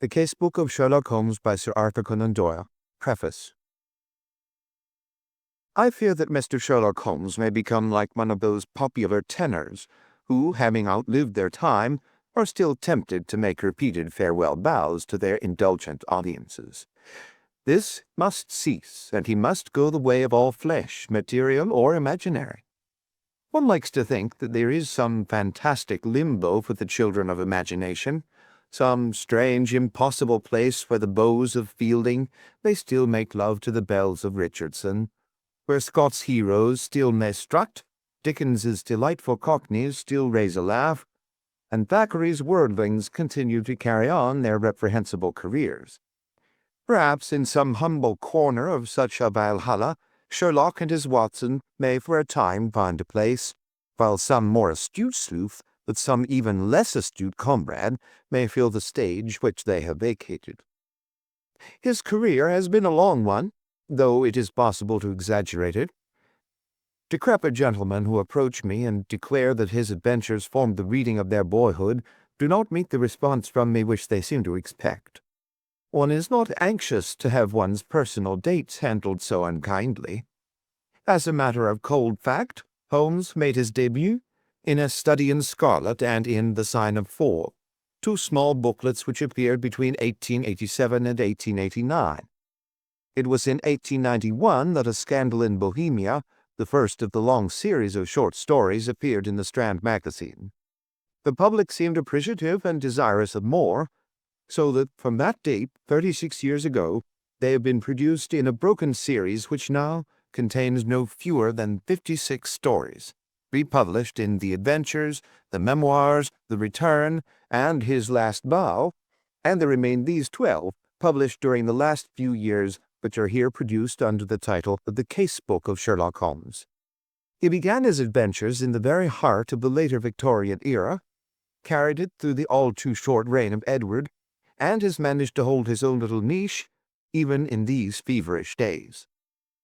The Casebook of Sherlock Holmes by Sir Arthur Conan Doyle. Preface. I fear that Mr. Sherlock Holmes may become like one of those popular tenors who, having outlived their time, are still tempted to make repeated farewell bows to their indulgent audiences. This must cease, and he must go the way of all flesh, material or imaginary. One likes to think that there is some fantastic limbo for the children of imagination, some strange, impossible place where the bows of Fielding may still make love to the bells of Richardson, where Scott's heroes still may strut, Dickens's delightful cockneys still raise a laugh, and Thackeray's worldlings continue to carry on their reprehensible careers. Perhaps in some humble corner of such a Valhalla, Sherlock and his Watson may for a time find a place, while some more astute sleuth, with some even less astute comrade, may fill the stage which they have vacated. His career has been a long one, though it is possible to exaggerate it. Decrepit gentlemen who approach me and declare that his adventures formed the reading of their boyhood do not meet the response from me which they seem to expect. One is not anxious to have one's personal dates handled so unkindly. As a matter of cold fact, Holmes made his debut in A Study in Scarlet and in The Sign of Four, two small booklets which appeared between 1887 and 1889. It was in 1891 that A Scandal in Bohemia, the first of the long series of short stories, appeared in the Strand magazine. The public seemed appreciative and desirous of more, so that from that date, 36 years ago, they have been produced in a broken series which now contains no fewer than 56 stories, republished in The Adventures, The Memoirs, The Return, and His Last Bow, and there remain these 12, published during the last few years, which are here produced under the title of The Casebook of Sherlock Holmes. He began his adventures in the very heart of the later Victorian era, carried it through the all-too-short reign of Edward, and has managed to hold his own little niche even in these feverish days.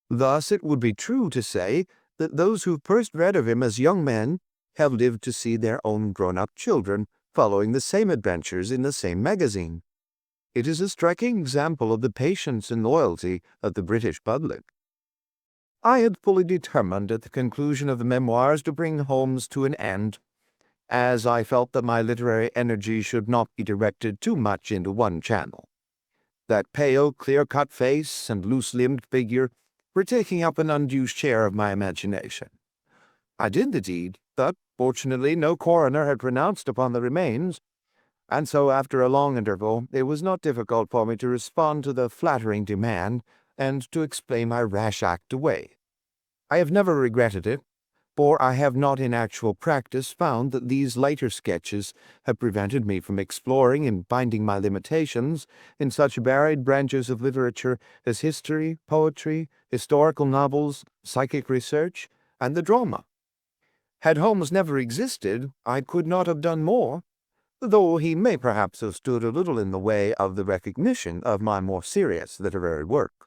Thus it would be true to say that those who first read of him as young men have lived to see their own grown-up children following the same adventures in the same magazine. It is a striking example of the patience and loyalty of the British public. I had fully determined at the conclusion of the memoirs to bring Holmes to an end, as I felt that my literary energy should not be directed too much into one channel. That pale, clear-cut face and loose-limbed figure were taking up an undue share of my imagination. I did the deed, but fortunately no coroner had pronounced upon the remains, and so after a long interval it was not difficult for me to respond to the flattering demand and to explain my rash act away. I have never regretted it, for I have not in actual practice found that these lighter sketches have prevented me from exploring and finding my limitations in such varied branches of literature as history, poetry, historical novels, psychic research, and the drama. Had Holmes never existed, I could not have done more, though he may perhaps have stood a little in the way of the recognition of my more serious literary work.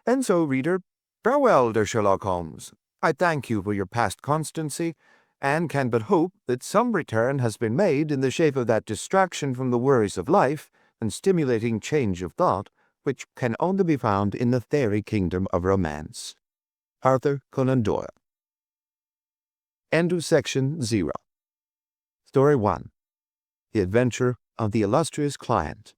And so, reader, farewell, dear Sherlock Holmes. I thank you for your past constancy, and can but hope that some return has been made in the shape of that distraction from the worries of life and stimulating change of thought which can only be found in the fairy kingdom of romance. Arthur Conan Doyle. End of Section 0. Story 1. The Adventure of the Illustrious Client.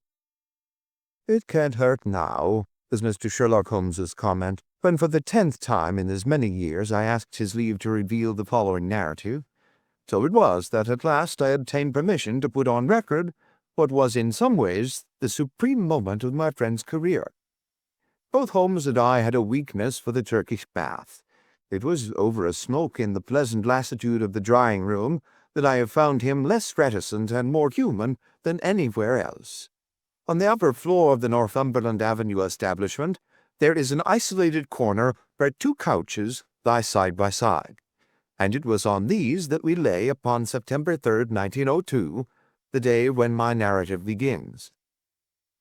"It can't hurt now," was Mr. Sherlock Holmes's comment, when for the 10th time in as many years I asked his leave to reveal the following narrative. So it was that at last I obtained permission to put on record what was in some ways the supreme moment of my friend's career. Both Holmes and I had a weakness for the Turkish bath. It was over a smoke in the pleasant lassitude of the drawing-room that I have found him less reticent and more human than anywhere else. On the upper floor of the Northumberland Avenue establishment, there is an isolated corner where two couches lie side by side, and it was on these that we lay upon September 3rd, 1902, the day when my narrative begins.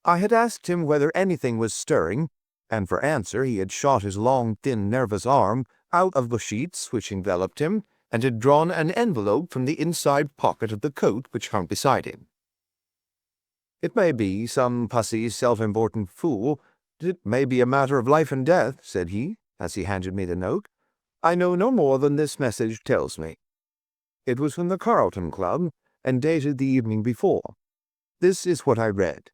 I had asked him whether anything was stirring, and for answer he had shot his long, thin, nervous arm out of the sheets which enveloped him, and had drawn an envelope from the inside pocket of the coat which hung beside him. It may be some pussy, self-important fool. It may be a matter of life and death, said he, as he handed me the note. I know no more than this message tells me. It was from the Carlton Club, and dated the evening before. This is what I read.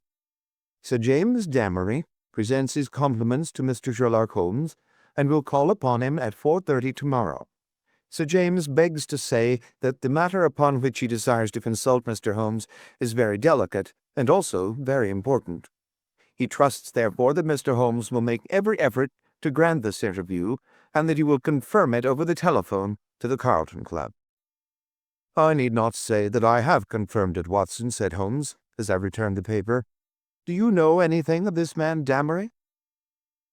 Sir James Damery presents his compliments to Mr. Sherlock Holmes, and will call upon him at 4:30 tomorrow. Sir James begs to say that the matter upon which he desires to consult Mr. Holmes is very delicate, and also very important. He trusts, therefore, that Mr. Holmes will make every effort to grant this interview, and that he will confirm it over the telephone to the Carlton Club. I need not say that I have confirmed it, Watson, said Holmes, as I returned the paper. Do you know anything of this man Damery?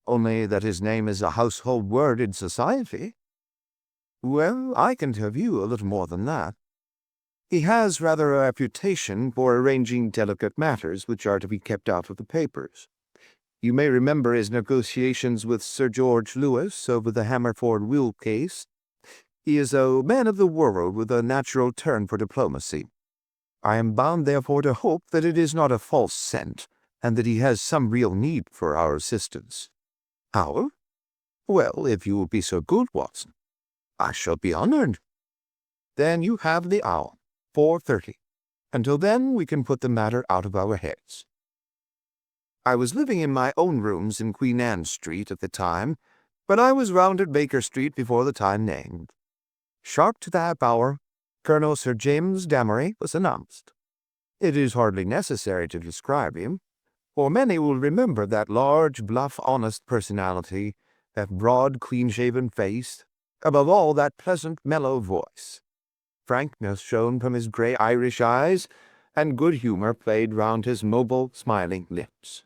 Only that his name is a household word in society. Well, I can tell you a little more than that. He has rather a reputation for arranging delicate matters which are to be kept out of the papers. You may remember his negotiations with Sir George Lewis over the Hammerford will case. He is a man of the world with a natural turn for diplomacy. I am bound, therefore, to hope that it is not a false scent, and that he has some real need for our assistance. Our? Well, if you will be so good, Watson. I shall be honored. Then you have the hour, 4:30. Until then, we can put the matter out of our heads. I was living in my own rooms in Queen Anne Street at the time, but I was round at Baker Street before the time named. Sharp to that hour, Colonel Sir James Damery was announced. It is hardly necessary to describe him, for many will remember that large, bluff, honest personality, that broad, clean-shaven face, above all that pleasant, mellow voice. Frankness shone from his grey Irish eyes, and good humour played round his mobile, smiling lips.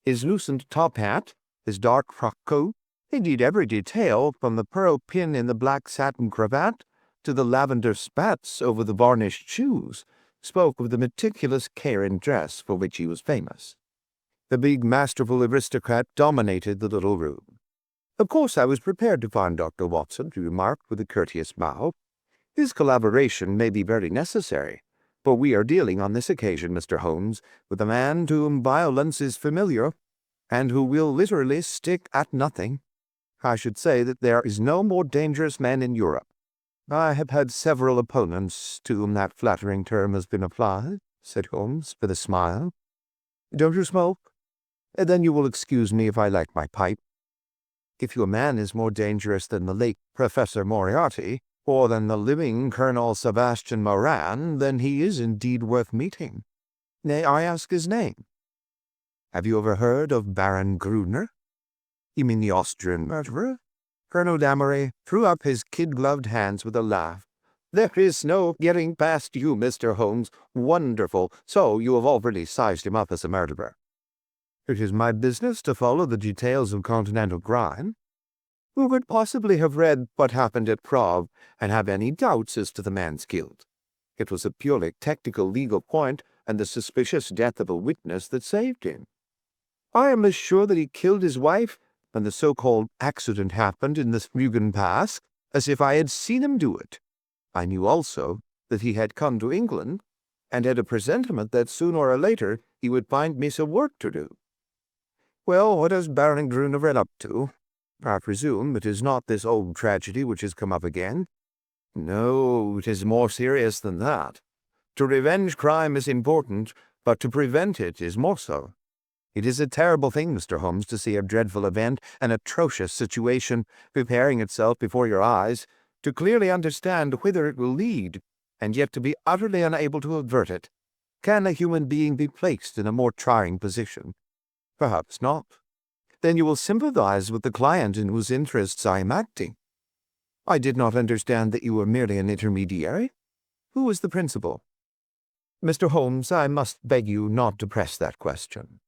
His loosened top hat, his dark frock coat, indeed every detail, from the pearl pin in the black satin cravat to the lavender spats over the varnished shoes, spoke of the meticulous care in dress for which he was famous. The big, masterful aristocrat dominated the little room. Of course I was prepared to find Dr. Watson, he remarked with a courteous bow. His collaboration may be very necessary, for we are dealing on this occasion, Mr. Holmes, with a man to whom violence is familiar, and who will literally stick at nothing. I should say that there is no more dangerous man in Europe. I have had several opponents to whom that flattering term has been applied, said Holmes, with a smile. Don't you smoke? Then you will excuse me if I light my pipe. If your man is more dangerous than the late Professor Moriarty, or than the living Colonel Sebastian Moran, then he is indeed worth meeting. May I ask his name? Have you ever heard of Baron Gruner? You mean the Austrian murderer? Colonel Damery threw up his kid-gloved hands with a laugh. There is no getting past you, Mr. Holmes. Wonderful. So you have already sized him up as a murderer. It is my business to follow the details of continental crime. Who could possibly have read what happened at Prague and have any doubts as to the man's guilt? It was a purely technical legal point and the suspicious death of a witness that saved him. I am as sure that he killed his wife when the so-called accident happened in the Smugen Pass as if I had seen him do it. I knew also that he had come to England and had a presentiment that sooner or later he would find me some work to do. Well, what has Baron Gruner been up to? I presume it is not this old tragedy which has come up again. No, it is more serious than that. To revenge crime is important, but to prevent it is more so. It is a terrible thing, Mr. Holmes, to see a dreadful event, an atrocious situation, preparing itself before your eyes, to clearly understand whither it will lead, and yet to be utterly unable to avert it. Can a human being be placed in a more trying position? Perhaps not. Then you will sympathize with the client in whose interests I am acting. I did not understand that you were merely an intermediary. Who is the principal? Mr. Holmes, I must beg you not to press that question.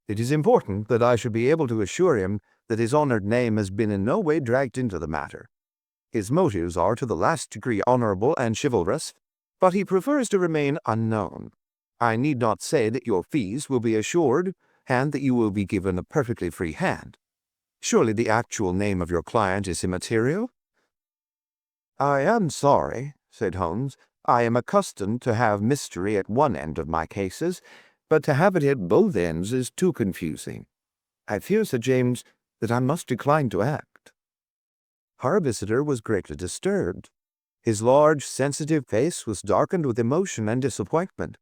It is important that I should be able to assure him that his honored name has been in no way dragged into the matter. His motives are to the last degree honorable and chivalrous, but he prefers to remain unknown. I need not say that your fees will be assured, and that you will be given a perfectly free hand. Surely the actual name of your client is immaterial? I am sorry, said Holmes. I am accustomed to have mystery at one end of my cases, but to have it at both ends is too confusing. I fear, Sir James, that I must decline to act." Our visitor was greatly disturbed. His large, sensitive face was darkened with emotion and disappointment.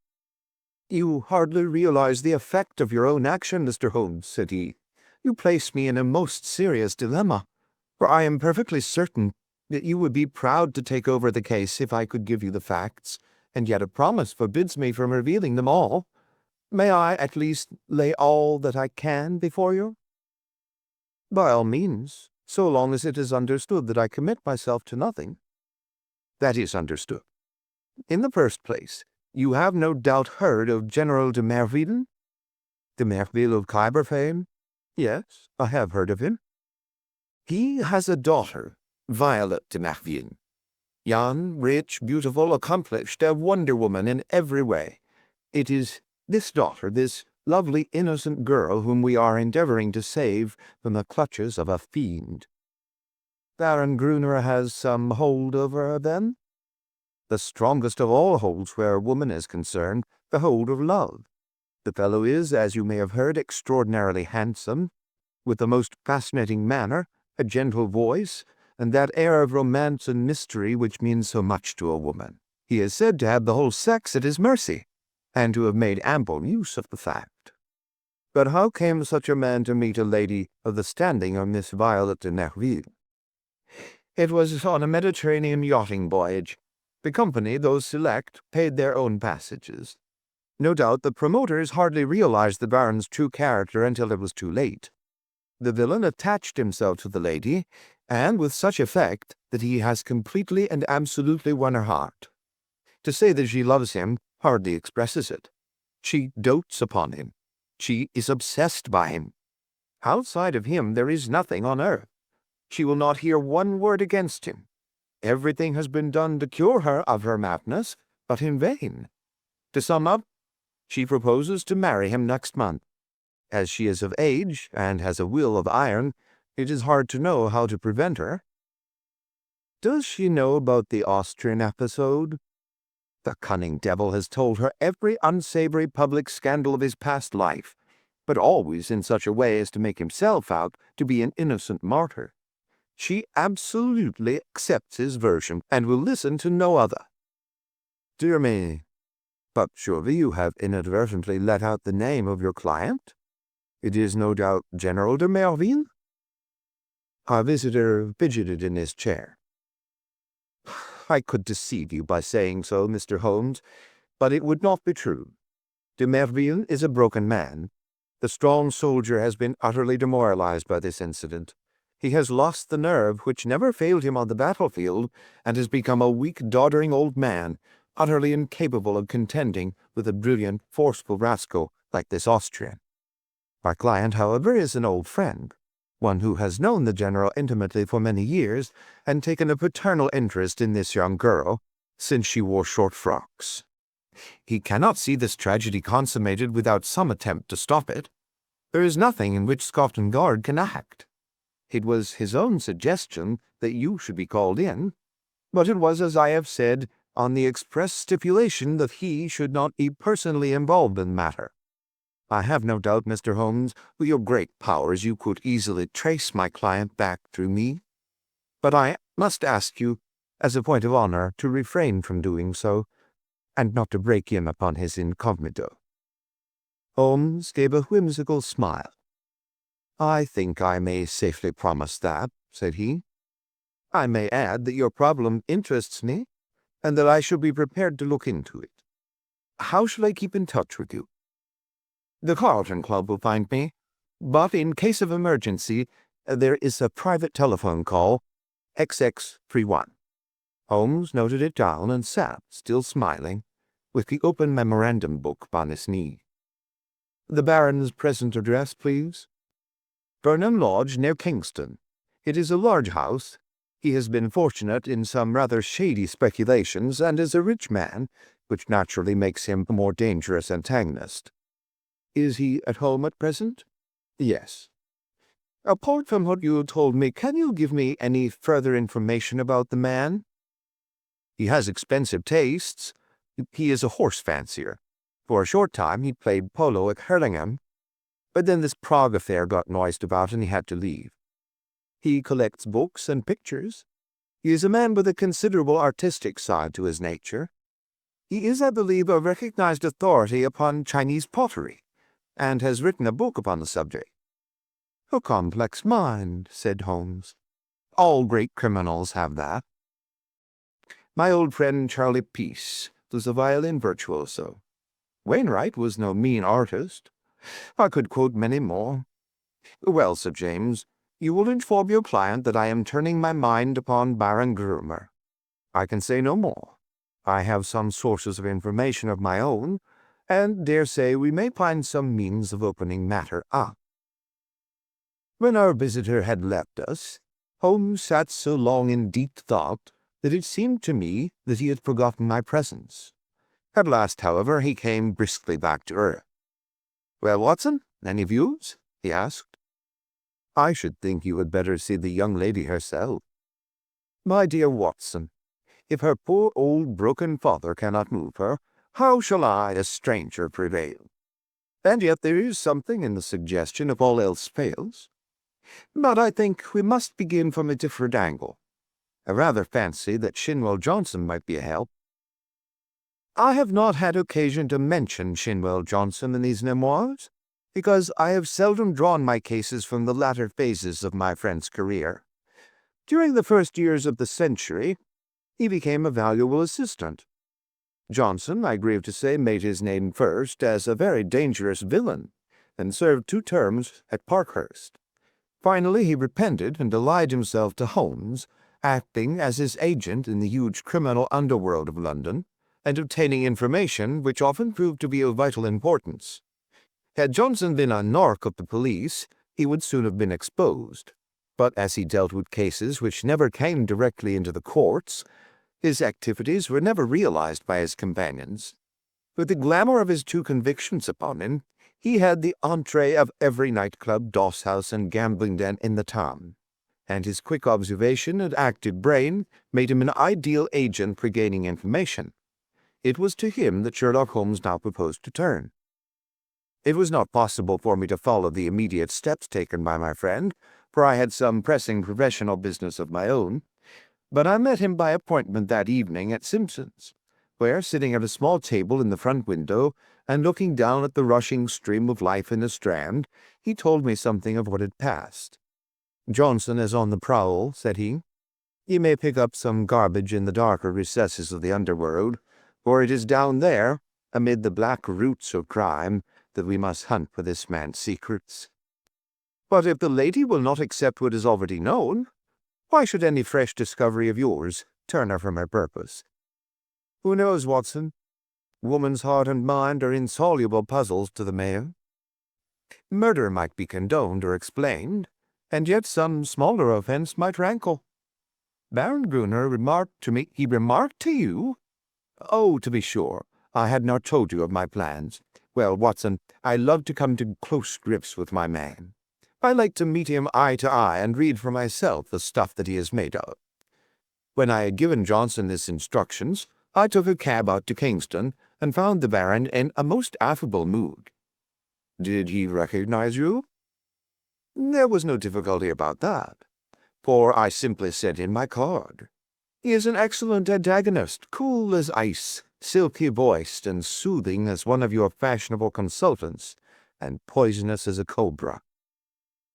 "You hardly realize the effect of your own action, Mr. Holmes," said he. "You place me in a most serious dilemma, for I am perfectly certain that you would be proud to take over the case if I could give you the facts, and yet a promise forbids me from revealing them all. May I at least lay all that I can before you?" "By all means, so long as it is understood that I commit myself to nothing." "That is understood. In the first place, you have no doubt heard of General de Merville?" "De Merville of Khyber fame? Yes, I have heard of him." "He has a daughter, Violet de Merville. Young, rich, beautiful, accomplished, a wonder woman in every way. It is this daughter, this lovely innocent girl, whom we are endeavoring to save from the clutches of a fiend." "Baron Gruner has some hold over her, then?" "The strongest of all holds where a woman is concerned, the hold of love. The fellow is, as you may have heard, extraordinarily handsome, with the most fascinating manner, a gentle voice, and that air of romance and mystery which means so much to a woman. He is said to have the whole sex at his mercy, and to have made ample use of the fact." "But how came such a man to meet a lady of the standing of Miss Violet de Nerville?" "It was on a Mediterranean yachting voyage. The company, those select, paid their own passages. No doubt the promoters hardly realized the Baron's true character until it was too late. The villain attached himself to the lady, and with such effect that he has completely and absolutely won her heart. To say that she loves him hardly expresses it. She dotes upon him. She is obsessed by him. Outside of him there is nothing on earth. She will not hear one word against him. Everything has been done to cure her of her madness, but in vain. To sum up, she proposes to marry him next month. As she is of age, and has a will of iron, it is hard to know how to prevent her." "Does she know about the Austrian episode?" "The cunning devil has told her every unsavory public scandal of his past life, but always in such a way as to make himself out to be an innocent martyr. She absolutely accepts his version, and will listen to no other." "Dear me, but surely you have inadvertently let out the name of your client? It is no doubt General de Merville?" Our visitor fidgeted in his chair. "I could deceive you by saying so, Mr. Holmes, but it would not be true. De Merville is a broken man. The strong soldier has been utterly demoralized by this incident. He has lost the nerve which never failed him on the battlefield, and has become a weak, doddering old man, utterly incapable of contending with a brilliant, forceful rascal like this Austrian. My client, however, is an old friend, one who has known the general intimately for many years, and taken a paternal interest in this young girl, since she wore short frocks. He cannot see this tragedy consummated without some attempt to stop it. There is nothing in which Scotland Yard can act. It was his own suggestion that you should be called in, but it was, as I have said, on the express stipulation that he should not be personally involved in the matter. I have no doubt, Mr. Holmes, with your great powers you could easily trace my client back through me, but I must ask you, as a point of honor, to refrain from doing so, and not to break in upon his incognito." Holmes gave a whimsical smile. "I think I may safely promise that," said he. "I may add that your problem interests me, and that I shall be prepared to look into it. How shall I keep in touch with you?" "The Carlton Club will find me, but in case of emergency, there is a private telephone call, XX31. Holmes noted it down and sat, still smiling, with the open memorandum book upon his knee. "The Baron's present address, please?" "Burnham Lodge, near Kingston. It is a large house. He has been fortunate in some rather shady speculations, and is a rich man, which naturally makes him a more dangerous antagonist." "Is he at home at present?" "Yes." "Apart from what you told me, can you give me any further information about the man?" "He has expensive tastes. He is a horse fancier. For a short time he played polo at Hurlingham, but then this Prague affair got noised about and he had to leave. He collects books and pictures. He is a man with a considerable artistic side to his nature. He is, I believe, a recognized authority upon Chinese pottery, and has written a book upon the subject." "A complex mind," said Holmes. "All great criminals have that. My old friend Charlie Peace was a violin virtuoso. Wainwright was no mean artist. I could quote many more. Well, Sir James, you will inform your client that I am turning my mind upon Baron Grumer. I can say no more. I have some sources of information of my own, and dare say we may find some means of opening matter up." When our visitor had left us, Holmes sat so long in deep thought that it seemed to me that he had forgotten my presence. At last, however, he came briskly back to earth. "Well, Watson, any views?" he asked. "I should think you had better see the young lady herself." "My dear Watson, if her poor old broken father cannot move her, how shall I, a stranger, prevail? And yet there is something in the suggestion if all else fails. But I think we must begin from a different angle. I rather fancy that Shinwell Johnson might be a help. I have not had occasion to mention Shinwell Johnson in these memoirs, because I have seldom drawn my cases from the latter phases of my friend's career. During the first years of the century, he became a valuable assistant. Johnson, I grieve to say, made his name first as a very dangerous villain, and served 2 terms at Parkhurst. Finally he repented and allied himself to Holmes, acting as his agent in the huge criminal underworld of London, and obtaining information which often proved to be of vital importance. Had Johnson been a narc of the police, he would soon have been exposed. But as he dealt with cases which never came directly into the courts, his activities were never realized by his companions. With the glamour of his 2 convictions upon him, he had the entree of every nightclub, doss-house, and gambling den in the town, and his quick observation and active brain made him an ideal agent for gaining information. It was to him that Sherlock Holmes now proposed to turn. It was not possible for me to follow the immediate steps taken by my friend, for I had some pressing professional business of my own, but I met him by appointment that evening at Simpson's, where, sitting at a small table in the front window, and looking down at the rushing stream of life in the Strand, he told me something of what had passed. "Johnson is on the prowl," said he. "He may pick up some garbage in the darker recesses of the underworld, for it is down there, amid the black roots of crime, that we must hunt for this man's secrets. But if the lady will not accept what is already known, why should any fresh discovery of yours turn her from her purpose? Who knows, Watson? Woman's heart and mind are insoluble puzzles to the male. Murder might be condoned or explained, and yet some smaller offense might rankle. Baron Gruner remarked to me—" "He remarked to you?" "Oh, to be sure. I had not told you of my plans. Well, Watson, I love to come to close grips with my man. I like to meet him eye to eye and read for myself the stuff that he is made of. When I had given Johnson his instructions, I took a cab out to Kingston and found the Baron in a most affable mood." "Did he recognize you?" "There was no difficulty about that, for I simply sent in my card. He is an excellent antagonist, cool as ice, silky-voiced and soothing as one of your fashionable consultants, and poisonous as a cobra.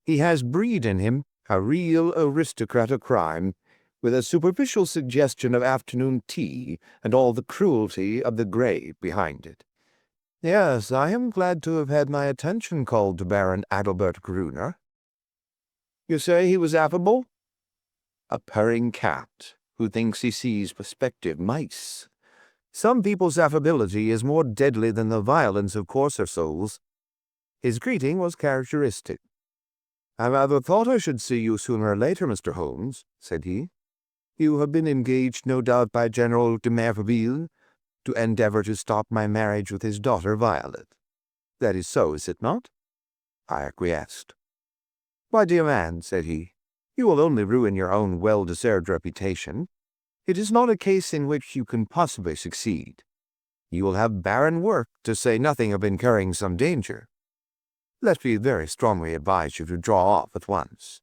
He has breed in him a real aristocrat of crime, with a superficial suggestion of afternoon tea and all the cruelty of the grave behind it. Yes, I am glad to have had my attention called to Baron Adalbert Gruner. You say he was affable?" "A purring cat who thinks he sees prospective mice. Some people's affability is more deadly than the violence of coarser souls." His greeting was characteristic. "I rather thought I should see you sooner or later, Mr. Holmes," said he. "You have been engaged, no doubt, by General de Merville to endeavor to stop my marriage with his daughter Violet. That is so, is it not?" I acquiesced. "My dear man," said he, "you will only ruin your own well-deserved reputation. It is not a case in which you can possibly succeed. You will have barren work, to say nothing of incurring some danger. Let me very strongly advise you to draw off at once."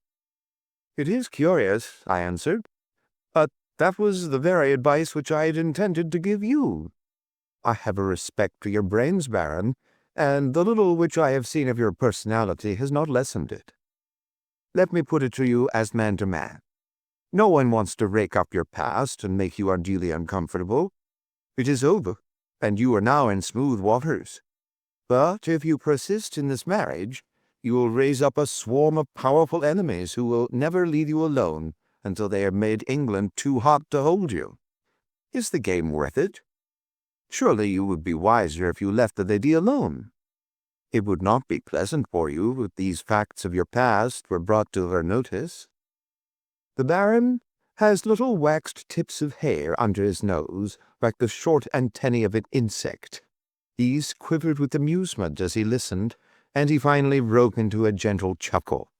"It is curious," I answered, "but that was the very advice which I had intended to give you. I have a respect for your brains, Baron, and the little which I have seen of your personality has not lessened it. Let me put it to you as man to man. No one wants to rake up your past and make you unduly uncomfortable. It is over, and you are now in smooth waters. But if you persist in this marriage, you will raise up a swarm of powerful enemies who will never leave you alone until they have made England too hot to hold you. Is the game worth it? Surely you would be wiser if you left the lady alone. It would not be pleasant for you if these facts of your past were brought to her notice. The Baron has little waxed tips of hair under his nose, like the short antennae of an insect. These quivered with amusement as he listened, and he finally broke into a gentle chuckle.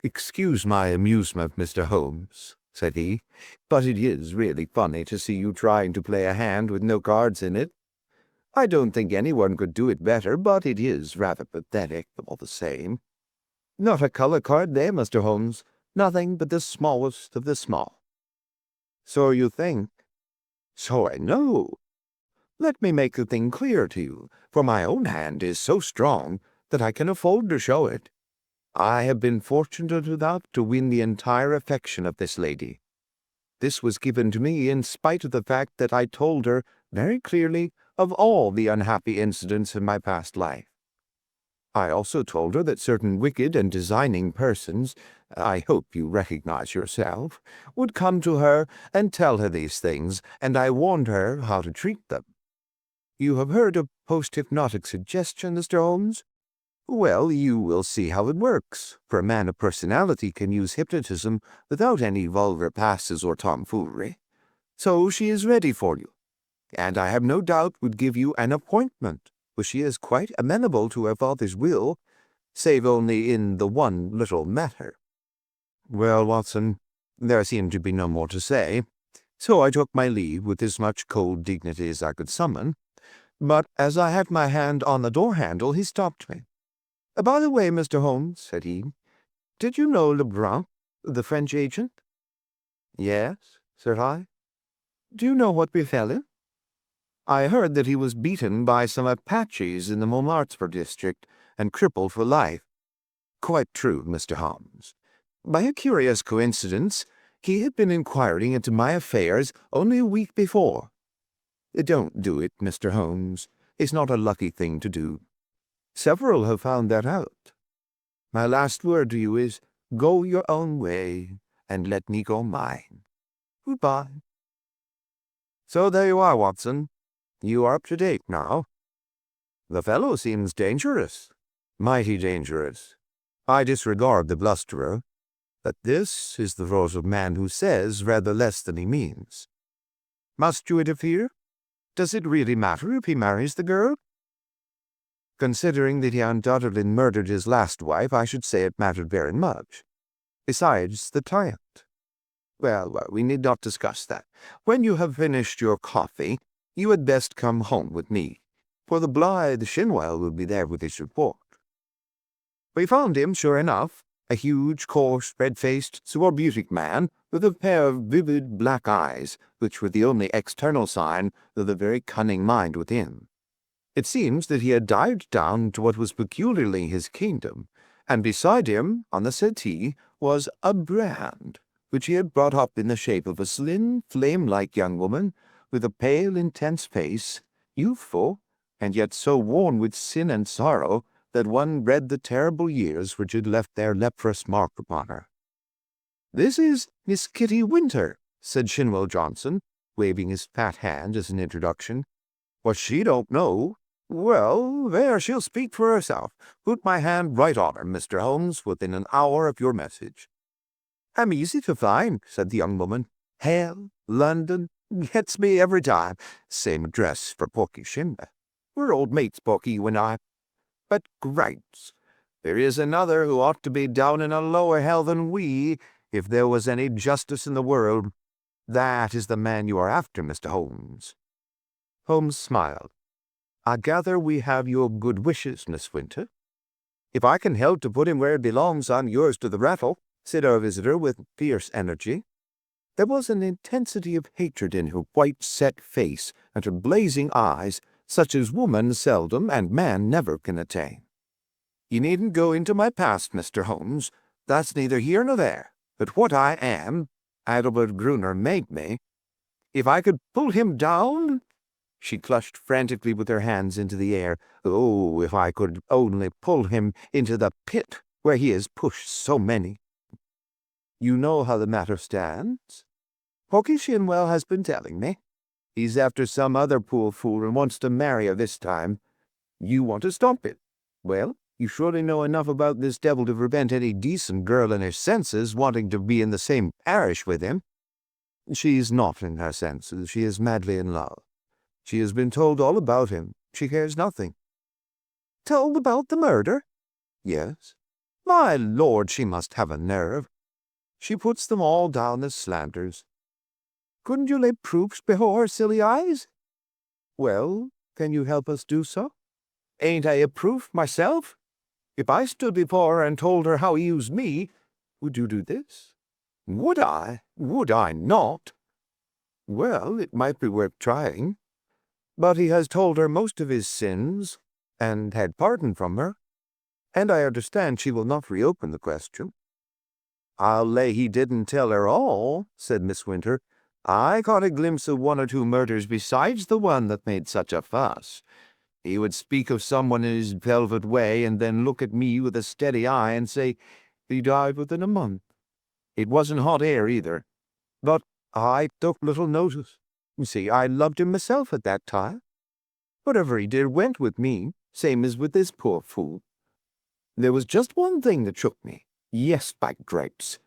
"Excuse my amusement, Mr. Holmes," said he, "but it is really funny to see you trying to play a hand with no cards in it. I don't think anyone could do it better, but it is rather pathetic, all the same. Not a color card there, Mr. Holmes. Nothing but the smallest of the small." "So you think?" "So I know. Let me make the thing clear to you, for my own hand is so strong that I can afford to show it. I have been fortunate enough to win the entire affection of this lady. This was given to me in spite of the fact that I told her very clearly of all the unhappy incidents in my past life. I also told her that certain wicked and designing persons, I hope you recognize yourself, would come to her and tell her these things, and I warned her how to treat them. You have heard of post-hypnotic suggestion, Mr. Holmes? Well, you will see how it works, for a man of personality can use hypnotism without any vulgar passes or tomfoolery. So she is ready for you, and I have no doubt would give you an appointment, for she is quite amenable to her father's will, save only in the one little matter." Well, Watson, there seemed to be no more to say, so I took my leave with as much cold dignity as I could summon. But as I had my hand on the door-handle, he stopped me. "By the way, Mr. Holmes," said he, "did you know Lebrun, the French agent?" "Yes," said I. "Do you know what befell him?" "I heard that he was beaten by some Apaches in the Montmartre district and crippled for life." "Quite true, Mr. Holmes. By a curious coincidence, he had been inquiring into my affairs only a week before. Don't do it, Mr. Holmes. It's not a lucky thing to do. Several have found that out. My last word to you is, go your own way, and let me go mine. Goodbye." So there you are, Watson. You are up to date now. The fellow seems dangerous. Mighty dangerous. I disregard the blusterer, but this is the sort of man who says rather less than he means. Must you interfere? Does it really matter if he marries the girl? Considering that he undoubtedly murdered his last wife, I should say it mattered very much. Besides, the client. Well, we need not discuss that. When you have finished your coffee, you had best come home with me, for the blithe Shinwell will be there with his report. We found him, sure enough, a huge, coarse, red-faced, scorbutic man with a pair of vivid black eyes, which were the only external sign of the very cunning mind within. It seems that he had dived down to what was peculiarly his kingdom, and beside him, on the settee, was a brand, which he had brought up in the shape of a slim, flame-like young woman, with a pale, intense face, youthful, and yet so worn with sin and sorrow that one read the terrible years which had left their leprous mark upon her. "This is Miss Kitty Winter," said Shinwell Johnson, waving his fat hand as an introduction. "What she don't know, well, there, she'll speak for herself. Put my hand right on her, Mr. Holmes, within an hour of your message." "I'm easy to find," said the young woman. "Hell, London, gets me every time. Same address for Porky Shinwell. We're old mates, Porky, you and I. But great, there is another who ought to be down in a lower hell than we, if there was any justice in the world. That is the man you are after, Mr. Holmes." Holmes smiled. "I gather we have your good wishes, Miss Winter." "If I can help to put him where he belongs, I'm yours to the rattle," said our visitor with fierce energy. There was an intensity of hatred in her white, set face and her blazing eyes, such as woman seldom and man never can attain. "You needn't go into my past, Mr. Holmes. That's neither here nor there. But what I am, Adelbert Gruner made me. If I could pull him down—" She clutched frantically with her hands into the air. "Oh, if I could only pull him into the pit where he has pushed so many." "You know how the matter stands?" "Hawky Shinwell has been telling me. He's after some other poor fool and wants to marry her this time. You want to stop it. Well, you surely know enough about this devil to prevent any decent girl in her senses wanting to be in the same parish with him." "She's not in her senses. She is madly in love. She has been told all about him. She cares nothing." "Told about the murder?" "Yes." "My lord, she must have a nerve." "She puts them all down as slanders." "Couldn't you lay proofs before her silly eyes?" "Well, can you help us do so?" "Ain't I a proof myself? If I stood before her and told her how he used me, would you do this?" "Would I? Would I not?" "Well, it might be worth trying. But he has told her most of his sins, and had pardon from her, and I understand she will not reopen the question." "I'll lay he didn't tell her all," said Miss Winter. "I caught a glimpse of one or two murders besides the one that made such a fuss. He would speak of someone in his velvet way, and then look at me with a steady eye and say, 'He died within a month.' It wasn't hot air either. But I took little notice. You see, I loved him myself at that time. Whatever he did went with me, same as with this poor fool. There was just one thing that shook me. Yes, by grapes.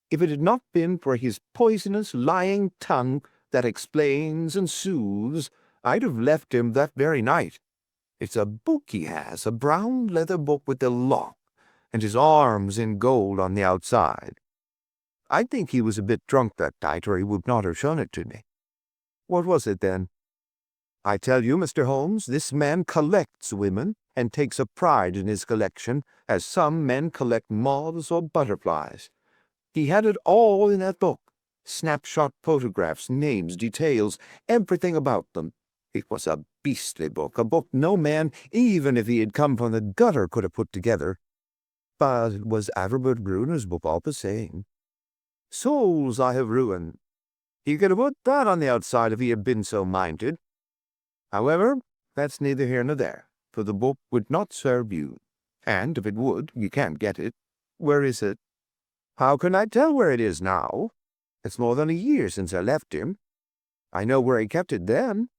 If it had not been for his poisonous, lying tongue that explains and soothes, I'd have left him that very night. It's a book he has, a brown leather book with the lock, and his arms in gold on the outside. I think he was a bit drunk that night, or he would not have shown it to me." "What was it, then?" "I tell you, Mr. Holmes, this man collects women, and takes a pride in his collection, as some men collect moths or butterflies. He had it all in that book. Snapshot photographs, names, details, everything about them. It was a beastly book, a book no man, even if he had come from the gutter, could have put together. But it was Adelbert Gruner's book all the same. Souls I have ruined. He could have put that on the outside if he had been so minded. However, that's neither here nor there, for the book would not serve you. And if it would, you can't get it. Where is it?" "How can I tell where it is now? It's more than a year since I left him. I know where he kept it then.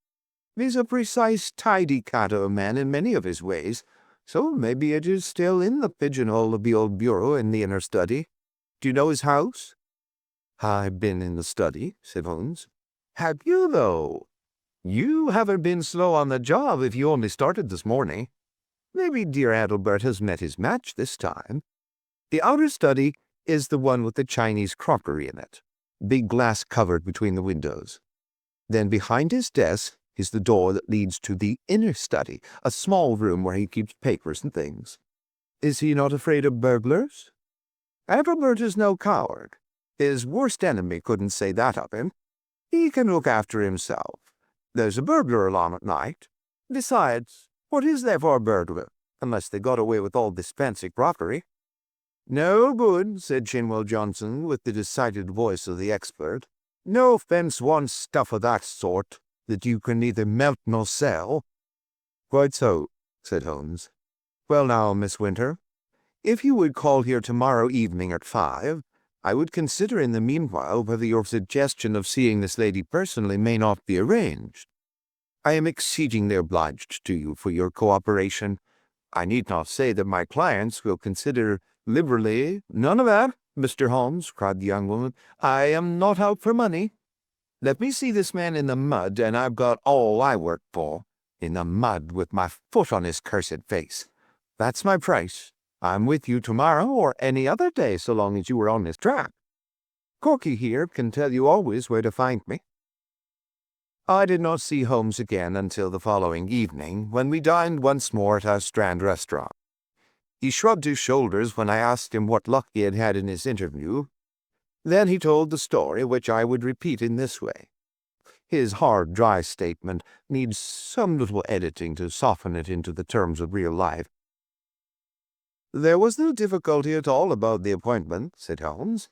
He's a precise, tidy kind of a man in many of his ways, so maybe it is still in the pigeonhole of the old bureau in the inner study. Do you know his house?" "I've been in the study," said Holmes. "Have you, though? You haven't been slow on the job if you only started this morning. Maybe dear Adelbert has met his match this time. The outer study is the one with the Chinese crockery in it, big glass cupboard between the windows. Then behind his desk is the door that leads to the inner study, a small room where he keeps papers and things." "Is he not afraid of burglars?" "Adelbert is no coward. His worst enemy couldn't say that of him. He can look after himself. There's a burglar along at night. Besides, what is there for a burglar, unless they got away with all this fancy crockery?" "No good," said Chinwell Johnson, with the decided voice of the expert. "No fence wants stuff of that sort, that you can neither melt nor sell." "Quite so," said Holmes. "Well now, Miss Winter, if you would call here tomorrow evening at 5, I would consider in the meanwhile whether your suggestion of seeing this lady personally may not be arranged. I am exceedingly obliged to you for your cooperation. I need not say that my clients will consider liberally—" "None of that, Mr. Holmes," cried the young woman. "I am not out for money. Let me see this man in the mud, and I've got all I work for. In the mud, with my foot on his cursed face. That's my price. I'm with you tomorrow or any other day so long as you are on this track." Corky here can tell you always where to find me." I did not see Holmes again until the following evening, when we dined once more at our Strand restaurant. He shrugged his shoulders when I asked him what luck he had had in his interview. Then he told the story, which I would repeat in this way. His hard, dry statement needs some little editing to soften it into the terms of real life. "There was no difficulty at all about the appointment," said Holmes.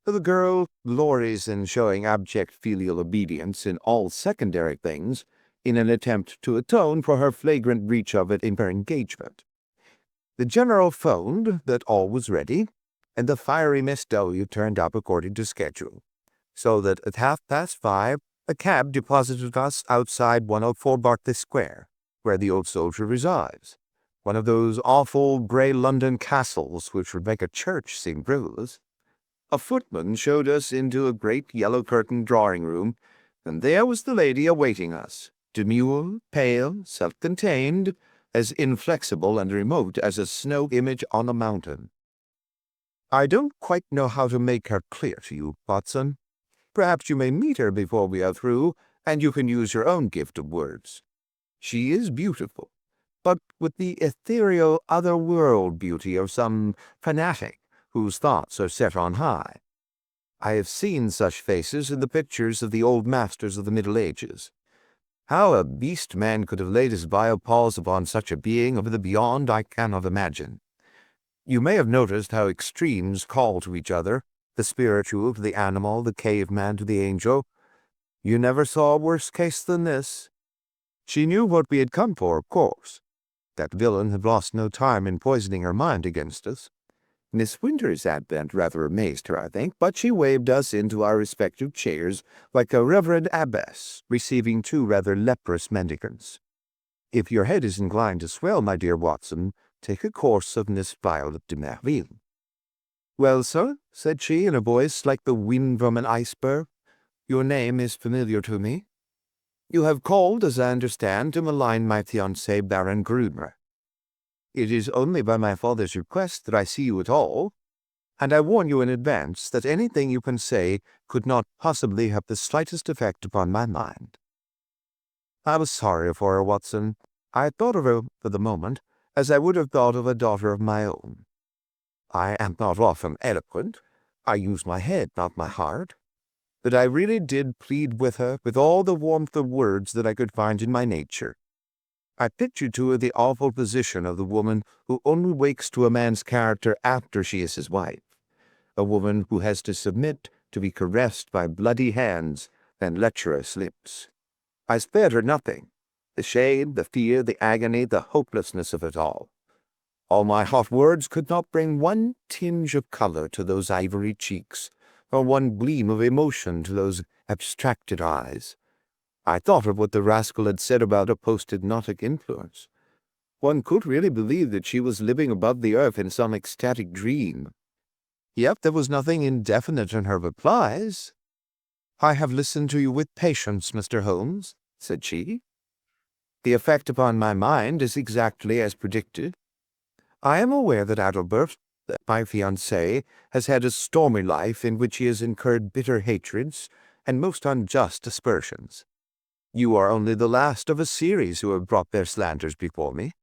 "The girl glories in showing abject filial obedience in all secondary things, in an attempt to atone for her flagrant breach of it in her engagement. The general phoned that all was ready, and the fiery Miss W turned up according to schedule, so that at 5:30 a cab deposited us outside 104 Berkeley Square, where the old soldier resides, one of those awful grey London castles which would make a church seem frivolous. A footman showed us into a great yellow-curtained drawing-room, and there was the lady awaiting us, demure, pale, self-contained, as inflexible and remote as a snow image on a mountain. I don't quite know how to make her clear to you, Watson. Perhaps you may meet her before we are through, and you can use your own gift of words. She is beautiful, but with the ethereal other-world beauty of some fanatic whose thoughts are set on high. I have seen such faces in the pictures of the old masters of the Middle Ages. How a beast man could have laid his vile paws upon such a being of the beyond I cannot imagine. You may have noticed how extremes call to each other, the spiritual to the animal, the caveman to the angel. You never saw a worse case than this. She knew what we had come for, of course. That villain had lost no time in poisoning her mind against us. Miss Winter's advent rather amazed her, I think, but she waved us into our respective chairs like a reverend abbess receiving two rather leprous mendicants. If your head is inclined to swell, my dear Watson, take a course of Miss Violet de Merville. "Well, sir," said she, in a voice like the wind from an iceberg, "your name is familiar to me. You have called, as I understand, to malign my fiancé, Baron Grudmer. It is only by my father's request that I see you at all, and I warn you in advance that anything you can say could not possibly have the slightest effect upon my mind." I was sorry for her, Watson. I thought of her, for the moment, as I would have thought of a daughter of my own. I am not often eloquent. I use my head, not my heart. But I really did plead with her with all the warmth of words that I could find in my nature. I pictured to her the awful position of the woman who only wakes to a man's character after she is his wife, a woman who has to submit to be caressed by bloody hands and lecherous lips. I spared her nothing, the shame, the fear, the agony, the hopelessness of it all. All my hot words could not bring one tinge of color to those ivory cheeks, or one gleam of emotion to those abstracted eyes. I thought of what the rascal had said about a post-hypnotic influence. One could really believe that she was living above the earth in some ecstatic dream. Yet there was nothing indefinite in her replies. "I have listened to you with patience, Mr. Holmes," said she. "The effect upon my mind is exactly as predicted. I am aware that Adalbert, my fiancé, has had a stormy life in which he has incurred bitter hatreds and most unjust aspersions. You are only the last of a series who have brought their slanders before me.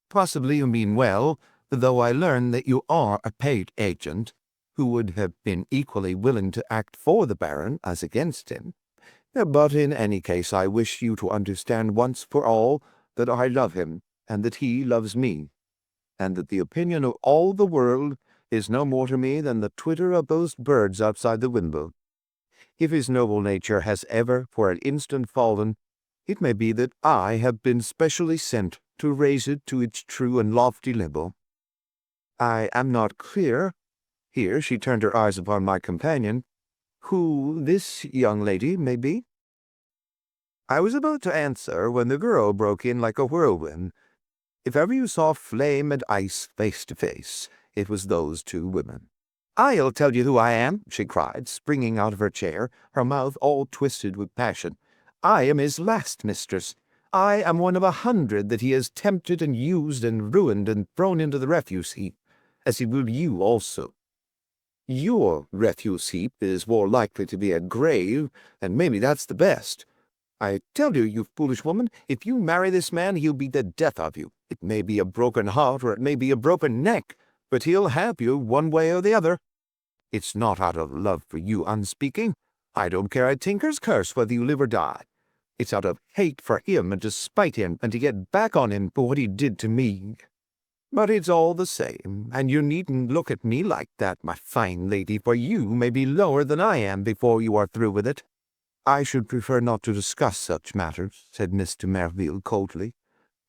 Possibly you mean well, though I learn that you are a paid agent, who would have been equally willing to act for the Baron as against him. But in any case I wish you to understand once for all that I love him, and that he loves me, and that the opinion of all the world is no more to me than the twitter of those birds outside the window. If his noble nature has ever for an instant fallen, it may be that I have been specially sent to raise it to its true and lofty level. I am not clear," here she turned her eyes upon my companion, "who this young lady may be." I was about to answer when the girl broke in like a whirlwind. If ever you saw flame and ice face to face, it was those two women. "I'll tell you who I am," she cried, springing out of her chair, her mouth all twisted with passion. "I am his last mistress. I am one of 100 that he has tempted and used and ruined and thrown into the refuse heap, as he will you also. Your refuse heap is more likely to be a grave, and maybe that's the best. I tell you, you foolish woman, if you marry this man, he'll be the death of you. It may be a broken heart, or it may be a broken neck, but he'll have you one way or the other. It's not out of love for you I'm speaking. I don't care a tinker's curse whether you live or die. It's out of hate for him and to spite him and to get back on him for what he did to me. But it's all the same, and you needn't look at me like that, my fine lady, for you may be lower than I am before you are through with it." "I should prefer not to discuss such matters," said Miss de Merville coldly.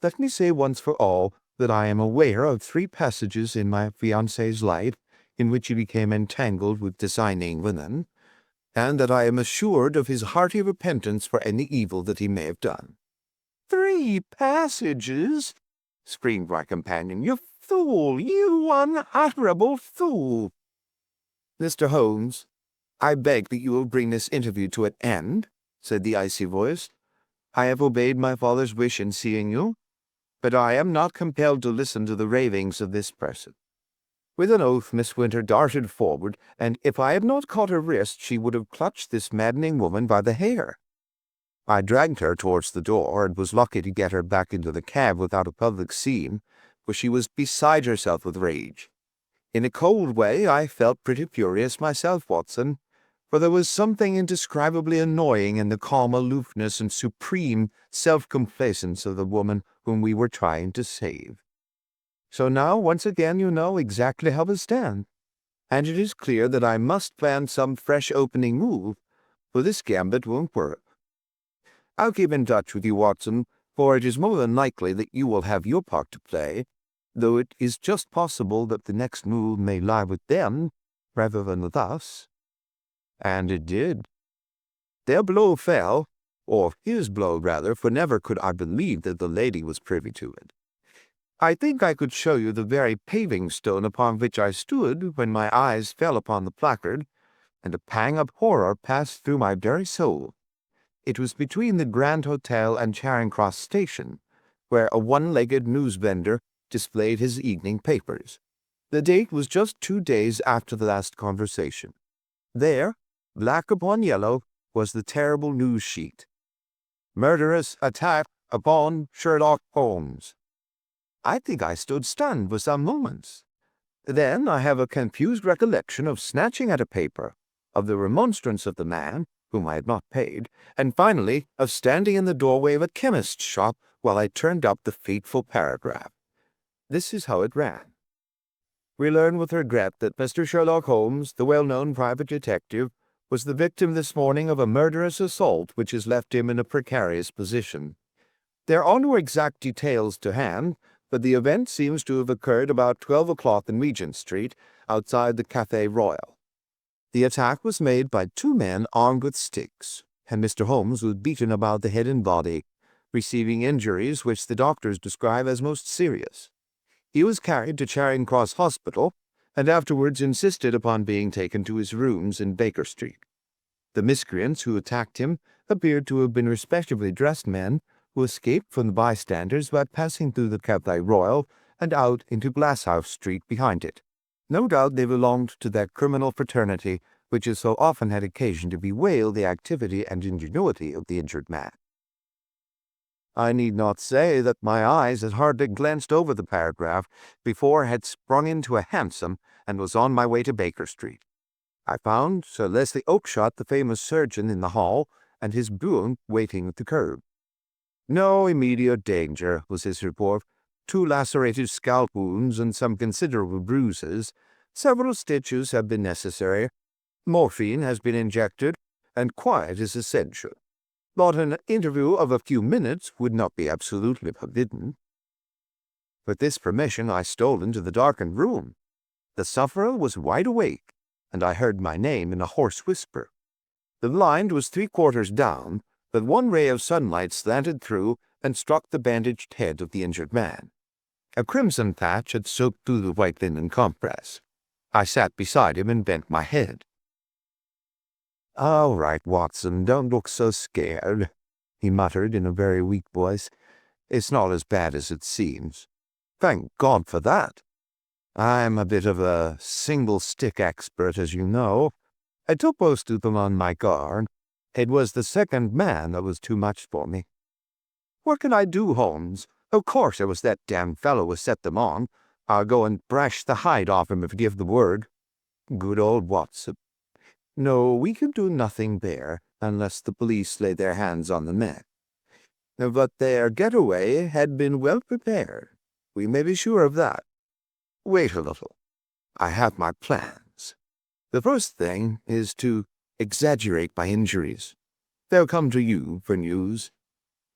"Let me say once for all that I am aware of 3 passages in my fiancé's life in which he became entangled with designing women, and that I am assured of his hearty repentance for any evil that he may have done." "3 passages?" screamed my companion. "You fool! You unutterable fool!" "Mr. Holmes, I beg that you will bring this interview to an end," said the icy voice. "I have obeyed my father's wish in seeing you, but I am not compelled to listen to the ravings of this person." With an oath, Miss Winter darted forward, and if I had not caught her wrist, she would have clutched this maddening woman by the hair. I dragged her towards the door, and was lucky to get her back into the cab without a public scene, for she was beside herself with rage. In a cold way, I felt pretty furious myself, Watson, for there was something indescribably annoying in the calm aloofness and supreme self-complacence of the woman whom we were trying to save. So now, once again, you know exactly how we stand, and it is clear that I must plan some fresh opening move, for this gambit won't work. I'll keep in touch with you, Watson, for it is more than likely that you will have your part to play, though it is just possible that the next move may lie with them rather than with us. And it did. Their blow fell, or his blow rather, for never could I believe that the lady was privy to it. I think I could show you the very paving stone upon which I stood when my eyes fell upon the placard, and a pang of horror passed through my very soul. It was between the Grand Hotel and Charing Cross Station, where a one-legged newsvendor displayed his evening papers. The date was just 2 days after the last conversation. There, black upon yellow, was the terrible news sheet: "Murderous attack upon Sherlock Holmes." I think I stood stunned for some moments. Then I have a confused recollection of snatching at a paper, of the remonstrance of the man, whom I had not paid, and finally of standing in the doorway of a chemist's shop while I turned up the fateful paragraph. This is how it ran. "We learn with regret that Mr. Sherlock Holmes, the well-known private detective, was the victim this morning of a murderous assault which has left him in a precarious position. There are no exact details to hand, but the event seems to have occurred about 12 o'clock in Regent Street, outside the Café Royal. The attack was made by 2 men armed with sticks, and Mr. Holmes was beaten about the head and body, receiving injuries which the doctors describe as most serious. He was carried to Charing Cross Hospital, and afterwards insisted upon being taken to his rooms in Baker Street. The miscreants who attacked him appeared to have been respectably dressed men who escaped from the bystanders by passing through the Café Royal and out into Glasshouse Street behind it. No doubt they belonged to that criminal fraternity which has so often had occasion to bewail the activity and ingenuity of the injured man. I need not say that my eyes had hardly glanced over the paragraph before I had sprung into a hansom and was on my way to Baker Street. I found Sir Leslie Oakshott, the famous surgeon, in the hall, and his brougham waiting at the curb. "No immediate danger," was his report. "2 lacerated scalp wounds and some considerable bruises. Several stitches have been necessary. Morphine has been injected, and quiet is essential. But an interview of a few minutes would not be absolutely forbidden." With this permission I stole into the darkened room. The sufferer was wide awake, and I heard my name in a hoarse whisper. The blind was 3/4 down, but one ray of sunlight slanted through and struck the bandaged head of the injured man. A crimson patch had soaked through the white linen compress. I sat beside him and bent my head. "All right, Watson, don't look so scared," he muttered in a very weak voice. "It's not as bad as it seems." "Thank God for that." I'm a bit of a single-stick expert, as you know. I took most of them on my guard. It was the second man that was too much for me. What can I do, Holmes? Of course it was that damn fellow who set them on. I'll go and brash the hide off him if you give the word. Good old Watson. No, we can do nothing there, unless the police lay their hands on the men. But their getaway had been well prepared. We may be sure of that. Wait a little. I have my plans. The first thing is to exaggerate my injuries. They'll come to you for news.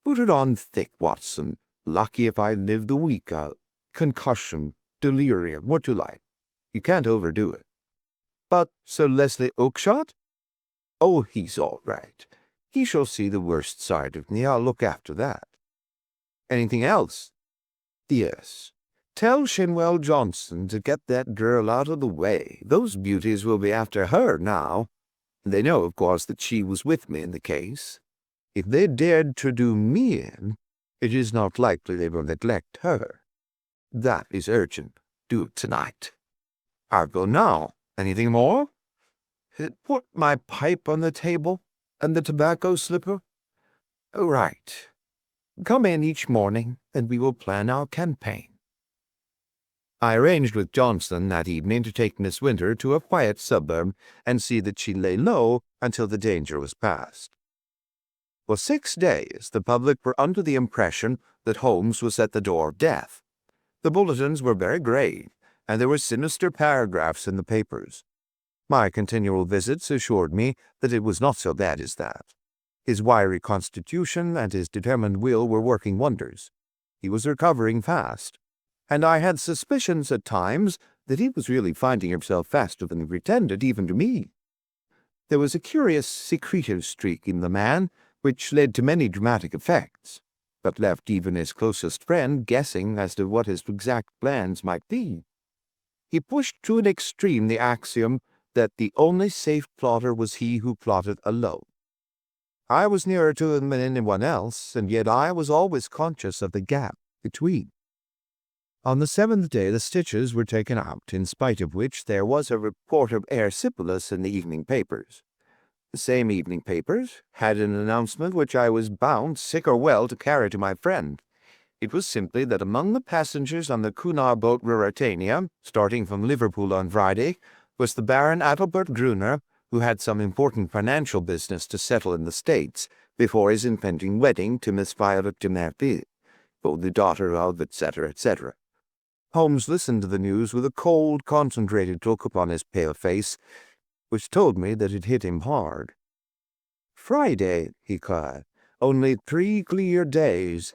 Put it on thick, Watson. Lucky if I lived the week out. Concussion, delirium, what you like. You can't overdo it. But Sir Leslie Oakshott? Oh, he's all right. He shall see the worst side of me. I'll look after that. Anything else? Yes. Tell Shinwell Johnson to get that girl out of the way. Those beauties will be after her now. They know, of course, that she was with me in the case. If they dared to do me in, it is not likely they will neglect her. That is urgent. Do it tonight. I'll go now. Anything more? Put my pipe on the table and the tobacco slipper. Right. Come in each morning, and we will plan our campaign. I arranged with Johnson that evening to take Miss Winter to a quiet suburb and see that she lay low until the danger was past. For 6 days the public were under the impression that Holmes was at the door of death. The bulletins were very grave, and there were sinister paragraphs in the papers. My continual visits assured me that it was not so bad as that. His wiry constitution and his determined will were working wonders. He was recovering fast, and I had suspicions at times that he was really finding himself faster than he pretended, even to me. There was a curious secretive streak in the man, which led to many dramatic effects, but left even his closest friend guessing as to what his exact plans might be. He pushed to an extreme the axiom that the only safe plotter was he who plotted alone. I was nearer to him than anyone else, and yet I was always conscious of the gap between. On the 7th day the stitches were taken out, in spite of which there was a report of erysipelas in the evening papers. The same evening papers had an announcement which I was bound, sick or well, to carry to my friend. It was simply that among the passengers on the Cunard boat Ruritania, starting from Liverpool on Friday, was the Baron Adalbert Gruner, who had some important financial business to settle in the States before his impending wedding to Miss Violet de Merville, the daughter of etc., etc. Holmes listened to the news with a cold, concentrated look upon his pale face, which told me that it hit him hard. "Friday," he cried. "Only 3 clear days.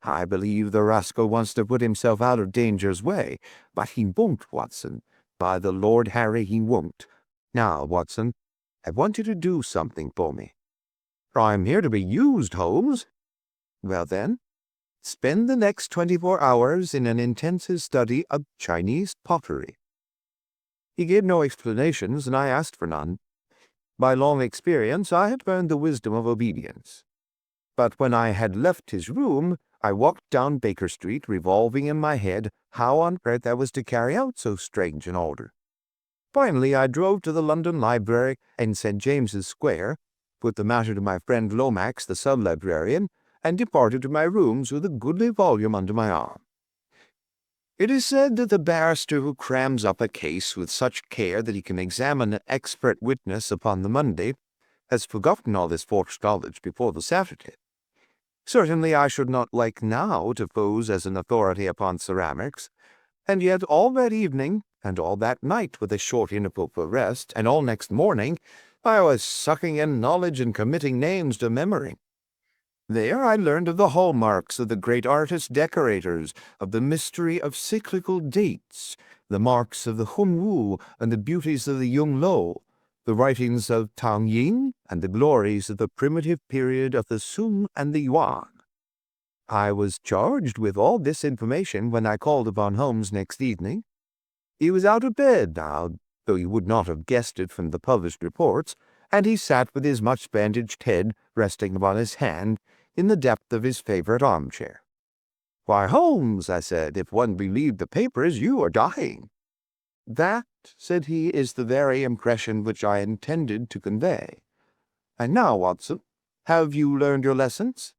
I believe the rascal wants to put himself out of danger's way, but he won't, Watson. By the Lord Harry, he won't. Now, Watson, I want you to do something for me." "I'm here to be used, Holmes." "Well, then, spend the next 24 hours in an intensive study of Chinese pottery." He gave no explanations, and I asked for none. By long experience I had learned the wisdom of obedience. But when I had left his room, I walked down Baker Street, revolving in my head how on earth I was to carry out so strange an order. Finally I drove to the London Library in St. James's Square, put the matter to my friend Lomax, the sub-librarian, and departed to my rooms with a goodly volume under my arm. It is said that the barrister who crams up a case with such care that he can examine an expert witness upon the Monday has forgotten all this forced knowledge before the Saturday. Certainly I should not like now to pose as an authority upon ceramics, and yet all that evening, and all that night with a short interval for rest, and all next morning, I was sucking in knowledge and committing names to memory. There I learned of the hallmarks of the great artist-decorators, of the mystery of cyclical dates, the marks of the Hunwu and the beauties of the Yung Lo, the writings of Tang Ying, and the glories of the primitive period of the Sung and the Yuan. I was charged with all this information when I called upon Holmes next evening. He was out of bed now, though you would not have guessed it from the published reports, and he sat with his much-bandaged head resting upon his hand in the depth of his favorite armchair. "Why, Holmes," I said, "if one believed the papers, you are dying. "That," said he, "is the very impression which I intended to convey. And now, Watson, have you learned your lessons?"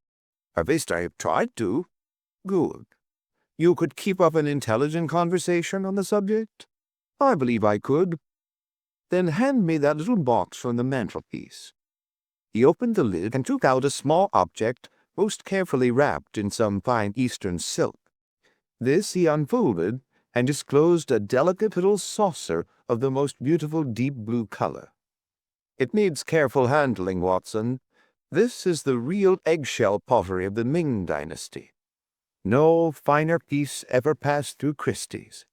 "At least I have tried to." "Good. You could keep up an intelligent conversation on the subject?" "I believe I could." "Then hand me that little box from the mantelpiece." He opened the lid and took out a small object most carefully wrapped in some fine Eastern silk. This he unfolded and disclosed a delicate little saucer of the most beautiful deep blue color. "It needs careful handling, Watson. This is the real eggshell pottery of the Ming dynasty. No finer piece ever passed through Christie's.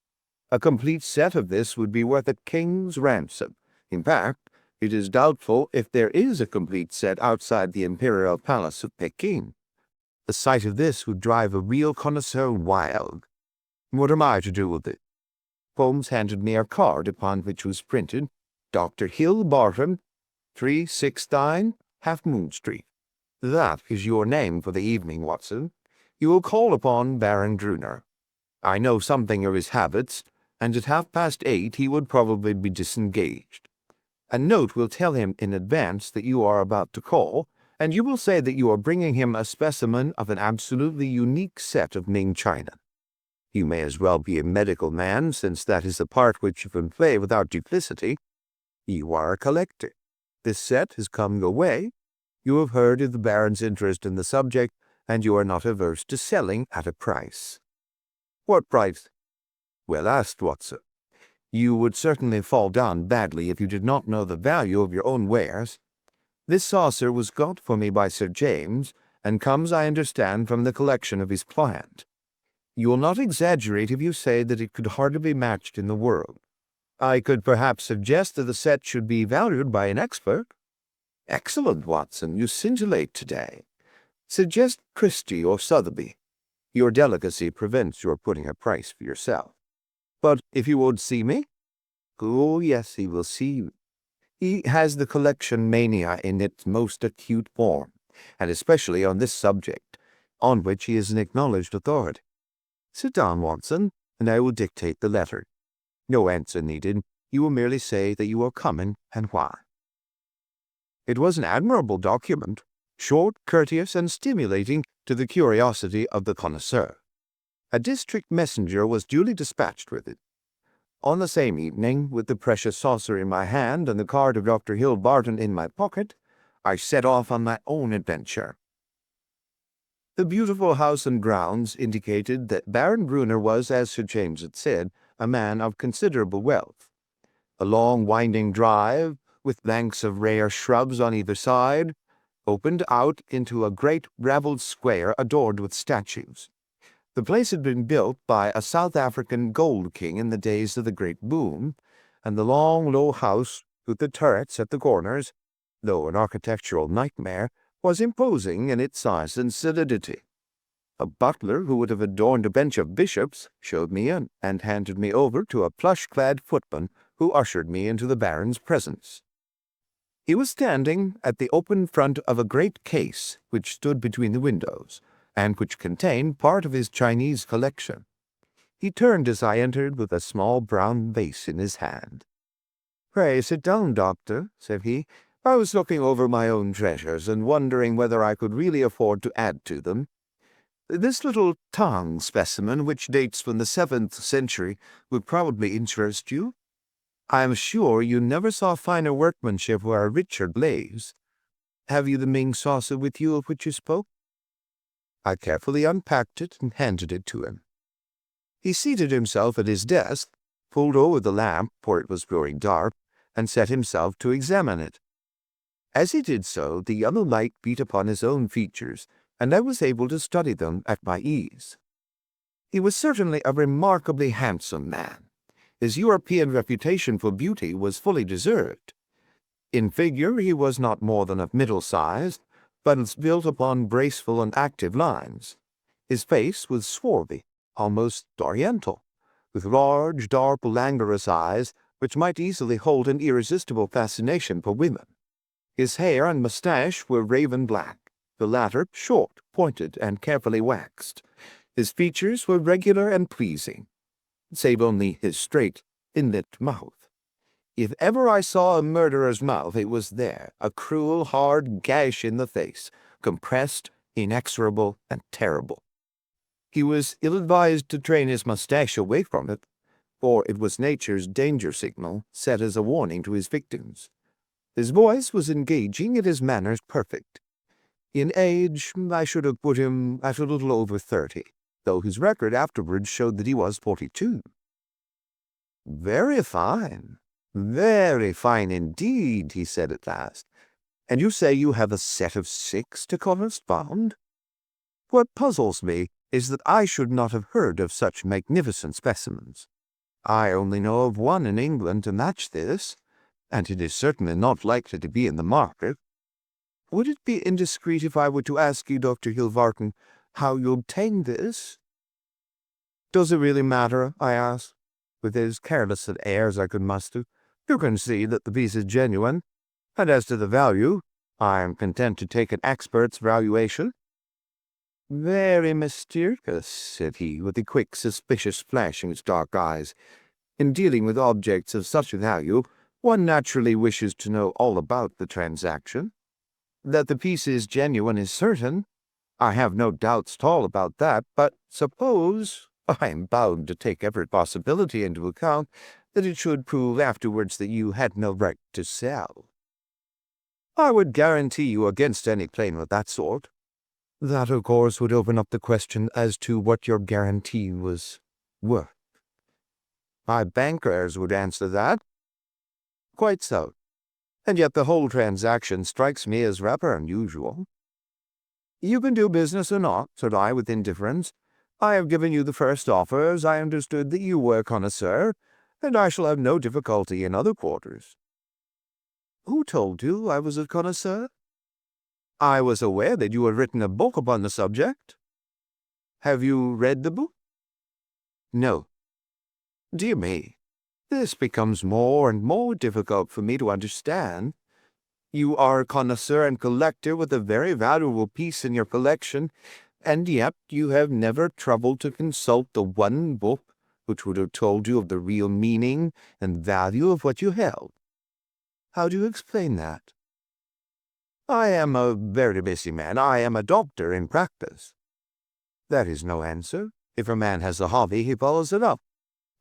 A complete set of this would be worth a king's ransom. In fact, it is doubtful if there is a complete set outside the Imperial Palace of Peking. The sight of this would drive a real connoisseur wild. What am I to do with it?" Holmes handed me a card upon which was printed, "Dr. Hill Barton, 369 Half Moon Street." "That is your name for the evening, Watson. You will call upon Baron Brunner. I know something of his habits, and at 8:30 he would probably be disengaged. A note will tell him in advance that you are about to call, and you will say that you are bringing him a specimen of an absolutely unique set of Ming china. You may as well be a medical man, since that is the part which you can play without duplicity. You are a collector. This set has come your way. You have heard of the Baron's interest in the subject, and you are not averse to selling at a price." "What price?" "Well asked, Watson. You would certainly fall down badly if you did not know the value of your own wares. This saucer was got for me by Sir James, and comes, I understand, from the collection of his client. You will not exaggerate if you say that it could hardly be matched in the world. I could perhaps suggest that the set should be valued by an expert." "Excellent, Watson. You scintillate today. Suggest Christie or Sotheby. Your delicacy prevents your putting a price for yourself." "But if you would see me?" "Oh, yes, he will see you. He has the collection mania in its most acute form, and especially on this subject, on which he is an acknowledged authority. Sit down, Watson, and I will dictate the letter. No answer needed. You will merely say that you are coming and why." It was an admirable document, short, courteous, and stimulating to the curiosity of the connoisseur. A district messenger was duly dispatched with it. On the same evening, with the precious saucer in my hand and the card of Dr. Hill Barton in my pocket, I set off on my own adventure. The beautiful house and grounds indicated that Baron Brunner was, as Sir James had said, a man of considerable wealth. A long winding drive, with banks of rare shrubs on either side, opened out into a great ravelled square adorned with statues. The place had been built by a South African gold king in the days of the great boom, and the long, low house, with the turrets at the corners, though an architectural nightmare, was imposing in its size and solidity. A butler who would have adorned a bench of bishops showed me in, and handed me over to a plush-clad footman who ushered me into the Baron's presence. He was standing at the open front of a great case which stood between the windows, and which contained part of his Chinese collection. He turned as I entered with a small brown vase in his hand. "Pray sit down, Doctor," said he. "I was looking over my own treasures and wondering whether I could really afford to add to them. This little Tang specimen, which dates from the 7th century, would probably interest you. I am sure you never saw finer workmanship or a richer glaze. Have you the Ming saucer with you of which you spoke?" I carefully unpacked it and handed it to him. He seated himself at his desk, pulled over the lamp, for it was growing dark, and set himself to examine it. As he did so, the yellow light beat upon his own features, and I was able to study them at my ease. He was certainly a remarkably handsome man. His European reputation for beauty was fully deserved. In figure he was not more than of middle size, but was built upon graceful and active lines. His face was swarthy, almost oriental, with large, dark, languorous eyes which might easily hold an irresistible fascination for women. His hair and moustache were raven black, the latter short, pointed, and carefully waxed. His features were regular and pleasing, save only his straight, inlet mouth. If ever I saw a murderer's mouth, it was there, a cruel, hard gash in the face, compressed, inexorable, and terrible. He was ill-advised to train his mustache away from it, for it was nature's danger signal set as a warning to his victims. His voice was engaging and his manners perfect. In age, I should have put him at a little over 30, though his record afterwards showed that he was 42. Very fine indeed, he said at last. And you say you have a set of 6 to correspond? What puzzles me is that I should not have heard of such magnificent specimens. I only know of one in England to match this, and it is certainly not likely to be in the market. Would it be indiscreet if I were to ask you, Dr. Hilvarton, how you obtained this? Does it really matter? I asked, with as careless an air as I could muster. You can see that the piece is genuine, and as to the value, I am content to take an expert's valuation. Very mysterious, said he, with a quick, suspicious flash in his dark eyes. In dealing with objects of such value, one naturally wishes to know all about the transaction. That the piece is genuine is certain. I have no doubts at all about that, but suppose, I am bound to take every possibility into account, that it should prove afterwards that you had no right to sell. I would guarantee you against any claim of that sort. That, of course, would open up the question as to what your guarantee was worth. My bankers would answer that. Quite so. And yet the whole transaction strikes me as rather unusual. You can do business or not, said I with indifference. I have given you the first offers. I understood that you were a connoisseur, and I shall have no difficulty in other quarters. Who told you I was a connoisseur? I was aware that you had written a book upon the subject. Have you read the book? No. Dear me, this becomes more and more difficult for me to understand. You are a connoisseur and collector with a very valuable piece in your collection, and yet you have never troubled to consult the one book which would have told you of the real meaning and value of what you held. How do you explain that? I am a very busy man. I am a doctor in practice. That is no answer. If a man has a hobby, he follows it up,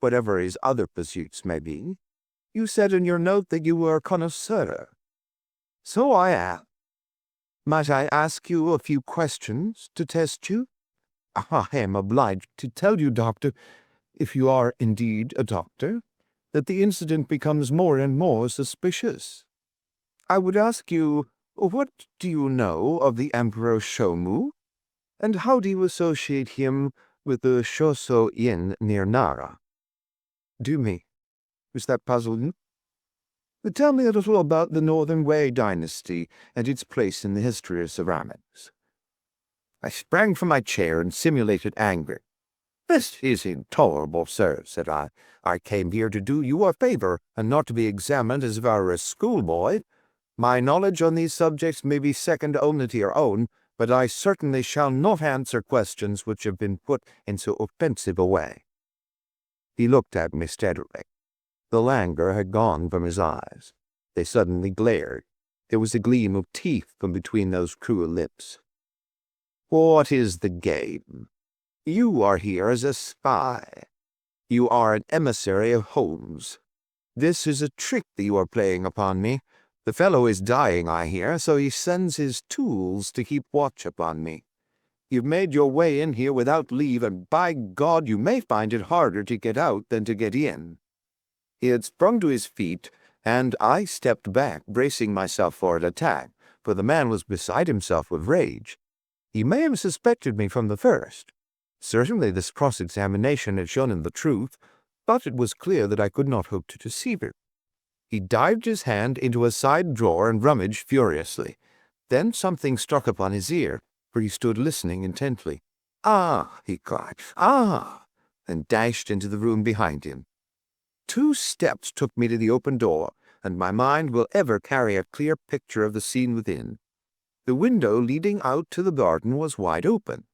whatever his other pursuits may be. You said in your note that you were a connoisseur. So I am. Might I ask you a few questions to test you? I am obliged to tell you, Doctor, if you are indeed a doctor, that the incident becomes more and more suspicious. I would ask you, what do you know of the Emperor Shomu, and how do you associate him with the Shoso Inn near Nara? Do me. Is that puzzling? Tell me a little about the Northern Wei dynasty and its place in the history of ceramics. I sprang from my chair and simulated anger. This is intolerable, sir, said I. I came here to do you a favor, and not to be examined as if I were a schoolboy. My knowledge on these subjects may be second only to your own, but I certainly shall not answer questions which have been put in so offensive a way. He looked at me steadily. The languor had gone from his eyes. They suddenly glared. There was a gleam of teeth from between those cruel lips. What is the game? You are here as a spy. You are an emissary of Holmes. This is a trick that you are playing upon me. The fellow is dying, I hear, so he sends his tools to keep watch upon me. You've made your way in here without leave, and by God, you may find it harder to get out than to get in. He had sprung to his feet, and I stepped back, bracing myself for an attack, for the man was beside himself with rage. He may have suspected me from the first. Certainly this cross-examination had shown him the truth, but it was clear that I could not hope to deceive him. He dived his hand into a side drawer and rummaged furiously. Then something struck upon his ear, for he stood listening intently. "Ah!" he cried. "Ah!" and dashed into the room behind him. 2 steps took me to the open door, and my mind will ever carry a clear picture of the scene within. The window leading out to the garden was wide open.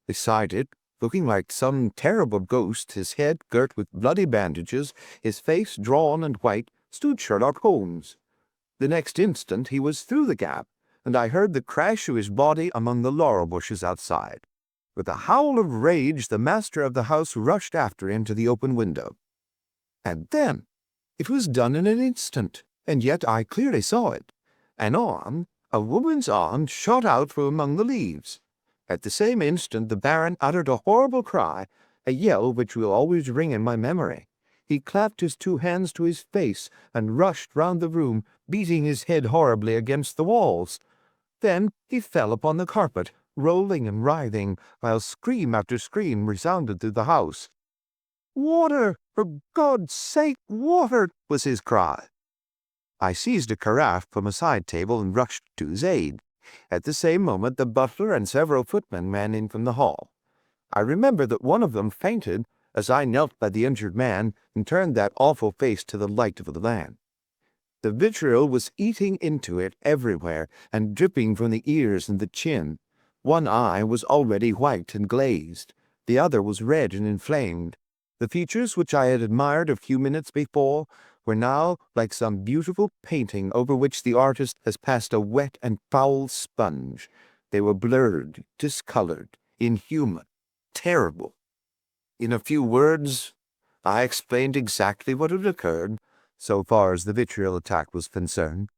Beside it looking like some terrible ghost, his head girt with bloody bandages, his face drawn and white, stood Sherlock Holmes. The next instant he was through the gap, and I heard the crash of his body among the laurel bushes outside. With a howl of rage, the master of the house rushed after him to the open window. And then it was done in an instant, and yet I clearly saw it. An arm, a woman's arm, shot out from among the leaves. At the same instant the Baron uttered a horrible cry, a yell which will always ring in my memory. He clapped his two hands to his face and rushed round the room, beating his head horribly against the walls. Then he fell upon the carpet, rolling and writhing, while scream after scream resounded through the house. "Water! For God's sake, water!" was his cry. I seized a carafe from a side table and rushed to his aid. At the same moment the butler and several footmen ran in from the hall. I remember that one of them fainted as I knelt by the injured man and turned that awful face to the light of the lamp. The vitriol was eating into it everywhere and dripping from the ears and the chin. One eye was already white and glazed. The other was red and inflamed. The features which I had admired a few minutes before were now like some beautiful painting over which the artist has passed a wet and foul sponge. They were blurred, discolored, inhuman, terrible. In a few words, I explained exactly what had occurred, so far as the vitriol attack was concerned.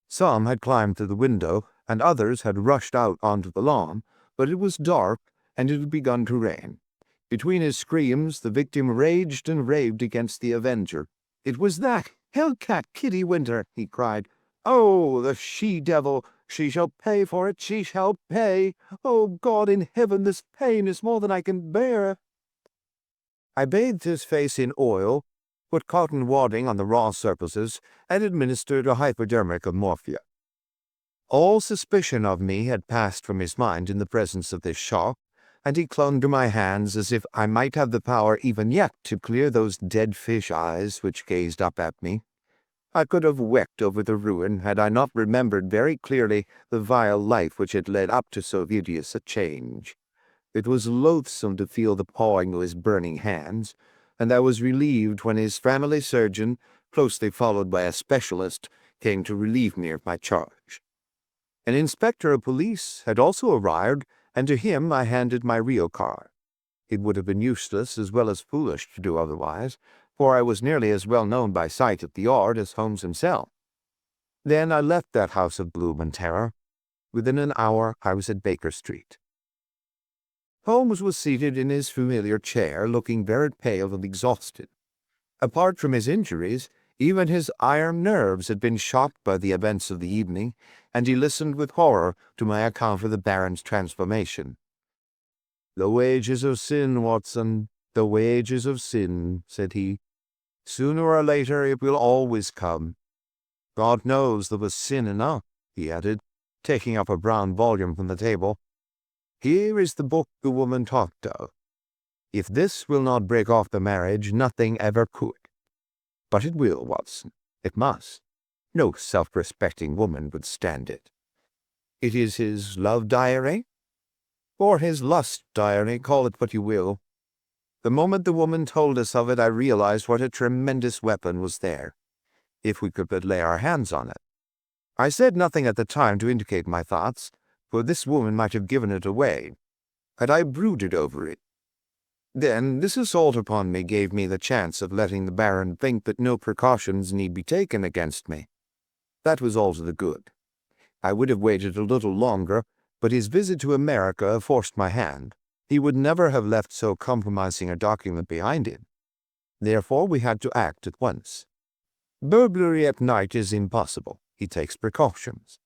Some had climbed through the window, and others had rushed out onto the lawn, but it was dark, and it had begun to rain. Between his screams, the victim raged and raved against the avenger. "It was that hell-cat Kitty Winter," he cried. "Oh, the she-devil! She shall pay for it, she shall pay! Oh, God in heaven, this pain is more than I can bear!" I bathed his face in oil, put cotton wadding on the raw surfaces, and administered a hypodermic of morphia. All suspicion of me had passed from his mind in the presence of this shock, and he clung to my hands as if I might have the power even yet to clear those dead fish eyes which gazed up at me. I could have wept over the ruin had I not remembered very clearly the vile life which had led up to so hideous a change. It was loathsome to feel the pawing of his burning hands, and I was relieved when his family surgeon, closely followed by a specialist, came to relieve me of my charge. An inspector of police had also arrived, and to him I handed my real card. It would have been useless as well as foolish to do otherwise, for I was nearly as well known by sight at the yard as Holmes himself. Then I left that house of gloom and terror. Within an hour I was at Baker Street. Holmes was seated in his familiar chair, looking very pale and exhausted. Apart from his injuries, even his iron nerves had been shocked by the events of the evening, and he listened with horror to my account of the Baron's transformation. "The wages of sin, Watson, the wages of sin," said he. "Sooner or later it will always come. God knows there was sin enough," he added, taking up a brown volume from the table. "Here is the book the woman talked of. If this will not break off the marriage, nothing ever could. But it will, Watson. It must. No self-respecting woman would stand it. It is his love diary, or his lust diary, call it what you will. The moment the woman told us of it, I realized what a tremendous weapon was there, if we could but lay our hands on it. I said nothing at the time to indicate my thoughts, for this woman might have given it away, had I brooded over it. Then this assault upon me gave me the chance of letting the Baron think that no precautions need be taken against me. That was all to the good. I would have waited a little longer, but his visit to America forced my hand. He would never have left so compromising a document behind him. Therefore we had to act at once. Burglary at night is impossible. He takes precautions.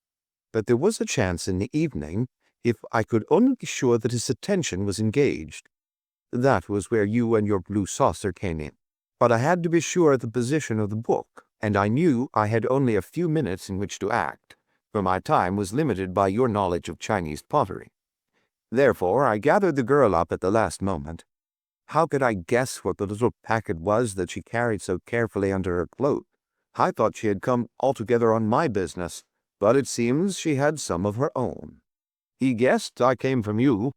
But there was a chance in the evening, if I could only be sure that his attention was engaged. That was where you and your blue saucer came in. But I had to be sure of the position of the book, and I knew I had only a few minutes in which to act, for my time was limited by your knowledge of Chinese pottery. Therefore I gathered the girl up at the last moment. How could I guess what the little packet was that she carried so carefully under her cloak? I thought she had come altogether on my business, but it seems she had some of her own. He guessed I came from you.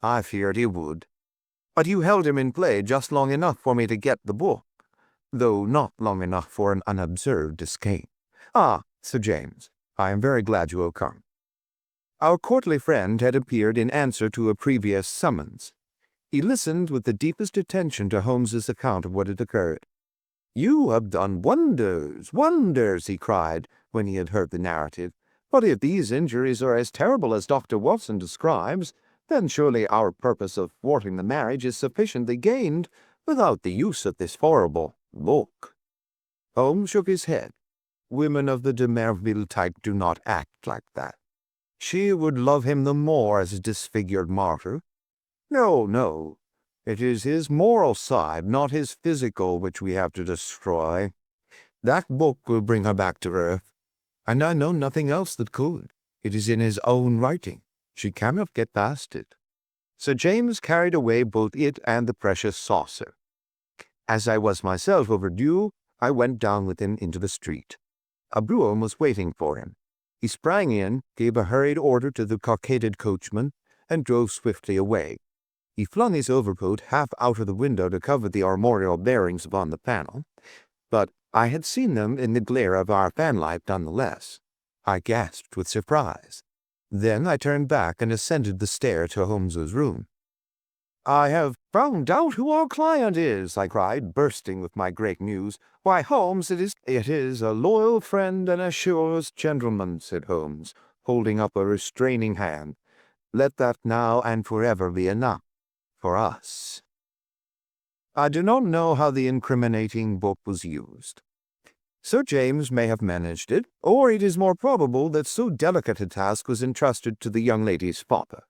I feared he would. But you held him in play just long enough for me to get the book, though not long enough for an unobserved escape. Ah, Sir James, I am very glad you have come." Our courtly friend had appeared in answer to a previous summons. He listened with the deepest attention to Holmes's account of what had occurred. "You have done wonders, wonders," he cried, when he had heard the narrative. "But if these injuries are as terrible as Dr. Watson describes, then surely our purpose of thwarting the marriage is sufficiently gained without the use of this horrible book." Holmes shook his head. "Women of the de Merville type do not act like that. She would love him the more as a disfigured martyr. No, no. It is his moral side, not his physical, which we have to destroy. That book will bring her back to earth, and I know nothing else that could. It is in his own writing. She cannot get past it." Sir James carried away both it and the precious saucer. As I was myself overdue, I went down with him into the street. A brougham was waiting for him. He sprang in, gave a hurried order to the cockaded coachman, and drove swiftly away. He flung his overcoat half out of the window to cover the armorial bearings upon the panel, but I had seen them in the glare of our fanlight none the less. I gasped with surprise. Then I turned back and ascended the stair to Holmes's room. "I have found out who our client is," I cried, bursting with my great news. "Why, Holmes, it is a loyal friend and a chivalrous gentleman," said Holmes, holding up a restraining hand. "Let that now and forever be enough for us." I do not know how the incriminating book was used. Sir James may have managed it, or it is more probable that so delicate a task was entrusted to the young lady's father.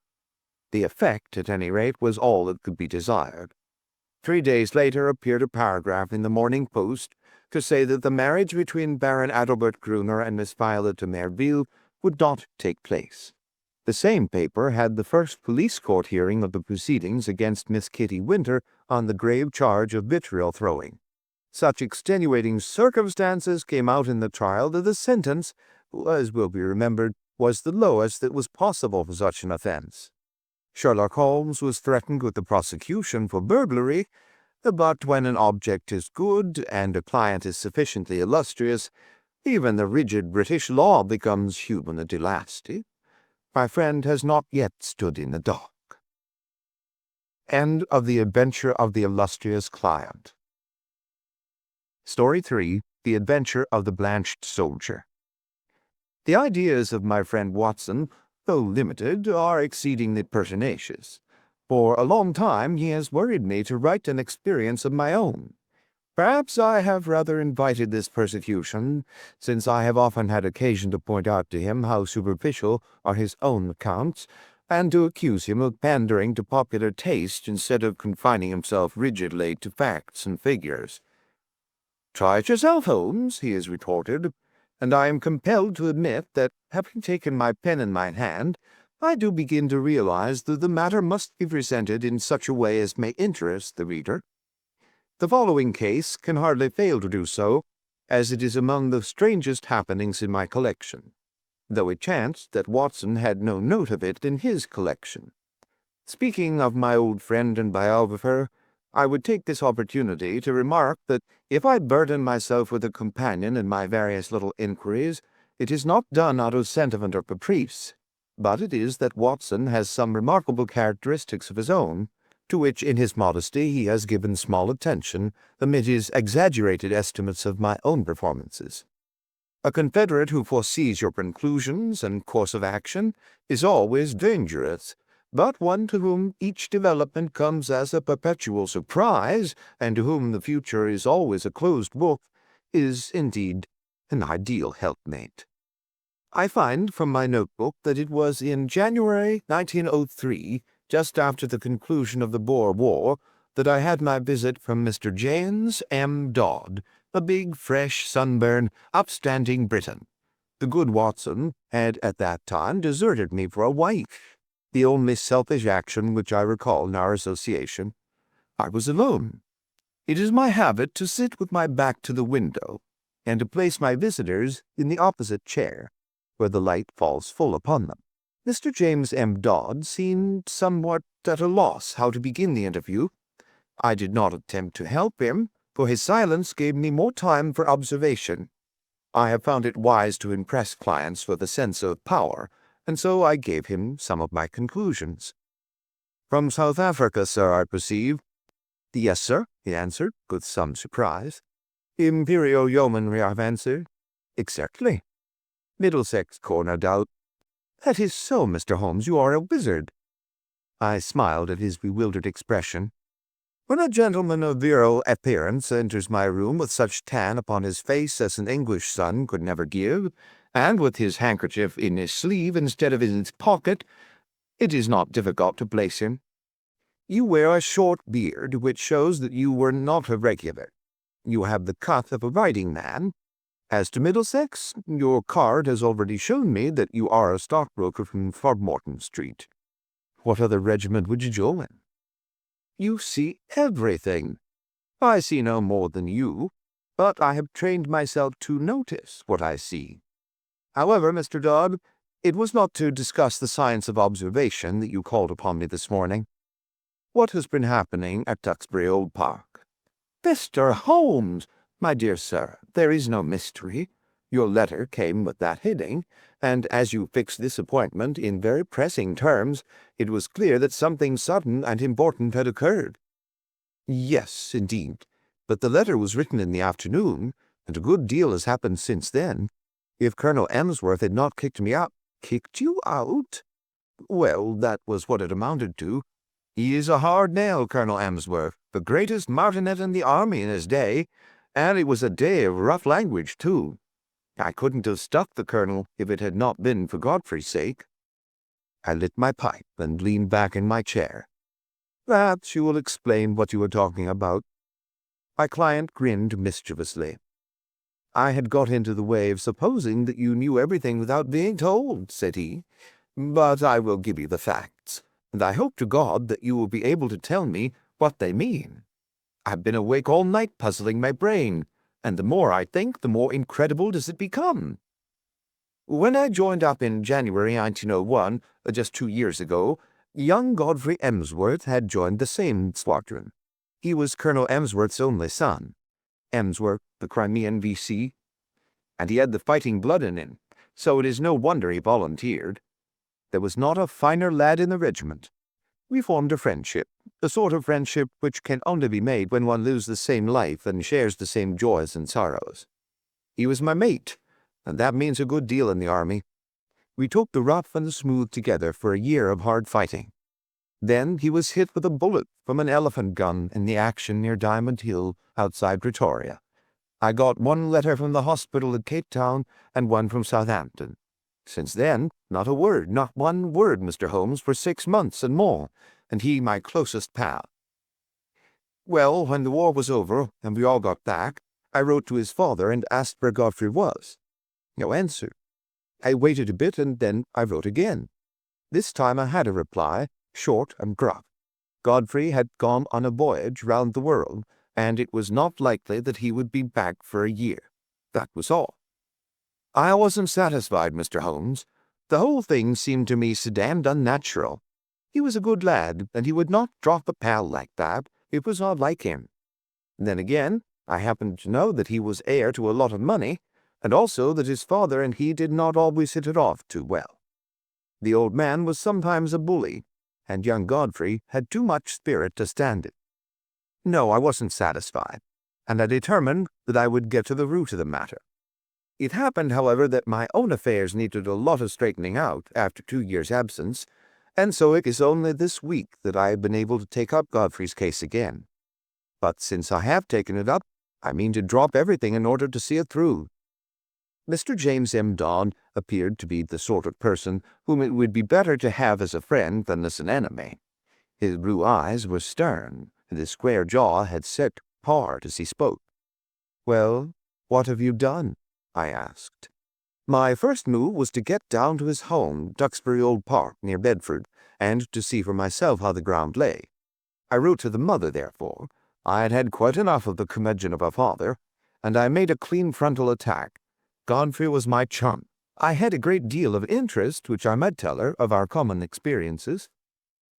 The effect, at any rate, was all that could be desired. 3 days later appeared a paragraph in the Morning Post to say that the marriage between Baron Adalbert Gruner and Miss Violet de Merville would not take place. The same paper had the first police court hearing of the proceedings against Miss Kitty Winter on the grave charge of vitriol throwing. Such extenuating circumstances came out in the trial that the sentence, as will be remembered, was the lowest that was possible for such an offense. Sherlock Holmes was threatened with the prosecution for burglary, but when an object is good and a client is sufficiently illustrious, even the rigid British law becomes human and elastic. My friend has not yet stood in the dock. End of The Adventure of the Illustrious Client. Story 3. The Adventure of the Blanched Soldier. The ideas of my friend Watson, though limited, are exceedingly pertinacious. For a long time he has worried me to write an experience of my own. Perhaps I have rather invited this persecution, since I have often had occasion to point out to him how superficial are his own accounts, and to accuse him of pandering to popular taste instead of confining himself rigidly to facts and figures. "Try it yourself, Holmes," he has retorted, and I am compelled to admit that, having taken my pen in my hand, I do begin to realize that the matter must be presented in such a way as may interest the reader. The following case can hardly fail to do so, as it is among the strangest happenings in my collection, though it chanced that Watson had no note of it in his collection. Speaking of my old friend and biographer, I would take this opportunity to remark that if I burden myself with a companion in my various little inquiries, it is not done out of sentiment or caprice, but it is that Watson has some remarkable characteristics of his own, to which in his modesty he has given small attention amid his exaggerated estimates of my own performances. A confederate who foresees your conclusions and course of action is always dangerous, but one to whom each development comes as a perpetual surprise, and to whom the future is always a closed book, is indeed an ideal helpmate. I find from my notebook that it was in January 1903, just after the conclusion of the Boer War, that I had my visit from Mr. James M. Dodd, a big, fresh, sunburned, upstanding Briton. The good Watson had at that time deserted me for a wife, the only selfish action which I recall in our association. I was alone. It is my habit to sit with my back to the window, and to place my visitors in the opposite chair, where the light falls full upon them. Mr. James M. Dodd seemed somewhat at a loss how to begin the interview, I did not attempt to help him, for his silence gave me more time for observation. I have found it wise to impress clients with a sense of power, and so I gave him some of my conclusions. "From South Africa, sir, I perceive." "Yes, sir," he answered, with some surprise. "Imperial Yeomanry, I've answered." "Exactly." "Middlesex Corps, no doubt." "That is so, Mr. Holmes, you are a wizard." I smiled at his bewildered expression. "When a gentleman of virile appearance enters my room with such tan upon his face as an English sun could never give, and with his handkerchief in his sleeve instead of in his pocket, it is not difficult to place him. You wear a short beard, which shows that you were not a regular. You have the cut of a writing man. As to Middlesex, your card has already shown me that you are a stockbroker from Throgmorton Street. What other regiment would you join?" "You see everything. I see no more than you, but I have trained myself to notice what I see. However, Mr. Dodd, it was not to discuss the science of observation that you called upon me this morning. What has been happening at Duxbury Old Park?" "Mr. Holmes, my dear sir, there is no mystery. Your letter came with that heading, and as you fixed this appointment in very pressing terms, it was clear that something sudden and important had occurred." "Yes, indeed, but the letter was written in the afternoon, and a good deal has happened since then. If Colonel Emsworth had not kicked me out—" "Kicked you out?" "Well, that was what it amounted to. He is a hard nail, Colonel Emsworth, the greatest martinet in the army in his day, and it was a day of rough language, too. I couldn't have stuck the colonel if it had not been for Godfrey's sake." I lit my pipe and leaned back in my chair. "Perhaps you will explain what you were talking about." My client grinned mischievously. "I had got into the way of supposing that you knew everything without being told," said he. "But I will give you the facts, and I hope to God that you will be able to tell me what they mean. I've been awake all night puzzling my brain, and the more I think, the more incredible does it become. When I joined up in January 1901, just 2 years ago, young Godfrey Emsworth had joined the same squadron. He was Colonel Emsworth's only son. Emsworth, the Crimean V.C., and he had the fighting blood in him, so it is no wonder he volunteered. There was not a finer lad in the regiment. We formed a friendship, the sort of friendship which can only be made when one lives the same life and shares the same joys and sorrows. He was my mate, and that means a good deal in the army. We took the rough and the smooth together for a year of hard fighting. Then he was hit with a bullet from an elephant gun in the action near Diamond Hill, outside Pretoria. I got one letter from the hospital at Cape Town and one from Southampton. Since then, not a word, not one word, Mr. Holmes, for 6 months and more, and he my closest pal. Well, when the war was over and we all got back, I wrote to his father and asked where Godfrey was. No answer. I waited a bit and then I wrote again. This time I had a reply, short and gruff. Godfrey had gone on a voyage round the world, and it was not likely that he would be back for a year. That was all. I wasn't satisfied, Mr. Holmes. The whole thing seemed to me so damned unnatural. He was a good lad, and he would not drop a pal like that. It was not like him. Then again, I happened to know that he was heir to a lot of money, and also that his father and he did not always hit it off too well. The old man was sometimes a bully, and young Godfrey had too much spirit to stand it. No, I wasn't satisfied, and I determined that I would get to the root of the matter. It happened, however, that my own affairs needed a lot of straightening out after 2 years' absence, and so it is only this week that I have been able to take up Godfrey's case again. But since I have taken it up, I mean to drop everything in order to see it through." Mr. James M. Dodd appeared to be the sort of person whom it would be better to have as a friend than as an enemy. His blue eyes were stern, and his square jaw had set hard as he spoke. "Well, what have you done?" I asked. "My first move was to get down to his home, Duxbury Old Park, near Bedford, and to see for myself how the ground lay. I wrote to the mother, therefore. I had had quite enough of the curmudgeon of a father, and I made a clean frontal attack. Godfrey was my chum. I had a great deal of interest, which I might tell her, of our common experiences.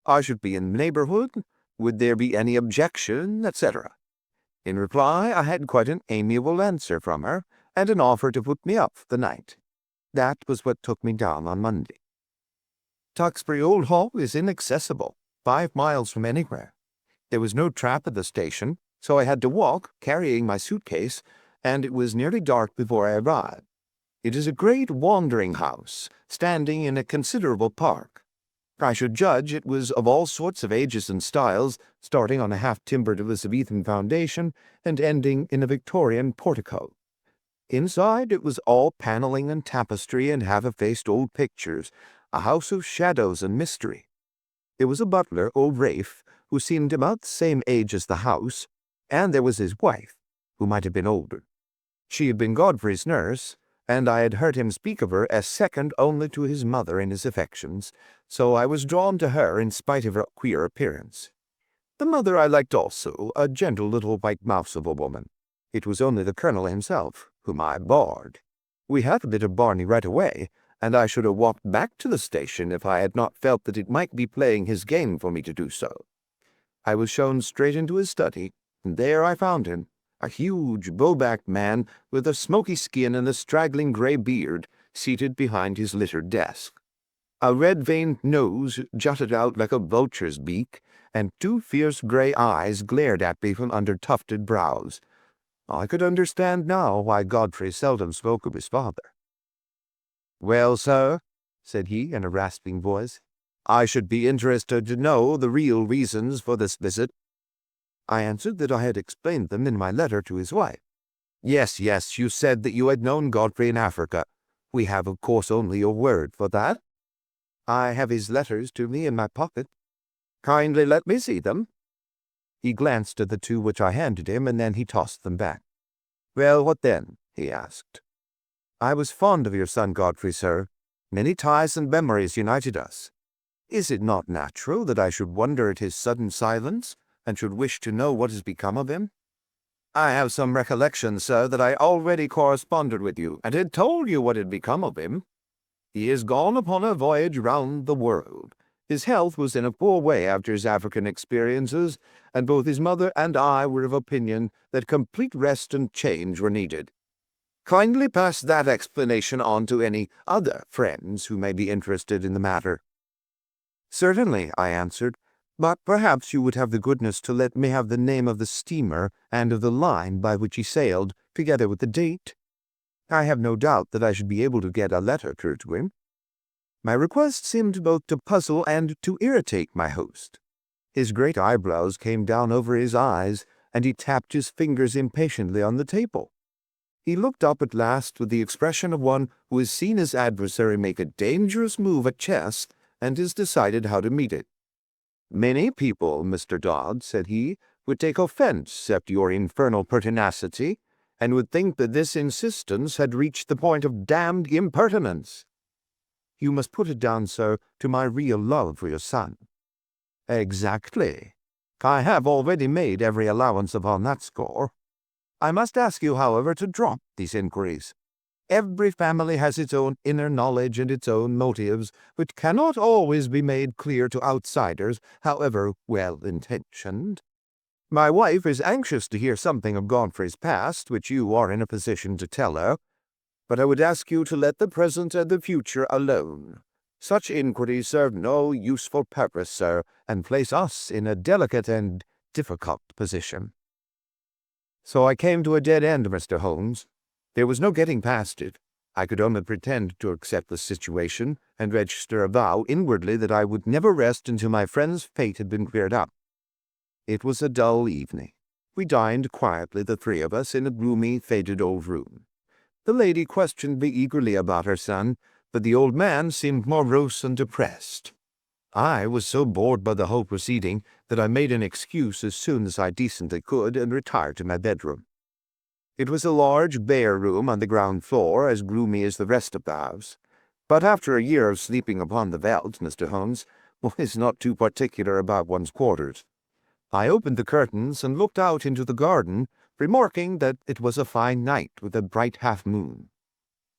I should be in the neighborhood, Would there be any objection, etc.? In reply, I had quite an amiable answer from her, and an offer to put me up for the night. That was what took me down on Monday. Tewkesbury Old Hall is inaccessible, 5 miles from anywhere. There was no trap at the station, so I had to walk, carrying my suitcase, and it was nearly dark before I arrived. It is a great wandering house, standing in a considerable park. I should judge it was of all sorts of ages and styles, starting on a half-timbered Elizabethan foundation and ending in a Victorian portico. Inside it was all paneling and tapestry and half-effaced old pictures, a house of shadows and mystery. There was a butler, old Rafe, who seemed about the same age as the house, and there was his wife, who might have been older. She had been Godfrey's nurse, and I had heard him speak of her as second only to his mother in his affections, so I was drawn to her in spite of her queer appearance. The mother I liked also, a gentle little white mouse of a woman. It was only the colonel himself whom I bored. We had a bit of Barney right away, and I should have walked back to the station if I had not felt that it might be playing his game for me to do so. I was shown straight into his study, and there I found him, a huge, bow-backed man with a smoky skin and a straggling grey beard, seated behind his littered desk. A red-veined nose jutted out like a vulture's beak, and 2 fierce grey eyes glared at me from under tufted brows. I could understand now why Godfrey seldom spoke of his father. "Well, sir," said he in a rasping voice, "I should be interested to know the real reasons for this visit." I answered that I had explained them in my letter to his wife. Yes, you said that you had known Godfrey in Africa. We have, of course, only your word for that." "I have his letters to me in my pocket." "Kindly let me see them." He glanced at the 2 which I handed him, and then he tossed them back. "Well, what then?" he asked. "I was fond of your son Godfrey, sir. Many ties and memories united us. Is it not natural that I should wonder at his sudden silence, and should wish to know what has become of him? I have some recollection, sir, that I already corresponded with you, and had told you what had become of him. He is gone upon a voyage round the world. His health was in a poor way after his African experiences, and both his mother and I were of opinion that complete rest and change were needed. Kindly pass that explanation on to any other friends who may be interested in the matter." "Certainly," I answered, "but perhaps you would have the goodness to let me have the name of the steamer and of the line by which he sailed, together with the date. I have no doubt that I should be able to get a letter through to him." My request seemed both to puzzle and to irritate my host. His great eyebrows came down over his eyes, and he tapped his fingers impatiently on the table. He looked up at last with the expression of one who has seen his adversary make a dangerous move at chess, and has decided how to meet it. "Many people, Mr. Dodd," said he, "would take offense at your infernal pertinacity, and would think that this insistence had reached the point of damned impertinence." "You must put it down, sir, to my real love for your son." "Exactly. I have already made every allowance upon that score. I must ask you, however, to drop these inquiries. Every family has its own inner knowledge and its own motives, which cannot always be made clear to outsiders, however well-intentioned. My wife is anxious to hear something of Godfrey's past, which you are in a position to tell her, but I would ask you to let the present and the future alone. Such inquiries serve no useful purpose, sir, and place us in a delicate and difficult position." So I came to a dead end, Mr. Holmes. There was no getting past it. I could only pretend to accept the situation, and register a vow inwardly that I would never rest until my friend's fate had been cleared up. It was a dull evening. We dined quietly, the 3 of us, in a gloomy, faded old room. The lady questioned me eagerly about her son, but the old man seemed morose and depressed. I was so bored by the whole proceeding that I made an excuse as soon as I decently could and retired to my bedroom. It was a large, bare room on the ground floor, as gloomy as the rest of the house. But after a year of sleeping upon the veldt, Mr. Holmes, one is not too particular about one's quarters. I opened the curtains and looked out into the garden, remarking that it was a fine night with a bright half-moon.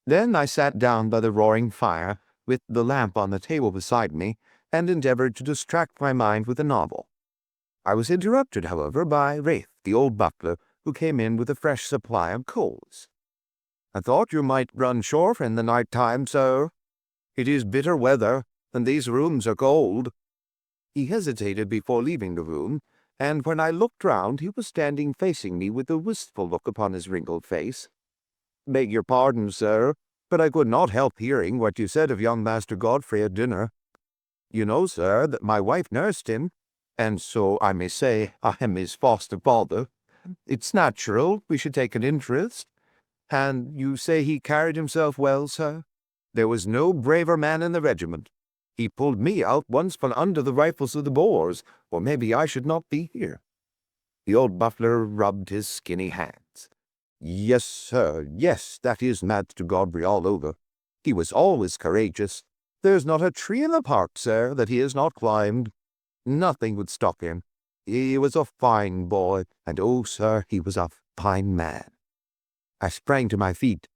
Then I sat down by the roaring fire, with the lamp on the table beside me, and endeavored to distract my mind with a novel. I was interrupted, however, by Wraith, the old butler, who came in with a fresh supply of coals. "I thought you might run short in the night time, sir. It is bitter weather, and these rooms are cold." He hesitated before leaving the room, and when I looked round he was standing facing me with a wistful look upon his wrinkled face. "Beg your pardon, sir, but I could not help hearing what you said of young Master Godfrey at dinner. You know, sir, that my wife nursed him, and so I may say I am his foster father. It's natural we should take an interest. And you say he carried himself well, sir? There was no braver man in the regiment. He pulled me out once from under the rifles of the Boers, or maybe I should not be here." The old butler rubbed his skinny hands. "Yes, sir, yes, that is Master Godfrey all over. He was always courageous. There's not a tree in the park, sir, that he has not climbed. Nothing would stop him. He was a fine boy, and oh, sir, he was a fine man." I sprang to my feet.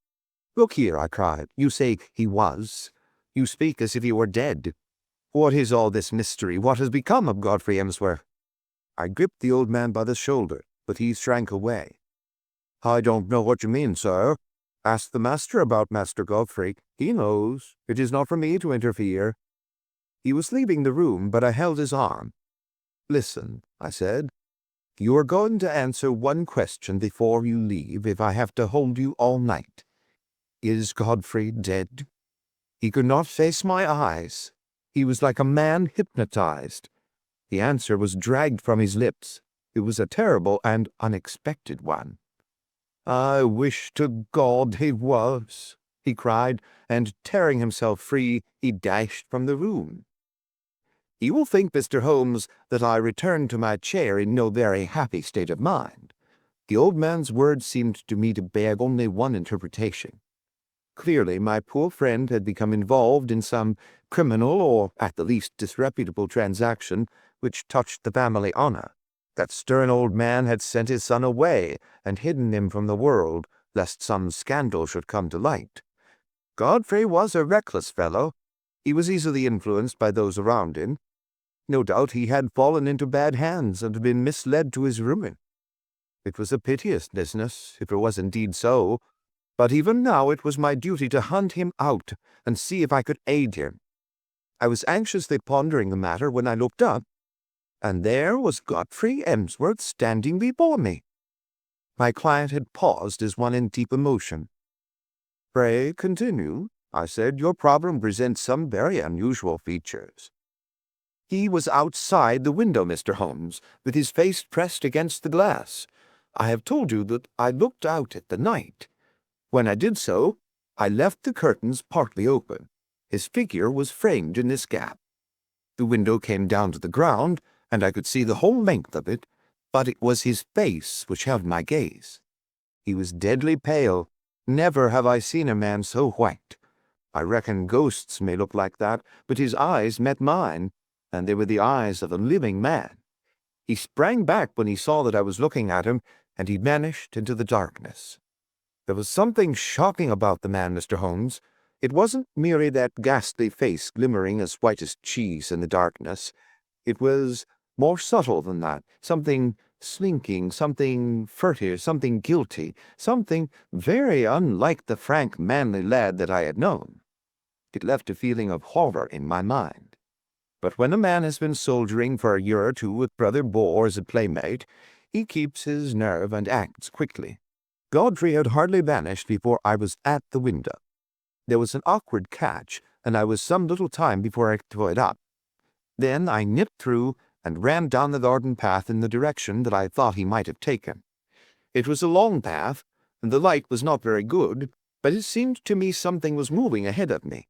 "Look here," I cried. "You say he was. You speak as if he were dead. What is all this mystery? What has become of Godfrey Emsworth?" I gripped the old man by the shoulder, but he shrank away. "I don't know what you mean, sir. Ask the master about Master Godfrey. He knows. It is not for me to interfere." He was leaving the room, but I held his arm. "Listen," I said. "You are going to answer one question before you leave if I have to hold you all night. Is Godfrey dead?" He could not face my eyes. He was like a man hypnotized. The answer was dragged from his lips. It was a terrible and unexpected one. "I wish to God he was," he cried, and tearing himself free, he dashed from the room. You will think, Mr. Holmes, that I returned to my chair in no very happy state of mind. The old man's words seemed to me to bear only one interpretation. Clearly, my poor friend had become involved in some criminal or, at the least, disreputable transaction which touched the family honor. That stern old man had sent his son away and hidden him from the world, lest some scandal should come to light. Godfrey was a reckless fellow. He was easily influenced by those around him. No doubt he had fallen into bad hands and been misled to his ruin. It was a piteous business, if it was indeed so, but even now it was my duty to hunt him out and see if I could aid him. I was anxiously pondering the matter when I looked up, and there was Godfrey Emsworth standing before me. My client had paused as one in deep emotion. "Pray continue," I said. "Your problem presents some very unusual features." "He was outside the window, Mr. Holmes, with his face pressed against the glass. I have told you that I looked out at the night. When I did so, I left the curtains partly open. His figure was framed in this gap. The window came down to the ground, and I could see the whole length of it, but it was his face which held my gaze. He was deadly pale. Never have I seen a man so white. I reckon ghosts may look like that, but his eyes met mine, and they were the eyes of a living man. He sprang back when he saw that I was looking at him, and he vanished into the darkness. There was something shocking about the man, Mr. Holmes. It wasn't merely that ghastly face glimmering as white as cheese in the darkness. It was more subtle than that, something slinking, something furtive, something guilty, something very unlike the frank, manly lad that I had known. It left a feeling of horror in my mind. But when a man has been soldiering for a year or two with Brother Boer as a playmate, he keeps his nerve and acts quickly. Godfrey had hardly vanished before I was at the window. There was an awkward catch, and I was some little time before I could throw it up. Then I nipped through and ran down the garden path in the direction that I thought he might have taken. It was a long path, and the light was not very good, but it seemed to me something was moving ahead of me.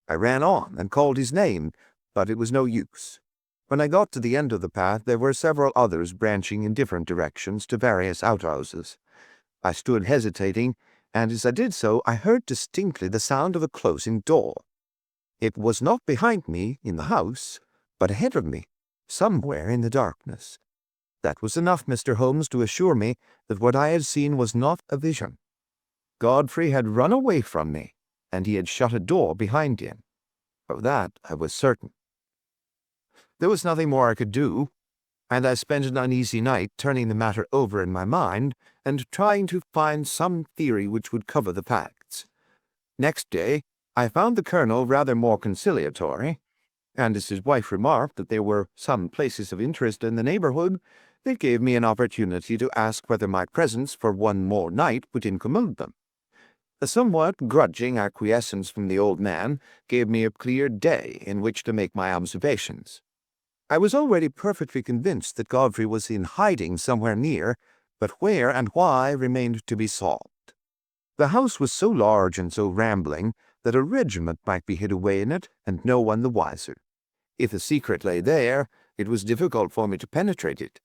I ran on and called his name, but it was no use. When I got to the end of the path, there were several others branching in different directions to various outhouses. I stood hesitating, and as I did so, I heard distinctly the sound of a closing door. It was not behind me in the house, but ahead of me, somewhere in the darkness. That was enough, Mr. Holmes, to assure me that what I had seen was not a vision. Godfrey had run away from me, and he had shut a door behind him. Of that I was certain. There was nothing more I could do. and I spent an uneasy night turning the matter over in my mind and trying to find some theory which would cover the facts. Next day, I found the colonel rather more conciliatory, and as his wife remarked that there were some places of interest in the neighborhood, it gave me an opportunity to ask whether my presence for one more night would incommode them. A somewhat grudging acquiescence from the old man gave me a clear day in which to make my observations. I was already perfectly convinced that Godfrey was in hiding somewhere near, but where and why remained to be solved. The house was so large and so rambling that a regiment might be hid away in it, and no one the wiser. If the secret lay there, it was difficult for me to penetrate it.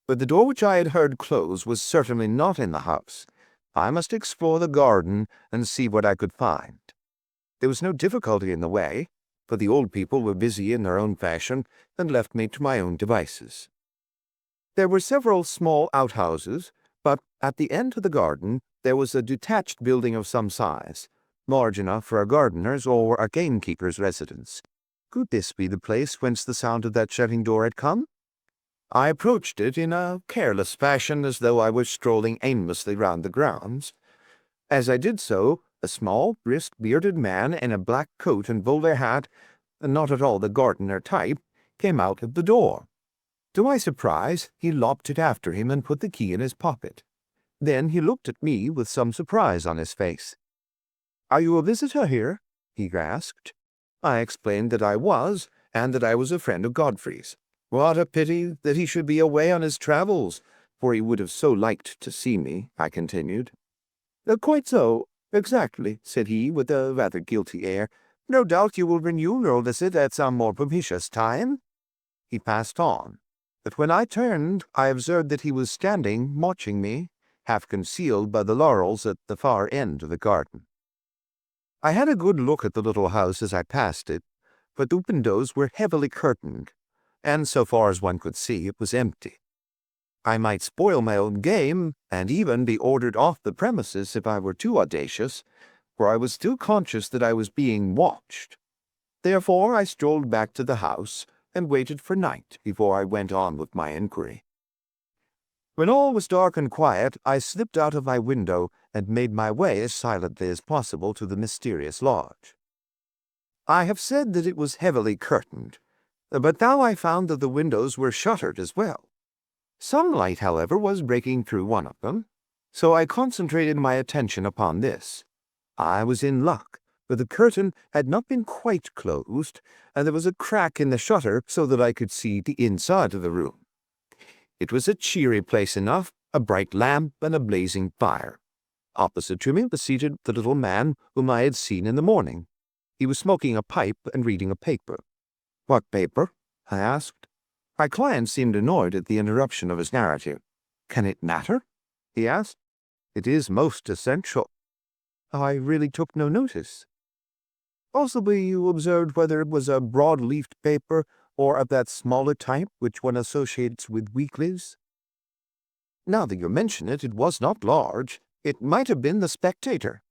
But the door which I had heard close was certainly not in the house. I must explore the garden and see what I could find. There was no difficulty in the way, for the old people were busy in their own fashion and left me to my own devices. There were several small outhouses, but at the end of the garden there was a detached building of some size, large enough for a gardener's or a gamekeeper's residence. Could this be the place whence the sound of that shutting door had come? I approached it in a careless fashion, as though I was strolling aimlessly round the grounds. As I did so, a small, brisk, bearded man in a black coat and bowler hat, not at all the gardener type, came out of the door. To my surprise, he lopped it after him and put the key in his pocket. Then he looked at me with some surprise on his face. "Are you a visitor here?" he asked. I explained that I was, and that I was a friend of Godfrey's. "What a pity that he should be away on his travels, for he would have so liked to see me," I continued. "Quite so, exactly," said he, with a rather guilty air. "No doubt you will renew your visit at some more propitious time." He passed on, but when I turned, I observed that he was standing watching me, half concealed by the laurels at the far end of the garden. I had a good look at the little house as I passed it, but the windows were heavily curtained, and so far as one could see, it was empty. I might spoil my own game, and even be ordered off the premises if I were too audacious, for I was still conscious that I was being watched. Therefore I strolled back to the house, and waited for night before I went on with my inquiry. When all was dark and quiet, I slipped out of my window and made my way as silently as possible to the mysterious lodge. I have said that it was heavily curtained, but now I found that the windows were shuttered as well. Some light, however, was breaking through one of them, so I concentrated my attention upon this. I was in luck, for the curtain had not been quite closed, and there was a crack in the shutter so that I could see the inside of the room. It was a cheery place enough, a bright lamp and a blazing fire. Opposite to me was seated the little man whom I had seen in the morning. He was smoking a pipe and reading a paper. "What paper?" I asked. My client seemed annoyed at the interruption of his narrative. "Can it matter?" he asked. "It is most essential." I really took no notice. "Possibly you observed whether it was a broad-leafed paper or of that smaller type which one associates with weeklies?" "Now that you mention it, it was not large. It might have been the Spectator."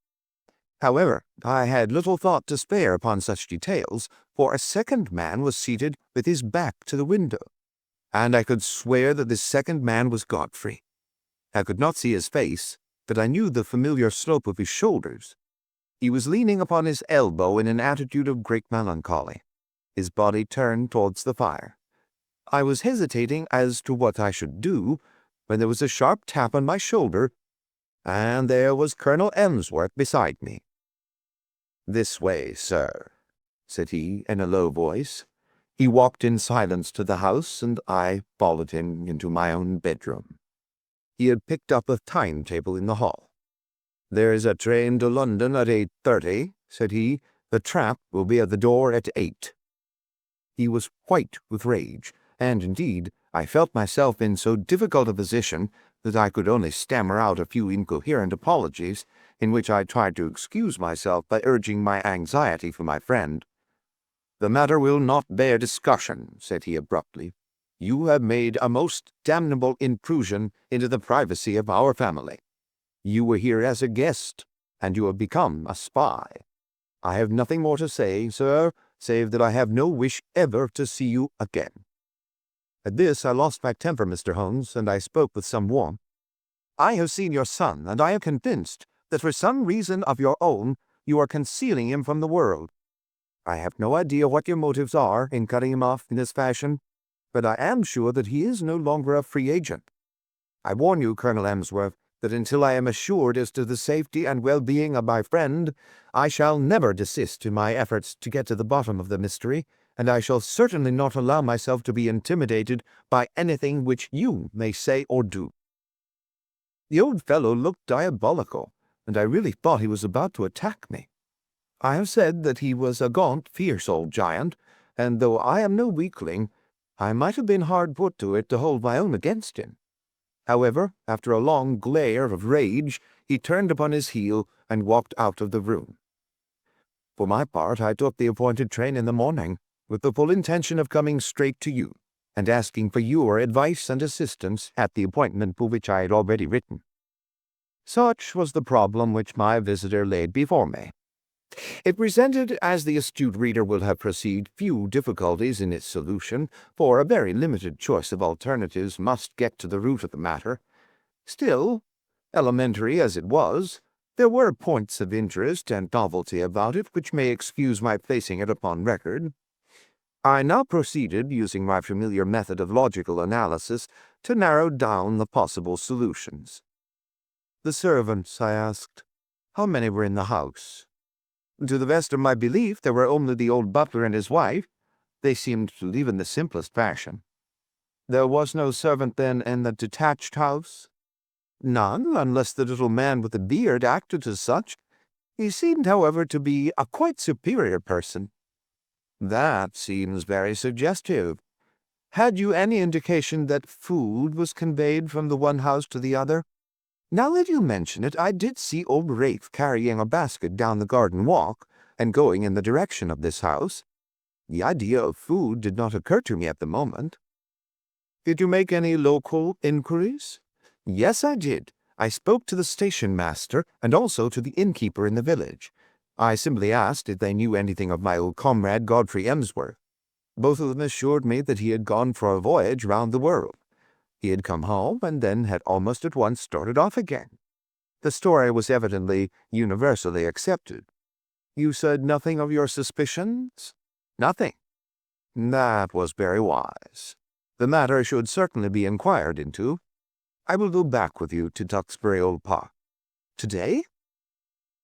However, I had little thought to spare upon such details, for a second man was seated with his back to the window, and I could swear that this second man was Godfrey. I could not see his face, but I knew the familiar slope of his shoulders. He was leaning upon his elbow in an attitude of great melancholy, his body turned towards the fire. I was hesitating as to what I should do, when there was a sharp tap on my shoulder, and there was Colonel Emsworth beside me. "This way, sir," said he in a low voice. He walked in silence to the house, and I followed him into my own bedroom. He had picked up a timetable in the hall. "There is a train to London at 8:30, said he. "The trap will be at the door at 8. He was white with rage, and indeed I felt myself in so difficult a position that I could only stammer out a few incoherent apologies, in which I tried to excuse myself by urging my anxiety for my friend. "The matter will not bear discussion," said he abruptly. "You have made a most damnable intrusion into the privacy of our family. You were here as a guest, and you have become a spy. I have nothing more to say, sir, save that I have no wish ever to see you again." At this I lost my temper, Mr. Holmes, and I spoke with some warmth. I have seen your son, and I am convinced that for some reason of your own you are concealing him from the world. I have no idea what your motives are in cutting him off in this fashion, but I am sure that he is no longer a free agent. I warn you, Colonel Emsworth, that until I am assured as to the safety and well-being of my friend, I shall never desist in my efforts to get to the bottom of the mystery, and I shall certainly not allow myself to be intimidated by anything which you may say or do." The old fellow looked diabolical, and I really thought he was about to attack me. I have said that he was a gaunt, fierce old giant, and though I am no weakling, I might have been hard put to it to hold my own against him. However, after a long glare of rage, he turned upon his heel and walked out of the room. For my part, I took the appointed train in the morning, with the full intention of coming straight to you, and asking for your advice and assistance at the appointment for which I had already written. Such was the problem which my visitor laid before me. It presented, as the astute reader will have perceived, few difficulties in its solution, for a very limited choice of alternatives must get to the root of the matter. Still, elementary as it was, there were points of interest and novelty about it which may excuse my placing it upon record. I now proceeded, using my familiar method of logical analysis, to narrow down the possible solutions. "The servants," I asked. "How many were in the house?" "To the best of my belief, there were only the old butler and his wife. They seemed to live in the simplest fashion." "There was no servant, then, in the detached house?" "None, unless the little man with the beard acted as such. He seemed, however, to be a quite superior person." "That seems very suggestive. Had you any indication that food was conveyed from the one house to the other?" "Now that you mention it, I did see old Rafe carrying a basket down the garden walk and going in the direction of this house. The idea of food did not occur to me at the moment." "Did you make any local inquiries?" "Yes, I did. I spoke to the station master and also to the innkeeper in the village. I simply asked if they knew anything of my old comrade Godfrey Emsworth. Both of them assured me that he had gone for a voyage round the world. He had come home and then had almost at once started off again. The story was evidently universally accepted." "You said nothing of your suspicions?" "Nothing." "That was very wise. The matter should certainly be inquired into. I will go back with you to Duxbury Old Park." "Today?"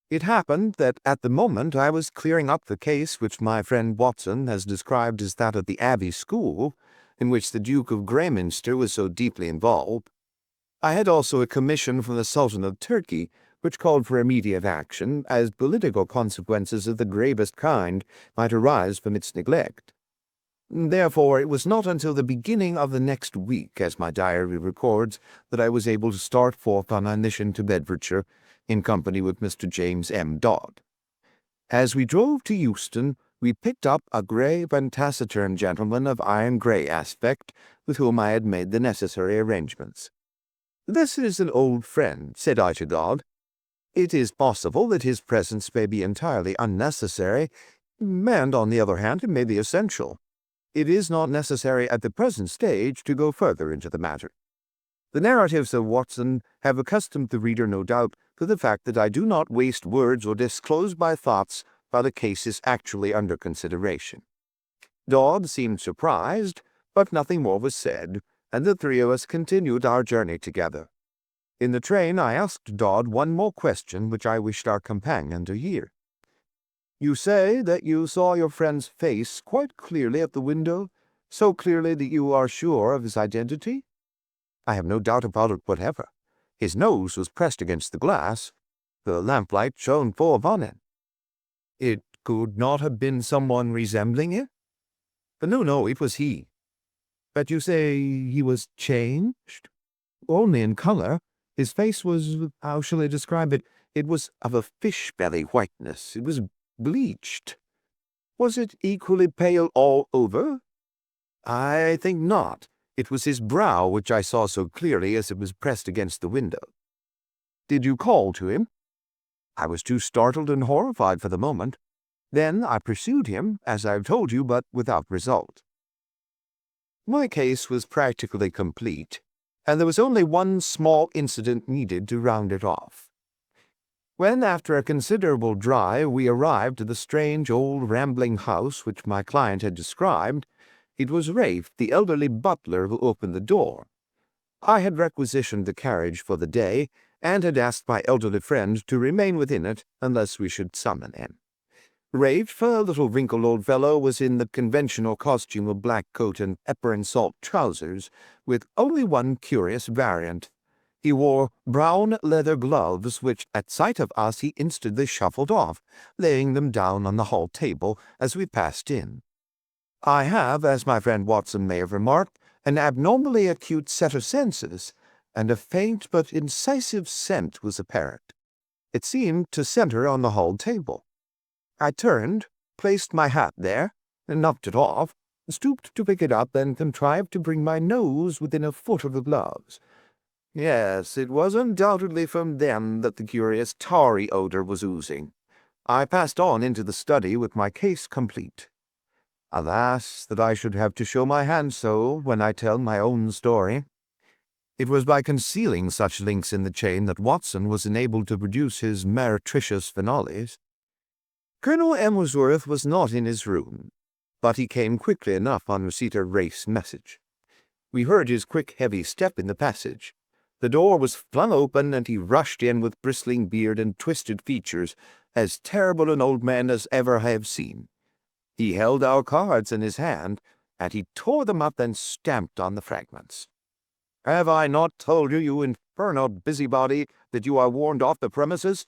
"It happened that at the moment I was clearing up the case which my friend Watson has described as that of the Abbey School, in which the Duke of Greyminster was so deeply involved. I had also a commission from the Sultan of Turkey, which called for immediate action, as political consequences of the gravest kind might arise from its neglect. Therefore, it was not until the beginning of the next week, as my diary records, that I was able to start forth on my mission to Bedfordshire, in company with Mr. James M. Dodd. As we drove to Euston, we picked up a grave and taciturn gentleman of iron-grey aspect, with whom I had made the necessary arrangements. 'This is an old friend,' said I to Dodd. 'It is possible that his presence may be entirely unnecessary, and on the other hand it may be essential. It is not necessary at the present stage to go further into the matter. The narratives of Watson have accustomed the reader, no doubt, to the fact that I do not waste words or disclose my thoughts while the case is actually under consideration.' Dodd seemed surprised, but nothing more was said, and the three of us continued our journey together. In the train I asked Dodd one more question which I wished our companion to hear. 'You say that you saw your friend's face quite clearly at the window, so clearly that you are sure of his identity?' 'I have no doubt about it whatever. His nose was pressed against the glass. The lamplight shone full upon it.' 'It could not have been someone resembling it?' 'No, it was he.' 'But you say he was changed?' 'Only in color. His face was, how shall I describe it? It was of a fish-belly whiteness. It was bleached.' 'Was it equally pale all over?' 'I think not. It was his brow which I saw so clearly as it was pressed against the window.' 'Did you call to him?' 'I was too startled and horrified for the moment. Then I pursued him, as I have told you, but without result.' My case was practically complete, and there was only one small incident needed to round it off. When, after a considerable drive, we arrived at the strange old rambling house which my client had described, it was Rafe, the elderly butler, who opened the door. I had requisitioned the carriage for the day, and had asked my elderly friend to remain within it unless we should summon him. Rafe, a little wrinkled old fellow, was in the conventional costume of black coat and pepper-and-salt trousers, with only one curious variant. He wore brown leather gloves, which, at sight of us, he instantly shuffled off, laying them down on the hall table as we passed in. I have, as my friend Watson may have remarked, an abnormally acute set of senses, and a faint but incisive scent was apparent. It seemed to center on the hall table. I turned, placed my hat there, and knocked it off, stooped to pick it up, and contrived to bring my nose within a foot of the gloves. Yes, it was undoubtedly from them that the curious tarry odor was oozing. I passed on into the study with my case complete. Alas, that I should have to show my hand so when I tell my own story. It was by concealing such links in the chain that Watson was enabled to produce his meretricious finales. Colonel Emsworth was not in his room, but he came quickly enough on receipt of Rafe's message. We heard his quick, heavy step in the passage. The door was flung open, and he rushed in with bristling beard and twisted features, as terrible an old man as ever I have seen. He held our cards in his hand, and he tore them up and stamped on the fragments. "Have I not told you, you infernal busybody, that you are warned off the premises?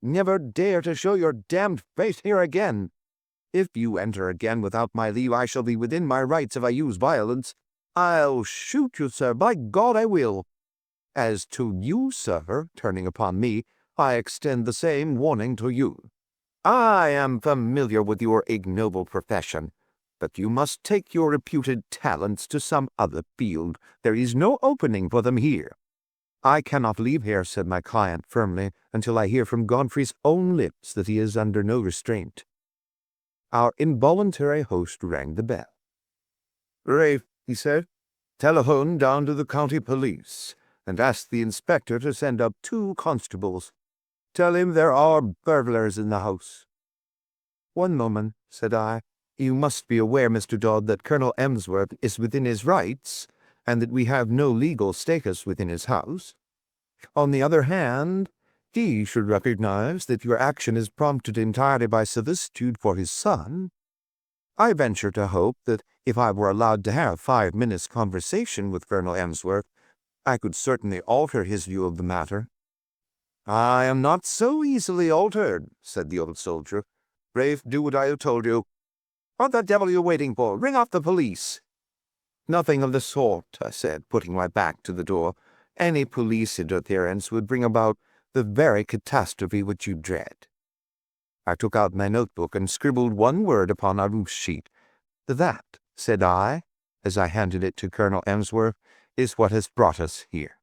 Never dare to show your damned face here again. If you enter again without my leave, I shall be within my rights if I use violence. I'll shoot you, sir, by God I will. As to you, sir," turning upon me, "I extend the same warning to you. I am familiar with your ignoble profession, but you must take your reputed talents to some other field. There is no opening for them here." "I cannot leave here," said my client firmly, "until I hear from Godfrey's own lips that he is under no restraint." Our involuntary host rang the bell. "Rafe," he said, "telephone down to the county police, and ask the inspector to send up 2 constables. Tell him there are burglars in the house." "One moment," said I. "You must be aware, Mr. Dodd, that Colonel Emsworth is within his rights, and that we have no legal status within his house. On the other hand, he should recognize that your action is prompted entirely by solicitude for his son. I venture to hope that if I were allowed to have 5 minutes' conversation with Colonel Emsworth, I could certainly alter his view of the matter." "I am not so easily altered," said the old soldier. "Rafe, do what I have told you. What the devil are you waiting for? Ring off the police." "Nothing of the sort," I said, putting my back to the door. "Any police interference would bring about the very catastrophe which you dread." I took out my notebook and scribbled one word upon a loose sheet. "That," said I, as I handed it to Colonel Emsworth, "is what has brought us here."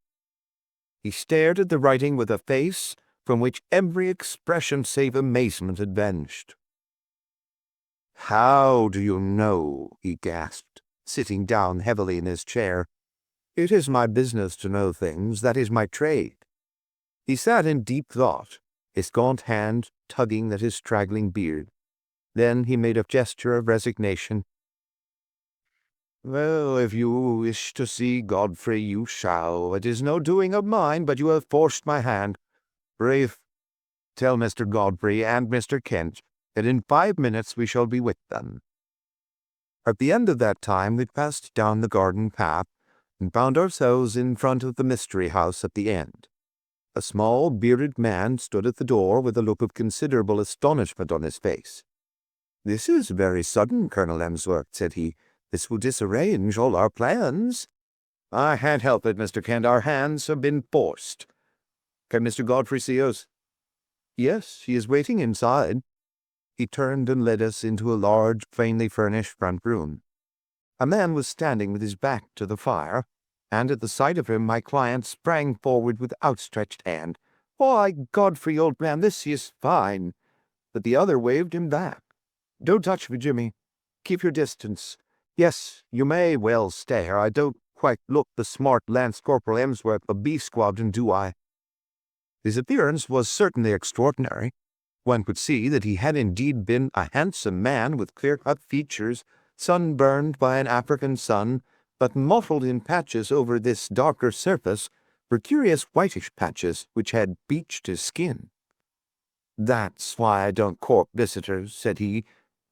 He stared at the writing with a face from which every expression save amazement had vanished. "How do you know?" he gasped, sitting down heavily in his chair. "It is my business to know things. That is my trade." He sat in deep thought, his gaunt hand tugging at his straggling beard. Then he made a gesture of resignation. "Well, if you wish to see Godfrey, you shall. It is no doing of mine, but you have forced my hand. Rafe, tell Mr. Godfrey and Mr. Kent that in 5 minutes we shall be with them." At the end of that time we passed down the garden path and found ourselves in front of the mystery house at the end. A small, bearded man stood at the door with a look of considerable astonishment on his face. "This is very sudden, Colonel Emsworth," said he. "This will disarrange all our plans." "I can't help it, Mr. Kent. Our hands have been forced. Can Mr. Godfrey see us?" "Yes, he is waiting inside." He turned and led us into a large, plainly furnished front room. A man was standing with his back to the fire, and at the sight of him my client sprang forward with outstretched hand. "Why, Godfrey, old man, this is fine." But the other waved him back. "Don't touch me, Jimmy. Keep your distance. Yes, you may well stare. I don't quite look the smart Lance Corporal Emsworth of B Squadron, do I? His appearance was certainly extraordinary. One could see that he had indeed been a handsome man with clear-cut features, sunburned by an African sun, but mottled in patches over this darker surface were curious whitish patches which had bleached his skin. "That's why I don't court visitors," said he.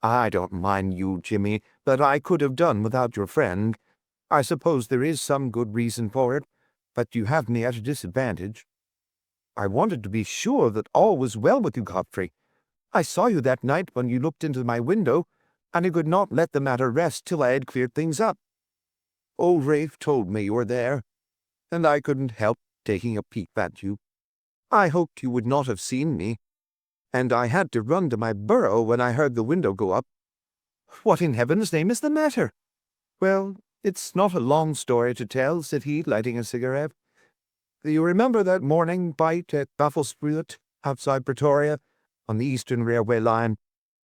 "I don't mind you, Jimmy, but I could have done without your friend. I suppose there is some good reason for it, but you have me at a disadvantage. I wanted to be sure that all was well with you, Godfrey. I saw you that night when you looked into my window, and I could not let the matter rest till I had cleared things up. Old Rafe told me you were there, and I couldn't help taking a peep at you. I hoped you would not have seen me, and I had to run to my burrow when I heard the window go up. What in heaven's name is the matter?" "Well, it's not a long story to tell," said he, lighting a cigarette. "You remember that morning bite at Bafflespuit, outside Pretoria, on the Eastern Railway line?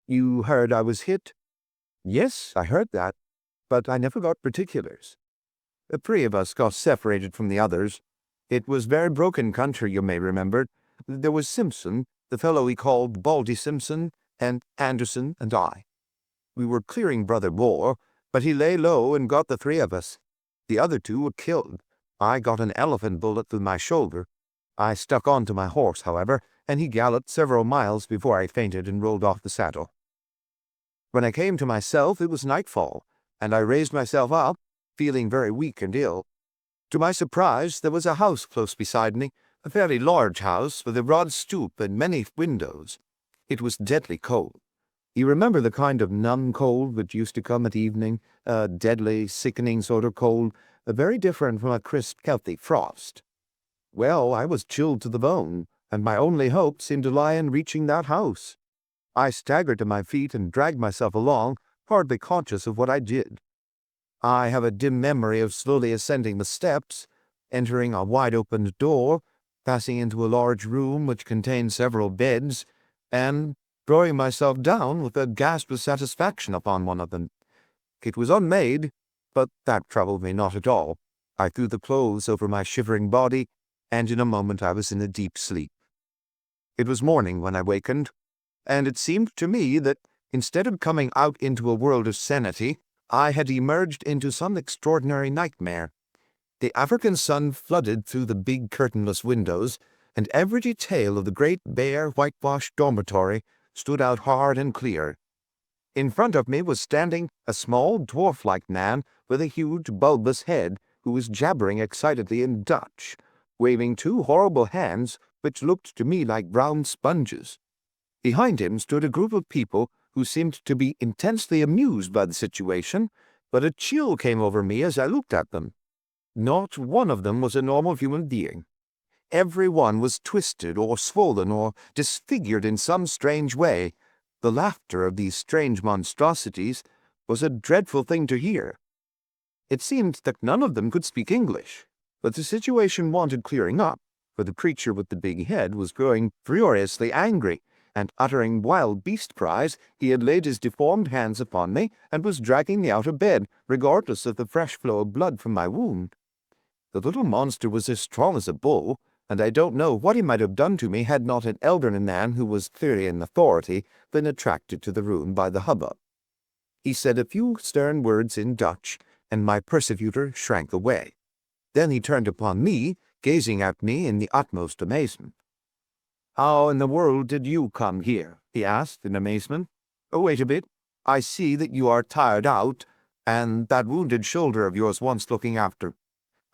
You heard I was hit?" "Yes, I heard that, but I never got particulars. The three of us got separated from the others. It was very broken country, you may remember. There was Simpson, the fellow he called Baldy Simpson, and Anderson and I. We were clearing Brother Moore, but he lay low and got the three of us. The other two were killed. I got an elephant bullet through my shoulder. I stuck on to my horse, however, and he galloped several miles before I fainted and rolled off the saddle. When I came to myself, it was nightfall, and I raised myself up, feeling very weak and ill. To my surprise, there was a house close beside me, a fairly large house with a broad stoop and many windows. It was deadly cold. You remember the kind of numb cold which used to come at evening, a deadly, sickening sort of cold, very different from a crisp, healthy frost. Well, I was chilled to the bone, and my only hope seemed to lie in reaching that house. I staggered to my feet and dragged myself along, hardly conscious of what I did. I have a dim memory of slowly ascending the steps, entering a wide-opened door, passing into a large room which contained several beds, and throwing myself down with a gasp of satisfaction upon one of them. It was unmade, but that troubled me not at all. I threw the clothes over my shivering body, and in a moment I was in a deep sleep. It was morning when I wakened, and it seemed to me that, instead of coming out into a world of sanity, I had emerged into some extraordinary nightmare. The African sun flooded through the big curtainless windows, and every detail of the great bare whitewashed dormitory stood out hard and clear. In front of me was standing a small dwarf-like man with a huge bulbous head who was jabbering excitedly in Dutch, waving two horrible hands which looked to me like brown sponges. Behind him stood a group of people who seemed to be intensely amused by the situation, but a chill came over me as I looked at them. Not one of them was a normal human being. Every one was twisted or swollen or disfigured in some strange way. The laughter of these strange monstrosities was a dreadful thing to hear. It seemed that none of them could speak English, but the situation wanted clearing up, for the creature with the big head was growing furiously angry, and uttering wild beast cries, he had laid his deformed hands upon me and was dragging me out of bed, regardless of the fresh flow of blood from my wound. The little monster was as strong as a bull, and I don't know what he might have done to me had not an elderly man who was clearly in authority been attracted to the room by the hubbub. He said a few stern words in Dutch, and my persecutor shrank away. Then he turned upon me, gazing at me in the utmost amazement. "How in the world did you come here?" he asked in amazement. "Oh, wait a bit. I see that you are tired out, and that wounded shoulder of yours wants looking after.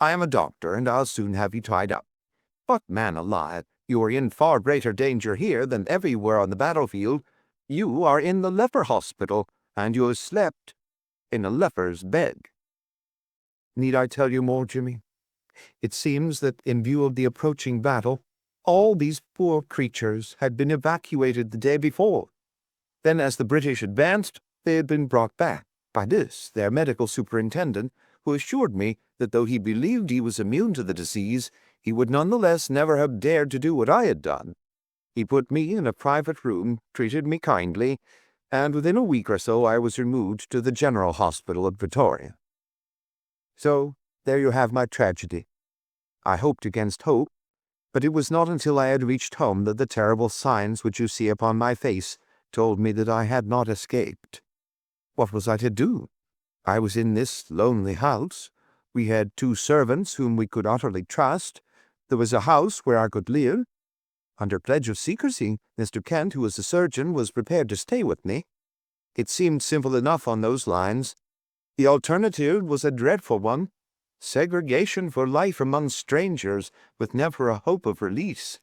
I am a doctor, and I'll soon have you tied up. But, man alive, you are in far greater danger here than ever you were on the battlefield. You are in the leper hospital, and you have slept in a leper's bed." Need I tell you more, Jimmy? It seems that, in view of the approaching battle, all these poor creatures had been evacuated the day before. Then, as the British advanced, they had been brought back by this, their medical superintendent, who assured me that though he believed he was immune to the disease, he would nonetheless never have dared to do what I had done. He put me in a private room, treated me kindly, and within a week or so I was removed to the General Hospital at Victoria. So, there you have my tragedy. I hoped against hope, but it was not until I had reached home that the terrible signs which you see upon my face told me that I had not escaped. What was I to do? I was in this lonely house. We had 2 servants whom we could utterly trust. There was a house where I could live. Under pledge of secrecy, Mr. Kent, who was a surgeon, was prepared to stay with me. It seemed simple enough on those lines. The alternative was a dreadful one. Segregation for life among strangers, with never a hope of release.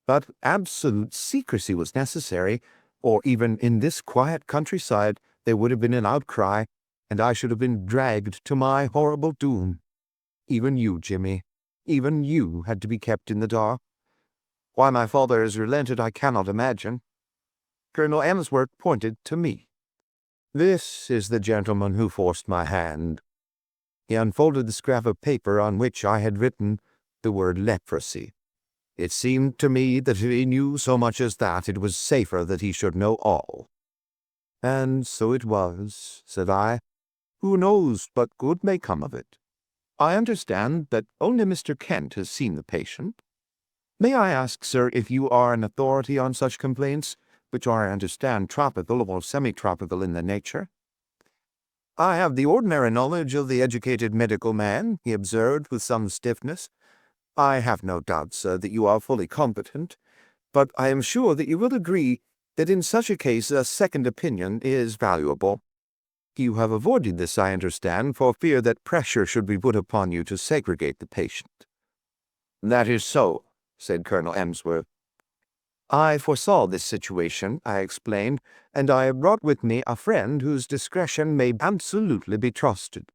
But absolute secrecy was necessary, or even in this quiet countryside there would have been an outcry, and I should have been dragged to my horrible doom. Even you, Jimmy, even you had to be kept in the dark. Why my father has relented I cannot imagine. Colonel Emsworth pointed to me. This is the gentleman who forced my hand. He unfolded the scrap of paper on which I had written the word leprosy. It seemed to me that if he knew so much as that, it was safer that he should know all. And so it was, said I. Who knows but good may come of it? I understand that only Mr. Kent has seen the patient. May I ask, sir, if you are an authority on such complaints, which are, I understand, tropical or semi-tropical in their nature? I have the ordinary knowledge of the educated medical man, he observed with some stiffness. I have no doubt, sir, that you are fully competent, but I am sure that you will agree that in such a case a second opinion is valuable. You have avoided this, I understand, for fear that pressure should be put upon you to segregate the patient. That is so, said Colonel Emsworth. I foresaw this situation, I explained, and I have brought with me a friend whose discretion may absolutely be trusted.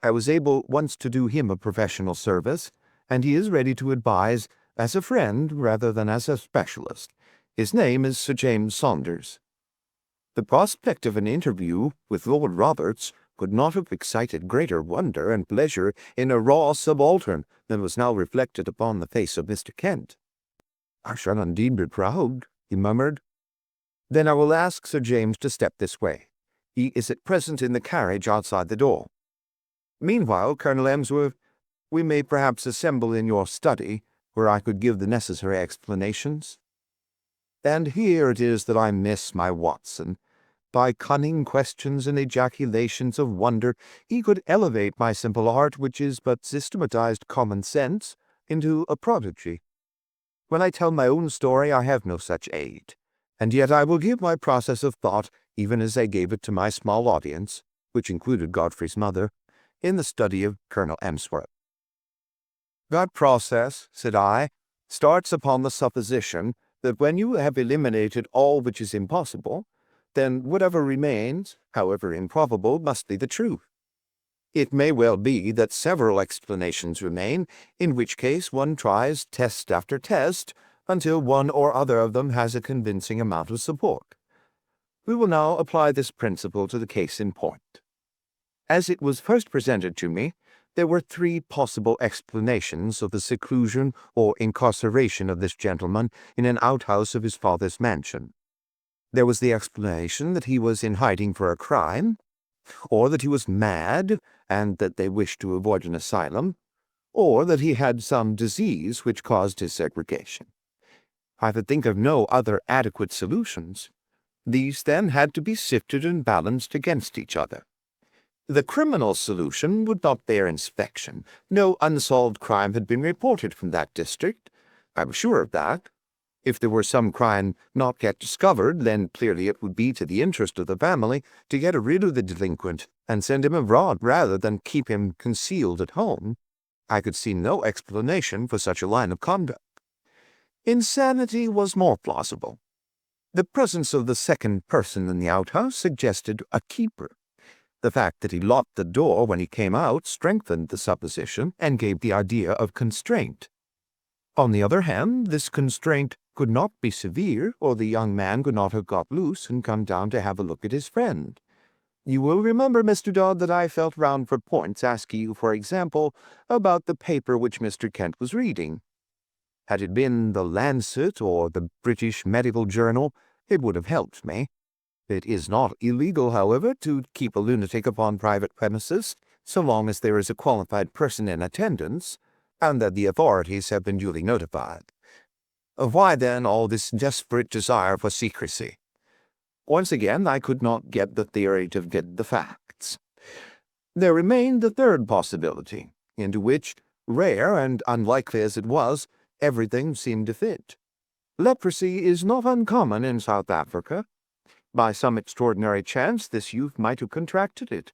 I was able once to do him a professional service, and he is ready to advise as a friend rather than as a specialist. His name is Sir James Saunders. The prospect of an interview with Lord Roberts could not have excited greater wonder and pleasure in a raw subaltern than was now reflected upon the face of Mr. Kent. I shall indeed be proud, he murmured. Then I will ask Sir James to step this way. He is at present in the carriage outside the door. Meanwhile, Colonel Emsworth, we may perhaps assemble in your study, where I could give the necessary explanations. And here it is that I miss my Watson. By cunning questions and ejaculations of wonder, he could elevate my simple art, which is but systematized common sense, into a prodigy. When I tell my own story, I have no such aid, and yet I will give my process of thought, even as I gave it to my small audience, which included Godfrey's mother, in the study of Colonel Emsworth. That process, said I, starts upon the supposition that when you have eliminated all which is impossible, then whatever remains, however improbable, must be the truth. It may well be that several explanations remain, in which case one tries test after test until one or other of them has a convincing amount of support. We will now apply this principle to the case in point. As it was first presented to me, there were 3 possible explanations of the seclusion or incarceration of this gentleman in an outhouse of his father's mansion. There was the explanation that he was in hiding for a crime, or that he was mad, and that they wished to avoid an asylum, or that he had some disease which caused his segregation. I could think of no other adequate solutions. These, then, had to be sifted and balanced against each other. The criminal solution would not bear inspection. No unsolved crime had been reported from that district. I was sure of that. If there were some crime not yet discovered, then clearly it would be to the interest of the family to get rid of the delinquent and send him abroad rather than keep him concealed at home. I could see no explanation for such a line of conduct. Insanity was more plausible. The presence of the second person in the outhouse suggested a keeper. The fact that he locked the door when he came out strengthened the supposition and gave the idea of constraint. On the other hand, this constraint could not be severe, or the young man could not have got loose and come down to have a look at his friend. You will remember, Mr. Dodd, that I felt round for points, asking you, for example, about the paper which Mr. Kent was reading. Had it been the Lancet or the British Medical Journal, it would have helped me. It is not illegal, however, to keep a lunatic upon private premises, so long as there is a qualified person in attendance, and that the authorities have been duly notified. Why, then, all this desperate desire for secrecy? Once again, I could not get the theory to fit the facts. There remained the third possibility, into which, rare and unlikely as it was, everything seemed to fit. Leprosy is not uncommon in South Africa. By some extraordinary chance, this youth might have contracted it.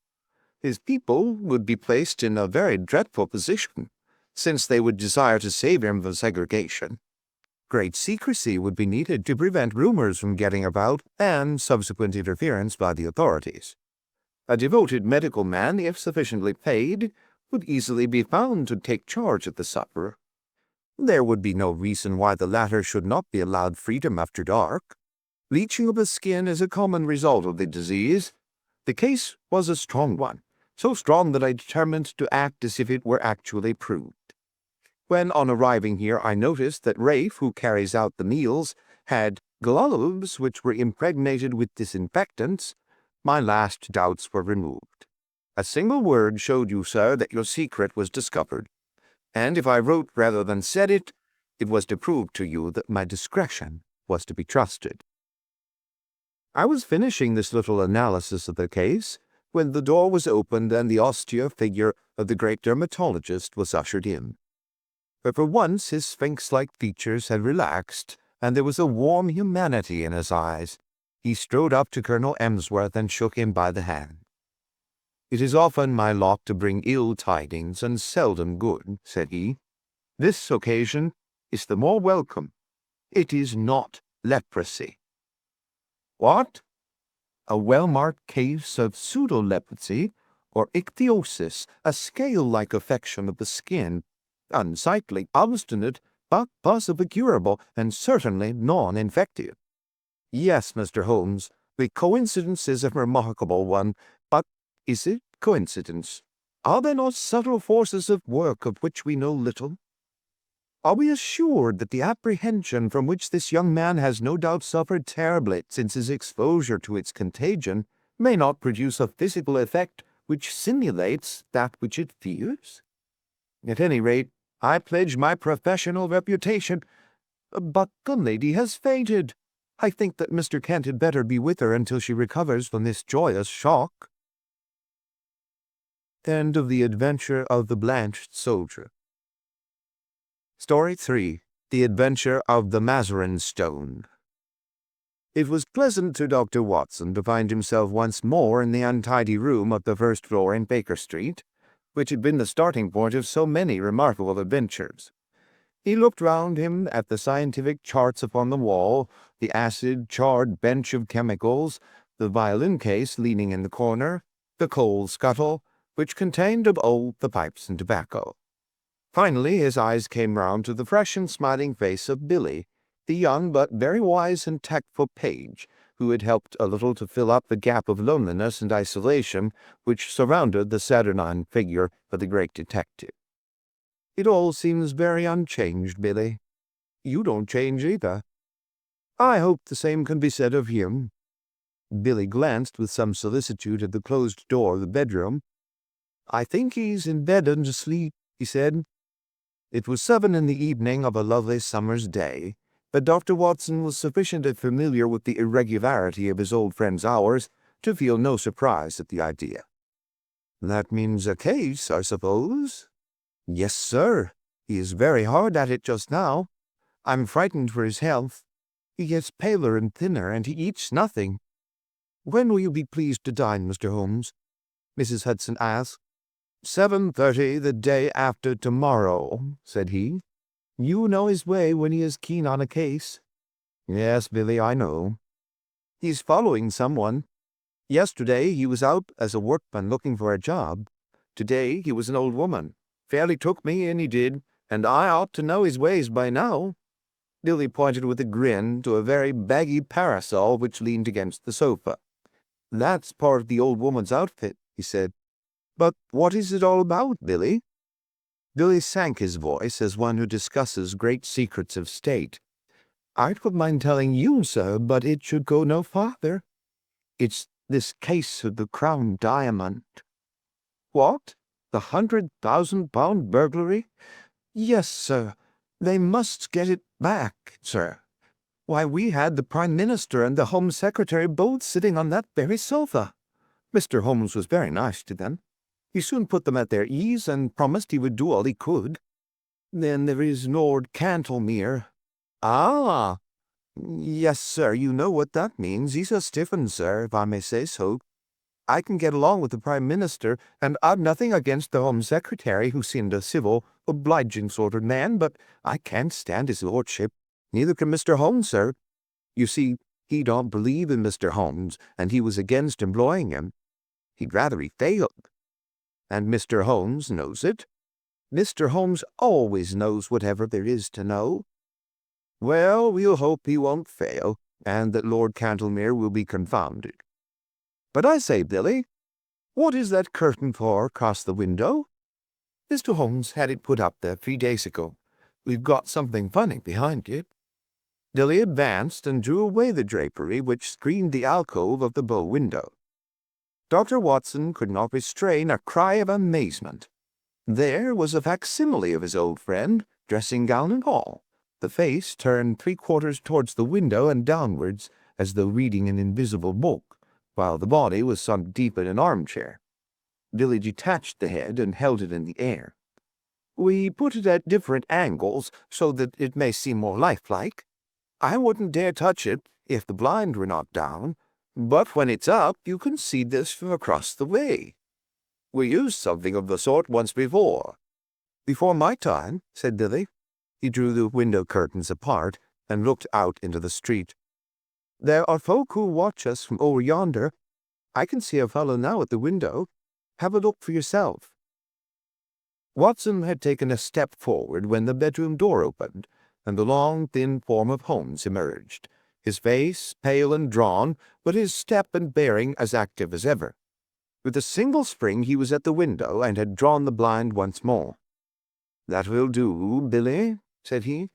His people would be placed in a very dreadful position, since they would desire to save him from segregation. Great secrecy would be needed to prevent rumors from getting about and subsequent interference by the authorities. A devoted medical man, if sufficiently paid, would easily be found to take charge of the sufferer. There would be no reason why the latter should not be allowed freedom after dark. Bleaching of the skin is a common result of the disease. The case was a strong one, so strong that I determined to act as if it were actually proved. When on arriving here I noticed that Rafe, who carries out the meals, had gloves which were impregnated with disinfectants, my last doubts were removed. A single word showed you, sir, that your secret was discovered, and if I wrote rather than said it, it was to prove to you that my discretion was to be trusted. I was finishing this little analysis of the case when the door was opened and the austere figure of the great dermatologist was ushered in. But for once his sphinx-like features had relaxed, and there was a warm humanity in his eyes. He strode up to Colonel Emsworth and shook him by the hand. "It is often my lot to bring ill tidings, and seldom good," said he. "This occasion is the more welcome. It is not leprosy." "What?" "A well-marked case of pseudo-leprosy, or ichthyosis, a scale-like affection of the skin, unsightly, obstinate, but possibly curable, and certainly non-infective." "Yes, Mr. Holmes, the coincidence is a remarkable one, but is it coincidence? Are there not subtle forces at work of which we know little? Are we assured that the apprehension from which this young man has no doubt suffered terribly since his exposure to its contagion may not produce a physical effect which simulates that which it fears? At any rate, I pledge my professional reputation. But the lady has fainted. I think that Mr. Kent had better be with her until she recovers from this joyous shock." End of The Adventure of the Blanched Soldier. Story 3. The Adventure of the Mazarin Stone. It was pleasant to Dr. Watson to find himself once more in the untidy room of the first floor in Baker Street, which had been the starting point of so many remarkable adventures. He looked round him at the scientific charts upon the wall, the acid, charred bench of chemicals, the violin case leaning in the corner, the coal scuttle, which contained of old the pipes and tobacco. Finally his eyes came round to the fresh and smiling face of Billy, the young but very wise and tactful page, who had helped a little to fill up the gap of loneliness and isolation which surrounded the saturnine figure of the great detective. "It all seems very unchanged, Billy. You don't change either. I hope the same can be said of him." Billy glanced with some solicitude at the closed door of the bedroom. "I think he's in bed and asleep," he said. It was 7 in the evening of a lovely summer's day, but Dr. Watson was sufficiently familiar with the irregularity of his old friend's hours to feel no surprise at the idea. "That means a case, I suppose?" "Yes, sir. He is very hard at it just now. I'm frightened for his health. He gets paler and thinner, and he eats nothing." "When will you be pleased to dine, Mr. Holmes?" Mrs. Hudson asked. 7:30 the day after tomorrow," said he. "You know his way when he is keen on a case." "Yes, Billy, I know." "He's following someone. Yesterday he was out as a workman looking for a job. Today he was an old woman. Fairly took me in, he did, and I ought to know his ways by now." Billy pointed with a grin to a very baggy parasol which leaned against the sofa. "That's part of the old woman's outfit," he said. "But what is it all about, Billy?" Billy sank his voice as one who discusses great secrets of state. "I don't mind telling you, sir, but it should go no farther." It's this case of the Crown Diamond." "What? The £100,000 burglary?" "Yes, sir. They must get it back, sir. Why, we had the Prime Minister and the Home Secretary both sitting on that very sofa. Mr. Holmes was very nice to them. He soon put them at their ease and promised he would do all he could. Then there is Lord Cantlemere." "Ah, yes, sir, you know what that means. He's a stiff 'un, sir, if I may say so. I can get along with the Prime Minister, and I've nothing against the Home Secretary, who seemed a civil, obliging sort of man, but I can't stand his lordship. Neither can Mr. Holmes, sir. You see, he don't believe in Mr. Holmes, and he was against employing him. He'd rather he failed. And Mr. Holmes knows it. Mr. Holmes always knows whatever there is to know. Well, we'll hope he won't fail, and that Lord Cantlemere will be confounded. But I say, Billy, what is that curtain for across the window?" "Mr. Holmes had it put up there 3 days ago. We've got something funny behind it." Billy advanced and drew away the drapery which screened the alcove of the bow window. Dr. Watson could not restrain a cry of amazement. There was a facsimile of his old friend, dressing-gown and all, the face turned 3/4 towards the window and downwards, as though reading an invisible book, while the body was sunk deep in an armchair. Billy detached the head and held it in the air. "We put it at different angles, so that it may seem more lifelike. I wouldn't dare touch it if the blind were not down, but when it's up you can see this from across the way. We used something of the sort once before." "Before my time," said Billy. He drew the window curtains apart and looked out into the street. "There are folk who watch us from over yonder. I can see a fellow now at the window. Have a look for yourself." Watson had taken a step forward when the bedroom door opened, and the long, thin form of Holmes emerged, his face pale and drawn, but his step and bearing as active as ever. With a single spring he was at the window and had drawn the blind once more. "That will do, Billy," said he.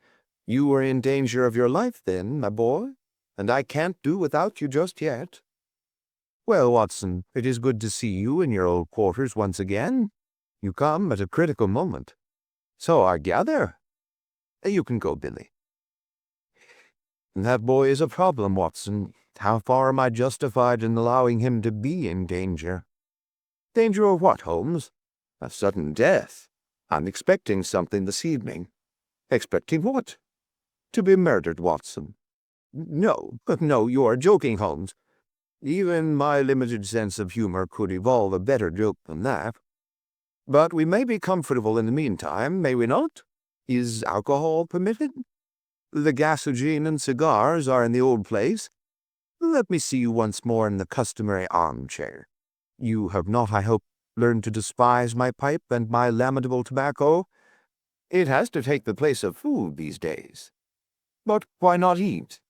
"You were in danger of your life then, my boy, and I can't do without you just yet. Well, Watson, it is good to see you in your old quarters once again. You come at a critical moment. So I gather. You can go, Billy." "That boy is a problem, Watson. How far am I justified in allowing him to be in danger?" "Danger of what, Holmes?" "A sudden death. I'm expecting something this evening." "Expecting what?" "To be murdered, Watson." No, you are joking, Holmes." "Even my limited sense of humor could evolve a better joke than that. But we may be comfortable in the meantime, may we not? Is alcohol permitted? The gasogene and cigars are in the old place. Let me see you once more in the customary armchair. You have not, I hope, learned to despise my pipe and my lamentable tobacco? It has to take the place of food these days. But why not eat?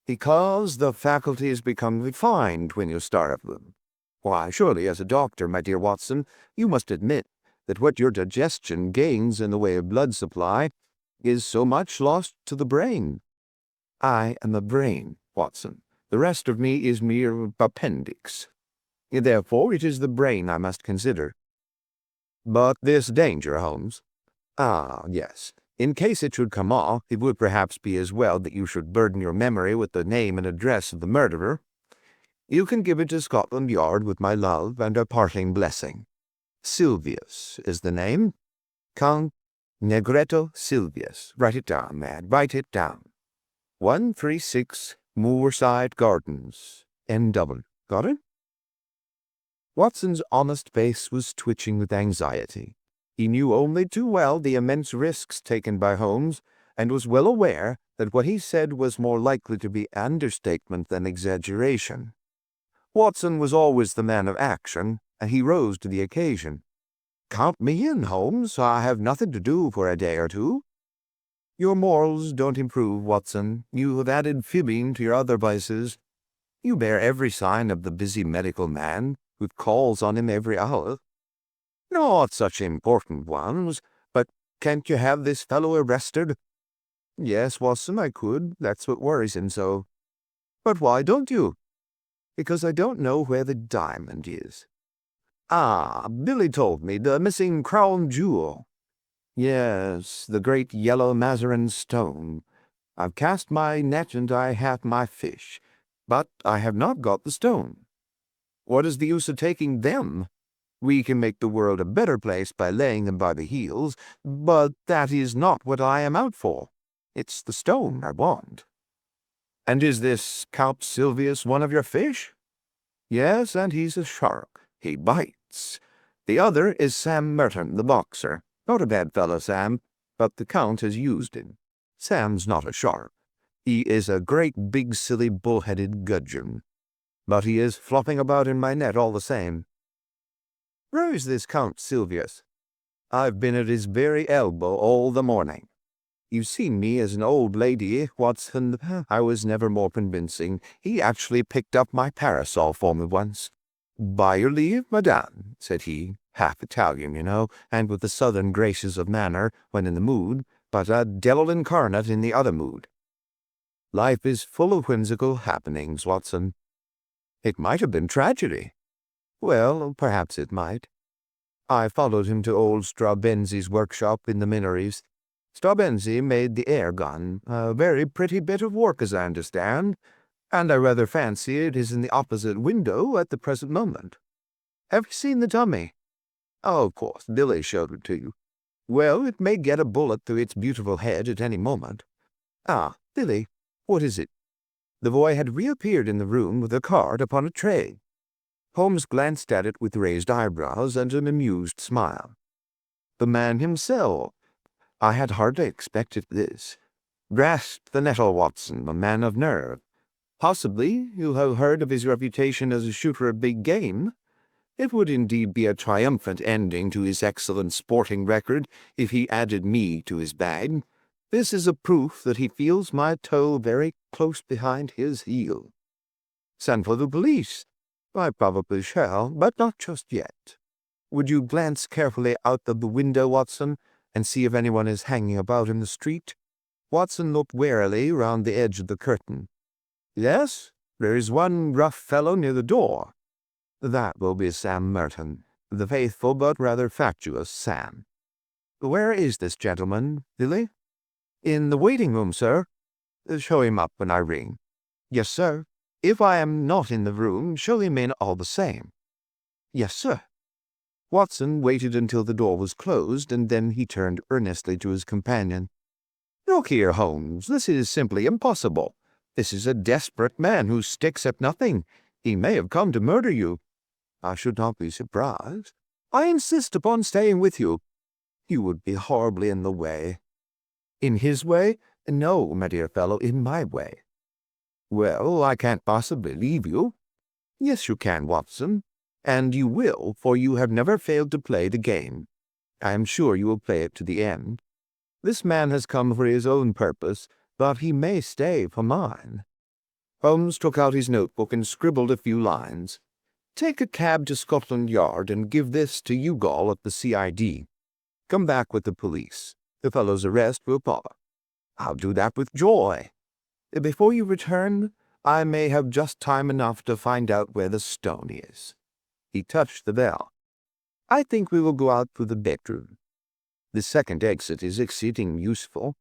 Because the faculties become refined when you starve them. Why, surely as a doctor, my dear Watson, you must admit that what your digestion gains in the way of blood supply is so much lost to the brain. I am the brain, Watson. The rest of me is mere appendix. Therefore it is the brain I must consider. But this danger, Holmes. Ah, yes. In case it should come off, it would perhaps be as well that you should burden your memory with the name and address of the murderer. You can give it to Scotland Yard with my love and a parting blessing. Silvius is the name. Count Negretto Silvius. Write it down, man. Write it down. 136 Moorside Gardens, N.W. Got it? Watson's honest face was twitching with anxiety. He knew only too well the immense risks taken by Holmes, and was well aware that what he said was more likely to be understatement than exaggeration. Watson was always the man of action, and he rose to the occasion. "Count me in, Holmes. I have nothing to do for a day or two." "Your morals don't improve, Watson. You have added fibbing to your other vices. You bear every sign of the busy medical man, who calls on him every hour. Not such important ones, but can't you have this fellow arrested?" "Yes, Watson, I could. That's what worries him so." "But why don't you?" because I don't know where the diamond is. Ah, Billy told me, the missing crown jewel. Yes, the great yellow Mazarin stone. I've cast my net and I have my fish, but I have not got the stone. What is the use of taking them? We can make the world a better place by laying them by the heels, but that is not what I am out for. It's the stone I want. And is this Count Silvius one of your fish? Yes, and he's a shark. He bites. The other is Sam Merton, the boxer. Not a bad fellow, Sam, but the Count has used him. Sam's not a shark. He is a great big silly bull-headed gudgeon. But he is flopping about in my net all the same. Where is this Count Silvius? I've been at his very elbow all the morning. You've seen me as an old lady, Watson. I was never more convincing. He actually picked up my parasol for me once. By your leave, madame, said he, half Italian, you know, and with the southern graces of manner when in the mood, but a devil incarnate in the other mood. Life is full of whimsical happenings, Watson. It might have been tragedy. Well, perhaps it might. I followed him to old Strabenzi's workshop in the Minories. Strabenzi made the air gun, a very pretty bit of work as I understand, and I rather fancy it is in the opposite window at the present moment. Have you seen the dummy? Oh, of course, Billy showed it to you. Well, it may get a bullet through its beautiful head at any moment. Ah, Billy, what is it? The boy had reappeared in the room with a card upon a tray. Holmes glanced at it with raised eyebrows and an amused smile. The man himself. I had hardly expected this. Grasp the nettle, Watson, a man of nerve. Possibly you have heard of his reputation as a shooter of big game. It would indeed be a triumphant ending to his excellent sporting record if he added me to his bag. This is a proof that he feels my toe very close behind his heel. Send for the police. I probably shall, but not just yet. Would you glance carefully out of the window, Watson, and see if anyone is hanging about in the street? Watson looked warily round the edge of the curtain. Yes, there is one rough fellow near the door. That will be Sam Merton, the faithful but rather fatuous Sam. Where is this gentleman, Billy? In the waiting-room, sir. Show him up when I ring. Yes, sir. If I am not in the room, show him in all the same. Yes, sir. Watson waited until the door was closed, and then he turned earnestly to his companion. Look here, Holmes, this is simply impossible. This is a desperate man who sticks at nothing. He may have come to murder you. I should not be surprised. I insist upon staying with you. You would be horribly in the way. In his way? No, my dear fellow, in my way. Well, I can't possibly leave you. Yes, you can, Watson. And you will, for you have never failed to play the game. I am sure you will play it to the end. This man has come for his own purpose, but he may stay for mine. Holmes took out his notebook and scribbled a few lines. Take a cab to Scotland Yard and give this to Youghal at the CID. Come back with the police. The fellow's arrest will follow. I'll do that with joy. Before you return, I may have just time enough to find out where the stone is. He touched the bell. I think we will go out through the bedroom. The second exit is exceedingly useful.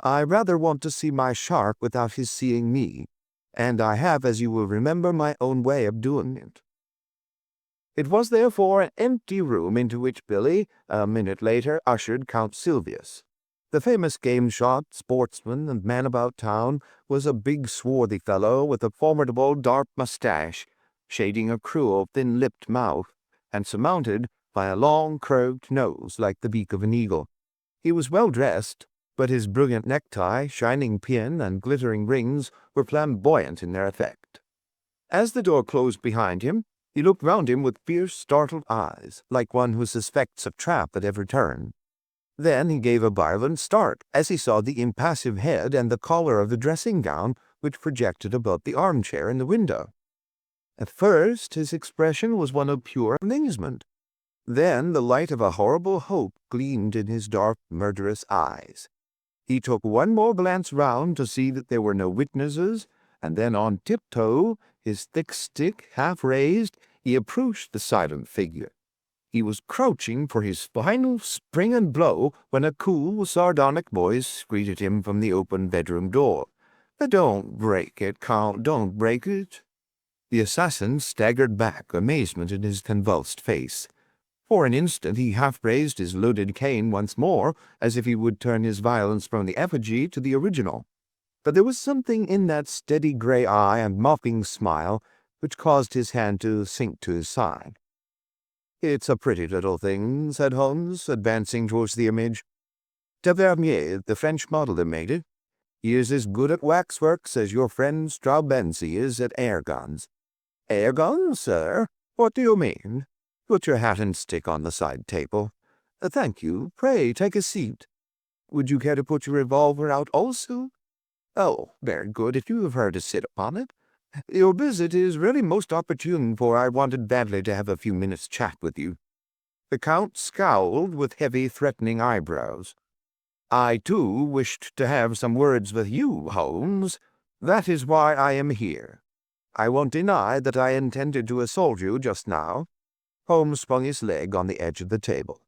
I rather want to see my shark without his seeing me, and I have, as you will remember, my own way of doing it. It was therefore an empty room into which Billy, a minute later, ushered Count Silvius. The famous game-shot, sportsman, and man about town was a big swarthy fellow with a formidable dark moustache, shading a cruel thin-lipped mouth, and surmounted by a long curved nose like the beak of an eagle. He was well dressed, but his brilliant necktie, shining pin, and glittering rings were flamboyant in their effect. As the door closed behind him, he looked round him with fierce, startled eyes, like one who suspects a trap at every turn. Then he gave a violent start as he saw the impassive head and the collar of the dressing-gown which projected above the armchair in the window. At first his expression was one of pure amazement. Then the light of a horrible hope gleamed in his dark, murderous eyes. He took one more glance round to see that there were no witnesses, and then on tiptoe His thick stick half raised, he approached the silent figure. He was crouching for his final spring and blow when a cool, sardonic voice greeted him from the open bedroom door. "Don't break it, Count, don't break it." The assassin staggered back, amazement in his convulsed face. For an instant he half raised his loaded cane once more, as if he would turn his violence from the effigy to the original. But there was something in that steady grey eye and mocking smile which caused his hand to sink to his side. "It's a pretty little thing," said Holmes, advancing towards the image. "Tavernier, the French modeler, made it. He is as good at waxworks as your friend Straubenzi is at air guns." "Air guns, sir? What do you mean?" "Put your hat and stick on the side table." "Thank you. Pray take a seat." "Would you care to put your revolver out also?" "Oh, very good, if you have her to sit upon it. Your visit is really most opportune, for I wanted badly to have a few minutes' chat with you." The Count scowled with heavy, threatening eyebrows. "I, too, wished to have some words with you, Holmes. That is why I am here. I won't deny that I intended to assault you just now." Holmes swung his leg on the edge of the table.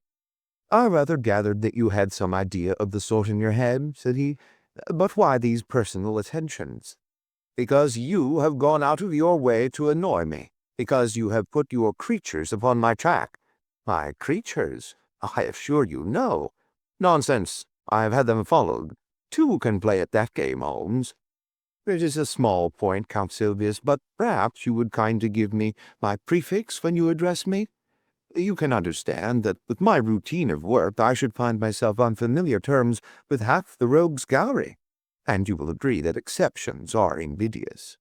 "I rather gathered that you had some idea of the sort in your head," said he. "But why these personal attentions?" "Because you have gone out of your way to annoy me. Because you have put your creatures upon my track." "My creatures? I assure you, no." "Nonsense. I have had them followed. Two can play at that game, Holmes." "It is a small point, Count Silvius, but perhaps you would kindly give me my prefix when you address me. You can understand that with my routine of work I should find myself on familiar terms with half the rogues' gallery, and you will agree that exceptions are invidious."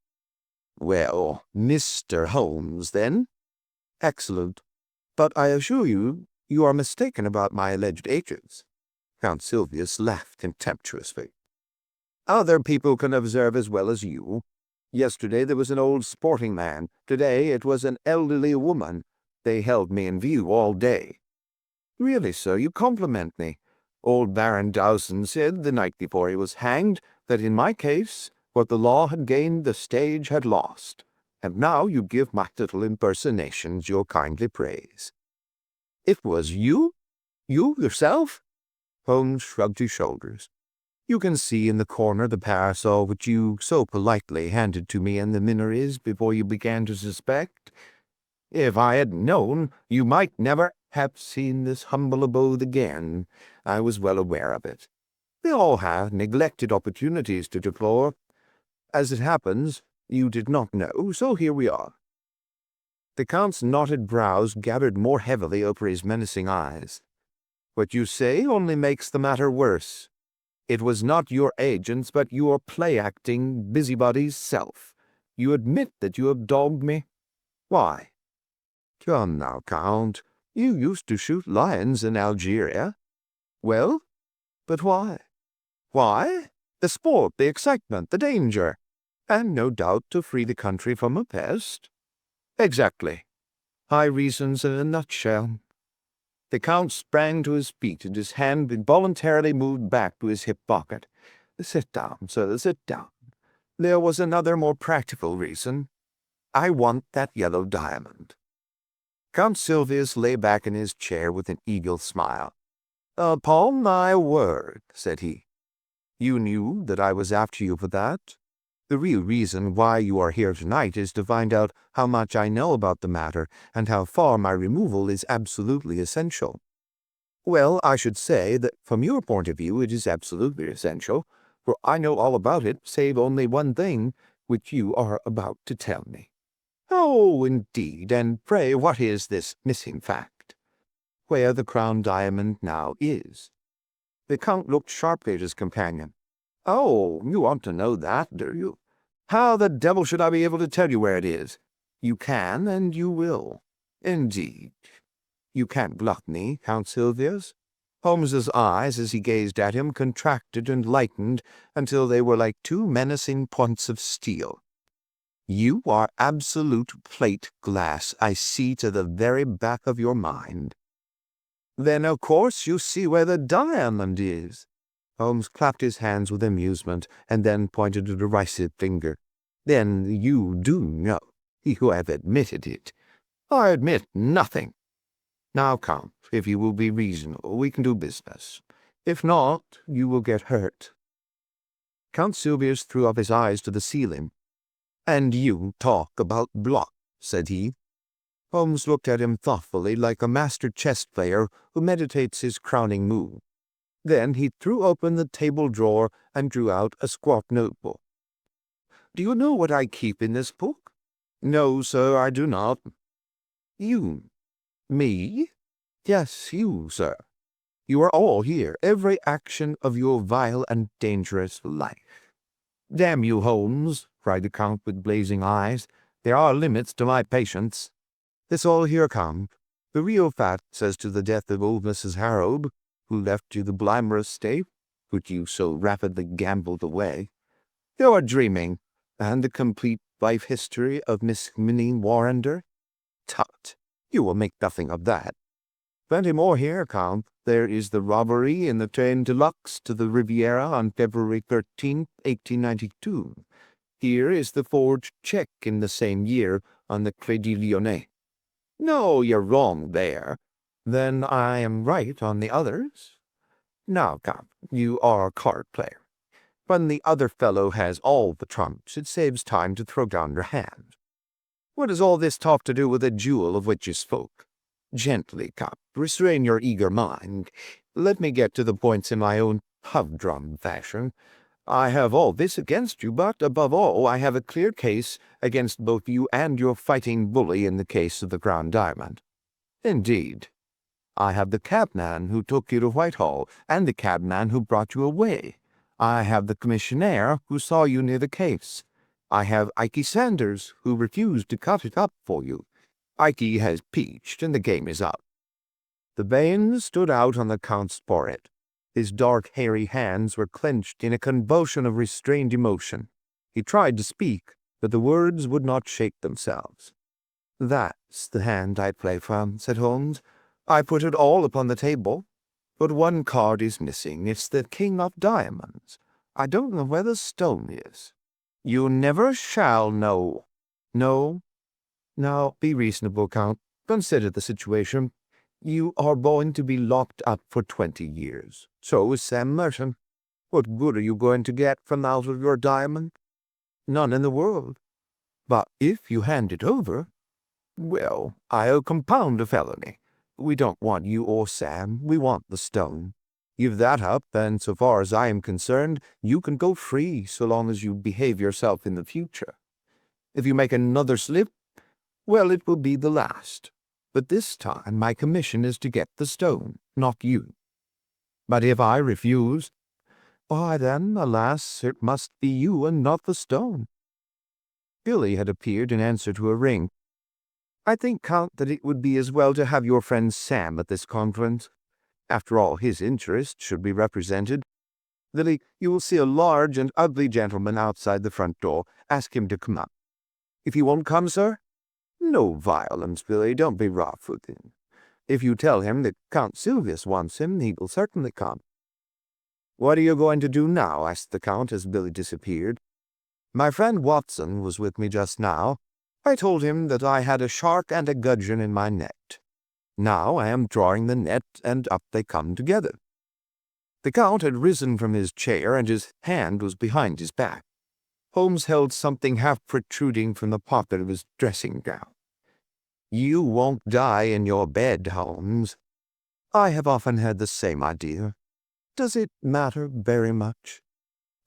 "Well, Mr. Holmes, then?" "Excellent. But I assure you, you are mistaken about my alleged agents." Count Silvius laughed contemptuously. "Other people can observe as well as you. Yesterday there was an old sporting man. Today it was an elderly woman. They held me in view all day." "Really, sir, you compliment me. Old Baron Dowson said the night before he was hanged that in my case what the law had gained the stage had lost. And now you give my little impersonations your kindly praise." "It was you? You yourself?" Holmes shrugged his shoulders. "You can see in the corner the parasol which you so politely handed to me in the Minories before you began to suspect. If I had known, you might never have seen this humble abode again. I was well aware of it. We all have neglected opportunities to deplore. As it happens, you did not know, so here we are." The Count's knotted brows gathered more heavily over his menacing eyes. "What you say only makes the matter worse. It was not your agents, but your play-acting, busybody's self. You admit that you have dogged me? Why?" "Come now, Count. You used to shoot lions in Algeria." "Well, but why?" "Why? The sport, the excitement, the danger, and no doubt to free the country from a pest." "Exactly. High reasons in a nutshell." The Count sprang to his feet, and his hand involuntarily moved back to his hip pocket. "Sit down, sir, sit down. There was another more practical reason. I want that yellow diamond." Count Silvius lay back in his chair with an eagle smile. "Upon my word," said he. "You knew that I was after you for that? The real reason why you are here tonight is to find out how much I know about the matter, and how far my removal is absolutely essential." "Well, I should say that from your point of view it is absolutely essential, for I know all about it, save only one thing, which you are about to tell me." "Oh, indeed, and pray what is this missing fact?" "Where the crown diamond now is." The Count looked sharply at his companion. "Oh, you want to know that, do you? How the devil should I be able to tell you where it is?" "You can, and you will." "Indeed. You can't bluff me, Count Silvius." Holmes's eyes, as he gazed at him, contracted and lightened until they were like two menacing points of steel. "You are absolute plate glass. I see to the very back of your mind." "Then, of course, you see where the diamond is." Holmes clapped his hands with amusement, and then pointed a derisive finger. Then you do know. You have admitted it. I admit nothing. Now, Count, if you will be reasonable, we can do business. If not, you will get hurt." Count Silvius threw up his eyes to the ceiling. "And you talk about block," said he. Holmes looked at him thoughtfully, like a master chess player who meditates his crowning move. Then he threw open the table drawer and drew out a squat notebook. "Do you know what I keep in this book?" "No, sir, I do not." "You." "Me?" "Yes, you, sir. You are all here, every action of your vile and dangerous life." "Damn you, Holmes," cried the Count with blazing eyes, "there are limits to my patience." "This all here, Count. The real facts as to the death of old Mrs. Harrow, who left you the Blymer estate, which you so rapidly gambled away. You are dreaming. And the complete life history of Miss Minnie Warrender? Tut, you will make nothing of that. Plenty more here, Count. There is the robbery in the train de luxe to the Riviera on February 13th, 1892. Here is the forged check in the same year on the Crédit Lyonnais. No, you're wrong there. Then I am right on the others? Now, Count, you are a card player. When the other fellow has all the trumps, it saves time to throw down your hand. What has all this talk to do with the jewel of which you spoke? Gently, Count, restrain your eager mind. Let me get to the points in my own humdrum fashion. I have all this against you, but above all I have a clear case against both you and your fighting bully in the case of the Crown Diamond. Indeed. I have the cabman who took you to Whitehall, and the cabman who brought you away. I have the commissionaire who saw you near the case. I have Ikey Sanders, who refused to cut it up for you. Ikey has peached, and the game is up." The veins stood out on the Count's forehead. His dark, hairy hands were clenched in a convulsion of restrained emotion. He tried to speak, but the words would not shape themselves. "That's the hand I play from," said Holmes. "I put it all upon the table. But one card is missing. It's the King of Diamonds. I don't know where the stone is." "You never shall know." "No. Now, be reasonable, Count. Consider the situation. You are going to be locked up for 20 years. So is Sam Merton. What good are you going to get from out of your diamond? None in the world. But if you hand it over, well, I'll compound a felony. We don't want you or Sam. We want the stone. Give that up, and so far as I am concerned, you can go free so long as you behave yourself in the future. If you make another slip, well, it will be the last. But this time my commission is to get the stone, not you. But if I refuse, why then, alas, it must be you and not the stone." Billy had appeared in answer to a ring. "I think, Count, that it would be as well to have your friend Sam at this conference. After all, his interests should be represented. Lily, you will see a large and ugly gentleman outside the front door. Ask him to come up." "If he won't come, sir?" "No violence, Billy. Don't be rough with him. If you tell him that Count Silvius wants him, he will certainly come." "What are you going to do now?" asked the Count as Billy disappeared. "My friend Watson was with me just now. I told him that I had a shark and a gudgeon in my net. Now I am drawing the net, and up they come together." The Count had risen from his chair, and his hand was behind his back. Holmes held something half protruding from the pocket of his dressing gown. "You won't die in your bed, Holmes." "I have often had the same idea. Does it matter very much?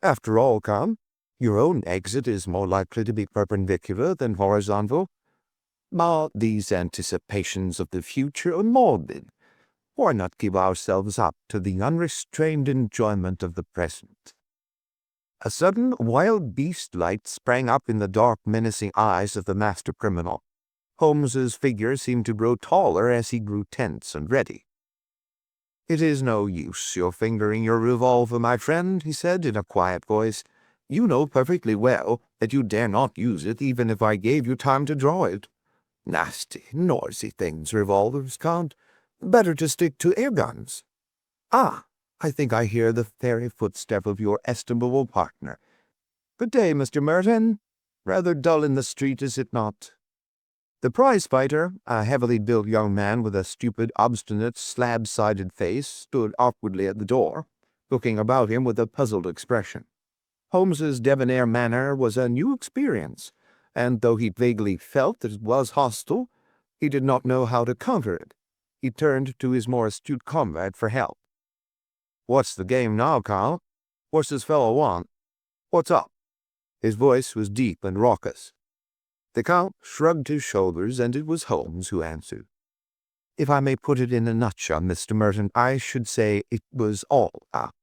After all, Count, your own exit is more likely to be perpendicular than horizontal. But these anticipations of the future are morbid. Why not give ourselves up to the unrestrained enjoyment of the present?" A sudden wild beast light sprang up in the dark, menacing eyes of the master criminal. Holmes's figure seemed to grow taller as he grew tense and ready. "It is no use your fingering your revolver, my friend," he said in a quiet voice. "You know perfectly well that you dare not use it even if I gave you time to draw it. Nasty, noisy things, revolvers, Count. Better to stick to air guns. Ah, I think I hear the fairy footstep of your estimable partner. Good day, Mr. Merton." Rather dull in the street, is it not?" The prize-fighter, a heavily built young man with a stupid, obstinate, slab-sided face, stood awkwardly at the door, looking about him with a puzzled expression. Holmes's debonair manner was a new experience, and though he vaguely felt that it was hostile, he did not know how to counter it. He turned to his more astute comrade for help. "What's the game now, Carl? What's this fellow want? What's up?" His voice was deep and raucous. The Count shrugged his shoulders, and it was Holmes who answered. "If I may put it in a nutshell, Mr. Merton, I should say it was all up."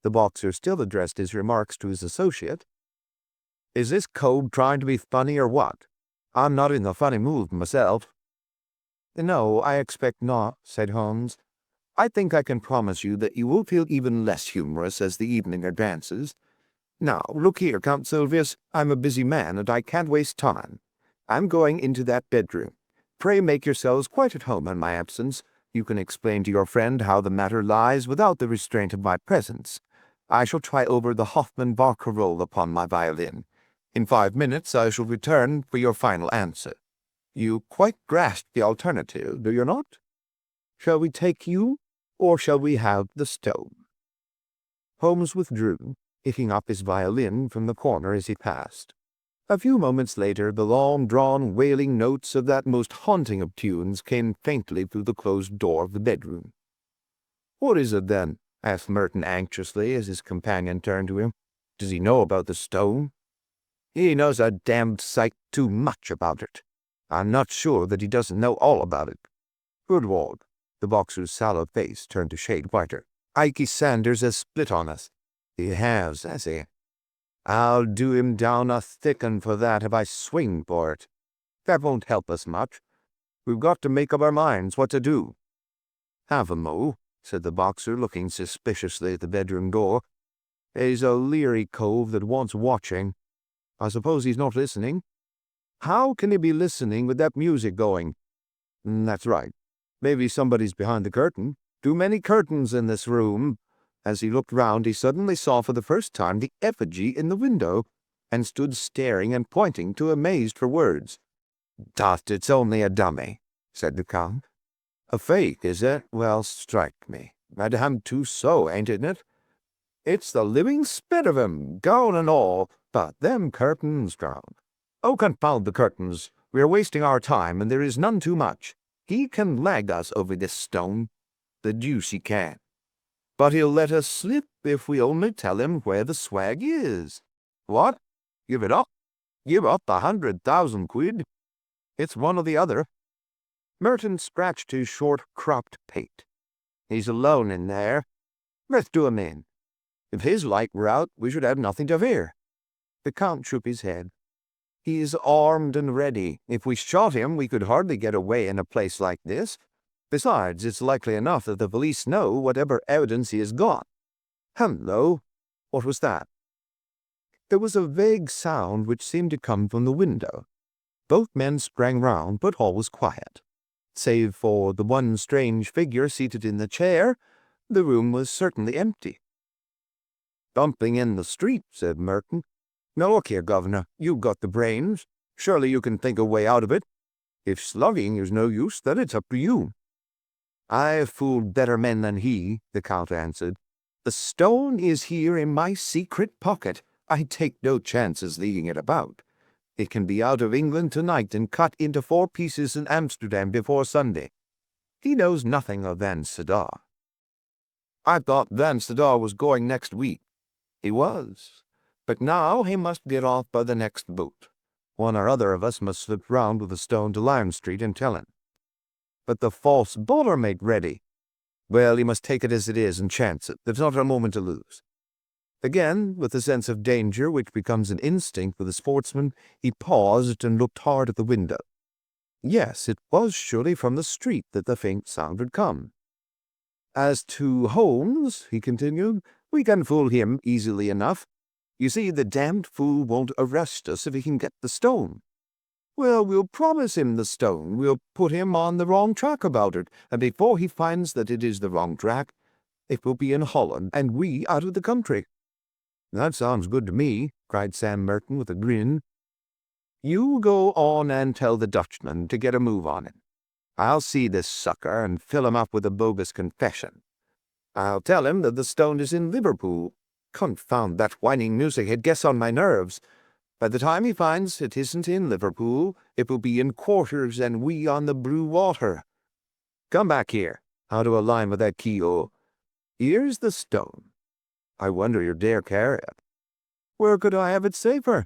The boxer still addressed his remarks to his associate. "Is this cove trying to be funny or what? I'm not in the funny mood myself." "No, I expect not," said Holmes. "I think I can promise you that you will feel even less humorous as the evening advances. Now, look here, Count Sylvius, I'm a busy man, and I can't waste time. I'm going into that bedroom. Pray make yourselves quite at home in my absence. You can explain to your friend how the matter lies without the restraint of my presence. I shall try over the Hoffmann barcarolle upon my violin. In 5 minutes I shall return for your final answer. You quite grasp the alternative, do you not? Shall we take you, or shall we have the stone?" Holmes withdrew, picking up his violin from the corner as he passed. A few moments later, the long-drawn, wailing notes of that most haunting of tunes came faintly through the closed door of the bedroom. "What is it, then?" asked Merton anxiously as his companion turned to him. "Does he know about the stone?" "He knows a damned sight too much about it. I'm not sure that he doesn't know all about it." "Good Lord!" The boxer's sallow face turned a shade whiter. "Ikey Sanders has split on us." "He has he? I'll do him down a thick 'un for that if I swing for it. That won't help us much. We've got to make up our minds what to do." "Have a mo," said the boxer, looking suspiciously at the bedroom door. "He's a leery cove that wants watching. I suppose he's not listening. How can he be listening with that music going? That's right. Maybe somebody's behind the curtain. Too many curtains in this room." As he looked round, he suddenly saw for the first time the effigy in the window, and stood staring and pointing to amazed for words. "Dot, it's only a dummy," said the Count. "A fake, is it? Well, strike me. Madame Tussaud, ain't it? It's the living spit of him, gown and all, but them curtains, girl. Oh, confound the curtains. We are wasting our time, and there is none too much. He can lag us over this stone. The deuce he can. But he'll let us slip if we only tell him where the swag is. What? Give it up? Give up 100,000 quid? It's one or the other." Merton scratched his short, cropped pate. "He's alone in there. Let's do him in. If his light were out, we should have nothing to fear." The Count shook his head. "He's armed and ready. If we shot him, we could hardly get away in a place like this. Besides, it's likely enough that the police know whatever evidence he has got. Hello! What was that?" There was a vague sound which seemed to come from the window. Both men sprang round, but all was quiet. Save for the one strange figure seated in the chair, the room was certainly empty. "Bumping in the street," said Merton. "Now look here, Governor, you've got the brains. Surely you can think a way out of it. If slugging is no use, then it's up to you." "I've fooled better men than he," the Count answered. "The stone is here in my secret pocket. I take no chances leaving it about. It can be out of England tonight and cut into 4 pieces in Amsterdam before Sunday. He knows nothing of Van Sidar." "I thought Van Sidar was going next week." "He was. But now he must get off by the next boat. One or other of us must slip round with the stone to Lime Street and tell him." "But the false bowler mate ready." "Well, he must take it as it is and chance it. There's not a moment to lose." Again, with the sense of danger which becomes an instinct with a sportsman, he paused and looked hard at the window. Yes, it was surely from the street that the faint sound had come. "As to Holmes," he continued, "we can fool him easily enough. You see, the damned fool won't arrest us if he can get the stone. Well, we'll promise him the stone. We'll put him on the wrong track about it, and before he finds that it is the wrong track, it will be in Holland, and we out of the country." "That sounds good to me," cried Sam Merton with a grin. You go on and tell the Dutchman to get a move on it. I'll see this sucker and fill him up with a bogus confession. I'll tell him that the stone is in Liverpool. Confound that whining music, it gets on my nerves. By the time he finds it isn't in Liverpool, it will be in quarters and we on the blue water. Come back here, out of a line with that keyhole. Here's the stone. I wonder you dare carry it. Where could I have it safer?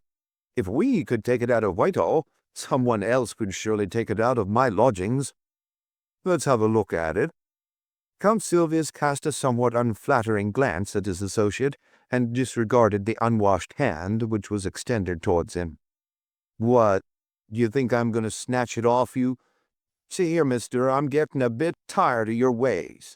If we could take it out of Whitehall, someone else could surely take it out of my lodgings. Let's have a look at it. Count Sylvius cast a somewhat unflattering glance at his associate, and disregarded the unwashed hand which was extended towards him. What, do you think I'm going to snatch it off you? See here, mister, I'm getting a bit tired of your ways.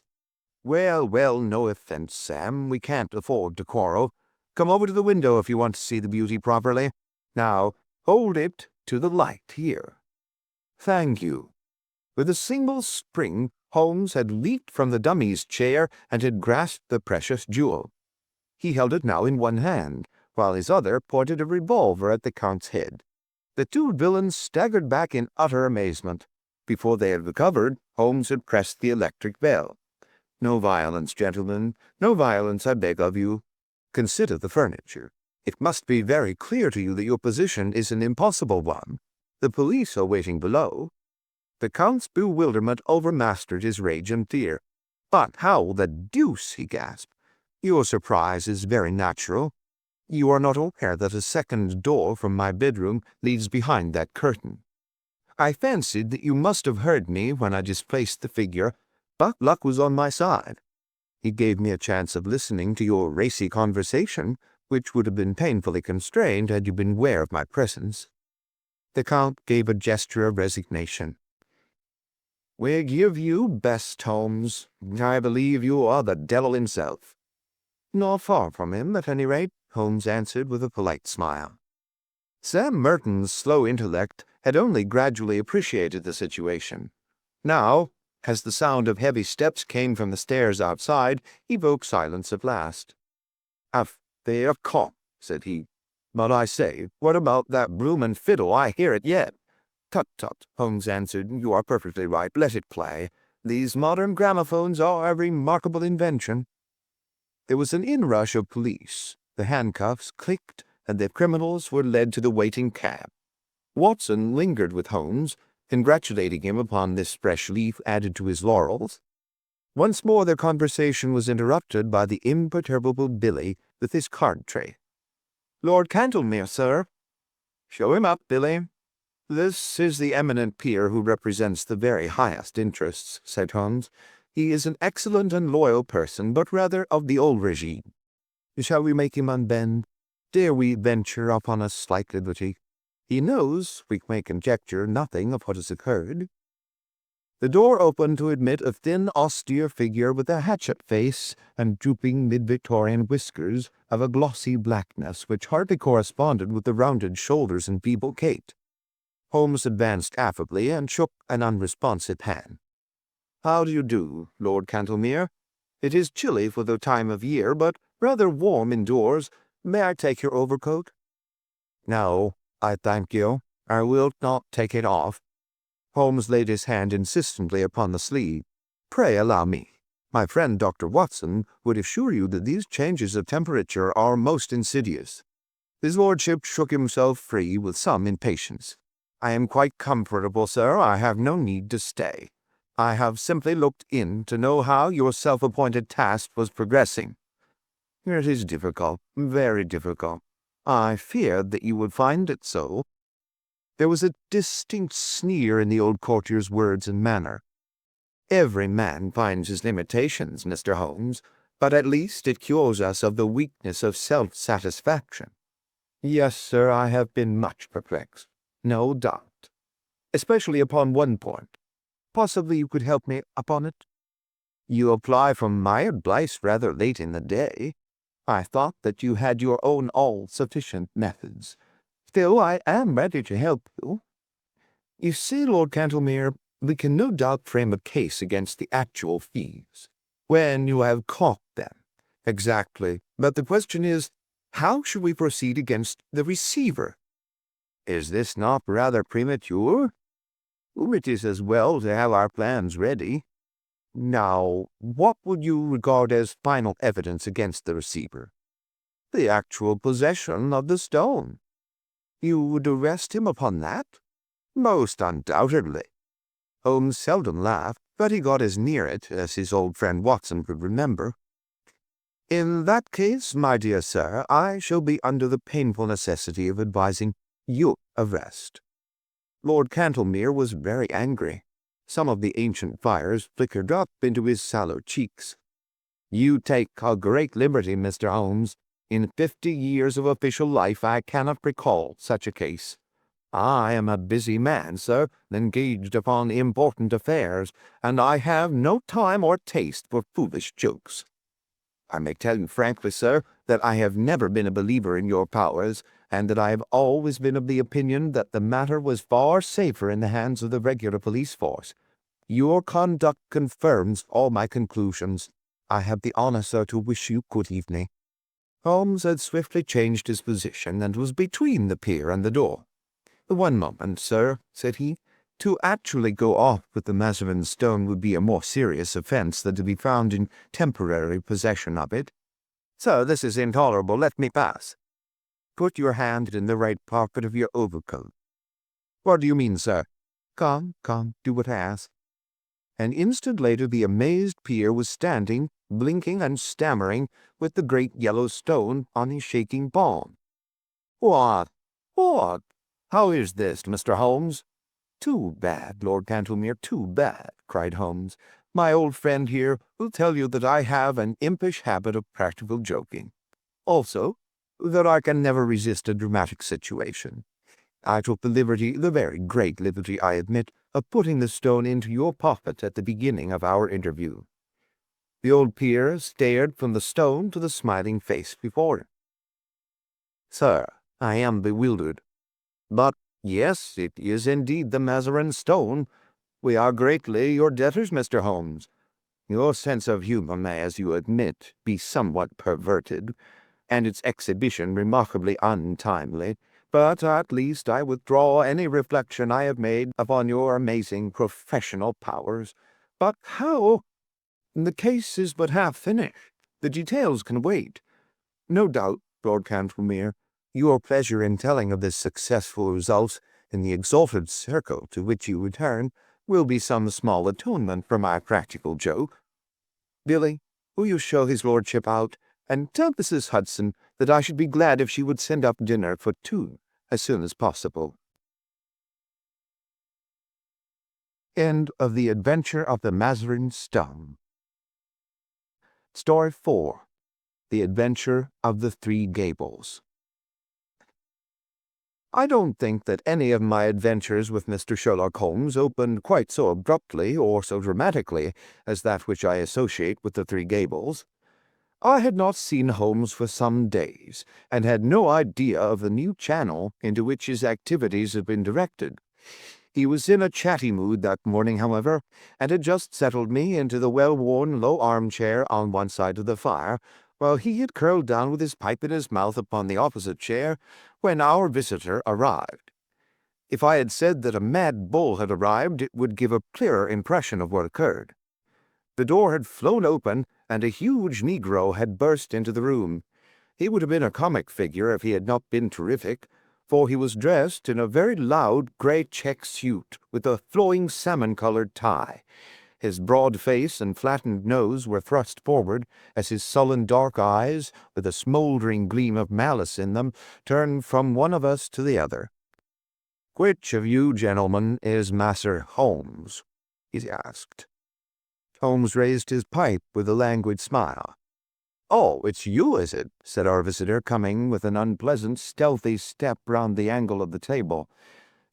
Well, no offense, Sam, we can't afford to quarrel. Come over to the window if you want to see the beauty properly. Now, hold it to the light here. Thank you. With a single spring, Holmes had leaped from the dummy's chair and had grasped the precious jewel. He held it now in one hand, while his other pointed a revolver at the Count's head. The two villains staggered back in utter amazement. Before they had recovered, Holmes had pressed the electric bell. No violence, gentlemen, no violence, I beg of you. Consider the furniture. It must be very clear to you that your position is an impossible one. The police are waiting below. The Count's bewilderment overmastered his rage and fear. But how the deuce, he gasped. Your surprise is very natural. You are not aware that a second door from my bedroom leads behind that curtain. I fancied that you must have heard me when I displaced the figure, but luck was on my side. It gave me a chance of listening to your racy conversation, which would have been painfully constrained had you been aware of my presence. The Count gave a gesture of resignation. We give you best, Holmes. I believe you are the devil himself. Not far from him, at any rate, Holmes answered with a polite smile. Sam Merton's slow intellect had only gradually appreciated the situation. Now, as the sound of heavy steps came from the stairs outside, he broke silence at last. They are caught, said he. But I say, what about that bloomin' fiddle? I hear it yet. Tut, Holmes answered. You are perfectly right. Let it play. These modern gramophones are a remarkable invention. There was an inrush of police. The handcuffs clicked, and the criminals were led to the waiting cab. Watson lingered with Holmes, congratulating him upon this fresh leaf added to his laurels. Once more their conversation was interrupted by the imperturbable Billy with his card tray. Lord Cantlemere, sir. Show him up, Billy. This is the eminent peer who represents the very highest interests, said Holmes. He is an excellent and loyal person, but rather of the old regime. Shall we make him unbend? Dare we venture upon a slight liberty? He knows, we may conjecture, nothing of what has occurred. The door opened to admit a thin, austere figure with a hatchet face and drooping mid-Victorian whiskers of a glossy blackness which hardly corresponded with the rounded shoulders and feeble gait. Holmes advanced affably and shook an unresponsive hand. How do you do, Lord Cantlemere? It is chilly for the time of year, but rather warm indoors. May I take your overcoat? No, I thank you. I will not take it off. Holmes laid his hand insistently upon the sleeve. Pray allow me. My friend Dr. Watson would assure you that these changes of temperature are most insidious. His lordship shook himself free with some impatience. I am quite comfortable, sir. I have no need to stay. I have simply looked in to know how your self-appointed task was progressing. It is difficult, very difficult. I feared that you would find it so. There was a distinct sneer in the old courtier's words and manner. Every man finds his limitations, Mr. Holmes, but at least it cures us of the weakness of self-satisfaction. Yes, sir, I have been much perplexed, no doubt, especially upon one point. Possibly you could help me upon it? You apply for my advice rather late in the day. I thought that you had your own all-sufficient methods. Still, I am ready to help you. You see, Lord Cantlemere, we can no doubt frame a case against the actual thieves, when you have caught them. Exactly. But the question is, how should we proceed against the receiver? Is this not rather premature? It is as well to have our plans ready. Now, what would you regard as final evidence against the receiver? The actual possession of the stone. You would arrest him upon that? Most undoubtedly. Holmes seldom laughed, but he got as near it as his old friend Watson could remember. In that case, my dear sir, I shall be under the painful necessity of advising your arrest. Lord Cantlemere was very angry. Some of the ancient fires flickered up into his sallow cheeks. You take a great liberty, Mr. Holmes. In 50 years of official life I cannot recall such a case. I am a busy man, sir, engaged upon important affairs, and I have no time or taste for foolish jokes. I may tell you frankly, sir, that I have never been a believer in your powers, and that I have always been of the opinion that the matter was far safer in the hands of the regular police force. Your conduct confirms all my conclusions. I have the honor, sir, to wish you good evening." Holmes had swiftly changed his position and was between the pier and the door. "One moment, sir," said he. "To actually go off with the Mazarin stone would be a more serious offense than to be found in temporary possession of it. Sir, this is intolerable. Let me pass." "Put your hand in the right pocket of your overcoat." "What do you mean, sir?" Come, do what I ask." An instant later the amazed peer was standing, blinking and stammering, with the great yellow stone on his shaking palm. What? How is this, Mr. Holmes?" "Too bad, Lord Cantlemere, too bad," cried Holmes. "My old friend here will tell you that I have an impish habit of practical joking. Also, that I can never resist a dramatic situation. I took the liberty, the very great liberty, I admit, of putting the stone into your pocket at the beginning of our interview." The old peer stared from the stone to the smiling face before him. "Sir, I am bewildered. But yes, it is indeed the Mazarin stone. We are greatly your debtors, Mr. Holmes. Your sense of humor may, as you admit, be somewhat perverted, and its exhibition remarkably untimely, but at least I withdraw any reflection I have made upon your amazing professional powers. But how? The case is but half finished. The details can wait. No doubt, Lord Cantlemere, your pleasure in telling of this successful result in the exalted circle to which you return will be some small atonement for my practical joke. Billy, will you show his lordship out, and tell Mrs. Hudson that I should be glad if she would send up dinner for 2 as soon as possible." End of The Adventure of the Mazarin Stone. Story 4. The Adventure of the Three Gables. I don't think that any of my adventures with Mr. Sherlock Holmes opened quite so abruptly or so dramatically as that which I associate with the Three Gables. I had not seen Holmes for some days, and had no idea of the new channel into which his activities had been directed. He was in a chatty mood that morning, however, and had just settled me into the well-worn low armchair on one side of the fire, while he had curled down with his pipe in his mouth upon the opposite chair, when our visitor arrived. If I had said that a mad bull had arrived, it would give a clearer impression of what occurred. The door had flown open, and a huge negro had burst into the room. He would have been a comic figure if he had not been terrific, for he was dressed in a very loud grey check suit with a flowing salmon-colored tie. His broad face and flattened nose were thrust forward, as his sullen dark eyes, with a smouldering gleam of malice in them, turned from one of us to the other. "Which of you gentlemen is Master Holmes?" he asked. Holmes raised his pipe with a languid smile. "Oh, it's you, is it?" said our visitor, coming with an unpleasant, stealthy step round the angle of the table.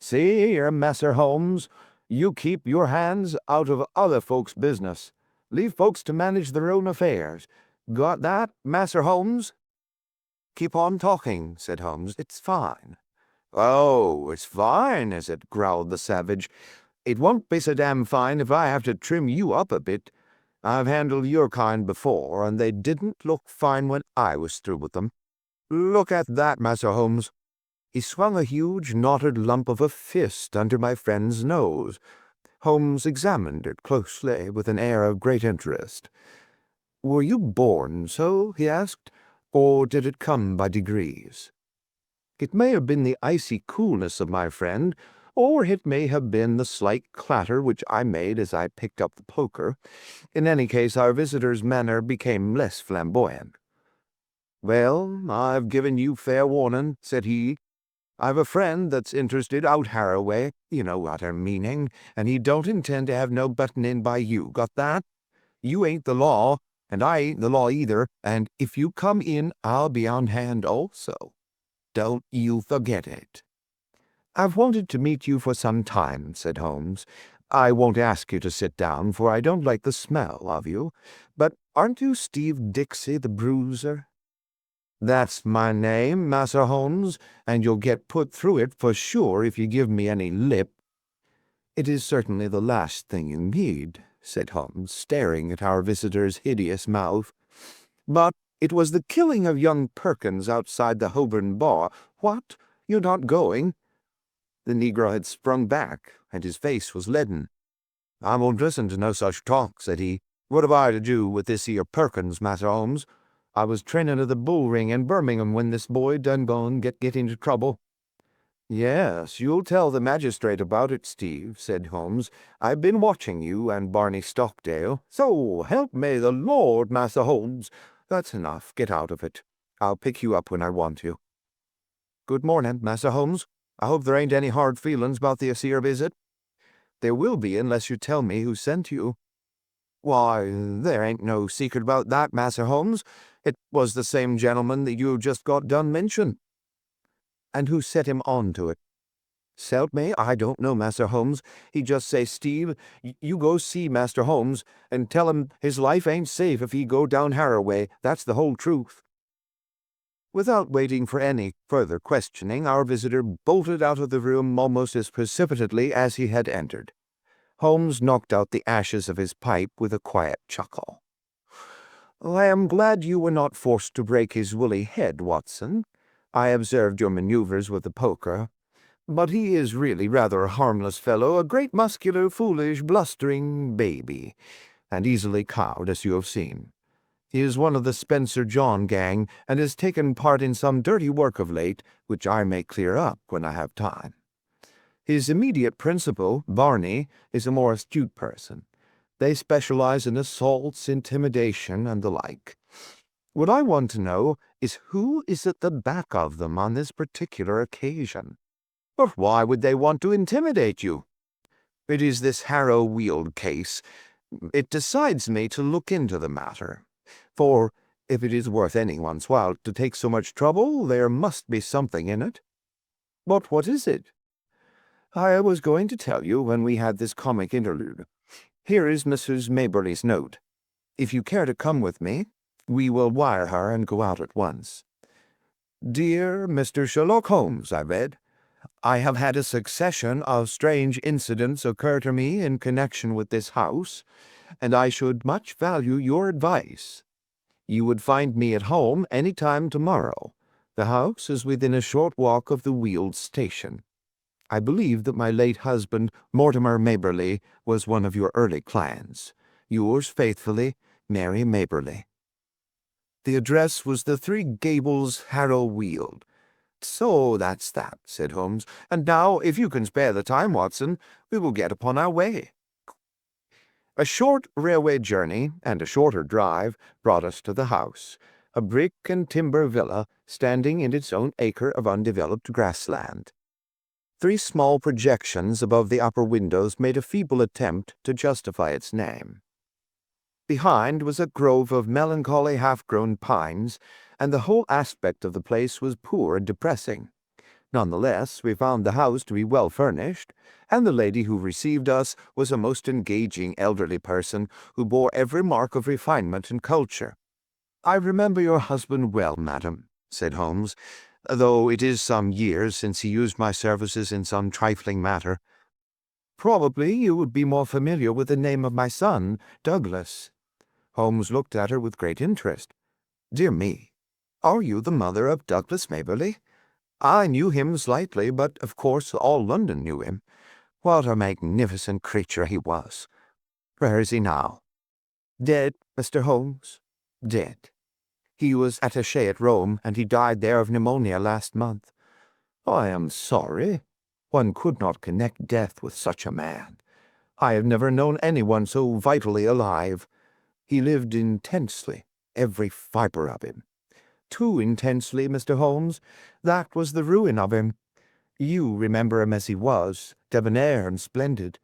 "See here, Master Holmes, you keep your hands out of other folks' business. Leave folks to manage their own affairs. Got that, Master Holmes?" "Keep on talking," said Holmes. "It's fine." "Oh, it's fine, is it?" growled the savage. "It won't be so damn fine if I have to trim you up a bit. I've handled your kind before, and they didn't look fine when I was through with them. Look at that, Master Holmes. He swung a huge knotted lump of a fist under my friend's nose. Holmes examined it closely with an air of great interest. "Were you born so?" he asked, "or did it come by degrees?" It may have been the icy coolness of my friend, or it may have been the slight clatter which I made as I picked up the poker. In any case, our visitor's manner became less flamboyant. "Well, I've given you fair warning," said he. "I've a friend that's interested out Harroway, you know what I'm meaning, and he don't intend to have no buttin' in by you, got that? You ain't the law, and I ain't the law either, and if you come in, I'll be on hand also. Don't you forget it." "I've wanted to meet you for some time," said Holmes. "I won't ask you to sit down, for I don't like the smell of you. But aren't you Steve Dixie the bruiser?" "That's my name, Massa Holmes, and you'll get put through it for sure if you give me any lip." "It is certainly the last thing you need," said Holmes, staring at our visitor's hideous mouth. "But it was the killing of young Perkins outside the Holborn bar. What? You're not going?" The negro had sprung back, and his face was leaden. "I won't listen to no such talk," said he. "What have I to do with this here Perkins, Massa Holmes? I was trainin' at the bull ring in Birmingham when this boy done gone get into trouble." "Yes, you'll tell the magistrate about it, Steve," said Holmes. "I've been watching you and Barney Stockdale." "So help me the Lord, Massa Holmes." "That's enough. Get out of it. I'll pick you up when I want you." "Good morning, Massa Holmes. I hope there ain't any hard feelings about this here visit." "There will be unless you tell me who sent you." "Why, there ain't no secret about that, Massa Holmes. It was the same gentleman that you just got done mention." "And who set him on to it?" "S'help me, I don't know, Master Holmes. He just say, 'Steve, you go see Master Holmes, and tell him his life ain't safe if he go down Harroway. That's the whole truth.'" Without waiting for any further questioning, our visitor bolted out of the room almost as precipitately as he had entered. Holmes knocked out the ashes of his pipe with a quiet chuckle. "I am glad you were not forced to break his woolly head, Watson. I observed your maneuvers with the poker. But he is really rather a harmless fellow, a great muscular, foolish, blustering baby, and easily cowed, as you have seen. He is one of the Spencer John gang, and has taken part in some dirty work of late, which I may clear up when I have time. His immediate principal, Barney, is a more astute person. They specialize in assaults, intimidation, and the like. What I want to know is who is at the back of them on this particular occasion. Or why would they want to intimidate you? It is this Harrow Weald case. It decides me to look into the matter. For if it is worth anyone's while to take so much trouble, there must be something in it." "But what is it?" "I was going to tell you when we had this comic interlude. Here is Mrs. Maberly's note. If you care to come with me, we will wire her and go out at once." "Dear Mr. Sherlock Holmes," I read, "I have had a succession of strange incidents occur to me in connection with this house, and I should much value your advice. You would find me at home any time tomorrow. The house is within a short walk of the Weald station. I believe that my late husband, Mortimer Maberly, was one of your early clients. Yours faithfully, Mary Maberly." The address was the Three Gables, Harrow Weald. "So that's that," said Holmes. "And now, if you can spare the time, Watson, we will get upon our way." A short railway journey and a shorter drive brought us to the house, a brick and timber villa standing in its own acre of undeveloped grassland. 3 small projections above the upper windows made a feeble attempt to justify its name. Behind was a grove of melancholy half-grown pines, and the whole aspect of the place was poor and depressing. Nonetheless, we found the house to be well furnished, and the lady who received us was a most engaging elderly person who bore every mark of refinement and culture. "I remember your husband well, madam," said Holmes, "though it is some years since he used my services in some trifling matter. Probably you would be more familiar with the name of my son, Douglas." Holmes looked at her with great interest. "Dear me, are you the mother of Douglas Maberly? I knew him slightly, but of course all London knew him. What a magnificent creature he was! Where is he now? Dead, Mr. Holmes? Dead. He was attaché at Rome, and he died there of pneumonia last month. I am sorry. One could not connect death with such a man. I have never known anyone so vitally alive. He lived intensely, every fibre of him. Too intensely, Mr. Holmes. That was the ruin of him. You remember him as he was, debonair and splendid.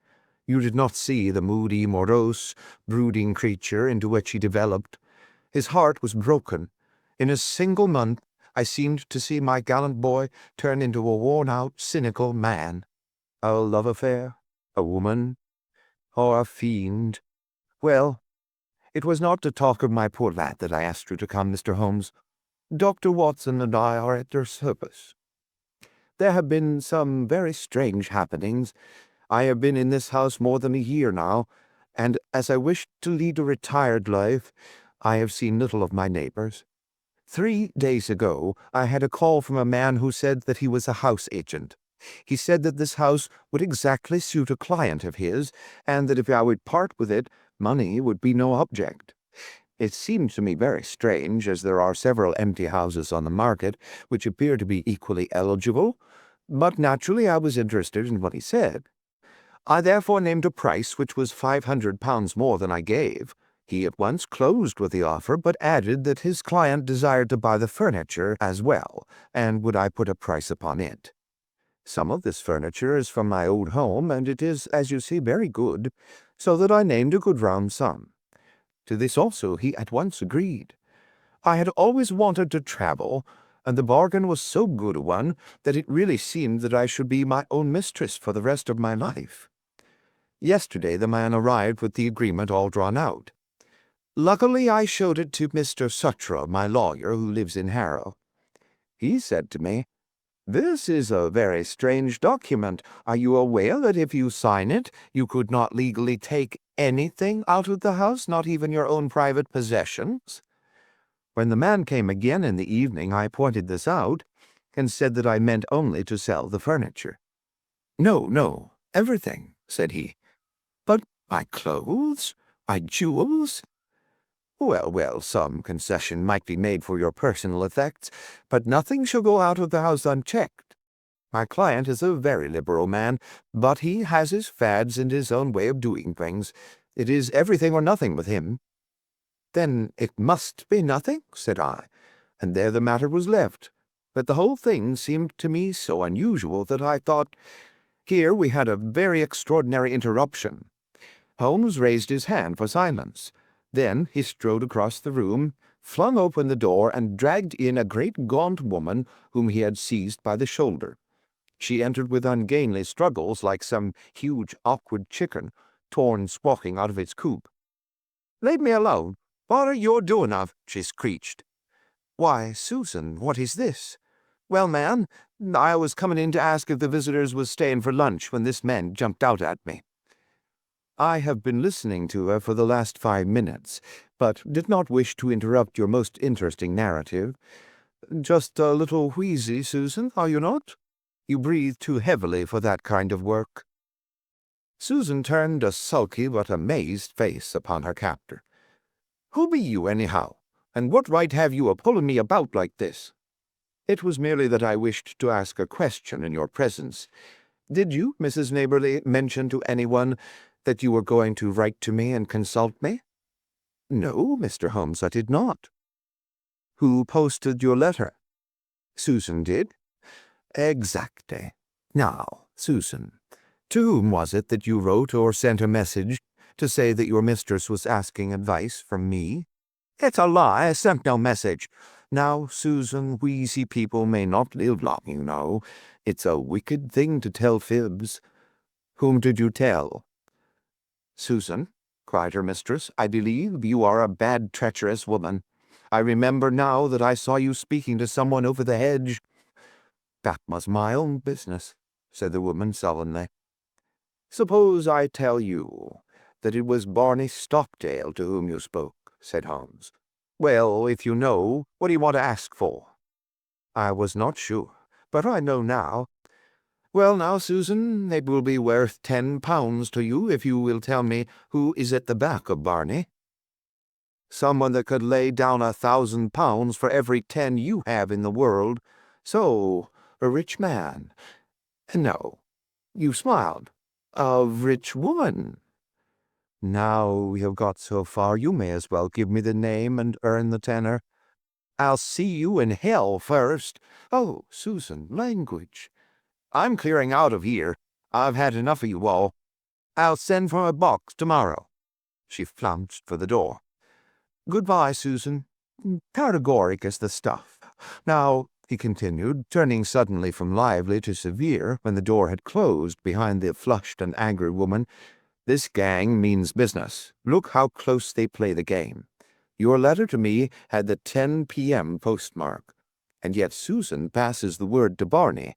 You did not see the moody, morose, brooding creature into which he developed. His heart was broken. In a single month, I seemed to see my gallant boy turn into a worn-out, cynical man. A love affair, a woman, or a fiend. Well, it was not to talk of my poor lad that I asked you to come, Mr. Holmes. Dr. Watson and I are at your service. There have been some very strange happenings. I have been in this house more than a year now, and as I wish to lead a retired life, I have seen little of my neighbors. 3 days ago, I had a call from a man who said that he was a house agent. He said that this house would exactly suit a client of his, and that if I would part with it, money would be no object. It seemed to me very strange, as there are several empty houses on the market which appear to be equally eligible, but naturally I was interested in what he said. I therefore named a price which was £500 more than I gave. He at once closed with the offer, but added that his client desired to buy the furniture as well, and would I put a price upon it. Some of this furniture is from my old home, and it is, as you see, very good, so that I named a good round sum. To this also he at once agreed. I had always wanted to travel, and the bargain was so good a one that it really seemed that I should be my own mistress for the rest of my life. Yesterday the man arrived with the agreement all drawn out. Luckily I showed it to Mr. Suttra, my lawyer, who lives in Harrow. He said to me, "This is a very strange document. Are you aware that if you sign it, you could not legally take anything out of the house, not even your own private possessions?" When the man came again in the evening, I pointed this out, and said that I meant only to sell the furniture. "No, no, everything," said he. "But my clothes, my jewels?" "Well, well, some concession might be made for your personal effects, but nothing shall go out of the house unchecked. My client is a very liberal man, but he has his fads and his own way of doing things. It is everything or nothing with him." "Then it must be nothing," said I, and there the matter was left. But the whole thing seemed to me so unusual that I thought— Here we had a very extraordinary interruption. Holmes raised his hand for silence. Then he strode across the room, flung open the door, and dragged in a great gaunt woman whom he had seized by the shoulder. She entered with ungainly struggles like some huge awkward chicken, torn squawking out of its coop. "Leave me alone. What are you doing of?" she screeched. "Why, Susan, what is this?" "Well, ma'am, I was coming in to ask if the visitors was staying for lunch when this man jumped out at me." I have been listening to her for the last 5 minutes, but did not wish to interrupt your most interesting narrative. Just a little wheezy, Susan, are you not? You breathe too heavily for that kind of work." Susan turned a sulky but amazed face upon her captor. "Who be you, anyhow, and what right have you a-pulling me about like this?" "It was merely that I wished to ask a question in your presence. Did you, Mrs. Neighbourly, mention to anyone that you were going to write to me and consult me?" "No, Mr. Holmes, I did not." "Who posted your letter?" "Susan did." "Exactly. Now, Susan, to whom was it that you wrote or sent a message to say that your mistress was asking advice from me?" "It's a lie. I sent no message." "Now, Susan, wheezy people may not live long, you know. It's a wicked thing to tell fibs. Whom did you tell?" "Susan," cried her mistress, "I believe you are a bad, treacherous woman. I remember now that I saw you speaking to someone over the hedge." "That was my own business," said the woman sullenly. "Suppose I tell you that it was Barney Stockdale to whom you spoke," said Holmes. "Well, if you know, what do you want to ask for?" "I was not sure, but I know now. Well, now, Susan, it will be worth £10 to you if you will tell me who is at the back of Barney. Someone that could lay down £1,000 for every 10 you have in the world. So, a rich man. No, you smiled. A rich woman. Now we have got so far, you may as well give me the name and earn the tenner. I'll see you in hell first. Oh, Susan, language. I'm clearing out of here. I've had enough of you all. I'll send for a box tomorrow. She flounced for the door. Goodbye, Susan. Categoric as the stuff. Now, he continued, turning suddenly from lively to severe when the door had closed behind the flushed and angry woman, this gang means business. Look how close they play the game. Your letter to me had the 10 p.m. postmark, and yet Susan passes the word to Barney.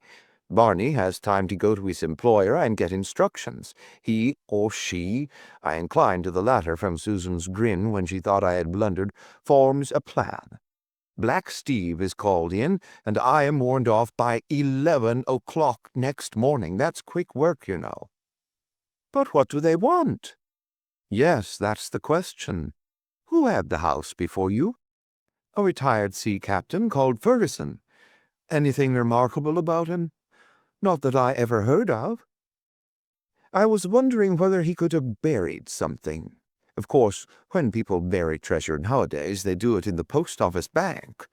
Barney has time to go to his employer and get instructions. He or she, I incline to the latter from Susan's grin when she thought I had blundered, forms a plan. Black Steve is called in, and I am warned off by 11 o'clock next morning. That's quick work, you know. But what do they want? Yes, that's the question. Who had the house before you? A retired sea captain called Ferguson. Anything remarkable about him? Not that I ever heard of. I was wondering whether he could have buried something. Of course, when people bury treasure nowadays, they do it in the post office bank.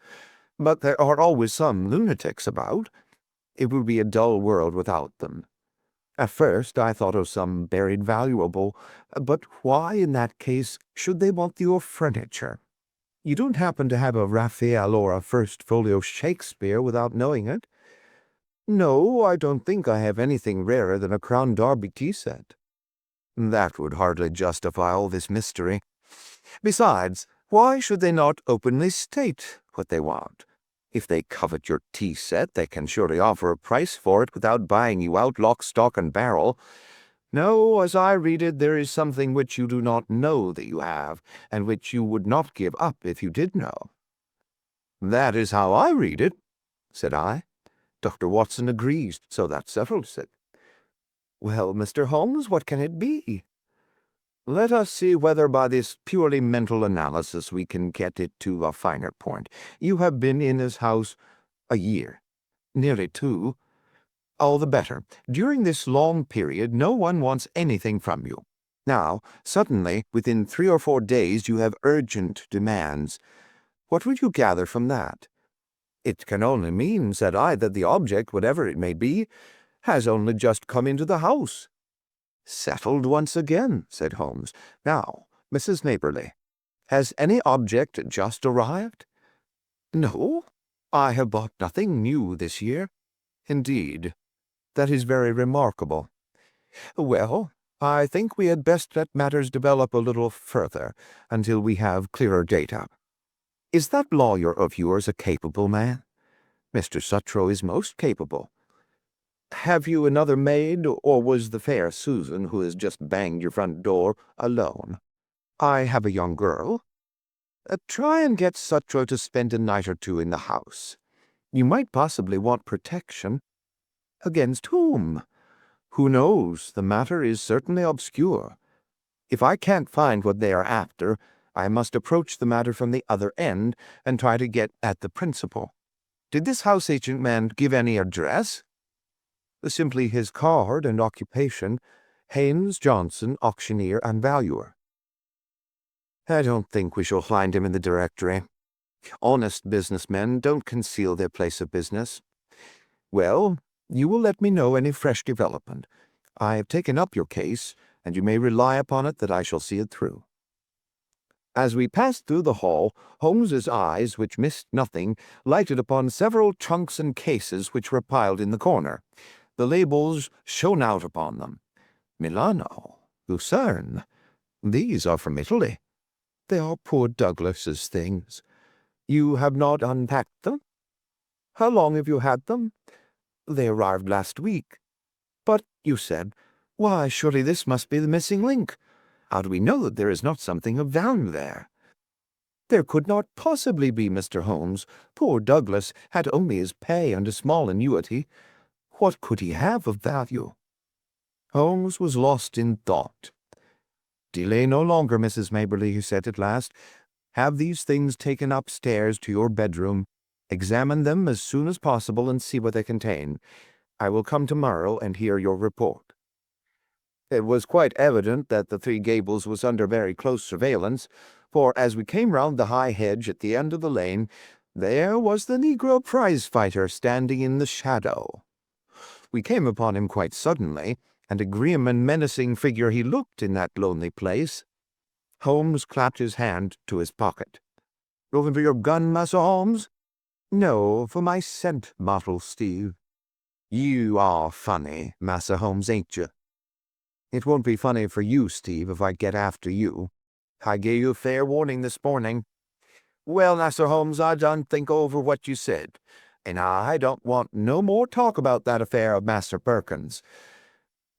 But there are always some lunatics about. It would be a dull world without them. At first I thought of some buried valuable, but why in that case should they want your furniture? You don't happen to have a Raphael or a First Folio Shakespeare without knowing it? No, I don't think I have anything rarer than a Crown Derby tea set. That would hardly justify all this mystery. Besides, why should they not openly state what they want? If they covet your tea set, they can surely offer a price for it without buying you out lock, stock, and barrel. No, as I read it, there is something which you do not know that you have, and which you would not give up if you did know. That is how I read it, said I. Dr. Watson agrees, so that settles it. Well, Mr. Holmes, what can it be? Let us see whether by this purely mental analysis we can get it to a finer point. You have been in this house a year, nearly 2. All the better. During this long period, no one wants anything from you. Now, suddenly, within 3 or 4 days, you have urgent demands. What would you gather from that? It can only mean, said I, that the object, whatever it may be, has only just come into the house. Settled once again, said Holmes. Now, Mrs. Neighborly, has any object just arrived? No, I have bought nothing new this year. Indeed, that is very remarkable. Well, I think we had best let matters develop a little further until we have clearer data. Is that lawyer of yours a capable man? Mr. Suttrow is most capable. Have you another maid, or was the fair Susan, who has just banged your front door, alone? I have a young girl. Try and get Suttrow to spend a night or 2 in the house. You might possibly want protection. Against whom? Who knows? The matter is certainly obscure. If I can't find what they are after, I must approach the matter from the other end and try to get at the principal. Did this house agent man give any address? Simply his card and occupation, Haynes Johnson, auctioneer and valuer. I don't think we shall find him in the directory. Honest businessmen don't conceal their place of business. Well, you will let me know any fresh development. I have taken up your case, and you may rely upon it that I shall see it through. As we passed through the hall, Holmes's eyes, which missed nothing, lighted upon several trunks and cases which were piled in the corner. The labels shone out upon them. Milano, Lucerne. These are from Italy. They are poor Douglas's things. You have not unpacked them? How long have you had them? They arrived last week. But, you said, why, surely this must be the missing link. How do we know that there is not something of value there? There could not possibly be, Mr. Holmes. Poor Douglas had only his pay and a small annuity. What could he have of value? Holmes was lost in thought. Delay no longer, Mrs. Maberly, he said at last. Have these things taken upstairs to your bedroom. Examine them as soon as possible and see what they contain. I will come tomorrow and hear your report. It was quite evident that the Three Gables was under very close surveillance, for as we came round the high hedge at the end of the lane, there was the Negro prize-fighter standing in the shadow. We came upon him quite suddenly, and a grim and menacing figure he looked in that lonely place. Holmes clapped his hand to his pocket. "Looking for your gun, Massa Holmes?" "No, for my scent bottle, Steve." "You are funny, Massa Holmes, ain't you?" "It won't be funny for you, Steve, if I get after you. I gave you fair warning this morning." "Well, Massa Holmes, I done think over what you said, and I don't want no more talk about that affair of Master Perkins.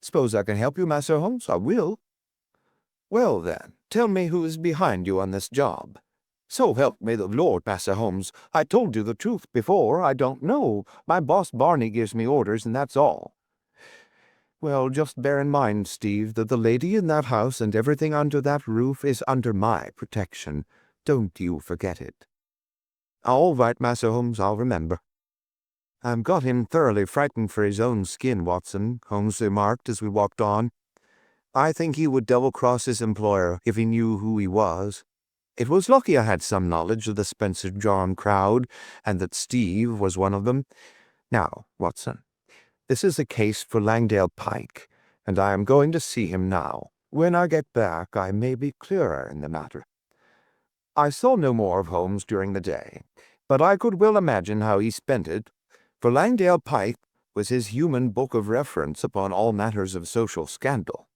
Suppose I can help you, Massa Holmes? I will." "Well, then, tell me who is behind you on this job." "So help me the Lord, Massa Holmes, I told you the truth before. I don't know. My boss Barney gives me orders, and that's all." "Well, just bear in mind, Steve, that the lady in that house and everything under that roof is under my protection. Don't you forget it." "All right, Massa Holmes, I'll remember." "I've got him thoroughly frightened for his own skin, Watson," Holmes remarked as we walked on. "I think he would double-cross his employer if he knew who he was. It was lucky I had some knowledge of the Spencer John crowd, and that Steve was one of them. Now, Watson, this is a case for Langdale Pike, and I am going to see him now. When I get back, I may be clearer in the matter." I saw no more of Holmes during the day, but I could well imagine how he spent it, for Langdale Pike was his human book of reference upon all matters of social scandal.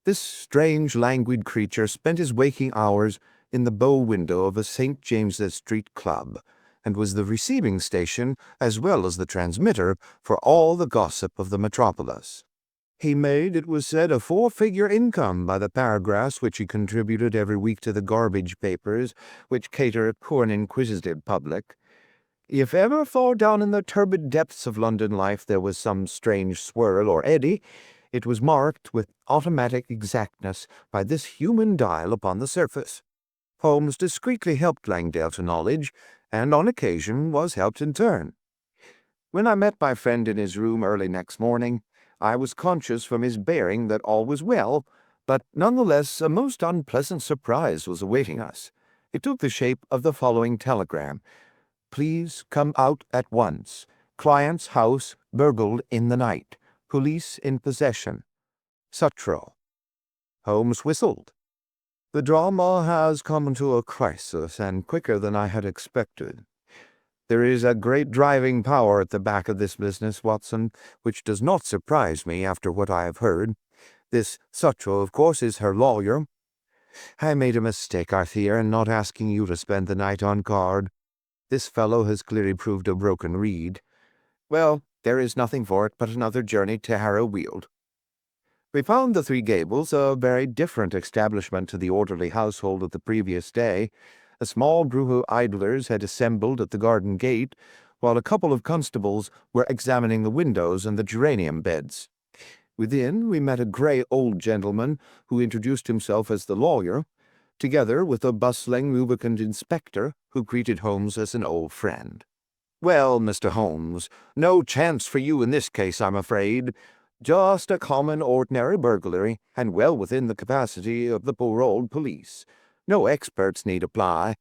This strange, languid creature spent his waking hours in the bow window of a St. James's Street club, and was the receiving station as well as the transmitter for all the gossip of the metropolis. He made, it was said, a 4-figure income by the paragraphs which he contributed every week to the garbage papers which cater at poor and inquisitive public. If ever far down in the turbid depths of London life there was some strange swirl or eddy, it was marked with automatic exactness by this human dial upon the surface. Holmes discreetly helped Langdale to knowledge, and on occasion was helped in turn. When I met my friend in his room early next morning, I was conscious from his bearing that all was well, but nonetheless a most unpleasant surprise was awaiting us. It took the shape of the following telegram: "Please come out at once. Client's house burgled in the night. Police in possession. Sutro." Holmes whistled. "The drama has come to a crisis, and quicker than I had expected. There is a great driving power at the back of this business, Watson, which does not surprise me after what I have heard. This Sutro, of course, is her lawyer. I made a mistake, Arthur, in not asking you to spend the night on guard. This fellow has clearly proved a broken reed. Well, there is nothing for it but another journey to Harrow Weald." We found the Three Gables a very different establishment to the orderly household of the previous day. A small group of idlers had assembled at the garden gate, while a couple of constables were examining the windows and the geranium beds. Within, we met a grey old gentleman who introduced himself as the lawyer, together with a bustling, rubicund inspector who greeted Holmes as an old friend. "Well, Mr. Holmes, no chance for you in this case, I'm afraid. Just a common, ordinary burglary, and well within the capacity of the poor old police. No experts need apply."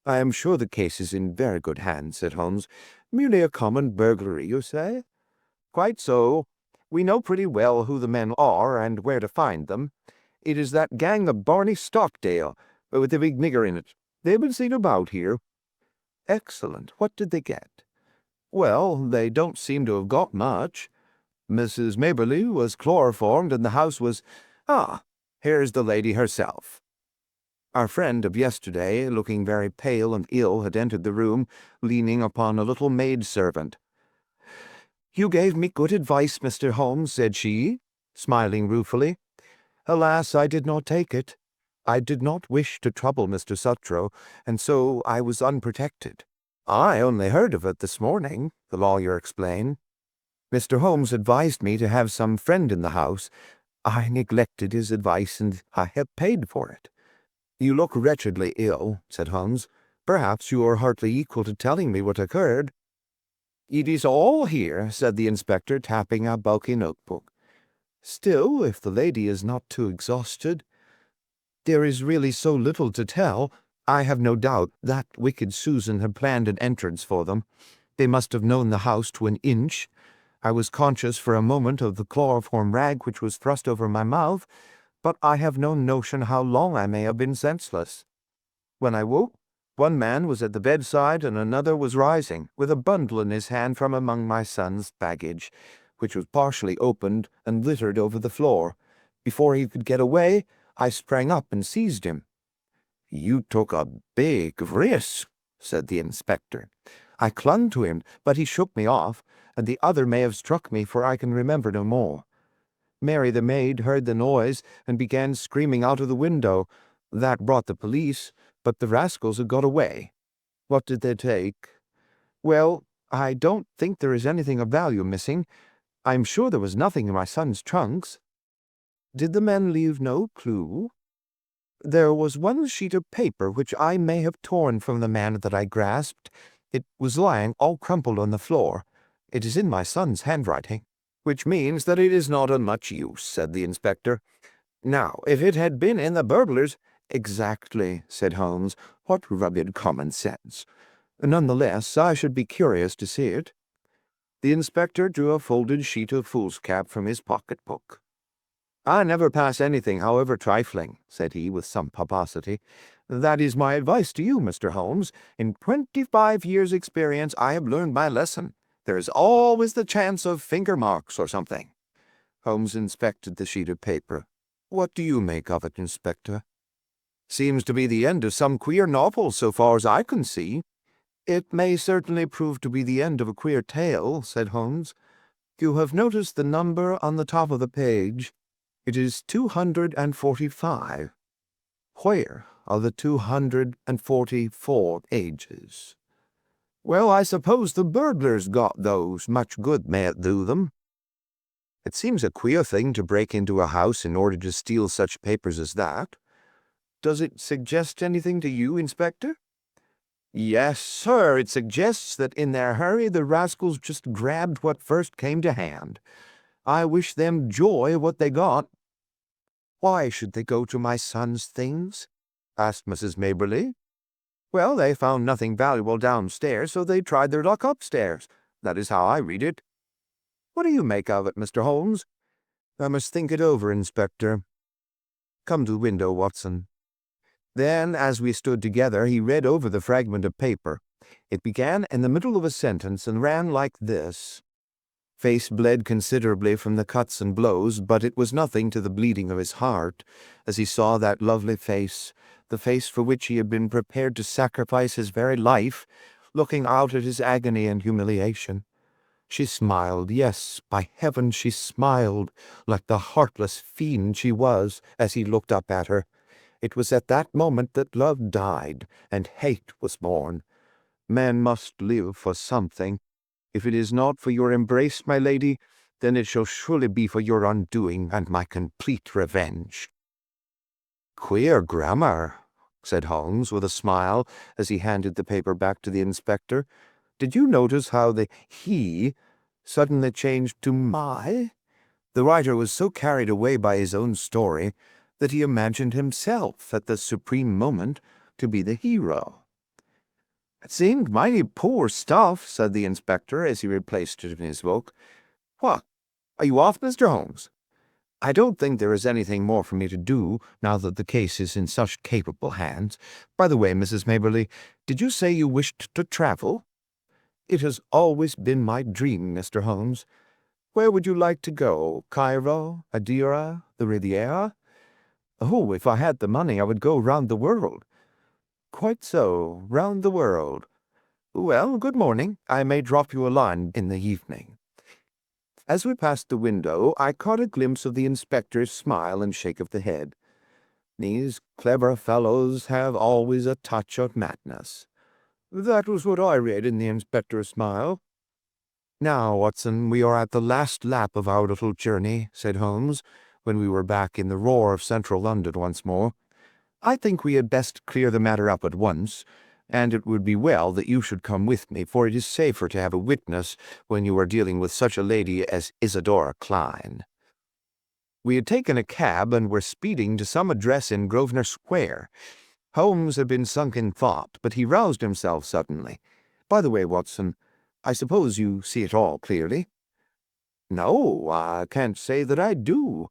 "I am sure the case is in very good hands," said Holmes. "Merely a common burglary, you say?" "Quite so. We know pretty well who the men are and where to find them. It is that gang of Barney Stockdale, with the big nigger in it. They've been seen about here." "Excellent. What did they get?" "Well, they don't seem to have got much. Mrs. Maberly was chloroformed, and the house was— here's the lady herself." Our friend of yesterday, looking very pale and ill, had entered the room, leaning upon a little maid-servant. "You gave me good advice, Mr. Holmes," said she, smiling ruefully. "Alas, I did not take it. I did not wish to trouble Mr. Sutro, and so I was unprotected. I only heard of it this morning," the lawyer explained. "Mr. Holmes advised me to have some friend in the house. I neglected his advice, and I have paid for it." "You look wretchedly ill," said Holmes. "Perhaps you are hardly equal to telling me what occurred." "It is all here," said the inspector, tapping a bulky notebook. "Still, if the lady is not too exhausted, there is really so little to tell. I have no doubt that wicked Susan had planned an entrance for them. They must have known the house to an inch. I was conscious for a moment of the chloroform rag which was thrust over my mouth, but I have no notion how long I may have been senseless. When I woke, one man was at the bedside and another was rising, with a bundle in his hand from among my son's baggage, which was partially opened and littered over the floor. Before he could get away, I sprang up and seized him." "You took a big risk," said the inspector. "I clung to him, but he shook me off, and the other may have struck me, for I can remember no more. Mary the maid heard the noise and began screaming out of the window. That brought the police, but the rascals had got away." "What did they take?" "Well, I don't think there is anything of value missing. I am sure there was nothing in my son's trunks." "Did the men leave no clue?" "There was one sheet of paper which I may have torn from the man that I grasped. It was lying all crumpled on the floor. It is in my son's handwriting." "Which means that it is not of much use," said the inspector. "Now, if it had been in the burglar's—" "Exactly," said Holmes. "What rugged common sense. None the less, I should be curious to see it." The inspector drew a folded sheet of foolscap from his pocket-book. "I never pass anything, however trifling," said he with some pomposity. "That is my advice to you, Mr. Holmes. In 25 years' experience I have learned my lesson. There is always the chance of finger marks or something." Holmes inspected the sheet of paper. "What do you make of it, Inspector?" "Seems to be the end of some queer novel, so far as I can see." "It may certainly prove to be the end of a queer tale," said Holmes. "You have noticed the number on the top of the page. It is 245. Where are the 244 pages?" "Well, I suppose the burglars got those. Much good may it do them." "It seems a queer thing to break into a house in order to steal such papers as that. Does it suggest anything to you, Inspector?" "Yes, sir, it suggests that in their hurry the rascals just grabbed what first came to hand. I wish them joy of what they got." "Why should they go to my son's things?" asked Mrs. Maberly. "Well, they found nothing valuable downstairs, so they tried their luck upstairs. That is how I read it. What do you make of it, Mr. Holmes?" "I must think it over, Inspector. Come to the window, Watson." Then, as we stood together, he read over the fragment of paper. It began in the middle of a sentence and ran like this. Face bled considerably from the cuts and blows, but it was nothing to the bleeding of his heart, as he saw that lovely face, the face for which he had been prepared to sacrifice his very life, looking out at his agony and humiliation. She smiled, yes, by heaven she smiled, like the heartless fiend she was, as he looked up at her. It was at that moment that love died, and hate was born. Man must live for something. If it is not for your embrace, my lady, then it shall surely be for your undoing and my complete revenge." "Queer grammar," said Holmes with a smile as he handed the paper back to the inspector. "Did you notice how the he suddenly changed to my?" The writer was so carried away by his own story that he imagined himself at the supreme moment to be the hero. "It seemed mighty poor stuff," said the inspector as he replaced it in his book. "What, are you off, Mr. Holmes?" "I don't think there is anything more for me to do, now that the case is in such capable hands. By the way, Mrs. Maberly, did you say you wished to travel?" "It has always been my dream, Mr. Holmes." "Where would you like to go? Cairo, Adira, the Riviera?" "Oh, if I had the money, I would go round the world." "Quite so, round the world. Well, good morning. I may drop you a line in the evening." As we passed the window, I caught a glimpse of the inspector's smile and shake of the head. These clever fellows have always a touch of madness." "That was what I read in the inspector's smile." "Now, Watson, we are at the last lap of our little journey," said Holmes, when we were back in the roar of central London once more. "I think we had best clear the matter up at once, and it would be well that you should come with me, for it is safer to have a witness when you are dealing with such a lady as Isadora Klein." We had taken a cab and were speeding to some address in Grosvenor Square. Holmes had been sunk in thought, but he roused himself suddenly. "By the way, Watson, I suppose you see it all clearly?" "No, I can't say that I do.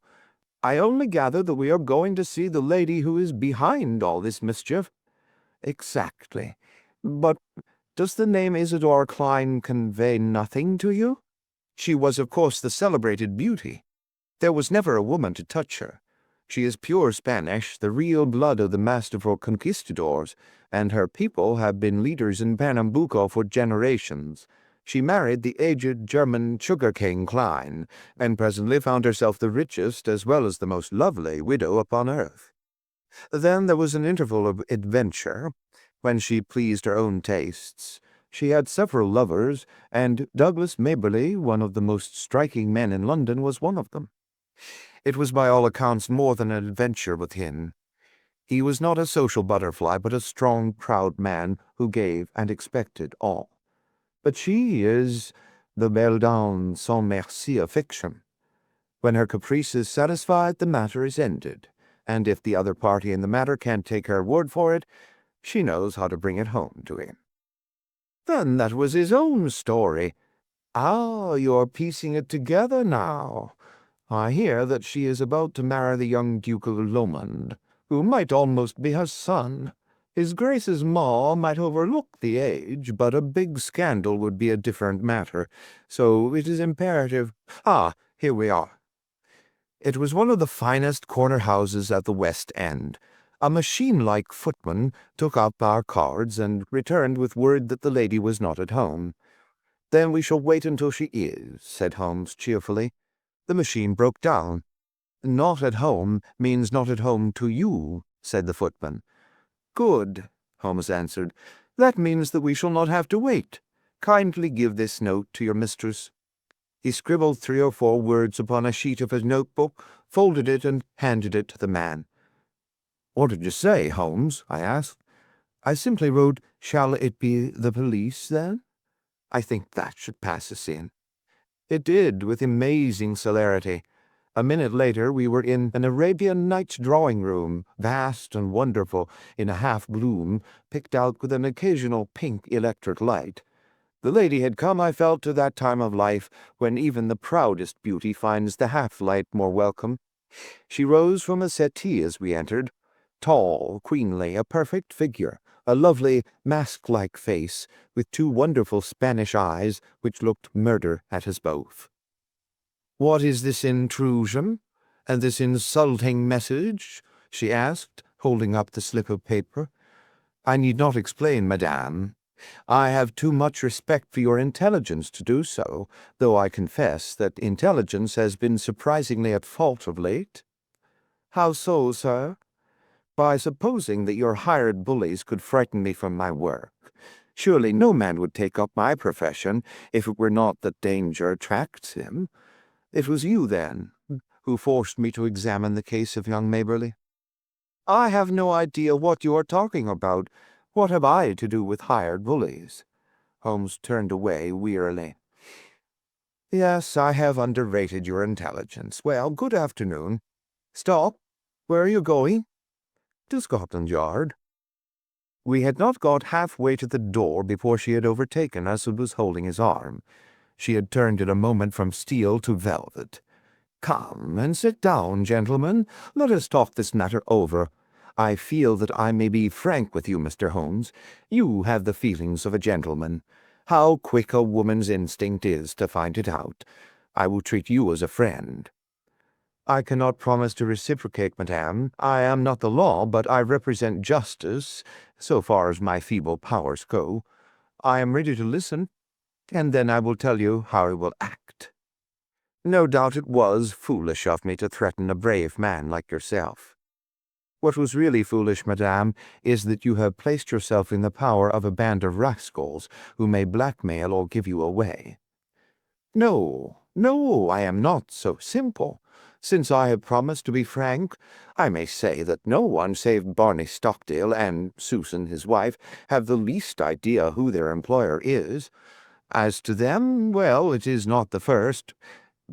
I only gather that we are going to see the lady who is behind all this mischief." "Exactly. But does the name Isadora Klein convey nothing to you? She was, of course, the celebrated beauty. There was never a woman to touch her. She is pure Spanish, the real blood of the masterful conquistadors, and her people have been leaders in Pernambuco for generations. She married the aged German sugarcane Klein, and presently found herself the richest as well as the most lovely widow upon earth. Then there was an interval of adventure, when she pleased her own tastes. She had several lovers, and Douglas Maberly, one of the most striking men in London, was one of them. It was by all accounts more than an adventure with him. He was not a social butterfly, but a strong, proud man who gave and expected all. But she is the belle dame sans merci of fiction. When her caprice is satisfied, the matter is ended, and if the other party in the matter can't take her word for it, she knows how to bring it home to him." "Then that was his own story. Ah, you're piecing it together now. I hear that she is about to marry the young Duke of Lomond, who might almost be her son. His Grace's ma might overlook the age, but a big scandal would be a different matter, so it is imperative— Ah, here we are." It was one of the finest corner houses at the West End. A machine-like footman took up our cards and returned with word that the lady was not at home. "Then we shall wait until she is," said Holmes cheerfully. The machine broke down. "Not at home means not at home to you," said the footman. "Good," Holmes answered. "That means that we shall not have to wait. Kindly give this note to your mistress." He scribbled 3 or 4 words upon a sheet of his notebook, folded it, and handed it to the man. "What did you say, Holmes?" I asked. "I simply wrote, 'Shall it be the police, then?' I think that should pass us in." It did, with amazing celerity. A minute later we were in an Arabian Nights drawing-room, vast and wonderful, in a half-gloom, picked out with an occasional pink electric light. The lady had come, I felt, to that time of life when even the proudest beauty finds the half-light more welcome. She rose from a settee as we entered, tall, queenly, a perfect figure, a lovely, mask-like face, with 2 wonderful Spanish eyes which looked murder at us both. "What is this intrusion, and this insulting message?" she asked, holding up the slip of paper. "I need not explain, madame. I have too much respect for your intelligence to do so, though I confess that intelligence has been surprisingly at fault of late." "How so, sir?" "By supposing that your hired bullies could frighten me from my work. Surely no man would take up my profession if it were not that danger attracts him. It was you, then, who forced me to examine the case of young Maberly?" "I have no idea what you are talking about. What have I to do with hired bullies?" Holmes turned away wearily. "Yes, I have underrated your intelligence. Well, good afternoon. Stop. Where are you going?" "To Scotland Yard." We had not got halfway to the door before she had overtaken us and was holding his arm. She had turned in a moment from steel to velvet. "Come and sit down, gentlemen. Let us talk this matter over. I feel that I may be frank with you, Mr. Holmes. You have the feelings of a gentleman. How quick a woman's instinct is to find it out. I will treat you as a friend." "I cannot promise to reciprocate, madame. I am not the law, but I represent justice, so far as my feeble powers go. I am ready to listen, and then I will tell you how I will act. No doubt it was foolish of me to threaten a brave man like yourself." What was really foolish, madame, is that you have placed yourself in the power of a band of rascals who may blackmail or give you away. No, no, I am not so simple. Since I have promised to be frank, I may say that no one save Barney Stockdale and Susan, his wife, have the least idea who their employer is. As to them, well, it is not the first.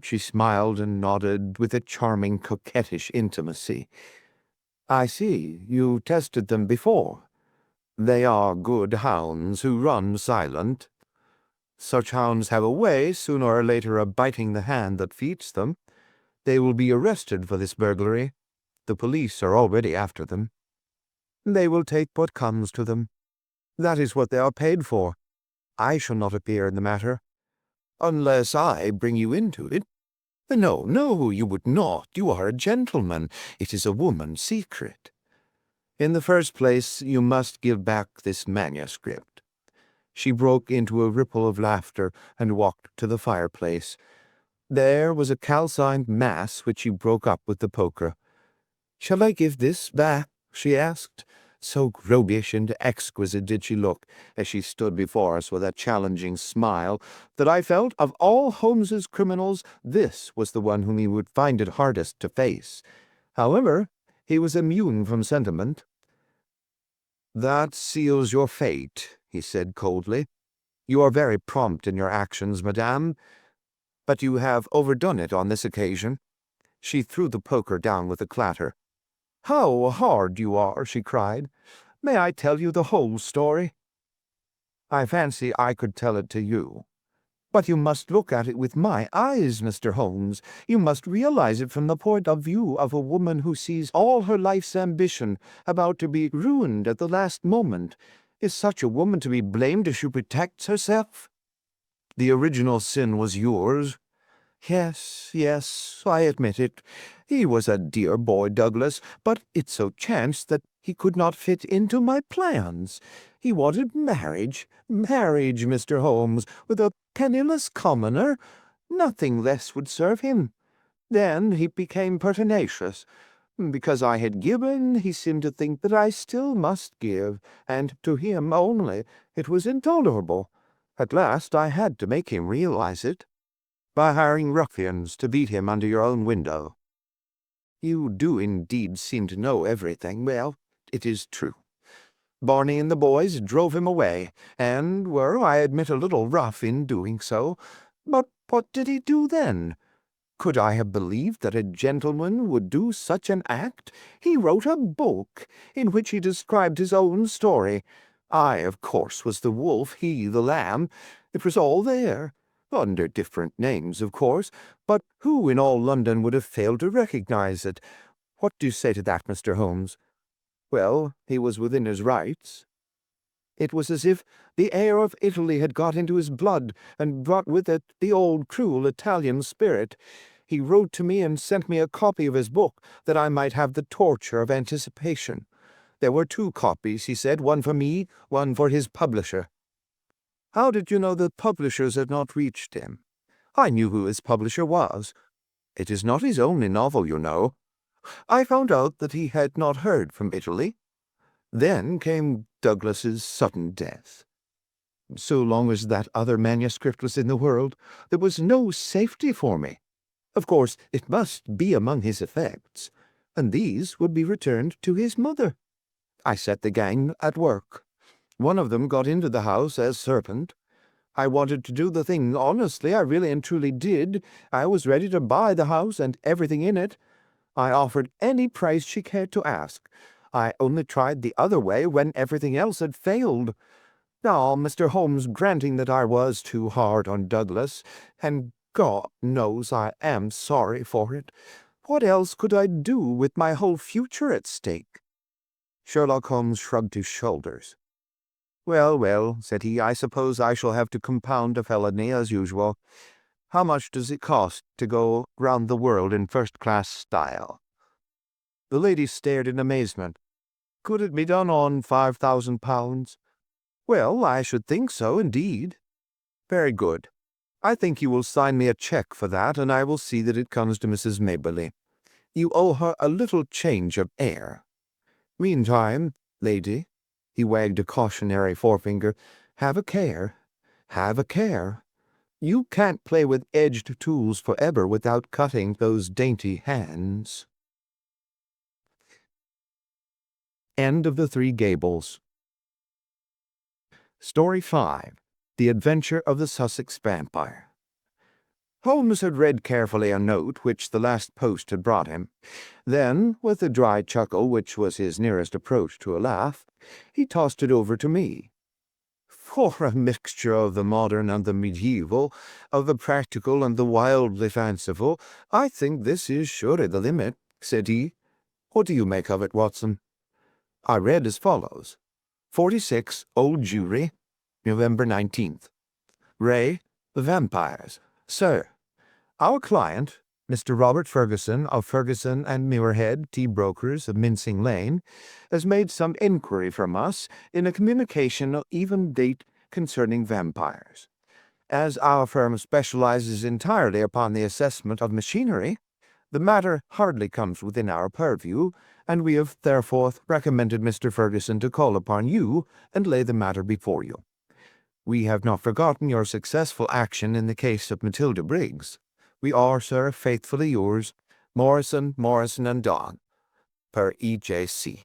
She smiled and nodded with a charming coquettish intimacy. I see, you tested them before. They are good hounds who run silent. Such hounds have a way, sooner or later, of biting the hand that feeds them. They will be arrested for this burglary. The police are already after them. They will take what comes to them. That is what they are paid for. I shall not appear in the matter, unless I bring you into it. No, no, you would not. You are a gentleman. It is a woman's secret. In the first place, you must give back this manuscript. She broke into a ripple of laughter and walked to the fireplace. There was a calcined mass which she broke up with the poker. "Shall I give this back?" she asked. So roguish and exquisite did she look, as she stood before us with a challenging smile, that I felt of all Holmes's criminals this was the one whom he would find it hardest to face. However, he was immune from sentiment. "That seals your fate," he said coldly. "You are very prompt in your actions, madame, but you have overdone it on this occasion." She threw the poker down with a clatter. "How hard you are," she cried. "May I tell you the whole story?" "I fancy I could tell it to you. But you must look at it with my eyes, Mr. Holmes. You must realize it from the point of view of a woman who sees all her life's ambition about to be ruined at the last moment. Is such a woman to be blamed if she protects herself?" "The original sin was yours." Yes, yes, I admit it. He was a dear boy, Douglas, but it so chanced that he could not fit into my plans. He wanted marriage, Mr. Holmes, with a penniless commoner. Nothing less would serve him. Then he became pertinacious. Because I had given, he seemed to think that I still must give, and to him only. It was intolerable. At last I had to make him realize it, by hiring ruffians to beat him under your own window." "You do indeed seem to know everything. Well, it is true. Barney and the boys drove him away, and were, I admit, a little rough in doing so. But what did he do then? Could I have believed that a gentleman would do such an act? He wrote a book in which he described his own story. I, of course, was the wolf, he the lamb. It was all there. Under different names, of course, but who in all London would have failed to recognize it? What do you say to that, Mr. Holmes?" "Well, he was within his rights." It was as if the air of Italy had got into his blood and brought with it the old cruel Italian spirit. He wrote to me and sent me a copy of his book that I might have the torture of anticipation. There were 2 copies, he said, one for me, one for his publisher. "How did you know the publishers had not reached him?" "I knew who his publisher was. It is not his only novel, you know. I found out that he had not heard from Italy. Then came Douglas's sudden death. So long as that other manuscript was in the world, there was no safety for me. Of course, it must be among his effects, and these would be returned to his mother. I set the gang at work. One of them got into the house as servant. I wanted to do the thing honestly, I really and truly did. I was ready to buy the house and everything in it. I offered any price she cared to ask. I only tried the other way when everything else had failed. Now, Mr. Holmes, granting that I was too hard on Douglas, and God knows I am sorry for it, what else could I do with my whole future at stake?" Sherlock Holmes shrugged his shoulders. "Well, well," said he, "I suppose I shall have to compound a felony as usual. How much does it cost to go round the world in first-class style?" The lady stared in amazement. "Could it be done on £5,000? "Well, I should think so, indeed." "Very good. I think you will sign me a cheque for that, and I will see that it comes to Mrs. Maberly. You owe her a little change of air." Meantime, lady," he wagged a cautionary forefinger, "have a care. Have a care. You can't play with edged tools forever without cutting those dainty hands." End of The Three Gables. Story 5. The Adventure of the Sussex Vampire. Holmes had read carefully a note which the last post had brought him. Then, with a dry chuckle which was his nearest approach to a laugh, he tossed it over to me. "For a mixture of the modern and the medieval, of the practical and the wildly fanciful, I think this is surely the limit," said he. "What do you make of it, Watson?" I read as follows. 46 Old Jewry, November 19th. Ray, the Vampires. Sir, our client, Mr. Robert Ferguson of Ferguson and Muirhead, tea brokers of Mincing Lane, has made some inquiry from us in a communication of even date concerning vampires. As our firm specializes entirely upon the assessment of machinery, the matter hardly comes within our purview, and we have therefore recommended Mr. Ferguson to call upon you and lay the matter before you. We have not forgotten your successful action in the case of Matilda Briggs. We are, sir, faithfully yours, Morrison, and Don, per E.J.C.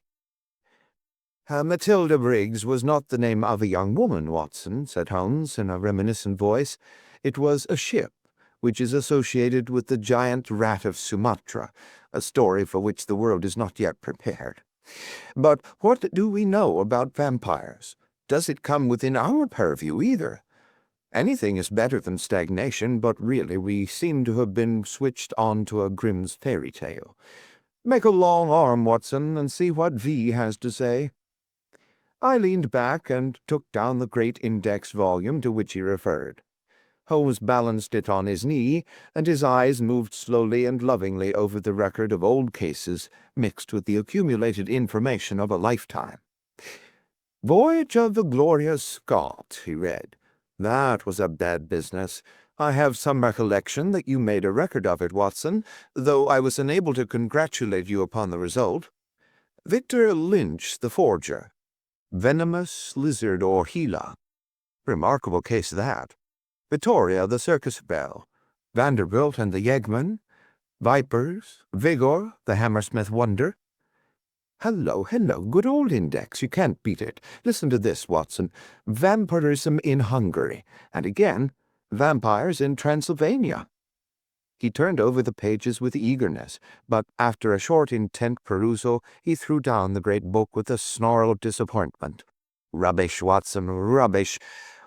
Matilda Briggs was not the name of a young woman, Watson, said Holmes in a reminiscent voice. It was a ship, which is associated with the giant rat of Sumatra, a story for which the world is not yet prepared. But what do we know about vampires? Does it come within our purview either? Anything is better than stagnation, but really we seem to have been switched on to a Grimm's fairy tale. Make a long arm, Watson, and see what V has to say." I leaned back and took down the great index volume to which he referred. Holmes balanced it on his knee, and his eyes moved slowly and lovingly over the record of old cases mixed with the accumulated information of a lifetime. "Voyage of the Glorious Scot," he read. "That was a bad business. I have some recollection that you made a record of it, Watson, though I was unable to congratulate you upon the result. Victor Lynch, the forger. Venomous lizard or Gila. Remarkable case that. Vittoria, the circus belle. Vanderbilt and the Yeggman. Vipers. Vigor, the Hammersmith wonder. Hello, good old index, you can't beat it. Listen to this, Watson. Vampirism in Hungary, and again, vampires in Transylvania." He turned over the pages with eagerness, but after a short, intent perusal, he threw down the great book with a snarl of disappointment. "Rubbish, Watson, rubbish.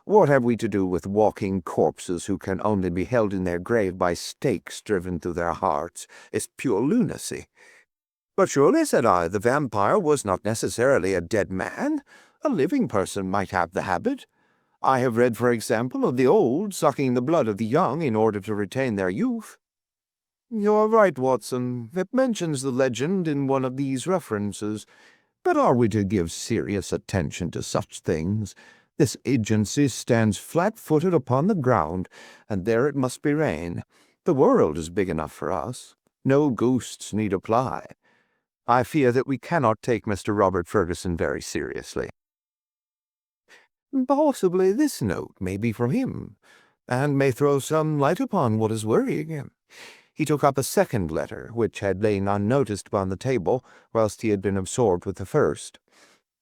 What have we to do with walking corpses who can only be held in their grave by stakes driven through their hearts? It's pure lunacy." "But surely," said I, "the vampire was not necessarily a dead man. A living person might have the habit. I have read, for example, of the old sucking the blood of the young in order to retain their youth." "You are right, Watson. It mentions the legend in one of these references. But are we to give serious attention to such things? This agency stands flat-footed upon the ground, and there it must be rain. The world is big enough for us. No ghosts need apply. I fear that we cannot take Mr. Robert Ferguson very seriously." "Possibly this note may be from him, and may throw some light upon what is worrying him." He took up a second letter, which had lain unnoticed upon the table, whilst he had been absorbed with the first.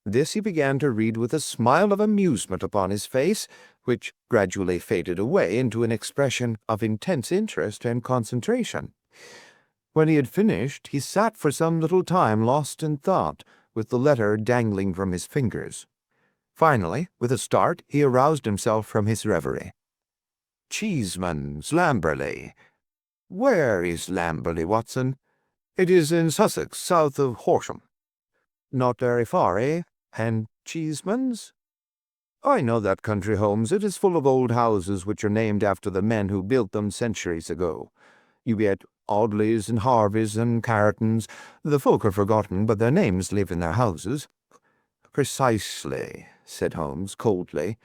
This he began to read with a smile of amusement upon his face, which gradually faded away into an expression of intense interest and concentration. When he had finished, he sat for some little time lost in thought, with the letter dangling from his fingers. Finally, with a start, he aroused himself from his reverie. "Cheeseman's, Lamberley. Where is Lamberley, Watson?" "It is in Sussex, south of Horsham." "Not very far, eh? And Cheeseman's?" "I know that country, Holmes. It is full of old houses which are named after the men who built them centuries ago. You get Audleys and Harveys and Cartons. The folk are forgotten, but their names live in their houses." "Precisely," said Holmes coldly.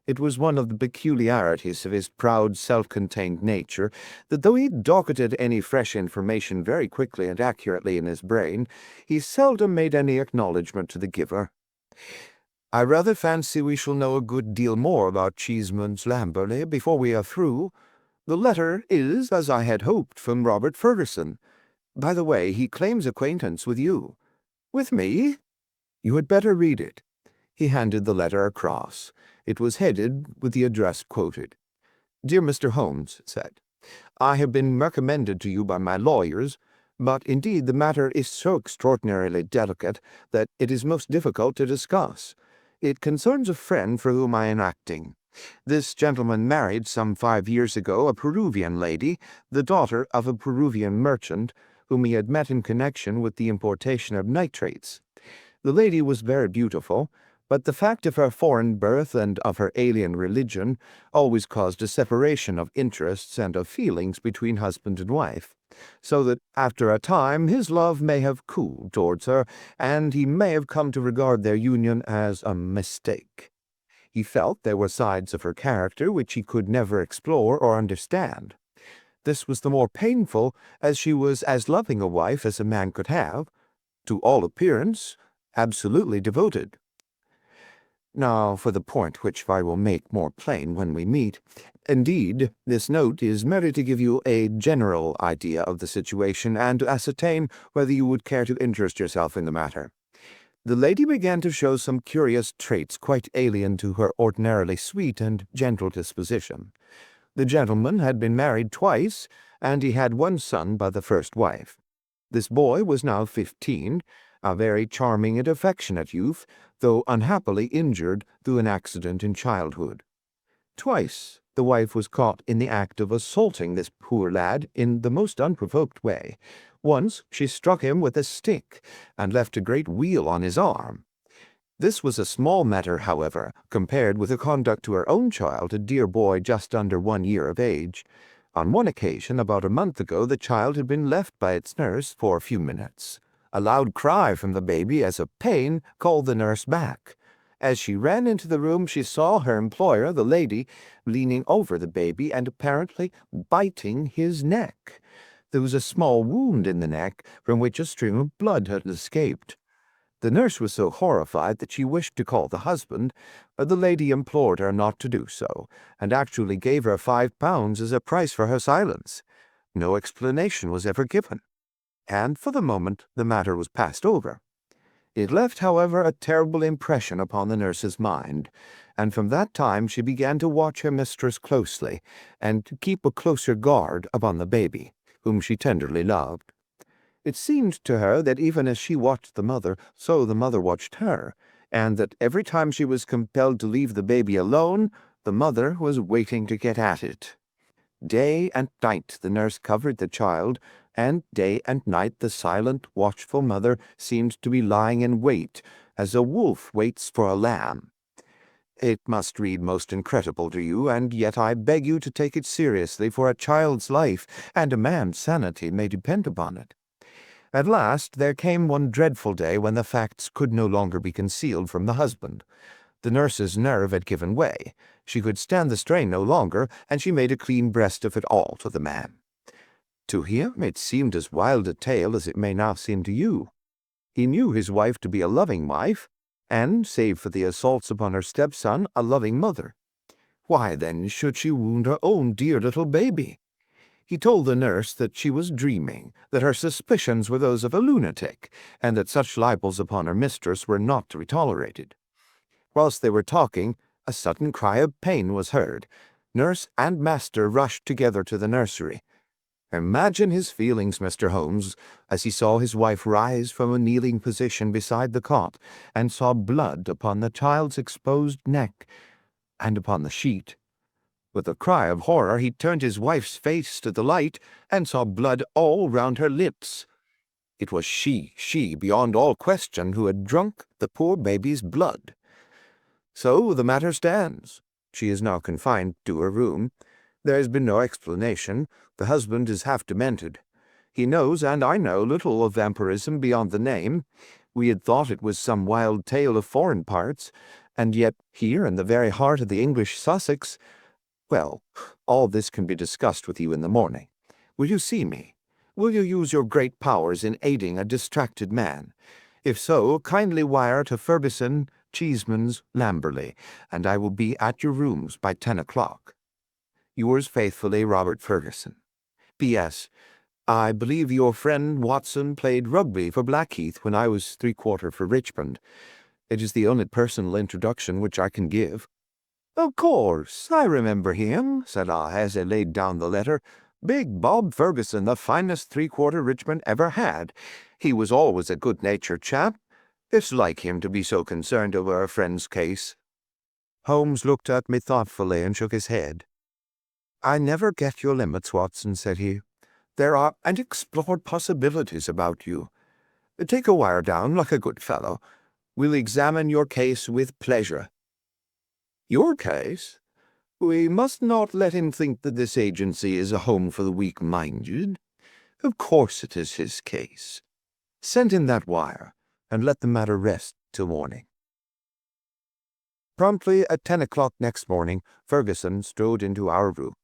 It was one of the peculiarities of his proud, self-contained nature that though he docketed any fresh information very quickly and accurately in his brain, he seldom made any acknowledgment to the giver. "I rather fancy we shall know a good deal more about Cheeseman's Lamberley before we are through. The letter is, as I had hoped, from Robert Ferguson. By the way, he claims acquaintance with you." "With me?" "You had better read it." He handed the letter across. It was headed with the address quoted. "Dear Mr. Holmes," it said, "I have been recommended to you by my lawyers, but indeed the matter is so extraordinarily delicate that it is most difficult to discuss. It concerns a friend for whom I am acting. This gentleman married some 5 years ago a Peruvian lady, the daughter of a Peruvian merchant, whom he had met in connection with the importation of nitrates. The lady was very beautiful, but the fact of her foreign birth and of her alien religion always caused a separation of interests and of feelings between husband and wife, so that after a time his love may have cooled towards her, and he may have come to regard their union as a mistake. He felt there were sides of her character which he could never explore or understand. This was the more painful as she was as loving a wife as a man could have, to all appearance absolutely devoted. Now for the point which I will make more plain when we meet. Indeed, this note is merely to give you a general idea of the situation and to ascertain whether you would care to interest yourself in the matter. The lady began to show some curious traits quite alien to her ordinarily sweet and gentle disposition. The gentleman had been married twice, and he had one son by the first wife. This boy was now 15, a very charming and affectionate youth, though unhappily injured through an accident in childhood. Twice the wife was caught in the act of assaulting this poor lad in the most unprovoked way. Once she struck him with a stick, and left a great weal on his arm. This was a small matter, however, compared with the conduct to her own child, a dear boy just under 1 year of age. On one occasion, about a month ago, the child had been left by its nurse for a few minutes. A loud cry from the baby as of pain called the nurse back. As she ran into the room, she saw her employer, the lady, leaning over the baby and apparently biting his neck. There was a small wound in the neck from which a stream of blood had escaped. The nurse was so horrified that she wished to call the husband, but the lady implored her not to do so, and actually gave her £5 as a price for her silence. No explanation was ever given, and for the moment the matter was passed over. It left, however, a terrible impression upon the nurse's mind, and from that time she began to watch her mistress closely, and to keep a closer guard upon the baby, whom she tenderly loved. It seemed to her that even as she watched the mother, so the mother watched her, and that every time she was compelled to leave the baby alone, the mother was waiting to get at it. Day and night the nurse covered the child, and day and night the silent, watchful mother seemed to be lying in wait, as a wolf waits for a lamb. It must read most incredible to you, and yet I beg you to take it seriously, for a child's life and a man's sanity may depend upon it. At last there came one dreadful day when the facts could no longer be concealed from the husband. The nurse's nerve had given way. She could stand the strain no longer, and she made a clean breast of it all to the man. To him it seemed as wild a tale as it may now seem to you. He knew his wife to be a loving wife, and, save for the assaults upon her stepson, a loving mother. Why, then, should she wound her own dear little baby? He told the nurse that she was dreaming, that her suspicions were those of a lunatic, and that such libels upon her mistress were not to be tolerated. Whilst they were talking, a sudden cry of pain was heard. Nurse and master rushed together to the nursery. Imagine his feelings, Mr. Holmes, as he saw his wife rise from a kneeling position beside the cot, and saw blood upon the child's exposed neck, and upon the sheet. With a cry of horror he turned his wife's face to the light, and saw blood all round her lips. It was she, beyond all question, who had drunk the poor baby's blood. So the matter stands. She is now confined to her room. There has been no explanation. The husband is half demented. He knows, and I know, little of vampirism beyond the name. We had thought it was some wild tale of foreign parts, And yet here in the very heart of the English Sussex, well, all this can be discussed with you in the morning. Will you see me? Will you use your great powers in aiding a distracted man? If so, kindly wire to Ferguson, Cheeseman's, Lamberley, and I will be at your rooms by 10 o'clock. Yours faithfully, Robert Ferguson. P.S. I believe your friend Watson played rugby for Blackheath when I was 3/4 for Richmond. It is the only personal introduction which I can give. Of course, I remember him, said I, as I laid down the letter. Big Bob Ferguson, the finest 3/4 Richmond ever had. He was always a good-natured chap. It's like him to be so concerned over a friend's case. Holmes looked at me thoughtfully and shook his head. I never get your limits, Watson, said he. There are unexplored possibilities about you. Take a wire down, like a good fellow. We'll examine your case with pleasure. Your case? We must not let him think that this agency is a home for the weak-minded. Of course it is his case. Send him that wire, and let the matter rest till morning. Promptly at 10 o'clock next morning, Ferguson strode into our room.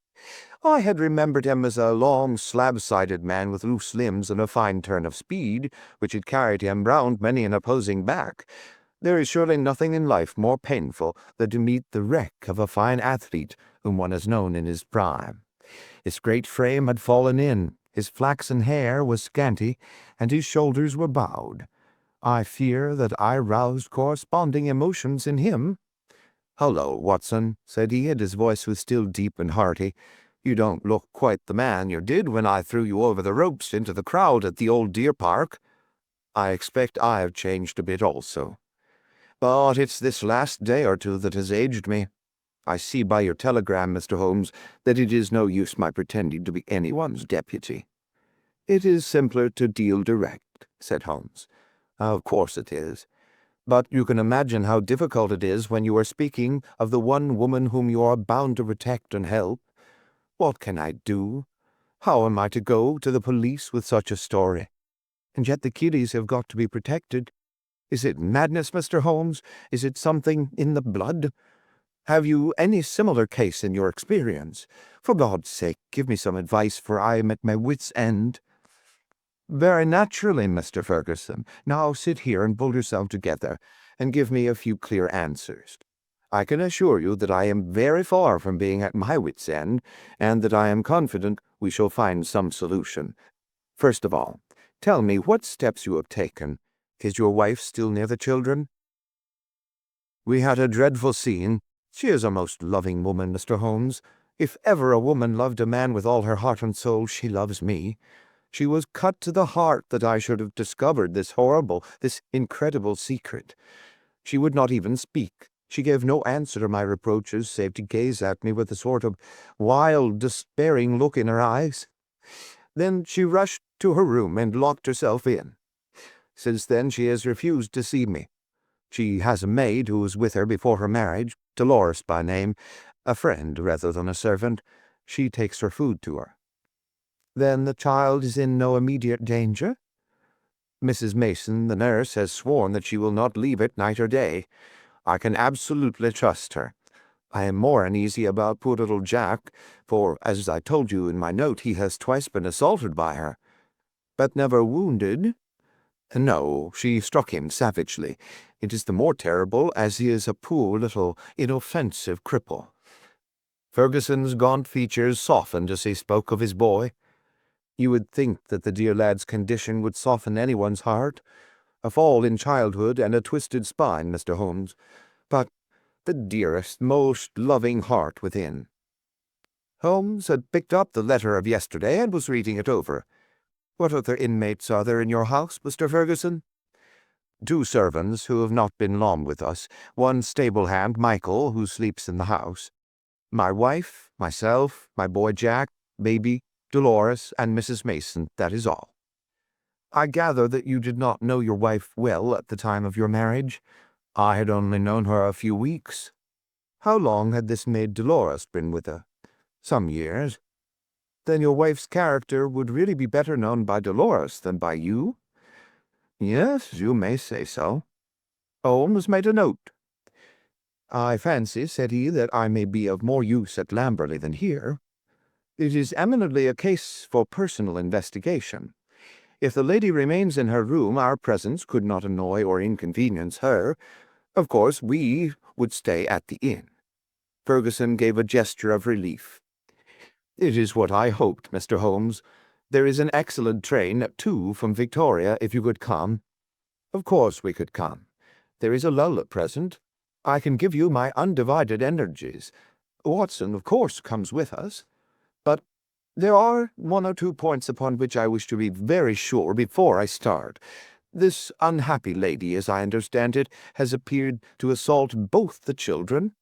I had remembered him as a long, slab-sided man with loose limbs and a fine turn of speed, which had carried him round many an opposing back. There is surely nothing in life more painful than to meet the wreck of a fine athlete whom one has known in his prime. His great frame had fallen in, his flaxen hair was scanty, and his shoulders were bowed. I fear that I roused corresponding emotions in him. "Hullo, Watson," said he, and his voice was still deep and hearty. "You don't look quite the man you did when I threw you over the ropes into the crowd at the old deer park. I expect I have changed a bit also. But it's this last day or two that has aged me. I see by your telegram, Mr. Holmes, that it is no use my pretending to be anyone's deputy." "It is simpler to deal direct," said Holmes. "Of course it is. But you can imagine how difficult it is when you are speaking of the one woman whom you are bound to protect and help. What can I do? How am I to go to the police with such a story? And yet the kiddies have got to be protected. Is it madness, Mr. Holmes? Is it something in the blood? Have you any similar case in your experience? For God's sake, give me some advice, for I am at my wit's end." "Very naturally, Mr. Ferguson. Now sit here and pull yourself together, and give me a few clear answers. I can assure you that I am very far from being at my wit's end, and that I am confident we shall find some solution. First of all, tell me what steps you have taken. Is your wife still near the children?" "We had a dreadful scene. She is a most loving woman, Mr. Holmes. If ever a woman loved a man with all her heart and soul, she loves me. She was cut to the heart that I should have discovered this horrible, this incredible secret. She would not even speak. She gave no answer to my reproaches, save to gaze at me with a sort of wild, despairing look in her eyes. Then she rushed to her room and locked herself in. Since then she has refused to see me. She has a maid who was with her before her marriage, Dolores by name, a friend rather than a servant. She takes her food to her." "Then the child is in no immediate danger?" "Mrs. Mason, the nurse, has sworn that she will not leave it night or day. I can absolutely trust her. I am more uneasy about poor little Jack, for, as I told you in my note, he has twice been assaulted by her." "But never wounded?" "No, she struck him savagely. It is the more terrible as he is a poor little inoffensive cripple." Ferguson's gaunt features softened as he spoke of his boy. "You would think that the dear lad's condition would soften anyone's heart. A fall in childhood and a twisted spine, Mr. Holmes, but the dearest, most loving heart within." Holmes had picked up the letter of yesterday and was reading it over. "What other inmates are there in your house, Mr. Ferguson?" "Two servants who have not been long with us, one stable hand, Michael, who sleeps in the house. My wife, myself, my boy Jack, baby, Dolores, and Mrs. Mason, that is all." "I gather that you did not know your wife well at the time of your marriage?" "I had only known her a few weeks." "How long had this maid Dolores been with her?" "Some years." "Then your wife's character would really be better known by Dolores than by you?" "Yes, you may say so." Holmes made a note. "I fancy," said he, "that I may be of more use at Lamberley than here. It is eminently a case for personal investigation. If the lady remains in her room, our presence could not annoy or inconvenience her. Of course, we would stay at the inn." Ferguson gave a gesture of relief. "It is what I hoped, Mr. Holmes. There is an excellent train at 2 from Victoria, if you could come." "Of course we could come. There is a lull at present. I can give you my undivided energies. Watson, of course, comes with us. But there are 1 or 2 points upon which I wish to be very sure before I start. This unhappy lady, as I understand it, has appeared to assault both the children,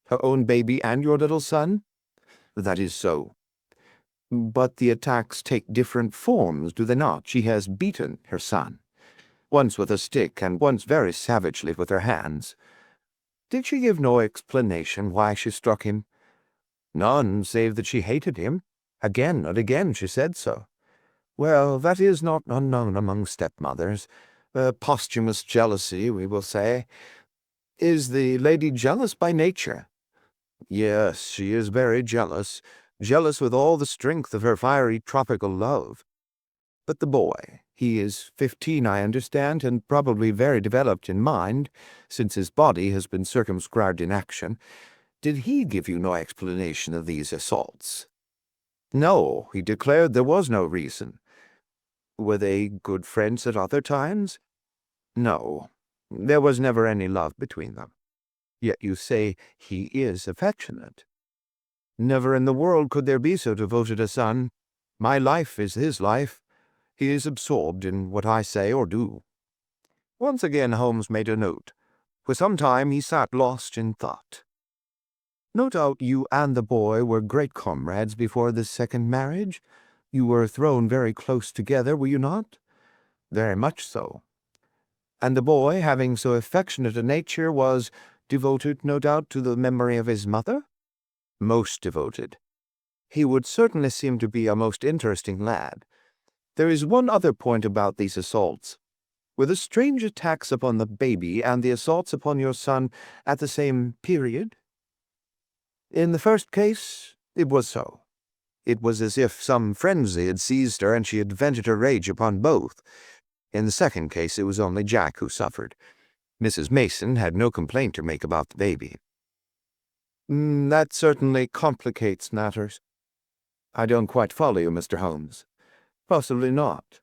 her own baby and your little son?" "That is so." "But the attacks take different forms, do they not? She has beaten her son, once with a stick and once very savagely with her hands." "Did she give no explanation why she struck him?" "None, save that she hated him. Again and again she said so." "Well, that is not unknown among stepmothers. Posthumous jealousy, we will say. Is the lady jealous by nature?" "Yes, she is very jealous, jealous with all the strength of her fiery tropical love." "But the boy, he is 15, I understand, and probably very developed in mind, since his body has been circumscribed in action. Did he give you no explanation of these assaults?" "No, he declared there was no reason." "Were they good friends at other times?" "No, there was never any love between them." "Yet you say he is affectionate." "Never in the world could there be so devoted a son. My life is his life. He is absorbed in what I say or do." Once again Holmes made a note. For some time he sat lost in thought. "No doubt you and the boy were great comrades before this second marriage? You were thrown very close together, were you not?" "Very much so." "And the boy, having so affectionate a nature, was devoted, no doubt, to the memory of his mother?" "Most devoted." "He would certainly seem to be a most interesting lad. There is one other point about these assaults. Were the strange attacks upon the baby and the assaults upon your son at the same period?" "In the first case, it was so. It was as if some frenzy had seized her and she had vented her rage upon both. In the second case, it was only Jack who suffered. Mrs. Mason had no complaint to make about the baby." "That certainly complicates matters." "I don't quite follow you, Mr. Holmes." "Possibly not.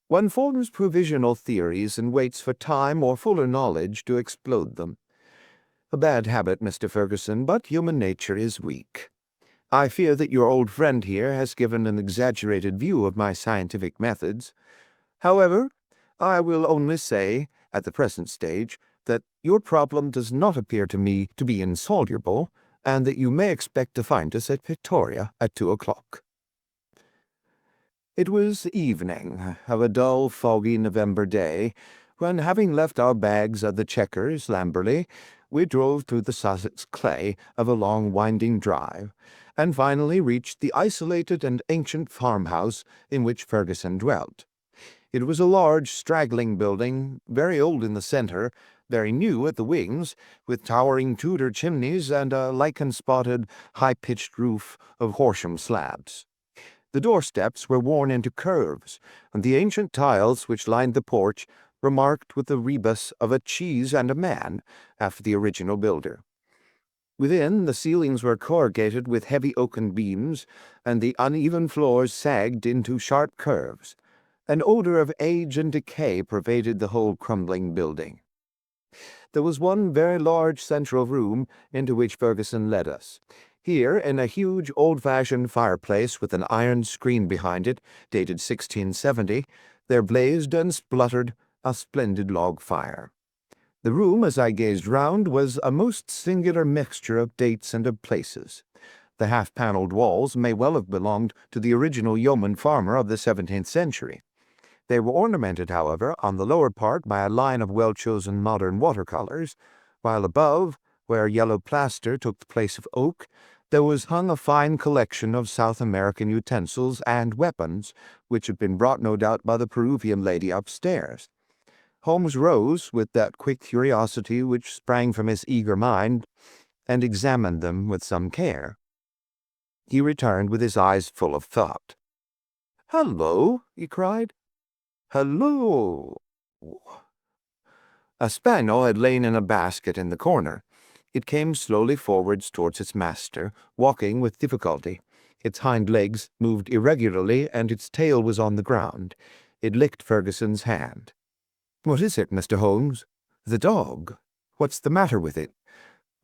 One forms provisional theories and waits for time or fuller knowledge to explode them. A bad habit, Mr. Ferguson, but human nature is weak. I fear that your old friend here has given an exaggerated view of my scientific methods. However, I will only say, at the present stage, that your problem does not appear to me to be insoluble, and that you may expect to find us at Victoria at 2 o'clock. It was evening of a dull, foggy November day, when, having left our bags at the Chequers, Lamberley, we drove through the Sussex clay of a long winding drive, and finally reached the isolated and ancient farmhouse in which Ferguson dwelt. It was a large, straggling building, very old in the centre, very new at the wings, with towering Tudor chimneys and a lichen-spotted, high-pitched roof of Horsham slabs. The doorsteps were worn into curves, and the ancient tiles which lined the porch were marked with the rebus of a cheese and a man, after the original builder. Within, the ceilings were corrugated with heavy oaken beams, and the uneven floors sagged into sharp curves. An odor of age and decay pervaded the whole crumbling building. There was one very large central room into which Ferguson led us. Here, in a huge old-fashioned fireplace with an iron screen behind it, dated 1670, there blazed and spluttered a splendid log fire. The room, as I gazed round, was a most singular mixture of dates and of places. The half-panelled walls may well have belonged to the original yeoman farmer of the 17th century. They were ornamented, however, on the lower part by a line of well-chosen modern watercolors, while above, where yellow plaster took the place of oak, there was hung a fine collection of South American utensils and weapons, which had been brought no doubt by the Peruvian lady upstairs. Holmes rose with that quick curiosity which sprang from his eager mind, and examined them with some care. He returned with his eyes full of thought. "Hello!" he cried. "Hello!" A spaniel had lain in a basket in the corner. It came slowly forwards towards its master, walking with difficulty. Its hind legs moved irregularly, and its tail was on the ground. It licked Ferguson's hand. "What is it, Mr. Holmes?" "The dog. What's the matter with it?"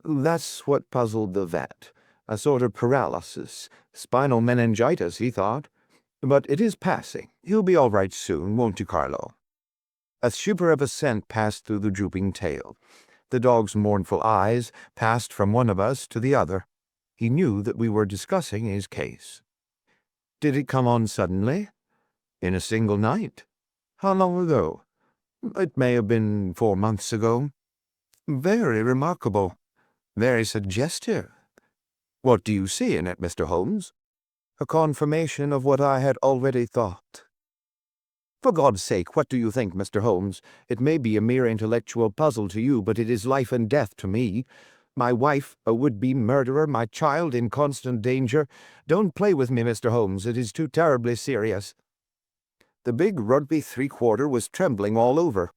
That's what puzzled the vet. A sort of paralysis, spinal meningitis, he thought. But it is passing. He'll be all right soon, won't you, Carlo? A shiver of assent passed through the drooping tail. The dog's mournful eyes passed from one of us to the other. He knew that we were discussing his case. "Did it come on suddenly?" "In a single night." "How long ago?" "It may have been 4 months ago." "Very remarkable. Very suggestive. What do you see in it, Mr. Holmes?" "A confirmation of what I had already thought." "For God's sake, what do you think, Mr. Holmes? It may be a mere intellectual puzzle to you, but it is life and death to me. My wife, a would-be murderer, my child in constant danger. Don't play with me, Mr. Holmes. It is too terribly serious." The big Rugby 3/4 was trembling all over.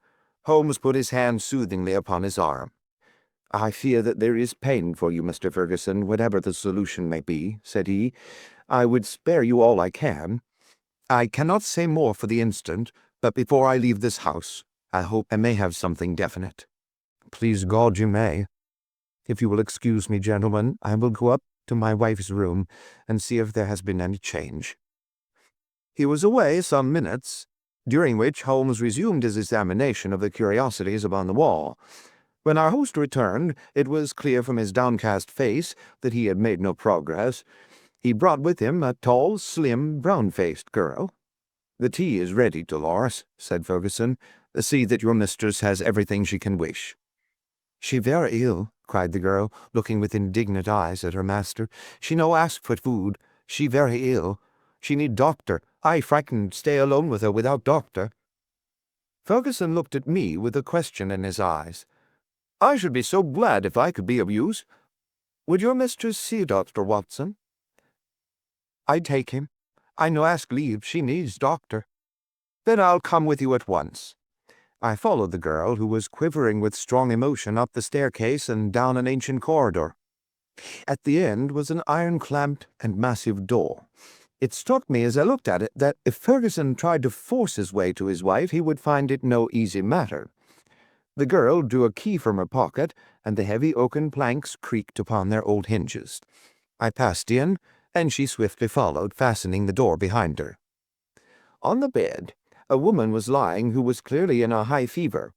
Holmes put his hand soothingly upon his arm. "I fear that there is pain for you, Mr. Ferguson, whatever the solution may be," said he. "I would spare you all I can. I cannot say more for the instant, but before I leave this house, I hope I may have something definite." "Please God you may. If you will excuse me, gentlemen, I will go up to my wife's room and see if there has been any change." He was away some minutes, during which Holmes resumed his examination of the curiosities upon the wall. When our host returned, it was clear from his downcast face that he had made no progress. He brought with him a tall, slim, brown-faced girl. "The tea is ready, Dolores," said Ferguson. "See that your mistress has everything she can wish." "She very ill," cried the girl, looking with indignant eyes at her master. "She no ask for food. She very ill. She need doctor. I frightened stay alone with her without doctor." Ferguson looked at me with a question in his eyes. "I should be so glad if I could be of use. Would your mistress see Dr. Watson?" "I'd take him. I no ask leave. She needs doctor." "Then I'll come with you at once." I followed the girl, who was quivering with strong emotion, up the staircase and down an ancient corridor. At the end was an iron-clamped and massive door. It struck me as I looked at it that if Ferguson tried to force his way to his wife, he would find it no easy matter. The girl drew a key from her pocket, and the heavy oaken planks creaked upon their old hinges. I passed in, and she swiftly followed, fastening the door behind her. On the bed, a woman was lying who was clearly in a high fever.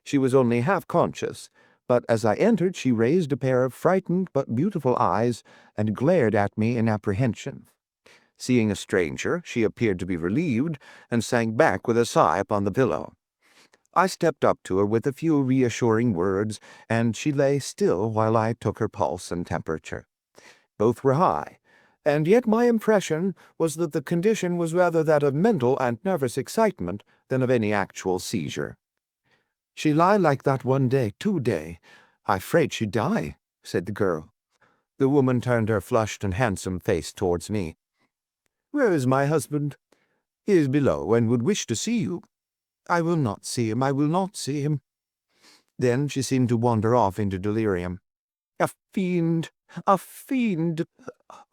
She was only half conscious, but as I entered she raised a pair of frightened but beautiful eyes and glared at me in apprehension. Seeing a stranger, she appeared to be relieved, and sank back with a sigh upon the pillow. I stepped up to her with a few reassuring words, and she lay still while I took her pulse and temperature. Both were high, and yet my impression was that the condition was rather that of mental and nervous excitement than of any actual seizure. "She lie like that 1 day, 2 day. I 'fraid she die," said the girl. The woman turned her flushed and handsome face towards me. "Where is my husband?" "He is below, and would wish to see you." "I will not see him. I will not see him." Then she seemed to wander off into delirium. "A fiend! A fiend!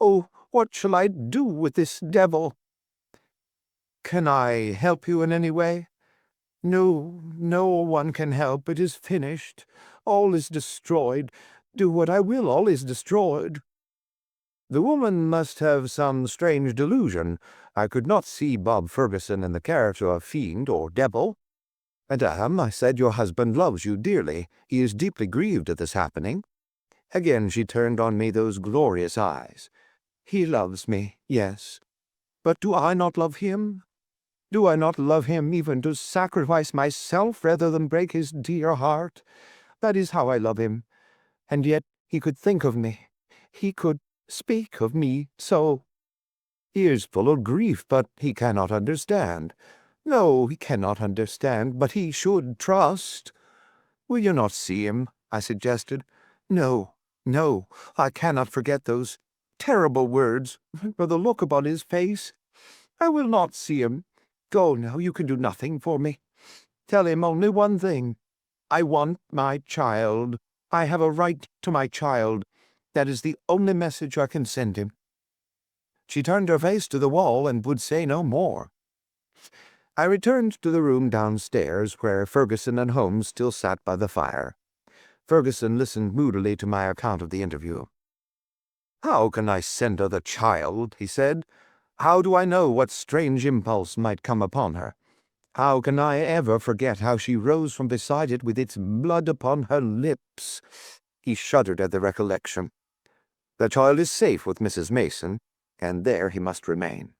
Oh, what shall I do with this devil?" "Can I help you in any way?" "No, no one can help. It is finished. All is destroyed. Do what I will, all is destroyed." The woman must have some strange delusion. I could not see Bob Ferguson in the character of fiend or devil. "Madame," I said, "your husband loves you dearly. He is deeply grieved at this happening." Again she turned on me those glorious eyes. "He loves me, yes. But do I not love him? Do I not love him even to sacrifice myself rather than break his dear heart? That is how I love him. And yet he could think of me. He could speak of me so. He is full of grief, but he cannot understand. No, he cannot understand, but he should trust. Will you not see him? I suggested. No, no, I cannot forget those terrible words, for the look upon his face. I will not see him. Go now, you can do nothing for me. Tell him only one thing. I want my child. I have a right to my child. That is the only message I can send him. She turned her face to the wall and would say no more. I returned to the room downstairs, where Ferguson and Holmes still sat by the fire. Ferguson listened moodily to my account of the interview. "How can I send her the child?" he said. "How do I know what strange impulse might come upon her? How can I ever forget how she rose from beside it with its blood upon her lips?" He shuddered at the recollection. "The child is safe with Mrs. Mason, and there he must remain."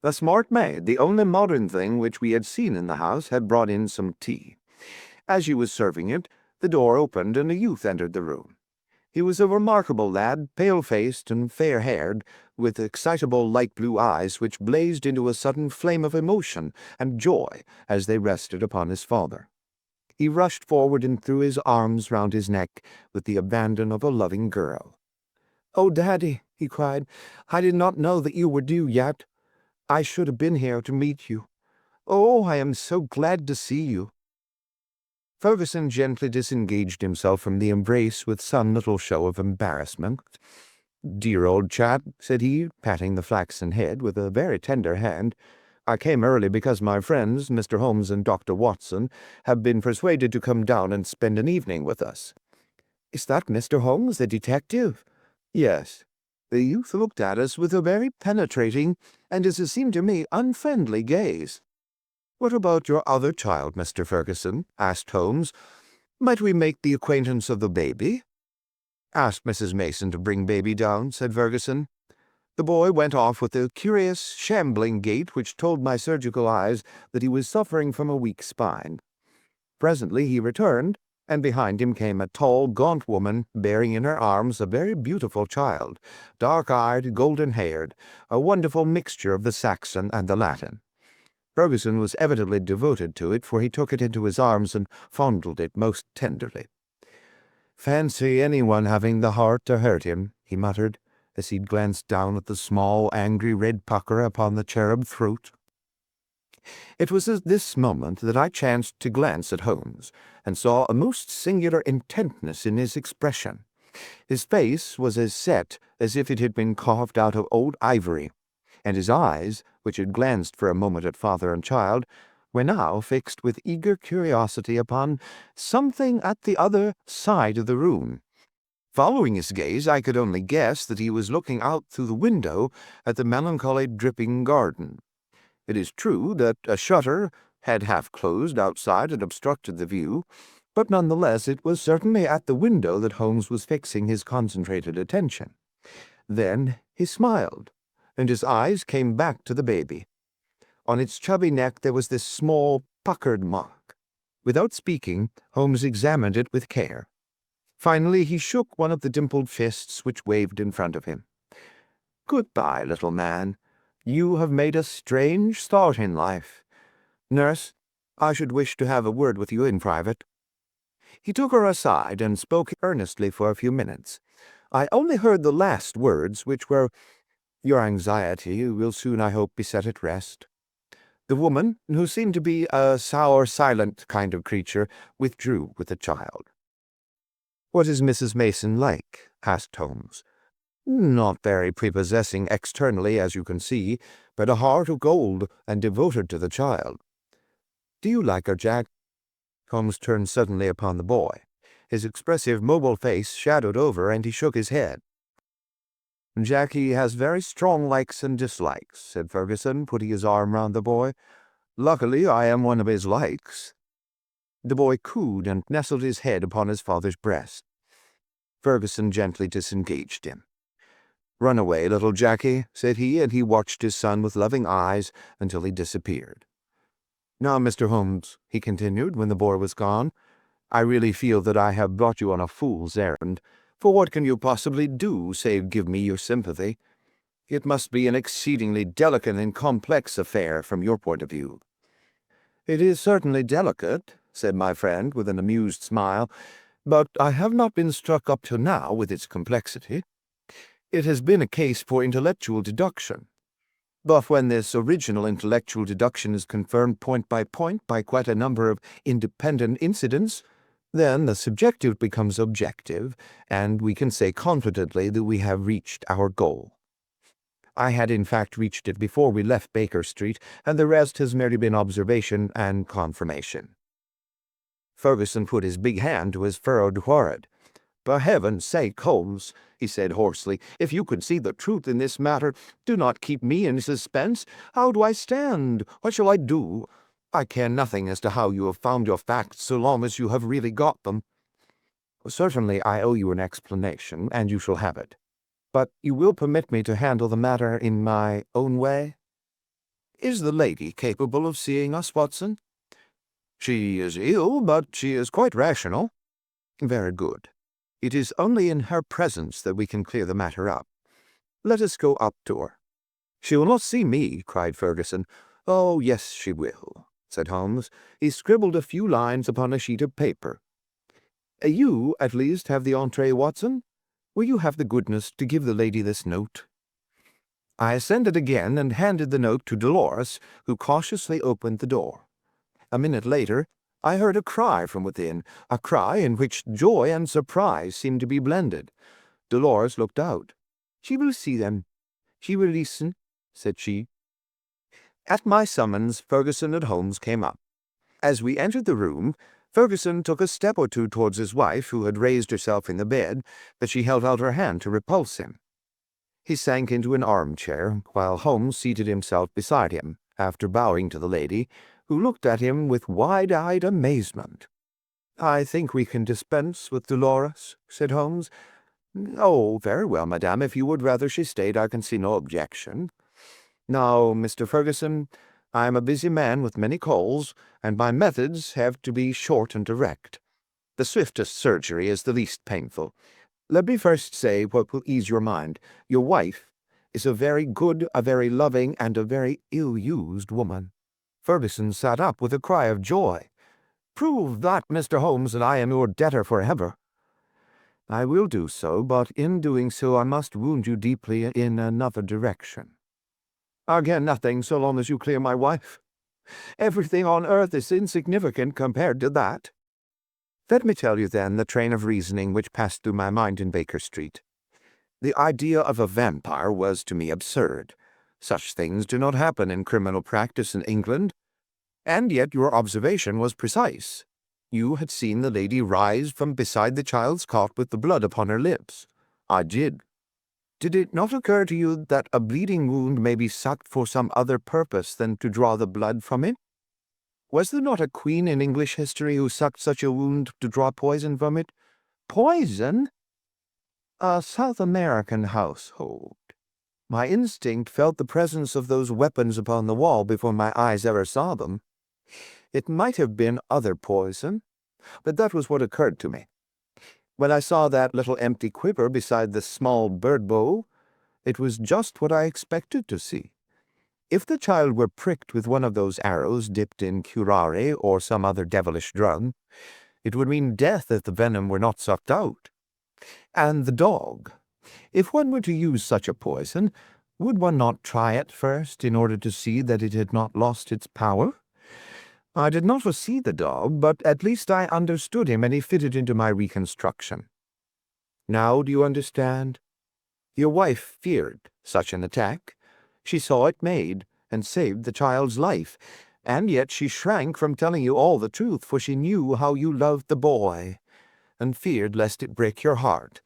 The smart maid, the only modern thing which we had seen in the house, had brought in some tea. As she was serving it, the door opened and a youth entered the room. He was a remarkable lad, pale-faced and fair-haired, with excitable light-blue eyes which blazed into a sudden flame of emotion and joy as they rested upon his father. He rushed forward and threw his arms round his neck with the abandon of a loving girl. "Oh, Daddy," he cried, "I did not know that you were due yet. I should have been here to meet you. Oh, I am so glad to see you." Ferguson gently disengaged himself from the embrace with some little show of embarrassment. "Dear old chap," said he, patting the flaxen head with a very tender hand. "I came early because my friends, Mr. Holmes and Dr. Watson, have been persuaded to come down and spend an evening with us." "Is that Mr. Holmes, the detective?" "Yes." The youth looked at us with a very penetrating, and as it seemed to me, unfriendly gaze. "What about your other child, Mr. Ferguson?" asked Holmes. "Might we make the acquaintance of the baby?" "Ask Mrs. Mason to bring baby down," said Ferguson. The boy went off with a curious, shambling gait which told my surgical eyes that he was suffering from a weak spine. Presently he returned, and behind him came a tall, gaunt woman bearing in her arms a very beautiful child, dark-eyed, golden-haired, a wonderful mixture of the Saxon and the Latin. Ferguson was evidently devoted to it, for he took it into his arms and fondled it most tenderly. "Fancy anyone having the heart to hurt him," he muttered, as he glanced down at the small, angry red pucker upon the cherub throat. It was at this moment that I chanced to glance at Holmes, and saw a most singular intentness in his expression. His face was as set as if it had been carved out of old ivory, and his eyes, which had glanced for a moment at father and child, were now fixed with eager curiosity upon something at the other side of the room. Following his gaze, I could only guess that he was looking out through the window at the melancholy dripping garden. It is true that a shutter had half closed outside and obstructed the view, but nonetheless it was certainly at the window that Holmes was fixing his concentrated attention. Then he smiled, and his eyes came back to the baby. On its chubby neck there was this small, puckered mark. Without speaking, Holmes examined it with care. Finally he shook one of the dimpled fists which waved in front of him. "Good-bye, little man. You have made a strange start in life. Nurse, I should wish to have a word with you in private." He took her aside and spoke earnestly for a few minutes. I only heard the last words, which were, "Your anxiety will soon, I hope, be set at rest." The woman, who seemed to be a sour, silent kind of creature, withdrew with the child. "What is Mrs. Mason like?" asked Holmes. "Not very prepossessing externally, as you can see, but a heart of gold and devoted to the child." "Do you like her, Jack?" Holmes turned suddenly upon the boy. His expressive, mobile face shadowed over, and he shook his head. "Jackie has very strong likes and dislikes," said Ferguson, putting his arm round the boy. "Luckily, I am one of his likes." The boy cooed and nestled his head upon his father's breast. Ferguson gently disengaged him. "Run away, little Jackie," said he, and he watched his son with loving eyes until he disappeared. "Now, Mr. Holmes," he continued when the boy was gone, "I really feel that I have brought you on a fool's errand, for what can you possibly do save give me your sympathy? It must be an exceedingly delicate and complex affair from your point of view." "It is certainly delicate," said my friend with an amused smile, "but I have not been struck up till now with its complexity. It has been a case for intellectual deduction. But when this original intellectual deduction is confirmed point by quite a number of independent incidents, then the subjective becomes objective, and we can say confidently that we have reached our goal. I had in fact reached it before we left Baker Street, and the rest has merely been observation and confirmation." Ferguson put his big hand to his furrowed forehead. "For heaven's sake, Holmes," he said hoarsely, "if you could see the truth in this matter, do not keep me in suspense. How do I stand? What shall I do? I care nothing as to how you have found your facts so long as you have really got them." "Certainly I owe you an explanation, and you shall have it. But you will permit me to handle the matter in my own way?" "Is the lady capable of seeing us, Watson?" "She is ill, but she is quite rational." "Very good. It is only in her presence that we can clear the matter up. Let us go up to her." "She will not see me," cried Ferguson. "Oh, yes, she will," said Holmes. He scribbled a few lines upon a sheet of paper. "You, at least, have the entree, Watson. Will you have the goodness to give the lady this note?" I ascended again and handed the note to Dolores, who cautiously opened the door. A minute later, I heard a cry from within, a cry in which joy and surprise seemed to be blended. Dolores looked out. "She will see them. She will listen," said she. At my summons, Ferguson and Holmes came up. As we entered the room, Ferguson took a step or two towards his wife, who had raised herself in the bed, but she held out her hand to repulse him. He sank into an armchair, while Holmes seated himself beside him, after bowing to the lady, who looked at him with wide-eyed amazement. "I think we can dispense with Dolores," said Holmes. "Oh, very well, madame. If you would rather she stayed, I can see no objection. Now, Mr. Ferguson, I am a busy man with many calls, and my methods have to be short and direct. The swiftest surgery is the least painful. Let me first say what will ease your mind. Your wife is a very good, a very loving, and a very ill-used woman." Ferguson sat up with a cry of joy. "Prove that, Mr. Holmes, and I am your debtor forever." "I will do so, but in doing so I must wound you deeply in another direction." "I care nothing so long as you clear my wife. Everything on earth is insignificant compared to that." "Let me tell you, then, the train of reasoning which passed through my mind in Baker Street. The idea of a vampire was to me absurd. Such things do not happen in criminal practice in England. And yet your observation was precise. You had seen the lady rise from beside the child's cot with the blood upon her lips." "I did." "Did it not occur to you that a bleeding wound may be sucked for some other purpose than to draw the blood from it? Was there not a queen in English history who sucked such a wound to draw poison from it?" "Poison?" "A South American household. My instinct felt the presence of those weapons upon the wall before my eyes ever saw them. It might have been other poison, but that was what occurred to me. When I saw that little empty quiver beside the small bird bow, it was just what I expected to see. If the child were pricked with one of those arrows dipped in curare or some other devilish drug, it would mean death if the venom were not sucked out. And the dog. If one were to use such a poison, would one not try it first in order to see that it had not lost its power? I did not foresee the dog, but at least I understood him, and he fitted into my reconstruction. Now do you understand? Your wife feared such an attack. She saw it made, and saved the child's life, and yet she shrank from telling you all the truth, for she knew how you loved the boy, and feared lest it break your heart.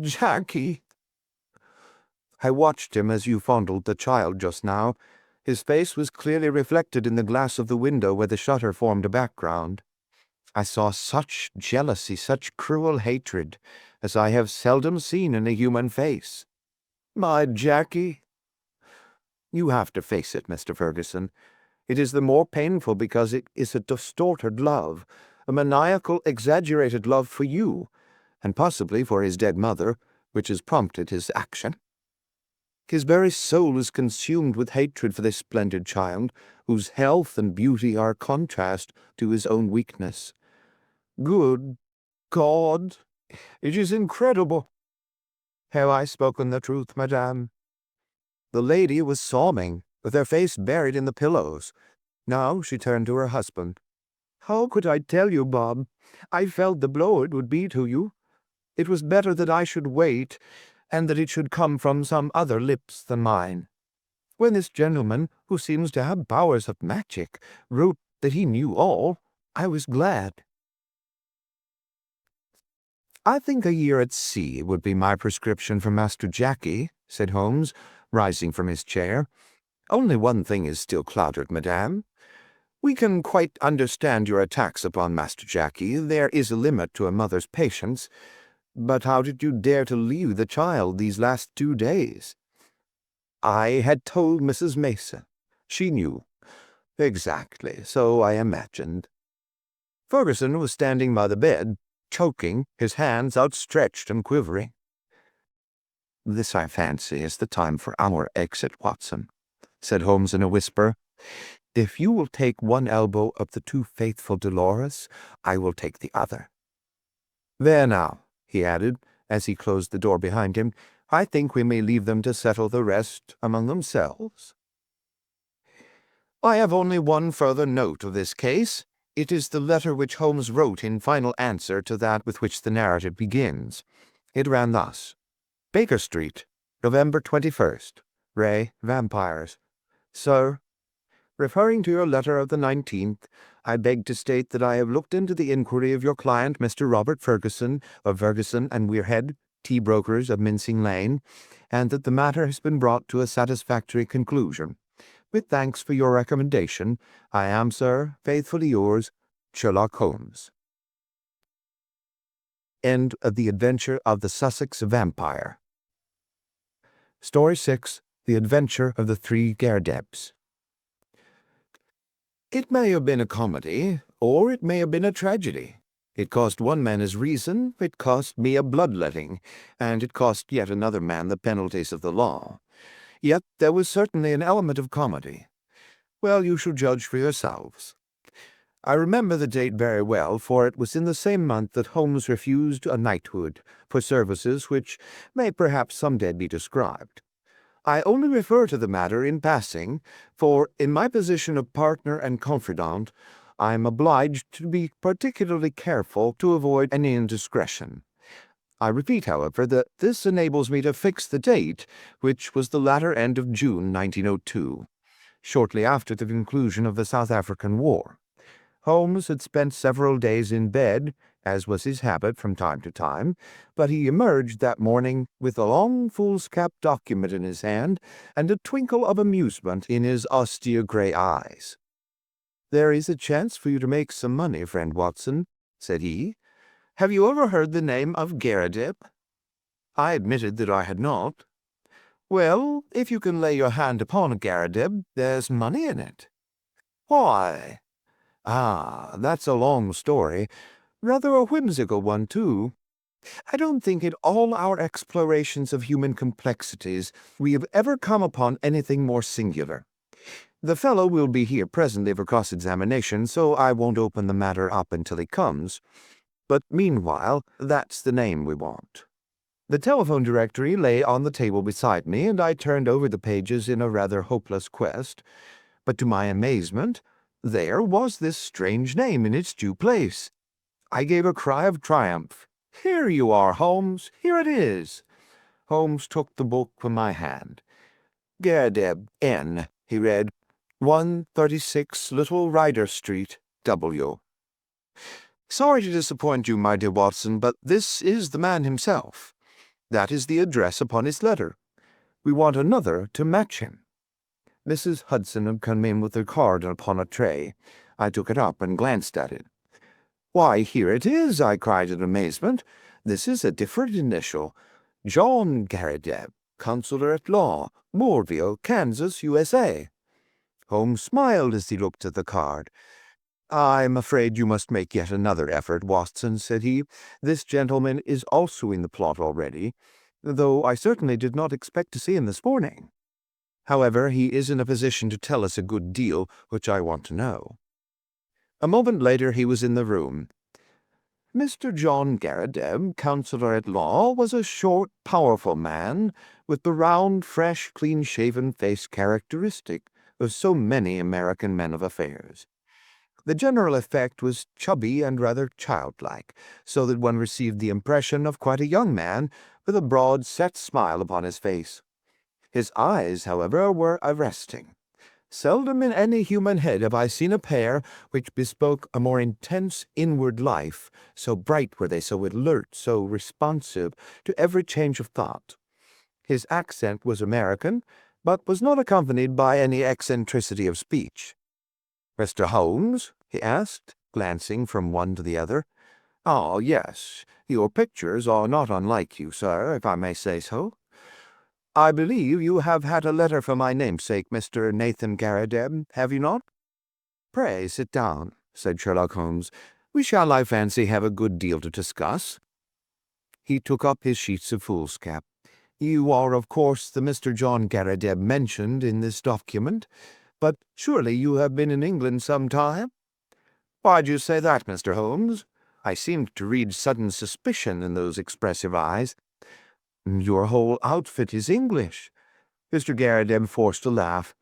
Jackie!" I watched him as you fondled the child just now. His face was clearly reflected in the glass of the window where the shutter formed a background. I saw such jealousy, such cruel hatred, as I have seldom seen in a human face. "My Jackie!" You have to face it, Mr. Ferguson. It is the more painful because it is a distorted love, a maniacal, exaggerated love for you, and possibly for his dead mother, which has prompted his action. His very soul is consumed with hatred for this splendid child, whose health and beauty are a contrast to his own weakness. Good God! It is incredible. Have I spoken the truth, madame? The lady was sobbing, with her face buried in the pillows. Now she turned to her husband. How could I tell you, Bob? I felt the blow it would be to you. It was better that I should wait, and that it should come from some other lips than mine. When this gentleman, who seems to have powers of magic, wrote that he knew all, I was glad. I think a year at sea would be my prescription for Master Jackie, said Holmes, rising from his chair. Only one thing is still clouded, madame. We can quite understand your attacks upon Master Jackie. There is a limit to a mother's patience. But how did you dare to leave the child these last 2 days? I had told Mrs. Mason. She knew. Exactly, so I imagined. Ferguson was standing by the bed, choking, his hands outstretched and quivering. This, I fancy, is the time for our exit, Watson, said Holmes in a whisper. If you will take one elbow of the too faithful Dolores, I will take the other. There now, he added, as he closed the door behind him, I think we may leave them to settle the rest among themselves. I have only one further note of this case. It is the letter which Holmes wrote in final answer to that with which the narrative begins. It ran thus. Baker Street, November 21st. Ray, Vampires. Sir, referring to your letter of the 19th, I beg to state that I have looked into the inquiry of your client, Mr. Robert Ferguson, of Ferguson and Weirhead, tea brokers of Mincing Lane, and that the matter has been brought to a satisfactory conclusion. With thanks for your recommendation, I am, sir, faithfully yours, Sherlock Holmes. End of The Adventure of the Sussex Vampire. Story 6. The Adventure of the Three Garedebs. It may have been a comedy, or it may have been a tragedy. It cost one man his reason, it cost me a bloodletting, and it cost yet another man the penalties of the law. Yet there was certainly an element of comedy. Well, you shall judge for yourselves. I remember the date very well, for it was in the same month that Holmes refused a knighthood for services which may perhaps some day be described. I only refer to the matter in passing, for in my position of partner and confidant, I am obliged to be particularly careful to avoid any indiscretion. I repeat, however, that this enables me to fix the date, which was the latter end of June 1902, shortly after the conclusion of the South African War. Holmes had spent several days in bed, as was his habit from time to time, but he emerged that morning with a long foolscap document in his hand and a twinkle of amusement in his austere gray eyes. "There is a chance for you to make some money, friend Watson," said he. "Have you ever heard the name of Garedeb?" I admitted that I had not. "Well, if you can lay your hand upon a Garedeb, there's money in it." "Why?" "Ah, that's a long story. Rather a whimsical one, too. I don't think in all our explorations of human complexities we have ever come upon anything more singular. The fellow will be here presently for cross-examination, so I won't open the matter up until he comes. But meanwhile, that's the name we want." The telephone directory lay on the table beside me, and I turned over the pages in a rather hopeless quest. But to my amazement, there was this strange name in its due place. I gave a cry of triumph. "Here you are, Holmes. Here it is." Holmes took the book from my hand. "Garedeb, N," he read. 136 Little Rider Street, W. "Sorry to disappoint you, my dear Watson, but this is the man himself. That is the address upon his letter. We want another to match him." Mrs. Hudson had come in with her card upon a tray. I took it up and glanced at it. "Why, here it is," I cried in amazement. "This is a different initial. John Garedeb, Consular at Law, Moorville, Kansas, USA. Holmes smiled as he looked at the card. "I'm afraid you must make yet another effort, Watson," said he. "This gentleman is also in the plot already. though I certainly did not expect to see him this morning. However, he is in a position to tell us a good deal, which I want to know." A moment later he was in the room. Mr. John Garrideb, Counsellor at Law, was a short, powerful man, with the round, fresh, clean-shaven face characteristic of so many American men of affairs. The general effect was chubby and rather childlike, so that one received the impression of quite a young man, with a broad, set smile upon his face. His eyes, however, were arresting. Seldom in any human head have I seen a pair which bespoke a more intense inward life, so bright were they, so alert, so responsive to every change of thought. His accent was American, but was not accompanied by any eccentricity of speech. "Mr. Holmes?" he asked, glancing from one to the other. "Ah, yes. Your pictures are not unlike you, sir, if I may say so. I believe you have had a letter from my namesake, Mr. Nathan Garrideb, have you not?" "Pray sit down," said Sherlock Holmes. "We shall, I fancy, have a good deal to discuss." He took up his sheets of foolscap. "You are, of course, the Mr. John Garrideb mentioned in this document, but surely you have been in England some time?" "Why do you say that, Mr. Holmes?" I seemed to read sudden suspicion in those expressive eyes. "Your whole outfit is English." Mr. Garrideb forced a laugh.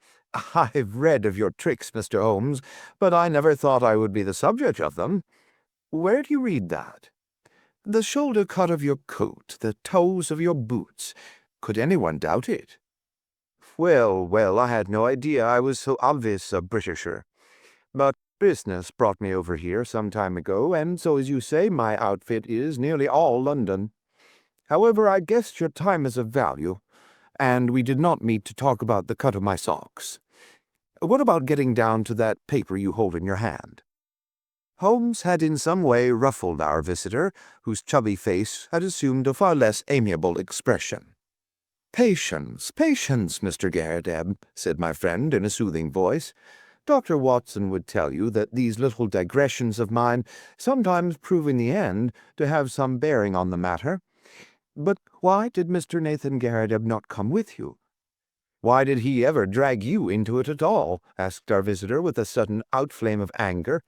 "I've read of your tricks, Mr. Holmes, but I never thought I would be the subject of them. Where do you read that?" "The shoulder cut of your coat, the toes of your boots. Could anyone doubt it?" Well, I had no idea I was so obvious a Britisher. But business brought me over here some time ago, and so, as you say, my outfit is nearly all London. However, I guessed your time is of value, and we did not meet to talk about the cut of my socks. What about getting down to that paper you hold in your hand?" Holmes had in some way ruffled our visitor, whose chubby face had assumed a far less amiable expression. "Patience, patience, Mr. Garrideb," said my friend in a soothing voice. "Dr. Watson would tell you that these little digressions of mine sometimes prove in the end to have some bearing on the matter. But why did Mr. Nathan Garrideb not come with you?" "Why did he ever drag you into it at all?" asked our visitor with a sudden outflame of anger.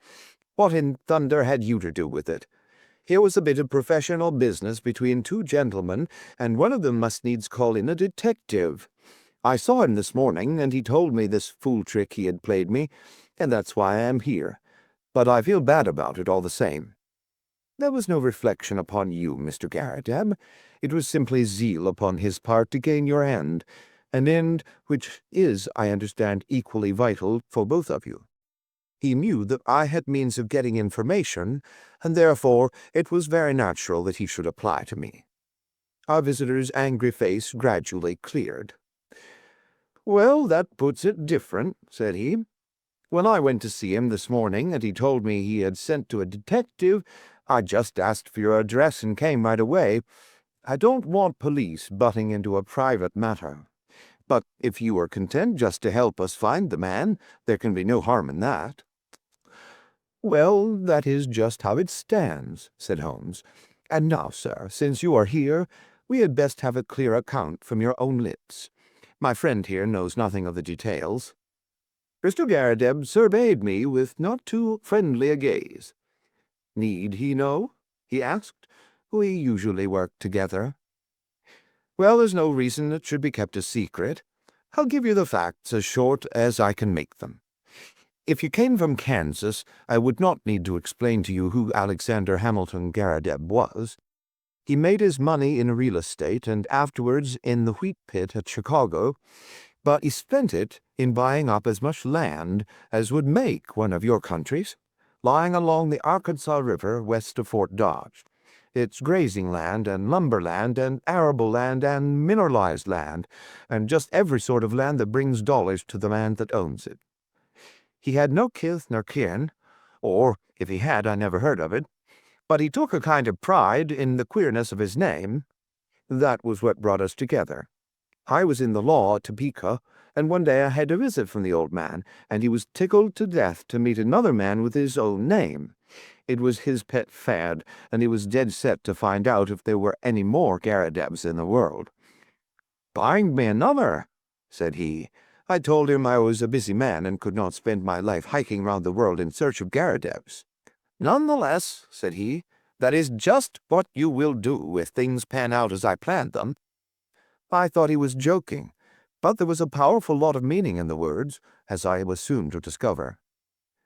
"What in thunder had you to do with it? Here was a bit of professional business between two gentlemen, and one of them must needs call in a detective. I saw him this morning, and he told me this fool trick he had played me, and that's why I am here. But I feel bad about it all the same." "There was no reflection upon you, Mr. Garrideb. It was simply zeal upon his part to gain your end, an end which is, I understand, equally vital for both of you. He knew that I had means of getting information, and therefore it was very natural that he should apply to me." Our visitor's angry face gradually cleared. "Well, that puts it different," said he. "When I went to see him this morning, and he told me he had sent to a detective, I just asked for your address and came right away. I don't want police butting into a private matter. But if you are content just to help us find the man, there can be no harm in that." "Well, that is just how it stands," said Holmes. "And now, sir, since you are here, we had best have a clear account from your own lips. My friend here knows nothing of the details." Mr. Garrideb surveyed me with not too friendly a gaze. "Need he know?" he asked. "We usually work together." "Well, there's no reason it should be kept a secret. I'll give you the facts as short as I can make them. If you came from Kansas, I would not need to explain to you who Alexander Hamilton Garrideb was. He made his money in real estate and afterwards in the wheat pit at Chicago, but he spent it in buying up as much land as would make one of your countries, lying along the Arkansas River west of Fort Dodge. It's grazing land and lumber land and arable land and mineralized land, and just every sort of land that brings dollars to the man that owns it. He had no kith nor kin, or if he had, I never heard of it, but he took a kind of pride in the queerness of his name. That was what brought us together. I was in the law at Topeka, and one day I had a visit from the old man, and he was tickled to death to meet another man with his own name. It was his pet fad, and he was dead set to find out if there were any more Garridebs in the world. "Bind me another," said he. I told him I was a busy man and could not spend my life hiking round the world in search of Garridebs. "None the less," said he, "that is just what you will do if things pan out as I planned them." I thought he was joking, but there was a powerful lot of meaning in the words, as I was soon to discover.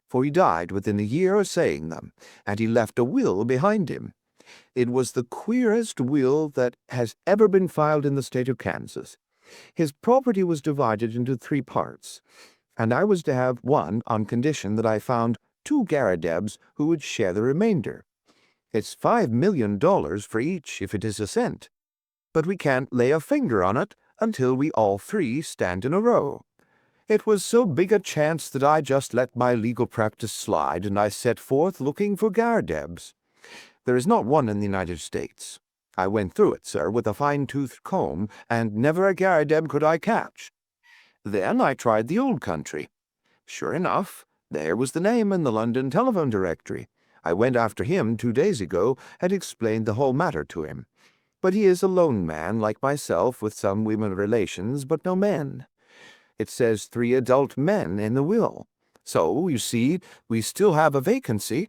For he died within a year of saying them, and he left a will behind him. It was the queerest will that has ever been filed in the state of Kansas. His property was divided into 3 parts, and I was to have one on condition that I found 2 Garridebs who would share the remainder. It's $5 million for each if it is a cent, but we can't lay a finger on it until we all 3 stand in a row. It was so big a chance that I just let my legal practice slide, and I set forth looking for Garridebs. There is not one in the United States. I went through it, sir, with a fine-toothed comb, and never a Garrideb could I catch. Then I tried the old country. Sure enough, there was the name in the London telephone directory. I went after him 2 days ago and explained the whole matter to him. But he is a lone man like myself, with some women relations, but no men. It says 3 adult men in the will. So, you see, we still have a vacancy,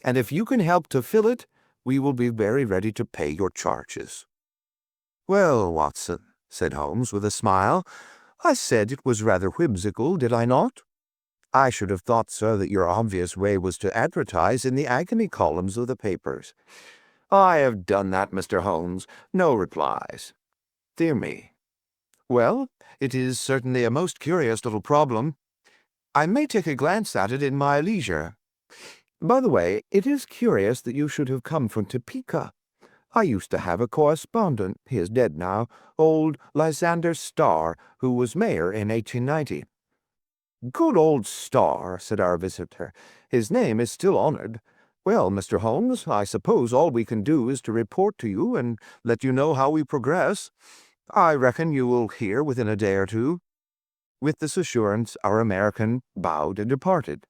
and if you can help to fill it, we will be very ready to pay your charges." "Well, Watson," said Holmes with a smile, "I said it was rather whimsical, did I not? I should have thought, sir, that your obvious way was to advertise in the agony columns of the papers." "I have done that, Mr. Holmes. No replies." "Dear me. Well, it is certainly a most curious little problem. I may take a glance at it in my leisure. By the way, it is curious that you should have come from Topeka. I used to have a correspondent, he is dead now, old Lysander Starr, who was mayor in 1890. "Good old Starr," said our visitor. "His name is still honored. Well, Mr. Holmes, I suppose all we can do is to report to you and let you know how we progress. I reckon you will hear within a day or 2. With this assurance, our American bowed and departed.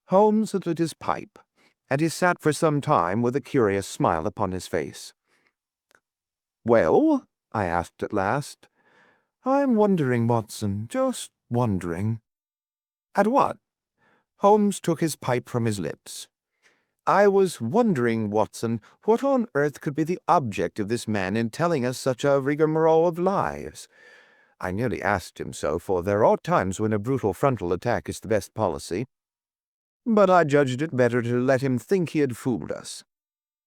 Holmes lit his pipe, and he sat for some time with a curious smile upon his face. "Well?" I asked at last. "I'm wondering, Watson, just wondering." "At what?" Holmes took his pipe from his lips. "I was wondering, Watson, what on earth could be the object of this man in telling us such a rigmarole of lies. I nearly asked him so, for there are times when a brutal frontal attack is the best policy. But I judged it better to let him think he had fooled us.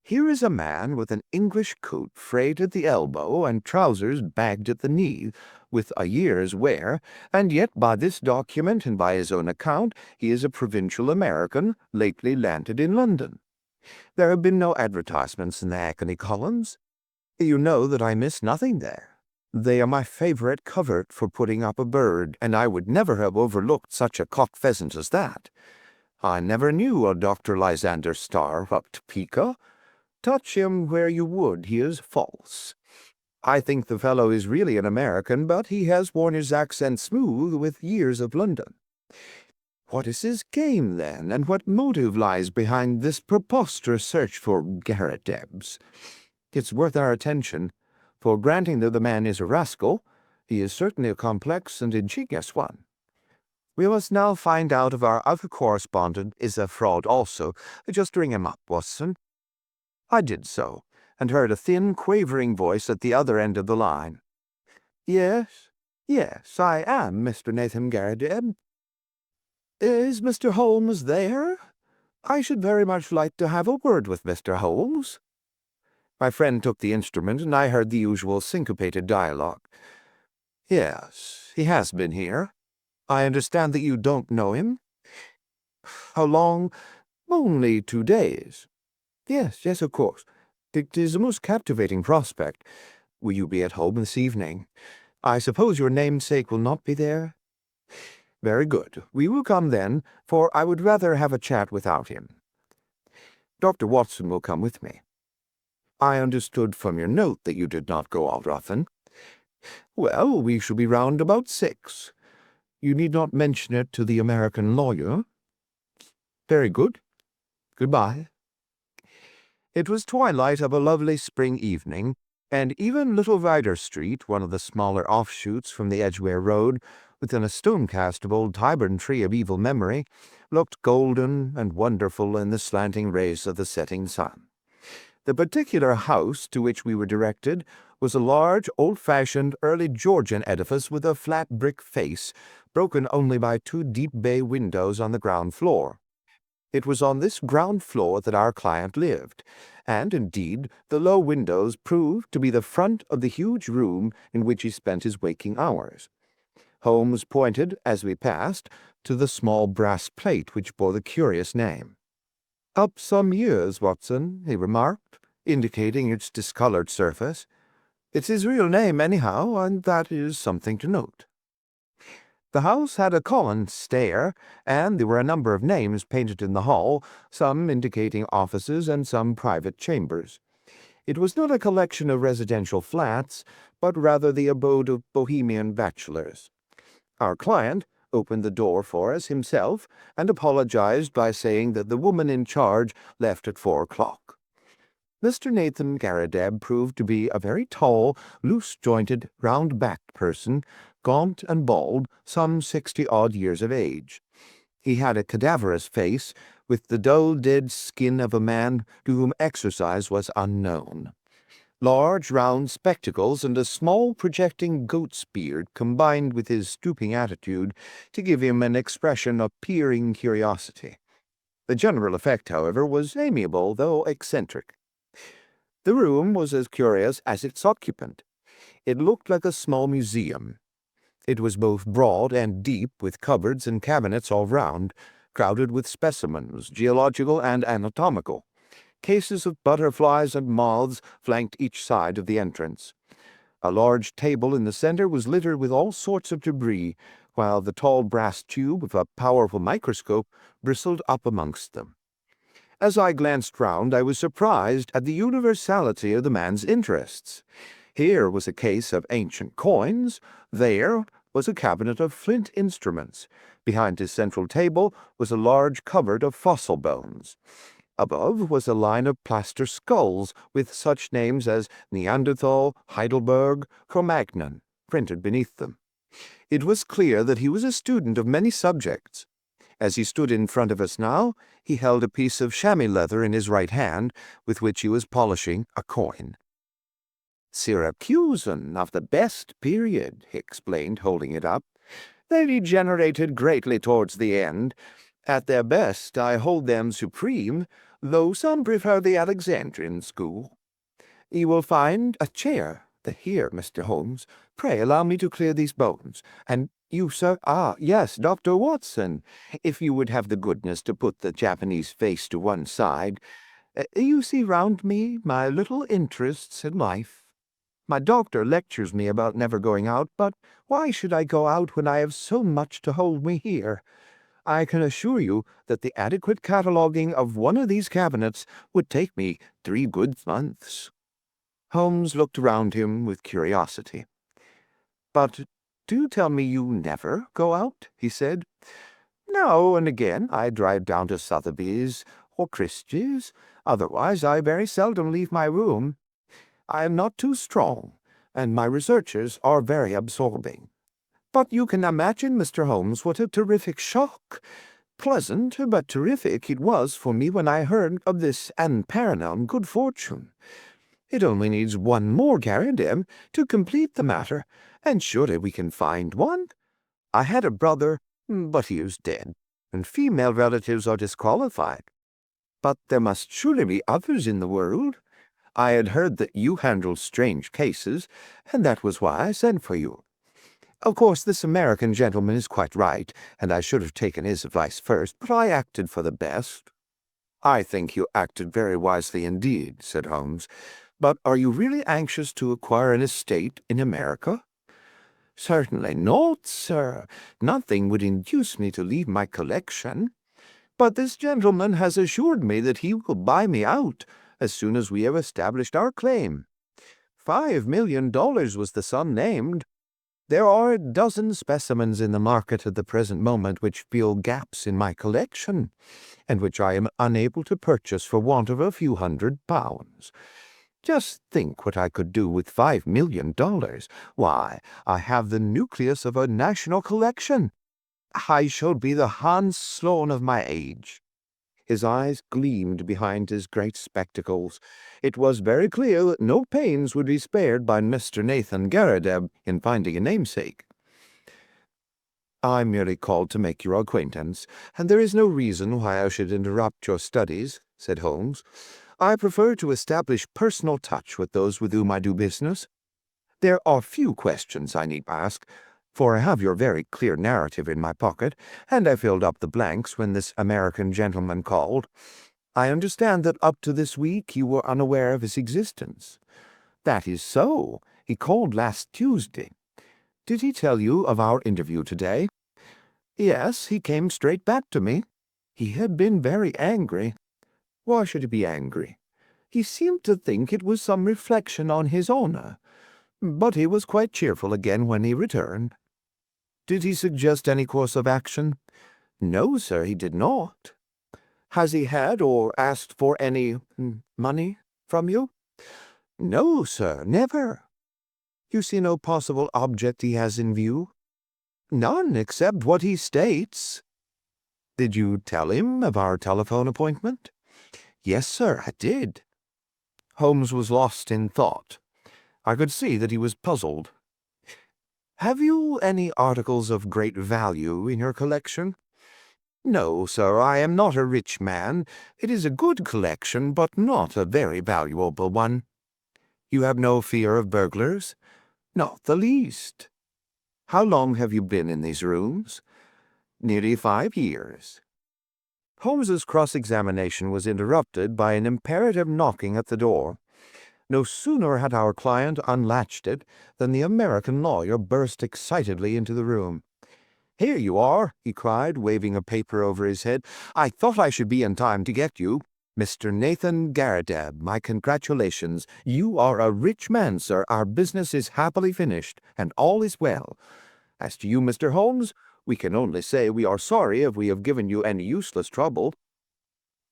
Here is a man with an English coat frayed at the elbow and trousers bagged at the knee, with a year's wear, and yet by this document and by his own account he is a provincial American, lately landed in London. There have been no advertisements in the agony columns. You know that I miss nothing there. They are my favorite covert for putting up a bird, and I would never have overlooked such a cock pheasant as that. I never knew a Dr. Lysander Starr up Topeka. Touch him where you would, he is false. I think the fellow is really an American, but he has worn his accent smooth with years of London. What is his game, then, and what motive lies behind this preposterous search for Garridebs? It's worth our attention, for granting that the man is a rascal, he is certainly a complex and ingenious one. We must now find out if our other correspondent is a fraud also. Just ring him up, Watson." I did so, and heard a thin, quavering voice at the other end of the line. Yes, I am Mr. Nathan Garrideb. Is Mr. Holmes there? I should very much like to have a word with Mr. Holmes." My friend took the instrument, and I heard the usual syncopated dialogue. "Yes, he has been here. I understand that you don't know him?" "How long?" "Only 2 days." Yes, of course. It is a most captivating prospect. Will you be at home this evening? I suppose your namesake will not be there?" "Very good. We will come then, for I would rather have a chat without him. Dr. Watson will come with me." "I understood from your note that you did not go out often." "Well, we shall be round about 6. You need not mention it to the American lawyer." "Very good. Goodbye." It was twilight of a lovely spring evening, and even Little Rider Street, one of the smaller offshoots from the Edgware Road, within a stone-cast of old Tyburn tree of evil memory, looked golden and wonderful in the slanting rays of the setting sun. The particular house to which we were directed was a large, old-fashioned, early Georgian edifice with a flat brick face, broken only by two deep bay windows on the ground floor. It was on this ground floor that our client lived, and indeed the low windows proved to be the front of the huge room in which he spent his waking hours. Holmes pointed, as we passed, to the small brass plate which bore the curious name. "Up some years, Watson," he remarked, indicating its discolored surface. "It's his real name, anyhow, and that is something to note." The house had a columned stair, and there were a number of names painted in the hall, some indicating offices and some private chambers. It was not a collection of residential flats, but rather the abode of bohemian bachelors. Our client opened the door for us himself, and apologized by saying that the woman in charge left at 4 o'clock. Mr. Nathan Garrideb proved to be a very tall, loose-jointed, round-backed person, gaunt and bald, some 60-odd years of age. He had a cadaverous face, with the dull, dead skin of a man to whom exercise was unknown. Large, round spectacles and a small, projecting goat's beard combined with his stooping attitude to give him an expression of peering curiosity. The general effect, however, was amiable, though eccentric. The room was as curious as its occupant. It looked like a small museum. It was both broad and deep, with cupboards and cabinets all round, crowded with specimens, geological and anatomical. Cases of butterflies and moths flanked each side of the entrance. A large table in the center was littered with all sorts of debris, while the tall brass tube of a powerful microscope bristled up amongst them. As I glanced round, I was surprised at the universality of the man's interests. Here was a case of ancient coins, there was a cabinet of flint instruments. Behind his central table was a large cupboard of fossil bones. Above was a line of plaster skulls with such names as Neanderthal, Heidelberg, Cro-Magnon printed beneath them. It was clear that he was a student of many subjects. As he stood in front of us now, he held a piece of chamois leather in his right hand, with which he was polishing a coin. "Syracusan of the best period," he explained, holding it up. "They degenerated greatly towards the end. At their best, I hold them supreme, though some prefer the Alexandrian school. You will find a chair here, Mr. Holmes. Pray allow me to clear these bones. And you, sir? Ah, yes, Dr. Watson. If you would have the goodness to put the Japanese face to one side. You see round me my little interests in life. My doctor lectures me about never going out, but why should I go out when I have so much to hold me here? I can assure you that the adequate cataloguing of one of these cabinets would take me 3 good months." Holmes looked around him with curiosity. "But do you tell me you never go out?" he said. "Now and again I drive down to Sotheby's or Christie's. Otherwise I very seldom leave my room. I am not too strong, and my researches are very absorbing. But you can imagine, Mr. Holmes, what a terrific shock. Pleasant, but terrific it was for me when I heard of this unparalleled good fortune. It only needs one more Garrideb to complete the matter, and surely we can find one. I had a brother, but he is dead, and female relatives are disqualified. But there must surely be others in the world. I had heard that you handled strange cases, and that was why I sent for you. Of course, this American gentleman is quite right, and I should have taken his advice first, but I acted for the best." "I think you acted very wisely indeed," said Holmes. "But are you really anxious to acquire an estate in America?" "Certainly not, sir. Nothing would induce me to leave my collection. But this gentleman has assured me that he will buy me out as soon as we have established our claim. $5 million was the sum named." There are a dozen specimens in the market at the present moment which fill gaps in my collection, and which I am unable to purchase for want of a few £100. Just think what I could do with $5 million. Why, I have the nucleus of a national collection. I shall be the Hans Sloane of my age." His eyes gleamed behind his great spectacles. It was very clear that no pains would be spared by Mr. Nathan Garrideb in finding a namesake. "I merely called to make your acquaintance, and there is no reason why I should interrupt your studies," said Holmes. "I prefer to establish personal touch with those with whom I do business. There are few questions I need ask, for I have your very clear narrative in my pocket, and I filled up the blanks when this American gentleman called. I understand that up to this week you were unaware of his existence." "That is so. He called last Tuesday." "Did he tell you of our interview today?" "Yes, he came straight back to me. He had been very angry." "Why should he be angry?" "He seemed to think it was some reflection on his honour, but he was quite cheerful again when he returned." "Did he suggest any course of action?" "No, sir, he did not." "Has he had or asked for any money from you?" "No, sir, never." "You see no possible object he has in view?" "None, except what he states." "Did you tell him of our telephone appointment?" "Yes, sir, I did." Holmes was lost in thought. I could see that he was puzzled. "Have you any articles of great value in your collection?" "No, sir, I am not a rich man. It is a good collection, but not a very valuable one." "You have no fear of burglars?" "Not the least." "How long have you been in these rooms?" "Nearly 5 years." Holmes's cross-examination was interrupted by an imperative knocking at the door. No sooner had our client unlatched it than the American lawyer burst excitedly into the room. "Here you are," he cried, waving a paper over his head. "I thought I should be in time to get you. Mr. Nathan Garrideb, my congratulations. You are a rich man, sir. Our business is happily finished, and all is well. As to you, Mr. Holmes, we can only say we are sorry if we have given you any useless trouble."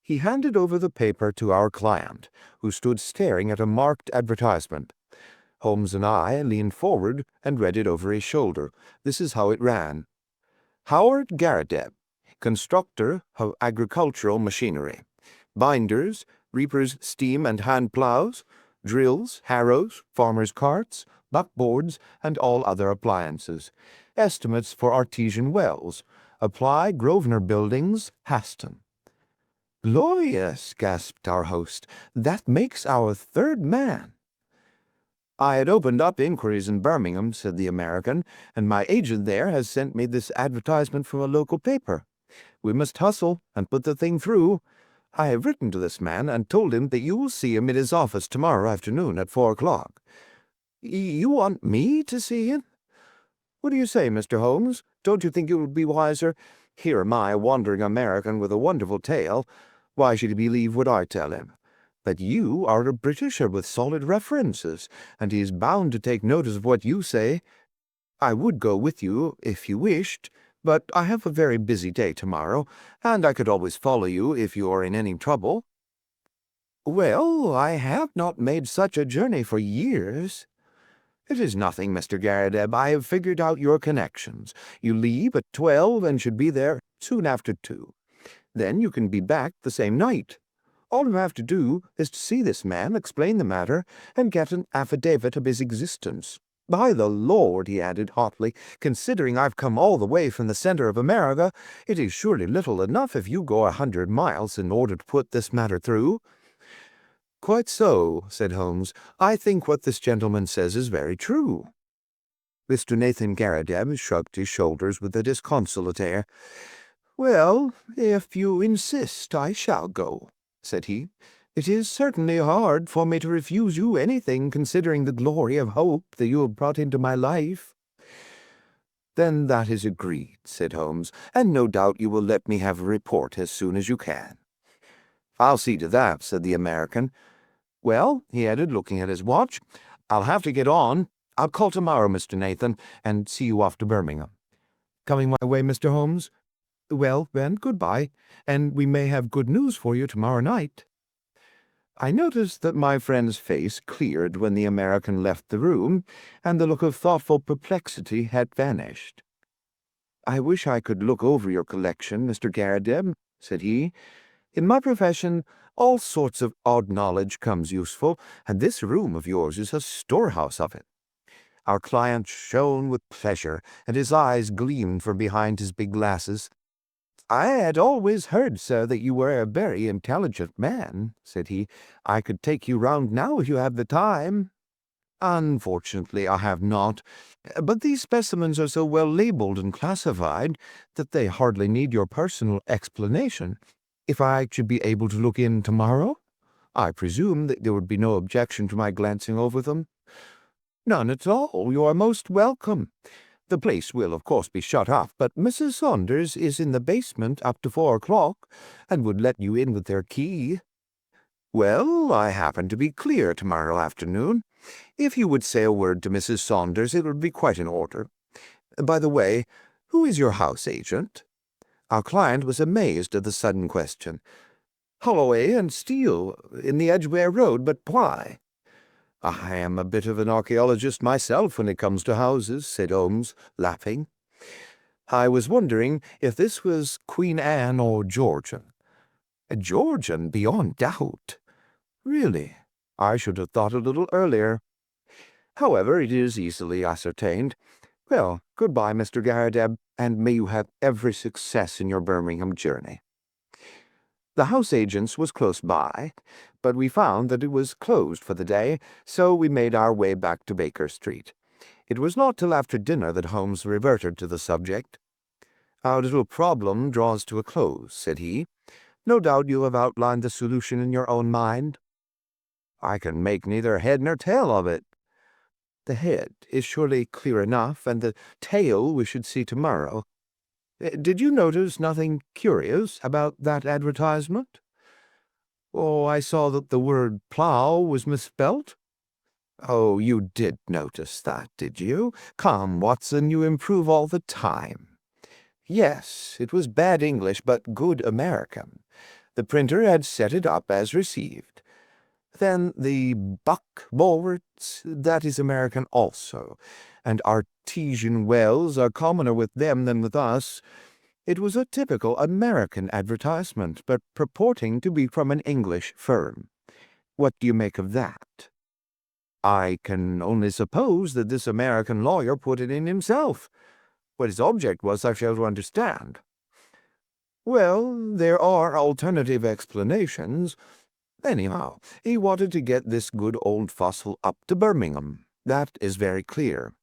He handed over the paper to our client, who stood staring at a marked advertisement. Holmes and I leaned forward and read it over his shoulder. This is how it ran: "Howard Garrideb, constructor of agricultural machinery. Binders, reapers' steam and hand plows, drills, harrows, farmers' carts, buckboards, and all other appliances. Estimates for artesian wells. Apply Grosvenor Buildings, Haston." "Glorious!" gasped our host. "That makes our third man." "I had opened up inquiries in Birmingham," said the American, "and my agent there has sent me this advertisement from a local paper. We must hustle and put the thing through. I have written to this man and told him that you will see him in his office tomorrow afternoon at 4 o'clock. You want me to see him? What do you say, Mr. Holmes? Don't you think it would be wiser? Here am I, a wandering American with a wonderful tale. Why should he believe what I tell him? But you are a Britisher with solid references, and he is bound to take notice of what you say. I would go with you if you wished, but I have a very busy day tomorrow, and I could always follow you if you are in any trouble." "Well, I have not made such a journey for years." "It is nothing, Mr. Garrideb. I have figured out your connections. You leave at 12 and should be there soon after 2. Then you can be back the same night. All you have to do is to see this man, explain the matter, and get an affidavit of his existence. By the Lord," he added hotly, "considering I've come all the way from the center of America, it is surely little enough if you go 100 miles in order to put this matter through." "Quite so," said Holmes. "I think what this gentleman says is very true." Mr. Nathan Garrideb shrugged his shoulders with a disconsolate air. "Well, if you insist, I shall go," said he. "It is certainly hard for me to refuse you anything, considering the glory of hope that you have brought into my life." "Then that is agreed," said Holmes, "and no doubt you will let me have a report as soon as you can." "I'll see to that," said the American. "Well," he added, looking at his watch, "I'll have to get on. I'll call tomorrow, Mr. Nathan, and see you off to Birmingham. Coming my way, Mr. Holmes? Well, then, goodbye, and we may have good news for you tomorrow night." I noticed that my friend's face cleared when the American left the room, and the look of thoughtful perplexity had vanished. "I wish I could look over your collection, Mr. Garrideb," said he. "In my profession, all sorts of odd knowledge comes useful, and this room of yours is a storehouse of it." Our client shone with pleasure, and his eyes gleamed from behind his big glasses. "I had always heard, sir, that you were a very intelligent man," said he. "I could take you round now if you have the time." "Unfortunately, I have not, but these specimens are so well labelled and classified that they hardly need your personal explanation. If I should be able to look in tomorrow, I presume that there would be no objection to my glancing over them." "None at all. You are most welcome. The place will, of course, be shut off, but Mrs. Saunders is in the basement up to 4 o'clock, and would let you in with their key." "Well, I happen to be clear tomorrow afternoon. If you would say a word to Mrs. Saunders, it would be quite in order. By the way, who is your house agent?" Our client was amazed at the sudden question. "Holloway and Steele, in the Edgware Road, but why?" "I am a bit of an archaeologist myself when it comes to houses," said Holmes, laughing. "I was wondering if this was Queen Anne or Georgian." "Georgian, beyond doubt." "Really? I should have thought a little earlier. However, it is easily ascertained. Well, goodbye, Mr. Garrideb, and may you have every success in your Birmingham journey." The house agent's was close by, but we found that it was closed for the day, so we made our way back to Baker Street. It was not till after dinner that Holmes reverted to the subject. "Our little problem draws to a close," said he. "No doubt you have outlined the solution in your own mind." "I can make neither head nor tail of it." "The head is surely clear enough, and the tail we should see tomorrow. Did you notice nothing curious about that advertisement?" "Oh, I saw that the word plough was misspelt." "Oh, you did notice that, did you? Come, Watson, you improve all the time." "Yes, it was bad English, but good American. The printer had set it up as received. Then the buck-bulwarks, that is American also, and artesian wells are commoner with them than with us. It was a typical American advertisement, but purporting to be from an English firm. What do you make of that?" "I can only suppose that this American lawyer put it in himself. What his object was, I fail to understand." "Well, there are alternative explanations. Anyhow, he wanted to get this good old fossil up to Birmingham. That is very clear.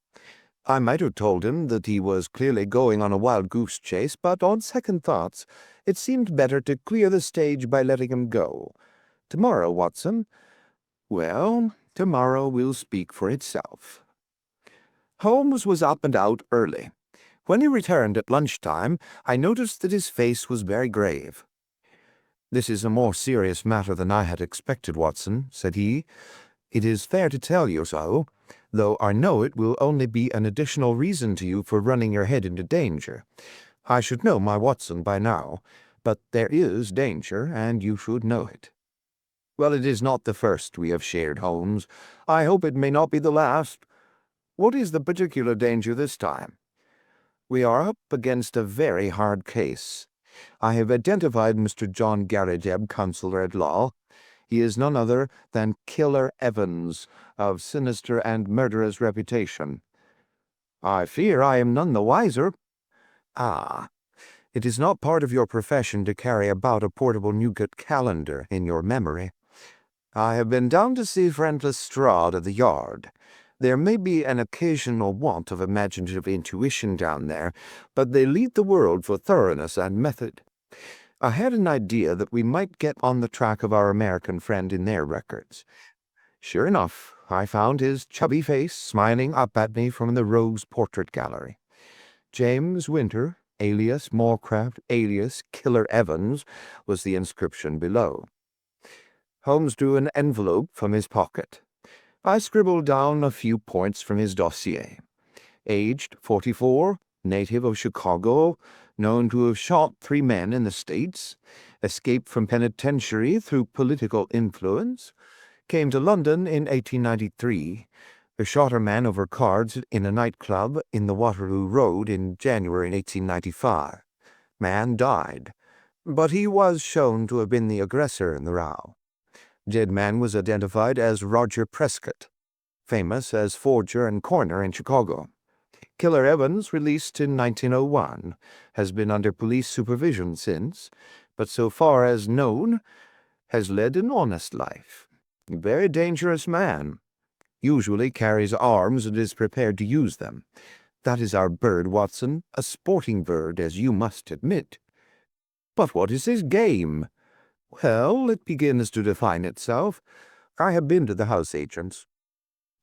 I might have told him that he was clearly going on a wild-goose chase, but on second thoughts, it seemed better to clear the stage by letting him go. Tomorrow, Watson? Well, tomorrow will speak for itself." Holmes was up and out early. When he returned at lunchtime, I noticed that his face was very grave. "This is a more serious matter than I had expected, Watson," said he. "It is fair to tell you so, though I know it will only be an additional reason to you for running your head into danger. I should know my Watson by now, but there is danger, and you should know it." "Well, it is not the first we have shared, Holmes. I hope it may not be the last. What is the particular danger this time?" "We are up against a very hard case. I have identified Mr. John Garrideb, Consular at Law. He is none other than Killer Evans, of sinister and murderous reputation." "I fear I am none the wiser." "Ah, it is not part of your profession to carry about a portable Newgate calendar in your memory. I have been down to see friend Lestrade at the Yard. There may be an occasional want of imaginative intuition down there, but they lead the world for thoroughness and method. I had an idea that we might get on the track of our American friend in their records. Sure enough, I found his chubby face smiling up at me from the Rose Portrait Gallery. James Winter, alias Moorcraft, alias Killer Evans, was the inscription below. Holmes drew an envelope from his pocket. I scribbled down a few points from his dossier. Aged 44, native of Chicago, known to have shot 3 men in the States, escaped from penitentiary through political influence, came to London in 1893, shot a man over cards in a nightclub in the Waterloo Road in January 1895. Man died, but he was shown to have been the aggressor in the row. Dead man was identified as Roger Prescott, famous as forger and corner in Chicago. Killer Evans, released in 1901, has been under police supervision since, but so far as known, has led an honest life. A very dangerous man. Usually carries arms and is prepared to use them. That is our bird, Watson, a sporting bird, as you must admit. But what is his game? Well, it begins to define itself. I have been to the house agents.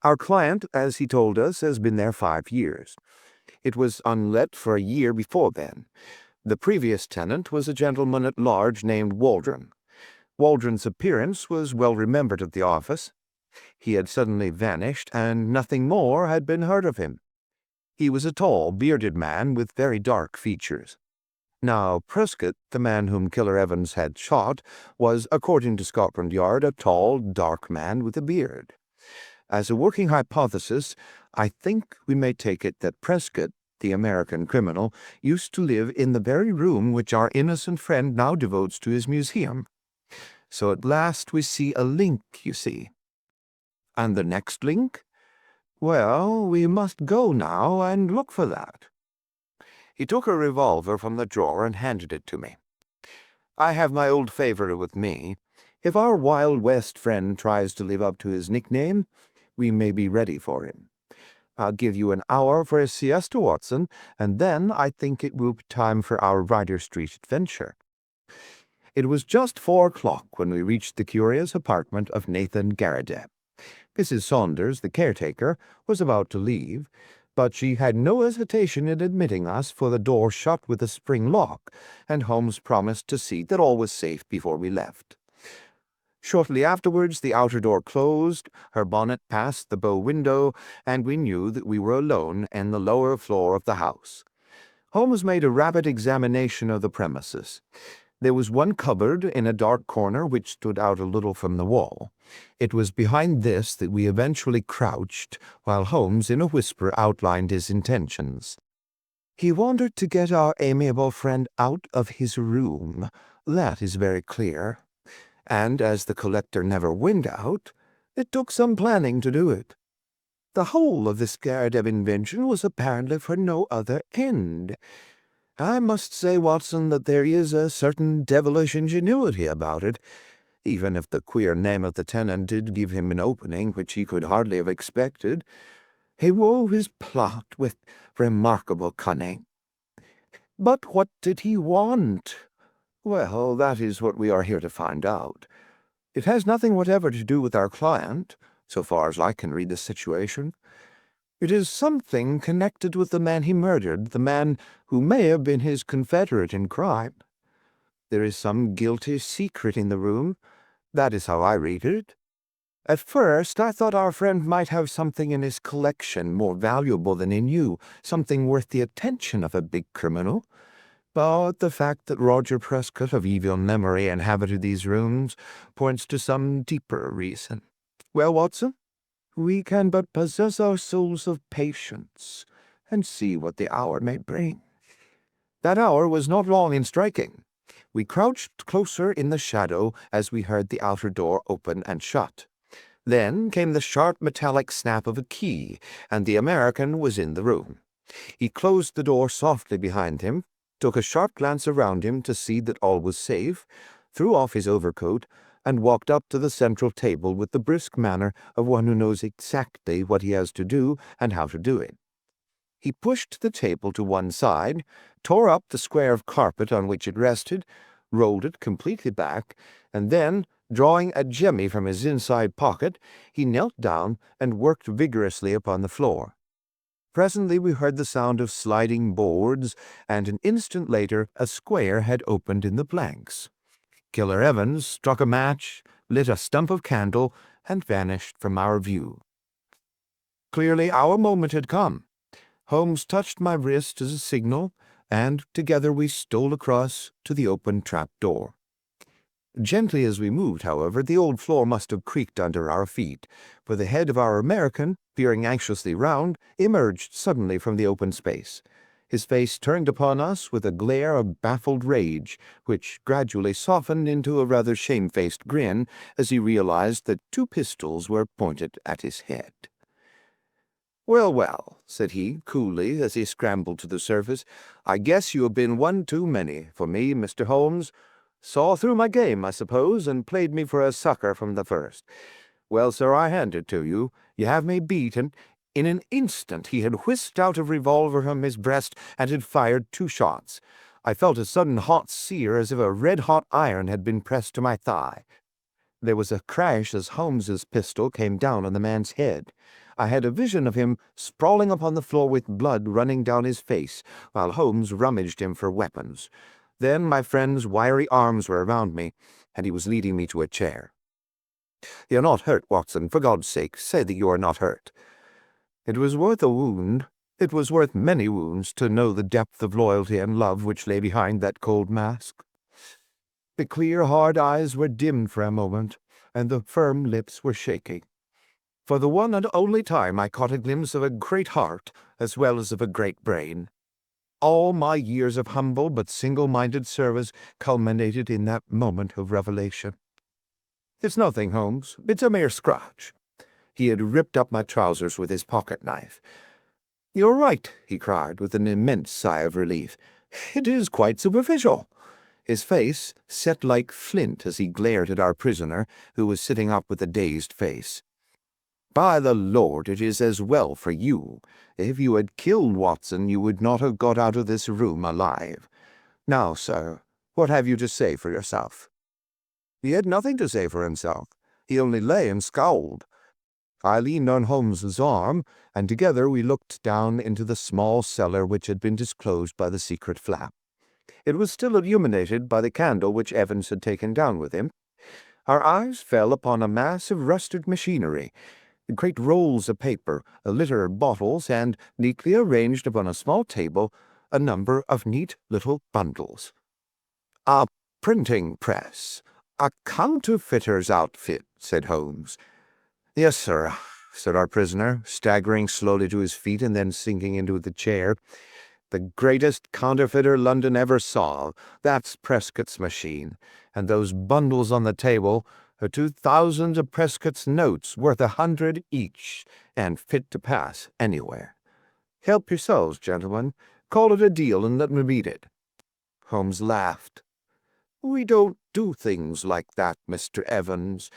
Our client, as he told us, has been there 5 years. It was unlet for a year before then. The previous tenant was a gentleman at large named Waldron. Waldron's appearance was well remembered at the office. He had suddenly vanished, and nothing more had been heard of him. He was a tall, bearded man with very dark features. Now, Prescott, the man whom Killer Evans had shot, was, according to Scotland Yard, a tall, dark man with a beard. As a working hypothesis, I think we may take it that Prescott, the American criminal, used to live in the very room which our innocent friend now devotes to his museum. So at last we see a link, you see. And the next link? Well, we must go now and look for that. He took a revolver from the drawer and handed it to me. I have my old favorite with me. If our Wild West friend tries to live up to his nickname, we may be ready for him. I'll give you an hour for a siesta, Watson, and then I think it will be time for our Ryder Street adventure. It was just 4 o'clock when we reached the curious apartment of Nathan Garrideb. Mrs. Saunders, the caretaker, was about to leave, but she had no hesitation in admitting us, for the door shut with a spring lock, and Holmes promised to see that all was safe before we left. Shortly afterwards the outer door closed, her bonnet passed the bow window, and we knew that we were alone in the lower floor of the house. Holmes made a rapid examination of the premises. There was one cupboard in a dark corner which stood out a little from the wall. It was behind this that we eventually crouched, while Holmes in a whisper outlined his intentions. He wanted to get our amiable friend out of his room, that is very clear. And as the collector never went out, it took some planning to do it. The whole of this Garrideb invention was apparently for no other end. I must say, Watson, that there is a certain devilish ingenuity about it, even if the queer name of the tenant did give him an opening which he could hardly have expected. He wove his plot with remarkable cunning. But what did he want? Well, that is what we are here to find out. It has nothing whatever to do with our client, so far as I can read the situation. It is something connected with the man he murdered, the man who may have been his confederate in crime. There is some guilty secret in the room. That is how I read it. At first, I thought our friend might have something in his collection more valuable than in you, something worth the attention of a big criminal. But the fact that Roger Prescott of evil memory inhabited these rooms points to some deeper reason. Well, Watson, we can but possess our souls of patience and see what the hour may bring. That hour was not long in striking. We crouched closer in the shadow as we heard the outer door open and shut. Then came the sharp metallic snap of a key, and the American was in the room. He closed the door softly behind him, took a sharp glance around him to see that all was safe, threw off his overcoat, and walked up to the central table with the brisk manner of one who knows exactly what he has to do and how to do it. He pushed the table to one side, tore up the square of carpet on which it rested, rolled it completely back, and then, drawing a jemmy from his inside pocket, he knelt down and worked vigorously upon the floor. Presently we heard the sound of sliding boards, and an instant later a square had opened in the blanks. Killer Evans struck a match, lit a stump of candle, and vanished from our view. Clearly our moment had come. Holmes touched my wrist as a signal, and together we stole across to the open trap-door. Gently as we moved, however, the old floor must have creaked under our feet, for the head of our American, peering anxiously round, emerged suddenly from the open space. His face turned upon us with a glare of baffled rage, which gradually softened into a rather shamefaced grin as he realized that 2 pistols were pointed at his head. "Well, well," said he, coolly, as he scrambled to the surface, "I guess you have been one too many for me, Mr. Holmes. Saw through my game, I suppose, and played me for a sucker from the first. Well, sir, I hand it to you. You have me beat, and in an instant he had whisked out a revolver from his breast and had fired 2 shots. I felt a sudden hot sear as if a red-hot iron had been pressed to my thigh. There was a crash as Holmes's pistol came down on the man's head. I had a vision of him sprawling upon the floor with blood running down his face, while Holmes rummaged him for weapons. Then my friend's wiry arms were around me, and he was leading me to a chair. "You're not hurt, Watson. For God's sake, say that you are not hurt." It was worth a wound. It was worth many wounds to know the depth of loyalty and love which lay behind that cold mask. The clear, hard eyes were dimmed for a moment, and the firm lips were shaking. For the one and only time I caught a glimpse of a great heart as well as of a great brain. All my years of humble but single-minded service culminated in that moment of revelation. "It's nothing, Holmes. It's a mere scratch." He had ripped up my trousers with his pocket-knife. "You're right," he cried, with an immense sigh of relief. "It is quite superficial." His face set like flint as he glared at our prisoner, who was sitting up with a dazed face. "By the Lord, it is as well for you. If you had killed Watson, you would not have got out of this room alive. Now, sir, what have you to say for yourself?" He had nothing to say for himself. He only lay and scowled. I leaned on Holmes's arm, and together we looked down into the small cellar which had been disclosed by the secret flap. It was still illuminated by the candle which Evans had taken down with him. Our eyes fell upon a mass of rusted machinery, great rolls of paper, a litter of bottles, and, neatly arranged upon a small table, a number of neat little bundles. "A printing press, a counterfeiter's outfit," said Holmes. "Yes, sir," said our prisoner, staggering slowly to his feet and then sinking into the chair. "The greatest counterfeiter London ever saw. That's Prescott's machine. And those bundles on the table are 2,000 of Prescott's notes, worth 100 each, and fit to pass anywhere. Help yourselves, gentlemen. Call it a deal and let me read it." Holmes laughed. "We don't do things like that, Mr. Evans.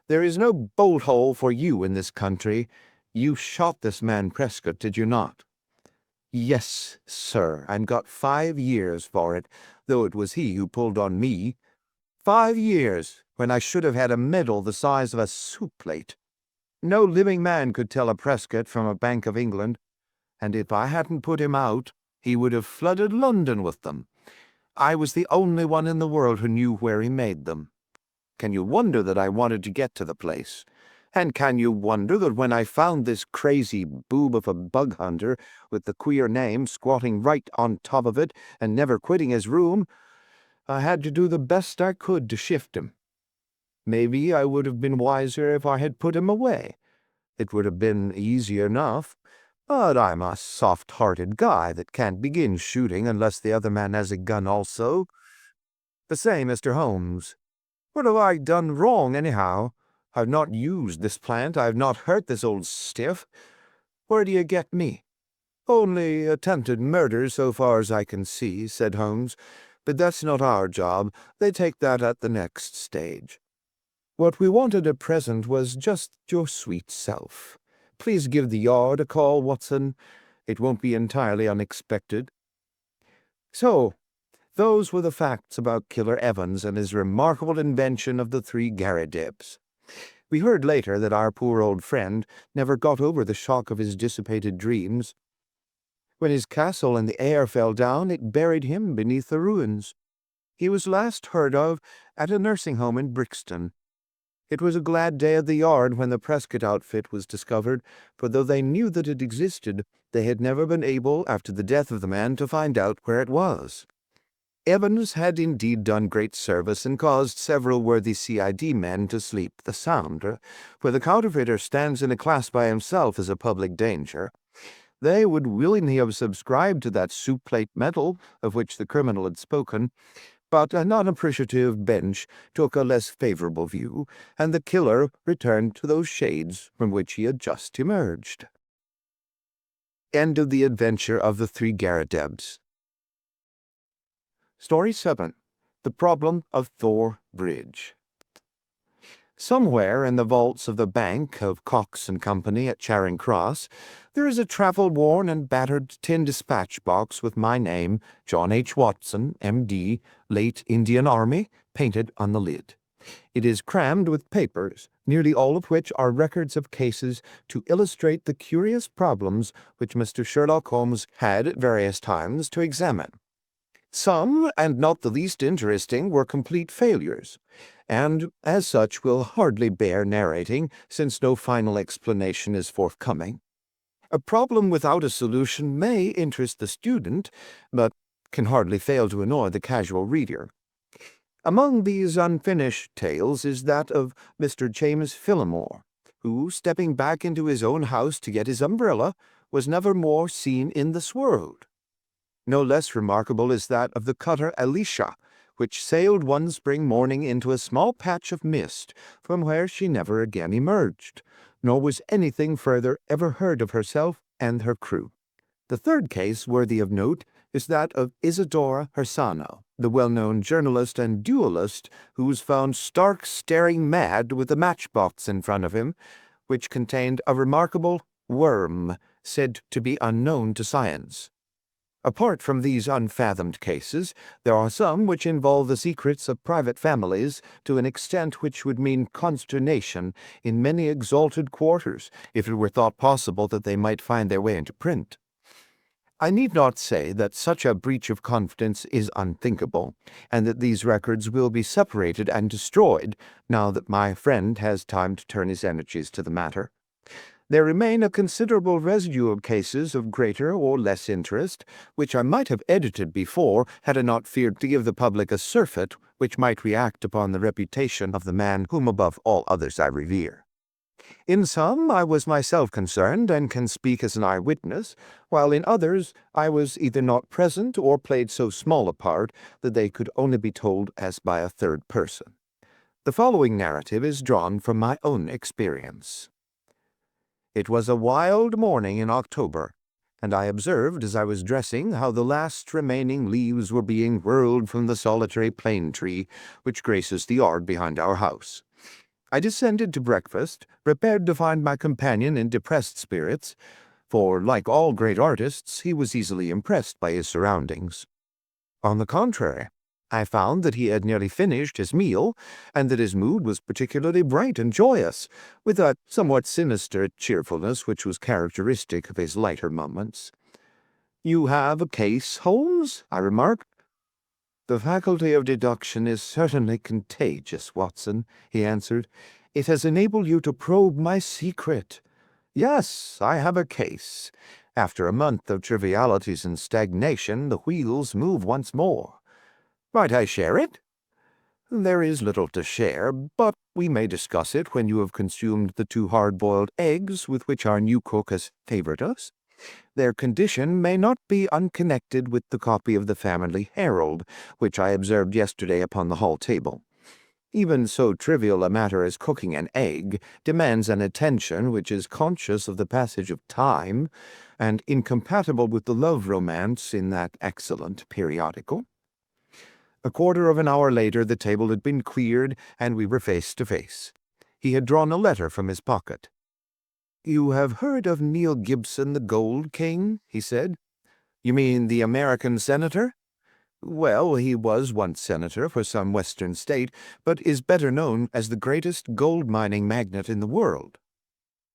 There is no bolt-hole for you in this country. You shot this man Prescott, did you not?" "Yes, sir, and got 5 years for it, though it was he who pulled on me. 5 years, when I should have had a medal the size of a soup plate. No living man could tell a Prescott from a Bank of England, and if I hadn't put him out, he would have flooded London with them. I was the only one in the world who knew where he made them. Can you wonder that I wanted to get to the place? And can you wonder that when I found this crazy boob of a bug hunter with the queer name squatting right on top of it and never quitting his room, I had to do the best I could to shift him? Maybe I would have been wiser if I had put him away. It would have been easy enough, but I'm a soft-hearted guy that can't begin shooting unless the other man has a gun also. The same, Mr. Holmes. What have I done wrong, anyhow? I've not used this plant. I've not hurt this old stiff. Where do you get me?" "Only attempted murder, so far as I can see," said Holmes. "But that's not our job. They take that at the next stage. What we wanted at present was just your sweet self. Please give the Yard a call, Watson. It won't be entirely unexpected." So, those were the facts about Killer Evans and his remarkable invention of the 3 Garradips. We heard later that our poor old friend never got over the shock of his dissipated dreams. When his castle in the air fell down, it buried him beneath the ruins. He was last heard of at a nursing home in Brixton. It was a glad day at the Yard when the Prescott outfit was discovered, for though they knew that it existed, they had never been able, after the death of the man, to find out where it was. Evans had indeed done great service and caused several worthy CID men to sleep the sounder, for the counterfeiter stands in a class by himself as a public danger. They would willingly have subscribed to that soup plate medal of which the criminal had spoken, but a non-appreciative bench took a less favorable view, and the killer returned to those shades from which he had just emerged. End of the adventure of the three Garridebs. Story 7. The Problem of Thor Bridge. Somewhere in the vaults of the Bank of Cox and Company at Charing Cross, there is a travel-worn and battered tin dispatch box with my name, John H. Watson, M.D., late Indian Army, painted on the lid. It is crammed with papers, nearly all of which are records of cases to illustrate the curious problems which Mr. Sherlock Holmes had at various times to examine. Some, and not the least interesting, were complete failures, and as such will hardly bear narrating, since no final explanation is forthcoming. A problem without a solution may interest the student, but can hardly fail to annoy the casual reader. Among these unfinished tales is that of Mr. James Phillimore, who, stepping back into his own house to get his umbrella, was never more seen in this world. No less remarkable is that of the cutter Alicia, which sailed one spring morning into a small patch of mist, from where she never again emerged, nor was anything further ever heard of herself and her crew. The third case worthy of note is that of Isidora Hersano, the well-known journalist and duelist who was found stark staring mad with a matchbox in front of him, which contained a remarkable worm said to be unknown to science. Apart from these unfathomed cases, there are some which involve the secrets of private families to an extent which would mean consternation in many exalted quarters if it were thought possible that they might find their way into print. I need not say that such a breach of confidence is unthinkable, and that these records will be separated and destroyed now that my friend has time to turn his energies to the matter. There remain a considerable residue of cases of greater or less interest, which I might have edited before had I not feared to give the public a surfeit which might react upon the reputation of the man whom above all others I revere. In some I was myself concerned and can speak as an eyewitness, while in others I was either not present or played so small a part that they could only be told as by a third person. The following narrative is drawn from my own experience. It was a wild morning in October, and I observed as I was dressing how the last remaining leaves were being whirled from the solitary plane tree which graces the yard behind our house. I descended to breakfast, prepared to find my companion in depressed spirits, for, like all great artists, he was easily impressed by his surroundings. On the contrary, I found that he had nearly finished his meal, and that his mood was particularly bright and joyous, with a somewhat sinister cheerfulness which was characteristic of his lighter moments. "You have a case, Holmes?" I remarked. "The faculty of deduction is certainly contagious, Watson," he answered. "It has enabled you to probe my secret. Yes, I have a case. After a month of trivialities and stagnation, the wheels move once more. Might I share it?" "There is little to share, but we may discuss it when you have consumed the 2 hard-boiled eggs with which our new cook has favored us. Their condition may not be unconnected with the copy of the Family Herald, which I observed yesterday upon the hall table. Even so trivial a matter as cooking an egg demands an attention which is conscious of the passage of time, and incompatible with the love romance in that excellent periodical." A quarter of an hour later the table had been cleared, and we were face to face. He had drawn a letter from his pocket. "You have heard of Neil Gibson, the Gold King?" he said. "You mean the American senator?" "Well, he was once senator for some western state, but is better known as the greatest gold-mining magnate in the world."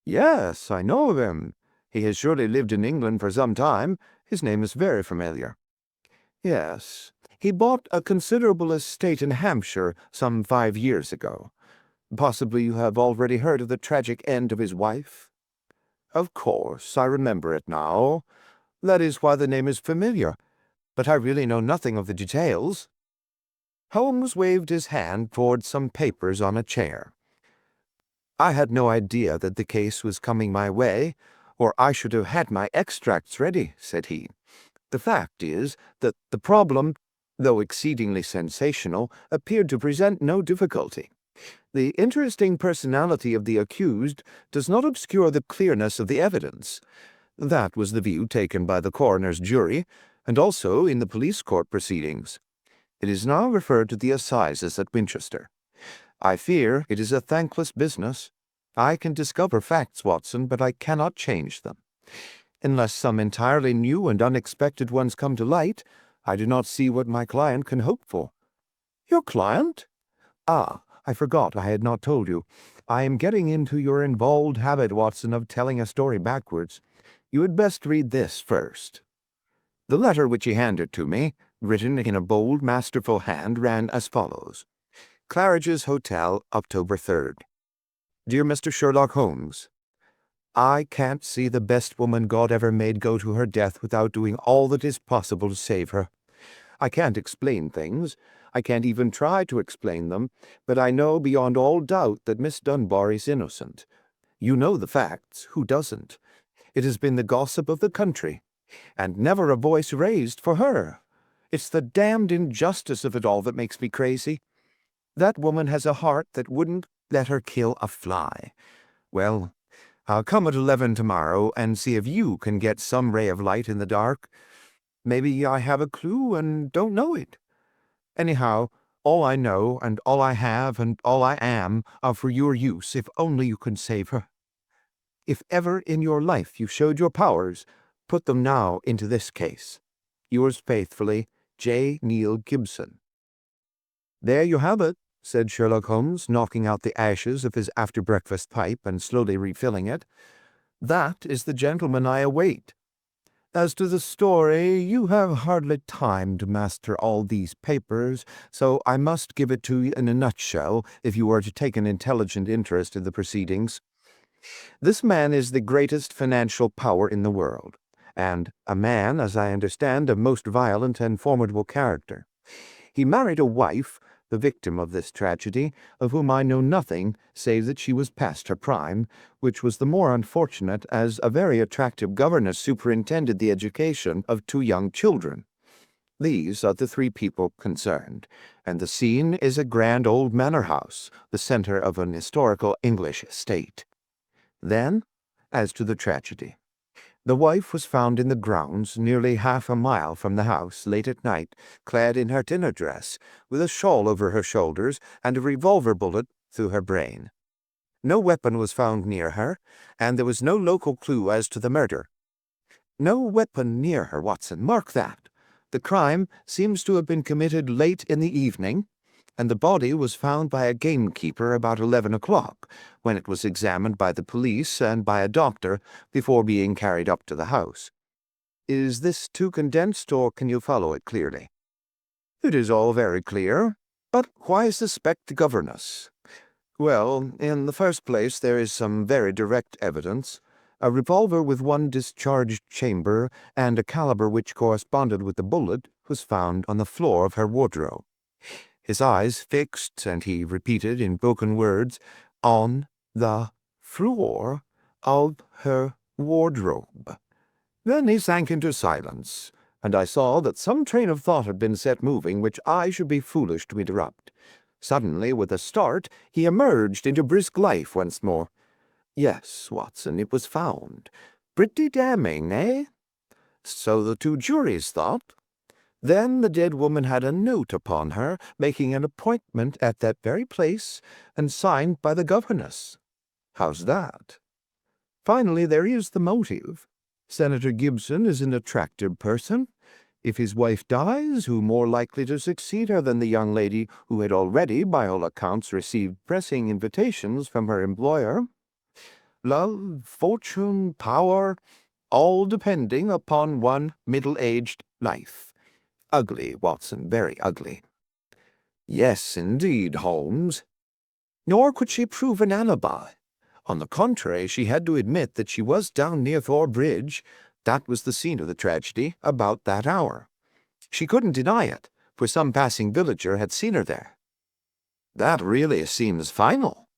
"Yes, I know of him. He has surely lived in England for some time. His name is very familiar." "Yes. He bought a considerable estate in Hampshire some 5 years ago. Possibly you have already heard of the tragic end of his wife? Of course, I remember it now. That is why the name is familiar, but I really know nothing of the details." Holmes waved his hand toward some papers on a chair. "I had no idea that the case was coming my way, or I should have had my extracts ready," said he. "The fact is that the problem, though exceedingly sensational, appeared to present no difficulty. The interesting personality of the accused does not obscure the clearness of the evidence. That was the view taken by the coroner's jury, and also in the police court proceedings. It is now referred to the assizes at Winchester. I fear it is a thankless business. I can discover facts, Watson, but I cannot change them. Unless some entirely new and unexpected ones come to light, I do not see what my client can hope for." "Your client?" "Ah, I forgot I had not told you. I am getting into your involved habit, Watson, of telling a story backwards. You had best read this first." The letter which he handed to me, written in a bold, masterful hand, ran as follows. "Claridge's Hotel, October 3rd. Dear Mr. Sherlock Holmes, I can't see the best woman God ever made go to her death without doing all that is possible to save her. I can't explain things. I can't even try to explain them, but I know beyond all doubt that Miss Dunbar is innocent. You know the facts. Who doesn't? It has been the gossip of the country, and never a voice raised for her. It's the damned injustice of it all that makes me crazy. That woman has a heart that wouldn't let her kill a fly. Well, I'll come at 11 tomorrow and see if you can get some ray of light in the dark. Maybe I have a clue and don't know it. Anyhow, all I know and all I have and all I am are for your use if only you can save her. If ever in your life you showed your powers, put them now into this case. Yours faithfully, J. Neil Gibson." "There you have it," said Sherlock Holmes, knocking out the ashes of his after-breakfast pipe and slowly refilling it. "That is the gentleman I await. As to the story, you have hardly time to master all these papers, so I must give it to you in a nutshell if you are to take an intelligent interest in the proceedings. This man is the greatest financial power in the world, and a man, as I understand, of most violent and formidable character. He married a wife, the victim of this tragedy, of whom I know nothing save that she was past her prime, which was the more unfortunate as a very attractive governess superintended the education of 2 young children. These are the 3 people concerned, and the scene is a grand old manor house, the center of an historical English estate. Then, as to the tragedy. The wife was found in the grounds nearly half a mile from the house late at night, clad in her dinner dress, with a shawl over her shoulders and a revolver bullet through her brain. No weapon was found near her, and there was no local clue as to the murder. No weapon near her, Watson. Mark that. The crime seems to have been committed late in the evening, and the body was found by a gamekeeper about 11 o'clock, when it was examined by the police and by a doctor before being carried up to the house. Is this too condensed, or can you follow it clearly? It is all very clear, but why suspect the governess? Well, in the first place, there is some very direct evidence. A revolver with 1 discharged chamber and a caliber which corresponded with the bullet was found on the floor of her wardrobe. His eyes fixed, and he repeated in broken words, "On the floor of her wardrobe." Then he sank into silence, and I saw that some train of thought had been set moving which I should be foolish to interrupt. Suddenly, with a start, he emerged into brisk life once more. "Yes, Watson, it was found. Pretty damning, eh?" "So the 2 juries thought. Then the dead woman had a note upon her, making an appointment at that very place, and signed by the governess. How's that? Finally, there is the motive. Senator Gibson is an attractive person. If his wife dies, who more likely to succeed her than the young lady who had already, by all accounts, received pressing invitations from her employer? Love, fortune, power, all depending upon one middle-aged life. Ugly, Watson, very ugly." "Yes, indeed, Holmes." Nor could she prove an alibi. On the contrary, she had to admit that she was down near Thor Bridge. That was the scene of the tragedy, about that hour. She couldn't deny it, for some passing villager had seen her there. That really seems final.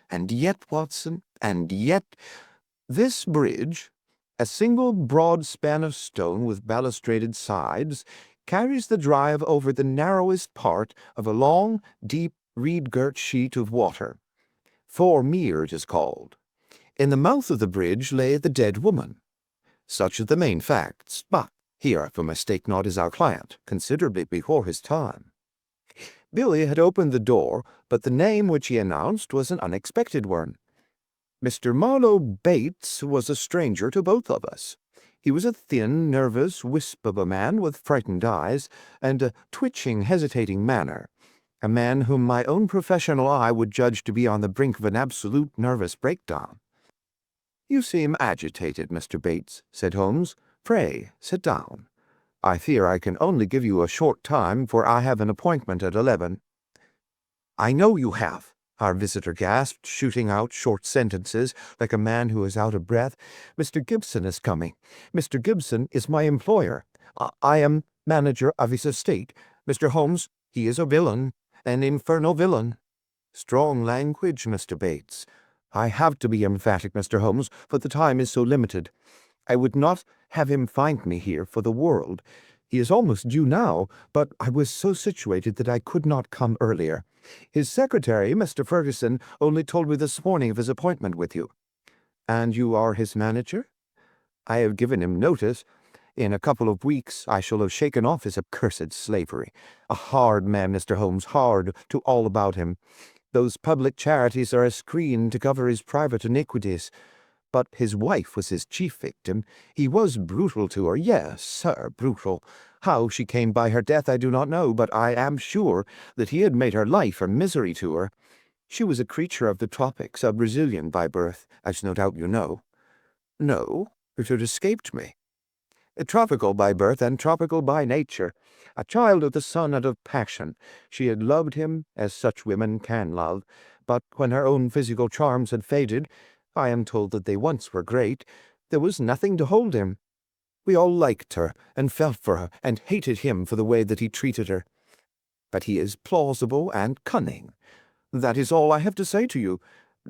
And yet, Watson, and yet, this bridge, a single broad span of stone with balustraded sides, carries the drive over the narrowest part of a long, deep, reed-girt sheet of water. Thor Mere it is called. In the mouth of the bridge lay the dead woman. Such are the main facts, but here, if I mistake not, is our client, considerably before his time. Billy had opened the door, but the name which he announced was an unexpected one. Mr. Marlowe Bates was a stranger to both of us. He was a thin, nervous wisp of a man with frightened eyes and a twitching, hesitating manner, a man whom my own professional eye would judge to be on the brink of an absolute nervous breakdown. "You seem agitated, Mr. Bates," said Holmes. "Pray, sit down. I fear I can only give you a short time, for I have an appointment at 11. "I know you have," our visitor gasped, shooting out short sentences like a man who is out of breath. "Mr. Gibson is coming. Mr. Gibson is my employer. I am manager of his estate. Mr. Holmes, he is a villain, an infernal villain." "Strong language, Mr. Bates. I have to be emphatic, Mr. Holmes, for the time is so limited. I would not have him find me here for the world. He is almost due now, but I was so situated that I could not come earlier. His secretary, Mr. Ferguson, only told me this morning of his appointment with you." "And you are his manager?" "I have given him notice. In a couple of weeks I shall have shaken off his accursed slavery. A hard man, Mr. Holmes, hard to all about him. Those public charities are a screen to cover his private iniquities. But his wife was his chief victim. He was brutal to her, yes, sir, brutal. How she came by her death I do not know, but I am sure that he had made her life a misery to her. She was a creature of the tropics, a Brazilian by birth, as no doubt you know." "No, it had escaped me." "Tropical by birth and tropical by nature. A child of the sun and of passion. She had loved him as such women can love, but when her own physical charms had faded, I am told that they once were great, there was nothing to hold him. We all liked her, and felt for her, and hated him for the way that he treated her. But he is plausible and cunning. That is all I have to say to you.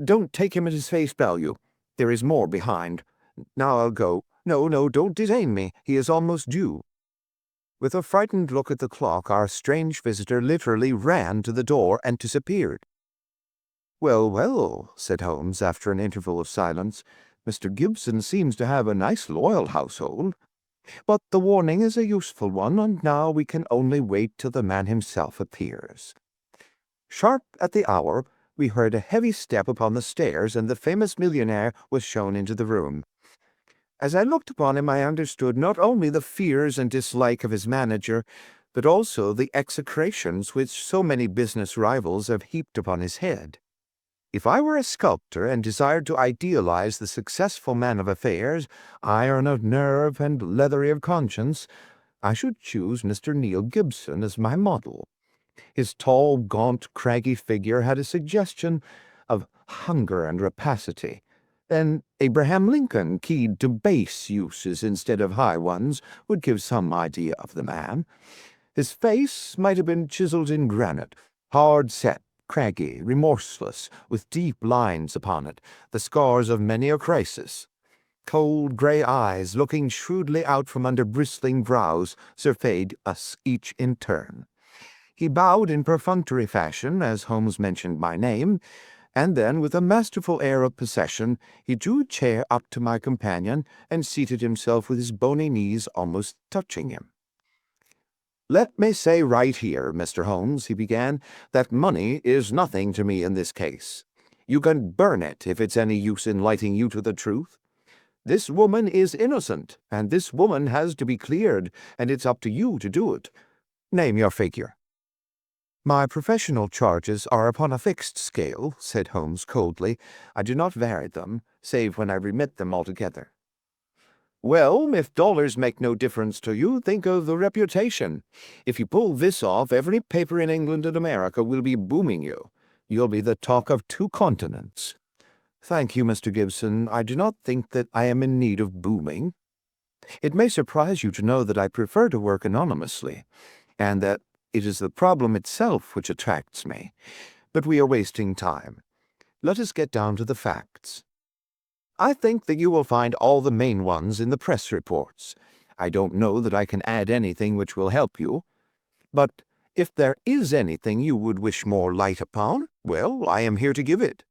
Don't take him at his face value. There is more behind. Now I'll go. No, don't detain me. He is almost due." With a frightened look at the clock, our strange visitor literally ran to the door and disappeared. "Well, well," said Holmes, after an interval of silence, "Mr. Gibson seems to have a nice loyal household. But the warning is a useful one, and now we can only wait till the man himself appears." Sharp at the hour, we heard a heavy step upon the stairs, and the famous millionaire was shown into the room. As I looked upon him, I understood not only the fears and dislike of his manager, but also the execrations which so many business rivals have heaped upon his head. If I were a sculptor and desired to idealize the successful man of affairs, iron of nerve and leathery of conscience, I should choose Mr. Neil Gibson as my model. His tall, gaunt, craggy figure had a suggestion of hunger and rapacity. Then Abraham Lincoln, keyed to base uses instead of high ones, would give some idea of the man. His face might have been chiseled in granite, hard set, craggy, remorseless, with deep lines upon it, the scars of many a crisis. Cold grey eyes, looking shrewdly out from under bristling brows, surveyed us each in turn. He bowed in perfunctory fashion as Holmes mentioned my name, and then, with a masterful air of possession, he drew a chair up to my companion and seated himself with his bony knees almost touching him. "Let me say right here, Mr. Holmes," he began, "that money is nothing to me in this case. You can burn it if it's any use enlightening you to the truth. This woman is innocent, and this woman has to be cleared, and it's up to you to do it. Name your figure." "My professional charges are upon a fixed scale," said Holmes coldly. "I do not vary them, save when I remit them altogether." "Well, if dollars make no difference to you, think of the reputation. If you pull this off, every paper in England and America will be booming you. You'll be the talk of 2 continents. Thank you, Mr. Gibson. I do not think that I am in need of booming. It may surprise you to know that I prefer to work anonymously, and that it is the problem itself which attracts me. But we are wasting time. Let us get down to the facts. I think that you will find all the main ones in the press reports. I don't know that I can add anything which will help you, but if there is anything you would wish more light upon, well, I am here to give it.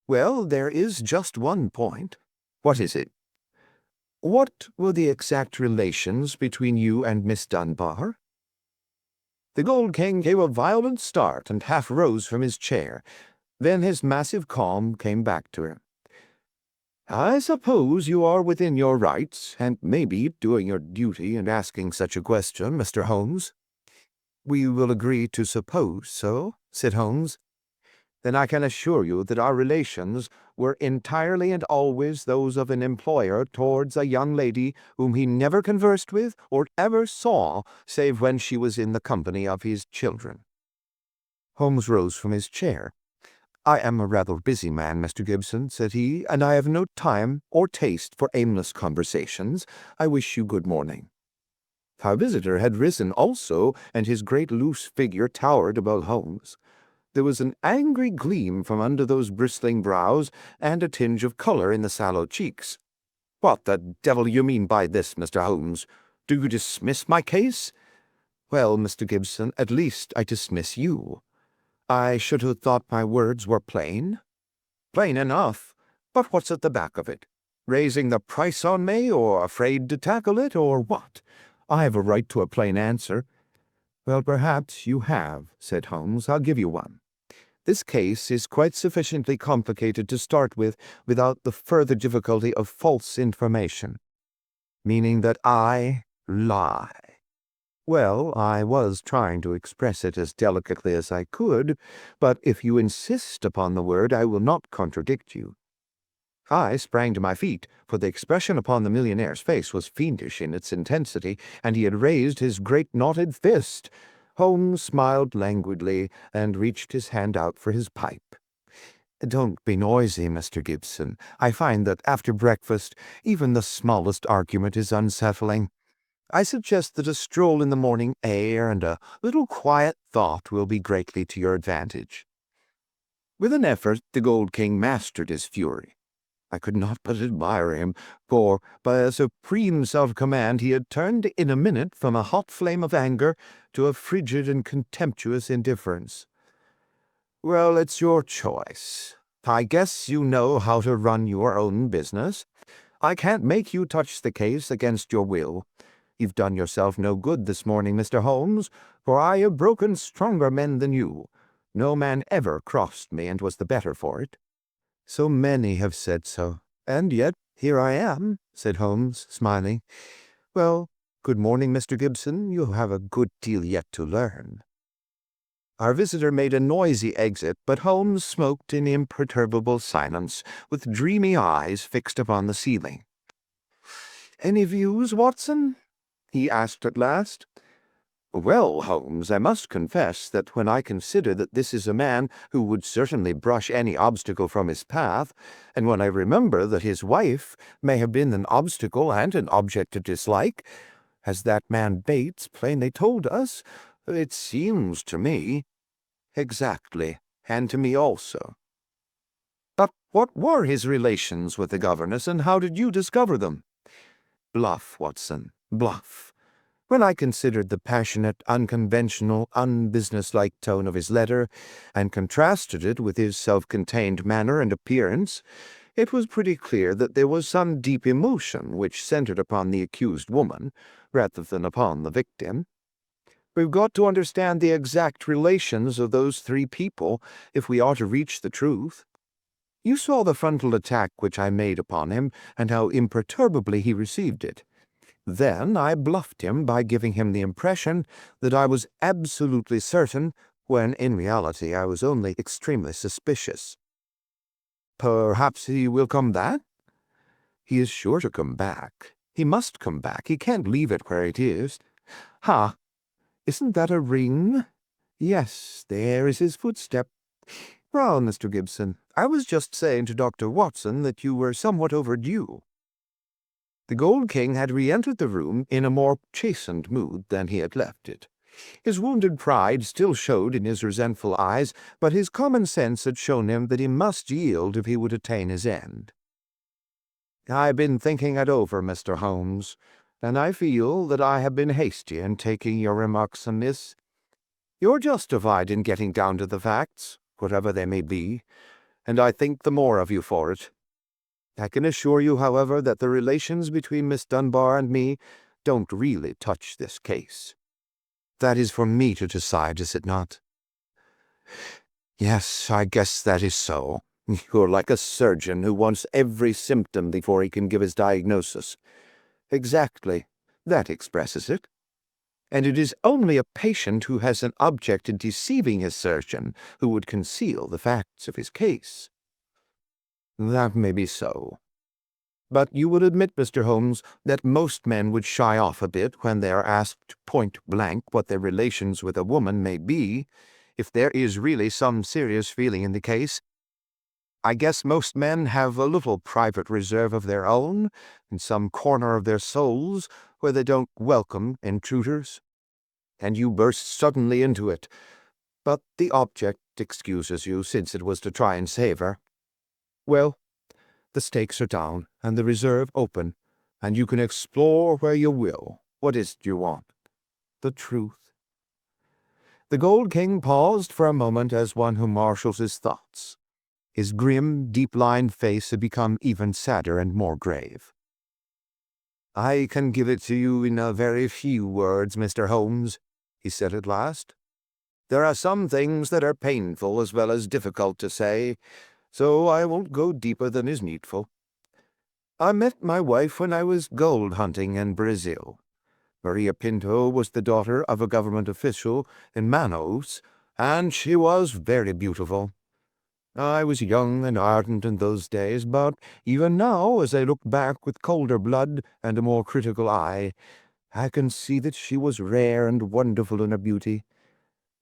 Well, there is just one point. What is it? What were the exact relations between you and Miss Dunbar? The Gold King gave a violent start and half rose from his chair. Then his massive calm came back to him. I suppose you are within your rights, and maybe doing your duty in asking such a question, Mr. Holmes. We will agree to suppose so, said Holmes. Then I can assure you that our relations were entirely and always those of an employer towards a young lady whom he never conversed with or ever saw save when she was in the company of his children. Holmes rose from his chair. I am a rather busy man, Mr. Gibson, said he, and I have no time or taste for aimless conversations. I wish you good morning. Our visitor had risen also, and his great loose figure towered above Holmes. There was an angry gleam from under those bristling brows, and a tinge of colour in the sallow cheeks. What the devil you mean by this, Mr. Holmes? Do you dismiss my case? Well, Mr. Gibson, at least I dismiss you. I should have thought my words were plain. Plain enough, but what's at the back of it? Raising the price on me, or afraid to tackle it, or what? I have a right to a plain answer. Well, perhaps you have, said Holmes. I'll give you one. This case is quite sufficiently complicated to start with without the further difficulty of false information, meaning that I lie. Well, I was trying to express it as delicately as I could, but if you insist upon the word, I will not contradict you. I sprang to my feet, for the expression upon the millionaire's face was fiendish in its intensity, and he had raised his great knotted fist. Holmes smiled languidly and reached his hand out for his pipe. Don't be noisy, Mr. Gibson. I find that after breakfast even the smallest argument is unsettling. I suggest that a stroll in the morning air and a little quiet thought will be greatly to your advantage. With an effort, the Gold King mastered his fury. I could not but admire him, for by a supreme self-command he had turned in a minute from a hot flame of anger to a frigid and contemptuous indifference. Well, it's your choice. I guess you know how to run your own business. I can't make you touch the case against your will. You've done yourself no good this morning, Mr. Holmes, for I have broken stronger men than you. No man ever crossed me and was the better for it. So many have said so, and yet here I am, said Holmes, smiling. Well, good morning, Mr. Gibson. You have a good deal yet to learn. Our visitor made a noisy exit, but Holmes smoked in imperturbable silence, with dreamy eyes fixed upon the ceiling. Any views, Watson? He asked at last. Well, Holmes, I must confess that when I consider that this is a man who would certainly brush any obstacle from his path, and when I remember that his wife may have been an obstacle and an object of dislike, as that man Bates plainly told us, it seems to me— Exactly, and to me also. But what were his relations with the governess, and how did you discover them? Bluff, Watson, bluff. When I considered the passionate, unconventional, unbusinesslike tone of his letter, and contrasted it with his self-contained manner and appearance, it was pretty clear that there was some deep emotion which centered upon the accused woman, rather than upon the victim. We've got to understand the exact relations of those 3 people if we are to reach the truth. You saw the frontal attack which I made upon him, and how imperturbably he received it. Then I bluffed him by giving him the impression that I was absolutely certain, when in reality I was only extremely suspicious. Perhaps he will come back? He is sure to come back. He must come back. He can't leave it where it is. Ha! Isn't that a ring? Yes, there is his footstep. Well, Mr. Gibson, I was just saying to Dr. Watson that you were somewhat overdue. The Gold King had re-entered the room in a more chastened mood than he had left it. His wounded pride still showed in his resentful eyes, but his common sense had shown him that he must yield if he would attain his end. "I've been thinking it over, Mr. Holmes, and I feel that I have been hasty in taking your remarks amiss. You're justified in getting down to the facts, whatever they may be, and I think the more of you for it. I can assure you, however, that the relations between Miss Dunbar and me don't really touch this case. That is for me to decide, is it not?" "Yes, I guess that is so. You're like a surgeon who wants every symptom before he can give his diagnosis." "Exactly. That expresses it. And it is only a patient who has an object in deceiving his surgeon who would conceal the facts of his case." "That may be so. But you will admit, Mr. Holmes, that most men would shy off a bit when they are asked point-blank what their relations with a woman may be, if there is really some serious feeling in the case. I guess most men have a little private reserve of their own, in some corner of their souls, where they don't welcome intruders. And you burst suddenly into it. But the object excuses you, since it was to try and save her. Well, the stakes are down, and the reserve open, and you can explore where you will. What is it you want?" "The truth." The Gold King paused for a moment as one who marshals his thoughts. His grim, deep-lined face had become even sadder and more grave. "I can give it to you in a very few words, Mr. Holmes," he said at last. "There are some things that are painful as well as difficult to say, so I won't go deeper than is needful. I met my wife when I was gold hunting in Brazil. Maria Pinto was the daughter of a government official in Manaus, and she was very beautiful. I was young and ardent in those days, but even now, as I look back with colder blood and a more critical eye, I can see that she was rare and wonderful in her beauty.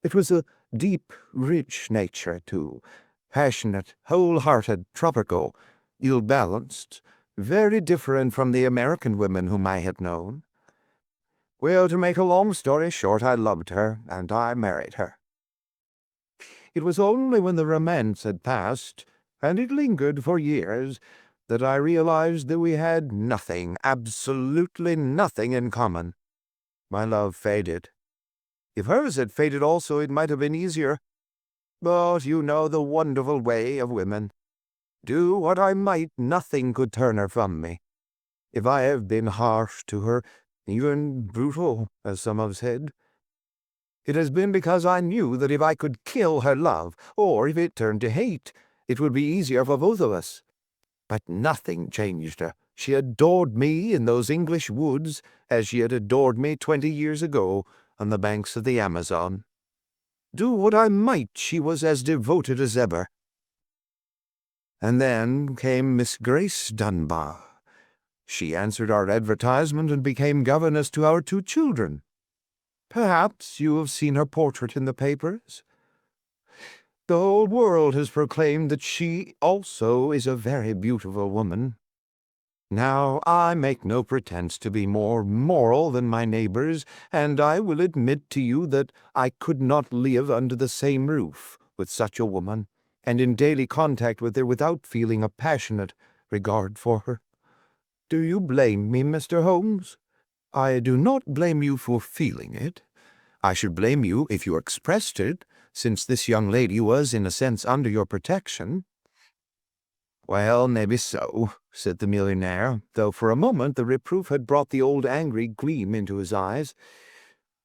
It was a deep, rich nature, too, passionate, whole-hearted, tropical, ill-balanced, very different from the American women whom I had known. Well, to make a long story short, I loved her, and I married her. It was only when the romance had passed, and it lingered for years, that I realized that we had nothing, absolutely nothing in common. My love faded. If hers had faded also, it might have been easier. But you know the wonderful way of women. Do what I might, nothing could turn her from me. If I have been harsh to her, even brutal, as some have said, it has been because I knew that if I could kill her love, or if it turned to hate, it would be easier for both of us. But nothing changed her. She adored me in those English woods as she had adored me 20 years ago on the banks of the Amazon. Do what I might, she was as devoted as ever. And then came Miss Grace Dunbar. She answered our advertisement and became governess to our 2 children. Perhaps you have seen her portrait in the papers? The whole world has proclaimed that she also is a very beautiful woman. Now, I make no pretense to be more moral than my neighbors, and I will admit to you that I could not live under the same roof with such a woman, and in daily contact with her without feeling a passionate regard for her. Do you blame me, Mr. Holmes? I do not blame you for feeling it. I should blame you if you expressed it, since this young lady was, in a sense, under your protection. Well, maybe so, said the millionaire, though for a moment the reproof had brought the old angry gleam into his eyes.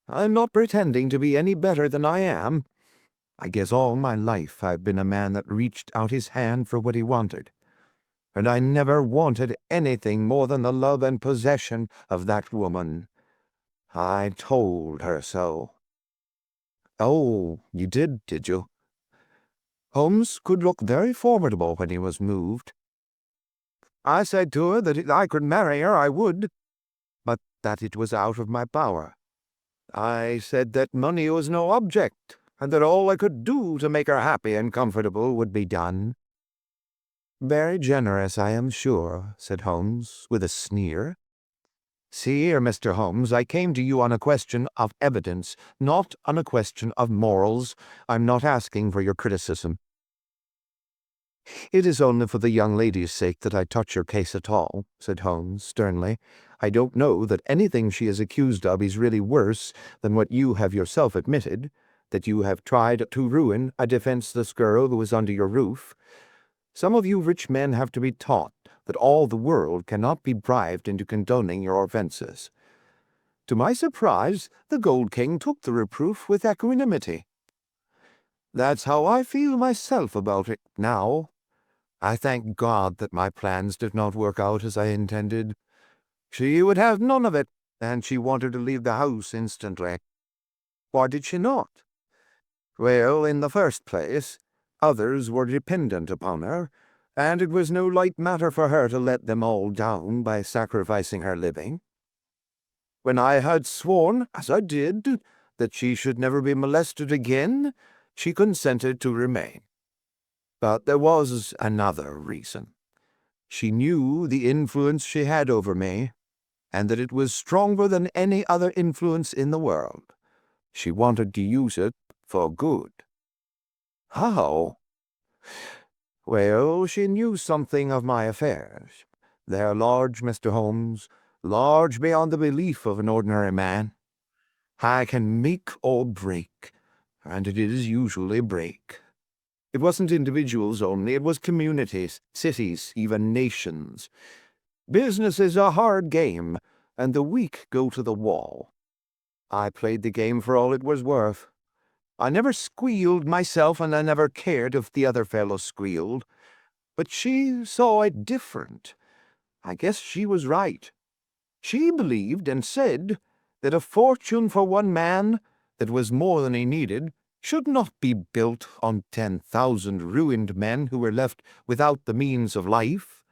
I'm not pretending to be any better than I am. I guess all my life I've been a man that reached out his hand for what he wanted, and I never wanted anything more than the love and possession of that woman. I told her so. Oh, you did you? Holmes could look very formidable when he was moved. I said to her that if I could marry her, I would, but that it was out of my power. I said that money was no object, and that all I could do to make her happy and comfortable would be done." "Very generous, I am sure," said Holmes, with a sneer. "See here, Mr. Holmes, I came to you on a question of evidence, not on a question of morals. I'm not asking for your criticism. "It is only for the young lady's sake that I touch your case at all," said Holmes, sternly. "I don't know that anything she is accused of is really worse than what you have yourself admitted, that you have tried to ruin a defenseless girl who is under your roof. Some of you rich men have to be taught that all the world cannot be bribed into condoning your offences." To my surprise, the Gold King took the reproof with equanimity. "That's how I feel myself about it now. I thank God that my plans did not work out as I intended. She would have none of it, and she wanted to leave the house instantly." "Why did she not?" "Well, in the first place, others were dependent upon her, and it was no light matter for her to let them all down by sacrificing her living. When I had sworn, as I did, that she should never be molested again, she consented to remain. But there was another reason. She knew the influence she had over me, and that it was stronger than any other influence in the world. She wanted to use it for good." "How?" "Well, she knew something of my affairs. They are large, Mr. Holmes, large beyond the belief of an ordinary man. I can make or break, and it is usually break. It wasn't individuals only, it was communities, cities, even nations. Business is a hard game, and the weak go to the wall. I played the game for all it was worth. I never squealed myself, and I never cared if the other fellow squealed. But she saw it different. I guess she was right. She believed and said that a fortune for one man that was more than he needed should not be built on 10,000 ruined men who were left without the means of life.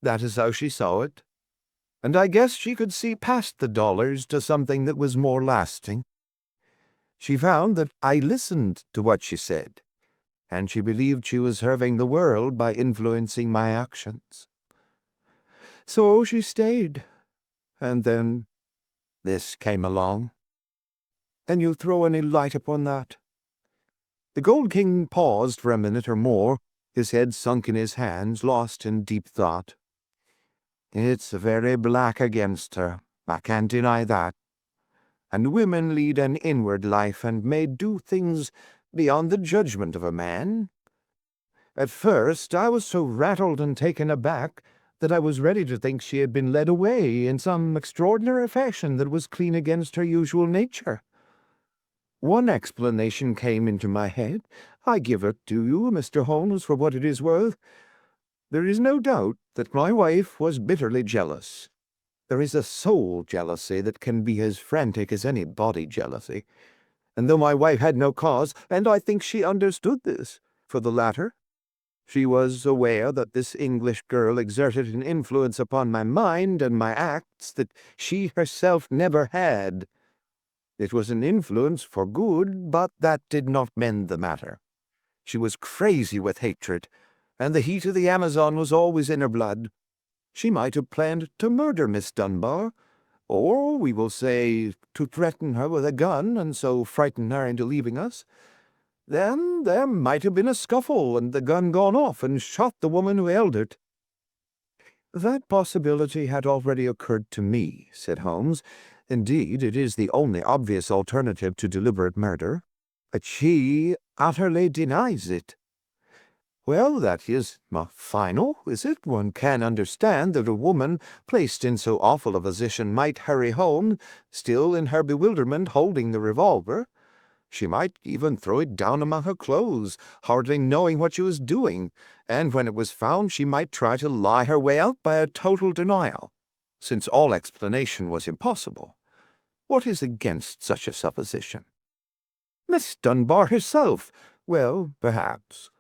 That is how she saw it. And I guess she could see past the dollars to something that was more lasting. She found that I listened to what she said, and she believed she was serving the world by influencing my actions. So she stayed, and then this came along. Can you throw any light upon that?" The Gold King paused for a minute or more, his head sunk in his hands, lost in deep thought. "It's very black against her, I can't deny that. And women lead an inward life and may do things beyond the judgment of a man. At first I was so rattled and taken aback that I was ready to think she had been led away in some extraordinary fashion that was clean against her usual nature. One explanation came into my head. I give it to you, Mr. Holmes, for what it is worth. There is no doubt that my wife was bitterly jealous. There is a soul jealousy that can be as frantic as any body jealousy. And though my wife had no cause, and I think she understood this, for the latter, she was aware that this English girl exerted an influence upon my mind and my acts that she herself never had. It was an influence for good, but that did not mend the matter. She was crazy with hatred, and the heat of the Amazon was always in her blood. She might have planned to murder Miss Dunbar, or, we will say, to threaten her with a gun and so frighten her into leaving us. Then there might have been a scuffle, and the gun gone off and shot the woman who held it." "That possibility had already occurred to me," said Holmes. "Indeed, it is the only obvious alternative to deliberate murder. But she utterly denies it." "Well, that is final, is it? One can understand that a woman placed in so awful a position might hurry home, still in her bewilderment holding the revolver. She might even throw it down among her clothes, hardly knowing what she was doing, and when it was found she might try to lie her way out by a total denial, since all explanation was impossible. What is against such a supposition?" "Miss Dunbar herself. Well, perhaps."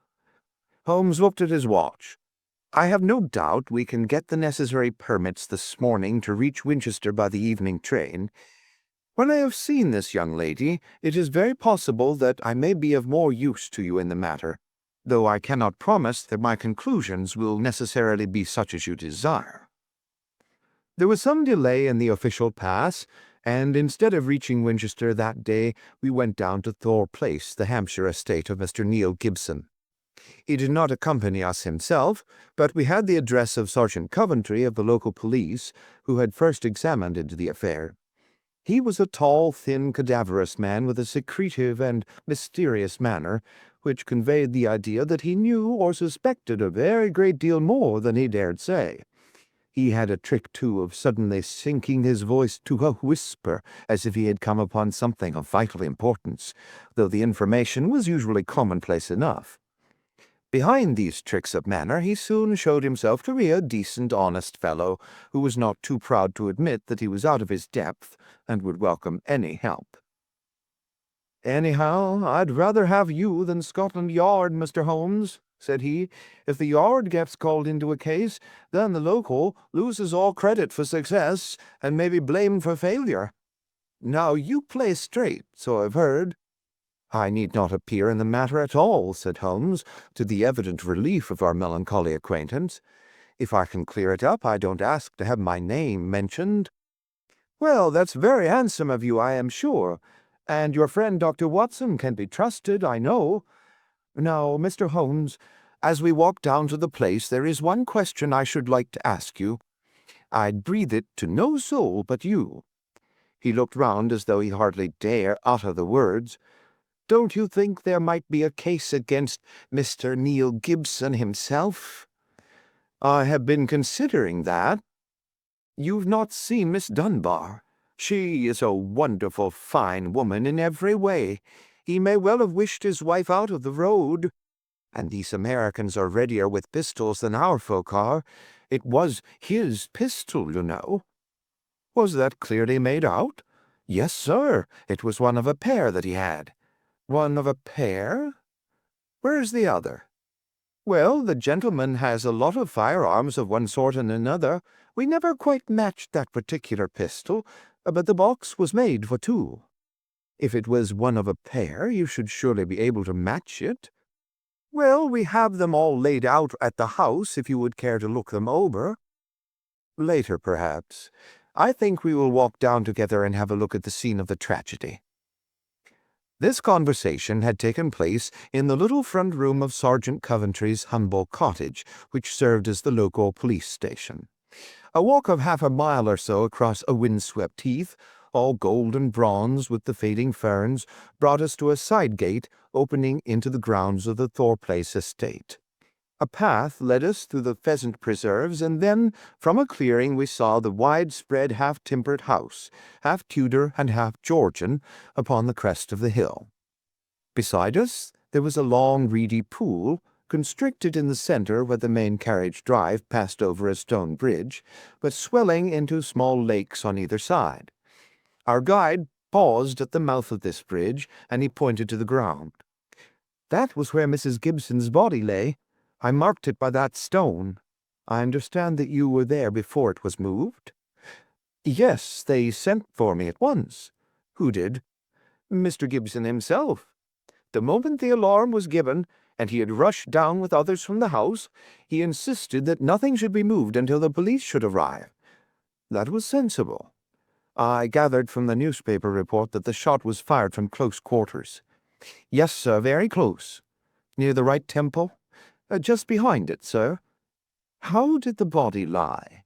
Holmes looked at his watch. "I have no doubt we can get the necessary permits this morning to reach Winchester by the evening train. When I have seen this young lady, it is very possible that I may be of more use to you in the matter, though I cannot promise that my conclusions will necessarily be such as you desire." There was some delay in the official pass, and instead of reaching Winchester that day, we went down to Thor Place, the Hampshire estate of Mr. Neil Gibson. He did not accompany us himself, but we had the address of Sergeant Coventry of the local police, who had first examined into the affair. He was a tall, thin, cadaverous man with a secretive and mysterious manner, which conveyed the idea that he knew or suspected a very great deal more than he dared say. He had a trick, too, of suddenly sinking his voice to a whisper, as if he had come upon something of vital importance, though the information was usually commonplace enough. Behind these tricks of manner, he soon showed himself to be a decent, honest fellow, who was not too proud to admit that he was out of his depth, and would welcome any help. "Anyhow, I'd rather have you than Scotland Yard, Mr. Holmes," said he. "If the Yard gets called into a case, then the local loses all credit for success, and may be blamed for failure. Now you play straight, so I've heard." "I need not appear in the matter at all," said Holmes, to the evident relief of our melancholy acquaintance. "If I can clear it up, I don't ask to have my name mentioned." "Well, that's very handsome of you, I am sure, and your friend Dr. Watson can be trusted, I know. Now, Mr. Holmes, as we walk down to the place, there is one question I should like to ask you. I'd breathe it to no soul but you." He looked round as though he hardly dare utter the words. "Don't you think there might be a case against Mr. Neil Gibson himself?" "I have been considering that." "You've not seen Miss Dunbar. She is a wonderful fine woman in every way. He may well have wished his wife out of the road. And these Americans are readier with pistols than our folk are. It was his pistol, you know." "Was that clearly made out?" "Yes, sir. It was one of a pair that he had." "One of a pair? Where's the other?" "Well, the gentleman has a lot of firearms of one sort and another. We never quite matched that particular pistol, but the box was made for two." "If it was one of a pair, you should surely be able to match it." "Well, we have them all laid out at the house, if you would care to look them over." "Later, perhaps. I think we will walk down together and have a look at the scene of the tragedy." This conversation had taken place in the little front room of Sergeant Coventry's humble cottage, which served as the local police station. A walk of half a mile or so across a windswept heath, all gold and bronze with the fading ferns, brought us to a side gate opening into the grounds of the Thor Place estate. A path led us through the pheasant preserves, and then, from a clearing, we saw the wide-spread half-timbered house, half Tudor and half Georgian, upon the crest of the hill. Beside us there was a long reedy pool, constricted in the centre where the main carriage drive passed over a stone bridge, but swelling into small lakes on either side. Our guide paused at the mouth of this bridge, and he pointed to the ground. "That was where Mrs. Gibson's body lay. I marked it by that stone. I understand that you were there before it was moved?" "Yes, they sent for me at once." "Who did?" "Mr. Gibson himself. The moment the alarm was given, and he had rushed down with others from the house, he insisted that nothing should be moved until the police should arrive." "That was sensible." "I gathered from the newspaper report that the shot was fired from close quarters." "Yes, sir, very close." "Near the right temple?" "Just behind it, sir." "How did the body lie?"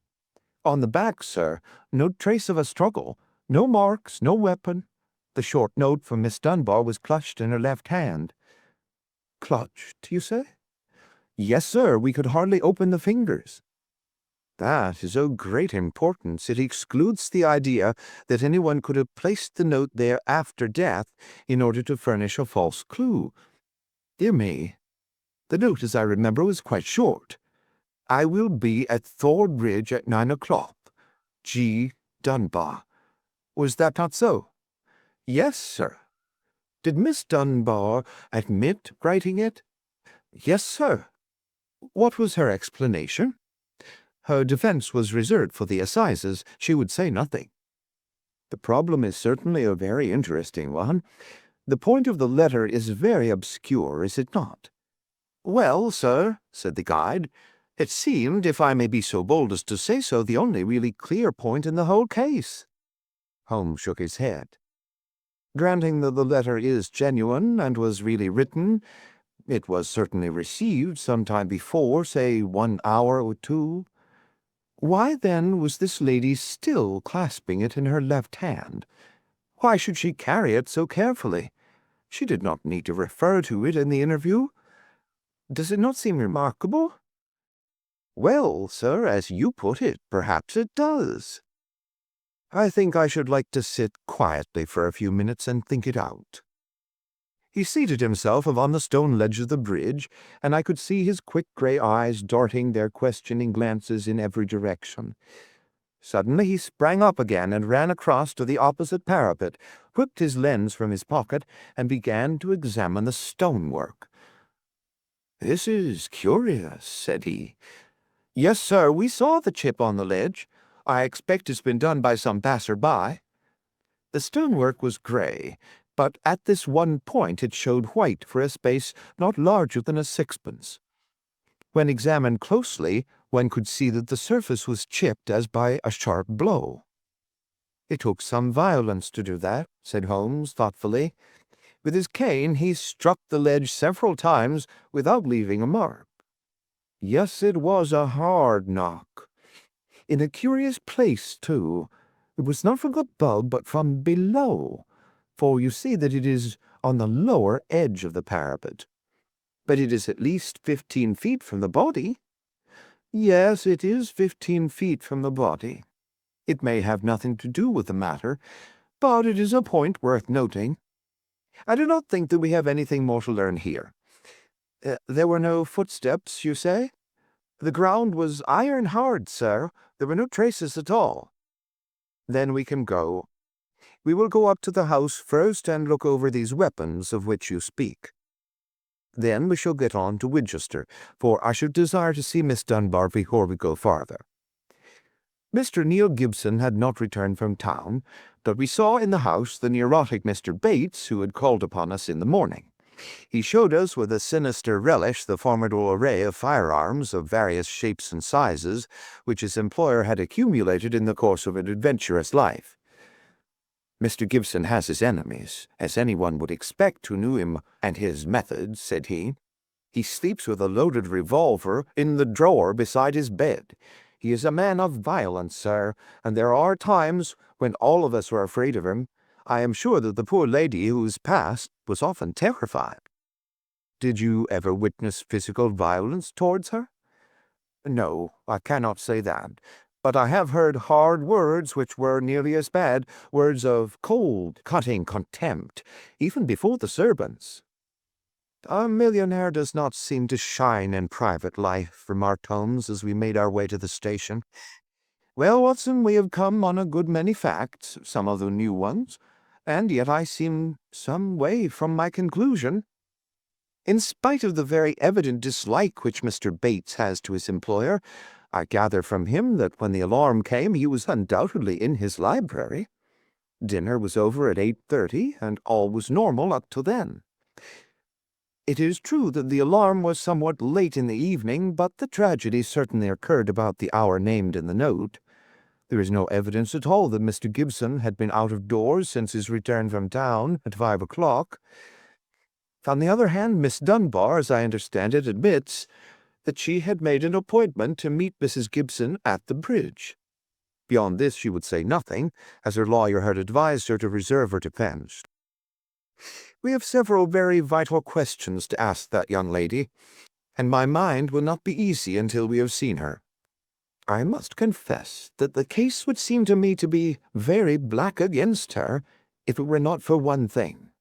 "On the back, sir. No trace of a struggle. No marks, no weapon. The short note from Miss Dunbar was clutched in her left hand." "Clutched, you say?" "Yes, sir. We could hardly open the fingers." "That is of great importance. It excludes the idea that anyone could have placed the note there after death in order to furnish a false clue. Dear me. The note, as I remember, was quite short. 'I will be at Thor Bridge at 9 o'clock. G. Dunbar.' Was that not so?" "Yes, sir." "Did Miss Dunbar admit writing it?" "Yes, sir." "What was her explanation?" "Her defense was reserved for the assizes. She would say nothing." The problem is certainly a very interesting one. The point of the letter is very obscure, is it not? Well, sir, said the guide, it seemed, if I may be so bold as to say so, the only really clear point in the whole case. Holmes shook his head. Granting that the letter is genuine and was really written, it was certainly received some time before, say 1 hour or two. Why then was this lady still clasping it in her left hand? Why should she carry it so carefully? She did not need to refer to it in the interview. Does it not seem remarkable? Well, sir, as you put it, perhaps it does. I think I should like to sit quietly for a few minutes and think it out. He seated himself upon the stone ledge of the bridge, and I could see his quick grey eyes darting their questioning glances in every direction. Suddenly he sprang up again and ran across to the opposite parapet, whipped his lens from his pocket, and began to examine the stonework. "This is curious," said he. "Yes, sir, we saw the chip on the ledge. I expect it's been done by some passer-by." The stonework was grey, but at this one point it showed white for a space not larger than a sixpence. When examined closely, one could see that the surface was chipped as by a sharp blow. "It took some violence to do that," said Holmes thoughtfully. With his cane he struck the ledge several times without leaving a mark. Yes, it was a hard knock. In a curious place, too. It was not from above, but from below, for you see that it is on the lower edge of the parapet. But it is at least 15 feet from the body. Yes, it is 15 feet from the body. It may have nothing to do with the matter, but it is a point worth noting. I do not think that we have anything more to learn here. There were no footsteps, you say? The ground was iron hard, sir. There were no traces at all. Then we can go. We will go up to the house first and look over these weapons of which you speak. Then we shall get on to Winchester, for I should desire to see Miss Dunbar before we go farther. Mr. Neil Gibson had not returned from town, but we saw in the house the neurotic Mr. Bates, who had called upon us in the morning. He showed us with a sinister relish the formidable array of firearms of various shapes and sizes which his employer had accumulated in the course of an adventurous life. "Mr. Gibson has his enemies, as anyone would expect who knew him and his methods," said he. "He sleeps with a loaded revolver in the drawer beside his bed. He is a man of violence, sir, and there are times when all of us are afraid of him. I am sure that the poor lady who's passed was often terrified." "Did you ever witness physical violence towards her?" "No, I cannot say that. But I have heard hard words which were nearly as bad, words of cold, cutting contempt, even before the servants." "A millionaire does not seem to shine in private life," remarked Holmes as we made our way to the station. "Well, Watson, we have come on a good many facts, some of them new ones, and yet I seem some way from my conclusion. In spite of the very evident dislike which Mr. Bates has to his employer, I gather from him that when the alarm came he was undoubtedly in his library. Dinner was over at 8:30, and all was normal up till then. It is true that the alarm was somewhat late in the evening, but the tragedy certainly occurred about the hour named in the note. There is no evidence at all that Mr. Gibson had been out of doors since his return from town at 5 o'clock. On the other hand, Miss Dunbar, as I understand it, admits that she had made an appointment to meet Mrs. Gibson at the bridge. Beyond this she would say nothing, as her lawyer had advised her to reserve her defense. We have several very vital questions to ask that young lady, and my mind will not be easy until we have seen her. I must confess that the case would seem to me to be very black against her, if it were not for one thing."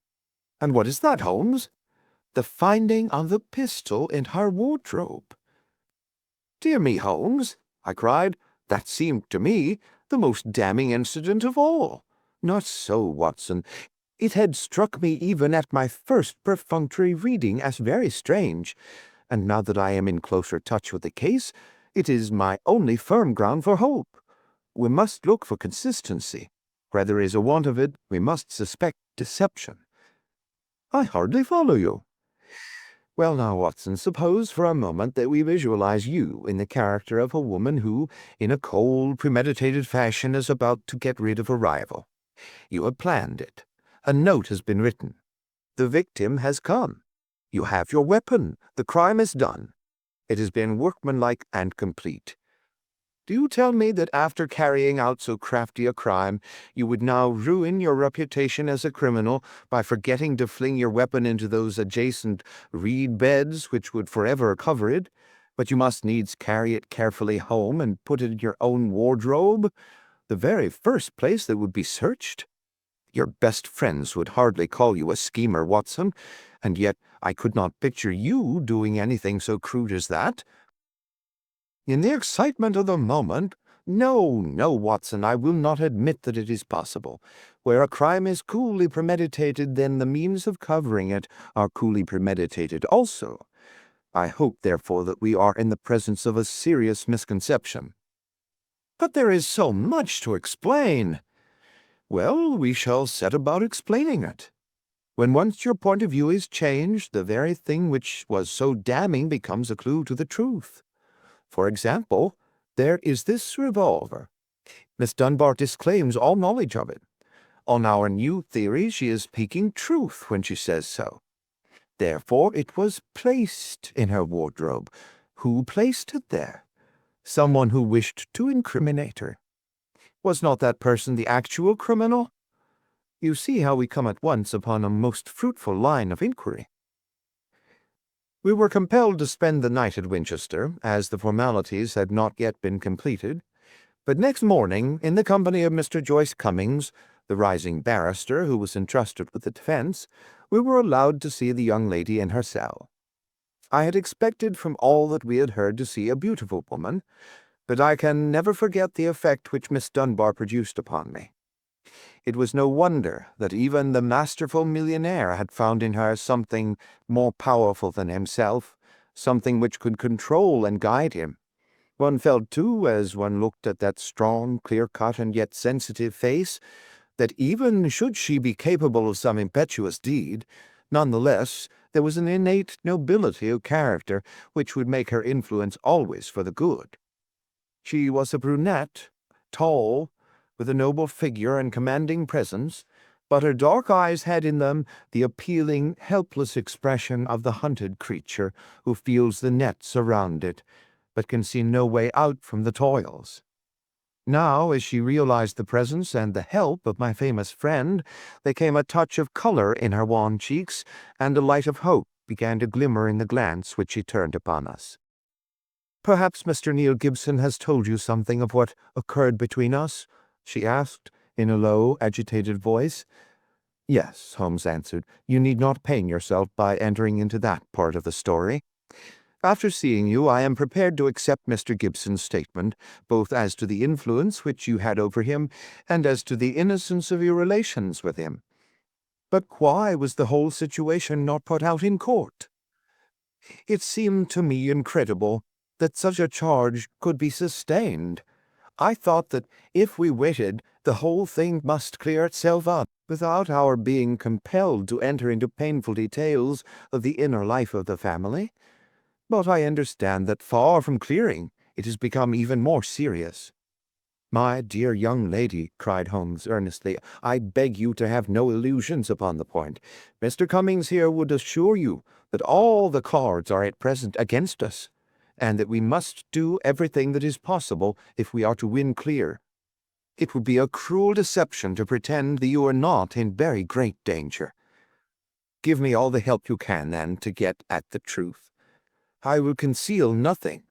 "And what is that, Holmes?" "The finding of the pistol in her wardrobe." "Dear me, Holmes," I cried, "that seemed to me the most damning incident of all." "Not so, Watson. It had struck me even at my first perfunctory reading as very strange, and now that I am in closer touch with the case, it is my only firm ground for hope. We must look for consistency." Where there is a want of it, we must suspect deception." "I hardly follow you." "Well now, Watson, suppose for a moment that we visualize you in the character of a woman who, in a cold, premeditated fashion, is about to get rid of a rival. You have planned it. A note has been written. The victim has come. You have your weapon. The crime is done. It has been workmanlike and complete. Do you tell me that after carrying out so crafty a crime, you would now ruin your reputation as a criminal by forgetting to fling your weapon into those adjacent reed beds which would forever cover it, but you must needs carry it carefully home and put it in your own wardrobe, the very first place that would be searched? Your best friends would hardly call you a schemer, Watson, and yet I could not picture you doing anything so crude as that." "In the excitement of the moment, no, Watson, I will not admit that it is possible. Where a crime is coolly premeditated, then the means of covering it are coolly premeditated also. I hope, therefore, that we are in the presence of a serious misconception." "But there is so much to explain." "Well, we shall set about explaining it. When once your point of view is changed, the very thing which was so damning becomes a clue to the truth. For example, there is this revolver. Miss Dunbar disclaims all knowledge of it. On our new theory, she is speaking truth when she says so. Therefore, it was placed in her wardrobe. Who placed it there? Someone who wished to incriminate her. Was not that person the actual criminal? You see how we come at once upon a most fruitful line of inquiry." We were compelled to spend the night at Winchester, as the formalities had not yet been completed, but next morning, in the company of Mr. Joyce Cummings, the rising barrister who was entrusted with the defense, we were allowed to see the young lady in her cell. I had expected from all that we had heard to see a beautiful woman, but I can never forget the effect which Miss Dunbar produced upon me. It was no wonder that even the masterful millionaire had found in her something more powerful than himself, something which could control and guide him. One felt, too, as one looked at that strong, clear-cut, and yet sensitive face, that even should she be capable of some impetuous deed, none the less there was an innate nobility of character which would make her influence always for the good. She was a brunette, tall, with a noble figure and commanding presence, but her dark eyes had in them the appealing, helpless expression of the hunted creature who feels the nets around it, but can see no way out from the toils. Now, as she realized the presence and the help of my famous friend, there came a touch of color in her wan cheeks, and a light of hope began to glimmer in the glance which she turned upon us. "Perhaps Mr. Neil Gibson has told you something of what occurred between us?" she asked, in a low, agitated voice. "Yes," Holmes answered. "You need not pain yourself by entering into that part of the story. After seeing you, I am prepared to accept Mr. Gibson's statement, both as to the influence which you had over him and as to the innocence of your relations with him. But why was the whole situation not put out in court? It seemed to me incredible that such a charge could be sustained. I thought that if we waited, the whole thing must clear itself up, without our being compelled to enter into painful details of the inner life of the family. But I understand that far from clearing, it has become even more serious." "My dear young lady," cried Holmes earnestly, "I beg you to have no illusions upon the point. Mr. Cummings here would assure you that all the cards are at present against us, and that we must do everything that is possible if we are to win clear. It would be a cruel deception to pretend that you are not in very great danger. Give me all the help you can, then, to get at the truth. I will conceal nothing.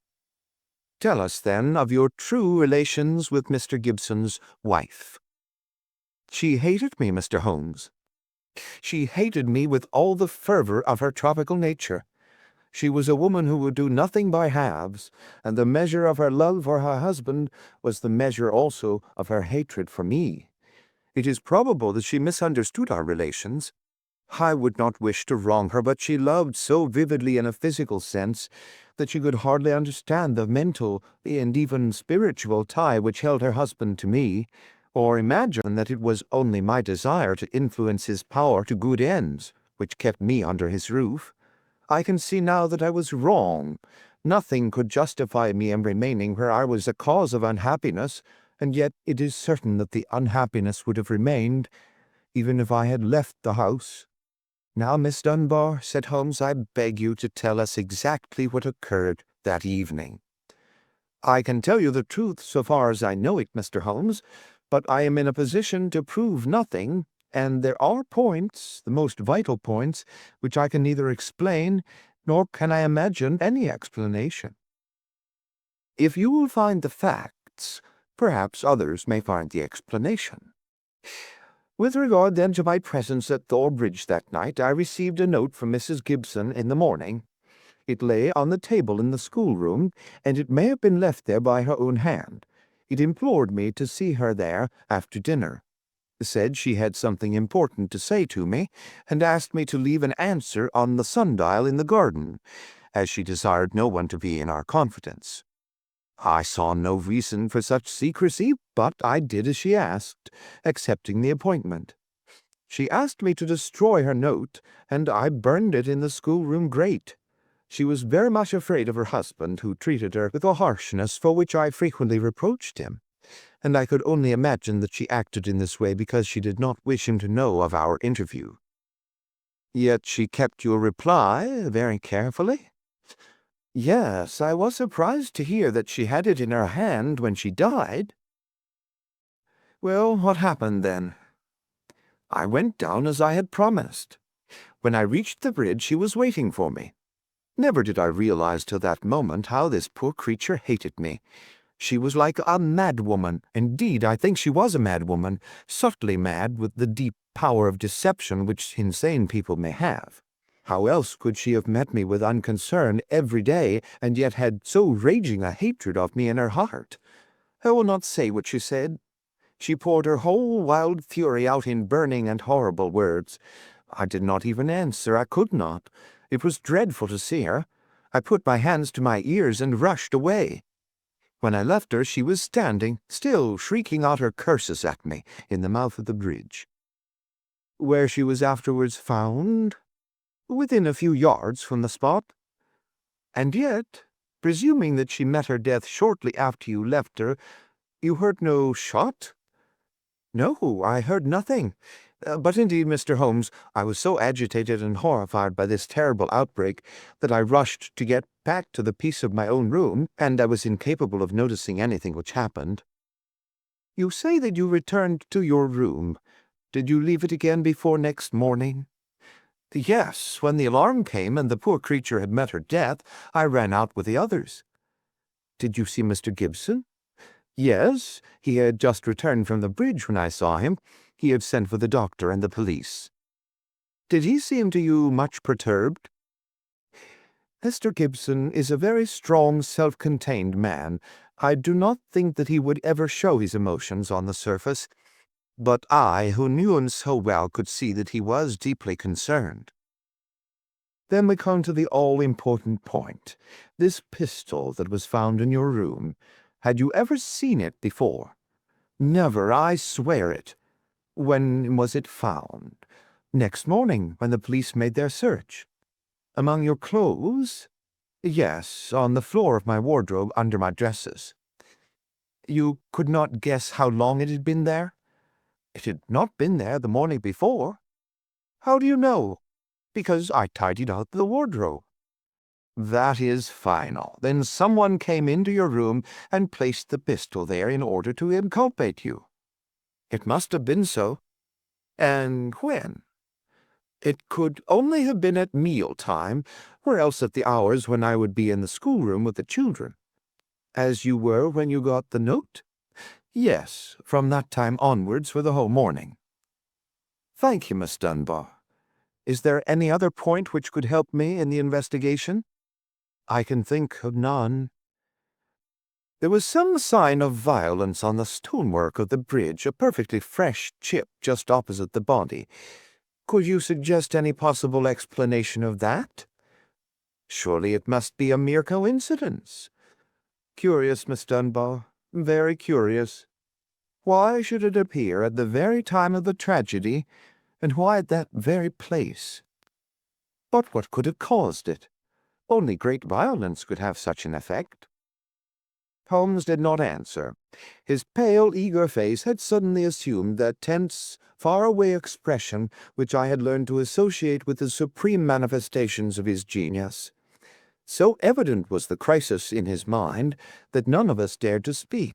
Tell us, then, of your true relations with Mr. Gibson's wife." "She hated me, Mr. Holmes. She hated me with all the fervor of her tropical nature. She was a woman who would do nothing by halves, and the measure of her love for her husband was the measure also of her hatred for me. It is probable that she misunderstood our relations. I would not wish to wrong her, but she loved so vividly in a physical sense that she could hardly understand the mental and even spiritual tie which held her husband to me, or imagine that it was only my desire to influence his power to good ends which kept me under his roof. I can see now that I was wrong. Nothing could justify me in remaining where I was a cause of unhappiness, and yet it is certain that the unhappiness would have remained, even if I had left the house. Now, Miss Dunbar, said Holmes, I beg you to tell us exactly what occurred that evening. I can tell you the truth so far as I know it, Mr. Holmes, but I am in a position to prove nothing, and there are points, the most vital points, which I can neither explain nor can I imagine any explanation. If you will find the facts, perhaps others may find the explanation. With regard, then, to my presence at Thorbridge that night, I received a note from Mrs. Gibson in the morning. It lay on the table in the schoolroom, and it may have been left there by her own hand. It implored me to see her there after dinner, said she had something important to say to me, and asked me to leave an answer on the sundial in the garden, as she desired no one to be in our confidence. I saw no reason for such secrecy, but I did as she asked, accepting the appointment. She asked me to destroy her note, and I burned it in the schoolroom grate. She was very much afraid of her husband, who treated her with a harshness for which I frequently reproached him, and I could only imagine that she acted in this way because she did not wish him to know of our interview. Yet she kept your reply very carefully? Yes, I was surprised to hear that she had it in her hand when she died. Well, what happened then? I went down as I had promised. When I reached the bridge, she was waiting for me. Never did I realize till that moment how this poor creature hated me. She was like a madwoman. Indeed, I think she was a madwoman, subtly mad with the deep power of deception which insane people may have. How else could she have met me with unconcern every day, and yet had so raging a hatred of me in her heart? I will not say what she said. She poured her whole wild fury out in burning and horrible words. I did not even answer. I could not. It was dreadful to see her. I put my hands to my ears and rushed away. When I left her, she was standing, still shrieking out her curses at me, in the mouth of the bridge. Where she was afterwards found? Within a few yards from the spot. And yet, presuming that she met her death shortly after you left her, you heard no shot? No, I heard nothing. But indeed, Mr. Holmes, I was so agitated and horrified by this terrible outbreak that I rushed to get back to the peace of my own room, and I was incapable of noticing anything which happened. You say that you returned to your room. Did you leave it again before next morning? Yes, when the alarm came and the poor creature had met her death, I ran out with the others. Did you see Mr. Gibson? Yes, he had just returned from the bridge when I saw him. He had sent for the doctor and the police. Did he seem to you much perturbed? Mr. Gibson is a very strong, self-contained man. I do not think that he would ever show his emotions on the surface, but I, who knew him so well, could see that he was deeply concerned. Then we come to the all-important point. This pistol that was found in your room. Had you ever seen it before? Never, I swear it. When was it found? Next morning, when the police made their search. Among your clothes? Yes, on the floor of my wardrobe under my dresses. You could not guess how long it had been there? It had not been there the morning before. How do you know? Because I tidied out the wardrobe. That is final. Then someone came into your room and placed the pistol there in order to inculpate you. It must have been so. And when? It could only have been at meal-time, or else at the hours when I would be in the schoolroom with the children. As you were when you got the note? Yes, from that time onwards for the whole morning. Thank you, Miss Dunbar. Is there any other point which could help me in the investigation? I can think of none. There was some sign of violence on the stonework of the bridge, a perfectly fresh chip just opposite the body. Could you suggest any possible explanation of that? Surely it must be a mere coincidence. Curious, Miss Dunbar, very curious. Why should it appear at the very time of the tragedy, and why at that very place? But what could have caused it? Only great violence could have such an effect. Holmes did not answer. His pale, eager face had suddenly assumed that tense, far-away expression which I had learned to associate with the supreme manifestations of his genius. So evident was the crisis in his mind that none of us dared to speak,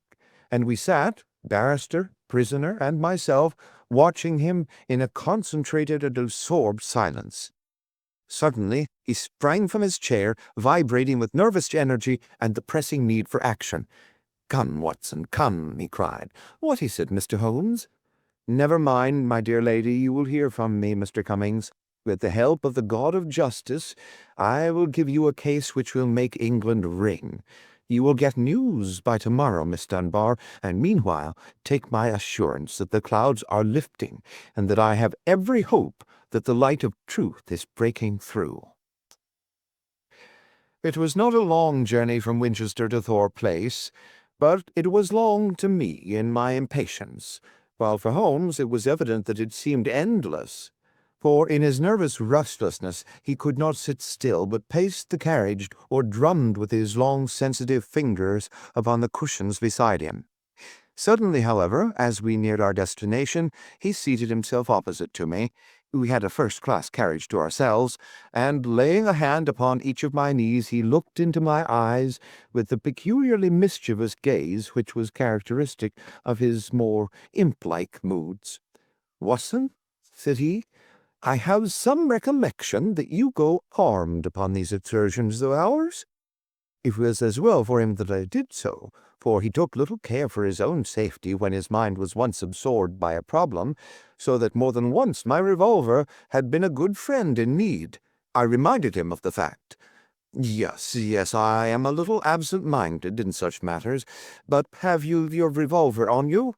and we sat, barrister, prisoner, and myself, watching him in a concentrated and absorbed silence. Suddenly, he sprang from his chair, vibrating with nervous energy and the pressing need for action. "Come, Watson, come," he cried. "What is it, Mr. Holmes?" "Never mind, my dear lady, you will hear from me, Mr. Cummings. With the help of the God of Justice, I will give you a case which will make England ring. You will get news by tomorrow, Miss Dunbar, and meanwhile take my assurance that the clouds are lifting, and that I have every hope that the light of truth is breaking through." It was not a long journey from Winchester to Thorpe Place, but it was long to me in my impatience, while for Holmes it was evident that it seemed endless. For in his nervous restlessness he could not sit still, but paced the carriage or drummed with his long sensitive fingers upon the cushions beside him. Suddenly, however, as we neared our destination, he seated himself opposite to me. We had a first-class carriage to ourselves, and laying a hand upon each of my knees, he looked into my eyes with the peculiarly mischievous gaze which was characteristic of his more imp-like moods. "Watson," said he, "I have some recollection that you go armed upon these excursions of ours." It was as well for him that I did so, for he took little care for his own safety when his mind was once absorbed by a problem, so that more than once my revolver had been a good friend in need. I reminded him of the fact. Yes, I am a little absent-minded in such matters, but have you your revolver on you?"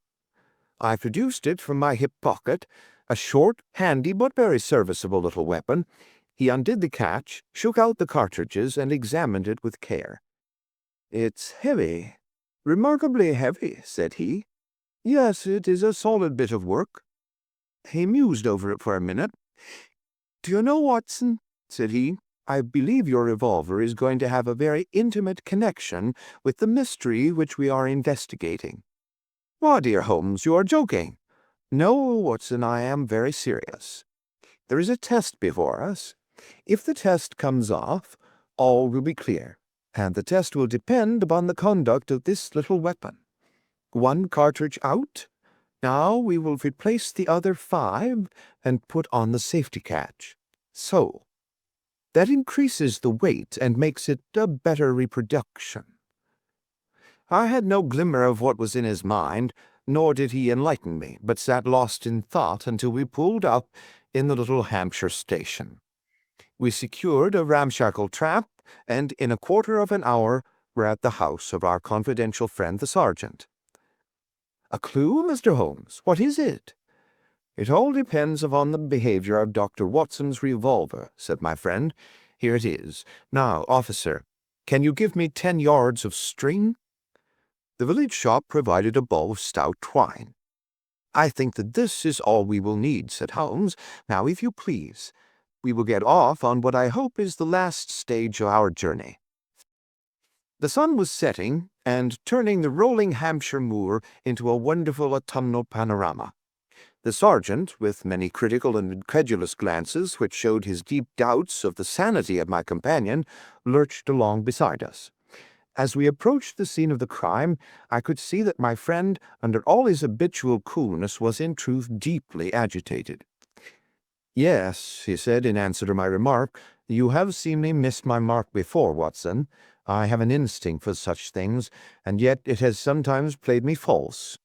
I produced it from my hip pocket, a short, handy, but very serviceable little weapon. He undid the catch, shook out the cartridges, and examined it with care. "It's heavy, remarkably heavy," said he. "Yes, it is a solid bit of work." He mused over it for a minute. "Do you know, Watson," said he, "I believe your revolver is going to have a very intimate connection with the mystery which we are investigating." "Ah, dear Holmes, you are joking." "No, Watson, I am very serious. There is a test before us. If the test comes off, all will be clear, and the test will depend upon the conduct of this little weapon. One cartridge out. Now we will replace the other 5 and put on the safety catch. So. That increases the weight and makes it a better reproduction." I had no glimmer of what was in his mind, nor did he enlighten me, but sat lost in thought until we pulled up in the little Hampshire station. We secured a ramshackle trap, and in a quarter of an hour were at the house of our confidential friend the sergeant. "A clue, Mr. Holmes? What is it?" "It all depends upon the behavior of Dr. Watson's revolver," said my friend. "Here it is. Now, officer, can you give me 10 yards of string?" The village shop provided a ball of stout twine. "I think that this is all we will need," said Holmes. "Now, if you please, we will get off on what I hope is the last stage of our journey." The sun was setting and turning the rolling Hampshire moor into a wonderful autumnal panorama. The sergeant, with many critical and incredulous glances which showed his deep doubts of the sanity of my companion, lurched along beside us. As we approached the scene of the crime, I could see that my friend, under all his habitual coolness, was in truth deeply agitated. "Yes," he said in answer to my remark, "you have seen me miss my mark before, Watson. I have an instinct for such things, and yet it has sometimes played me false.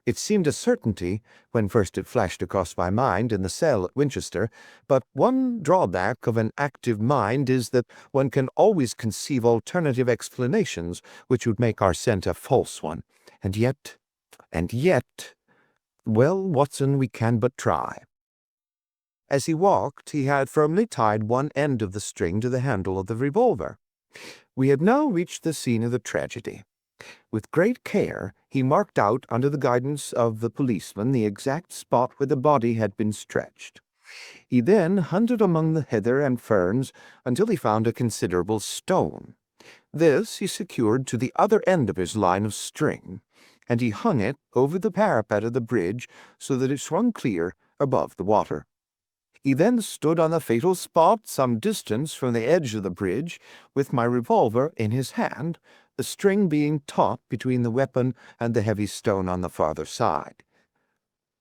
It seemed a certainty when first it flashed across my mind in the cell at Winchester, but one drawback of an active mind is that one can always conceive alternative explanations which would make our scent a false one. And yet, well, Watson, we can but try." As he walked, he had firmly tied one end of the string to the handle of the revolver. We had now reached the scene of the tragedy. With great care, he marked out under the guidance of the policeman the exact spot where the body had been stretched. He then hunted among the heather and ferns until he found a considerable stone. This he secured to the other end of his line of string, and he hung it over the parapet of the bridge so that it swung clear above the water. He then stood on the fatal spot some distance from the edge of the bridge, with my revolver in his hand, the string being taut between the weapon and the heavy stone on the farther side.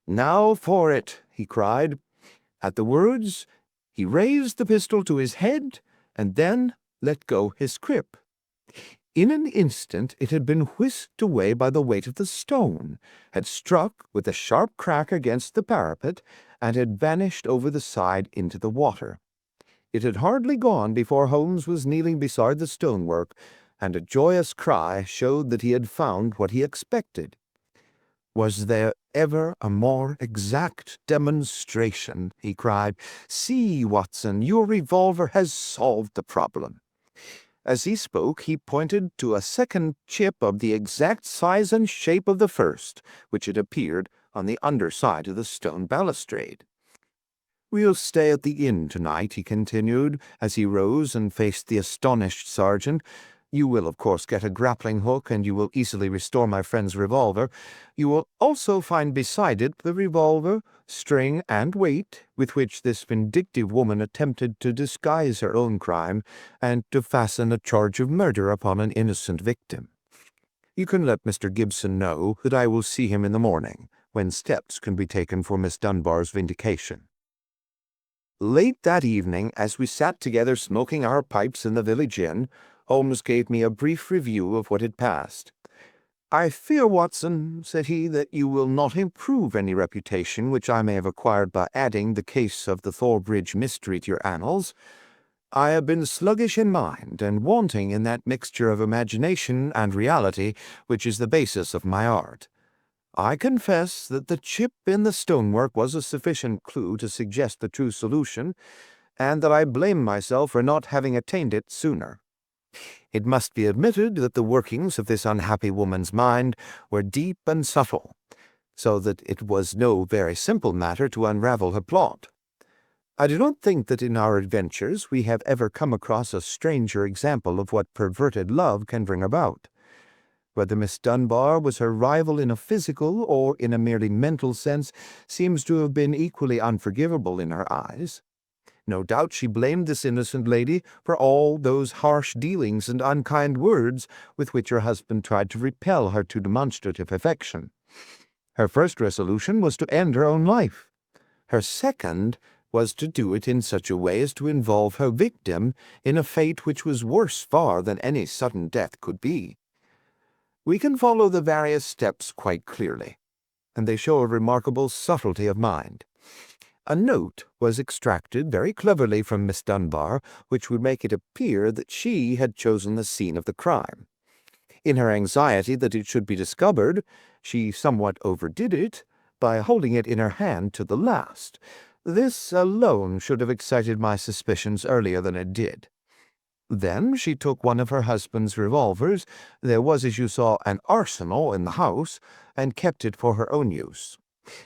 "Now for it," he cried. At the words, he raised the pistol to his head and then let go his grip. In an instant it had been whisked away by the weight of the stone, had struck with a sharp crack against the parapet, and had vanished over the side into the water. It had hardly gone before Holmes was kneeling beside the stonework, and a joyous cry showed that he had found what he expected. "Was there ever a more exact demonstration?" he cried. "See, Watson, your revolver has solved the problem." As he spoke, he pointed to a second chip of the exact size and shape of the first, which had appeared on the underside of the stone balustrade. "We'll stay at the inn tonight," he continued, as he rose and faced the astonished sergeant. "You will, of course, get a grappling hook, and you will easily restore my friend's revolver. You will also find beside it the revolver, string, and weight with which this vindictive woman attempted to disguise her own crime and to fasten a charge of murder upon an innocent victim. You can let Mr. Gibson know that I will see him in the morning, when steps can be taken for Miss Dunbar's vindication." Late that evening, as we sat together smoking our pipes in the village inn, Holmes gave me a brief review of what had passed. "I fear, Watson," said he, "that you will not improve any reputation which I may have acquired by adding the case of the Thorbridge mystery to your annals. I have been sluggish in mind, and wanting in that mixture of imagination and reality which is the basis of my art. I confess that the chip in the stonework was a sufficient clue to suggest the true solution, and that I blame myself for not having attained it sooner. It must be admitted that the workings of this unhappy woman's mind were deep and subtle, so that it was no very simple matter to unravel her plot. I do not think that in our adventures we have ever come across a stranger example of what perverted love can bring about. Whether Miss Dunbar was her rival in a physical or in a merely mental sense seems to have been equally unforgivable in her eyes. No doubt she blamed this innocent lady for all those harsh dealings and unkind words with which her husband tried to repel her to demonstrative affection. Her first resolution was to end her own life. Her second was to do it in such a way as to involve her victim in a fate which was worse far than any sudden death could be. We can follow the various steps quite clearly, and they show a remarkable subtlety of mind. A note was extracted very cleverly from Miss Dunbar, which would make it appear that she had chosen the scene of the crime. In her anxiety that it should be discovered, she somewhat overdid it by holding it in her hand to the last. This alone should have excited my suspicions earlier than it did. Then she took one of her husband's revolvers. There was, as you saw, an arsenal in the house, and kept it for her own use.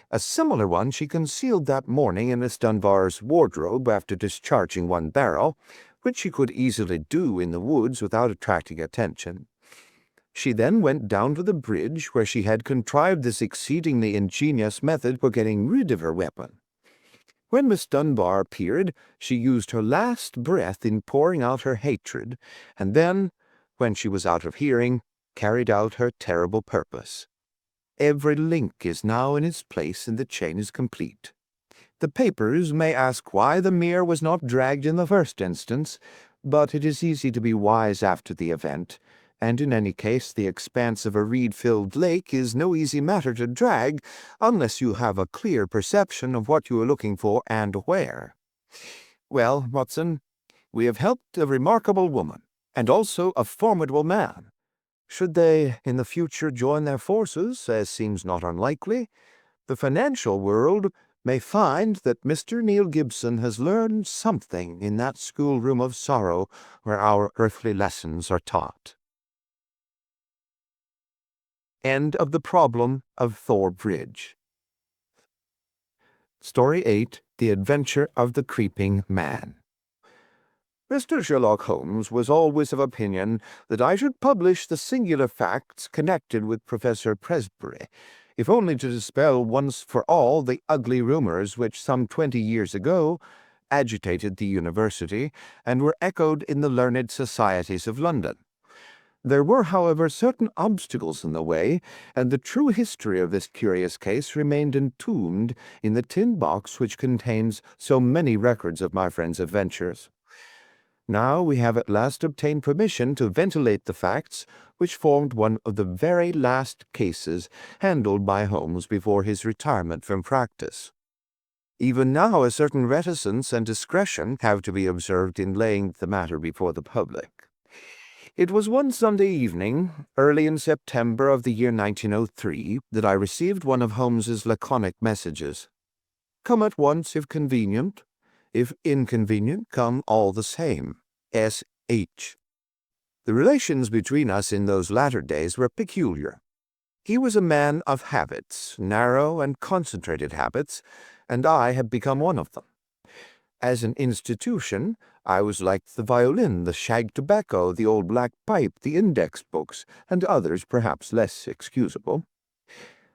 A similar one she concealed that morning in Miss Dunbar's wardrobe after discharging one barrel, which she could easily do in the woods without attracting attention. She then went down to the bridge, where she had contrived this exceedingly ingenious method for getting rid of her weapon. When Miss Dunbar appeared, she used her last breath in pouring out her hatred, and then, when she was out of hearing, carried out her terrible purpose. Every link is now in its place, and the chain is complete. The papers may ask why the mere was not dragged in the first instance, but it is easy to be wise after the event, and in any case the expanse of a reed-filled lake is no easy matter to drag unless you have a clear perception of what you are looking for and where. Well, Watson, we have helped a remarkable woman, and also a formidable man. Should they in the future join their forces, as seems not unlikely, the financial world may find that Mr. Neil Gibson has learned something in that schoolroom of sorrow where our earthly lessons are taught. End of the problem of Thor Bridge. Story 8. The Adventure of the Creeping Man. Mr. Sherlock Holmes was always of opinion that I should publish the singular facts connected with Professor Presbury, if only to dispel once for all the ugly rumors which some 20 years ago agitated the university and were echoed in the learned societies of London. There were, however, certain obstacles in the way, and the true history of this curious case remained entombed in the tin box which contains so many records of my friend's adventures. Now we have at last obtained permission to ventilate the facts which formed one of the very last cases handled by Holmes before his retirement from practice. Even now a certain reticence and discretion have to be observed in laying the matter before the public. It was one Sunday evening, early in September of the year 1903, that I received one of Holmes's laconic messages. "Come at once if convenient. If inconvenient, come all the same. S.H." The relations between us in those latter days were peculiar. He was a man of habits, narrow and concentrated habits, and I had become one of them. As an institution, I was like the violin, the shag tobacco, the old black pipe, the index books, and others perhaps less excusable.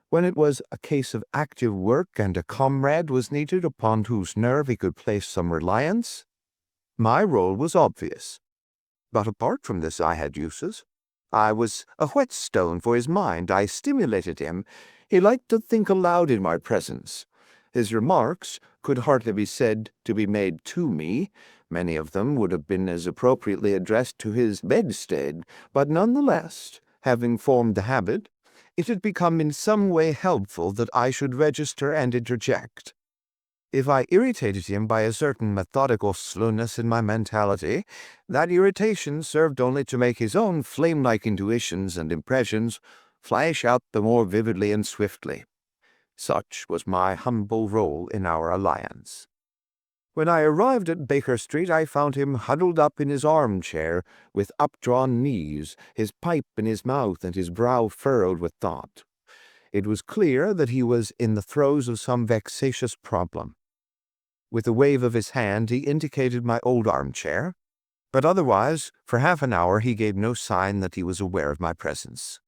When it was a case of active work and a comrade was needed upon whose nerve he could place some reliance, my role was obvious. But apart from this I had uses. I was a whetstone for his mind. I stimulated him. He liked to think aloud in my presence. His remarks could hardly be said to be made to me. Many of them would have been as appropriately addressed to his bedstead, but none the less, having formed the habit, it had become in some way helpful that I should register and interject. If I irritated him by a certain methodical slowness in my mentality, that irritation served only to make his own flame-like intuitions and impressions flash out the more vividly and swiftly. Such was my humble role in our alliance. When I arrived at Baker Street, I found him huddled up in his armchair, with updrawn knees, his pipe in his mouth, and his brow furrowed with thought. It was clear that he was in the throes of some vexatious problem. With a wave of his hand, he indicated my old armchair, but otherwise, for half an hour, he gave no sign that he was aware of my presence.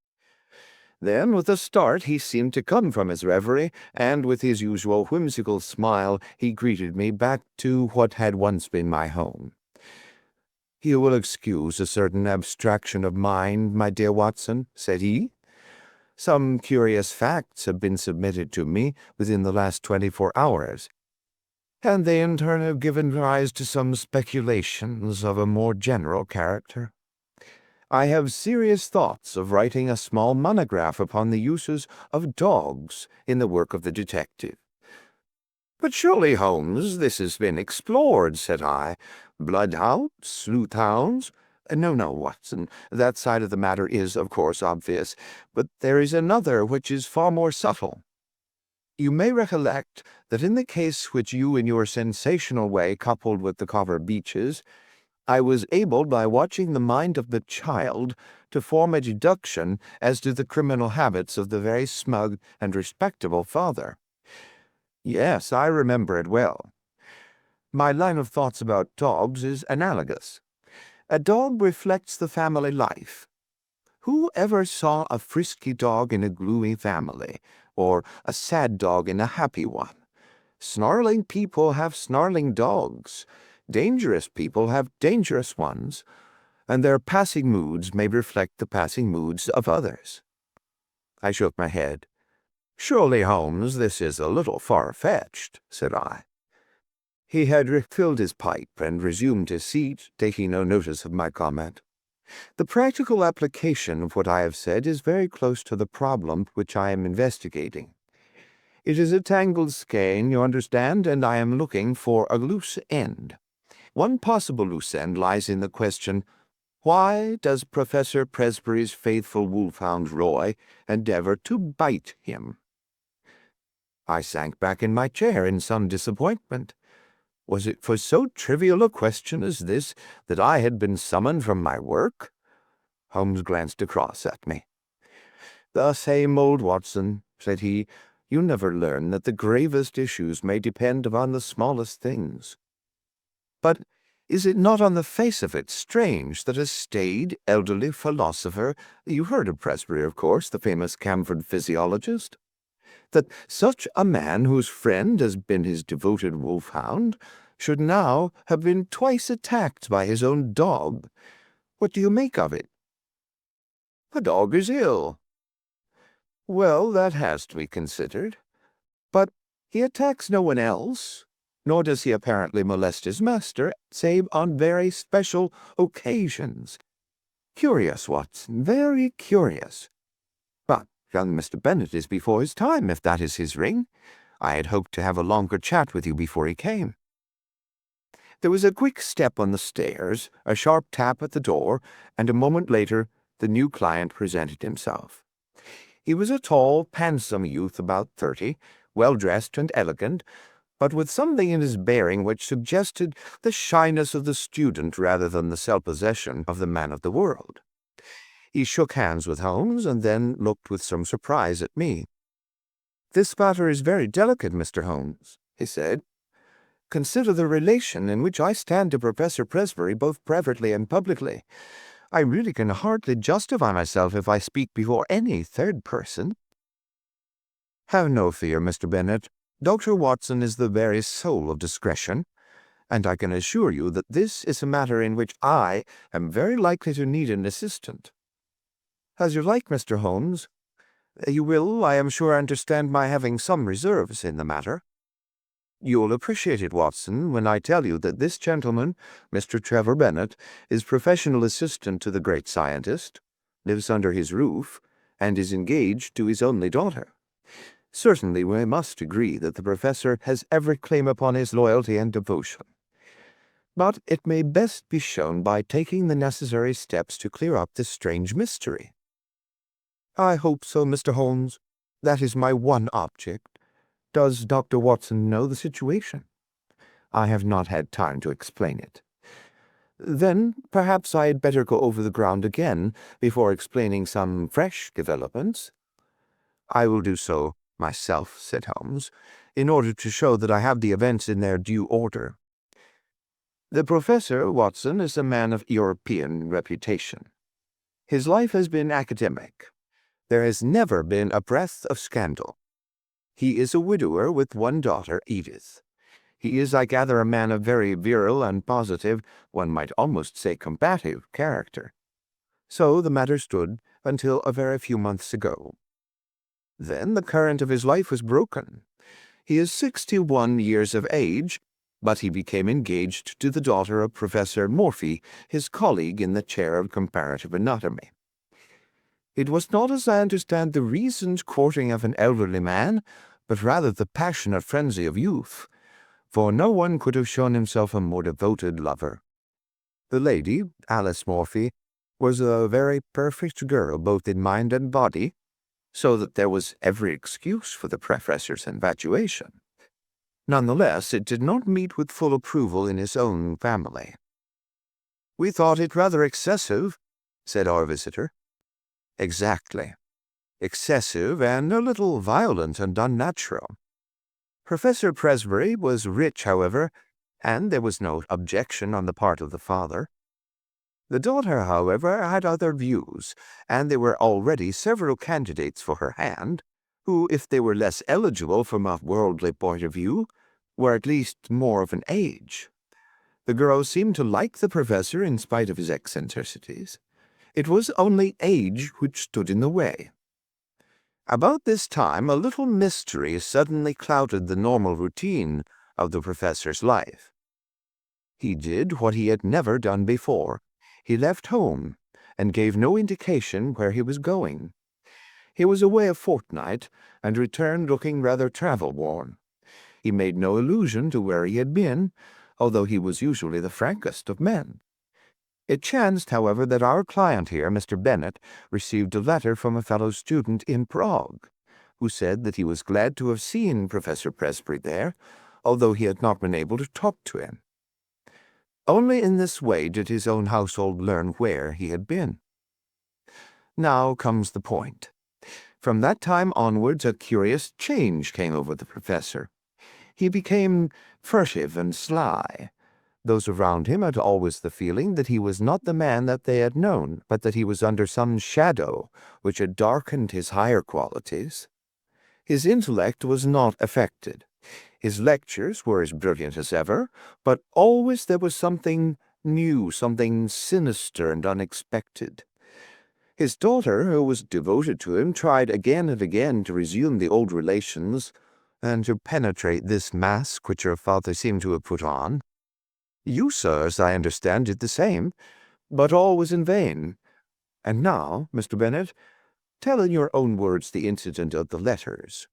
Then, with a start, he seemed to come from his reverie, and with his usual whimsical smile, he greeted me back to what had once been my home. "You will excuse a certain abstraction of mind, my dear Watson," said he. "Some curious facts have been submitted to me within the last 24 hours, and they in turn have given rise to some speculations of a more general character. I have serious thoughts of writing a small monograph upon the uses of dogs in the work of the detective." "But surely, Holmes, this has been explored," said I. "Bloodhounds, sleuth-hounds—" No, Watson, that side of the matter is, of course, obvious, but there is another which is far more subtle. You may recollect that in the case which you in your sensational way coupled with the Copper Beeches, I was able, by watching the mind of the child, to form a deduction as to the criminal habits of the very smug and respectable father. Yes, I remember it well. My line of thoughts about dogs is analogous. A dog reflects the family life. Who ever saw a frisky dog in a gloomy family, or a sad dog in a happy one? Snarling people have snarling dogs. Dangerous people have dangerous ones, and their passing moods may reflect the passing moods of others. I shook my head. "Surely, Holmes, this is a little far-fetched," said I. He had refilled his pipe and resumed his seat, taking no notice of my comment. "The practical application of what I have said is very close to the problem which I am investigating. It is a tangled skein, you understand, and I am looking for a loose end. One possible loose end lies in the question, why does Professor Presbury's faithful wolfhound Roy endeavor to bite him?" I sank back in my chair in some disappointment. Was it for so trivial a question as this that I had been summoned from my work? Holmes glanced across at me. "The same old Watson," said he. "You never learn that the gravest issues may depend upon the smallest things. But is it not on the face of it strange that a staid, elderly philosopher— you heard of Presbury, of course, the famous Camford physiologist— that such a man, whose friend has been his devoted wolfhound, should now have been twice attacked by his own dog? What do you make of it?" "The dog is ill." "Well, that has to be considered. But he attacks no one else, nor does he apparently molest his master, save on very special occasions. Curious, Watson, very curious. But young Mr. Bennet is before his time, if that is his ring. I had hoped to have a longer chat with you before he came." There was a quick step on the stairs, a sharp tap at the door, and a moment later the new client presented himself. He was a tall, handsome youth about 30, well-dressed and elegant, but with something in his bearing which suggested the shyness of the student rather than the self-possession of the man of the world. He shook hands with Holmes, and then looked with some surprise at me. "This matter is very delicate, Mr. Holmes," he said. "Consider the relation in which I stand to Professor Presbury, both privately and publicly. I really can hardly justify myself if I speak before any third person." "Have no fear, Mr. Bennet. Dr. Watson is the very soul of discretion, and I can assure you that this is a matter in which I am very likely to need an assistant." "As you like, Mr. Holmes. You will, I am sure, understand my having some reserves in the matter. You'll appreciate it, Watson, when I tell you that this gentleman, Mr. Trevor Bennet, is professional assistant to the great scientist, lives under his roof, and is engaged to his only daughter. Certainly we must agree that the professor has every claim upon his loyalty and devotion. But it may best be shown by taking the necessary steps to clear up this strange mystery." "I hope so, Mr. Holmes. That is my one object. Does Dr. Watson know the situation?" "I have not had time to explain it." "Then perhaps I had better go over the ground again before explaining some fresh developments." "I will do so myself," said Holmes, "in order to show that I have the events in their due order. The Professor, Watson, is a man of European reputation. His life has been academic. There has never been a breath of scandal. He is a widower with one daughter, Edith. He is, I gather, a man of very virile and positive, one might almost say combative, character. So the matter stood until a very few months ago. Then the current of his life was broken. He is 61 years of age, but he became engaged to the daughter of Professor Morphy, his colleague in the chair of comparative anatomy. It was not, as I understand, the reasoned courting of an elderly man, but rather the passionate frenzy of youth, for no one could have shown himself a more devoted lover. The lady, Alice Morphy, was a very perfect girl both in mind and body, so that there was every excuse for the professor's infatuation. None the less, it did not meet with full approval in his own family. "We thought it rather excessive," said our visitor. "Exactly. Excessive and a little violent and unnatural. Professor Presbury was rich, however, and there was no objection on the part of the father. The daughter, however, had other views, and there were already several candidates for her hand, who, if they were less eligible from a worldly point of view, were at least more of an age. The girl seemed to like the professor in spite of his eccentricities. It was only age which stood in the way. About this time a little mystery suddenly clouded the normal routine of the professor's life. He did what he had never done before. He left home, and gave no indication where he was going. He was away a fortnight, and returned looking rather travel-worn. He made no allusion to where he had been, although he was usually the frankest of men. It chanced, however, that our client here, Mr. Bennet, received a letter from a fellow student in Prague, who said that he was glad to have seen Professor Presbury there, although he had not been able to talk to him. Only in this way did his own household learn where he had been. Now comes the point. From that time onwards, a curious change came over the professor. He became furtive and sly. Those around him had always the feeling that he was not the man that they had known, but that he was under some shadow which had darkened his higher qualities. His intellect was not affected. His lectures were as brilliant as ever, but always there was something new, something sinister and unexpected. His daughter, who was devoted to him, tried again and again to resume the old relations and to penetrate this mask which her father seemed to have put on. You, sir, as I understand, did the same, but all was in vain. And now, Mr. Bennet, tell in your own words the incident of the letters.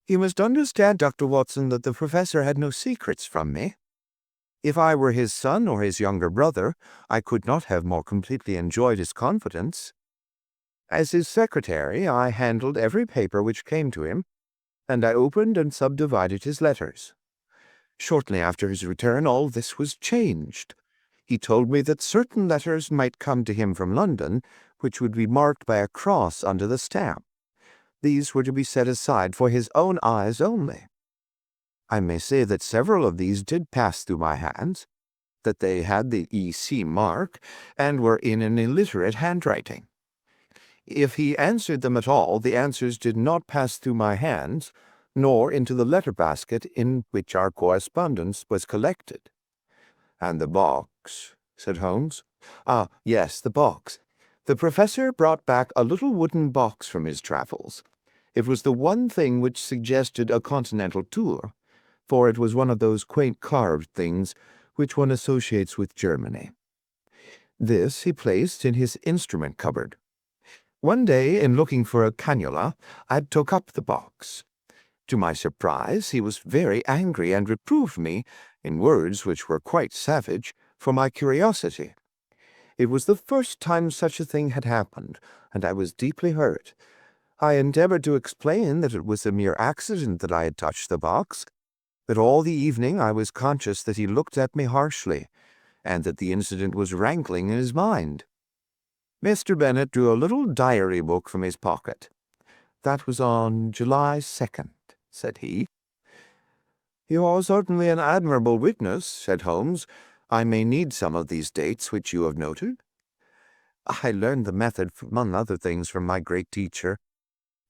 You must understand, Dr. Watson, that the professor had no secrets from me. If I were his son or his younger brother, I could not have more completely enjoyed his confidence. As his secretary, I handled every paper which came to him, and I opened and subdivided his letters. Shortly after his return, all this was changed. He told me that certain letters might come to him from London, which would be marked by a cross under the stamp. These were to be set aside for his own eyes only. I may say that several of these did pass through my hands, that they had the E.C. mark, and were in an illiterate handwriting. If he answered them at all, the answers did not pass through my hands, nor into the letter basket in which our correspondence was collected. And the box, said Holmes. Ah, yes, the box. The professor brought back a little wooden box from his travels. It was the one thing which suggested a continental tour, for it was one of those quaint carved things which one associates with Germany. This he placed in his instrument cupboard. One day, in looking for a cannula, I took up the box. To my surprise, he was very angry and reproved me, in words which were quite savage, for my curiosity. It was the first time such a thing had happened, and I was deeply hurt. I endeavored to explain that it was a mere accident that I had touched the box, but all the evening I was conscious that he looked at me harshly, and that the incident was rankling in his mind. Mr. Bennet drew a little diary book from his pocket. That was on July 2nd, said he. You are certainly an admirable witness, said Holmes. I may need some of these dates which you have noted. I learned the method, among other things, from my great teacher.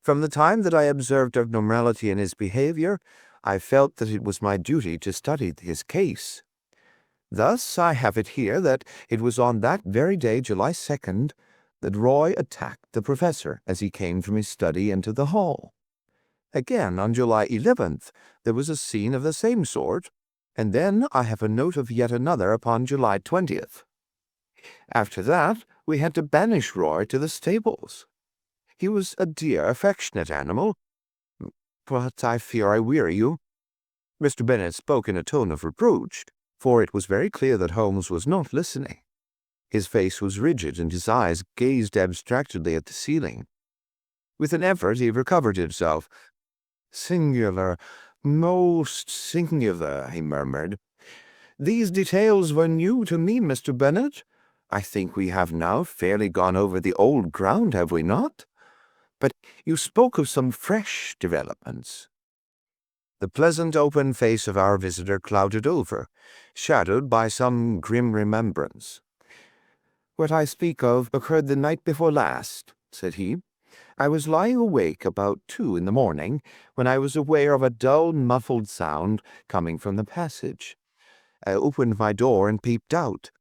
From the time that I observed abnormality in his behavior, I felt that it was my duty to study his case. Thus I have it here that it was on that very day, July 2nd, that Roy attacked the professor as he came from his study into the hall. Again, on July 11th, there was a scene of the same sort, and then I have a note of yet another upon July 20th. After that, we had to banish Roy to the stables. He was a dear, affectionate animal, but I fear I weary you. Mr. Bennet spoke in a tone of reproach, for it was very clear that Holmes was not listening. His face was rigid, and his eyes gazed abstractedly at the ceiling. With an effort he recovered himself. "Singular, most singular," he murmured. "These details were new to me, Mr. Bennet. I think we have now fairly gone over the old ground, have we not? But you spoke of some fresh developments." The pleasant open face of our visitor clouded over, shadowed by some grim remembrance. "What I speak of occurred the night before last," said he. "I was lying awake about 2 in the morning, when I was aware of a dull, muffled sound coming from the passage. I opened my door and peeped out.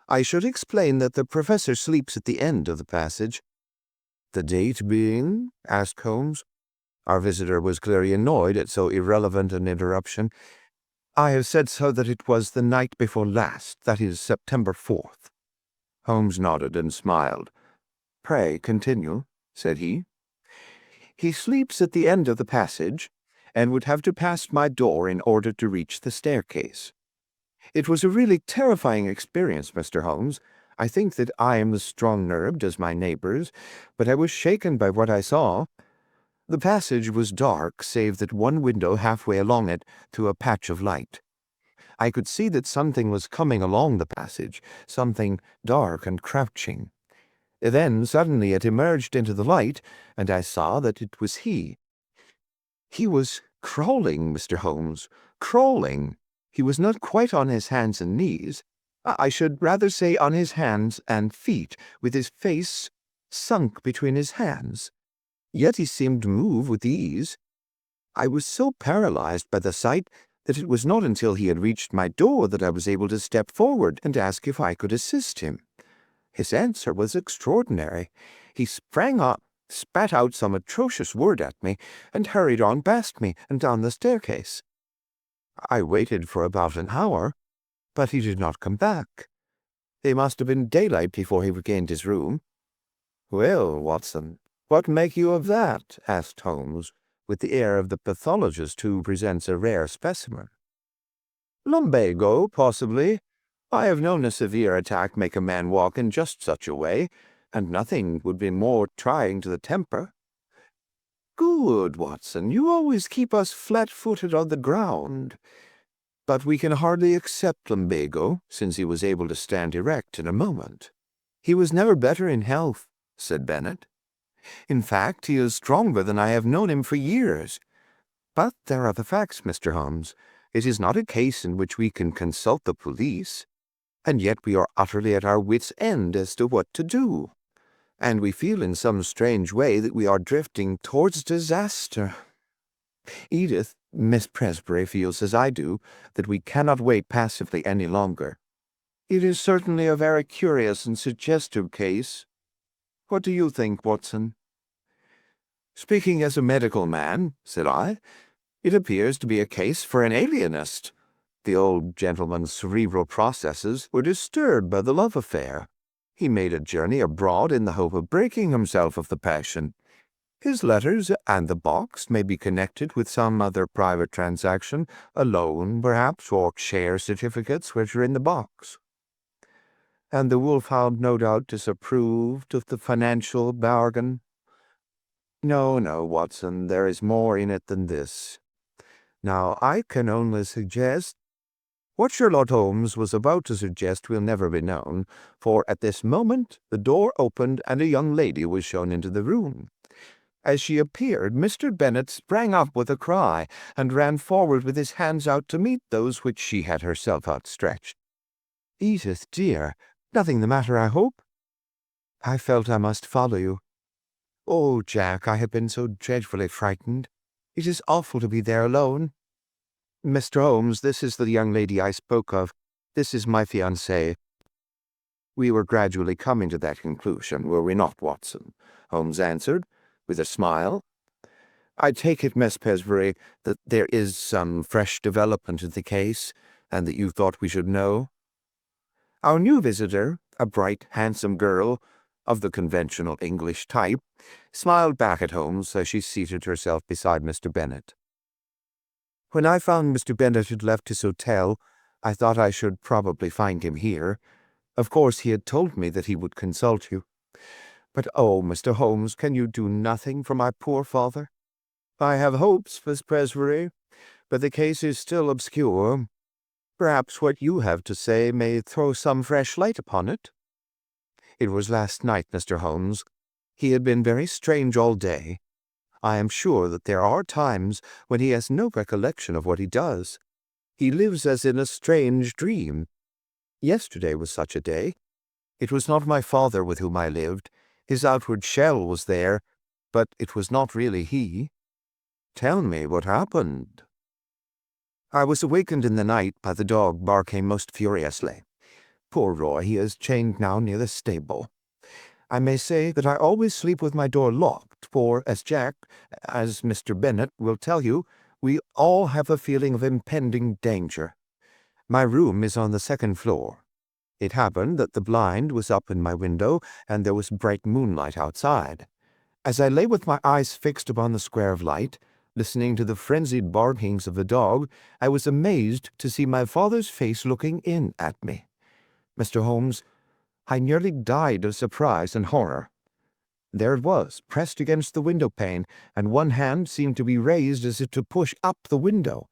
I should explain that the professor sleeps at the end of the passage." "The date being?" asked Holmes. Our visitor was clearly annoyed at so irrelevant an interruption. "I have said so that it was the night before last, that is, September 4th. Holmes nodded and smiled. "Pray continue," said he. "He sleeps at the end of the passage, and would have to pass my door in order to reach the staircase. It was a really terrifying experience, Mr. Holmes. I think that I am as strong-nerved as my neighbors, but I was shaken by what I saw. The passage was dark, save that one window halfway along it threw a patch of light. I could see that something was coming along the passage, something dark and crouching. Then suddenly it emerged into the light, and I saw that it was he. He was crawling, Mr. Holmes, crawling. He was not quite on his hands and knees. I should rather say on his hands and feet, with his face sunk between his hands. Yet he seemed to move with ease. I was so paralyzed by the sight that it was not until he had reached my door that I was able to step forward and ask if I could assist him. His answer was extraordinary. He sprang up, spat out some atrocious word at me, and hurried on past me and down the staircase. I waited for about an hour, but he did not come back. It must have been daylight before he regained his room. "Well, Watson, what make you of that?" asked Holmes, with the air of the pathologist who presents a rare specimen. "Lumbago, possibly. I have known a severe attack make a man walk in just such a way, and nothing would be more trying to the temper." "Good, Watson. You always keep us flat-footed on the ground. But we can hardly accept lumbago, since he was able to stand erect in a moment." "He was never better in health," said Bennet. "In fact, he is stronger than I have known him for years. But there are the facts, Mr. Holmes. It is not a case in which we can consult the police, and yet we are utterly at our wits' end as to what to do. And we feel in some strange way that we are drifting towards disaster. Edith, Miss Presbury, feels as I do, that we cannot wait passively any longer. It is certainly a very curious and suggestive case. What do you think, Watson?" "Speaking as a medical man," said I, "it appears to be a case for an alienist. The old gentleman's cerebral processes were disturbed by the love affair. He made a journey abroad in the hope of breaking himself of the passion. His letters and the box may be connected with some other private transaction, a loan, perhaps, or share certificates which are in the box." "And the wolfhound no doubt disapproved of the financial bargain?" No, Watson, there is more in it than this. Now, I can only suggest—" What Sherlock Holmes was about to suggest will never be known, for at this moment the door opened and a young lady was shown into the room. As she appeared, Mr. Bennet sprang up with a cry, and ran forward with his hands out to meet those which she had herself outstretched. "Edith, dear, nothing the matter, I hope?" "I felt I must follow you." "Oh, Jack, I have been so dreadfully frightened. It is awful to be there alone. Mr. Holmes, this is the young lady I spoke of. This is my fiancée." "We were gradually coming to that conclusion, were we not, Watson?" Holmes answered, with a smile. "I take it, Miss Presbury, that there is some fresh development in the case, and that you thought we should know?" Our new visitor, a bright, handsome girl, of the conventional English type, smiled back at Holmes as she seated herself beside Mr. Bennet. "When I found Mr. Bennet had left his hotel, I thought I should probably find him here. Of course, he had told me that he would consult you. But, oh, Mr. Holmes, can you do nothing for my poor father?" "I have hopes, Miss Presbury, but the case is still obscure. Perhaps what you have to say may throw some fresh light upon it." "It was last night, Mr. Holmes. He had been very strange all day. I am sure that there are times when he has no recollection of what he does. He lives as in a strange dream. Yesterday was such a day. It was not my father with whom I lived. His outward shell was there, but it was not really he." "Tell me what happened." "I was awakened in the night by the dog barking most furiously. Poor Roy, he is chained now near the stable. I may say that I always sleep with my door locked, for, as Mr. Bennet will tell you, we all have a feeling of impending danger. My room is on the second floor. It happened that the blind was up in my window, and there was bright moonlight outside. As I lay with my eyes fixed upon the square of light, listening to the frenzied barkings of the dog, I was amazed to see my father's face looking in at me. Mr. Holmes, I nearly died of surprise and horror. There it was, pressed against the window-pane, and one hand seemed to be raised as if to push up the window.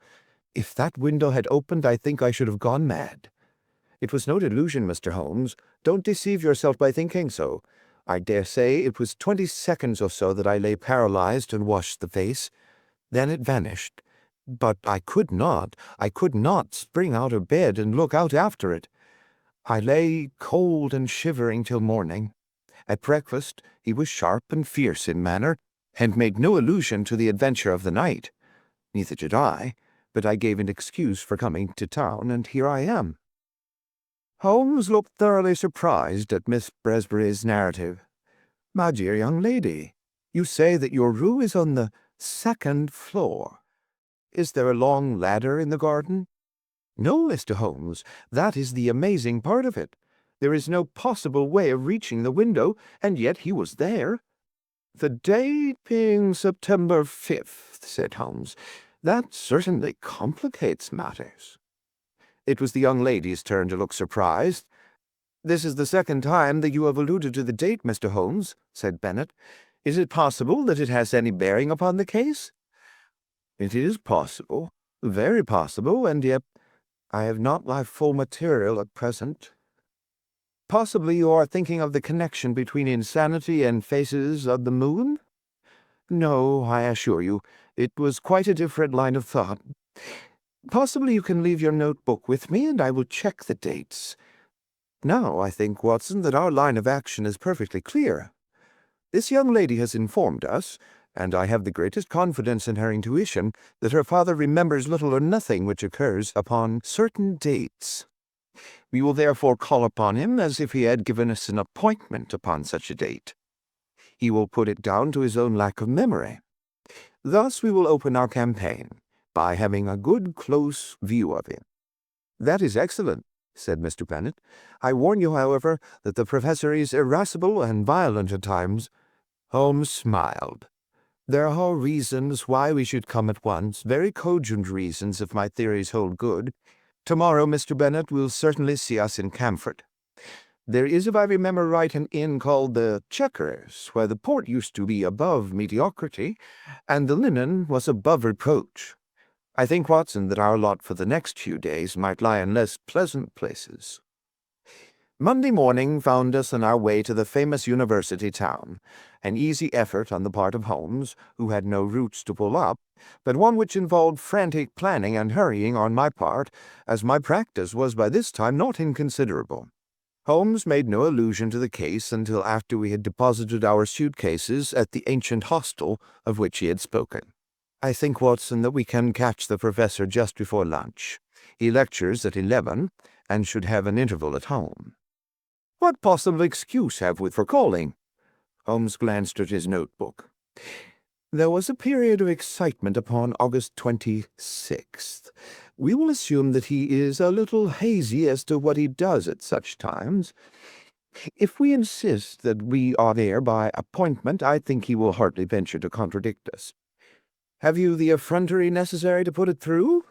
If that window had opened, I think I should have gone mad. It was no delusion, Mr. Holmes. Don't deceive yourself by thinking so. I dare say it was 20 seconds or so that I lay paralyzed and washed the face. Then it vanished. But I could not spring out of bed and look out after it. I lay cold and shivering till morning. At breakfast he was sharp and fierce in manner, and made no allusion to the adventure of the night. Neither did I, but I gave an excuse for coming to town, and here I am." Holmes looked thoroughly surprised at Miss Presbury's narrative. "My dear young lady, you say that your room is on the 2nd floor. Is there a long ladder in the garden?" "No, Mr. Holmes, that is the amazing part of it. There is no possible way of reaching the window, and yet he was there." "The date being September 5th, said Holmes. "That certainly complicates matters." It was the young lady's turn to look surprised. "This is the second time that you have alluded to the date, Mr. Holmes," said Bennet. "Is it possible that it has any bearing upon the case?" "It is possible, very possible, and yet I have not my full material at present." "Possibly you are thinking of the connection between insanity and phases of the moon?" "No, I assure you, it was quite a different line of thought. Possibly you can leave your notebook with me, and I will check the dates. Now I think, Watson, that our line of action is perfectly clear. This young lady has informed us, and I have the greatest confidence in her intuition, that her father remembers little or nothing which occurs upon certain dates. We will therefore call upon him as if he had given us an appointment upon such a date. He will put it down to his own lack of memory. Thus we will open our campaign, by having a good close view of him." "That is excellent," said Mr. Bennet. "I warn you, however, that the professor is irascible and violent at times." Holmes smiled. "There are reasons why we should come at once, very cogent reasons if my theories hold good. Tomorrow Mr. Bennet will certainly see us in Camford. There is, if I remember right, an inn called the Checkers, where the port used to be above mediocrity, and the linen was above reproach. I think, Watson, that our lot for the next few days might lie in less pleasant places." Monday morning found us on our way to the famous university town, an easy effort on the part of Holmes, who had no routes to pull up, but one which involved frantic planning and hurrying on my part, as my practice was by this time not inconsiderable. Holmes made no allusion to the case until after we had deposited our suitcases at the ancient hostel of which he had spoken. "I think, Watson, that we can catch the professor just before lunch. He lectures at 11, and should have an interval at home." "What possible excuse have we for calling?" Holmes glanced at his notebook. "There was a period of excitement upon August 26th. We will assume that he is a little hazy as to what he does at such times. If we insist that we are there by appointment, I think he will hardly venture to contradict us. Have you the effrontery necessary to put it through?"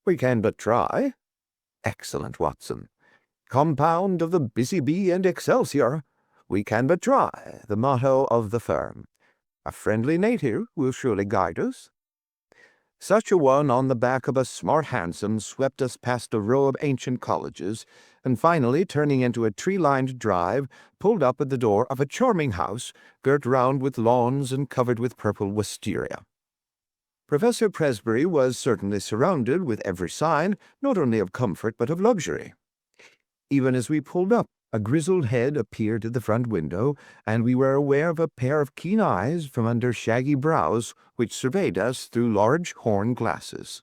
"We can but try." "Excellent, Watson. Compound of the busy bee and excelsior. We can but try, the motto of the firm. A friendly native will surely guide us." Such a one on the back of a smart hansom swept us past a row of ancient colleges, and finally, turning into a tree-lined drive, pulled up at the door of a charming house, girt round with lawns and covered with purple wisteria. Professor Presbury was certainly surrounded with every sign, not only of comfort but of luxury. Even as we pulled up, a grizzled head appeared at the front window, and we were aware of a pair of keen eyes from under shaggy brows which surveyed us through large horn glasses.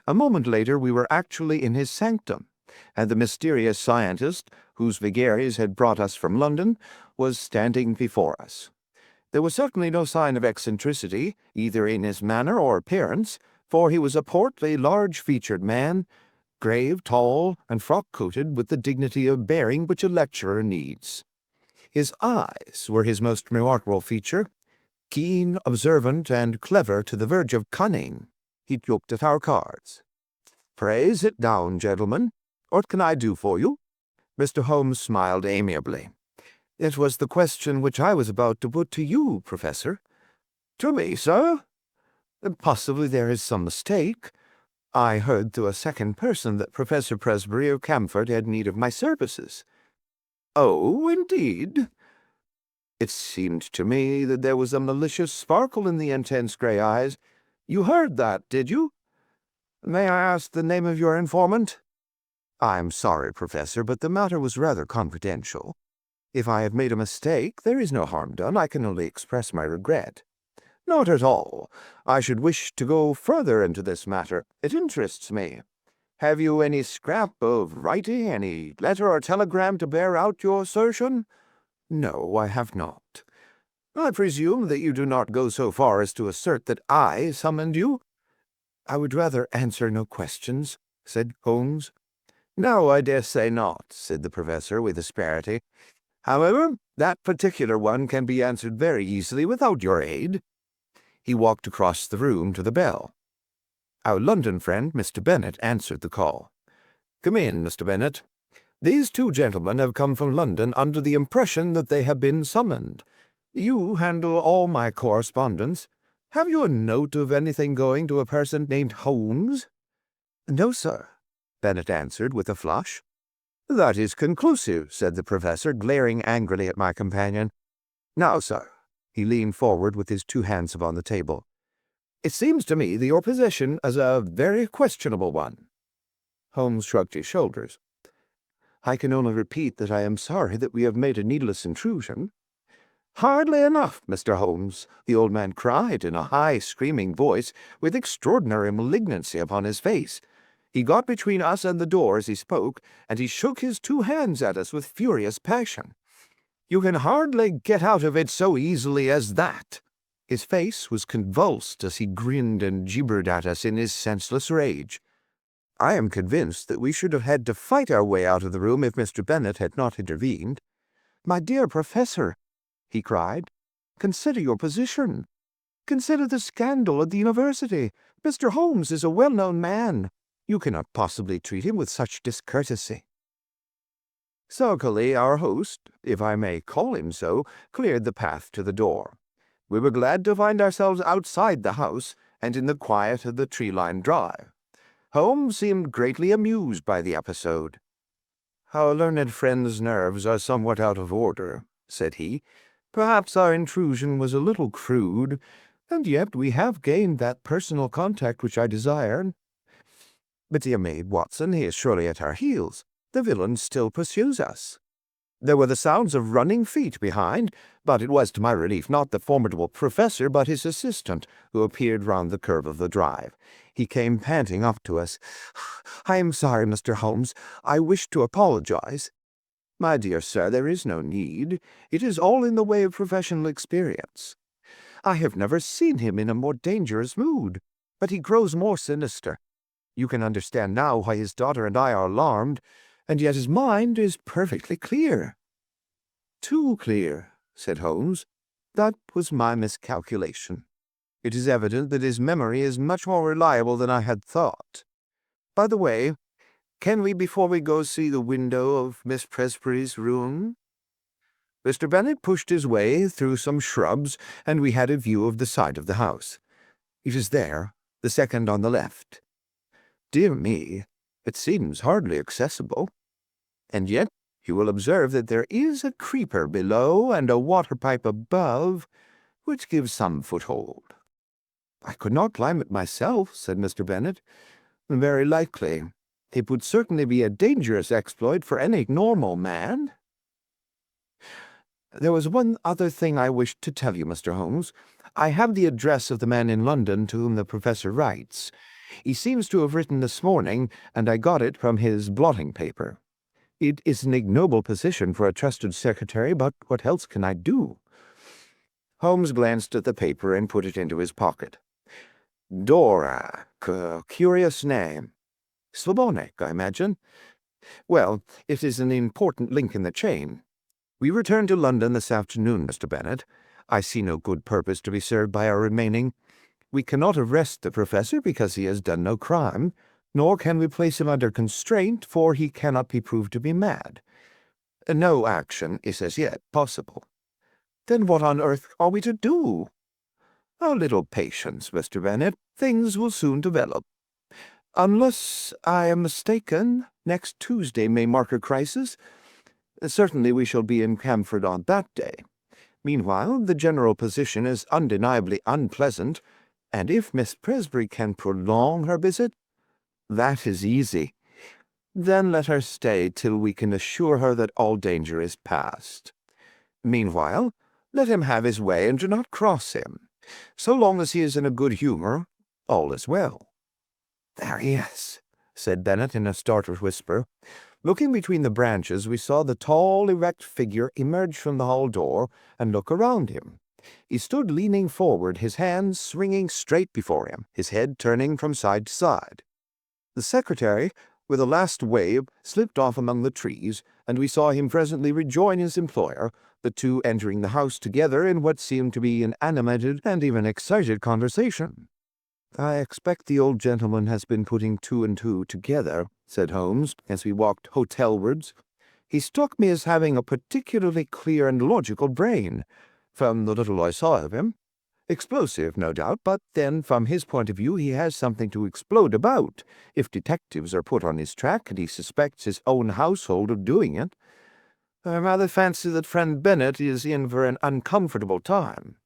A moment later we were actually in his sanctum, and the mysterious scientist, whose vagaries had brought us from London, was standing before us. There was certainly no sign of eccentricity, either in his manner or appearance, for he was a portly, large-featured man, grave, tall, and frock-coated with the dignity of bearing which a lecturer needs. His eyes were his most remarkable feature, keen, observant, and clever to the verge of cunning. He looked at our cards. "Pray sit down, gentlemen. What can I do for you?" Mr. Holmes smiled amiably. "It was the question which I was about to put to you, Professor." "To me, sir?" "Possibly there is some mistake. I heard through a second person that Professor Presbury of Camford had need of my services." "Oh, indeed? It seemed to me that there was a malicious sparkle in the intense grey eyes. You heard that, did you? May I ask the name of your informant? I'm sorry, Professor, but the matter was rather confidential. If I have made a mistake, there is no harm done. I can only express my regret. Not at all. I should wish to go further into this matter. It interests me. Have you any scrap of writing, any letter or telegram to bear out your assertion? No, I have not. I presume that you do not go so far as to assert that I summoned you? I would rather answer no questions, said Holmes. No, I dare say not, said the professor with asperity. However, that particular one can be answered very easily without your aid. He walked across the room to the bell. Our London friend, Mr. Bennet, answered the call. Come in, Mr. Bennet. These two gentlemen have come from London under the impression that they have been summoned. You handle all my correspondence. Have you a note of anything going to a person named Holmes? No, sir, Bennet answered with a flush. That is conclusive, said the professor, glaring angrily at my companion. Now, sir, he leaned forward with his two hands upon the table. It seems to me that your position is a very questionable one. Holmes shrugged his shoulders. I can only repeat that I am sorry that we have made a needless intrusion. Hardly enough, Mr. Holmes, the old man cried in a high, screaming voice, with extraordinary malignancy upon his face. He got between us and the door as he spoke, and he shook his two hands at us with furious passion. You can hardly get out of it so easily as that. His face was convulsed as he grinned and gibbered at us in his senseless rage. I am convinced that we should have had to fight our way out of the room if Mr. Bennet had not intervened. My dear Professor, he cried, consider your position. Consider the scandal at the university. Mr. Holmes is a well-known man. You cannot possibly treat him with such discourtesy. Sulkily, our host, if I may call him so, cleared the path to the door. We were glad to find ourselves outside the house and in the quiet of the tree-lined drive. Holmes seemed greatly amused by the episode. Our learned friend's nerves are somewhat out of order, said he. Perhaps our intrusion was a little crude, and yet we have gained that personal contact which I desired. But dear maid, Watson, he is surely at our heels. The villain still pursues us. There were the sounds of running feet behind, but it was to my relief not the formidable professor but his assistant, who appeared round the curve of the drive. He came panting up to us. I am sorry, Mr. Holmes. I wish to apologize. My dear sir, there is no need. It is all in the way of professional experience. I have never seen him in a more dangerous mood, but he grows more sinister. You can understand now why his daughter and I are alarmed, and yet his mind is perfectly clear. Too clear, said Holmes. That was my miscalculation. It is evident that his memory is much more reliable than I had thought. By the way, can we before we go see the window of Miss Presbury's room? Mr. Bennet pushed his way through some shrubs, and we had a view of the side of the house. It is there, the second on the left. Dear me, it seems hardly accessible. And yet you will observe that there is a creeper below and a water-pipe above, which gives some foothold. I could not climb it myself, said Mr. Bennet. Very likely. It would certainly be a dangerous exploit for any normal man. There was one other thing I wished to tell you, Mr. Holmes. I have the address of the man in London to whom the professor writes. He seems to have written this morning, and I got it from his blotting paper. It is an ignoble position for a trusted secretary, but what else can I do? Holmes glanced at the paper and put it into his pocket. Dora, curious name. Slavonic, I imagine. Well, it is an important link in the chain. We return to London this afternoon, Mr. Bennet. I see no good purpose to be served by our remaining. We cannot arrest the professor because he has done no crime, nor can we place him under constraint, for he cannot be proved to be mad. No action is as yet possible. Then what on earth are we to do? A little patience, Mr. Bennet. Things will soon develop. Unless I am mistaken, next Tuesday may mark a crisis. Certainly we shall be in Camford on that day. Meanwhile, the general position is undeniably unpleasant, and if Miss Presbury can prolong her visit, that is easy. Then let her stay till we can assure her that all danger is past. Meanwhile, let him have his way and do not cross him. So long as he is in a good humor, all is well." "There he is," said Bennet in a startled whisper. Looking between the branches, we saw the tall, erect figure emerge from the hall door and look around him. He stood leaning forward, his hands swinging straight before him, his head turning from side to side. The secretary, with a last wave, slipped off among the trees, and we saw him presently rejoin his employer, the two entering the house together in what seemed to be an animated and even excited conversation. "I expect the old gentleman has been putting two and two together," said Holmes, as we walked hotelwards. "He struck me as having a particularly clear and logical brain, from the little I saw of him. Explosive, no doubt, but then from his point of view he has something to explode about, if detectives are put on his track and he suspects his own household of doing it. I rather fancy that friend Bennet is in for an uncomfortable time."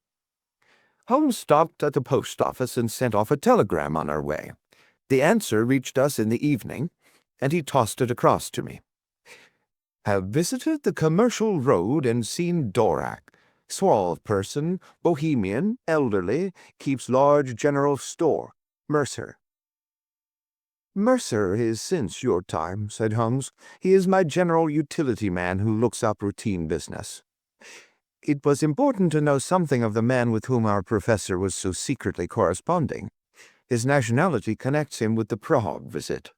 Holmes stopped at the post-office and sent off a telegram on our way. The answer reached us in the evening, and he tossed it across to me. "Have visited the Commercial Road and seen Dorak. Suave person, bohemian, elderly, keeps large general store. Mercer." "Mercer is since your time," said Holmes. "He is my general utility man who looks up routine business." It was important to know something of the man with whom our professor was so secretly corresponding. His nationality connects him with the Prague visit.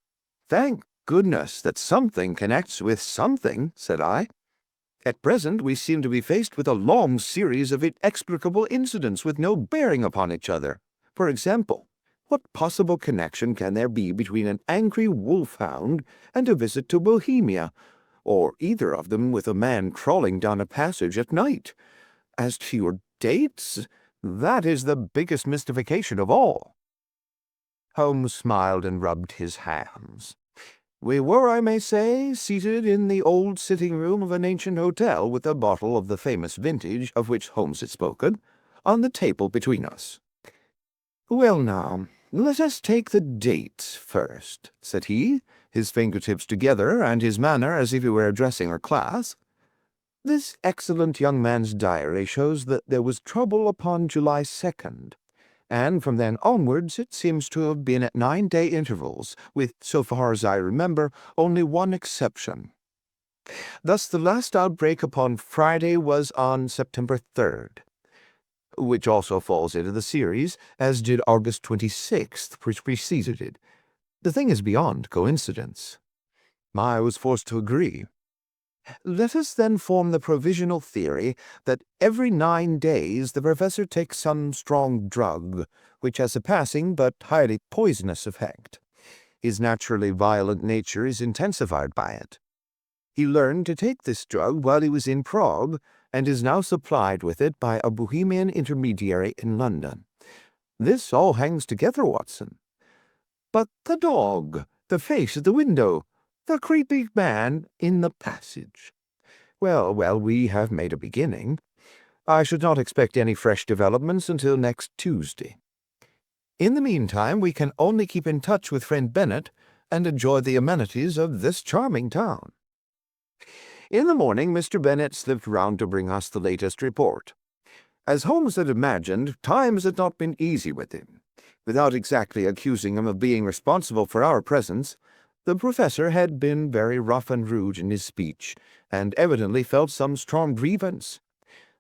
"Thank goodness that something connects with something," said I. "At present we seem to be faced with a long series of inexplicable incidents with no bearing upon each other. For example, what possible connection can there be between an angry wolfhound and a visit to Bohemia, or either of them with a man crawling down a passage at night? As to your dates, that is the biggest mystification of all." Holmes smiled and rubbed his hands. "We were, I may say, seated in the old sitting-room of an ancient hotel with a bottle of the famous vintage of which Holmes had spoken, on the table between us. Well now, let us take the dates first," said he, his fingertips together and his manner as if he were addressing our class. "This excellent young man's diary shows that there was trouble upon July 2nd. And from then onwards it seems to have been at 9-day intervals, with, so far as I remember, only one exception. Thus the last outbreak upon Friday was on September 3rd, which also falls into the series, as did August 26th, which preceded it. The thing is beyond coincidence." I was forced to agree. "Let us then form the provisional theory that every 9 days the professor takes some strong drug, which has a passing but highly poisonous effect. His naturally violent nature is intensified by it. He learned to take this drug while he was in Prague, and is now supplied with it by a Bohemian intermediary in London. This all hangs together, Watson. But the dog, the face at the window, the creepy man in the passage. Well, we have made a beginning. I should not expect any fresh developments until next Tuesday. In the meantime, we can only keep in touch with friend Bennet and enjoy the amenities of this charming town." In the morning, Mr. Bennet slipped round to bring us the latest report. As Holmes had imagined, times had not been easy with him. Without exactly accusing him of being responsible for our presence, the professor had been very rough and rude in his speech, and evidently felt some strong grievance.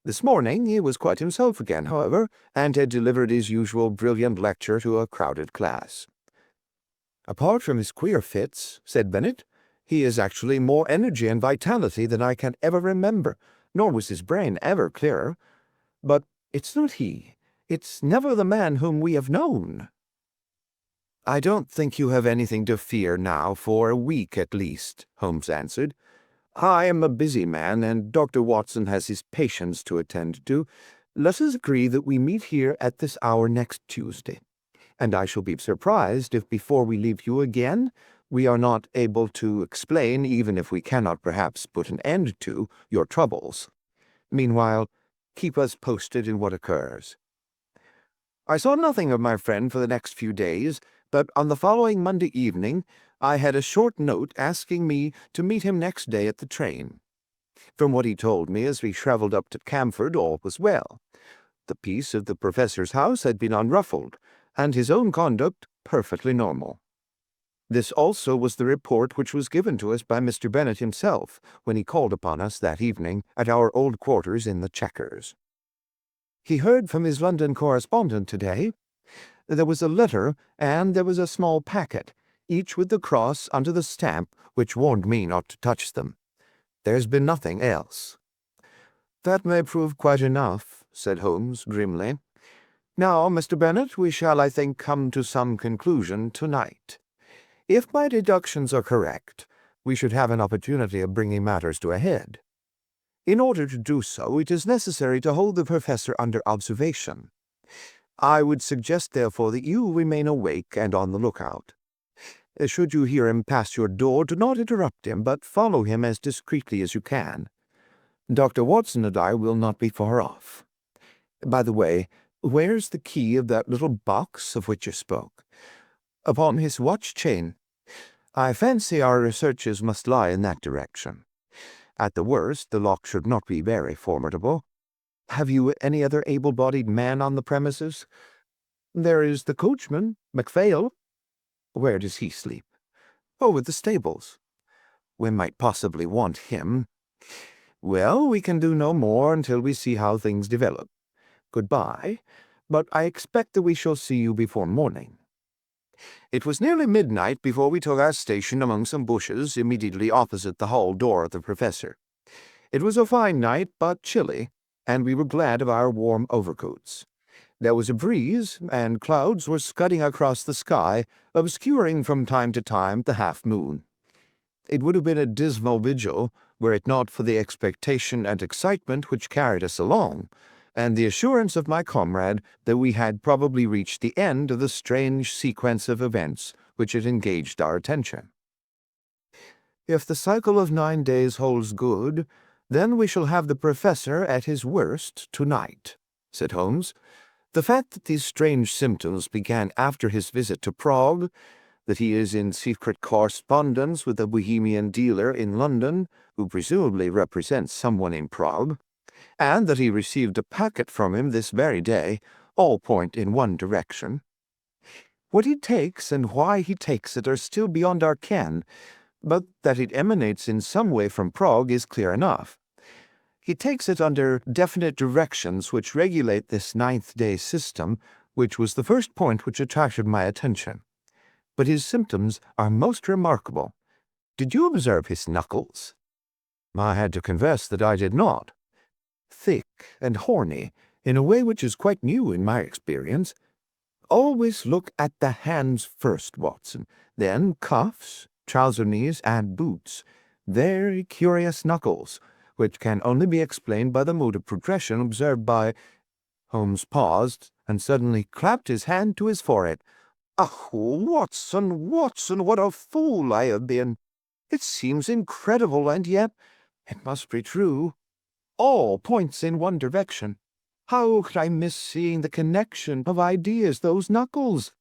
This morning he was quite himself again, however, and had delivered his usual brilliant lecture to a crowded class. "Apart from his queer fits," said Bennet, "he has actually more energy and vitality than I can ever remember, nor was his brain ever clearer. But it's not he. It's never the man whom we have known." "I don't think you have anything to fear now for a week at least," Holmes answered. "I am a busy man, and Dr. Watson has his patients to attend to. Let us agree that we meet here at this hour next Tuesday, and I shall be surprised if before we leave you again we are not able to explain, even if we cannot perhaps put an end to, your troubles. Meanwhile, keep us posted in what occurs." I saw nothing of my friend for the next few days, but on the following Monday evening I had a short note asking me to meet him next day at the train. From what he told me as we travelled up to Camford, all was well. The peace of the professor's house had been unruffled, and his own conduct perfectly normal. This also was the report which was given to us by Mr. Bennet himself when he called upon us that evening at our old quarters in the Chequers. He heard from his London correspondent today. There was a letter, and there was a small packet, each with the cross under the stamp which warned me not to touch them. There's been nothing else." "That may prove quite enough," said Holmes grimly. "Now, Mr. Bennet, we shall, I think, come to some conclusion tonight. If my deductions are correct, we should have an opportunity of bringing matters to a head. In order to do so, it is necessary to hold the professor under observation. I would suggest, therefore, that you remain awake and on the lookout. Should you hear him pass your door, do not interrupt him, but follow him as discreetly as you can. Dr. Watson and I will not be far off. By the way, where's the key of that little box of which you spoke?" "Upon his watch chain. I fancy our researches must lie in that direction. At the worst, the lock should not be very formidable. Have you any other able-bodied man on the premises?" "There is the coachman, MacPhail." "Where does he sleep?" "Oh, at the stables." "We might possibly want him. Well, we can do no more until we see how things develop. Goodbye, but I expect that we shall see you before morning." It was nearly midnight before we took our station among some bushes immediately opposite the hall door of the professor. It was a fine night, but chilly, and we were glad of our warm overcoats. There was a breeze, and clouds were scudding across the sky, obscuring from time to time the half-moon. It would have been a dismal vigil were it not for the expectation and excitement which carried us along, and the assurance of my comrade that we had probably reached the end of the strange sequence of events which had engaged our attention. "If the cycle of 9 days holds good, then we shall have the professor at his worst tonight," said Holmes. "The fact that these strange symptoms began after his visit to Prague, that he is in secret correspondence with a Bohemian dealer in London, who presumably represents someone in Prague, and that he received a packet from him this very day, all point in one direction. What he takes and why he takes it are still beyond our ken, but that it emanates in some way from Prague is clear enough. He takes it under definite directions which regulate this 9th-day system, which was the first point which attracted my attention. But his symptoms are most remarkable. Did you observe his knuckles?" I had to confess that I did not. "Thick and horny, in a way which is quite new in my experience. Always look at the hands first, Watson, then cuffs, trouser knees, and boots. Very curious knuckles, which can only be explained by the mode of progression observed by—" Holmes paused, and suddenly clapped his hand to his forehead. "Oh, Watson, Watson, what a fool I have been! It seems incredible, and yet it must be true. All points in one direction. How could I miss seeing the connection of ideas, those knuckles?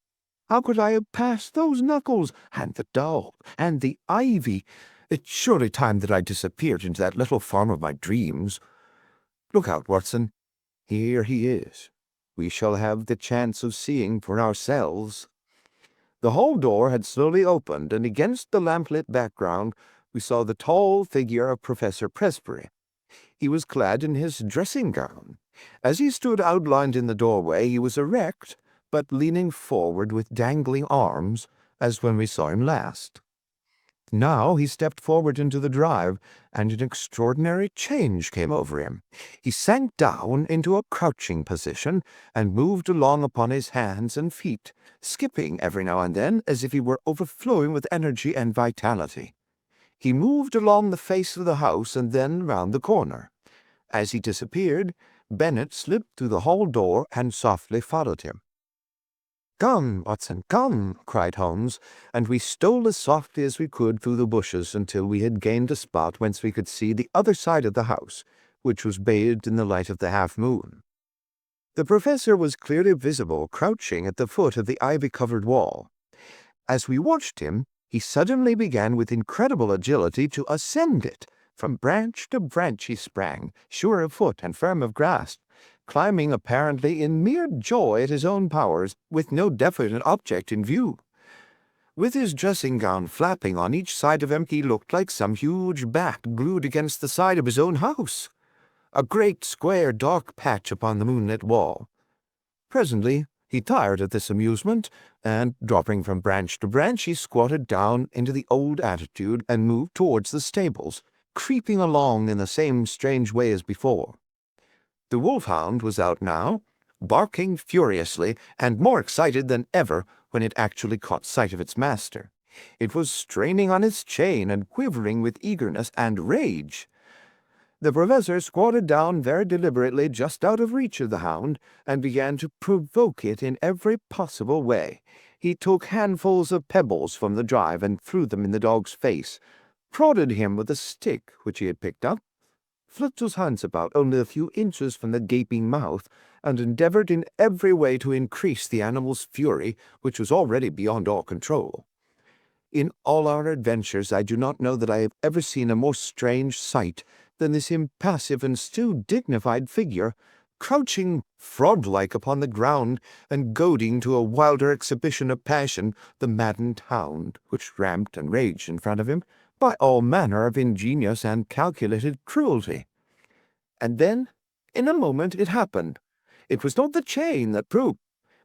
How could I have passed those knuckles, and the dog, and the ivy? It's surely time that I disappeared into that little farm of my dreams. Look out, Watson. Here he is. We shall have the chance of seeing for ourselves." The hall door had slowly opened, and against the lamplit background we saw the tall figure of Professor Presbury. He was clad in his dressing gown. As he stood outlined in the doorway, he was erect, but leaning forward with dangling arms, as when we saw him last. Now he stepped forward into the drive, and an extraordinary change came over him. He sank down into a crouching position, and moved along upon his hands and feet, skipping every now and then as if he were overflowing with energy and vitality. He moved along the face of the house and then round the corner. As he disappeared, Bennet slipped through the hall door and softly followed him. "Come, Watson, come," cried Holmes, and we stole as softly as we could through the bushes until we had gained a spot whence we could see the other side of the house, which was bathed in the light of the half-moon. The professor was clearly visible crouching at the foot of the ivy-covered wall. As we watched him, he suddenly began with incredible agility to ascend it. From branch to branch he sprang, sure of foot and firm of grasp, climbing apparently in mere joy at his own powers, with no definite object in view. With his dressing gown flapping on each side of him, he looked like some huge bat glued against the side of his own house, a great square dark patch upon the moonlit wall. Presently he tired of this amusement, and, dropping from branch to branch, he squatted down into the old attitude and moved towards the stables, creeping along in the same strange way as before. The wolfhound was out now, barking furiously, and more excited than ever when it actually caught sight of its master. It was straining on its chain and quivering with eagerness and rage. The professor squatted down very deliberately just out of reach of the hound, and began to provoke it in every possible way. He took handfuls of pebbles from the drive and threw them in the dog's face, prodded him with a stick which he had picked up, flipped his hands about only a few inches from the gaping mouth, and endeavored in every way to increase the animal's fury, which was already beyond all control. In all our adventures, I do not know that I have ever seen a more strange sight than this impassive and still dignified figure, crouching frog-like upon the ground and goading to a wilder exhibition of passion the maddened hound, which ramped and raged in front of him by all manner of ingenious and calculated cruelty. And then, in a moment, it happened. It was not the chain that broke,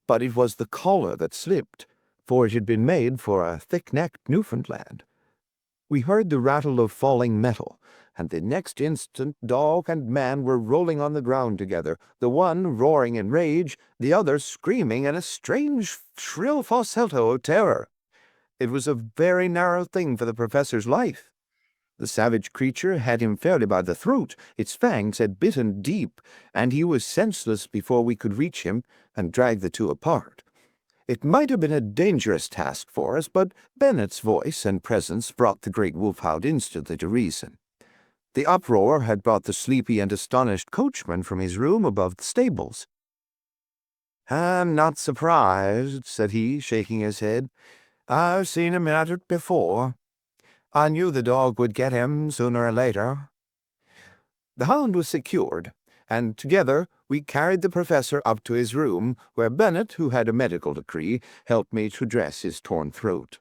but it was the collar that slipped, for it had been made for a thick-necked Newfoundland. We heard the rattle of falling metal, and the next instant dog and man were rolling on the ground together, the one roaring in rage, the other screaming in a strange, shrill falsetto of terror. It was a very narrow thing for the professor's life. The savage creature had him fairly by the throat, its fangs had bitten deep, and he was senseless before we could reach him and drag the two apart. It might have been a dangerous task for us, but Bennet's voice and presence brought the great wolfhound instantly to reason. The uproar had brought the sleepy and astonished coachman from his room above the stables. "I'm not surprised," said he, shaking his head. "I've seen him at it before. I knew the dog would get him sooner or later." The hound was secured, and together we carried the professor up to his room, where Bennet, who had a medical degree, helped me to dress his torn throat.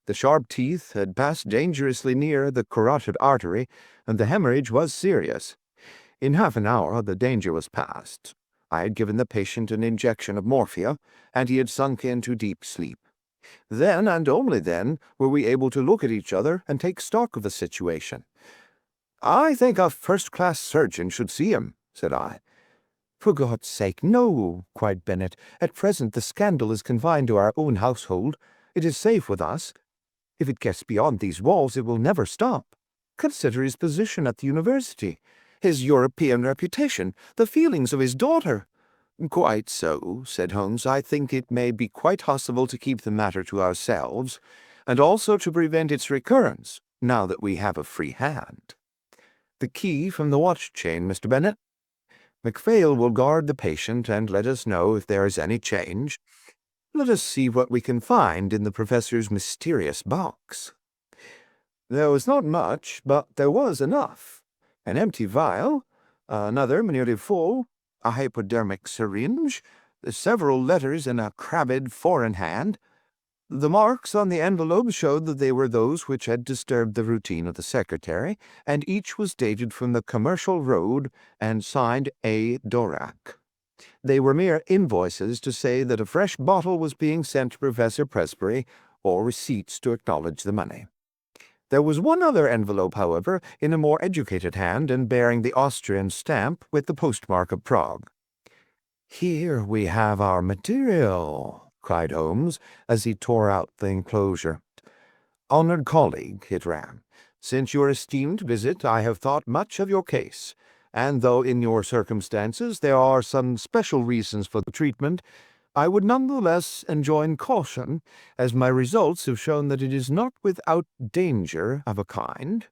The sharp teeth had passed dangerously near the carotid artery, and the hemorrhage was serious. In half an hour the danger was past. I had given the patient an injection of morphia, and he had sunk into deep sleep. Then, and only then, were we able to look at each other and take stock of the situation. "I think a first-class surgeon should see him," said I. "For God's sake, no," cried Bennet. "At present the scandal is confined to our own household. It is safe with us. If it gets beyond these walls, it will never stop. Consider his position at the university, his European reputation, the feelings of his daughter." "Quite so," said Holmes. "I think it may be quite possible to keep the matter to ourselves, and also to prevent its recurrence, now that we have a free hand. The key from the watch-chain, Mr. Bennet. MacPhail will guard the patient and let us know if there is any change. Let us see what we can find in the professor's mysterious box." There was not much, but there was enough. An empty vial, another nearly full, a hypodermic syringe, several letters in a crabbed foreign hand. The marks on the envelopes showed that they were those which had disturbed the routine of the secretary, and each was dated from the Commercial Road and signed A. Dorak. They were mere invoices to say that a fresh bottle was being sent to Professor Presbury, or receipts to acknowledge the money. There was one other envelope, however, in a more educated hand and bearing the Austrian stamp with the postmark of Prague. "Here we have our material," cried Holmes, as he tore out the enclosure. "Honored colleague," it ran, "since your esteemed visit, I have thought much of your case, and though in your circumstances there are some special reasons for the treatment, I would none the less enjoin caution, as my results have shown that it is not without danger of a kind.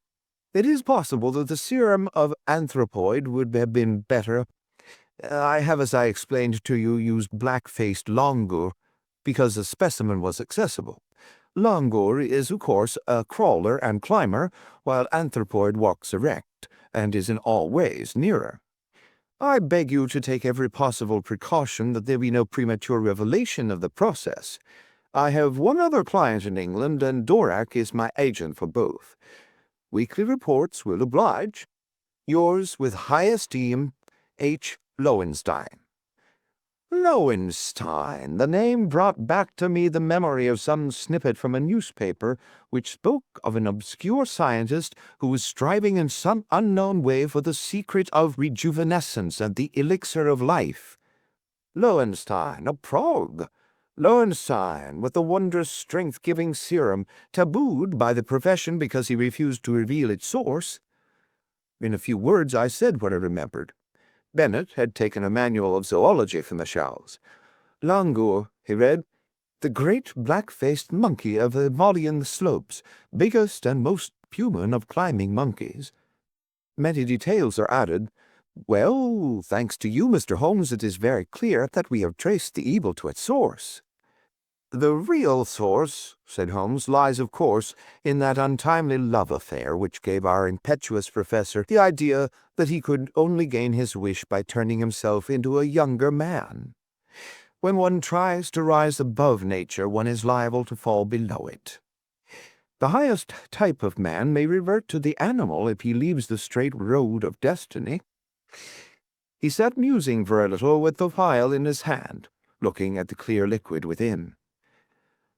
It is possible that the serum of anthropoid would have been better. I have, as I explained to you, used black-faced langur because the specimen was accessible. Langur is, of course, a crawler and climber, while anthropoid walks erect and is in all ways nearer. I beg you to take every possible precaution that there be no premature revelation of the process. I have one other client in England, and Dorak is my agent for both. Weekly reports will oblige. Yours with high esteem, H. Lowenstein. Lowenstein. The name brought back to me the memory of some snippet from a newspaper which spoke of an obscure scientist who was striving in some unknown way for the secret of rejuvenescence and the elixir of life. Lowenstein, a prog. Lowenstein, with the wondrous strength-giving serum, tabooed by the profession because he refused to reveal its source. In a few words I said what I remembered. Bennett had taken a manual of zoology from the shelves. Langur, he read, the great black-faced monkey of the Himalayan slopes, biggest and most human of climbing monkeys. Many details are added. Well, thanks to you, Mr. Holmes, it is very clear that we have traced the evil to its source. The real source, said Holmes, lies, of course, in that untimely love affair which gave our impetuous professor the idea that he could only gain his wish by turning himself into a younger man. When one tries to rise above nature, one is liable to fall below it. The highest type of man may revert to the animal if he leaves the straight road of destiny. He sat musing for a little with the phial in his hand, looking at the clear liquid within.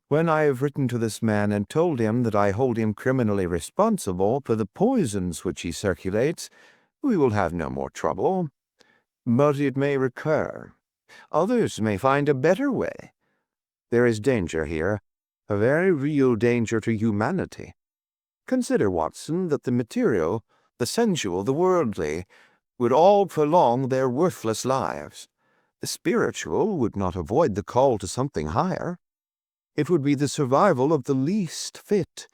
When I have written to this man and told him that I hold him criminally responsible for the poisons which he circulates, we will have no more trouble. But it may recur. Others may find a better way. There is danger here, a very real danger to humanity. Consider, Watson, that the material, the sensual, the worldly, would all prolong their worthless lives. The spiritual would not avoid the call to something higher. It would be the survival of the least fit.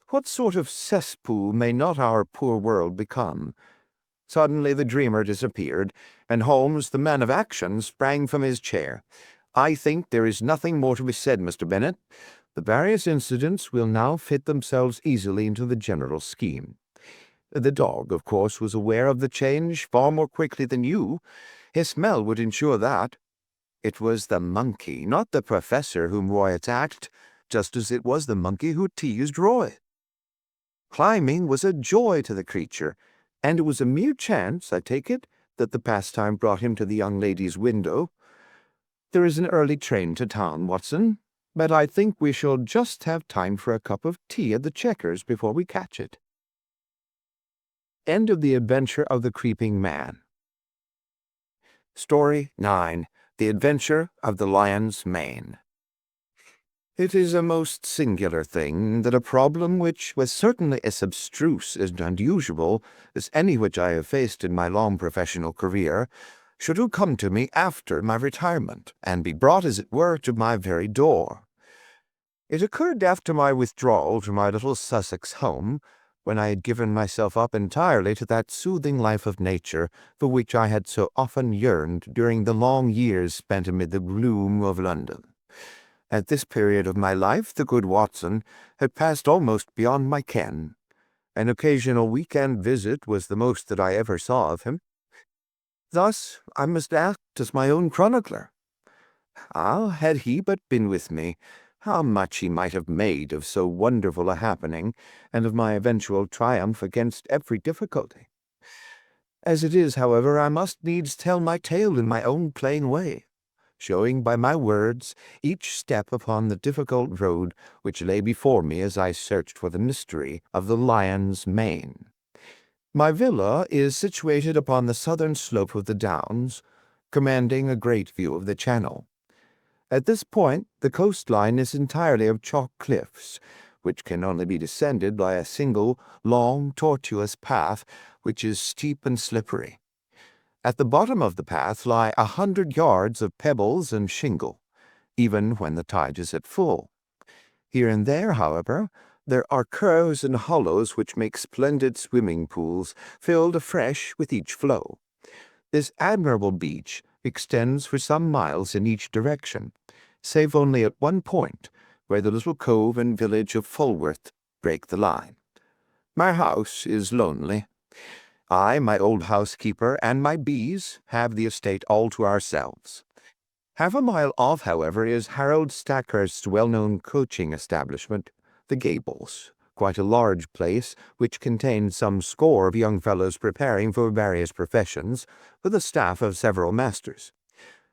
What sort of cesspool may not our poor world become? Suddenly the dreamer disappeared, and Holmes, the man of action, sprang from his chair. I think there is nothing more to be said, Mr. Bennet. The various incidents will now fit themselves easily into the general scheme. The dog, of course, was aware of the change far more quickly than you. His smell would ensure that. It was the monkey, not the professor, whom Roy attacked, just as it was the monkey who teased Roy. Climbing was a joy to the creature, and it was a mere chance, I take it, that the pastime brought him to the young lady's window. There is an early train to town, Watson, but I think we shall just have time for a cup of tea at the Chequers before we catch it. End of The Adventure of the Creeping Man. Story 9. The Adventure of the Lion's Mane. It is a most singular thing that a problem which was certainly as abstruse and unusual as any which I have faced in my long professional career should have come to me after my retirement, and be brought, as it were, to my very door. It occurred after my withdrawal to my little Sussex home, when I had given myself up entirely to that soothing life of nature for which I had so often yearned during the long years spent amid the gloom of London. At this period of my life the good Watson had passed almost beyond my ken. An occasional week-end visit was the most that I ever saw of him. Thus I must act as my own chronicler. Ah, had he but been with me, how much he might have made of so wonderful a happening, and of my eventual triumph against every difficulty. As it is, however, I must needs tell my tale in my own plain way, showing by my words each step upon the difficult road which lay before me as I searched for the mystery of the lion's mane. My villa is situated upon the southern slope of the Downs, commanding a great view of the Channel. At this point the coastline is entirely of chalk cliffs, which can only be descended by a single, long, tortuous path, which is steep and slippery. At the bottom of the path lie 100 yards of pebbles and shingle, even when the tide is at full. Here and there, however, There are curves and hollows which make splendid swimming pools, filled afresh with each flow. This admirable beach extends for some miles in each direction, save only at one point, where the little cove and village of Fulworth break the line. My house is lonely. I, my old housekeeper, and my bees have the estate all to ourselves. Half a mile off, however, is Harold Stackhurst's well-known coaching establishment, the Gables, quite a large place which contains some score of young fellows preparing for various professions, with a staff of several masters.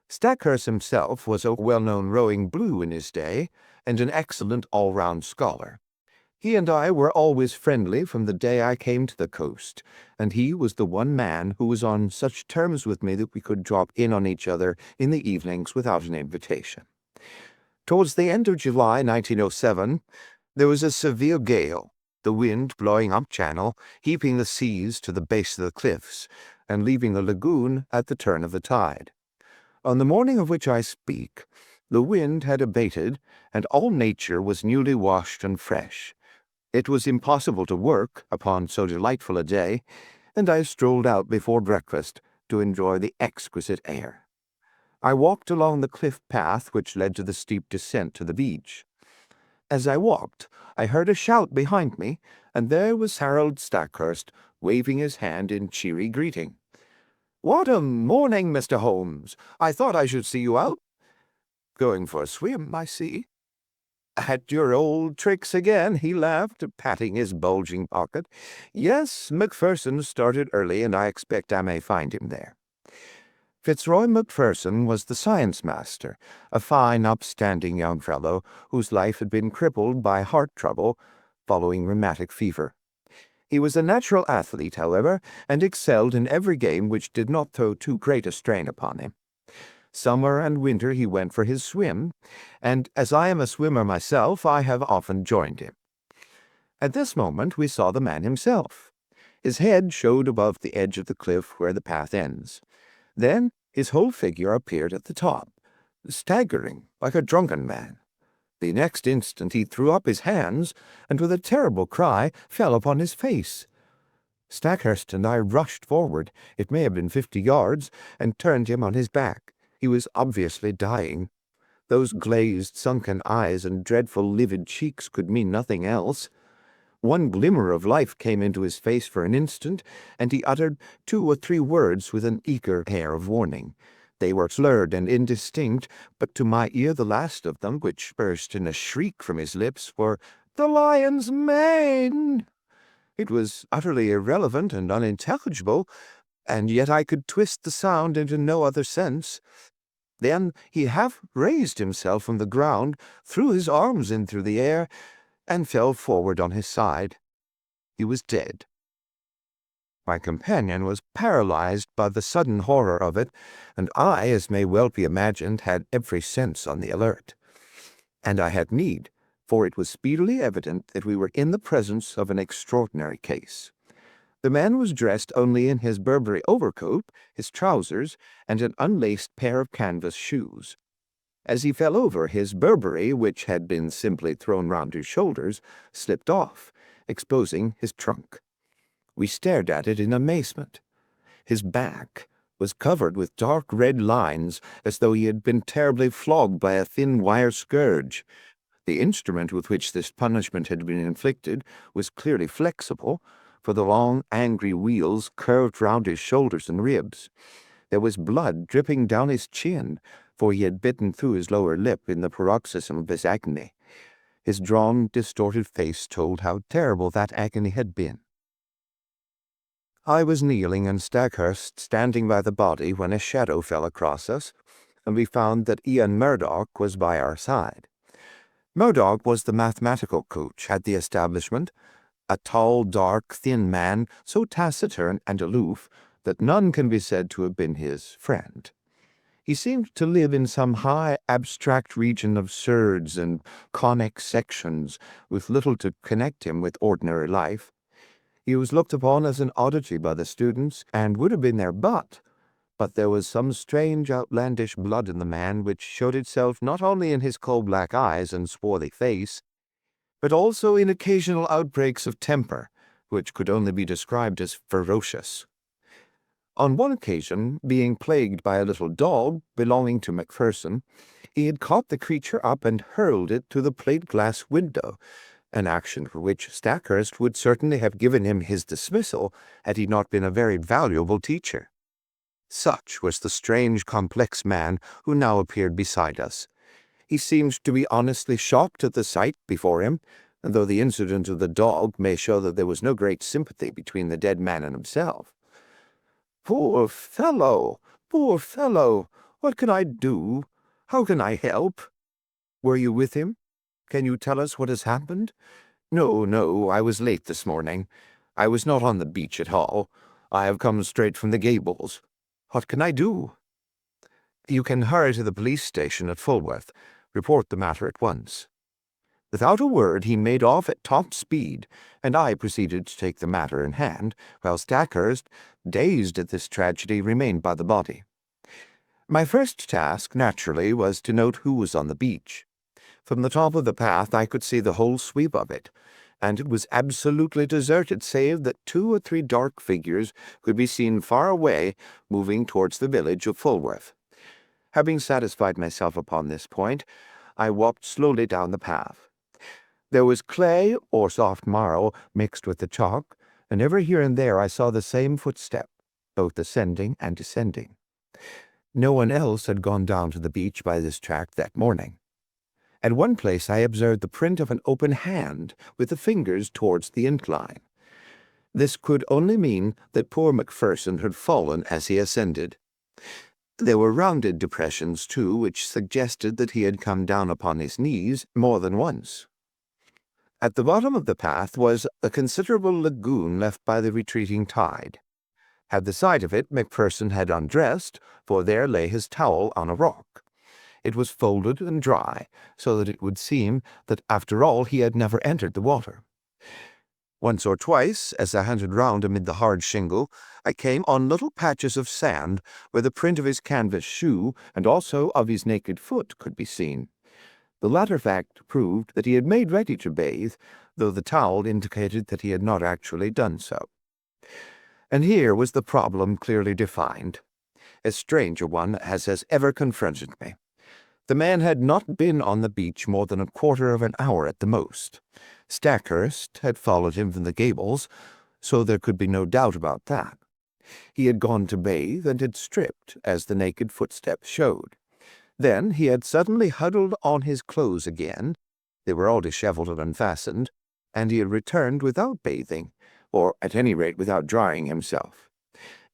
Stackhurst himself was a well-known rowing blue in his day, and an excellent all-round scholar. He and I were always friendly from the day I came to the coast, and he was the one man who was on such terms with me that we could drop in on each other in the evenings without an invitation. Towards the end of July 1907, there was a severe gale, the wind blowing up channel, heaping the seas to the base of the cliffs, and leaving the lagoon at the turn of the tide. On the morning of which I speak, the wind had abated, and all nature was newly washed and fresh. It was impossible to work upon so delightful a day, and I strolled out before breakfast to enjoy the exquisite air. I walked along the cliff path which led to the steep descent to the beach. As I walked, I heard a shout behind me, and there was Harold Stackhurst, waving his hand in cheery greeting. "What a morning, Mr. Holmes! I thought I should see you out." "Going for a swim, I see." "At your old tricks again," he laughed, patting his bulging pocket. "Yes, Macpherson started early, and I expect I may find him there." Fitzroy Macpherson was the science master, a fine, upstanding young fellow whose life had been crippled by heart trouble following rheumatic fever. He was a natural athlete, however, and excelled in every game which did not throw too great a strain upon him. Summer and winter he went for his swim, and as I am a swimmer myself, I have often joined him. At this moment we saw the man himself. His head showed above the edge of the cliff where the path ends. Then his whole figure appeared at the top, staggering like a drunken man. The next instant he threw up his hands, and with a terrible cry fell upon his face. Stackhurst and I rushed forward, it may have been 50 yards, and turned him on his back. He was obviously dying. Those glazed, sunken eyes and dreadful livid cheeks could mean nothing else. One glimmer of life came into his face for an instant, and he uttered 2 or 3 words with an eager air of warning. They were slurred and indistinct, but to my ear the last of them, which burst in a shriek from his lips, were, "The lion's mane!" It was utterly irrelevant and unintelligible, and yet I could twist the sound into no other sense. Then he half raised himself from the ground, threw his arms in through the air, and fell forward on his side. He was dead. My companion was paralyzed by the sudden horror of it, and I, as may well be imagined, had every sense on the alert. And I had need, for it was speedily evident that we were in the presence of an extraordinary case. The man was dressed only in his Burberry overcoat, his trousers, and an unlaced pair of canvas shoes. As he fell over, his Burberry, which had been simply thrown round his shoulders, slipped off, exposing his trunk. We stared at it in amazement. His back was covered with dark red lines, as though he had been terribly flogged by a thin wire scourge. The instrument with which this punishment had been inflicted was clearly flexible, for the long, angry wheels curved round his shoulders and ribs. There was blood dripping down his chin, for he had bitten through his lower lip in the paroxysm of his agony. His drawn, distorted face told how terrible that agony had been. I was kneeling and Stackhurst standing by the body when a shadow fell across us, and we found that Ian Murdoch was by our side. Murdoch was the mathematical coach at the establishment, a tall, dark, thin man, so taciturn and aloof that none can be said to have been his friend. He seemed to live in some high, abstract region of surds and conic sections, with little to connect him with ordinary life. He was looked upon as an oddity by the students, and would have been their butt, but there was some strange, outlandish blood in the man which showed itself not only in his coal-black eyes and swarthy face, but also in occasional outbreaks of temper, which could only be described as ferocious. On one occasion, being plagued by a little dog belonging to Macpherson, he had caught the creature up and hurled it to the plate-glass window, an action for which Stackhurst would certainly have given him his dismissal had he not been a very valuable teacher. Such was the strange, complex man who now appeared beside us. He seemed to be honestly shocked at the sight before him, and though the incident of the dog may show that there was no great sympathy between the dead man and himself. "Poor fellow! Poor fellow! What can I do? How can I help?" "Were you with him? Can you tell us what has happened?" No, I was late this morning. I was not on the beach at all. I have come straight from the Gables. What can I do?" "You can hurry to the police station at Fulworth. Report the matter at once." Without a word he made off at top speed, and I proceeded to take the matter in hand, while Stackhurst, dazed at this tragedy, remained by the body. My first task, naturally, was to note who was on the beach. From the top of the path I could see the whole sweep of it, and it was absolutely deserted save that 2 or 3 dark figures could be seen far away, moving towards the village of Fulworth. Having satisfied myself upon this point, I walked slowly down the path. There was clay or soft marl mixed with the chalk, and every here and there I saw the same footstep, both ascending and descending. No one else had gone down to the beach by this track that morning. At one place I observed the print of an open hand, with the fingers towards the incline. This could only mean that poor Macpherson had fallen as he ascended. There were rounded depressions, too, which suggested that he had come down upon his knees more than once. At the bottom of the path was a considerable lagoon left by the retreating tide. At the sight of it, Macpherson had undressed, for there lay his towel on a rock. It was folded and dry, so that it would seem that after all he had never entered the water. Once or twice, as I hunted round amid the hard shingle, I came on little patches of sand where the print of his canvas shoe and also of his naked foot could be seen. The latter fact proved that he had made ready to bathe, though the towel indicated that he had not actually done so. And here was the problem clearly defined, as strange a one as has ever confronted me. The man had not been on the beach more than a quarter of an hour at the most. Stackhurst had followed him from the Gables, so there could be no doubt about that. He had gone to bathe and had stripped, as the naked footsteps showed. Then he had suddenly huddled on his clothes again. They were all disheveled and unfastened, and he had returned without bathing, or at any rate without drying himself.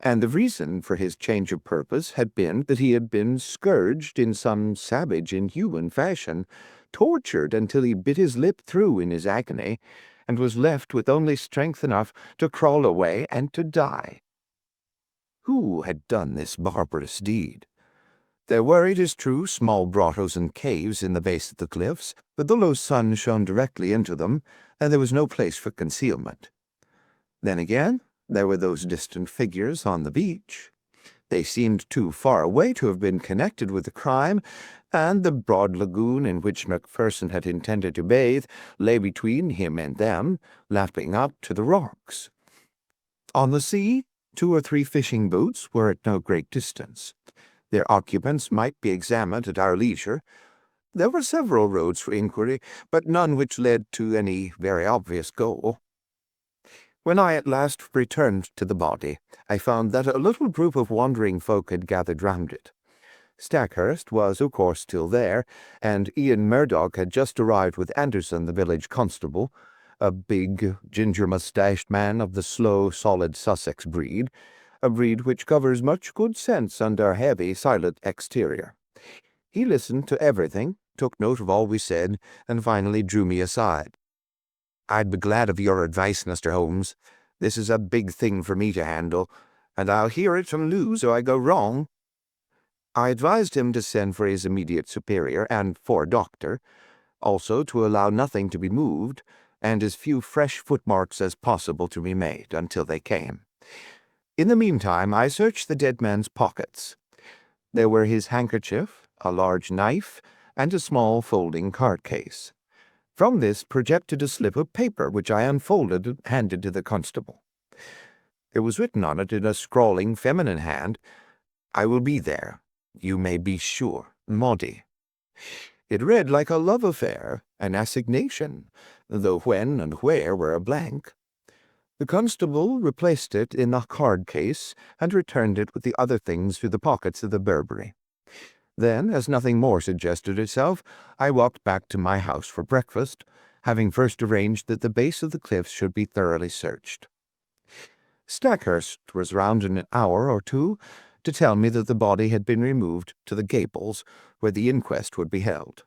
And the reason for his change of purpose had been that he had been scourged in some savage, inhuman fashion, tortured until he bit his lip through in his agony, and was left with only strength enough to crawl away and to die. Who had done this barbarous deed? There were, it is true, small grottos and caves in the base of the cliffs, but the low sun shone directly into them, and there was no place for concealment. Then again, there were those distant figures on the beach. They seemed too far away to have been connected with the crime, and the broad lagoon in which Macpherson had intended to bathe lay between him and them, lapping up to the rocks. On the sea, 2 or 3 fishing boats were at no great distance. Their occupants might be examined at our leisure. There were several roads for inquiry, but none which led to any very obvious goal. When I at last returned to the body, I found that a little group of wandering folk had gathered round it. Stackhurst was, of course, still there, and Ian Murdoch had just arrived with Anderson, the village constable, a big, ginger-moustached man of the slow, solid Sussex breed, a breed which covers much good sense under a heavy, silent exterior. He listened to everything, took note of all we said, and finally drew me aside. "I'd be glad of your advice, Mr. Holmes. This is a big thing for me to handle, and I'll hear it from Lou so I go wrong." I advised him to send for his immediate superior and for a doctor, also to allow nothing to be moved, and as few fresh footmarks as possible to be made until they came. In the meantime, I searched the dead man's pockets. There were his handkerchief, a large knife, and a small folding card-case. From this projected a slip of paper, which I unfolded and handed to the constable. There was written on it in a scrawling feminine hand, "I will be there, you may be sure, Maudie." It read like a love affair, an assignation, though when and where were a blank. The constable replaced it in a card case and returned it with the other things to the pockets of the Burberry. Then, as nothing more suggested itself, I walked back to my house for breakfast, having first arranged that the base of the cliffs should be thoroughly searched. Stackhurst was round in an hour or two to tell me that the body had been removed to the Gables, where the inquest would be held.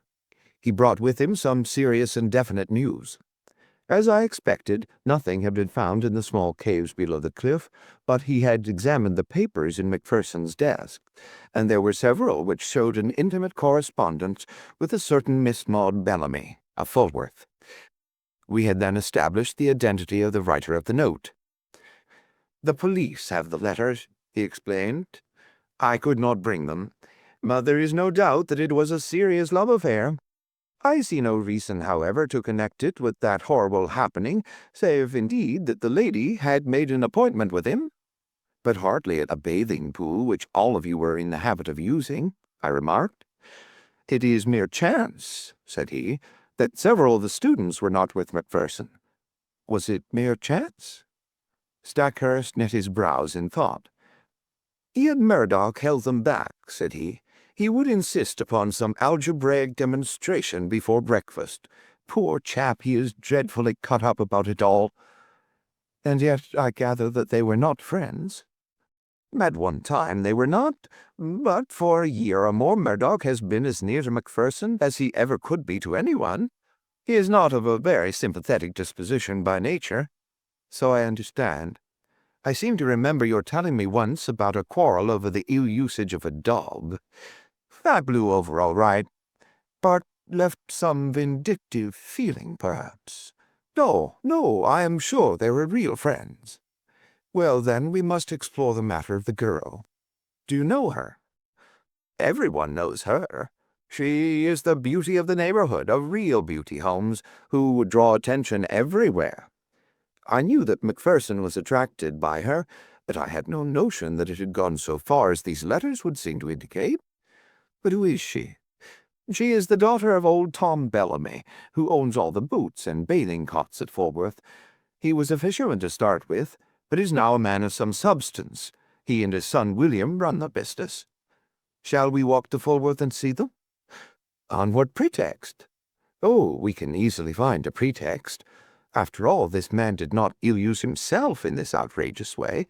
He brought with him some serious and definite news. As I expected, nothing had been found in the small caves below the cliff, but he had examined the papers in Macpherson's desk, and there were several which showed an intimate correspondence with a certain Miss Maud Bellamy, of Fulworth. We had then established the identity of the writer of the note. "The police have the letters," he explained. "I could not bring them, but there is no doubt that it was a serious love affair. I see no reason, however, to connect it with that horrible happening, save, indeed, that the lady had made an appointment with him." "But hardly at a bathing pool which all of you were in the habit of using," I remarked. "It is mere chance," said he, "that several of the students were not with Macpherson." "Was it mere chance?" Stackhurst knit his brows in thought. "Ian Murdoch held them back," said he. "He would insist upon some algebraic demonstration before breakfast. Poor chap, he is dreadfully cut up about it all." "And yet I gather that they were not friends." "At one time they were not, but for a year or more Murdoch has been as near to Macpherson as he ever could be to anyone. He is not of a very sympathetic disposition by nature." "So I understand. I seem to remember your telling me once about a quarrel over the ill usage of a dog. That blew over all right, but left some vindictive feeling, perhaps." No, I am sure they were real friends." "Well, then, we must explore the matter of the girl. Do you know her?" "Everyone knows her. She is the beauty of the neighborhood, a real beauty, Holmes, who would draw attention everywhere. I knew that Macpherson was attracted by her, but I had no notion that it had gone so far as these letters would seem to indicate." "But who is she?" "She is the daughter of old Tom Bellamy, who owns all the boots and bathing cots at Fulworth. He was a fisherman to start with, but is now a man of some substance. He and his son William run the business." "Shall we walk to Fulworth and see them?" "On what pretext?" "Oh, we can easily find a pretext. After all, this man did not ill-use himself in this outrageous way.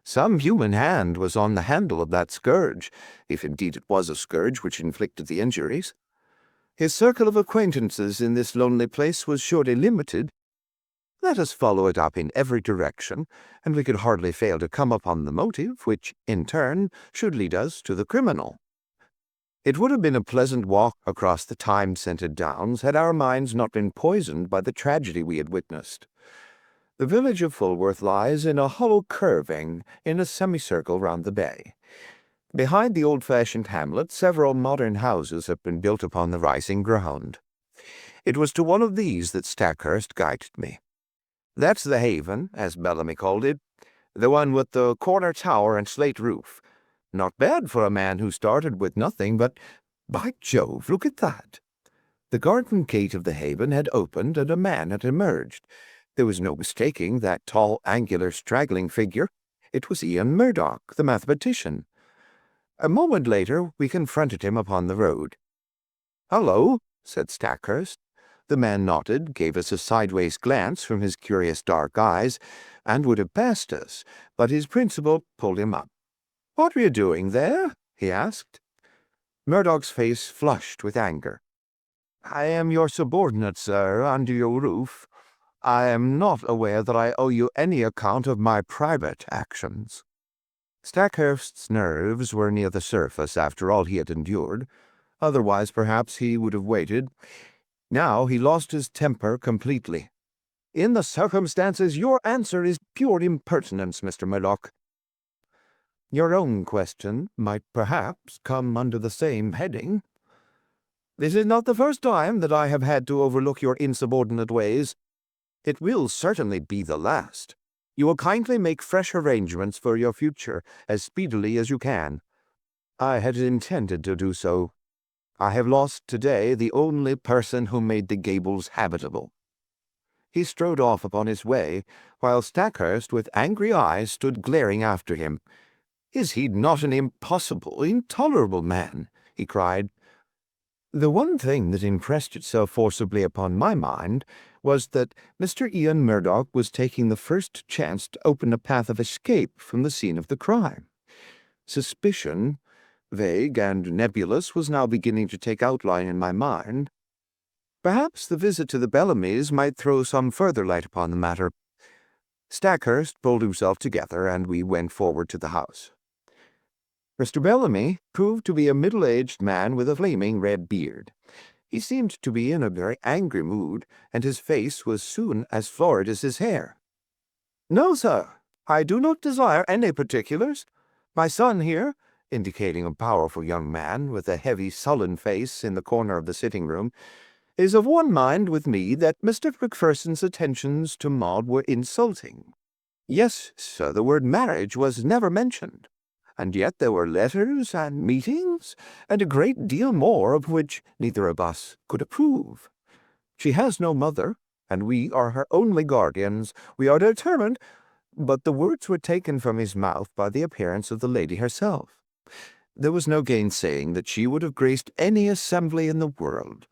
Some human hand was on the handle of that scourge, if indeed it was a scourge which inflicted the injuries. His circle of acquaintances in this lonely place was surely limited. Let us follow it up in every direction, and we could hardly fail to come upon the motive, which, in turn, should lead us to the criminal." It would have been a pleasant walk across the thyme-scented downs had our minds not been poisoned by the tragedy we had witnessed. The village of Fulworth lies in a hollow curving in a semicircle round the bay. Behind the old-fashioned hamlet, several modern houses have been built upon the rising ground. It was to one of these that Stackhurst guided me. "That's the Haven, as Bellamy called it, the one with the corner tower and slate roof. Not bad for a man who started with nothing, but, by Jove, look at that!" The garden gate of the Haven had opened, and a man had emerged. There was no mistaking that tall, angular, straggling figure. It was Ian Murdoch, the mathematician. A moment later we confronted him upon the road. "Hullo," said Stackhurst. The man nodded, gave us a sideways glance from his curious dark eyes, and would have passed us, but his principal pulled him up. "What were you doing there?" he asked. Murdoch's face flushed with anger. "I am your subordinate, sir, under your roof. I am not aware that I owe you any account of my private actions." Stackhurst's nerves were near the surface after all he had endured. Otherwise, perhaps, he would have waited. Now he lost his temper completely. "In the circumstances, your answer is pure impertinence, Mr. Murdoch." "Your own question might perhaps come under the same heading." This is not the first time that I have had to overlook your insubordinate ways. It will certainly be the last. You will kindly make fresh arrangements for your future as speedily as you can. I had intended to do so. I have lost today the only person who made the gables habitable." He strode off upon his way, while Stackhurst, with angry eyes, stood glaring after him. "Is he not an impossible, intolerable man?" he cried. The one thing that impressed itself forcibly upon my mind was that Mr. Ian Murdoch was taking the first chance to open a path of escape from the scene of the crime. Suspicion, vague and nebulous, was now beginning to take outline in my mind. Perhaps the visit to the Bellamys might throw some further light upon the matter. Stackhurst pulled himself together, and we went forward to the house. Mr. Bellamy proved to be a middle-aged man with a flaming red beard. He seemed to be in a very angry mood, and his face was soon as florid as his hair. "No, sir, I do not desire any particulars. My son here," indicating a powerful young man with a heavy, sullen face in the corner of the sitting-room, "is of one mind with me that Mr. Macpherson's attentions to Maud were insulting. Yes, sir, the word marriage was never mentioned. And yet there were letters and meetings, and a great deal more of which neither of us could approve. She has no mother, and we are her only guardians. We are determined—" But the words were taken from his mouth by the appearance of the lady herself. There was no gainsaying that she would have graced any assembly in the world.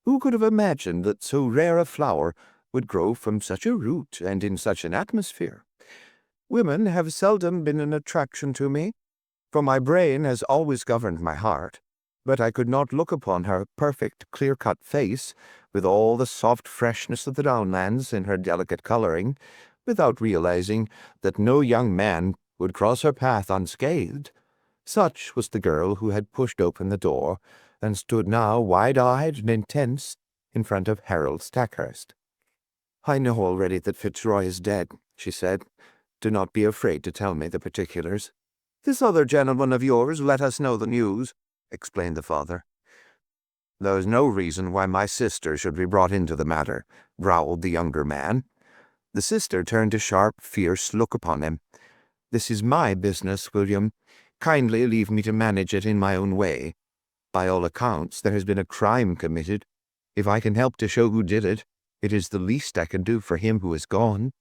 Who could have imagined that so rare a flower would grow from such a root and in such an atmosphere? Women have seldom been an attraction to me, for my brain has always governed my heart, but I could not look upon her perfect, clear-cut face, with all the soft freshness of the downlands in her delicate coloring, without realizing that no young man would cross her path unscathed. Such was the girl who had pushed open the door, and stood now wide-eyed and intense in front of Harold Stackhurst. "I know already that Fitzroy is dead," she said. "Do not be afraid to tell me the particulars." "This other gentleman of yours let us know the news," explained the father. "There is no reason why my sister should be brought into the matter," growled the younger man. The sister turned a sharp, fierce look upon him. "This is my business, William. Kindly leave me to manage it in my own way. By all accounts, there has been a crime committed. If I can help to show who did it, it is the least I can do for him who is gone."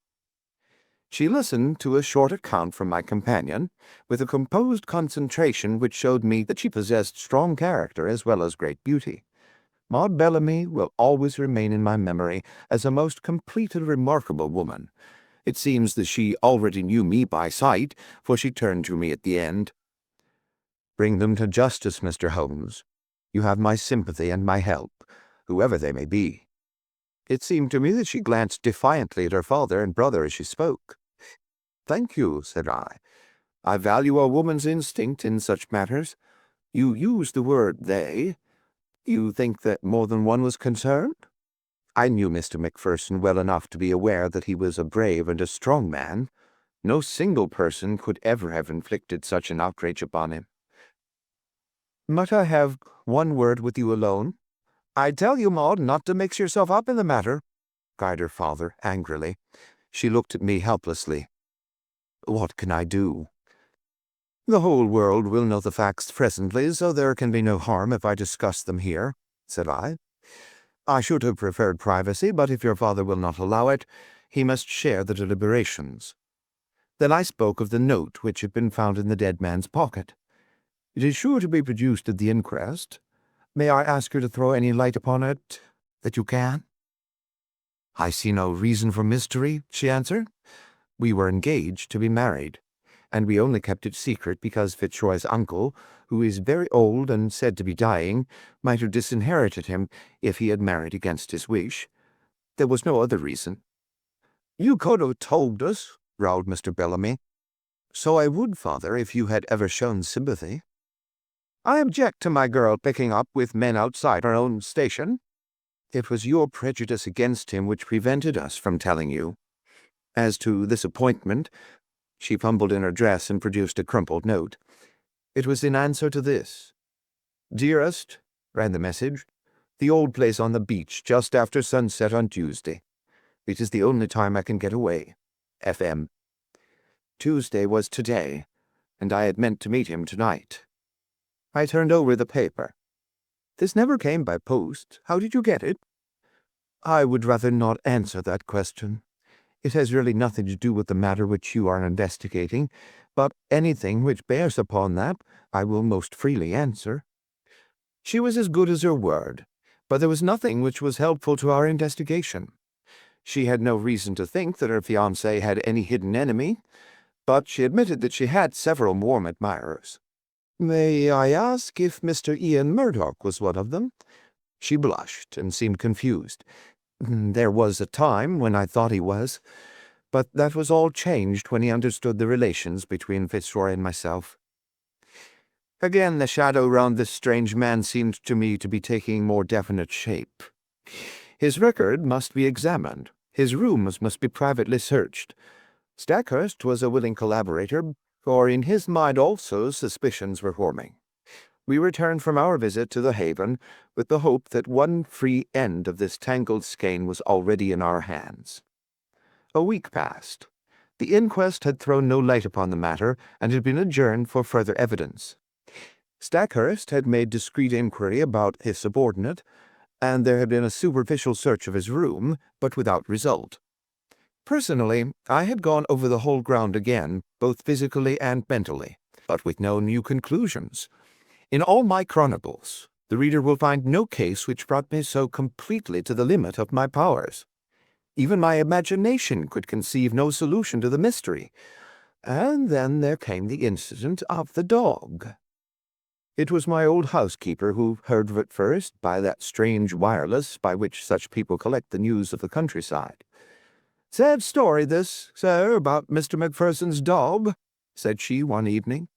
She listened to a short account from my companion, with a composed concentration which showed me that she possessed strong character as well as great beauty. Maud Bellamy will always remain in my memory as a most complete and remarkable woman. It seems that she already knew me by sight, for she turned to me at the end. "Bring them to justice, Mr. Holmes. You have my sympathy and my help, whoever they may be." It seemed to me that she glanced defiantly at her father and brother as she spoke. "Thank you," said I. "I value a woman's instinct in such matters. You used the word 'they.' You think that more than one was concerned?" I knew Mr. Macpherson well enough to be aware that he was a brave and a strong man. No single person could ever have inflicted such an outrage upon him. "Might I have one word with you alone?" "I tell you, Maud, not to mix yourself up in the matter," cried her father angrily. She looked at me helplessly. "What can I do?" "The whole world will know the facts presently, so there can be no harm if I discuss them here," said I. "I should have preferred privacy, but if your father will not allow it, he must share the deliberations." Then I spoke of the note which had been found in the dead man's pocket. "It is sure to be produced at the inquest. May I ask you to throw any light upon it that you can?" "I see no reason for mystery," she answered. "We were engaged to be married, and we only kept it secret because Fitzroy's uncle, who is very old and said to be dying, might have disinherited him if he had married against his wish. There was no other reason." "You could have told us," growled Mr. Bellamy. "So I would, father, if you had ever shown sympathy." "I object to my girl picking up with men outside her own station." "It was your prejudice against him which prevented us from telling you. As to this appointment," she fumbled in her dress and produced a crumpled note. "It was in answer to this." "Dearest," ran the message, The old place on the beach just after sunset on Tuesday. It is the only time I can get away. FM. Tuesday was today, and I had meant to meet him tonight. I turned over the paper. This never came by post. How did you get it? I would rather not answer that question. It has really nothing to do with the matter which you are investigating, but anything which bears upon that I will most freely answer. She was as good as her word, but there was nothing which was helpful to our investigation. She had no reason to think that her fiancé had any hidden enemy, but she admitted that she had several warm admirers. May I ask if Mr. Ian Murdoch was one of them? She blushed and seemed confused. There was a time when I thought he was, but that was all changed when he understood the relations between Fitzroy and myself. Again, the shadow round this strange man seemed to me to be taking more definite shape. His record must be examined. His rooms must be privately searched. Stackhurst was a willing collaborator, for in his mind also suspicions were forming. We returned from our visit to the Haven with the hope that one free end of this tangled skein was already in our hands. A week passed. The inquest had thrown no light upon the matter, and had been adjourned for further evidence. Stackhurst had made discreet inquiry about his subordinate, and there had been a superficial search of his room, but without result. Personally, I had gone over the whole ground again, both physically and mentally, but with no new conclusions. In all my chronicles, the reader will find no case which brought me so completely to the limit of my powers. Even my imagination could conceive no solution to the mystery. And then there came the incident of the dog. It was my old housekeeper who heard of it first by that strange wireless by which such people collect the news of the countryside. "Sad story this, sir, about Mr. Macpherson's dog," said she one evening.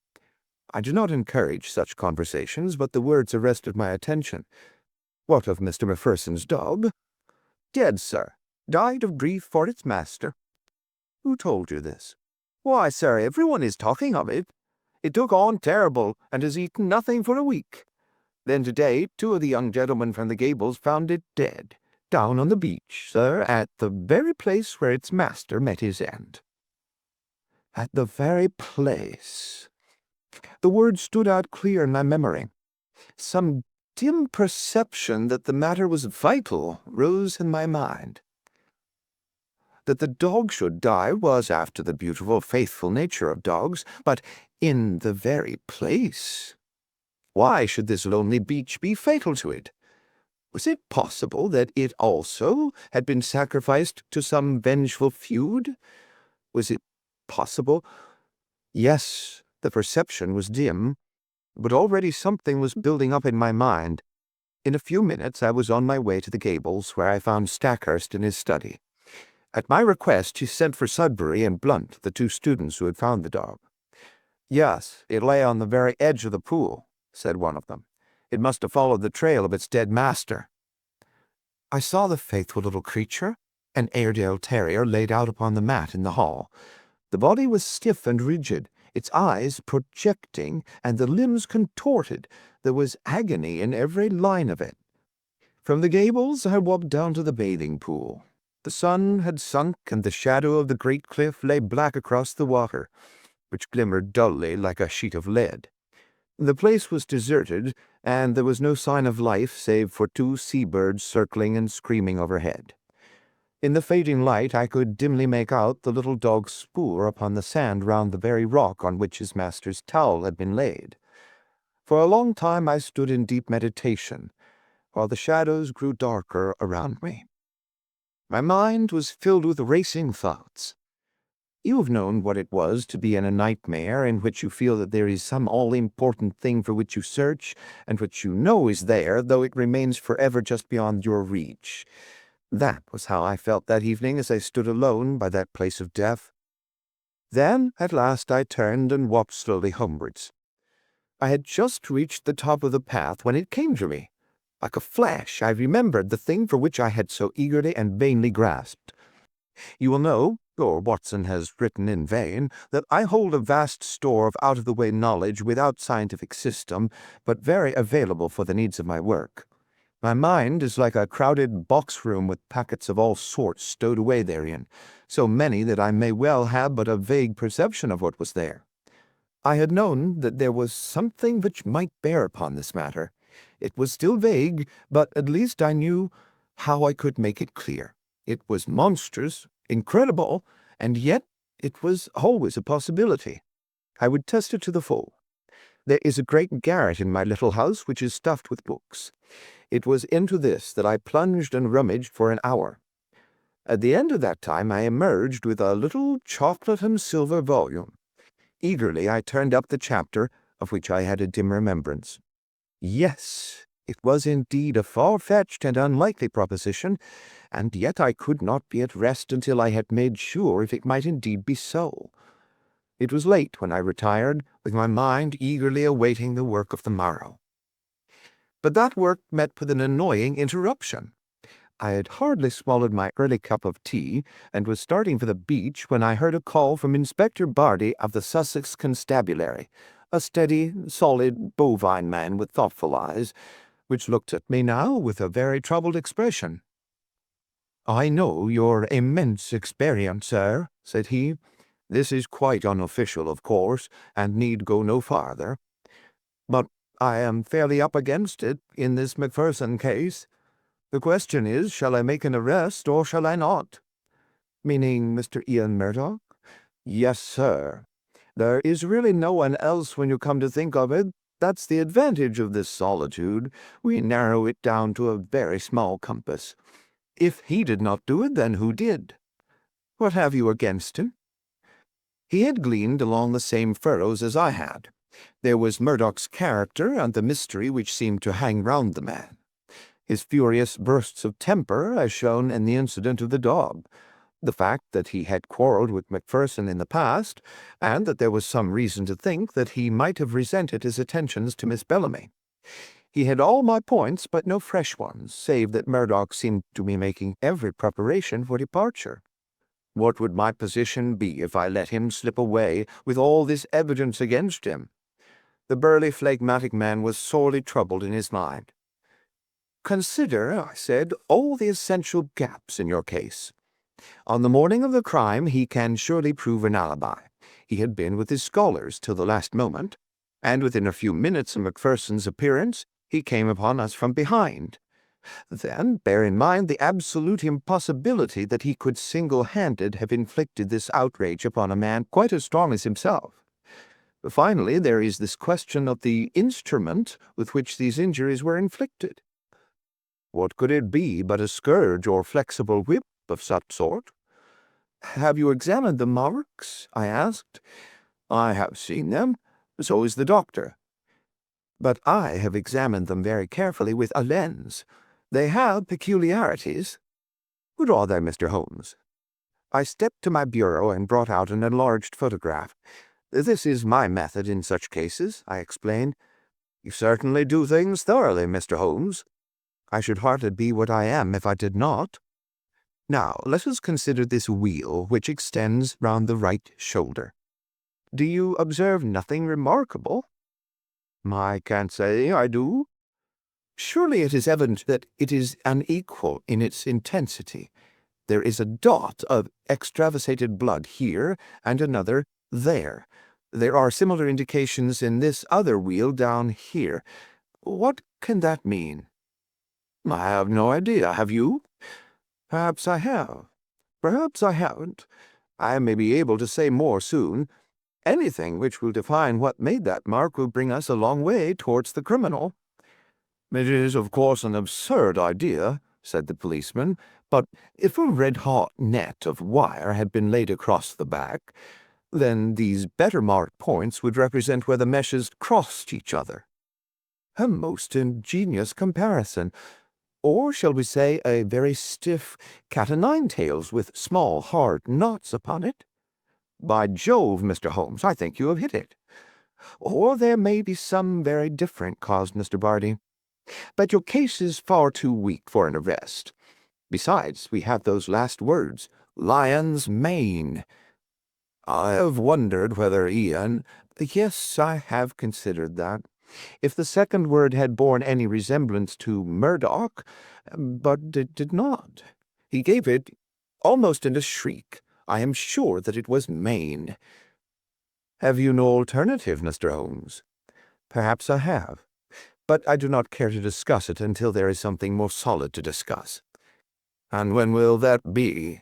I do not encourage such conversations, but the words arrested my attention. "What of Mr. Macpherson's dog?" "Dead, sir. Died of grief for its master." "Who told you this?" "Why, sir, everyone is talking of it. It took on terrible, and has eaten nothing for a week. Then today 2 of the young gentlemen from the Gables found it dead, down on the beach, sir, at the very place where its master met his end." At the very place. The word stood out clear in my memory. Some dim perception that the matter was vital rose in my mind. That the dog should die was after the beautiful, faithful nature of dogs, but in the very place. Why should this lonely beach be fatal to it? Was it possible that it also had been sacrificed to some vengeful feud? Was it possible? Yes, the perception was dim, but already something was building up in my mind. In a few minutes I was on my way to the Gables, where I found Stackhurst in his study. At my request, he sent for Sudbury and Blunt, the 2 students who had found the dog. "Yes, it lay on the very edge of the pool," said one of them. "It must have followed the trail of its dead master." I saw the faithful little creature, an Airedale terrier, laid out upon the mat in the hall. The body was stiff and rigid, its eyes projecting, and the limbs contorted. There was agony in every line of it. From the Gables I walked down to the bathing pool. The sun had sunk, and the shadow of the great cliff lay black across the water, which glimmered dully like a sheet of lead. The place was deserted, and there was no sign of life save for 2 seabirds circling and screaming overhead. In the fading light I could dimly make out the little dog's spoor upon the sand round the very rock on which his master's towel had been laid. For a long time I stood in deep meditation, while the shadows grew darker around me. My mind was filled with racing thoughts. You have known what it was to be in a nightmare in which you feel that there is some all-important thing for which you search, and which you know is there, though it remains forever just beyond your reach. That was how I felt that evening as I stood alone by that place of death. Then, at last, I turned and walked slowly homewards. I had just reached the top of the path when it came to me. Like a flash, I remembered the thing for which I had so eagerly and vainly grasped. You will know, or Watson has written in vain, that I hold a vast store of out-of-the-way knowledge without scientific system, but very available for the needs of my work. My mind is like a crowded box room with packets of all sorts stowed away therein, so many that I may well have but a vague perception of what was there. I had known that there was something which might bear upon this matter. It was still vague, but at least I knew how I could make it clear. It was monstrous, incredible, and yet it was always a possibility. I would test it to the full. There is a great garret in my little house which is stuffed with books. It was into this that I plunged and rummaged for an hour. At the end of that time I emerged with a little chocolate and silver volume. Eagerly I turned up the chapter of which I had a dim remembrance. Yes, it was indeed a far-fetched and unlikely proposition, and yet I could not be at rest until I had made sure if it might indeed be so. It was late when I retired, with my mind eagerly awaiting the work of the morrow. But that work met with an annoying interruption. I had hardly swallowed my early cup of tea, and was starting for the beach when I heard a call from Inspector Bardi of the Sussex Constabulary, a steady, solid, bovine man with thoughtful eyes, which looked at me now with a very troubled expression. "I know your immense experience, sir," said he. "This is quite unofficial, of course, and need go no farther. But I am fairly up against it in this Macpherson case. The question is, shall I make an arrest or shall I not?" "Meaning Mr. Ian Murdoch?" "Yes, sir. There is really no one else when you come to think of it. That's the advantage of this solitude. We narrow it down to a very small compass. If he did not do it, then who did?" "What have you against him?" He had gleaned along the same furrows as I had. There was Murdoch's character and the mystery which seemed to hang round the man. His furious bursts of temper, as shown in the incident of the dog. The fact that he had quarrelled with Macpherson in the past, and that there was some reason to think that he might have resented his attentions to Miss Bellamy. He had all my points, but no fresh ones, save that Murdoch seemed to be making every preparation for departure. What would my position be if I let him slip away with all this evidence against him? The burly, phlegmatic man was sorely troubled in his mind. "Consider," I said, "all the essential gaps in your case. On the morning of the crime he can surely prove an alibi. He had been with his scholars till the last moment, and within a few minutes of Macpherson's appearance he came upon us from behind. Then bear in mind the absolute impossibility that he could single-handed have inflicted this outrage upon a man quite as strong as himself. Finally, there is this question of the instrument with which these injuries were inflicted. What could it be but a scourge or flexible whip of such sort?" "Have you examined the marks?" I asked. "I have seen them. So is the doctor. But I have examined them very carefully with a lens. They have peculiarities." "What are they, Mr. Holmes?" I stepped to my bureau and brought out an enlarged photograph. "This is my method in such cases," I explained. "You certainly do things thoroughly, Mr. Holmes." "I should hardly be what I am if I did not. Now, let us consider this wheal which extends round the right shoulder. Do you observe nothing remarkable?" "I can't say I do." "Surely it is evident that it is unequal in its intensity. There is a dot of extravasated blood here, and another there. There are similar indications in this other wheal down here. What can that mean?" "I have no idea. Have you?" "Perhaps I have. Perhaps I haven't. I may be able to say more soon. Anything which will define what made that mark will bring us a long way towards the criminal." "It is, of course, an absurd idea," said the policeman, "but if a red-hot net of wire had been laid across the back, then these better-marked points would represent where the meshes crossed each other." "A most ingenious comparison. Or shall we say a very stiff cat-o'-nine-tails with small, hard knots upon it?" "By Jove, Mr. Holmes, I think you have hit it." "Or there may be some very different cause, Mr. Bardi. But your case is far too weak for an arrest. Besides, we have those last words, lion's mane." "I have wondered whether Ian—" "Yes, I have considered that. If the second word had borne any resemblance to Murdoch, but it did not. He gave it almost in a shriek. I am sure that it was Maine. Have you no alternative, Mr. Holmes? Perhaps I have, but I do not care to discuss it until there is something more solid to discuss. And when will that be?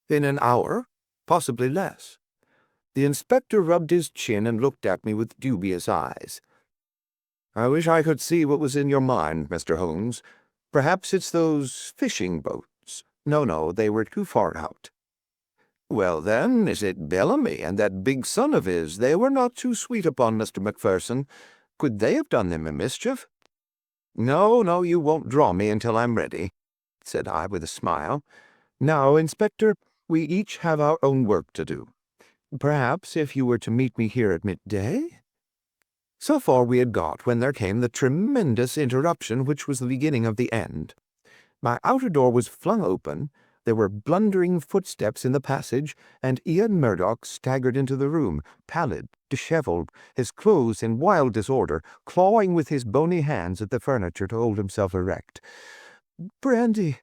In an hour, possibly less. The inspector rubbed his chin and looked at me with dubious eyes. I wish I could see what was in your mind, Mr. Holmes. Perhaps it's those fishing boats. No, they were too far out. Well, then, is it Bellamy and that big son of his? They were not too sweet upon Mr. Macpherson. Could they have done him a mischief? No, you won't draw me until I'm ready, said I with a smile. Now, Inspector, we each have our own work to do. Perhaps if you were to meet me here at midday? So far we had got when there came the tremendous interruption which was the beginning of the end. My outer door was flung open, there were blundering footsteps in the passage, and Ian Murdoch staggered into the room, pallid, dishevelled, his clothes in wild disorder, clawing with his bony hands at the furniture to hold himself erect. "Brandy,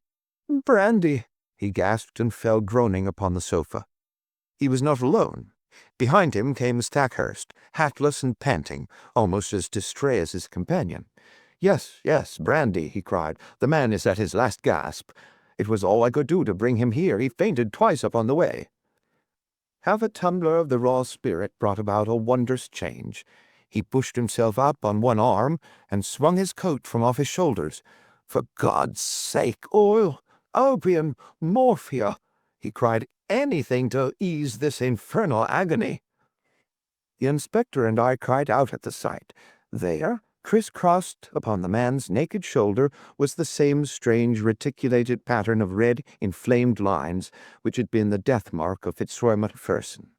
brandy," he gasped and fell groaning upon the sofa. He was not alone. Behind him came Stackhurst, hatless and panting, almost as distrait as his companion. Yes, brandy," he cried. "The man is at his last gasp. It was all I could do to bring him here. He fainted twice upon the way." Half a tumbler of the raw spirit brought about a wondrous change. He pushed himself up on one arm and swung his coat from off his shoulders. "For God's sake, oil, opium, morphia," he cried. "Anything to ease this infernal agony." The inspector and I cried out at the sight. There, criss-crossed upon the man's naked shoulder, was the same strange reticulated pattern of red, inflamed lines which had been the death-mark of Fitzroy Macpherson.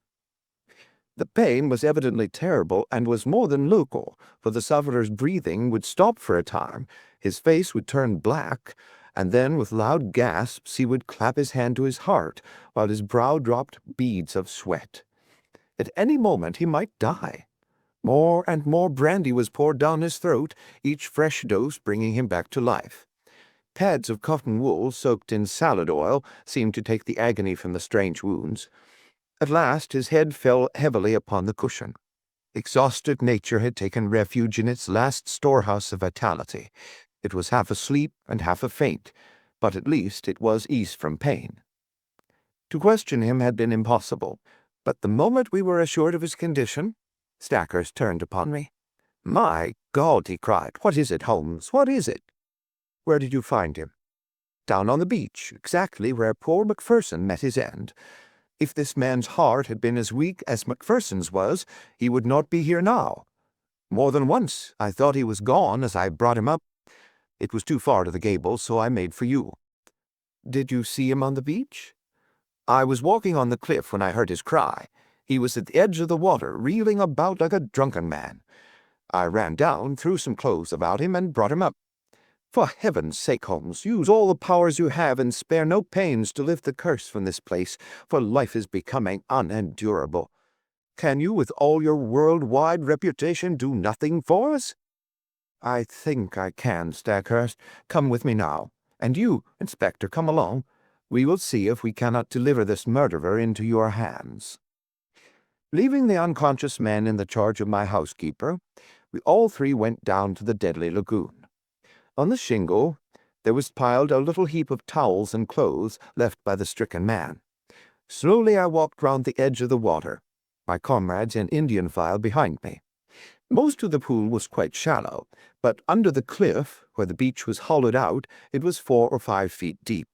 The pain was evidently terrible and was more than local, for the sufferer's breathing would stop for a time, his face would turn black, and then with loud gasps he would clap his hand to his heart, while his brow dropped beads of sweat. At any moment he might die. More and more brandy was poured down his throat, each fresh dose bringing him back to life. Pads of cotton wool soaked in salad oil seemed to take the agony from the strange wounds. At last his head fell heavily upon the cushion. Exhausted nature had taken refuge in its last storehouse of vitality. It was half asleep and half a faint, but at least it was eased from pain. To question him had been impossible, but the moment we were assured of his condition, Stackhurst turned upon me. "My God," he cried, "what is it, Holmes? What is it?" "Where did you find him?" "Down on the beach, exactly where poor Macpherson met his end. If this man's heart had been as weak as Macpherson's was, he would not be here now. More than once I thought he was gone as I brought him up. It was too far to the Gables, so I made for you." "Did you see him on the beach?" "I was walking on the cliff when I heard his cry. He was at the edge of the water, reeling about like a drunken man. I ran down, threw some clothes about him, and brought him up. For heaven's sake, Holmes, use all the powers you have and spare no pains to lift the curse from this place, for life is becoming unendurable. Can you, with all your world-wide reputation, do nothing for us?" "I think I can, Stackhurst. Come with me now. And you, Inspector, come along. We will see if we cannot deliver this murderer into your hands." Leaving the unconscious man in the charge of my housekeeper, we all three went down to the deadly lagoon. On the shingle there was piled a little heap of towels and clothes left by the stricken man. Slowly I walked round the edge of the water, my comrades in Indian file behind me. Most of the pool was quite shallow, but under the cliff, where the beach was hollowed out, it was 4 or 5 feet deep.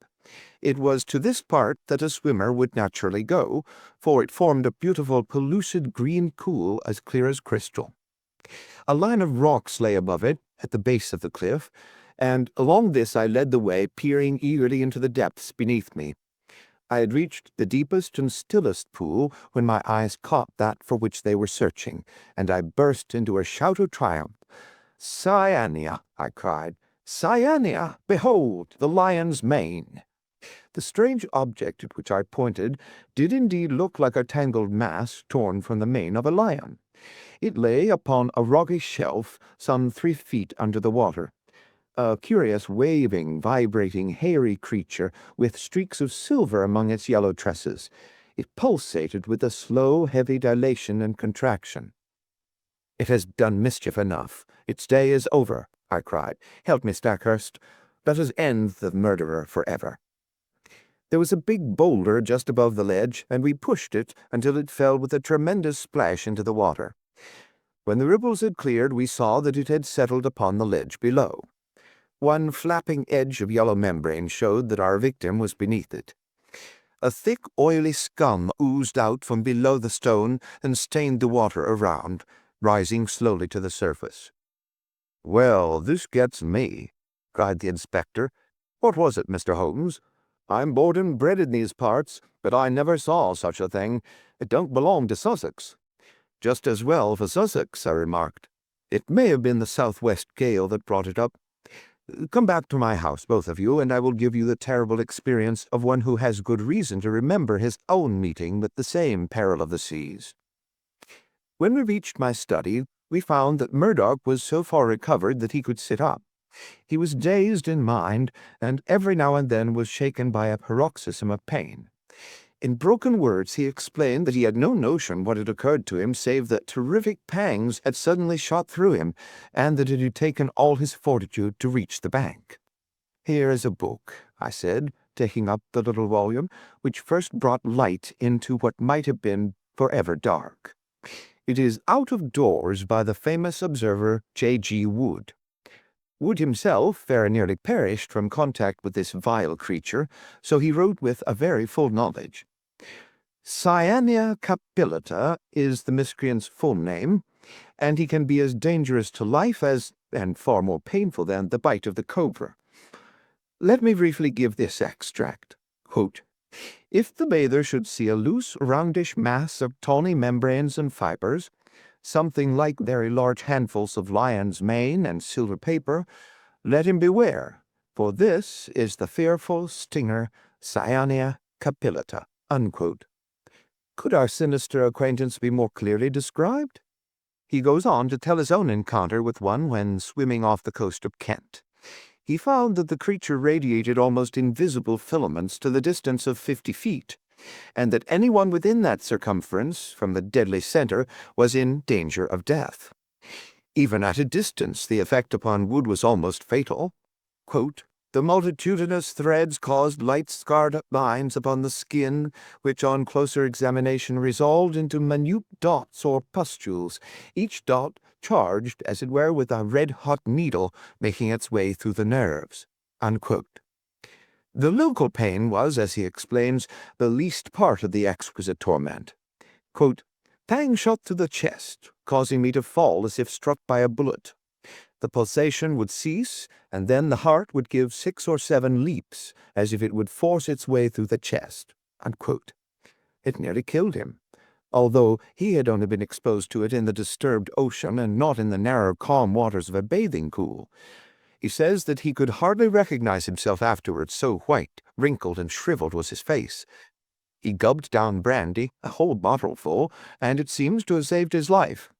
It was to this part that a swimmer would naturally go, for it formed a beautiful pellucid green pool as clear as crystal. A line of rocks lay above it, at the base of the cliff, and along this I led the way, peering eagerly into the depths beneath me. I had reached the deepest and stillest pool when my eyes caught that for which they were searching, and I burst into a shout of triumph. "Cyania!" I cried. "Cyania! Behold, the lion's mane!" The strange object at which I pointed did indeed look like a tangled mass torn from the mane of a lion. It lay upon a rocky shelf some 3 feet under the water, a curious, waving, vibrating, hairy creature with streaks of silver among its yellow tresses. It pulsated with a slow, heavy dilation and contraction. "It has done mischief enough. Its day is over," I cried. "Help me, Stackhurst. Let us end the murderer forever." There was a big boulder just above the ledge, and we pushed it until it fell with a tremendous splash into the water. When the ripples had cleared, we saw that it had settled upon the ledge below. One flapping edge of yellow membrane showed that our victim was beneath it. A thick, oily scum oozed out from below the stone and stained the water around, rising slowly to the surface. "Well, this gets me," cried the inspector. "What was it, Mr. Holmes? I'm born and bred in these parts, but I never saw such a thing. It don't belong to Sussex." "Just as well for Sussex," I remarked. "It may have been the southwest gale that brought it up. Come back to my house, both of you, and I will give you the terrible experience of one who has good reason to remember his own meeting with the same peril of the seas." When we reached my study, we found that Murdoch was so far recovered that he could sit up. He was dazed in mind, and every now and then was shaken by a paroxysm of pain. In broken words he explained that he had no notion what had occurred to him save that terrific pangs had suddenly shot through him, and that it had taken all his fortitude to reach the bank. "Here is a book," I said, taking up the little volume, which first brought light into what might have been forever dark. "It is Out of Doors by the famous observer J.G. Wood. Wood himself very nearly perished from contact with this vile creature, so he wrote with a very full knowledge. Cyanea capillata is the miscreant's full name, and he can be as dangerous to life as, and far more painful than, the bite of the cobra. Let me briefly give this extract. Quote, if the bather should see a loose, roundish mass of tawny membranes and fibers, something like very large handfuls of lion's mane and silver paper, let him beware, for this is the fearful stinger Cyanea capillata." Unquote. Could our sinister acquaintance be more clearly described? He goes on to tell his own encounter with one when swimming off the coast of Kent. He found that the creature radiated almost invisible filaments to the distance of 50 feet, and that anyone within that circumference, from the deadly center, was in danger of death. Even at a distance, the effect upon Wood was almost fatal. Quote, the multitudinous threads caused light scarred lines upon the skin, which on closer examination resolved into minute dots or pustules, each dot charged, as it were, with a red-hot needle making its way through the nerves. Unquote. The local pain was, as he explains, the least part of the exquisite torment. Quote, pang shot through the chest, causing me to fall as if struck by a bullet. The pulsation would cease, and then the heart would give 6 or 7 leaps, as if it would force its way through the chest. Unquote. It nearly killed him, although he had only been exposed to it in the disturbed ocean and not in the narrow, calm waters of a bathing pool. He says that he could hardly recognize himself afterwards, so white, wrinkled, and shriveled was his face. He gulped down brandy, a whole bottle full, and it seems to have saved his life.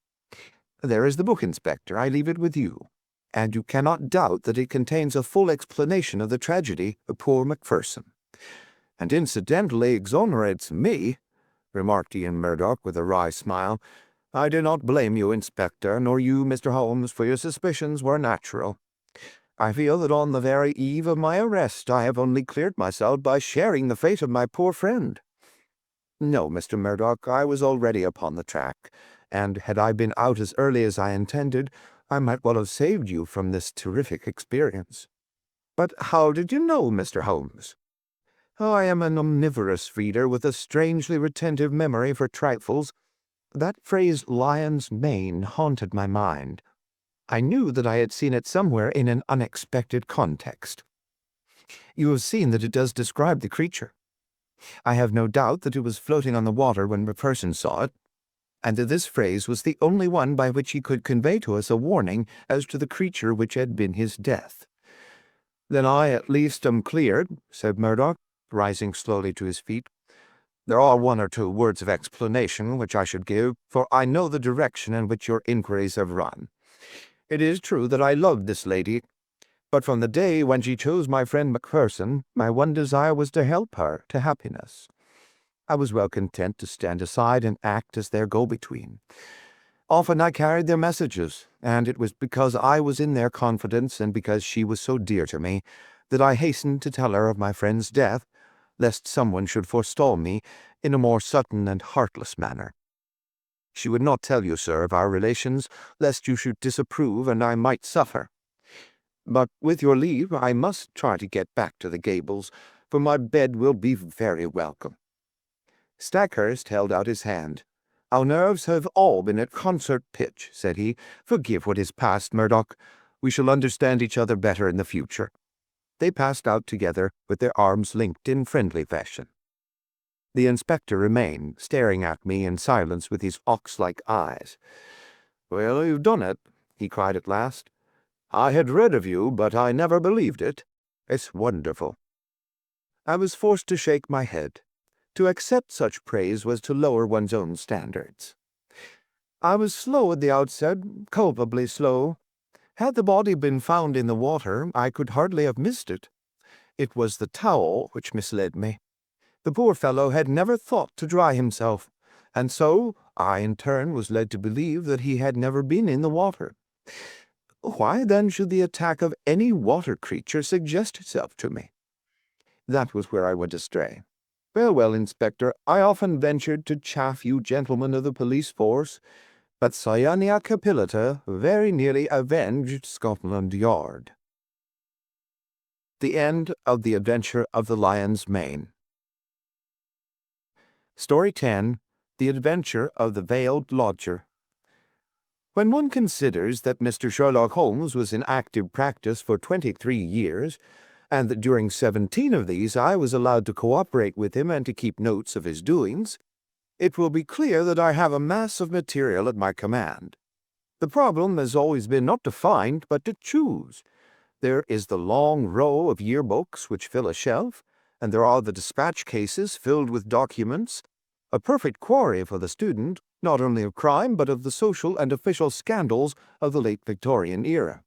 There is the book, Inspector. I leave it with you, and you cannot doubt that it contains a full explanation of the tragedy of poor Macpherson. And incidentally exonerates me, remarked Ian Murdoch with a wry smile. I do not blame you, Inspector, nor you, Mr. Holmes, for your suspicions were natural. I feel that on the very eve of my arrest I have only cleared myself by sharing the fate of my poor friend. No, Mr. Murdoch, I was already upon the track, and had I been out as early as I intended, I might well have saved you from this terrific experience. But how did you know, Mr. Holmes? Oh, I am an omnivorous reader with a strangely retentive memory for trifles. That phrase lion's mane haunted my mind. I knew that I had seen it somewhere in an unexpected context. You have seen that it does describe the creature. I have no doubt that it was floating on the water when Macpherson saw it, and that this phrase was the only one by which he could convey to us a warning as to the creature which had been his death. Then I at least am cleared, said Murdoch, rising slowly to his feet. There are one or two words of explanation which I should give, for I know the direction in which your inquiries have run. It is true that I loved this lady, but from the day when she chose my friend Macpherson, my one desire was to help her to happiness. I was well content to stand aside and act as their go-between. Often I carried their messages, and it was because I was in their confidence and because she was so dear to me that I hastened to tell her of my friend's death, lest someone should forestall me in a more sudden and heartless manner. She would not tell you, sir, of our relations, lest you should disapprove and I might suffer. But with your leave, I must try to get back to the Gables, for my bed will be very welcome. Stackhurst held out his hand. Our nerves have all been at concert pitch, said he. Forgive what is past, Murdoch. We shall understand each other better in the future. They passed out together, with their arms linked in friendly fashion. The inspector remained, staring at me in silence with his ox-like eyes. "Well, you've done it," he cried at last. "I had read of you, but I never believed it. It's wonderful." I was forced to shake my head. To accept such praise was to lower one's own standards. I was slow at the outset, culpably slow. Had the body been found in the water, I could hardly have missed it. It was the towel which misled me. The poor fellow had never thought to dry himself, and so I in turn was led to believe that he had never been in the water. Why then should the attack of any water creature suggest itself to me? That was where I went astray. Well, Inspector, I often ventured to chaff you gentlemen of the police force, but Cyanea Capillata very nearly avenged Scotland Yard. The End of The Adventure of the Lion's Mane. Story 10. The Adventure of the Veiled Lodger. When one considers that Mr. Sherlock Holmes was in active practice for 23 years, and that during 17 of these I was allowed to cooperate with him and to keep notes of his doings, it will be clear that I have a mass of material at my command. The problem has always been not to find, but to choose. There is the long row of yearbooks which fill a shelf, and there are the dispatch cases filled with documents, a perfect quarry for the student, not only of crime but of the social and official scandals of the late Victorian era.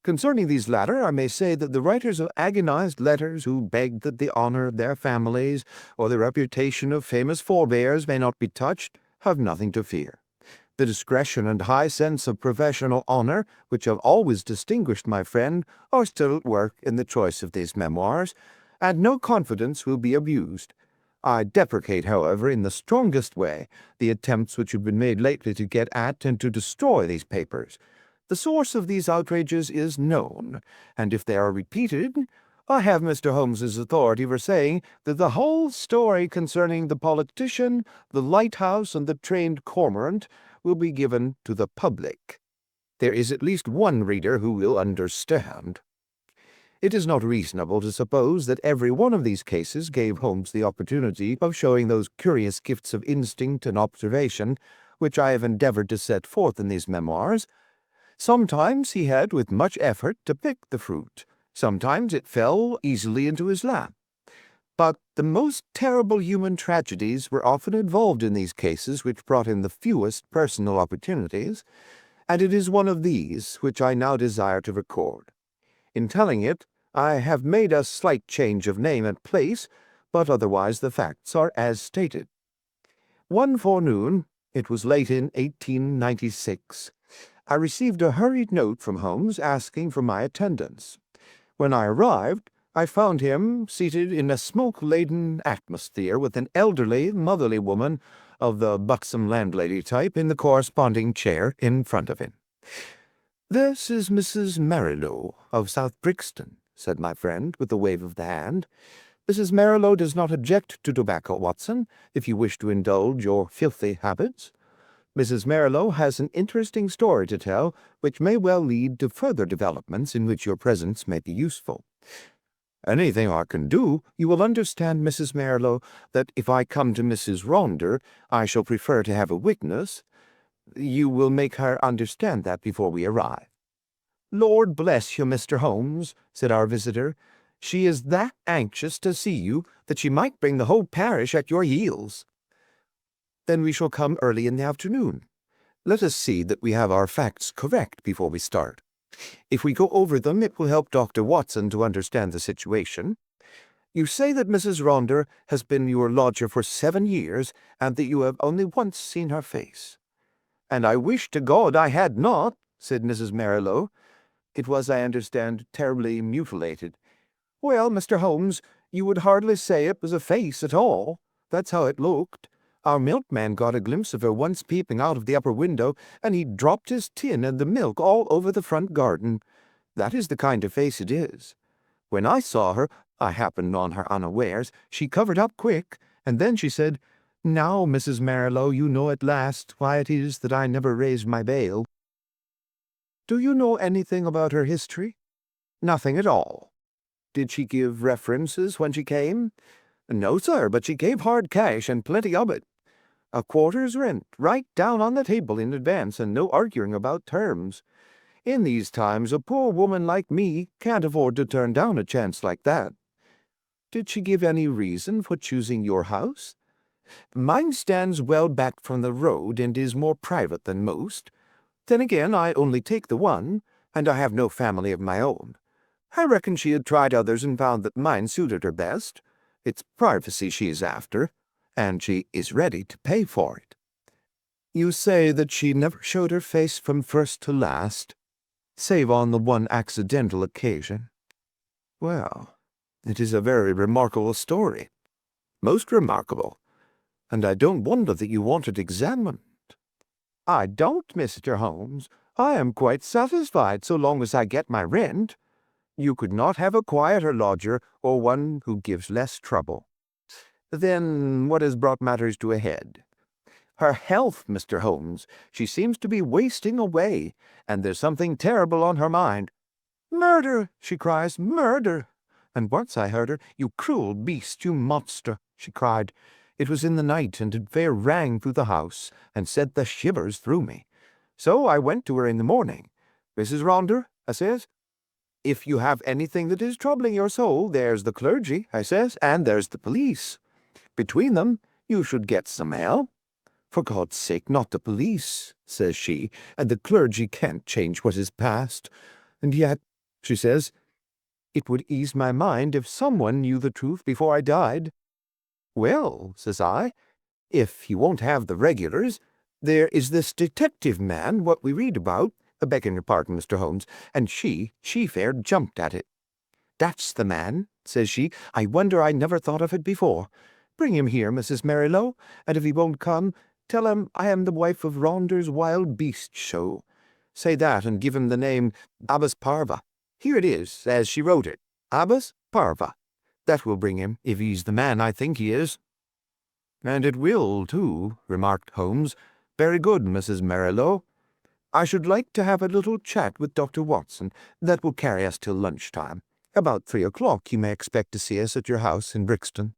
Concerning these latter, I may say that the writers of agonized letters who begged that the honor of their families or the reputation of famous forebears may not be touched have nothing to fear. The discretion and high sense of professional honor, which have always distinguished my friend, are still at work in the choice of these memoirs, and no confidence will be abused. I deprecate, however, in the strongest way, the attempts which have been made lately to get at and to destroy these papers. The source of these outrages is known, and if they are repeated, I have Mr. Holmes's authority for saying that the whole story concerning the politician, the lighthouse, and the trained cormorant will be given to the public. There is at least one reader who will understand. It is not reasonable to suppose that every one of these cases gave Holmes the opportunity of showing those curious gifts of instinct and observation which I have endeavored to set forth in these memoirs. Sometimes he had with much effort to pick the fruit. Sometimes it fell easily into his lap. But the most terrible human tragedies were often involved in these cases which brought him the fewest personal opportunities, and it is one of these which I now desire to record. In telling it, I have made a slight change of name and place, but otherwise the facts are as stated. One forenoon, it was late in 1896, I received a hurried note from Holmes asking for my attendance. When I arrived, I found him seated in a smoke-laden atmosphere with an elderly, motherly woman of the buxom landlady type in the corresponding chair in front of him. "This is Mrs. Marilow of South Brixton," said my friend, with a wave of the hand. "Mrs. Marilow does not object to tobacco, Watson, if you wish to indulge your filthy habits. Mrs. Marilow has an interesting story to tell, which may well lead to further developments in which your presence may be useful. Anything I can do, you will understand, Mrs. Marilow, that if I come to Mrs. Ronder, I shall prefer to have a witness. You will make her understand that before we arrive." "Lord bless you, Mr. Holmes," said our visitor. She is that anxious to see you that she might bring the whole parish at your heels." "Then we shall come early in the afternoon. Let us see that we have our facts correct before we start. If we go over them, it will help Dr. Watson to understand the situation. You say that Mrs. Ronder has been your lodger for 7 years, and that you have only once seen her face." "And I wish to God I had not," said Mrs. Marilow. It was, I understand, terribly mutilated. "Well, Mr. Holmes, you would hardly say it was a face at all. That's how it looked. Our milkman got a glimpse of her once peeping out of the upper window, and he dropped his tin and the milk all over the front garden. That is the kind of face it is. When I saw her, I happened on her unawares. She covered up quick, and then she said, 'Now, Mrs. Marilow, you know at last why it is that I never raised my veil.'" "Do you know anything about her history?" "Nothing at all." "Did she give references when she came?" "No, sir, but she gave hard cash, and plenty of it. A quarter's rent, right down on the table in advance, and no arguing about terms. In these times, a poor woman like me can't afford to turn down a chance like that." "Did she give any reason for choosing your house?" "Mine stands well back from the road and is more private than most. Then again, I only take the one, and I have no family of my own. I reckon she had tried others and found that mine suited her best. It's privacy she is after, and she is ready to pay for it." "You say that she never showed her face from first to last, save on the one accidental occasion. Well, it is a very remarkable story. Most remarkable. And I don't wonder that you want it examined." "I don't, Mr. Holmes. I am quite satisfied so long as I get my rent. You could not have a quieter lodger, or one who gives less trouble." "Then what has brought matters to a head?" "Her health, Mr. Holmes. She seems to be wasting away, and there's something terrible on her mind. 'Murder!' she cries, 'murder!' And once I heard her, 'You cruel beast, you monster!' she cried. It was in the night, and it fair rang through the house, and sent the shivers through me. So I went to her in the morning. 'Mrs. Ronder,' I says, 'if you have anything that is troubling your soul, there's the clergy,' I says, 'and there's the police. Between them, you should get some help.' 'For God's sake, not the police,' says she, 'and the clergy can't change what is past. And yet,' she says, 'it would ease my mind if someone knew the truth before I died.' 'Well,' says I, 'if you won't have the regulars, there is this detective man what we read about, begging your pardon, Mr. Holmes, and she fair jumped at it. 'That's the man,' says she. 'I wonder I never thought of it before. Bring him here, Mrs. Marilow, and if he won't come, tell him I am the wife of Ronder's Wild Beast Show. Say that, and give him the name Abbas Parva. Here it is, as she wrote it, Abbas Parva. That will bring him, if he's the man I think he is.'" "And it will, too," remarked Holmes. "Very good, Mrs. Marilow. I should like to have a little chat with Dr. Watson. That will carry us till lunch-time. About 3 o'clock you may expect to see us at your house in Brixton."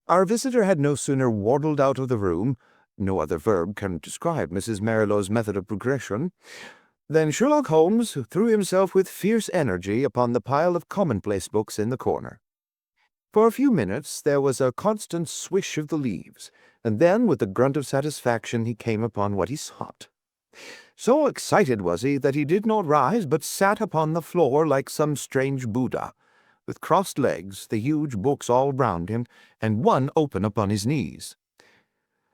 Our visitor had no sooner waddled out of the room, no other verb can describe Mrs. Marilow's method of progression, than Sherlock Holmes threw himself with fierce energy upon the pile of commonplace books in the corner. For a few minutes there was a constant swish of the leaves, and then with a grunt of satisfaction he came upon what he sought. So excited was he that he did not rise, but sat upon the floor like some strange Buddha, with crossed legs, the huge books all round him, and one open upon his knees.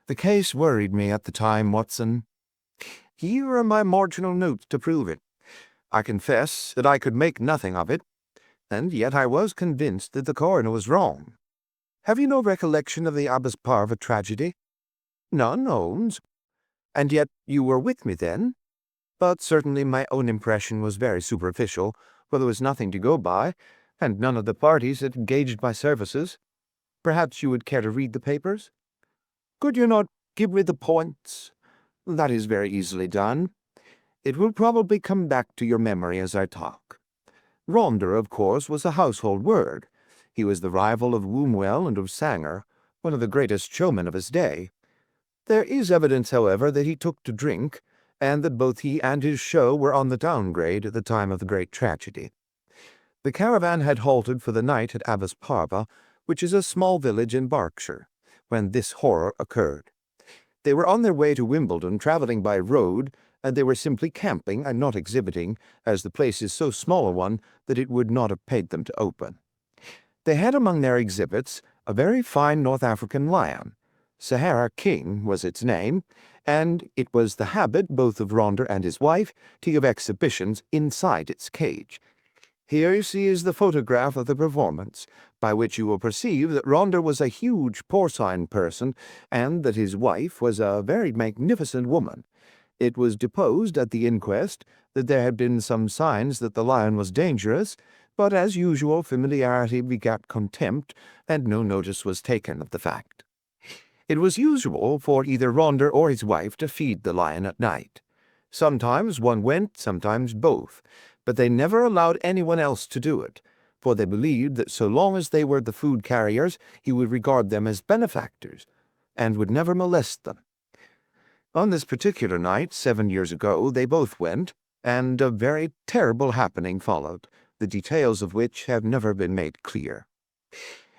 "The case worried me at the time, Watson. Here are my marginal notes to prove it. I confess that I could make nothing of it, and yet I was convinced that the coroner was wrong. Have you no recollection of the Abbas Parva tragedy?" "None, Holmes." "And yet you were with me then?" "But certainly my own impression was very superficial, for there was nothing to go by, and none of the parties had engaged my services. Perhaps you would care to read the papers?" "Could you not give me the points?" "That is very easily done. It will probably come back to your memory as I talk. Ronder, of course, was a household word. He was the rival of Wombwell and of Sanger, one of the greatest showmen of his day. There is evidence, however, that he took to drink, and that both he and his show were on the downgrade at the time of the great tragedy. The caravan had halted for the night at Parva, which is a small village in Berkshire, when this horror occurred. They were on their way to Wimbledon, travelling by road, and they were simply camping and not exhibiting, as the place is so small a one that it would not have paid them to open. They had among their exhibits a very fine North African lion. Sahara King was its name, and it was the habit both of Ronder and his wife to give exhibitions inside its cage. Here you see is the photograph of the performance, by which you will perceive that Ronder was a huge porcine person, and that his wife was a very magnificent woman. It was deposed at the inquest that there had been some signs that the lion was dangerous, but as usual familiarity begat contempt, and no notice was taken of the fact. It was usual for either Ronder or his wife to feed the lion at night. Sometimes one went, sometimes both, but they never allowed anyone else to do it, for they believed that so long as they were the food carriers, he would regard them as benefactors, and would never molest them. On this particular night, 7 years ago, they both went, and a very terrible happening followed, the details of which have never been made clear.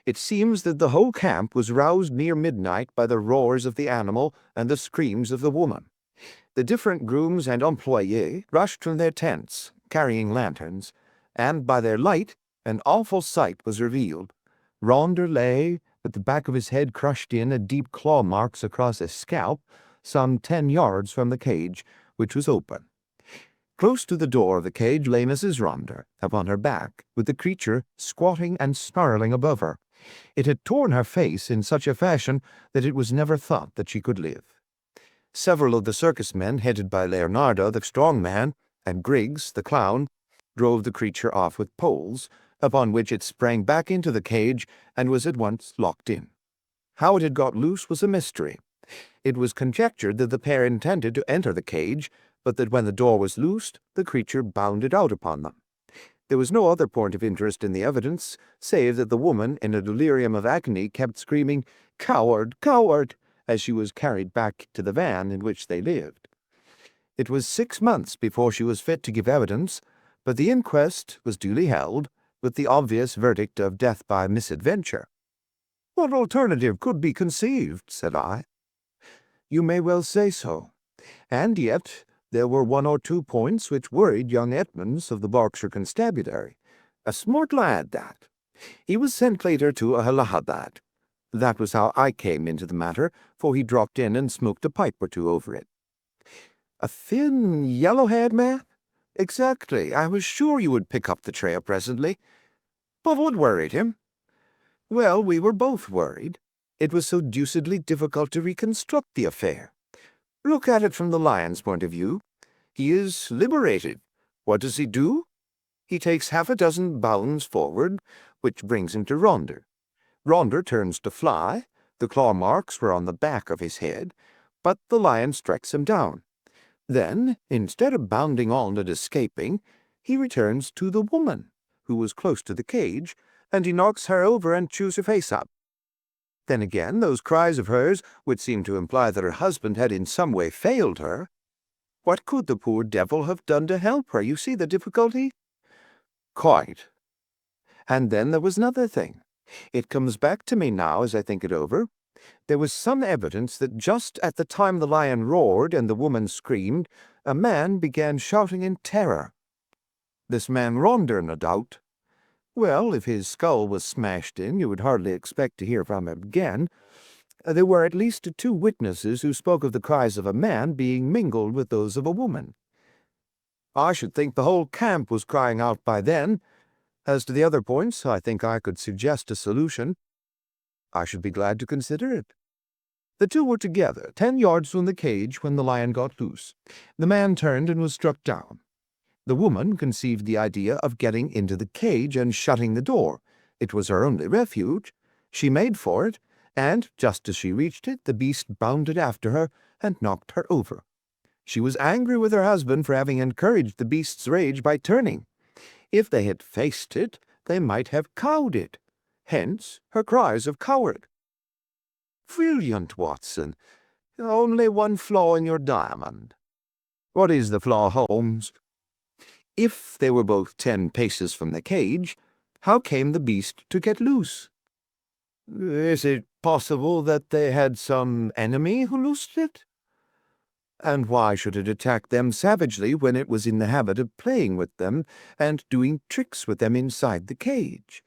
It seems that the whole camp was roused near midnight by the roars of the animal and the screams of the woman. The different grooms and employés rushed from their tents, carrying lanterns, and by their light an awful sight was revealed. Ronder lay, with the back of his head crushed in and deep claw marks across his scalp, some 10 yards from the cage, which was open. Close to the door of the cage lay Mrs. Ronder, upon her back, with the creature squatting and snarling above her. It had torn her face in such a fashion that it was never thought that she could live. Several of the circus men, headed by Leonardo, the strong man, and Griggs, the clown, drove the creature off with poles, upon which it sprang back into the cage and was at once locked in. How it had got loose was a mystery. It was conjectured that the pair intended to enter the cage, but that when the door was loosed, the creature bounded out upon them. There was no other point of interest in the evidence, save that the woman, in a delirium of agony, kept screaming, "Coward! Coward!" as she was carried back to the van in which they lived. It was 6 months before she was fit to give evidence, but the inquest was duly held, with the obvious verdict of death by misadventure. "What alternative could be conceived?" said I. "You may well say so. And yet there were 1 or 2 points which worried young Edmonds of the Berkshire Constabulary. A smart lad, that. He was sent later to Allahabad. That was how I came into the matter, for he dropped in and smoked a pipe or two over it." "A thin, yellow-haired man?" "Exactly. I was sure you would pick up the trail presently." "But what worried him?" "Well, we were both worried. It was so deucedly difficult to reconstruct the affair. Look at it from the lion's point of view. He is liberated. What does he do? He takes 6 bounds forward, which brings him to Ronder. Ronder turns to fly. The claw marks were on the back of his head, but the lion strikes him down. Then, instead of bounding on and escaping, he returns to the woman, who was close to the cage, and he knocks her over and chews her face up. Then again, those cries of hers would seem to imply that her husband had in some way failed her. What could the poor devil have done to help her? You see the difficulty?" "Quite. And then there was another thing. It comes back to me now as I think it over. There was some evidence that just at the time the lion roared and the woman screamed, a man began shouting in terror. This man Ronder, no doubt. Well, if his skull was smashed in, you would hardly expect to hear from him again. There were at least 2 witnesses who spoke of the cries of a man being mingled with those of a woman. I should think the whole camp was crying out by then. As to the other points, I think I could suggest a solution." "I should be glad to consider it." "The 2 were together, 10 yards from the cage, when the lion got loose. The man turned and was struck down. The woman conceived the idea of getting into the cage and shutting the door. It was her only refuge. She made for it, and just as she reached it, the beast bounded after her and knocked her over. She was angry with her husband for having encouraged the beast's rage by turning. If they had faced it, they might have cowed it. Hence her cries of coward." "Brilliant, Watson. Only one flaw in your diamond." "What is the flaw, Holmes?" If they were both 10 paces from the cage, how came the beast to get loose? Is it possible that they had some enemy who loosed it? And why should it attack them savagely when it was in the habit of playing with them and doing tricks with them inside the cage?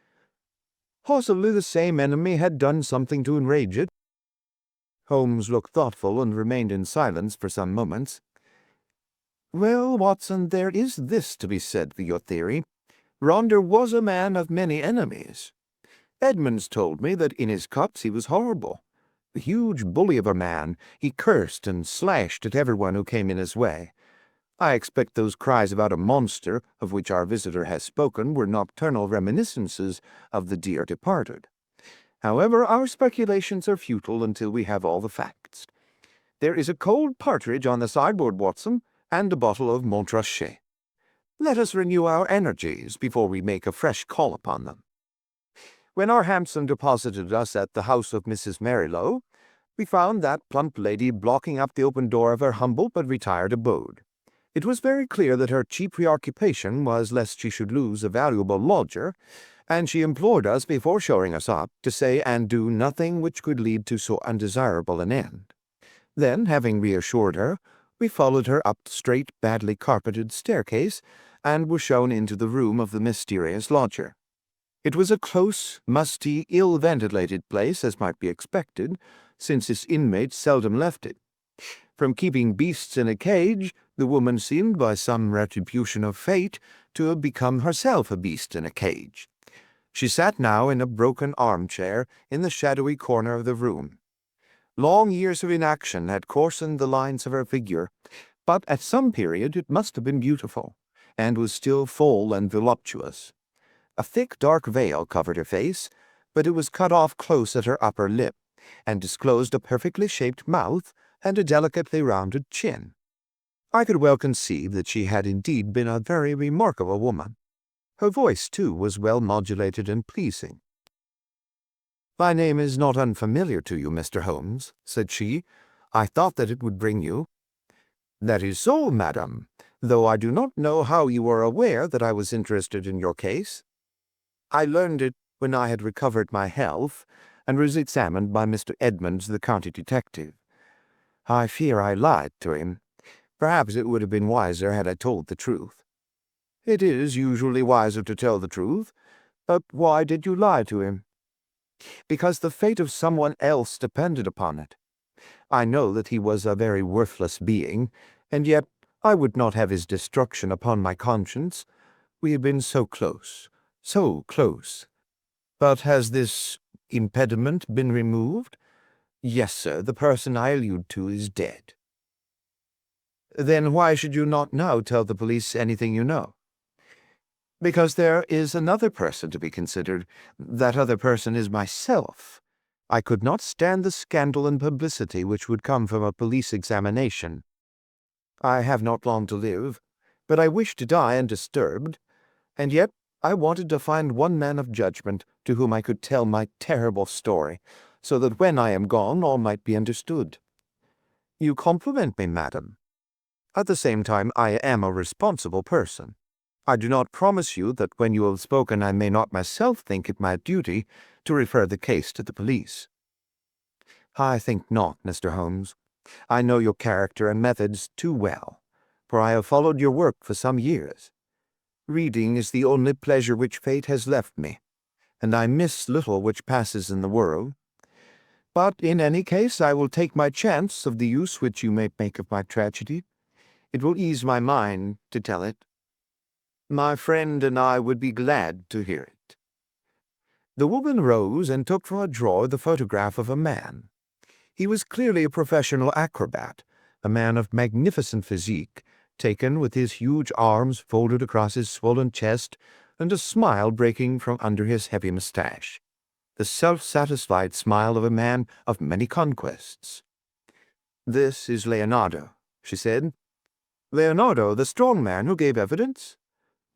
Possibly the same enemy had done something to enrage it. Holmes looked thoughtful and remained in silence for some moments. Well, Watson, there is this to be said for your theory. Ronder was a man of many enemies. Edmonds told me that in his cups he was horrible. A huge bully of a man, he cursed and slashed at everyone who came in his way. I expect those cries about a monster, of which our visitor has spoken, were nocturnal reminiscences of the dear departed. However, our speculations are futile until we have all the facts. There is a cold partridge on the sideboard, Watson, and a bottle of Montrachet. Let us renew our energies before we make a fresh call upon them. When our hansom deposited us at the house of Mrs. Marilow, we found that plump lady blocking up the open door of her humble but retired abode. It was very clear that her chief preoccupation was lest she should lose a valuable lodger, and she implored us before showing us up to say and do nothing which could lead to so undesirable an end. Then, having reassured her, we followed her up the straight, badly carpeted staircase, and were shown into the room of the mysterious lodger. It was a close, musty, ill-ventilated place, as might be expected, since its inmates seldom left it. From keeping beasts in a cage, the woman seemed, by some retribution of fate, to have become herself a beast in a cage. She sat now in a broken armchair in the shadowy corner of the room. Long years of inaction had coarsened the lines of her figure, but at some period it must have been beautiful, and was still full and voluptuous. A thick dark veil covered her face, but it was cut off close at her upper lip, and disclosed a perfectly shaped mouth and a delicately rounded chin. I could well conceive that she had indeed been a very remarkable woman. Her voice, too, was well modulated and pleasing. "My name is not unfamiliar to you, Mr. Holmes," said she. "I thought that it would bring you." "That is so, madam, though I do not know how you are aware that I was interested in your case." "I learned it when I had recovered my health, and was examined by Mr. Edmonds, the county detective. I fear I lied to him. Perhaps it would have been wiser had I told the truth." "It is usually wiser to tell the truth. But why did you lie to him?" "Because the fate of someone else depended upon it. I know that he was a very worthless being, and yet I would not have his destruction upon my conscience. We have been so close. So close. But has this impediment been removed?" "Yes, sir. The person I allude to is dead." "Then why should you not now tell the police anything you know?" "Because there is another person to be considered. That other person is myself. I could not stand the scandal and publicity which would come from a police examination. I have not long to live, but I wish to die undisturbed, and yet I wanted to find one man of judgment to whom I could tell my terrible story, so that when I am gone all might be understood." "You compliment me, madam. At the same time, I am a responsible person. I do not promise you that when you have spoken I may not myself think it my duty to refer the case to the police." "I think not, Mr. Holmes. I know your character and methods too well, for I have followed your work for some years. Reading is the only pleasure which fate has left me, and I miss little which passes in the world. But in any case I will take my chance of the use which you may make of my tragedy. It will ease my mind to tell it. My friend and I would be glad to hear it." The woman rose and took from a drawer the photograph of a man. He was clearly a professional acrobat, a man of magnificent physique, taken with his huge arms folded across his swollen chest and a smile breaking from under his heavy mustache, the self-satisfied smile of a man of many conquests. "This is Leonardo," she said. "Leonardo, the strong man who gave evidence?"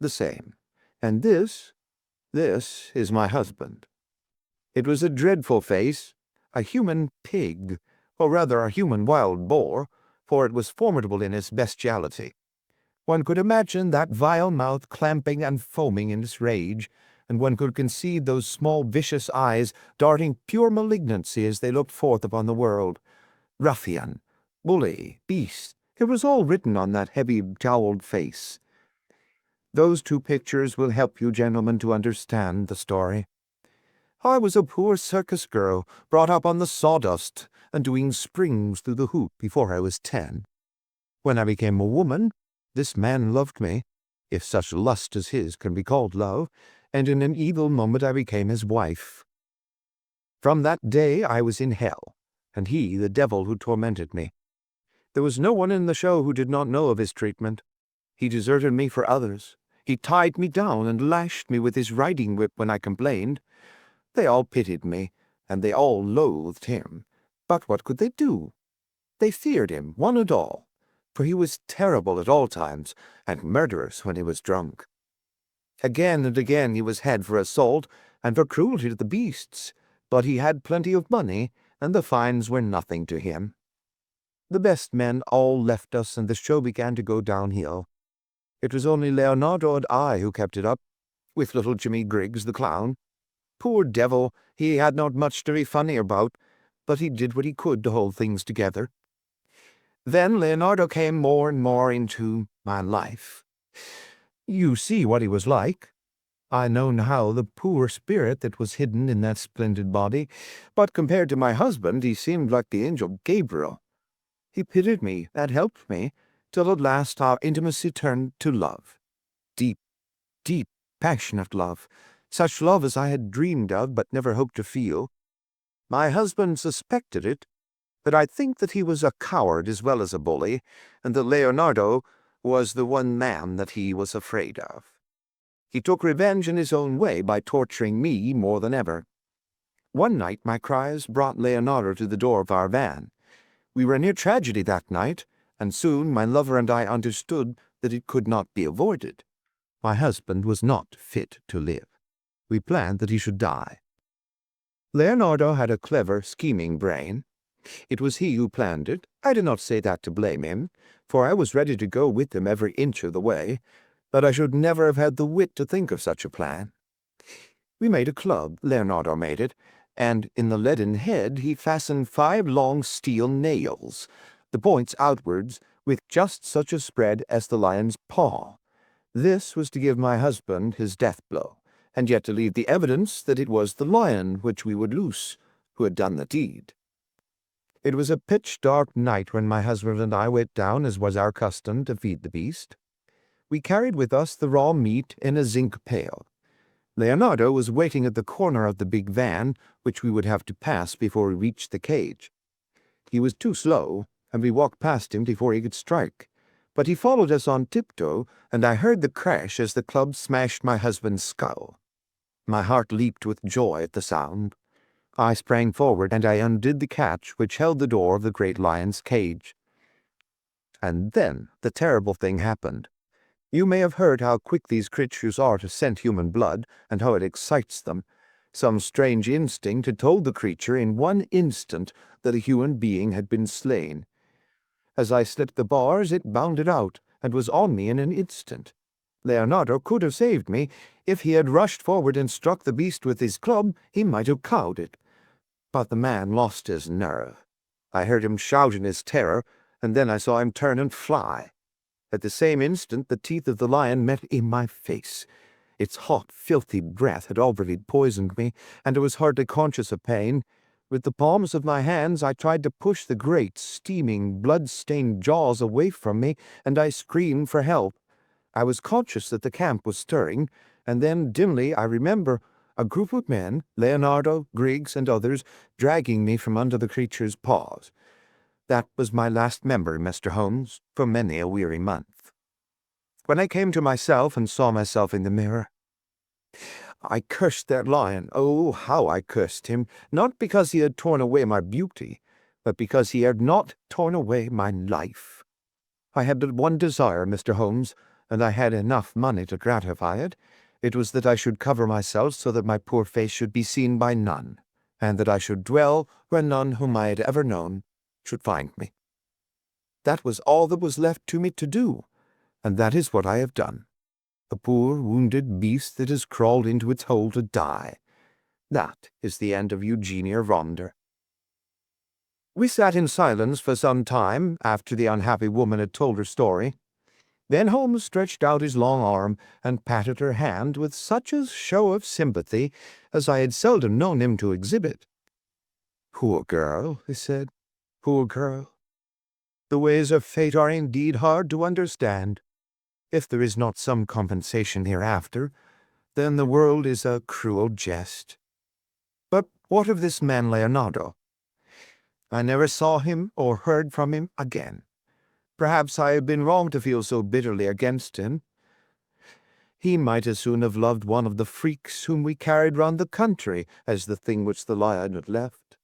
"The same. And this is my husband." It was a dreadful face, a human pig, or rather a human wild boar, for it was formidable in its bestiality. One could imagine that vile mouth clamping and foaming in its rage, and one could conceive those small vicious eyes darting pure malignancy as they looked forth upon the world. Ruffian, bully, beast, it was all written on that heavy jowled face. Those two pictures will help you gentlemen to understand the story. I was a poor circus girl, brought up on the sawdust and doing springs through the hoop before I was 10. When I became a woman, this man loved me, if such lust as his can be called love, and in an evil moment I became his wife. From that day I was in hell, and he the devil who tormented me. There was no one in the show who did not know of his treatment. He deserted me for others. He tied me down and lashed me with his riding whip when I complained. They all pitied me, and they all loathed him. But what could they do? They feared him, one and all, for he was terrible at all times, and murderous when he was drunk. Again and again he was had for assault and for cruelty to the beasts, but he had plenty of money, and the fines were nothing to him. The best men all left us, and the show began to go downhill. It was only Leonardo and I who kept it up, with little Jimmy Griggs the clown. Poor devil, he had not much to be funny about, but he did what he could to hold things together. Then Leonardo came more and more into my life. You see what he was like. I know now the poor spirit that was hidden in that splendid body, but compared to my husband he seemed like the angel Gabriel. He pitied me and helped me, till at last our intimacy turned to love. Deep, deep, passionate love, such love as I had dreamed of but never hoped to feel. My husband suspected it, but I think that he was a coward as well as a bully, and that Leonardo was the one man that he was afraid of. He took revenge in his own way by torturing me more than ever. One night my cries brought Leonardo to the door of our van. We were near tragedy that night, and soon my lover and I understood that it could not be avoided. My husband was not fit to live. We planned that he should die. Leonardo had a clever, scheming brain. It was he who planned it. I do not say that to blame him, for I was ready to go with him every inch of the way, but I should never have had the wit to think of such a plan. We made a club, Leonardo made it, and in the leaden head he fastened 5 long steel nails, the points outwards, with just such a spread as the lion's paw. This was to give my husband his death blow, and yet to leave the evidence that it was the lion which we would loose, who had done the deed. It was a pitch-dark night when my husband and I went down, as was our custom, to feed the beast. We carried with us the raw meat in a zinc pail. Leonardo was waiting at the corner of the big van, which we would have to pass before we reached the cage. He was too slow, and we walked past him before he could strike. But he followed us on tiptoe, and I heard the crash as the club smashed my husband's skull. My heart leaped with joy at the sound. I sprang forward, and I undid the catch which held the door of the great lion's cage. And then the terrible thing happened. You may have heard how quick these creatures are to scent human blood, and how it excites them. Some strange instinct had told the creature in one instant that a human being had been slain. As I slipped the bars, it bounded out, and was on me in an instant. Leonardo could have saved me. If he had rushed forward and struck the beast with his club, he might have cowed it. But the man lost his nerve. I heard him shout in his terror, and then I saw him turn and fly. At the same instant the teeth of the lion met in my face. Its hot, filthy breath had already poisoned me, and I was hardly conscious of pain. With the palms of my hands I tried to push the great, steaming, blood-stained jaws away from me, and I screamed for help. I was conscious that the camp was stirring, and then dimly I remember a group of men, Leonardo, Griggs, and others, dragging me from under the creature's paws. That was my last memory, Mr. Holmes, for many a weary month. When I came to myself and saw myself in the mirror, I cursed that lion. Oh, how I cursed him, not because he had torn away my beauty, but because he had not torn away my life. I had but one desire, Mr. Holmes, and I had enough money to gratify it. It was that I should cover myself so that my poor face should be seen by none, and that I should dwell where none whom I had ever known should find me. That was all that was left to me to do, And that is what I have done. A poor wounded beast that has crawled into its hole to die. That is the end of Eugenia Ronder." We sat in silence for some time after the unhappy woman had told her story. Then Holmes stretched out his long arm and patted her hand with such a show of sympathy as I had seldom known him to exhibit. "Poor girl," he said. "Poor girl. The ways of fate are indeed hard to understand. If there is not some compensation hereafter, then the world is a cruel jest. But what of this man Leonardo? I never saw him or heard from him again. Perhaps I have been wrong to feel so bitterly against him. He might as soon have loved one of the freaks whom we carried round the country as the thing which the lion had left.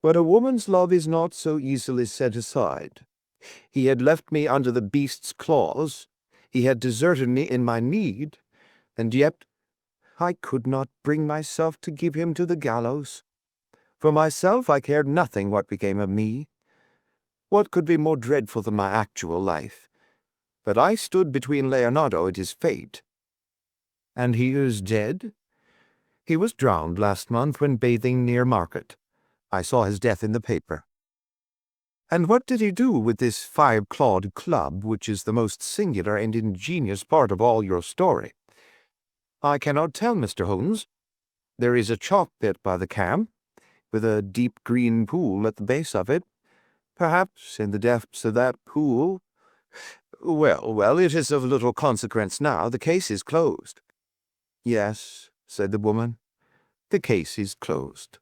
But a woman's love is not so easily set aside. He had left me under the beast's claws. He had deserted me in my need, and yet I could not bring myself to give him to the gallows. For myself, I cared nothing what became of me. What could be more dreadful than my actual life? But I stood between Leonardo and his fate. And he is dead? He was drowned last month when bathing near Market. I saw his death in the paper. And what did he do with this five-clawed club, which is the most singular and ingenious part of all your story? I cannot tell, Mr. Holmes. There is a chalk pit by the camp, with a deep green pool at the base of it. Perhaps in the depths of that pool— Well, it is of little consequence now. The case is closed." "Yes," said the woman, "the case is closed."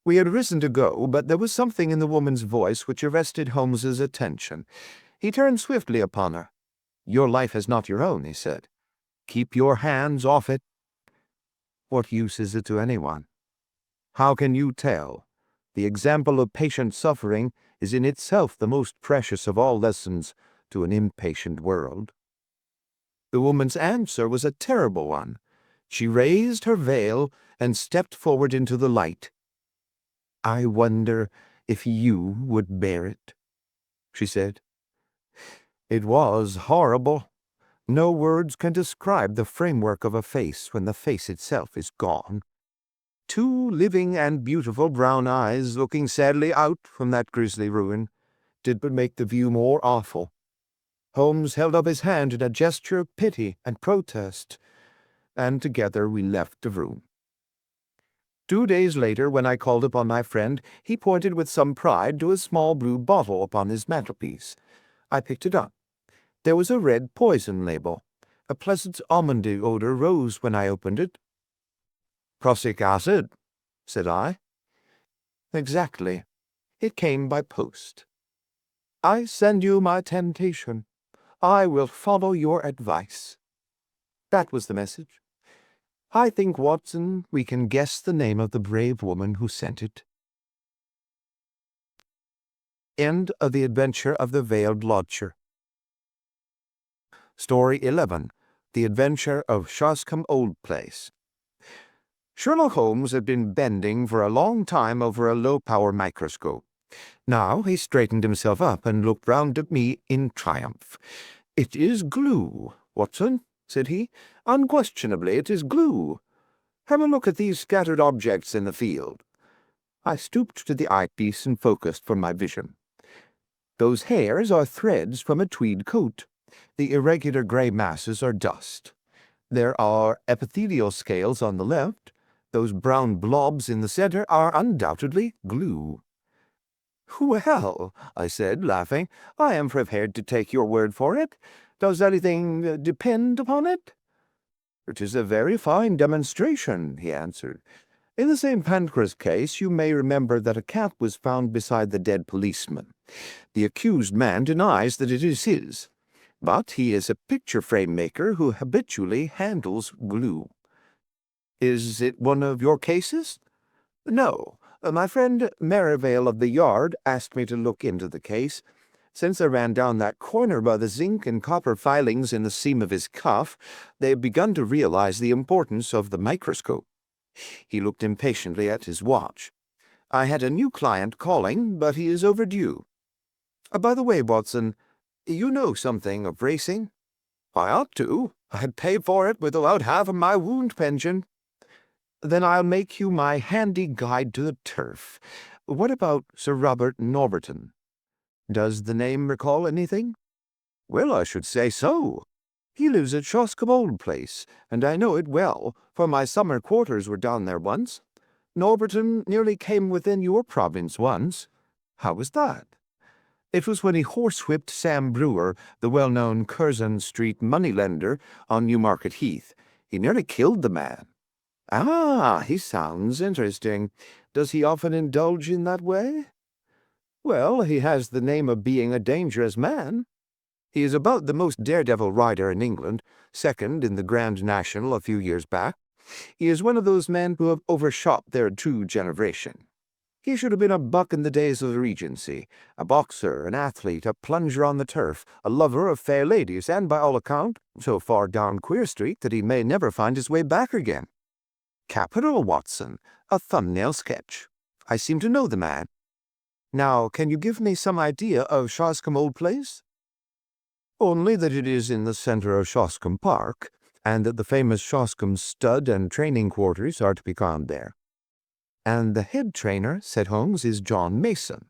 We had risen to go, but there was something in the woman's voice which arrested Holmes's attention. He turned swiftly upon her. "Your life is not your own," he said. "Keep your hands off it." "What use is it to anyone?" "How can you tell? The example of patient suffering is in itself the most precious of all lessons to an impatient world." The woman's answer was a terrible one. She raised her veil and stepped forward into the light. "I wonder if you would bear it," she said. It was horrible. No words can describe the framework of a face when the face itself is gone. Two living and beautiful brown eyes looking sadly out from that grisly ruin did but make the view more awful. Holmes held up his hand in a gesture of pity and protest, and together we left the room. 2 days later, when I called upon my friend, he pointed with some pride to a small blue bottle upon his mantelpiece. I picked it up. There was a red poison label. A pleasant almondy odor rose when I opened it. "Prussic acid," said I. "Exactly. It came by post. I send you my temptation. I will follow your advice." That was the message. I think, Watson, we can guess the name of the brave woman who sent it. End of The Adventure of the Veiled Lodger. Story 11. The Adventure of Shoscombe Old Place. Sherlock Holmes had been bending for a long time over a low-power microscope. Now he straightened himself up and looked round at me in triumph. "It is glue, Watson," said he. "Unquestionably it is glue. Have a look at these scattered objects in the field." I stooped to the eyepiece and focused for my vision. Those hairs are threads from a tweed coat. The irregular grey masses are dust. There are epithelial scales on the left. Those brown blobs in the center are undoubtedly glue. "Well," I said, laughing, "I am prepared to take your word for it. Does anything depend upon it?" "It is a very fine demonstration," he answered. "In the St. Pancras case, you may remember that a cat was found beside the dead policeman. The accused man denies that it is his, but he is a picture-frame maker who habitually handles glue." "Is it one of your cases?" "No. My friend Merivale of the Yard asked me to look into the case. Since I ran down that corner by the zinc and copper filings in the seam of his cuff, they have begun to realize the importance of the microscope." He looked impatiently at his watch. "I had a new client calling, but he is overdue. By the way, Watson, You know something of racing? I ought to. I'd pay for it without half of my wound pension. Then I'll make you my handy guide to the turf. What about Sir Robert Norberton? Does the name recall anything? Well, I should say so. He lives at Shoscombe Old Place, and I know it well, for my summer quarters were down there once. Norberton nearly came within your province once. How was that? It was when he horsewhipped Sam Brewer, the well-known Curzon Street moneylender, on Newmarket Heath. He nearly killed the man. Ah, he sounds interesting. Does he often indulge in that way? Well, he has the name of being a dangerous man. He is about the most daredevil rider in England, second in the Grand National a few years back. He is one of those men who have overshot their true generation. He should have been a buck in the days of the Regency, a boxer, an athlete, a plunger on the turf, a lover of fair ladies, and by all account, so far down Queer Street that he may never find his way back again. Capital, Watson, a thumbnail sketch. I seem to know the man. Now, can you give me some idea of Shoscombe Old Place? Only that it is in the centre of Shoscombe Park, and that the famous Shoscombe stud and training quarters are to be found there. And the head trainer, said Holmes, is John Mason.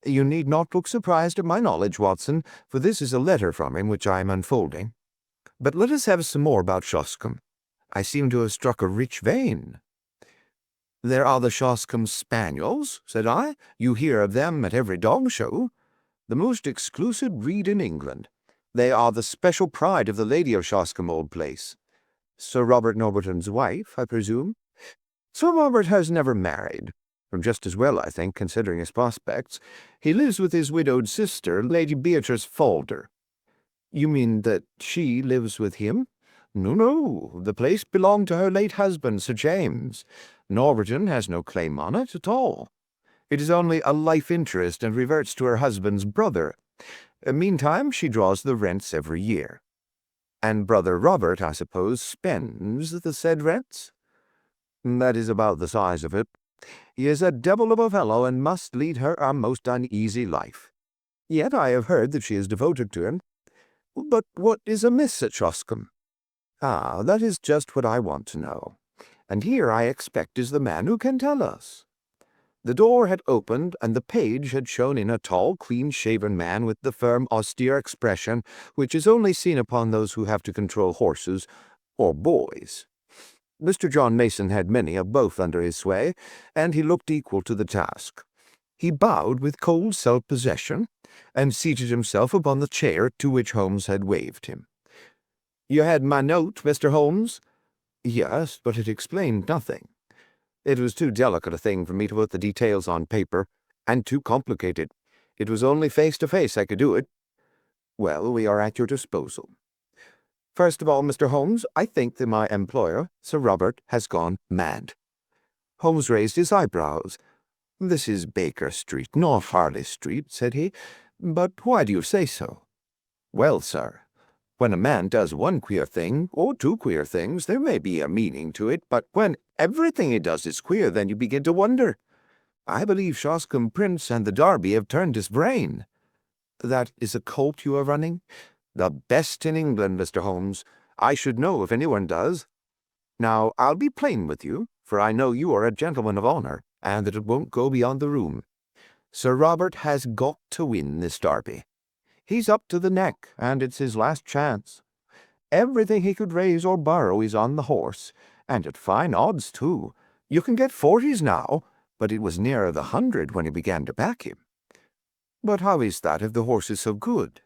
You need not look surprised at my knowledge, Watson, for this is a letter from him which I am unfolding. But let us have some more about Shoscombe. I seem to have struck a rich vein. There are the Shoscombe Spaniels, said I. You hear of them at every dog show. The most exclusive breed in England. They are the special pride of the lady of Shoscombe Old Place. Sir Robert Norberton's wife, I presume? Sir Robert has never married. Just as well, I think, considering his prospects. He lives with his widowed sister, Lady Beatrice Falder. You mean that she lives with him? No, the place belonged to her late husband, Sir James. Norberton has no claim on it at all. It is only a life interest and reverts to her husband's brother. Meantime, she draws the rents every year. And brother Robert, I suppose, spends the said rents? That is about the size of it. He is a devil of a fellow, and must lead her a most uneasy life. Yet I have heard that she is devoted to him. But what is amiss at Shoscombe? Ah, that is just what I want to know. And here, I expect, is the man who can tell us. The door had opened, and the page had shown in a tall, clean-shaven man with the firm, austere expression which is only seen upon those who have to control horses or boys. Mr. John Mason had many of both under his sway, and he looked equal to the task. He bowed with cold self-possession, and seated himself upon the chair to which Holmes had waved him. You had my note, Mr. Holmes? Yes, but it explained nothing. It was too delicate a thing for me to put the details on paper, and too complicated. It was only face-to-face I could do it. Well, we are at your disposal. First of all, Mr. Holmes, I think that my employer, Sir Robert, has gone mad. Holmes raised his eyebrows. This is Baker Street, not Harley Street, said he. But why do you say so? Well, sir, when a man does one queer thing, or two queer things, there may be a meaning to it, but when everything he does is queer, then you begin to wonder. I believe Shoscombe Prince and the Derby have turned his brain. That is a colt you are running? The best in England, Mr. Holmes. I should know if anyone does. Now, I'll be plain with you, for I know you are a gentleman of honour, and that it won't go beyond the room. Sir Robert has got to win this Derby. He's up to the neck, and it's his last chance. Everything he could raise or borrow is on the horse, and at fine odds, too. You can get 40s now, but it was nearer the 100 when he began to back him. But how is that if the horse is so good?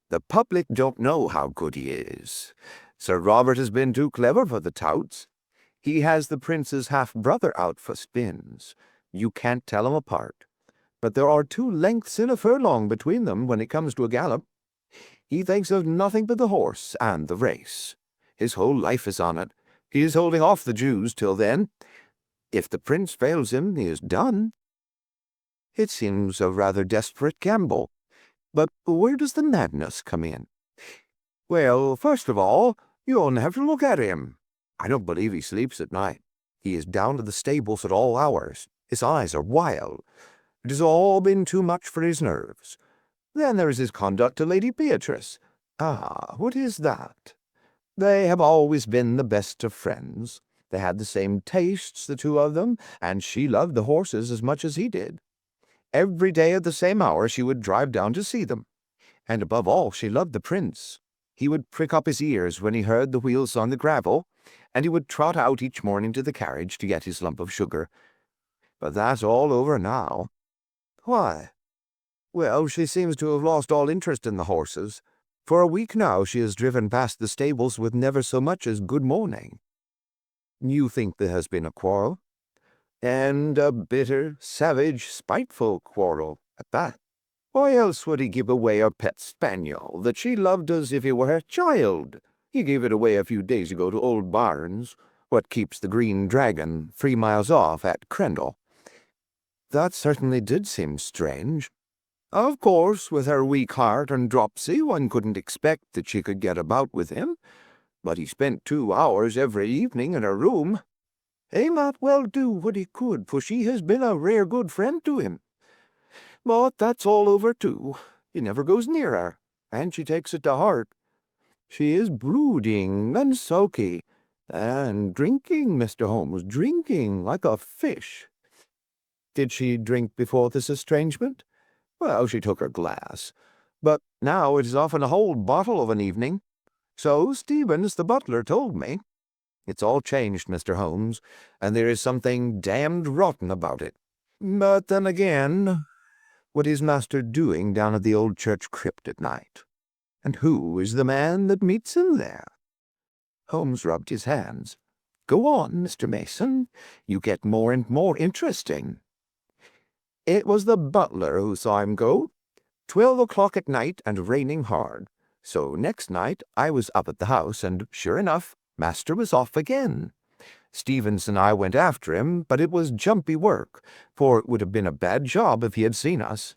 The public don't know how good he is. Sir Robert has been too clever for the touts. He has the prince's half-brother out for spins. You can't tell 'em apart. But there are 2 lengths in a furlong between them when it comes to a gallop. He thinks of nothing but the horse and the race. His whole life is on it. He is holding off the Jews till then. If the prince fails him, he is done. It seems a rather desperate gamble. But where does the madness come in? Well, first of all, you only have to look at him. I don't believe he sleeps at night. He is down to the stables at all hours. His eyes are wild. It has all been too much for his nerves. Then there is his conduct to Lady Beatrice. Ah, what is that? They have always been the best of friends. They had the same tastes, the two of them, and she loved the horses as much as he did. Every day at the same hour she would drive down to see them. And above all, she loved the prince. He would prick up his ears when he heard the wheels on the gravel, and he would trot out each morning to the carriage to get his lump of sugar. But that's all over now. Why? Well, she seems to have lost all interest in the horses. For a week now she has driven past the stables with never so much as good morning. You think there has been a quarrel? And a bitter, savage, spiteful quarrel at that. Why else would he give away a pet spaniel that she loved as if he were her child? He gave it away a few days ago to old Barnes, what keeps the Green Dragon 3 miles off at Crendell. That certainly did seem strange. Of course, with her weak heart and dropsy, one couldn't expect that she could get about with him, but he spent 2 hours every evening in her room. He might well do what he could, for she has been a rare good friend to him. But that's all over too. He never goes near her, and she takes it to heart. She is brooding and sulky, and drinking, Mr. Holmes, drinking like a fish. Did she drink before this estrangement? Well, she took her glass, but now it is often a whole bottle of an evening. So Stevens, the butler, told me. It's all changed, Mr. Holmes, and there is something damned rotten about it. But then again, what is master doing down at the old church crypt at night? And who is the man that meets him there? Holmes rubbed his hands. Go on, Mr. Mason. You get more and more interesting. It was the butler who saw him go. 12 o'clock at night and raining hard. So next night I was up at the house, and sure enough, master was off again. Stevens and I went after him, but it was jumpy work, for it would have been a bad job if he had seen us.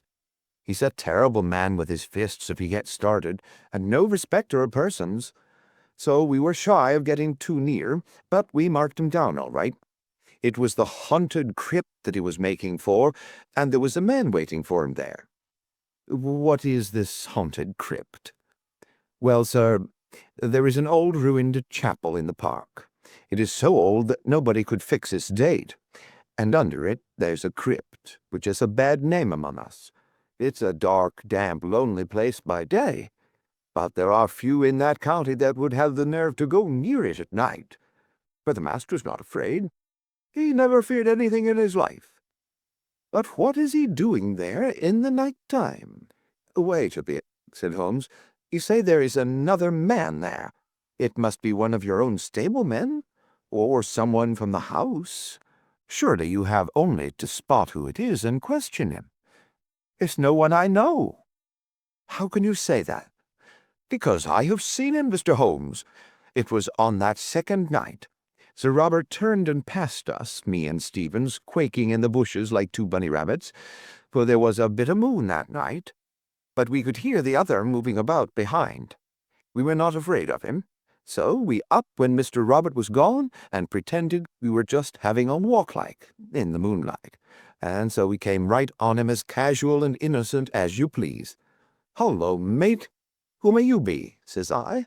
He's a terrible man with his fists if he gets started, and no respecter of persons. So we were shy of getting too near, but we marked him down all right. It was the haunted crypt that he was making for, and there was a man waiting for him there. What is this haunted crypt? Well, sir, there is an old ruined chapel in the park. It is so old that nobody could fix its date, and under it there's a crypt, which has a bad name among us. It's a dark, damp, lonely place by day, but there are few in that county that would have the nerve to go near it at night. But the master's not afraid. He never feared anything in his life. But what is he doing there in the night time? Wait a bit, said Holmes. You say there is another man there. It must be one of your own stablemen, or someone from the house. Surely you have only to spot who it is and question him. It's no one I know. How can you say that? Because I have seen him, Mr. Holmes. It was on that second night. Sir Robert turned and passed us, me and Stevens, quaking in the bushes like 2 bunny rabbits, for there was a bit of moon that night. But we could hear the other moving about behind. We were not afraid of him, so we up when Mr. Robert was gone, and pretended we were just having a walk like, in the moonlight, and so we came right on him as casual and innocent as you please. Hullo, mate, who may you be? Says I.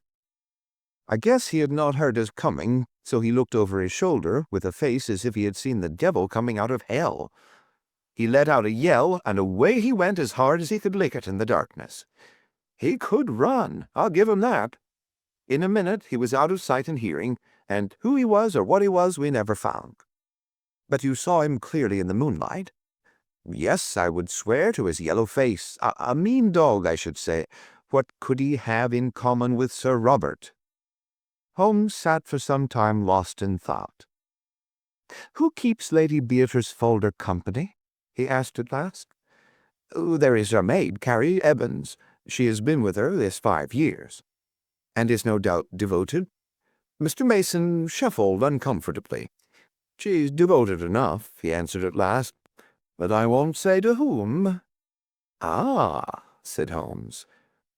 I guess he had not heard us coming, so he looked over his shoulder with a face as if he had seen the devil coming out of hell. He let out a yell, and away he went as hard as he could lick it in the darkness. He could run, I'll give him that. In a minute he was out of sight and hearing, and who he was or what he was we never found. But you saw him clearly in the moonlight? Yes, I would swear to his yellow face. A mean dog, I should say. What could he have in common with Sir Robert? Holmes sat for some time lost in thought. Who keeps Lady Beatrice Folder company? He asked at last. There is her maid, Carrie Evans. She has been with her this 5 years, and is no doubt devoted. Mr. Mason shuffled uncomfortably. She's devoted enough, he answered at last, but I won't say to whom. Ah, said Holmes,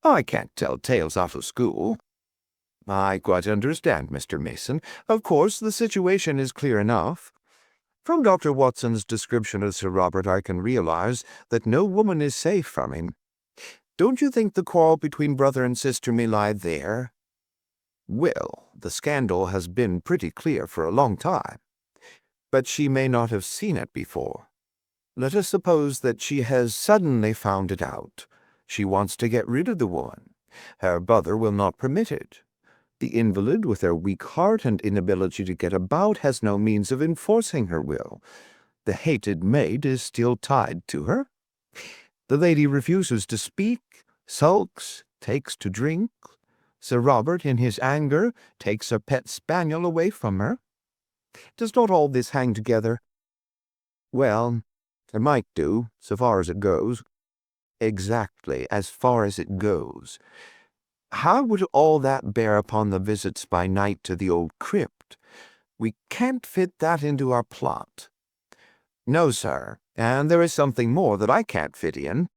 I can't tell tales out of school. I quite understand, Mr. Mason. Of course, the situation is clear enough. From Dr. Watson's description of Sir Robert, I can realize that no woman is safe from him. Don't you think the quarrel between brother and sister may lie there? Well, the scandal has been pretty clear for a long time, but she may not have seen it before. Let us suppose that she has suddenly found it out. She wants to get rid of the woman. Her brother will not permit it. The invalid, with her weak heart and inability to get about, has no means of enforcing her will. The hated maid is still tied to her. The lady refuses to speak, sulks, takes to drink. Sir Robert, in his anger, takes her pet spaniel away from her. Does not all this hang together? Well, it might do, so far as it goes. Exactly, as far as it goes. How would all that bear upon the visits by night to the old crypt? We can't fit that into our plot. No, sir, and there is something more that I can't fit in.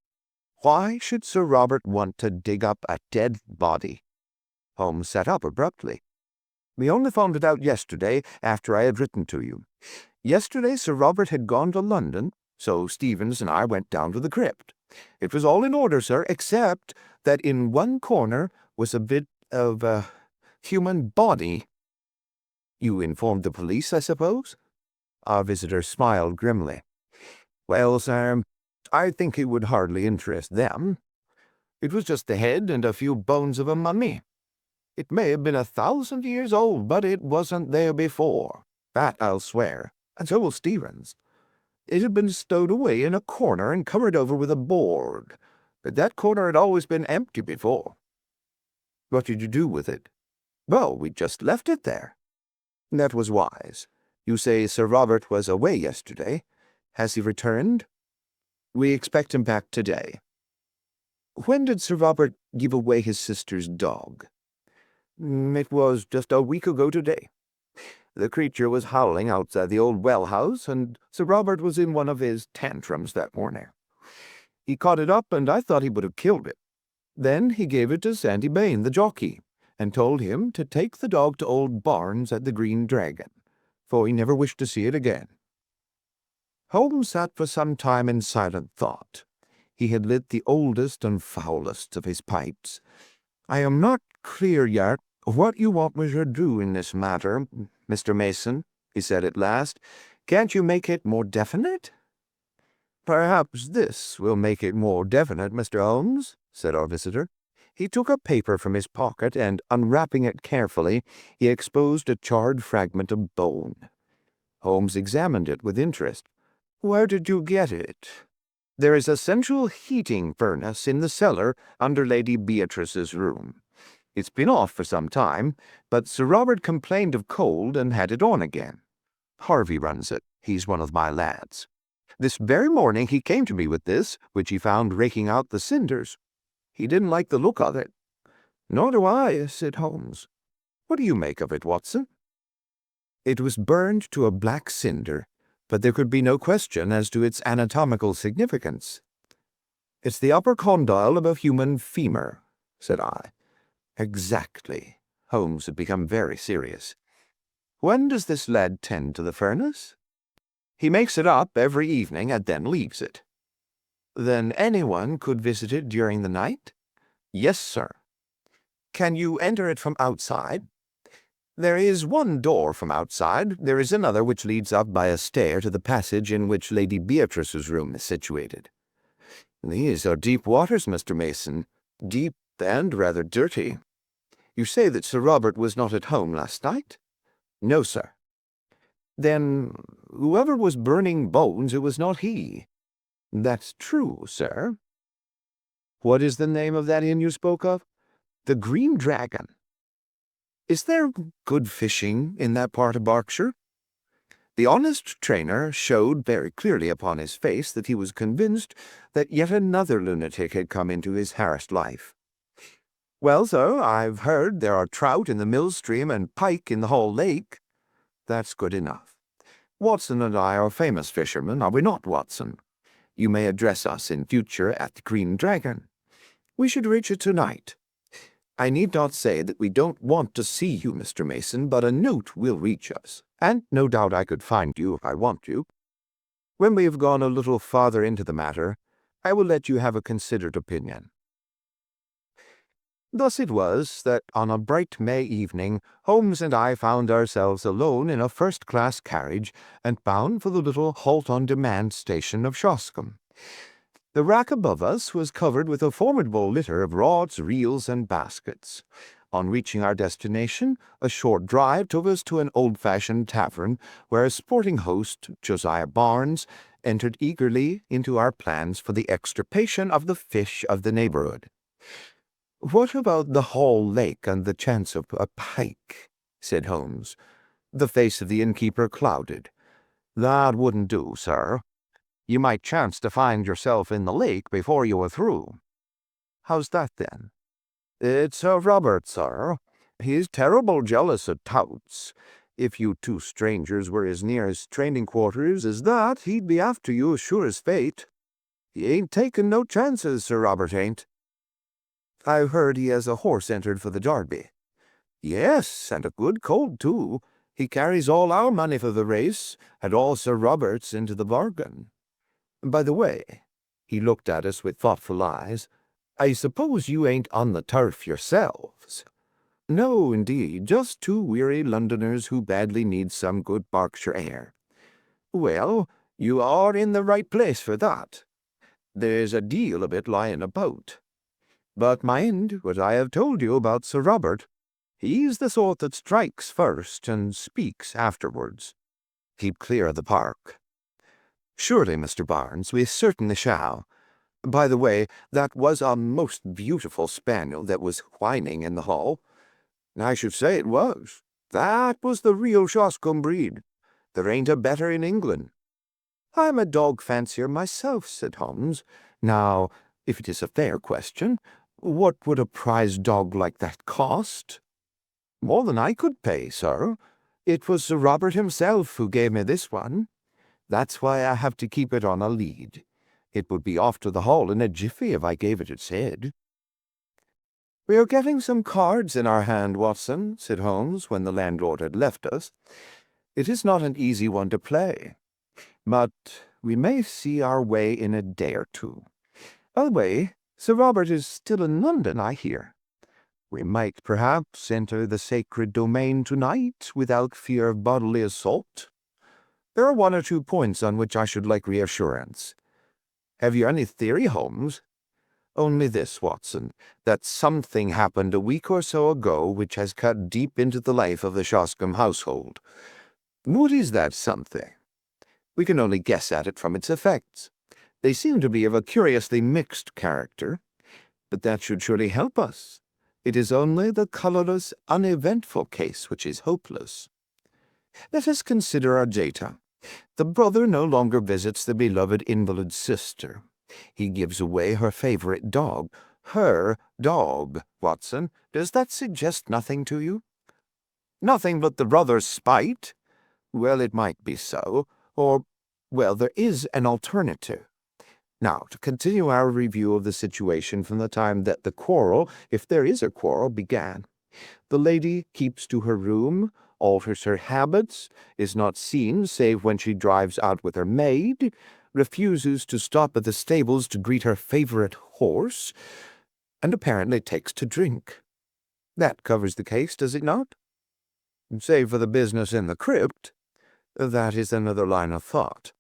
Why should Sir Robert want to dig up a dead body? Holmes sat up abruptly. We only found it out yesterday, after I had written to you. Yesterday Sir Robert had gone to London, so Stevens and I went down to the crypt. It was all in order, sir, except that in one corner was a bit of a human body. You informed the police, I suppose? Our visitor smiled grimly. Well, sir, I think it would hardly interest them. It was just the head and a few bones of a mummy. It may have been 1,000 years old, but it wasn't there before. That I'll swear, and so will Stevens. It had been stowed away in a corner and covered over with a board, but that corner had always been empty before. What did you do with it? Well, we just left it there. That was wise. You say Sir Robert was away yesterday. Has he returned? We expect him back today. When did Sir Robert give away his sister's dog? It was just a week ago today. The creature was howling outside the old well-house, and Sir Robert was in one of his tantrums that morning. He caught it up, and I thought he would have killed it. Then he gave it to Sandy Bain, the jockey, and told him to take the dog to old Barnes at the Green Dragon, for he never wished to see it again. Holmes sat for some time in silent thought. He had lit the oldest and foulest of his pipes. I am not clear yet what you want me to do in this matter, Mr. Mason, he said at last. Can't you make it more definite? Perhaps this will make it more definite, Mr. Holmes, said our visitor. He took a paper from his pocket, and, unwrapping it carefully, he exposed a charred fragment of bone. Holmes examined it with interest. Where did you get it? There is a central heating furnace in the cellar under Lady Beatrice's room. It's been off for some time, but Sir Robert complained of cold and had it on again. Harvey runs it. He's one of my lads. This very morning he came to me with this, which he found raking out the cinders. He didn't like the look of it. Nor do I, said Holmes. What do you make of it, Watson? It was burned to a black cinder, but there could be no question as to its anatomical significance. It's the upper condyle of a human femur, said I. Exactly. Holmes had become very serious. When does this lad tend to the furnace? He makes it up every evening and then leaves it. Then anyone could visit it during the night? Yes, sir. Can you enter it from outside? There is one door from outside. There is another which leads up by a stair to the passage in which Lady Beatrice's room is situated. These are deep waters, Mr. Mason. Deep and rather dirty. You say that Sir Robert was not at home last night? No, sir. Then whoever was burning bones, it was not he. That's true, sir. What is the name of that inn you spoke of? The Green Dragon. Is there good fishing in that part of Berkshire? The honest trainer showed very clearly upon his face that he was convinced that yet another lunatic had come into his harassed life. Well, sir, I've heard there are trout in the mill stream and pike in the Hall Lake. That's good enough. Watson and I are famous fishermen, are we not, Watson? You may address us in future at the Green Dragon. We should reach it tonight. I need not say that we don't want to see you, Mr. Mason, but a note will reach us, and no doubt I could find you if I want you. When we have gone a little farther into the matter, I will let you have a considered opinion. Thus it was that on a bright May evening Holmes and I found ourselves alone in a first-class carriage and bound for the little halt-on-demand station of Shoscombe. The rack above us was covered with a formidable litter of rods, reels, and baskets. On reaching our destination, a short drive took us to an old-fashioned tavern where a sporting host, Josiah Barnes, entered eagerly into our plans for the extirpation of the fish of the neighborhood. "What about the Hall Lake and the chance of a pike?" said Holmes. The face of the innkeeper clouded. "That wouldn't do, sir. You might chance to find yourself in the lake before you were through." "How's that, then?" "It's Sir Robert, sir. He's terrible jealous of touts. If you two strangers were as near his training quarters as that, he'd be after you as sure as fate. He ain't taking no chances, Sir Robert ain't." "I've heard he has a horse entered for the Derby." "Yes, and a good colt, too. He carries all our money for the race, and all Sir Robert's into the bargain. By the way," he looked at us with thoughtful eyes, "I suppose you ain't on the turf yourselves?" "No, indeed, just two weary Londoners who badly need some good Berkshire air." "Well, you are in the right place for that. There's a deal of it lying about. But mind what I have told you about Sir Robert. He's the sort that strikes first and speaks afterwards. Keep clear of the park." "Surely, Mr. Barnes, we certainly shall. By the way, that was a most beautiful spaniel that was whining in the hall." "I should say it was. That was the real Shoscombe breed. There ain't a better in England." "I'm a dog fancier myself," said Holmes. "Now, if it is a fair question, what would a prize dog like that cost?" "More than I could pay, sir. It was Sir Robert himself who gave me this one. That's why I have to keep it on a lead. It would be off to the hall in a jiffy if I gave it its head." "We are getting some cards in our hand, Watson," said Holmes, when the landlord had left us. "It is not an easy one to play, but we may see our way in a day or two. By the way, Sir Robert is still in London, I hear. We might perhaps enter the sacred domain tonight without fear of bodily assault. There are one or two points on which I should like reassurance. Have you any theory, Holmes?" "Only this, Watson, that something happened a week or so ago which has cut deep into the life of the Shoscombe household." "What is that something?" "We can only guess at it from its effects. They seem to be of a curiously mixed character, but that should surely help us. It is only the colorless, uneventful case which is hopeless. Let us consider our data. The brother no longer visits the beloved invalid sister. He gives away her favorite dog. Her dog, Watson. Does that suggest nothing to you?" "Nothing but the brother's spite." "Well, it might be so. Or, well, there is an alternative. Now, to continue our review of the situation from the time that the quarrel, if there is a quarrel, began. The lady keeps to her room, alters her habits, is not seen save when she drives out with her maid, refuses to stop at the stables to greet her favorite horse, and apparently takes to drink. That covers the case, does it not?" "Save for the business in the crypt." "That is another line of thought.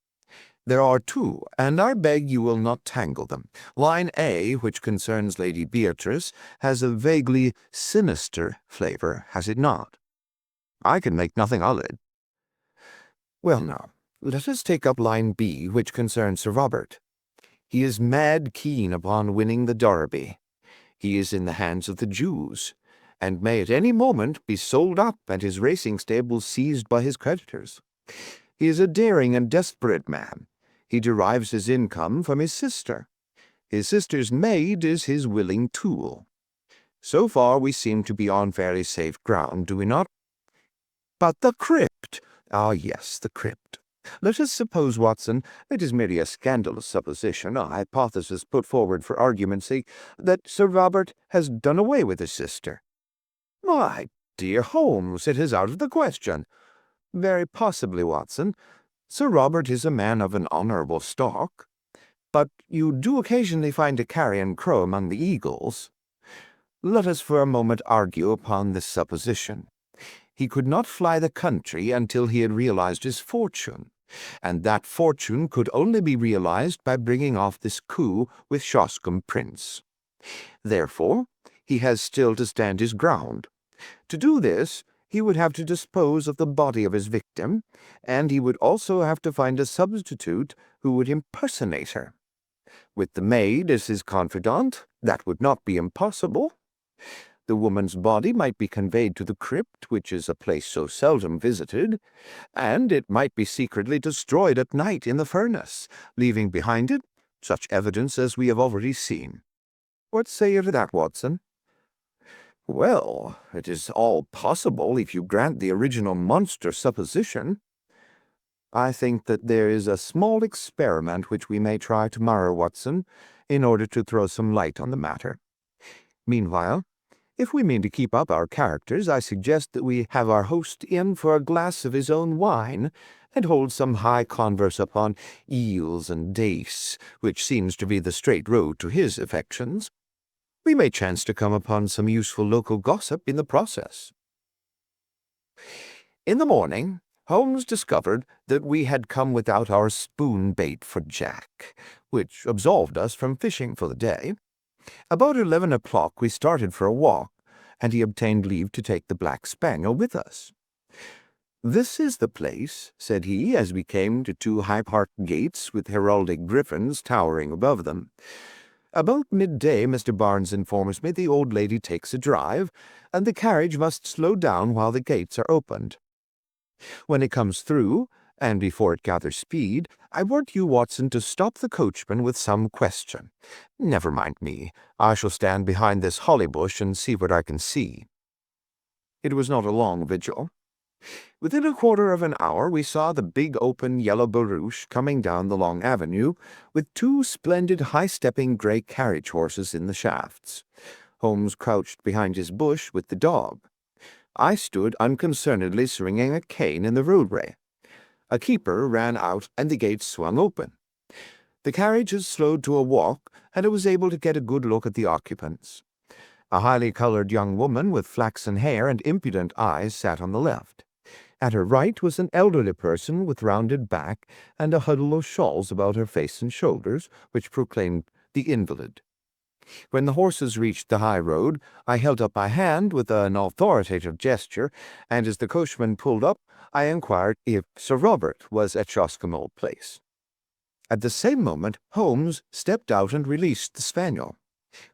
There are two, and I beg you will not tangle them. Line A, which concerns Lady Beatrice, has a vaguely sinister flavor, has it not?" "I can make nothing of it." "Well, now, let us take up line B, which concerns Sir Robert. He is mad keen upon winning the Derby. He is in the hands of the Jews, and may at any moment be sold up and his racing stables seized by his creditors. He is a daring and desperate man. He derives his income from his sister. His sister's maid is his willing tool. So far we seem to be on fairly safe ground, do we not?" "But the crypt!" "Ah, yes, the crypt. Let us suppose, Watson, it is merely a scandalous supposition, a hypothesis put forward for argument's sake, that Sir Robert has done away with his sister." "My dear Holmes, it is out of the question." "Very possibly, Watson. Sir Robert is a man of an honorable stock. But you do occasionally find a carrion crow among the eagles." Let us for a moment argue upon this supposition. He could not fly the country until he had realized his fortune, and that fortune could only be realized by bringing off this coup with Shoscombe Prince. Therefore, he has still to stand his ground. To do this, he would have to dispose of the body of his victim, and he would also have to find a substitute who would impersonate her. With the maid as his confidant, that would not be impossible. The woman's body might be conveyed to the crypt, which is a place so seldom visited, and it might be secretly destroyed at night in the furnace, leaving behind it such evidence as we have already seen. What say you to that, Watson? Well, it is all possible if you grant the original monster supposition. I think that there is a small experiment which we may try tomorrow, Watson, in order to throw some light on the matter. Meanwhile, if we mean to keep up our characters, I suggest that we have our host in for a glass of his own wine, and hold some high converse upon eels and dace, which seems to be the straight road to his affections. We may chance to come upon some useful local gossip in the process. In the morning, Holmes discovered that we had come without our spoon bait for Jack, which absolved us from fishing for the day. About 11 o'clock we started for a walk, and he obtained leave to take the black spaniel with us. "This is the place," said he, as we came to two high-parked gates with heraldic griffins towering above them. "About midday, Mr. Barnes informs me the old lady takes a drive, and the carriage must slow down while the gates are opened. When it comes through, and before it gathers speed, I want you, Watson, to stop the coachman with some question. Never mind me. I shall stand behind this holly bush and see what I can see." It was not a long vigil. Within a quarter of an hour we saw the big open yellow barouche coming down the long avenue, with two splendid high-stepping grey carriage horses in the shafts. Holmes crouched behind his bush with the dog. I stood unconcernedly swinging a cane in the roadway. A keeper ran out, and the gates swung open. The carriages slowed to a walk, and I was able to get a good look at the occupants. A highly colored young woman with flaxen hair and impudent eyes sat on the left. At her right was an elderly person with rounded back and a huddle of shawls about her face and shoulders, which proclaimed the invalid. When the horses reached the high road, I held up my hand with an authoritative gesture, and as the coachman pulled up, I inquired if Sir Robert was at Shoscombe Old Place. At the same moment, Holmes stepped out and released the spaniel.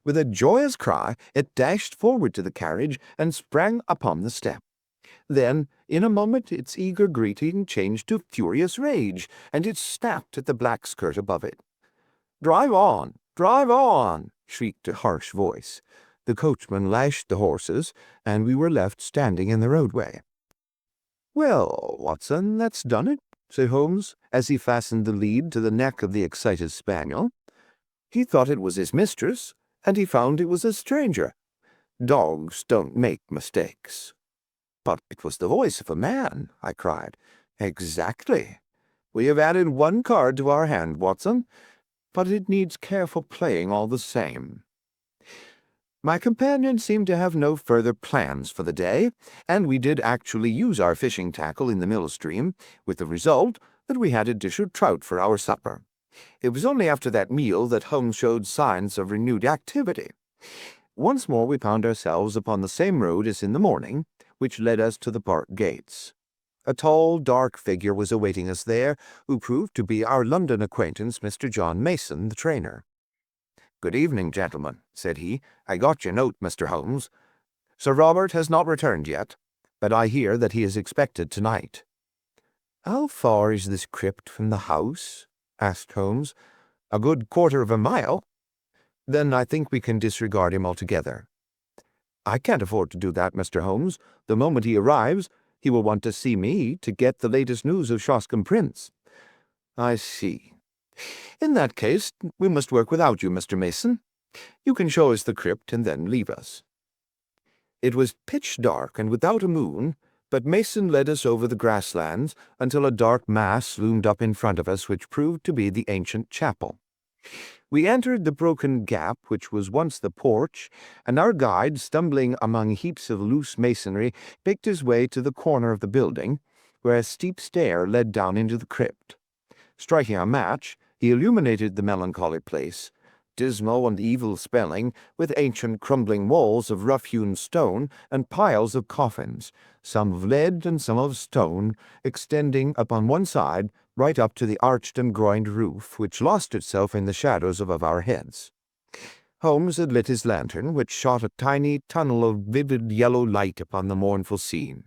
With a joyous cry, it dashed forward to the carriage and sprang upon the step. Then, in a moment, its eager greeting changed to furious rage, and it snapped at the black skirt above it. "Drive on! Drive on!" shrieked a harsh voice. The coachman lashed the horses, and we were left standing in the roadway. "Well, Watson, that's done it," said Holmes, as he fastened the lead to the neck of the excited spaniel. "He thought it was his mistress, and he found it was a stranger. Dogs don't make mistakes." "But it was the voice of a man," I cried. "Exactly. We have added one card to our hand, Watson, but it needs careful playing all the same." My companion seemed to have no further plans for the day, and we did actually use our fishing tackle in the mill stream, with the result that we had a dish of trout for our supper. It was only after that meal that Holmes showed signs of renewed activity. Once more we found ourselves upon the same road as in the morning, which led us to the park gates. A tall, dark figure was awaiting us there, who proved to be our London acquaintance, Mr. John Mason, the trainer. "Good evening, gentlemen," said he. "I got your note, Mr. Holmes. Sir Robert has not returned yet, but I hear that he is expected tonight." "How far is this crypt from the house?" asked Holmes. "A good quarter of a mile." "Then I think we can disregard him altogether." "I can't afford to do that, Mr. Holmes. The moment he arrives, he will want to see me to get the latest news of Shoscombe Prince." "I see. In that case, we must work without you, Mr. Mason. You can show us the crypt and then leave us." It was pitch dark and without a moon, but Mason led us over the grasslands until a dark mass loomed up in front of us which proved to be the ancient chapel. We entered the broken gap which was once the porch, and our guide, stumbling among heaps of loose masonry, picked his way to the corner of the building, where a steep stair led down into the crypt. Striking a match, he illuminated the melancholy place, dismal and evil-smelling, with ancient crumbling walls of rough-hewn stone and piles of coffins, some of lead and some of stone, extending upon one side right up to the arched and groined roof, which lost itself in the shadows above our heads. Holmes had lit his lantern, which shot a tiny tunnel of vivid yellow light upon the mournful scene.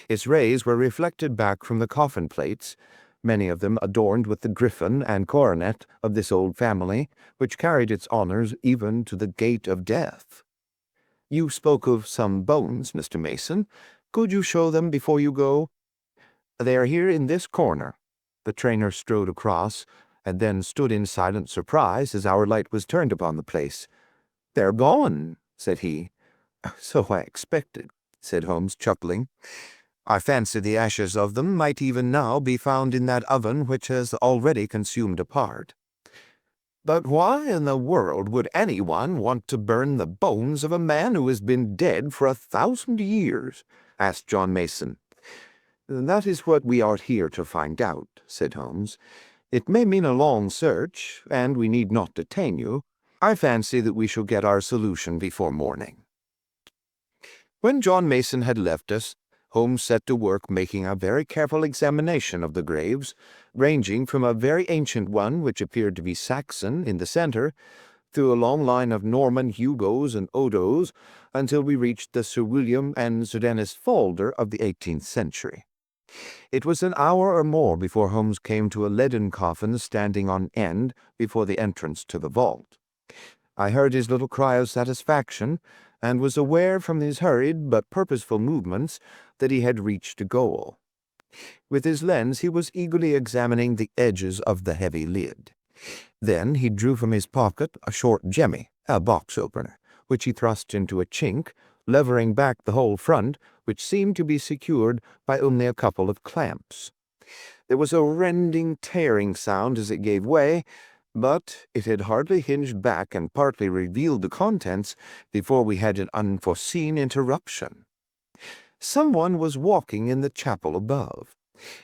Its rays were reflected back from the coffin plates, many of them adorned with the griffin and coronet of this old family, which carried its honors even to the gate of death. You spoke of some bones, Mr. Mason. Could you show them before you go? They are here in this corner. The trainer strode across, and then stood in silent surprise as our light was turned upon the place. They're gone, said he. So I expected, said Holmes, chuckling. I fancy the ashes of them might even now be found in that oven which has already consumed a part. But why in the world would anyone want to burn the bones of a man who has been dead for 1,000 years? Asked John Mason. That is what we are here to find out, said Holmes. It may mean a long search, and we need not detain you. I fancy that we shall get our solution before morning. When John Mason had left us, Holmes set to work making a very careful examination of the graves, ranging from a very ancient one which appeared to be Saxon in the center, through a long line of Norman Hugos and Odos, until we reached the Sir William and Sir Dennis Falder of the 18th century. It was an hour or more before Holmes came to a leaden coffin standing on end before the entrance to the vault. I heard his little cry of satisfaction, and was aware from his hurried but purposeful movements that he had reached a goal. With his lens he was eagerly examining the edges of the heavy lid. Then he drew from his pocket a short jemmy, a box-opener, which he thrust into a chink, levering back the whole front, which seemed to be secured by only a couple of clamps. There was a rending, tearing sound as it gave way, but it had hardly hinged back and partly revealed the contents before we had an unforeseen interruption. Someone was walking in the chapel above.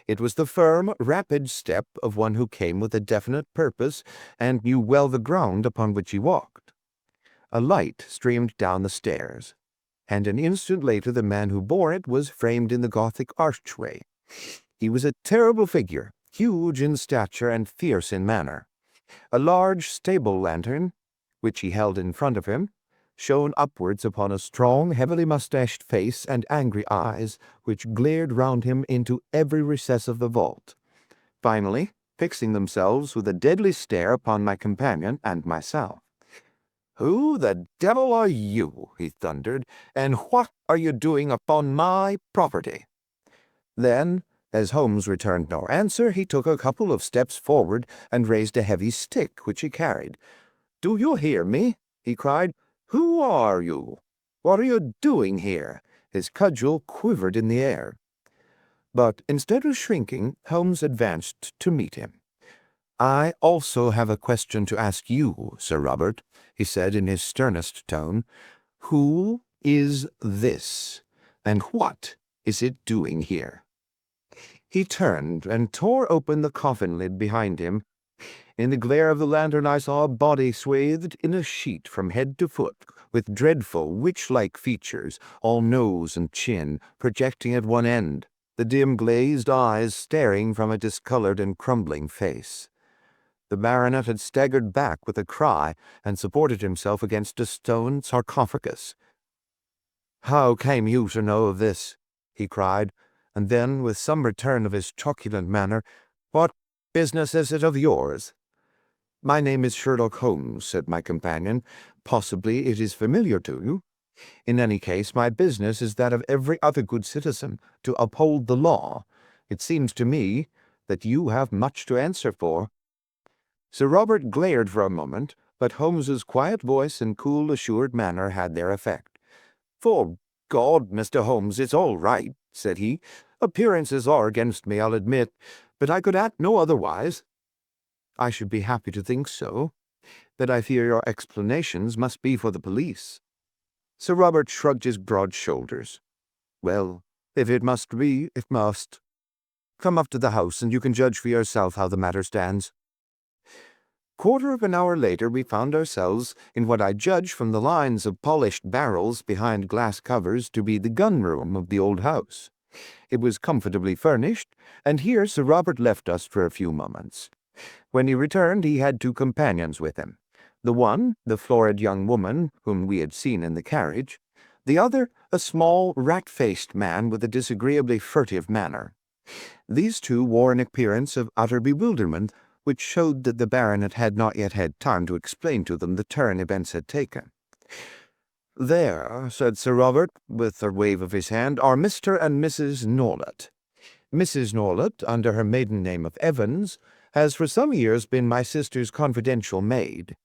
It was the firm, rapid step of one who came with a definite purpose and knew well the ground upon which he walked. A light streamed down the stairs, and an instant later the man who bore it was framed in the Gothic archway. He was a terrible figure, huge in stature and fierce in manner. A large stable lantern, which he held in front of him, shone upwards upon a strong, heavily mustached face and angry eyes, which glared round him into every recess of the vault, finally fixing themselves with a deadly stare upon my companion and myself. "Who the devil are you?" he thundered, "and what are you doing upon my property?" Then, as Holmes returned no answer, he took a couple of steps forward and raised a heavy stick which he carried. "Do you hear me?" he cried. "Who are you? What are you doing here?" His cudgel quivered in the air. But instead of shrinking, Holmes advanced to meet him. "I also have a question to ask you, Sir Robert," he said in his sternest tone. "Who is this, and what is it doing here?" He turned and tore open the coffin lid behind him. In the glare of the lantern I saw a body swathed in a sheet from head to foot, with dreadful witch-like features, all nose and chin, projecting at one end, the dim glazed eyes staring from a discolored and crumbling face. The baronet had staggered back with a cry and supported himself against a stone sarcophagus. "How came you to know of this?" he cried, and then, with some return of his truculent manner, "What business is it of yours?" "My name is Sherlock Holmes," said my companion. "Possibly it is familiar to you. In any case, my business is that of every other good citizen, to uphold the law. It seems to me that you have much to answer for." Sir Robert glared for a moment, but Holmes's quiet voice and cool, assured manner had their effect. "For God, Mr. Holmes, it's all right," said he. "Appearances are against me, I'll admit, but I could act no otherwise." "I should be happy to think so," But I fear your explanations must be for the police." Sir Robert shrugged his broad shoulders. "Well, if it must be, it must. Come up to the house, and you can judge for yourself how the matter stands." Quarter of an hour later we found ourselves in what I judged from the lines of polished barrels behind glass covers to be the gun-room of the old house. It was comfortably furnished, and here Sir Robert left us for a few moments. When he returned he had two companions with him. The one, the florid young woman whom we had seen in the carriage, the other, a small, rat-faced man with a disagreeably furtive manner. These two wore an appearance of utter bewilderment, which showed that the baronet had not yet had time to explain to them the turn events had taken. "There," said Sir Robert, with a wave of his hand, "are Mr. and Mrs. Norlett. Mrs. Norlett, under her maiden name of Evans, has for some years been my sister's confidential maid.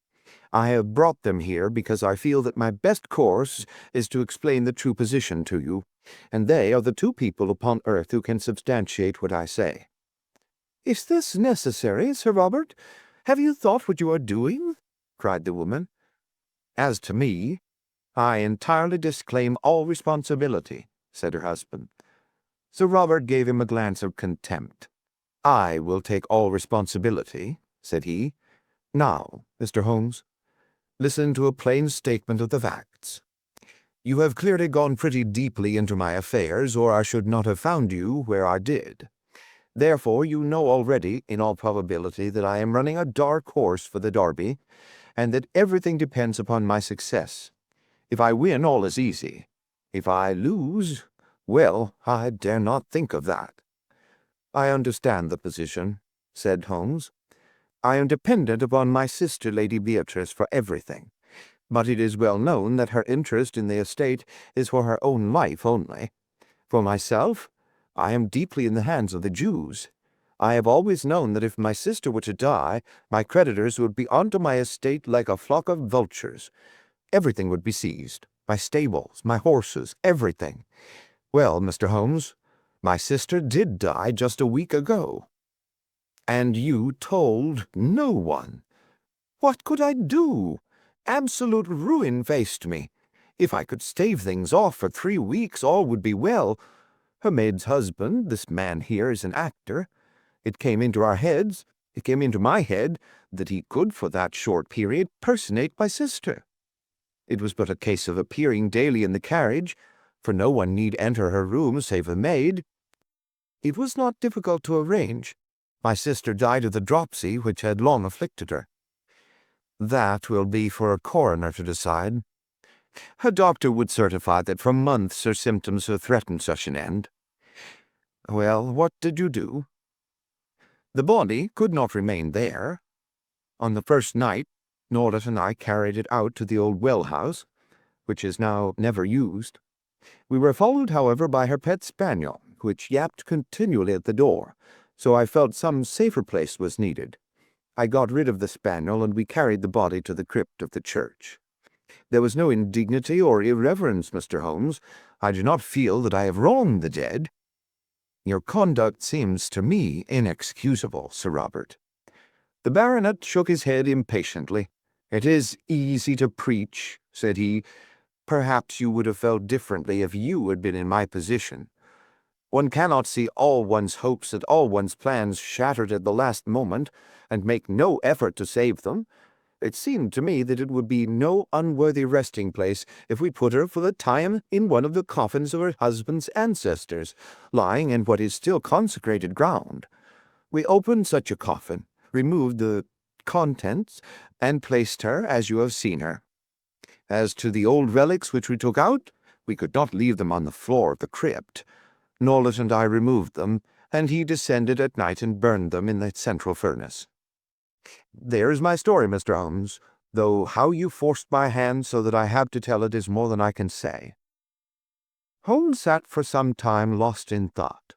I have brought them here because I feel that my best course is to explain the true position to you, and they are the two people upon earth who can substantiate what I say." "Is this necessary, Sir Robert? Have you thought what you are doing?" cried the woman. "As to me, I entirely disclaim all responsibility," said her husband. Sir Robert gave him a glance of contempt. "I will take all responsibility," said he. "Now, Mr. Holmes, listen to a plain statement of the facts. You have clearly gone pretty deeply into my affairs, or I should not have found you where I did. Therefore, you know already, in all probability, that I am running a dark horse for the Derby, and that everything depends upon my success. If I win, all is easy. If I lose, well, I dare not think of that." "I understand the position," said Holmes. "I am dependent upon my sister, Lady Beatrice, for everything. But it is well known that her interest in the estate is for her own life only. For myself, I am deeply in the hands of the Jews. I have always known that if my sister were to die, my creditors would be onto my estate like a flock of vultures. Everything would be seized, my stables, my horses, everything. Well, Mr. Holmes, my sister did die just a week ago." "And you told no one?" "What could I do? Absolute ruin faced me. If I could stave things off for 3 weeks, all would be well. Her maid's husband, this man here, is an actor. It came into my head, that he could, for that short period, personate my sister. It was but a case of appearing daily in the carriage, for no one need enter her room save a maid. It was not difficult to arrange. My sister died of the dropsy which had long afflicted her." "That will be for a coroner to decide. A doctor would certify that for months her symptoms have threatened such an end. Well, what did you do?" "The body could not remain there. On the first night, Norlett and I carried it out to the old well-house, which is now never used. We were followed, however, by her pet spaniel, which yapped continually at the door, so I felt some safer place was needed. I got rid of the spaniel, and we carried the body to the crypt of the church. There was no indignity or irreverence, Mr. Holmes. I do not feel that I have wronged the dead." "Your conduct seems to me inexcusable, Sir Robert." The baronet shook his head impatiently. "It is easy to preach," said he. "Perhaps you would have felt differently if you had been in my position. One cannot see all one's hopes and all one's plans shattered at the last moment, and make no effort to save them. It seemed to me that it would be no unworthy resting place if we put her for the time in one of the coffins of her husband's ancestors, lying in what is still consecrated ground. We opened such a coffin, removed the contents, and placed her as you have seen her. As to the old relics which we took out, we could not leave them on the floor of the crypt. Norlett and I removed them, and he descended at night and burned them in the central furnace. There is my story, Mr. Holmes, though how you forced my hand so that I have to tell it is more than I can say." Holmes sat for some time lost in thought.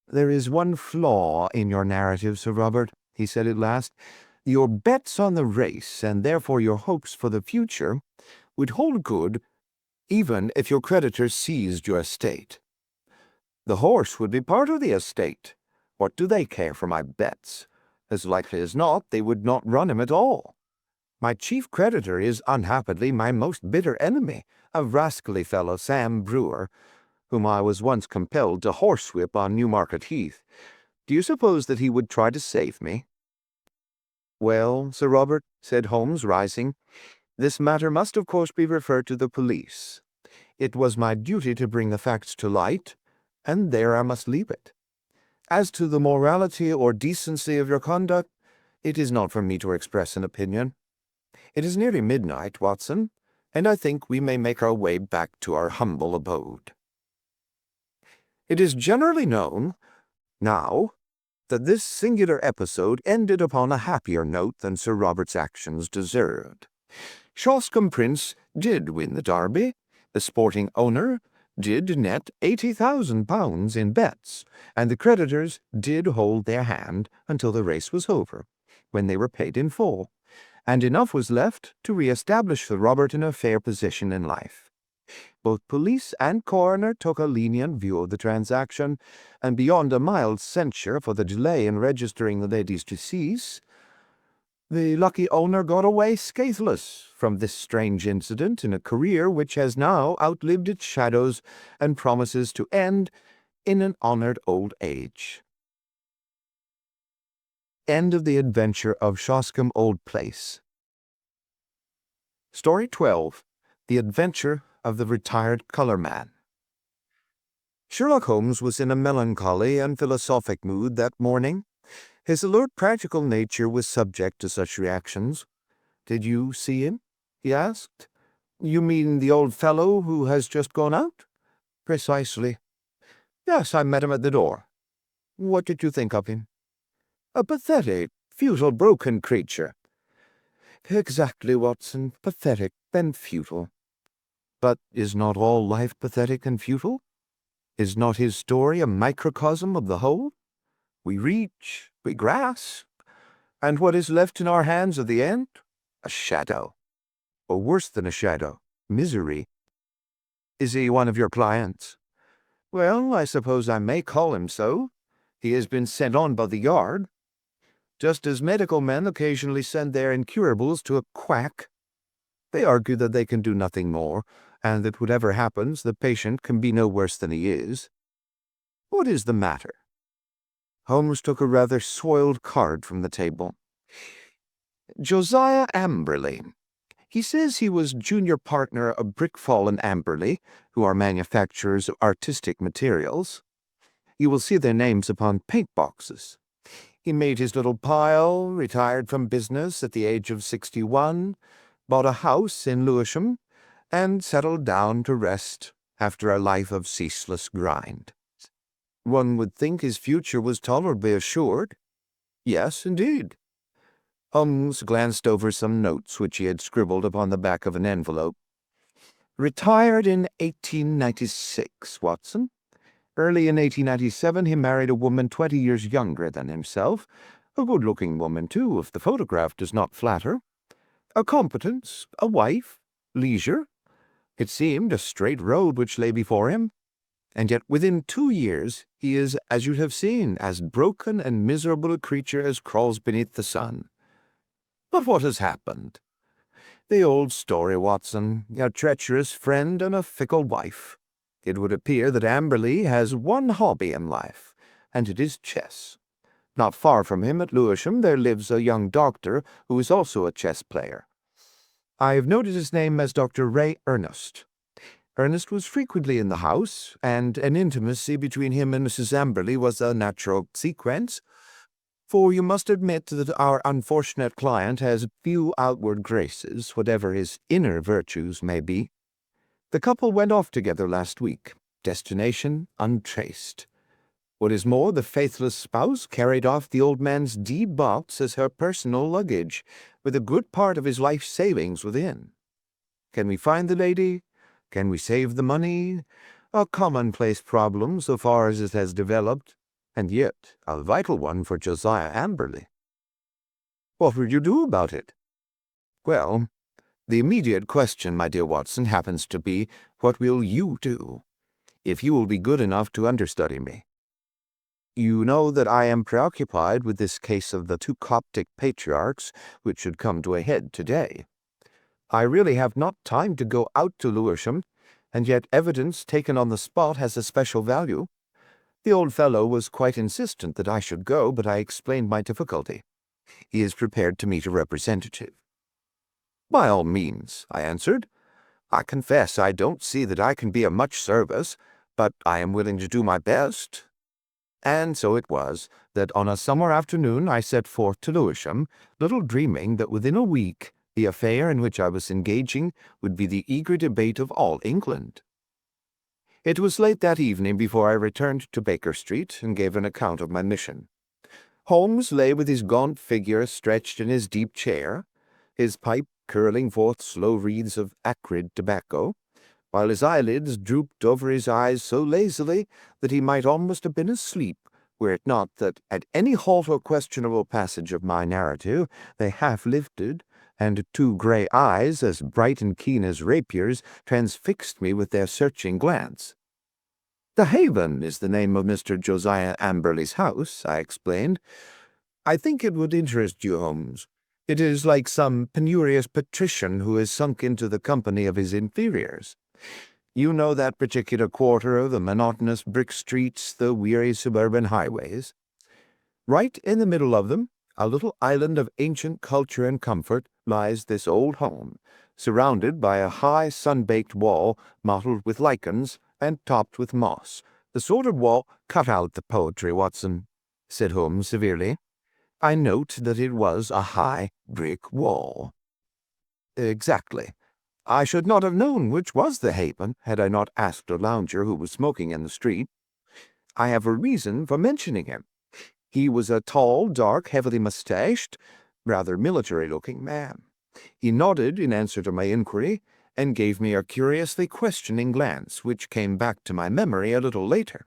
"There is one flaw in your narrative, Sir Robert," he said at last. "Your bets on the race, and therefore your hopes for the future, would hold good even if your creditors seized your estate. The horse would be part of the estate. What do they care for my bets? As likely as not, they would not run him at all. My chief creditor is unhappily my most bitter enemy, a rascally fellow, Sam Brewer, whom I was once compelled to horsewhip on Newmarket Heath. Do you suppose that he would try to save me?" "Well, Sir Robert," said Holmes, rising, "this matter must of course be referred to the police. It was my duty to bring the facts to light, and there I must leave it. As to the morality or decency of your conduct, it is not for me to express an opinion. It is nearly midnight, Watson, and I think we may make our way back to our humble abode. It is generally known, now, that this singular episode ended upon a happier note than Sir Robert's actions deserved. Shoscombe Prince did win the Derby, the sporting owner did net £80,000 in bets, and the creditors did hold their hand until the race was over, when they were paid in full, and enough was left to re-establish Sir Robert in a fair position in life. Both police and coroner took a lenient view of the transaction, and beyond a mild censure for the delay in registering the lady's decease, the lucky owner got away scatheless from this strange incident in a career which has now outlived its shadows and promises to end in an honored old age. End of the adventure of Shoscombe Old Place. Story 12. The Adventure of the Retired Colour Man. Sherlock Holmes was in a melancholy and philosophic mood that morning. His alert practical nature was subject to such reactions. "Did you see him?" he asked. "You mean the old fellow who has just gone out?" "Precisely." "Yes, I met him at the door." "What did you think of him?" "A pathetic, futile, broken creature." "Exactly, Watson. Pathetic and futile." "But is not all life pathetic and futile? Is not his story a microcosm of the whole? We reach, we grasp, and what is left in our hands at the end? A shadow. Or worse than a shadow, misery." "Is he one of your clients?" "Well, I suppose I may call him so. He has been sent on by the Yard, just as medical men occasionally send their incurables to a quack. They argue that they can do nothing more, and that whatever happens, the patient can be no worse than he is. What is the matter?" Holmes took a rather soiled card from the table. "Josiah Amberley. He says he was junior partner of Brickfall and Amberley, who are manufacturers of artistic materials. You will see their names upon paint boxes. He made his little pile, retired from business at the age of 61, bought a house in Lewisham, and settled down to rest after a life of ceaseless grind. One would think his future was tolerably assured." "Yes, indeed." Holmes glanced over some notes which he had scribbled upon the back of an envelope. "Retired in 1896, Watson. Early in 1897 he married a woman 20 years younger than himself, a good-looking woman, too, if the photograph does not flatter. A competence, a wife, leisure. It seemed a straight road which lay before him. And yet within 2 years he is, as you have seen, as broken and miserable a creature as crawls beneath the sun. But what has happened? The old story, Watson, a treacherous friend and a fickle wife. It would appear that Amberley has one hobby in life, and it is chess. Not far from him at Lewisham there lives a young doctor who is also a chess player. I have noted his name as Dr. Ray Ernest. Ernest was frequently in the house, and an intimacy between him and Mrs. Amberley was a natural sequence, for you must admit that our unfortunate client has few outward graces, whatever his inner virtues may be. The couple went off together last week, destination untraced. What is more, the faithless spouse carried off the old man's D-box as her personal luggage, with a good part of his life savings within. Can we find the lady? Can we save the money? A commonplace problem so far as it has developed, and yet a vital one for Josiah Amberley. What will you do about it? Well, the immediate question, my dear Watson, happens to be, what will you do, if you will be good enough to understudy me? You know that I am preoccupied with this case of the two Coptic patriarchs, which should come to a head today. I really have not time to go out to Lewisham, and yet evidence taken on the spot has a special value. The old fellow was quite insistent that I should go, but I explained my difficulty. He is prepared to meet a representative. By all means, I answered. I confess I don't see that I can be of much service, but I am willing to do my best. And so it was that on a summer afternoon I set forth to Lewisham, little dreaming that within a week the affair in which I was engaging would be the eager debate of all England. It was late that evening before I returned to Baker Street and gave an account of my mission. Holmes lay with his gaunt figure stretched in his deep chair, his pipe curling forth slow wreaths of acrid tobacco, while his eyelids drooped over his eyes so lazily that he might almost have been asleep, were it not that at any halt or questionable passage of my narrative they half lifted, and two grey eyes, as bright and keen as rapiers, transfixed me with their searching glance. "The Haven is the name of Mr. Josiah Amberley's house," I explained. "I think it would interest you, Holmes. It is like some penurious patrician who has sunk into the company of his inferiors. You know that particular quarter, the monotonous brick streets, the weary suburban highways. Right in the middle of them, a little island of ancient culture and comfort, lies this old home, surrounded by a high sun-baked wall mottled with lichens and topped with moss. The sort of wall—" "Cut out the poetry, Watson," said Holmes severely. "I note that it was a high brick wall." "Exactly. I should not have known which was the Haven had I not asked a lounger who was smoking in the street. I have a reason for mentioning him. He was a tall, dark, heavily mustached, rather military-looking man. He nodded in answer to my inquiry, and gave me a curiously questioning glance, which came back to my memory a little later.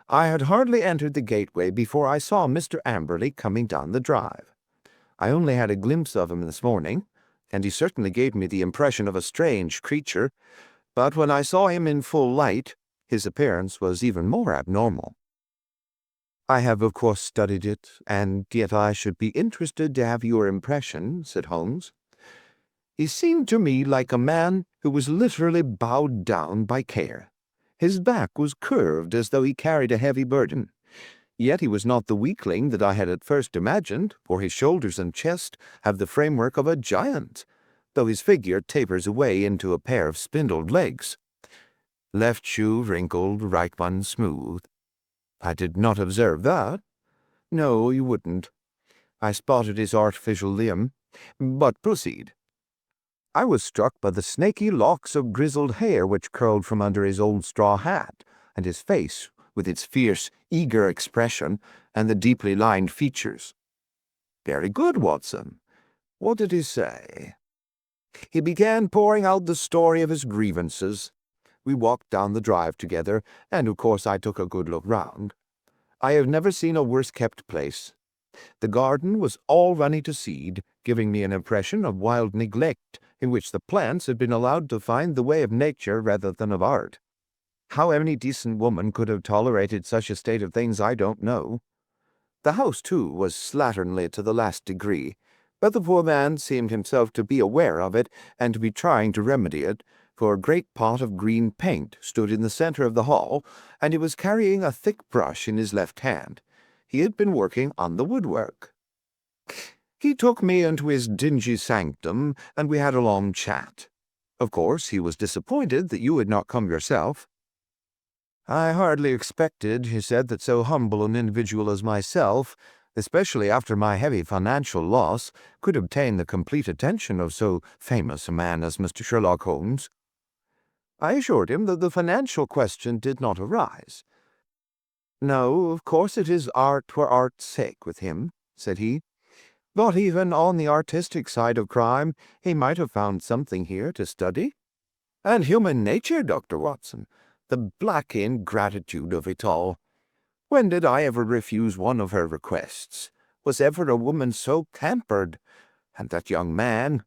I had hardly entered the gateway before I saw Mr. Amberley coming down the drive. I only had a glimpse of him this morning, and he certainly gave me the impression of a strange creature, but when I saw him in full light, his appearance was even more abnormal. "I have of course studied it, and yet I should be interested to have your impression," said Holmes. "He seemed to me like a man who was literally bowed down by care. His back was curved as though he carried a heavy burden. Yet he was not the weakling that I had at first imagined, for his shoulders and chest have the framework of a giant, though his figure tapers away into a pair of spindled legs. Left shoe wrinkled, right one smooth. I did not observe that. No, you wouldn't. I spotted his artificial limb. But proceed." "I was struck by the snaky locks of grizzled hair which curled from under his old straw hat, and his face, with its fierce, eager expression, and the deeply lined features." "Very good, Watson. What did he say?" "He began pouring out the story of his grievances. We walked down the drive together, and of course I took a good look round. I have never seen a worse-kept place. The garden was all runny to seed, giving me an impression of wild neglect, in which the plants had been allowed to find the way of nature rather than of art. How any decent woman could have tolerated such a state of things I don't know. The house, too, was slatternly to the last degree, but the poor man seemed himself to be aware of it and to be trying to remedy it, for a great pot of green paint stood in the center of the hall, and he was carrying a thick brush in his left hand. He had been working on the woodwork. He took me into his dingy sanctum, and we had a long chat. Of course, he was disappointed that you had not come yourself. "I hardly expected," he said, "that so humble an individual as myself, especially after my heavy financial loss, could obtain the complete attention of so famous a man as Mr. Sherlock Holmes." I assured him that the financial question did not arise. "No, of course it is art for art's sake with him," said he. "But even on the artistic side of crime, he might have found something here to study. And human nature, Dr. Watson, the black ingratitude of it all. When did I ever refuse one of her requests? Was ever a woman so pampered? And that young man,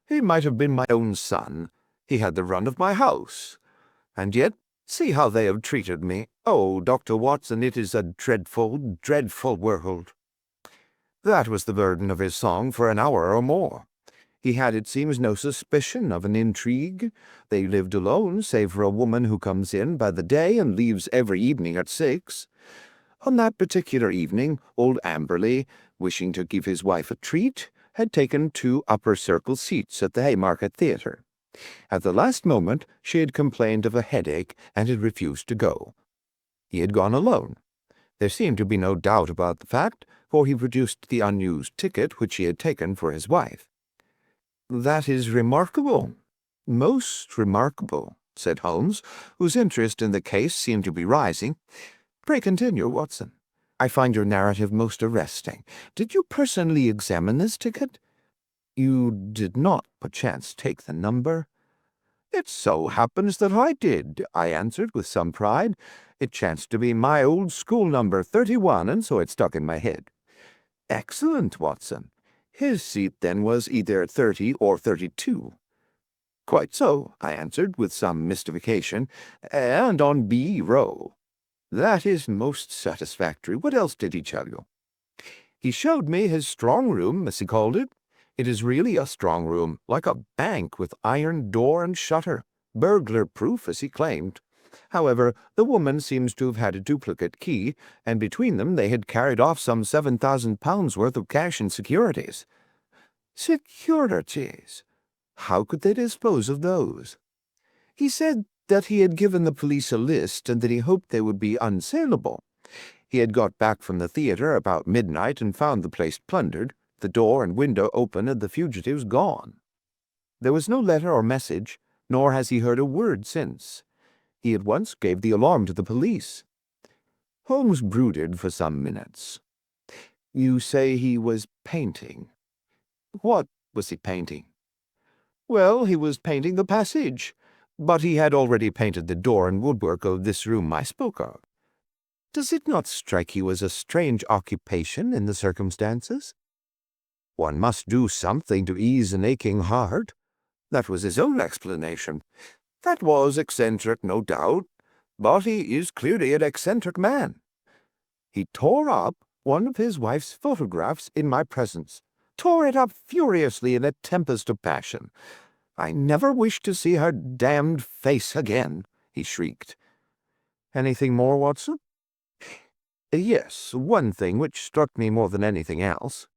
he might have been my own son. He had the run of my house. And yet See how they have treated me. Oh, Dr. Watson, it is a dreadful, dreadful world. That was the burden of his song for an hour or more. He had, it seems, no suspicion of an intrigue. They lived alone, save for a woman who comes in by the day and leaves every evening at 6. On that particular evening, old Amberley, wishing to give his wife a treat, had taken 2 upper-circle seats at the Haymarket Theatre. At the last moment she had complained of a headache and had refused to go. He had gone alone. There seemed to be no doubt about the fact, for he produced the unused ticket which he had taken for his wife. "That is remarkable, most remarkable," said Holmes, whose interest in the case seemed to be rising. "Pray continue, Watson. I find your narrative most arresting. Did you personally examine this ticket? You did not, perchance, take the number?" "It so happens that I did," I answered with some pride. "It chanced to be my old school number 31, and so it stuck in my head." "Excellent, Watson. His seat, then, was either 30 or 32. "Quite so," I answered with some mystification, "and on B row." "That is most satisfactory. What else did he tell you?" "He showed me his strong room, as he called it. It is really a strong room, like a bank, with iron door and shutter, burglar-proof, as he claimed. However, the woman seems to have had a duplicate key, and between them they had carried off some £7,000 worth of cash and securities." "Securities? How could they dispose of those?" "He said that he had given the police a list and that he hoped they would be unsaleable. He had got back from the theatre about midnight and found the place plundered, the door and window open and the fugitives gone. There was no letter or message, nor has he heard a word since. He at once gave the alarm to the police." Holmes brooded for some minutes. "You say he was painting. What was he painting?" "Well, he was painting the passage, but he had already painted the door and woodwork of this room I spoke of. Does it not strike you as a strange occupation in the circumstances?" "One must do something to ease an aching heart." That was his own explanation. "That was eccentric, no doubt, but he is clearly an eccentric man. He tore up one of his wife's photographs in my presence, tore it up furiously in a tempest of passion. 'I never wish to see her damned face again,' he shrieked." "Anything more, Watson?" "Yes, one thing which struck me more than anything else.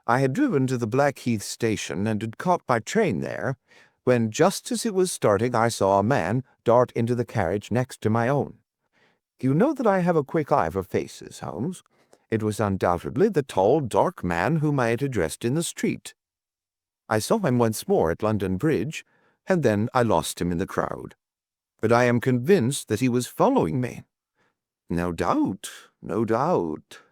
I had driven to the Blackheath station and had caught my train there, when just as it was starting I saw a man dart into the carriage next to my own. You know that I have a quick eye for faces, Holmes. It was undoubtedly the tall, dark man whom I had addressed in the street. I saw him once more at London Bridge, and then I lost him in the crowd. But I am convinced that he was following me." No doubt,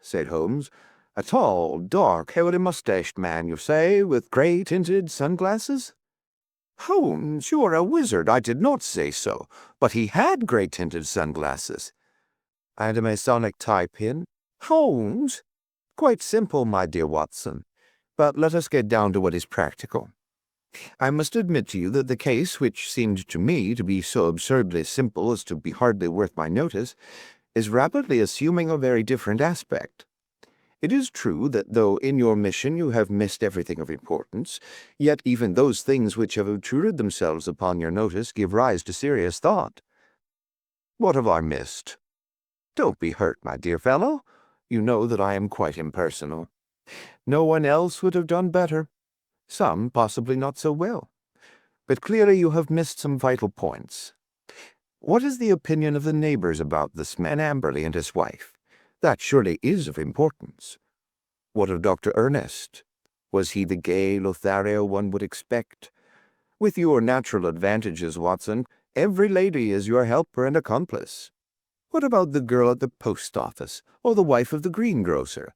said Holmes. "A tall, dark, hairy, mustached man, you say, with grey-tinted sunglasses?" "Holmes, you are a wizard. I did not say so, but he had grey-tinted sunglasses." "And a Masonic tie-pin?" "Holmes!" "Quite simple, my dear Watson. But let us get down to what is practical. I must admit to you that the case, which seemed to me to be so absurdly simple as to be hardly worth my notice, is rapidly assuming a very different aspect. It is true that though in your mission you have missed everything of importance, yet even those things which have obtruded themselves upon your notice give rise to serious thought." "What have I missed?" "Don't be hurt, my dear fellow. You know that I am quite impersonal. No one else would have done better. Some possibly not so well. But clearly you have missed some vital points. What is the opinion of the neighbors about this man Amberley and his wife? That surely is of importance. What of Dr. Ernest? Was he the gay Lothario one would expect? With your natural advantages, Watson, every lady is your helper and accomplice. What about the girl at the post office, or the wife of the greengrocer?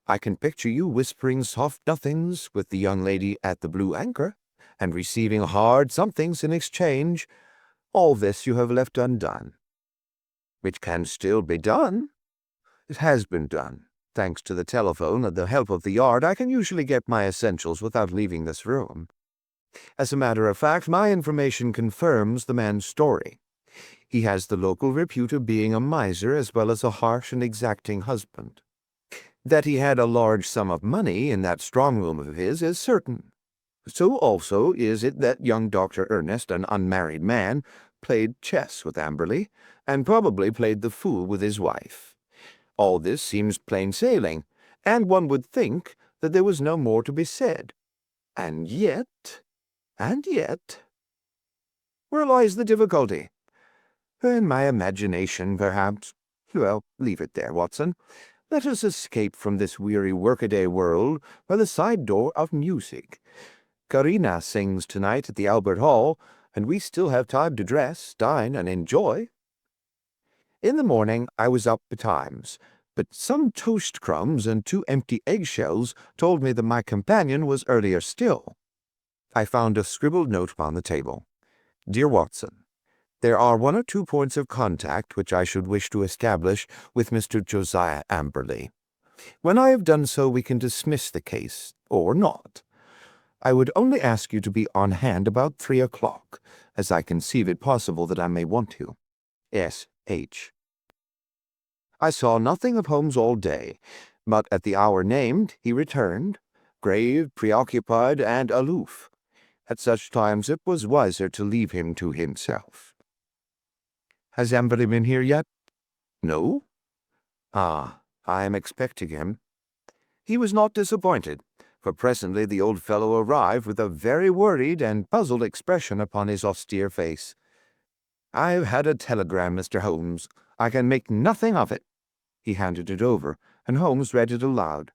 I can picture you whispering soft nothings with the young lady at the Blue Anchor, and receiving hard somethings in exchange. All this you have left undone." "It can still be done." "It has been done. Thanks to the telephone and the help of the Yard, I can usually get my essentials without leaving this room. As a matter of fact, my information confirms the man's story. He has the local repute of being a miser as well as a harsh and exacting husband. That he had a large sum of money in that strong-room of his is certain. So also is it that young Dr. Ernest, an unmarried man, played chess with Amberley, and probably played the fool with his wife. All this seems plain sailing, and one would think that there was no more to be said. And yet, where lies the difficulty? In my imagination, perhaps. Well, leave it there, Watson. Let us escape from this weary workaday world by the side door of music. Karina sings tonight at the Albert Hall, and we still have time to dress, dine, and enjoy. In the morning I was up betimes, but some toast crumbs and 2 empty eggshells told me that my companion was earlier still. I found a scribbled note upon the table. Dear Watson, there are 1 or 2 points of contact which I should wish to establish with Mr. Josiah Amberley. When I have done so, we can dismiss the case, or not. I would only ask you to be on hand about 3 o'clock, as I conceive it possible that I may want you. S.H. I saw nothing of Holmes all day, but at the hour named he returned, grave, preoccupied, and aloof. At such times it was wiser to leave him to himself. Has Amberley been here yet? No. Ah, I am expecting him. He was not disappointed, for presently the old fellow arrived with a very worried and puzzled expression upon his austere face. I've had a telegram, Mr. Holmes. I can make nothing of it. He handed it over, and Holmes read it aloud.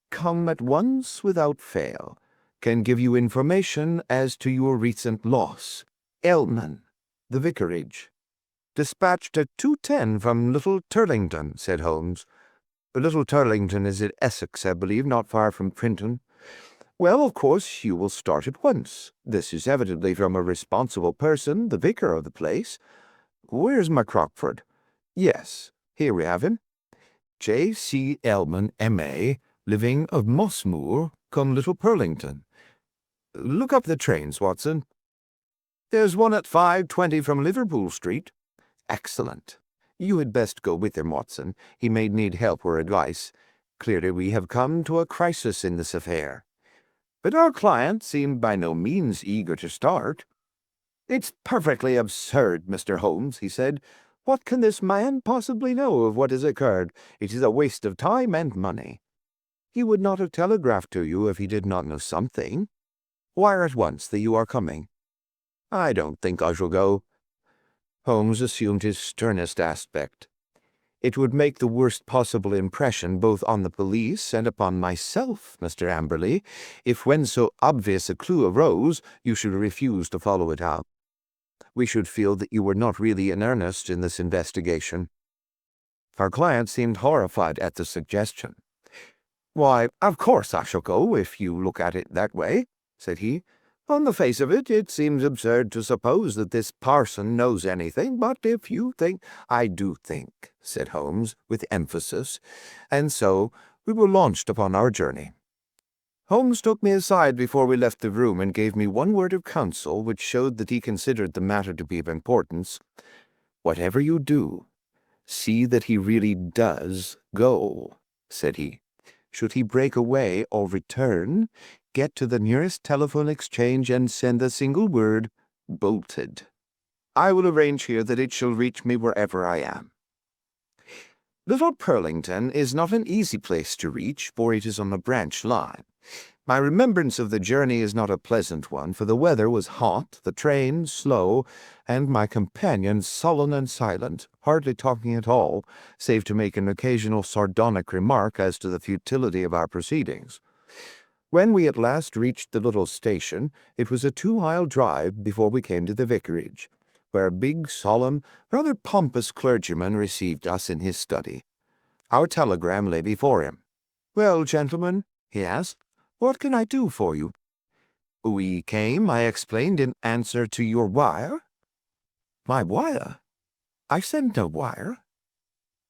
Come at once without fail. Can give you information as to your recent loss. Elman, the vicarage. Dispatched at 2:10 from Little Turlington, said Holmes. Little Turlington is in Essex, I believe, not far from Printon. Well, of course, you will start at once. This is evidently from a responsible person, the vicar of the place. Where's my Crockford? Yes, here we have him. J.C. Elman, M.A., living of Mossmoor, come Little Purlington. Look up the trains, Watson. There's one at 5:20 from Liverpool Street. Excellent. You had best go with him, Watson. He may need help or advice. Clearly we have come to a crisis in this affair. But our client seemed by no means eager to start. It's perfectly absurd, Mr. Holmes, he said. What can this man possibly know of what has occurred? It is a waste of time and money. He would not have telegraphed to you if he did not know something. Wire at once that you are coming. I don't think I shall go. Holmes assumed his sternest aspect. It would make the worst possible impression both on the police and upon myself, Mr. Amberley, if when so obvious a clue arose, you should refuse to follow it out. We should feel that you were not really in earnest in this investigation. Our client seemed horrified at the suggestion. Why, of course I shall go, if you look at it that way, said he. On the face of it seems absurd to suppose that this parson knows anything, but if you think— I do think, said Holmes, with emphasis, and so we were launched upon our journey. Holmes took me aside before we left the room and gave me one word of counsel which showed that he considered the matter to be of importance. Whatever you do, see that he really does go, said he. Should he break away or return, get to the nearest telephone exchange and send a single word, bolted. I will arrange here that it shall reach me wherever I am. Little Purlington is not an easy place to reach, for it is on a branch line. My remembrance of the journey is not a pleasant one, for the weather was hot, the train slow, and my companion sullen and silent, hardly talking at all, save to make an occasional sardonic remark as to the futility of our proceedings. When we at last reached the little station, it was a 2-mile drive before we came to the vicarage, where a big, solemn, rather pompous clergyman received us in his study. Our telegram lay before him. "Well, gentlemen," he asked, "what can I do for you?" "We came," I explained, "in answer to your wire." "My wire? I sent no wire."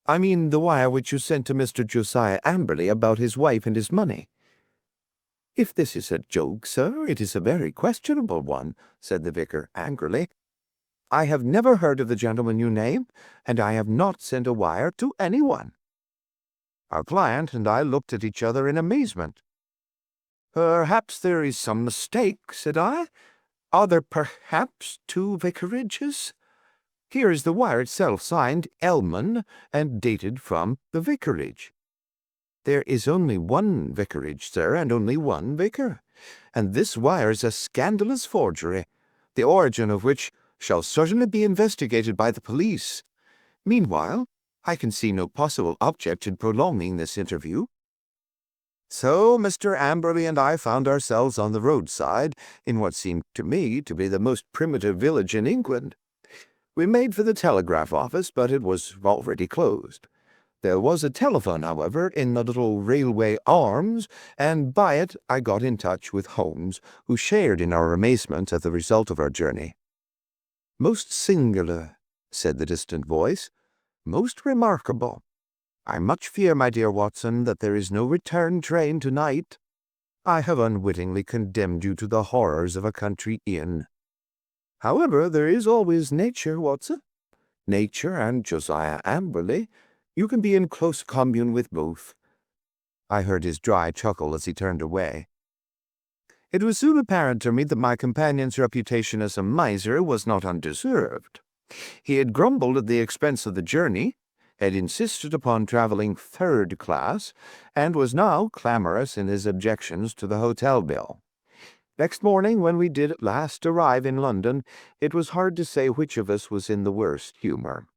"I mean the wire which you sent to Mr. Josiah Amberley about his wife and his money." "If this is a joke, sir, it is a very questionable one," said the vicar angrily. I have never heard of the gentleman you name, and I have not sent a wire to anyone." Our client and I looked at each other in amazement. "Perhaps there is some mistake," said I. "Are there perhaps two vicarages? Here is the wire itself, signed Elman, and dated from the vicarage." "There is only one vicarage, sir, and only one vicar, and this wire is a scandalous forgery, the origin of which shall certainly be investigated by the police. Meanwhile, I can see no possible object in prolonging this interview." So Mr. Amberley and I found ourselves on the roadside in what seemed to me to be the most primitive village in England. We made for the telegraph office, but it was already closed. There was a telephone, however, in the little railway arms, and by it I got in touch with Holmes, who shared in our amazement at the result of our journey. "Most singular," said the distant voice. "Most remarkable. I much fear, my dear Watson, that there is no return train tonight. I have unwittingly condemned you to the horrors of a country inn. However, there is always nature, Watson. Nature and Josiah Amberley. You can be in close commune with both." I heard his dry chuckle as he turned away. It was soon apparent to me that my companion's reputation as a miser was not undeserved. He had grumbled at the expense of the journey, had insisted upon traveling third class, and was now clamorous in his objections to the hotel bill. Next morning, when we did at last arrive in London, it was hard to say which of us was in the worst humor.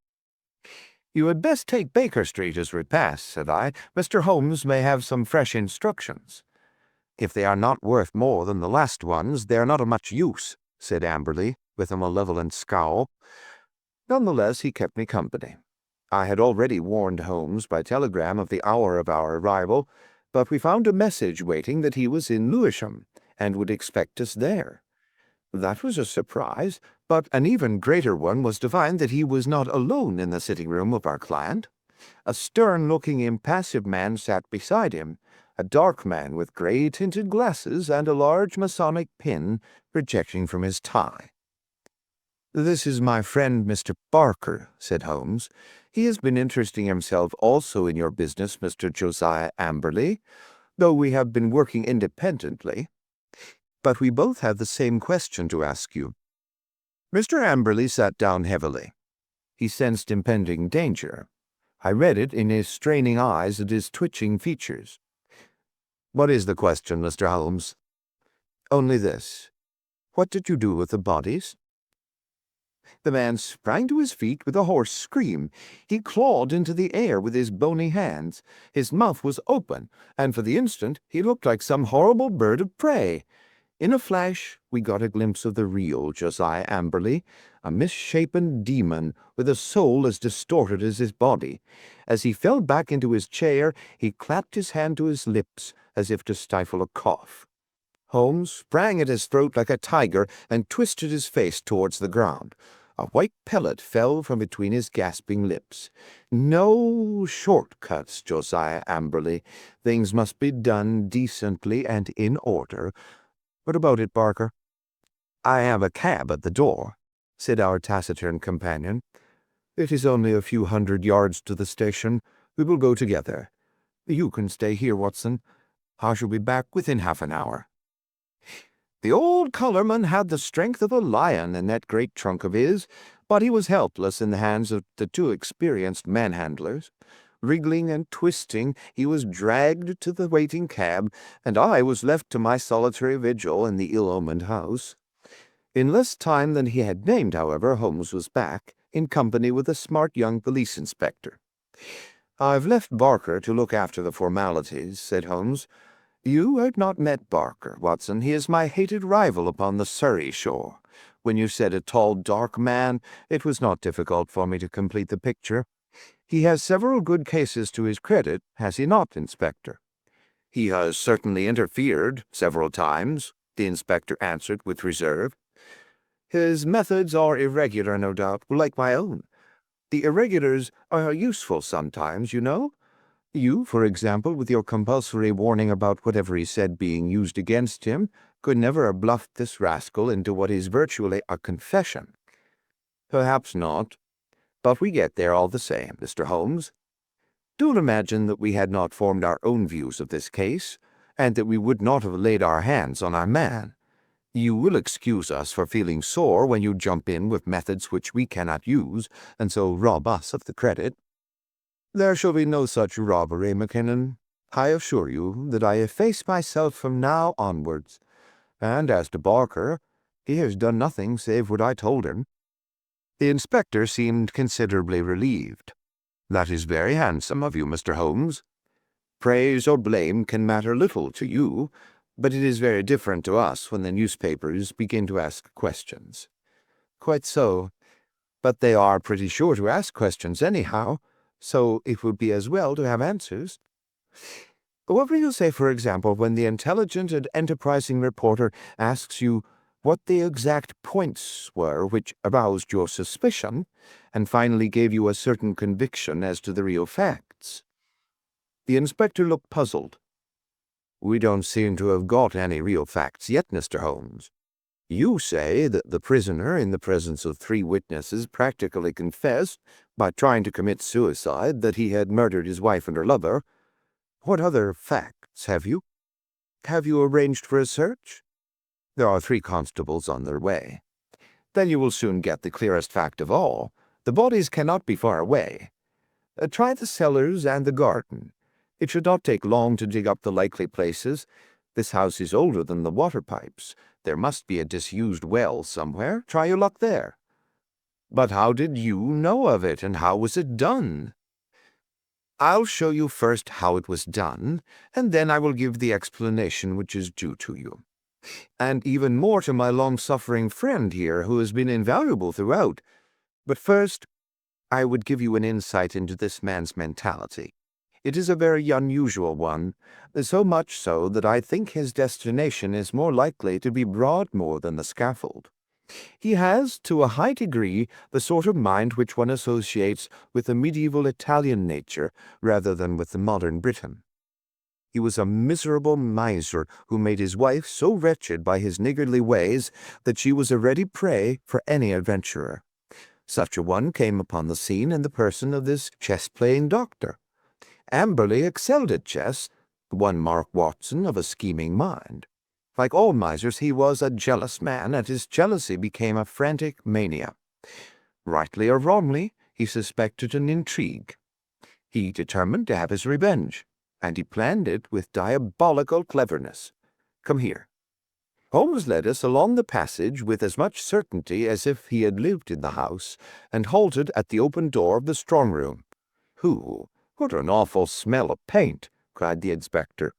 "You had best take Baker Street as we pass," said I. "Mr. Holmes may have some fresh instructions." "If they are not worth more than the last ones, they are not of much use," said Amberley, with a malevolent scowl. Nonetheless, he kept me company. I had already warned Holmes by telegram of the hour of our arrival, but we found a message waiting that he was in Lewisham, and would expect us there. That was a surprise, but an even greater one was to find that he was not alone in the sitting-room of our client. A stern-looking, impassive man sat beside him, a dark man with grey-tinted glasses and a large Masonic pin projecting from his tie. "This is my friend Mr. Barker," said Holmes. "He has been interesting himself also in your business, Mr. Josiah Amberley, though we have been working independently. But we both have the same question to ask you." Mr. Amberley sat down heavily. He sensed impending danger. I read it in his straining eyes and his twitching features. "What is the question, Mr. Holmes?" "Only this. What did you do with the bodies?" The man sprang to his feet with a hoarse scream. He clawed into the air with his bony hands. His mouth was open, and for the instant he looked like some horrible bird of prey. In a flash, we got a glimpse of the real Josiah Amberley, a misshapen demon with a soul as distorted as his body. As he fell back into his chair, he clapped his hand to his lips as if to stifle a cough. Holmes sprang at his throat like a tiger and twisted his face towards the ground. A white pellet fell from between his gasping lips. "No shortcuts, Josiah Amberley. Things must be done decently and in order. What about it, Barker?" "I have a cab at the door," said our taciturn companion. "It is only a few hundred yards to the station. We will go together. You can stay here, Watson. I shall be back within half an hour." The old colourman had the strength of a lion in that great trunk of his, but he was helpless in the hands of the two experienced manhandlers. Wriggling and twisting, he was dragged to the waiting cab, and I was left to my solitary vigil in the ill-omened house. In less time than he had named, however, Holmes was back, in company with a smart young police inspector. "I've left Barker to look after the formalities," said Holmes. "You have not met Barker, Watson. He is my hated rival upon the Surrey shore. When you said a tall, dark man, it was not difficult for me to complete the picture. He has several good cases to his credit, has he not, Inspector?" "He has certainly interfered several times," the inspector answered with reserve. "His methods are irregular, no doubt, like my own. The irregulars are useful sometimes, you know. You, for example, with your compulsory warning about whatever he said being used against him, could never have bluffed this rascal into what is virtually a confession." Perhaps not, but we get there all the same, Mr. Holmes. Don't imagine that we had not formed our own views of this case, and that we would not have laid our hands on our man. You will excuse us for feeling sore when you jump in with methods which we cannot use, and so rob us of the credit. There shall be no such robbery, Mackinnon. I assure you that I efface myself from now onwards. And as to Barker, he has done nothing save what I told him." The inspector seemed considerably relieved. "That is very handsome of you, Mr. Holmes. Praise or blame can matter little to you, but it is very different to us when the newspapers begin to ask questions." "Quite so, but they are pretty sure to ask questions anyhow, so it would be as well to have answers. What will you say, for example, when the intelligent and enterprising reporter asks you what the exact points were which aroused your suspicion, and finally gave you a certain conviction as to the real facts?" The inspector looked puzzled. "We don't seem to have got any real facts yet, Mr. Holmes. You say that the prisoner, in the presence of 3 witnesses, practically confessed, by trying to commit suicide, that he had murdered his wife and her lover. What other facts have you? Have you arranged for a search?" "There are 3 constables on their way." "Then you will soon get the clearest fact of all. The bodies cannot be far away. Try the cellars and the garden. It should not take long to dig up the likely places. This house is older than the water pipes. There must be a disused well somewhere. Try your luck there." "But how did you know of it, and how was it done?" "I'll show you first how it was done, and then I will give the explanation which is due to you, and even more to my long-suffering friend here, who has been invaluable throughout. But first, I would give you an insight into this man's mentality. It is a very unusual one, so much so that I think his destination is more likely to be Broadmoor than the scaffold. He has, to a high degree, the sort of mind which one associates with the medieval Italian nature rather than with the modern Briton. He was a miserable miser who made his wife so wretched by his niggardly ways that she was a ready prey for any adventurer. Such a one came upon the scene in the person of this chess-playing doctor. Amberley excelled at chess, one Mark Watson of a scheming mind. Like all misers, he was a jealous man, and his jealousy became a frantic mania. Rightly or wrongly, he suspected an intrigue. He determined to have his revenge, and he planned it with diabolical cleverness. Come here." Holmes led us along the passage with as much certainty as if he had lived in the house, and halted at the open door of the strong-room. "Who? What an awful smell of paint!" cried the inspector.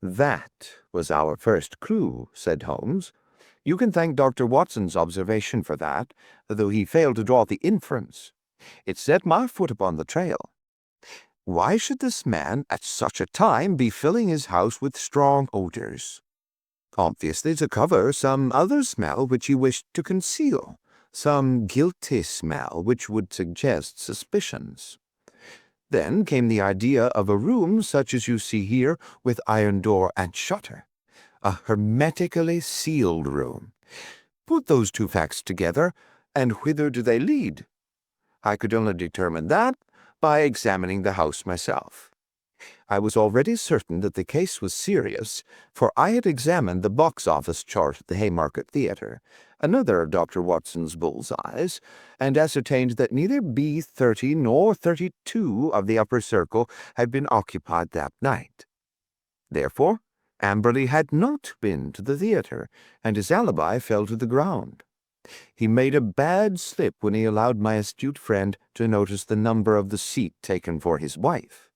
"That was our first clue," said Holmes. "You can thank Dr. Watson's observation for that, though he failed to draw the inference. It set my foot upon the trail. Why should this man, at such a time, be filling his house with strong odors? Obviously to cover some other smell which he wished to conceal, some guilty smell which would suggest suspicions. Then came the idea of a room such as you see here, with iron door and shutter. A hermetically sealed room. Put those 2 facts together, and whither do they lead? I could only determine that by examining the house myself. I was already certain that the case was serious, for I had examined the box-office chart at the Haymarket Theatre, another of Dr. Watson's bull's-eyes, and ascertained that neither B30 nor 32 of the upper circle had been occupied that night. Therefore, Amberley had not been to the theatre, and his alibi fell to the ground. He made a bad slip when he allowed my astute friend to notice the number of the seat taken for his wife.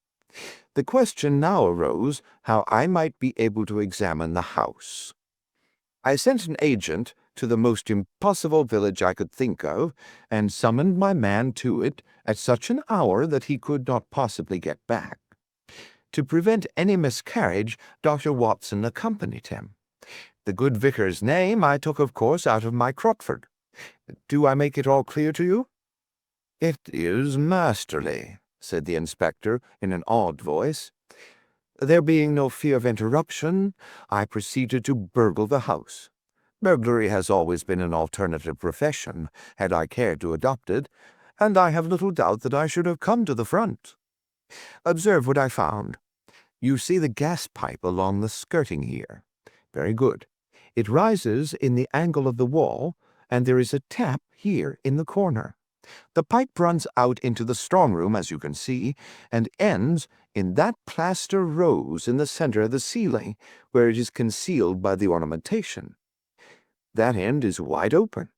The question now arose how I might be able to examine the house. I sent an agent to the most impossible village I could think of, and summoned my man to it at such an hour that he could not possibly get back. To prevent any miscarriage, Dr. Watson accompanied him. The good vicar's name I took, of course, out of my Crockford. Do I make it all clear to you?" "It is masterly," said the inspector in an awed voice. There being no fear of interruption, I proceeded to burgle the house. Burglary has always been an alternative profession, had I cared to adopt it, and I have little doubt that I should have come to the front. Observe what I found. You see the gas pipe along the skirting here. Very good. It rises in the angle of the wall, and there is a tap here in the corner. The pipe runs out into the strong room, as you can see, and ends in that plaster rose in the center of the ceiling, where it is concealed by the ornamentation. That end is wide open.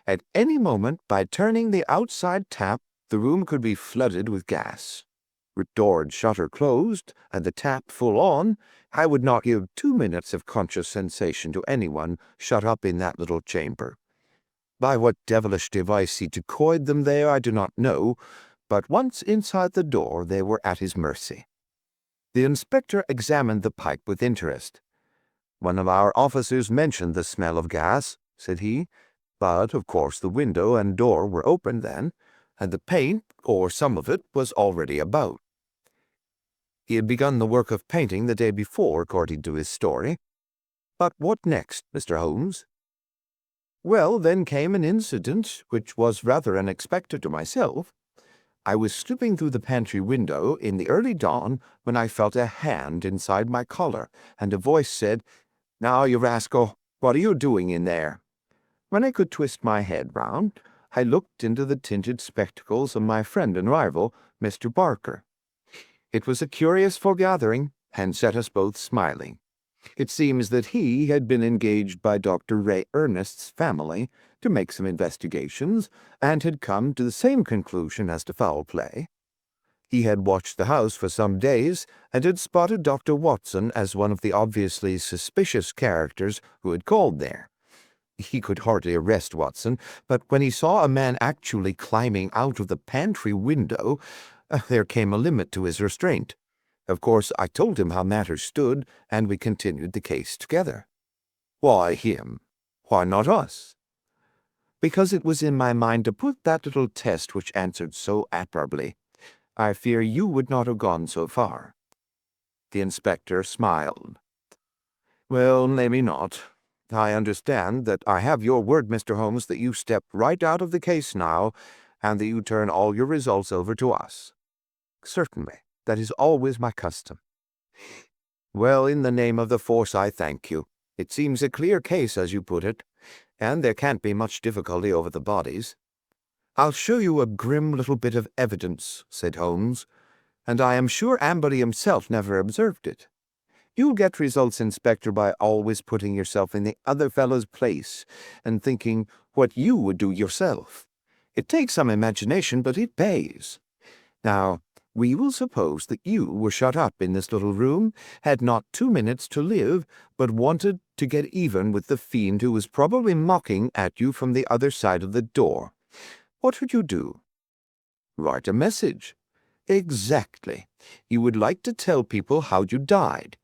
At any moment, by turning the outside tap, the room could be flooded with gas. With door and shutter closed, and the tap full on, I would not give 2 minutes of conscious sensation to anyone shut up in that little chamber. By what devilish device he decoyed them there, I do not know, but once inside the door they were at his mercy. The inspector examined the pipe with interest. "One of our officers mentioned the smell of gas," said he, "but of course the window and door were open then, and the paint, or some of it, was already about." He had begun the work of painting the day before, according to his story. But what next, Mr. Holmes? Well, then came an incident which was rather unexpected to myself. I was slipping through the pantry window in the early dawn when I felt a hand inside my collar, and a voice said, "Now, you rascal, what are you doing in there?" When I could twist my head round, I looked into the tinted spectacles of my friend and rival, Mr. Barker. It was a curious foregathering, and set us both smiling. It seems that he had been engaged by Dr. Ray Ernest's family to make some investigations, and had come to the same conclusion as to foul play. He had watched the house for some days, and had spotted Dr. Watson as one of the obviously suspicious characters who had called there. He could hardly arrest Watson, but when he saw a man actually climbing out of the pantry window, there came a limit to his restraint. Of course, I told him how matters stood, and we continued the case together. Why him? Why not us? Because it was in my mind to put that little test which answered so admirably. I fear you would not have gone so far. The inspector smiled. Well, maybe not. I understand that I have your word, Mr. Holmes, that you step right out of the case now, and that you turn all your results over to us. Certainly. That is always my custom. Well, in the name of the force, I thank you. It seems a clear case, as you put it, and there can't be much difficulty over the bodies. I'll show you a grim little bit of evidence, said Holmes, and I am sure Amberley himself never observed it. You'll get results, Inspector, by always putting yourself in the other fellow's place and thinking what you would do yourself. It takes some imagination, but it pays. Now, we will suppose that you were shut up in this little room, had not 2 minutes to live, but wanted to get even with the fiend who was probably mocking at you from the other side of the door. What would you do? Write a message. Exactly. You would like to tell people how you died.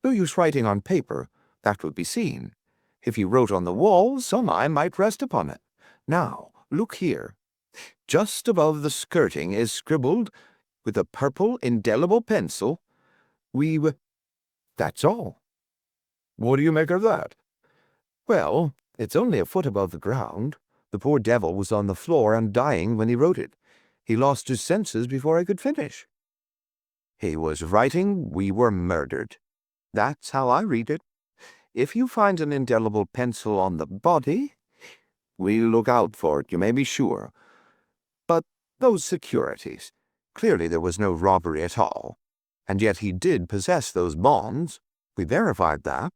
No use writing on paper. That would be seen. If you wrote on the wall, some eye might rest upon it. Now, look here. Just above the skirting is scribbled, with a purple indelible pencil, That's all. What do you make of that? Well, it's only a foot above the ground. The poor devil was on the floor and dying when he wrote it. He lost his senses before I could finish. He was writing, "We were murdered." That's how I read it. If you find an indelible pencil on the body, we'll look out for it, you may be sure. But those securities. Clearly there was no robbery at all, and yet he did possess those bonds. We verified that.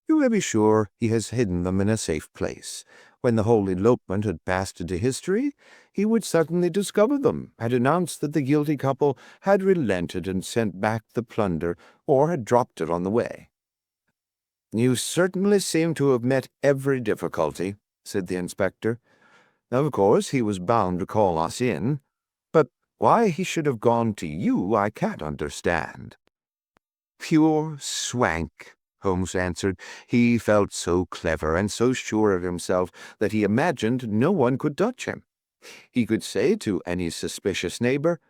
You may be sure he has hidden them in a safe place. When the whole elopement had passed into history, he would suddenly discover them, and announce that the guilty couple had relented and sent back the plunder, or had dropped it on the way. You certainly seem to have met every difficulty, said the inspector. Of course, he was bound to call us in, but why he should have gone to you I can't understand. Pure swank, Holmes answered. He felt so clever and so sure of himself that he imagined no one could touch him. He could say to any suspicious neighbor,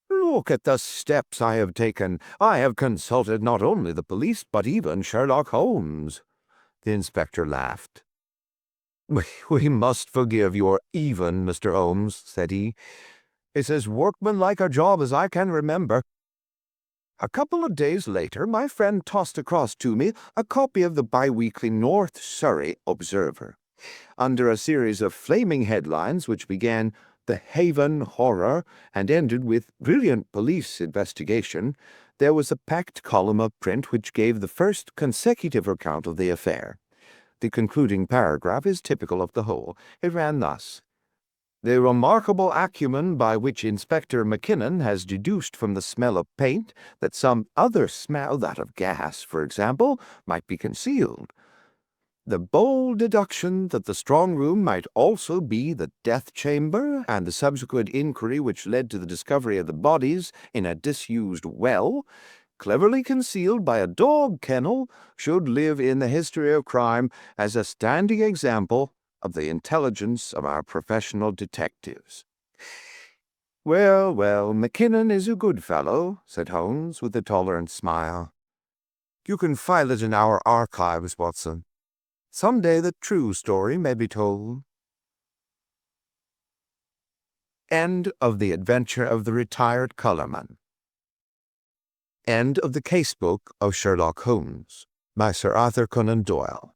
"Look at the steps I have taken. I have consulted not only the police, but even Sherlock Holmes." The inspector laughed. "We must forgive your even, Mr. Holmes," said he. "It's as workmanlike a job as I can remember." A couple of days later, my friend tossed across to me a copy of the bi-weekly North Surrey Observer. Under a series of flaming headlines which began "The Haven Horror" and ended with "Brilliant Police Investigation," there was a packed column of print which gave the first consecutive account of the affair. The concluding paragraph is typical of the whole. It ran thus: "The remarkable acumen by which Inspector Mackinnon has deduced from the smell of paint that some other smell, that of gas, for example, might be concealed. The bold deduction that the strong room might also be the death chamber, and the subsequent inquiry which led to the discovery of the bodies in a disused well, cleverly concealed by a dog kennel, should live in the history of crime as a standing example of the intelligence of our professional detectives." "Well, well, Mackinnon is a good fellow," said Holmes, with a tolerant smile. "You can file it in our archives, Watson. Some day the true story may be told." End of The Adventure of the Retired Colourman. End of the Casebook of Sherlock Holmes by Sir Arthur Conan Doyle.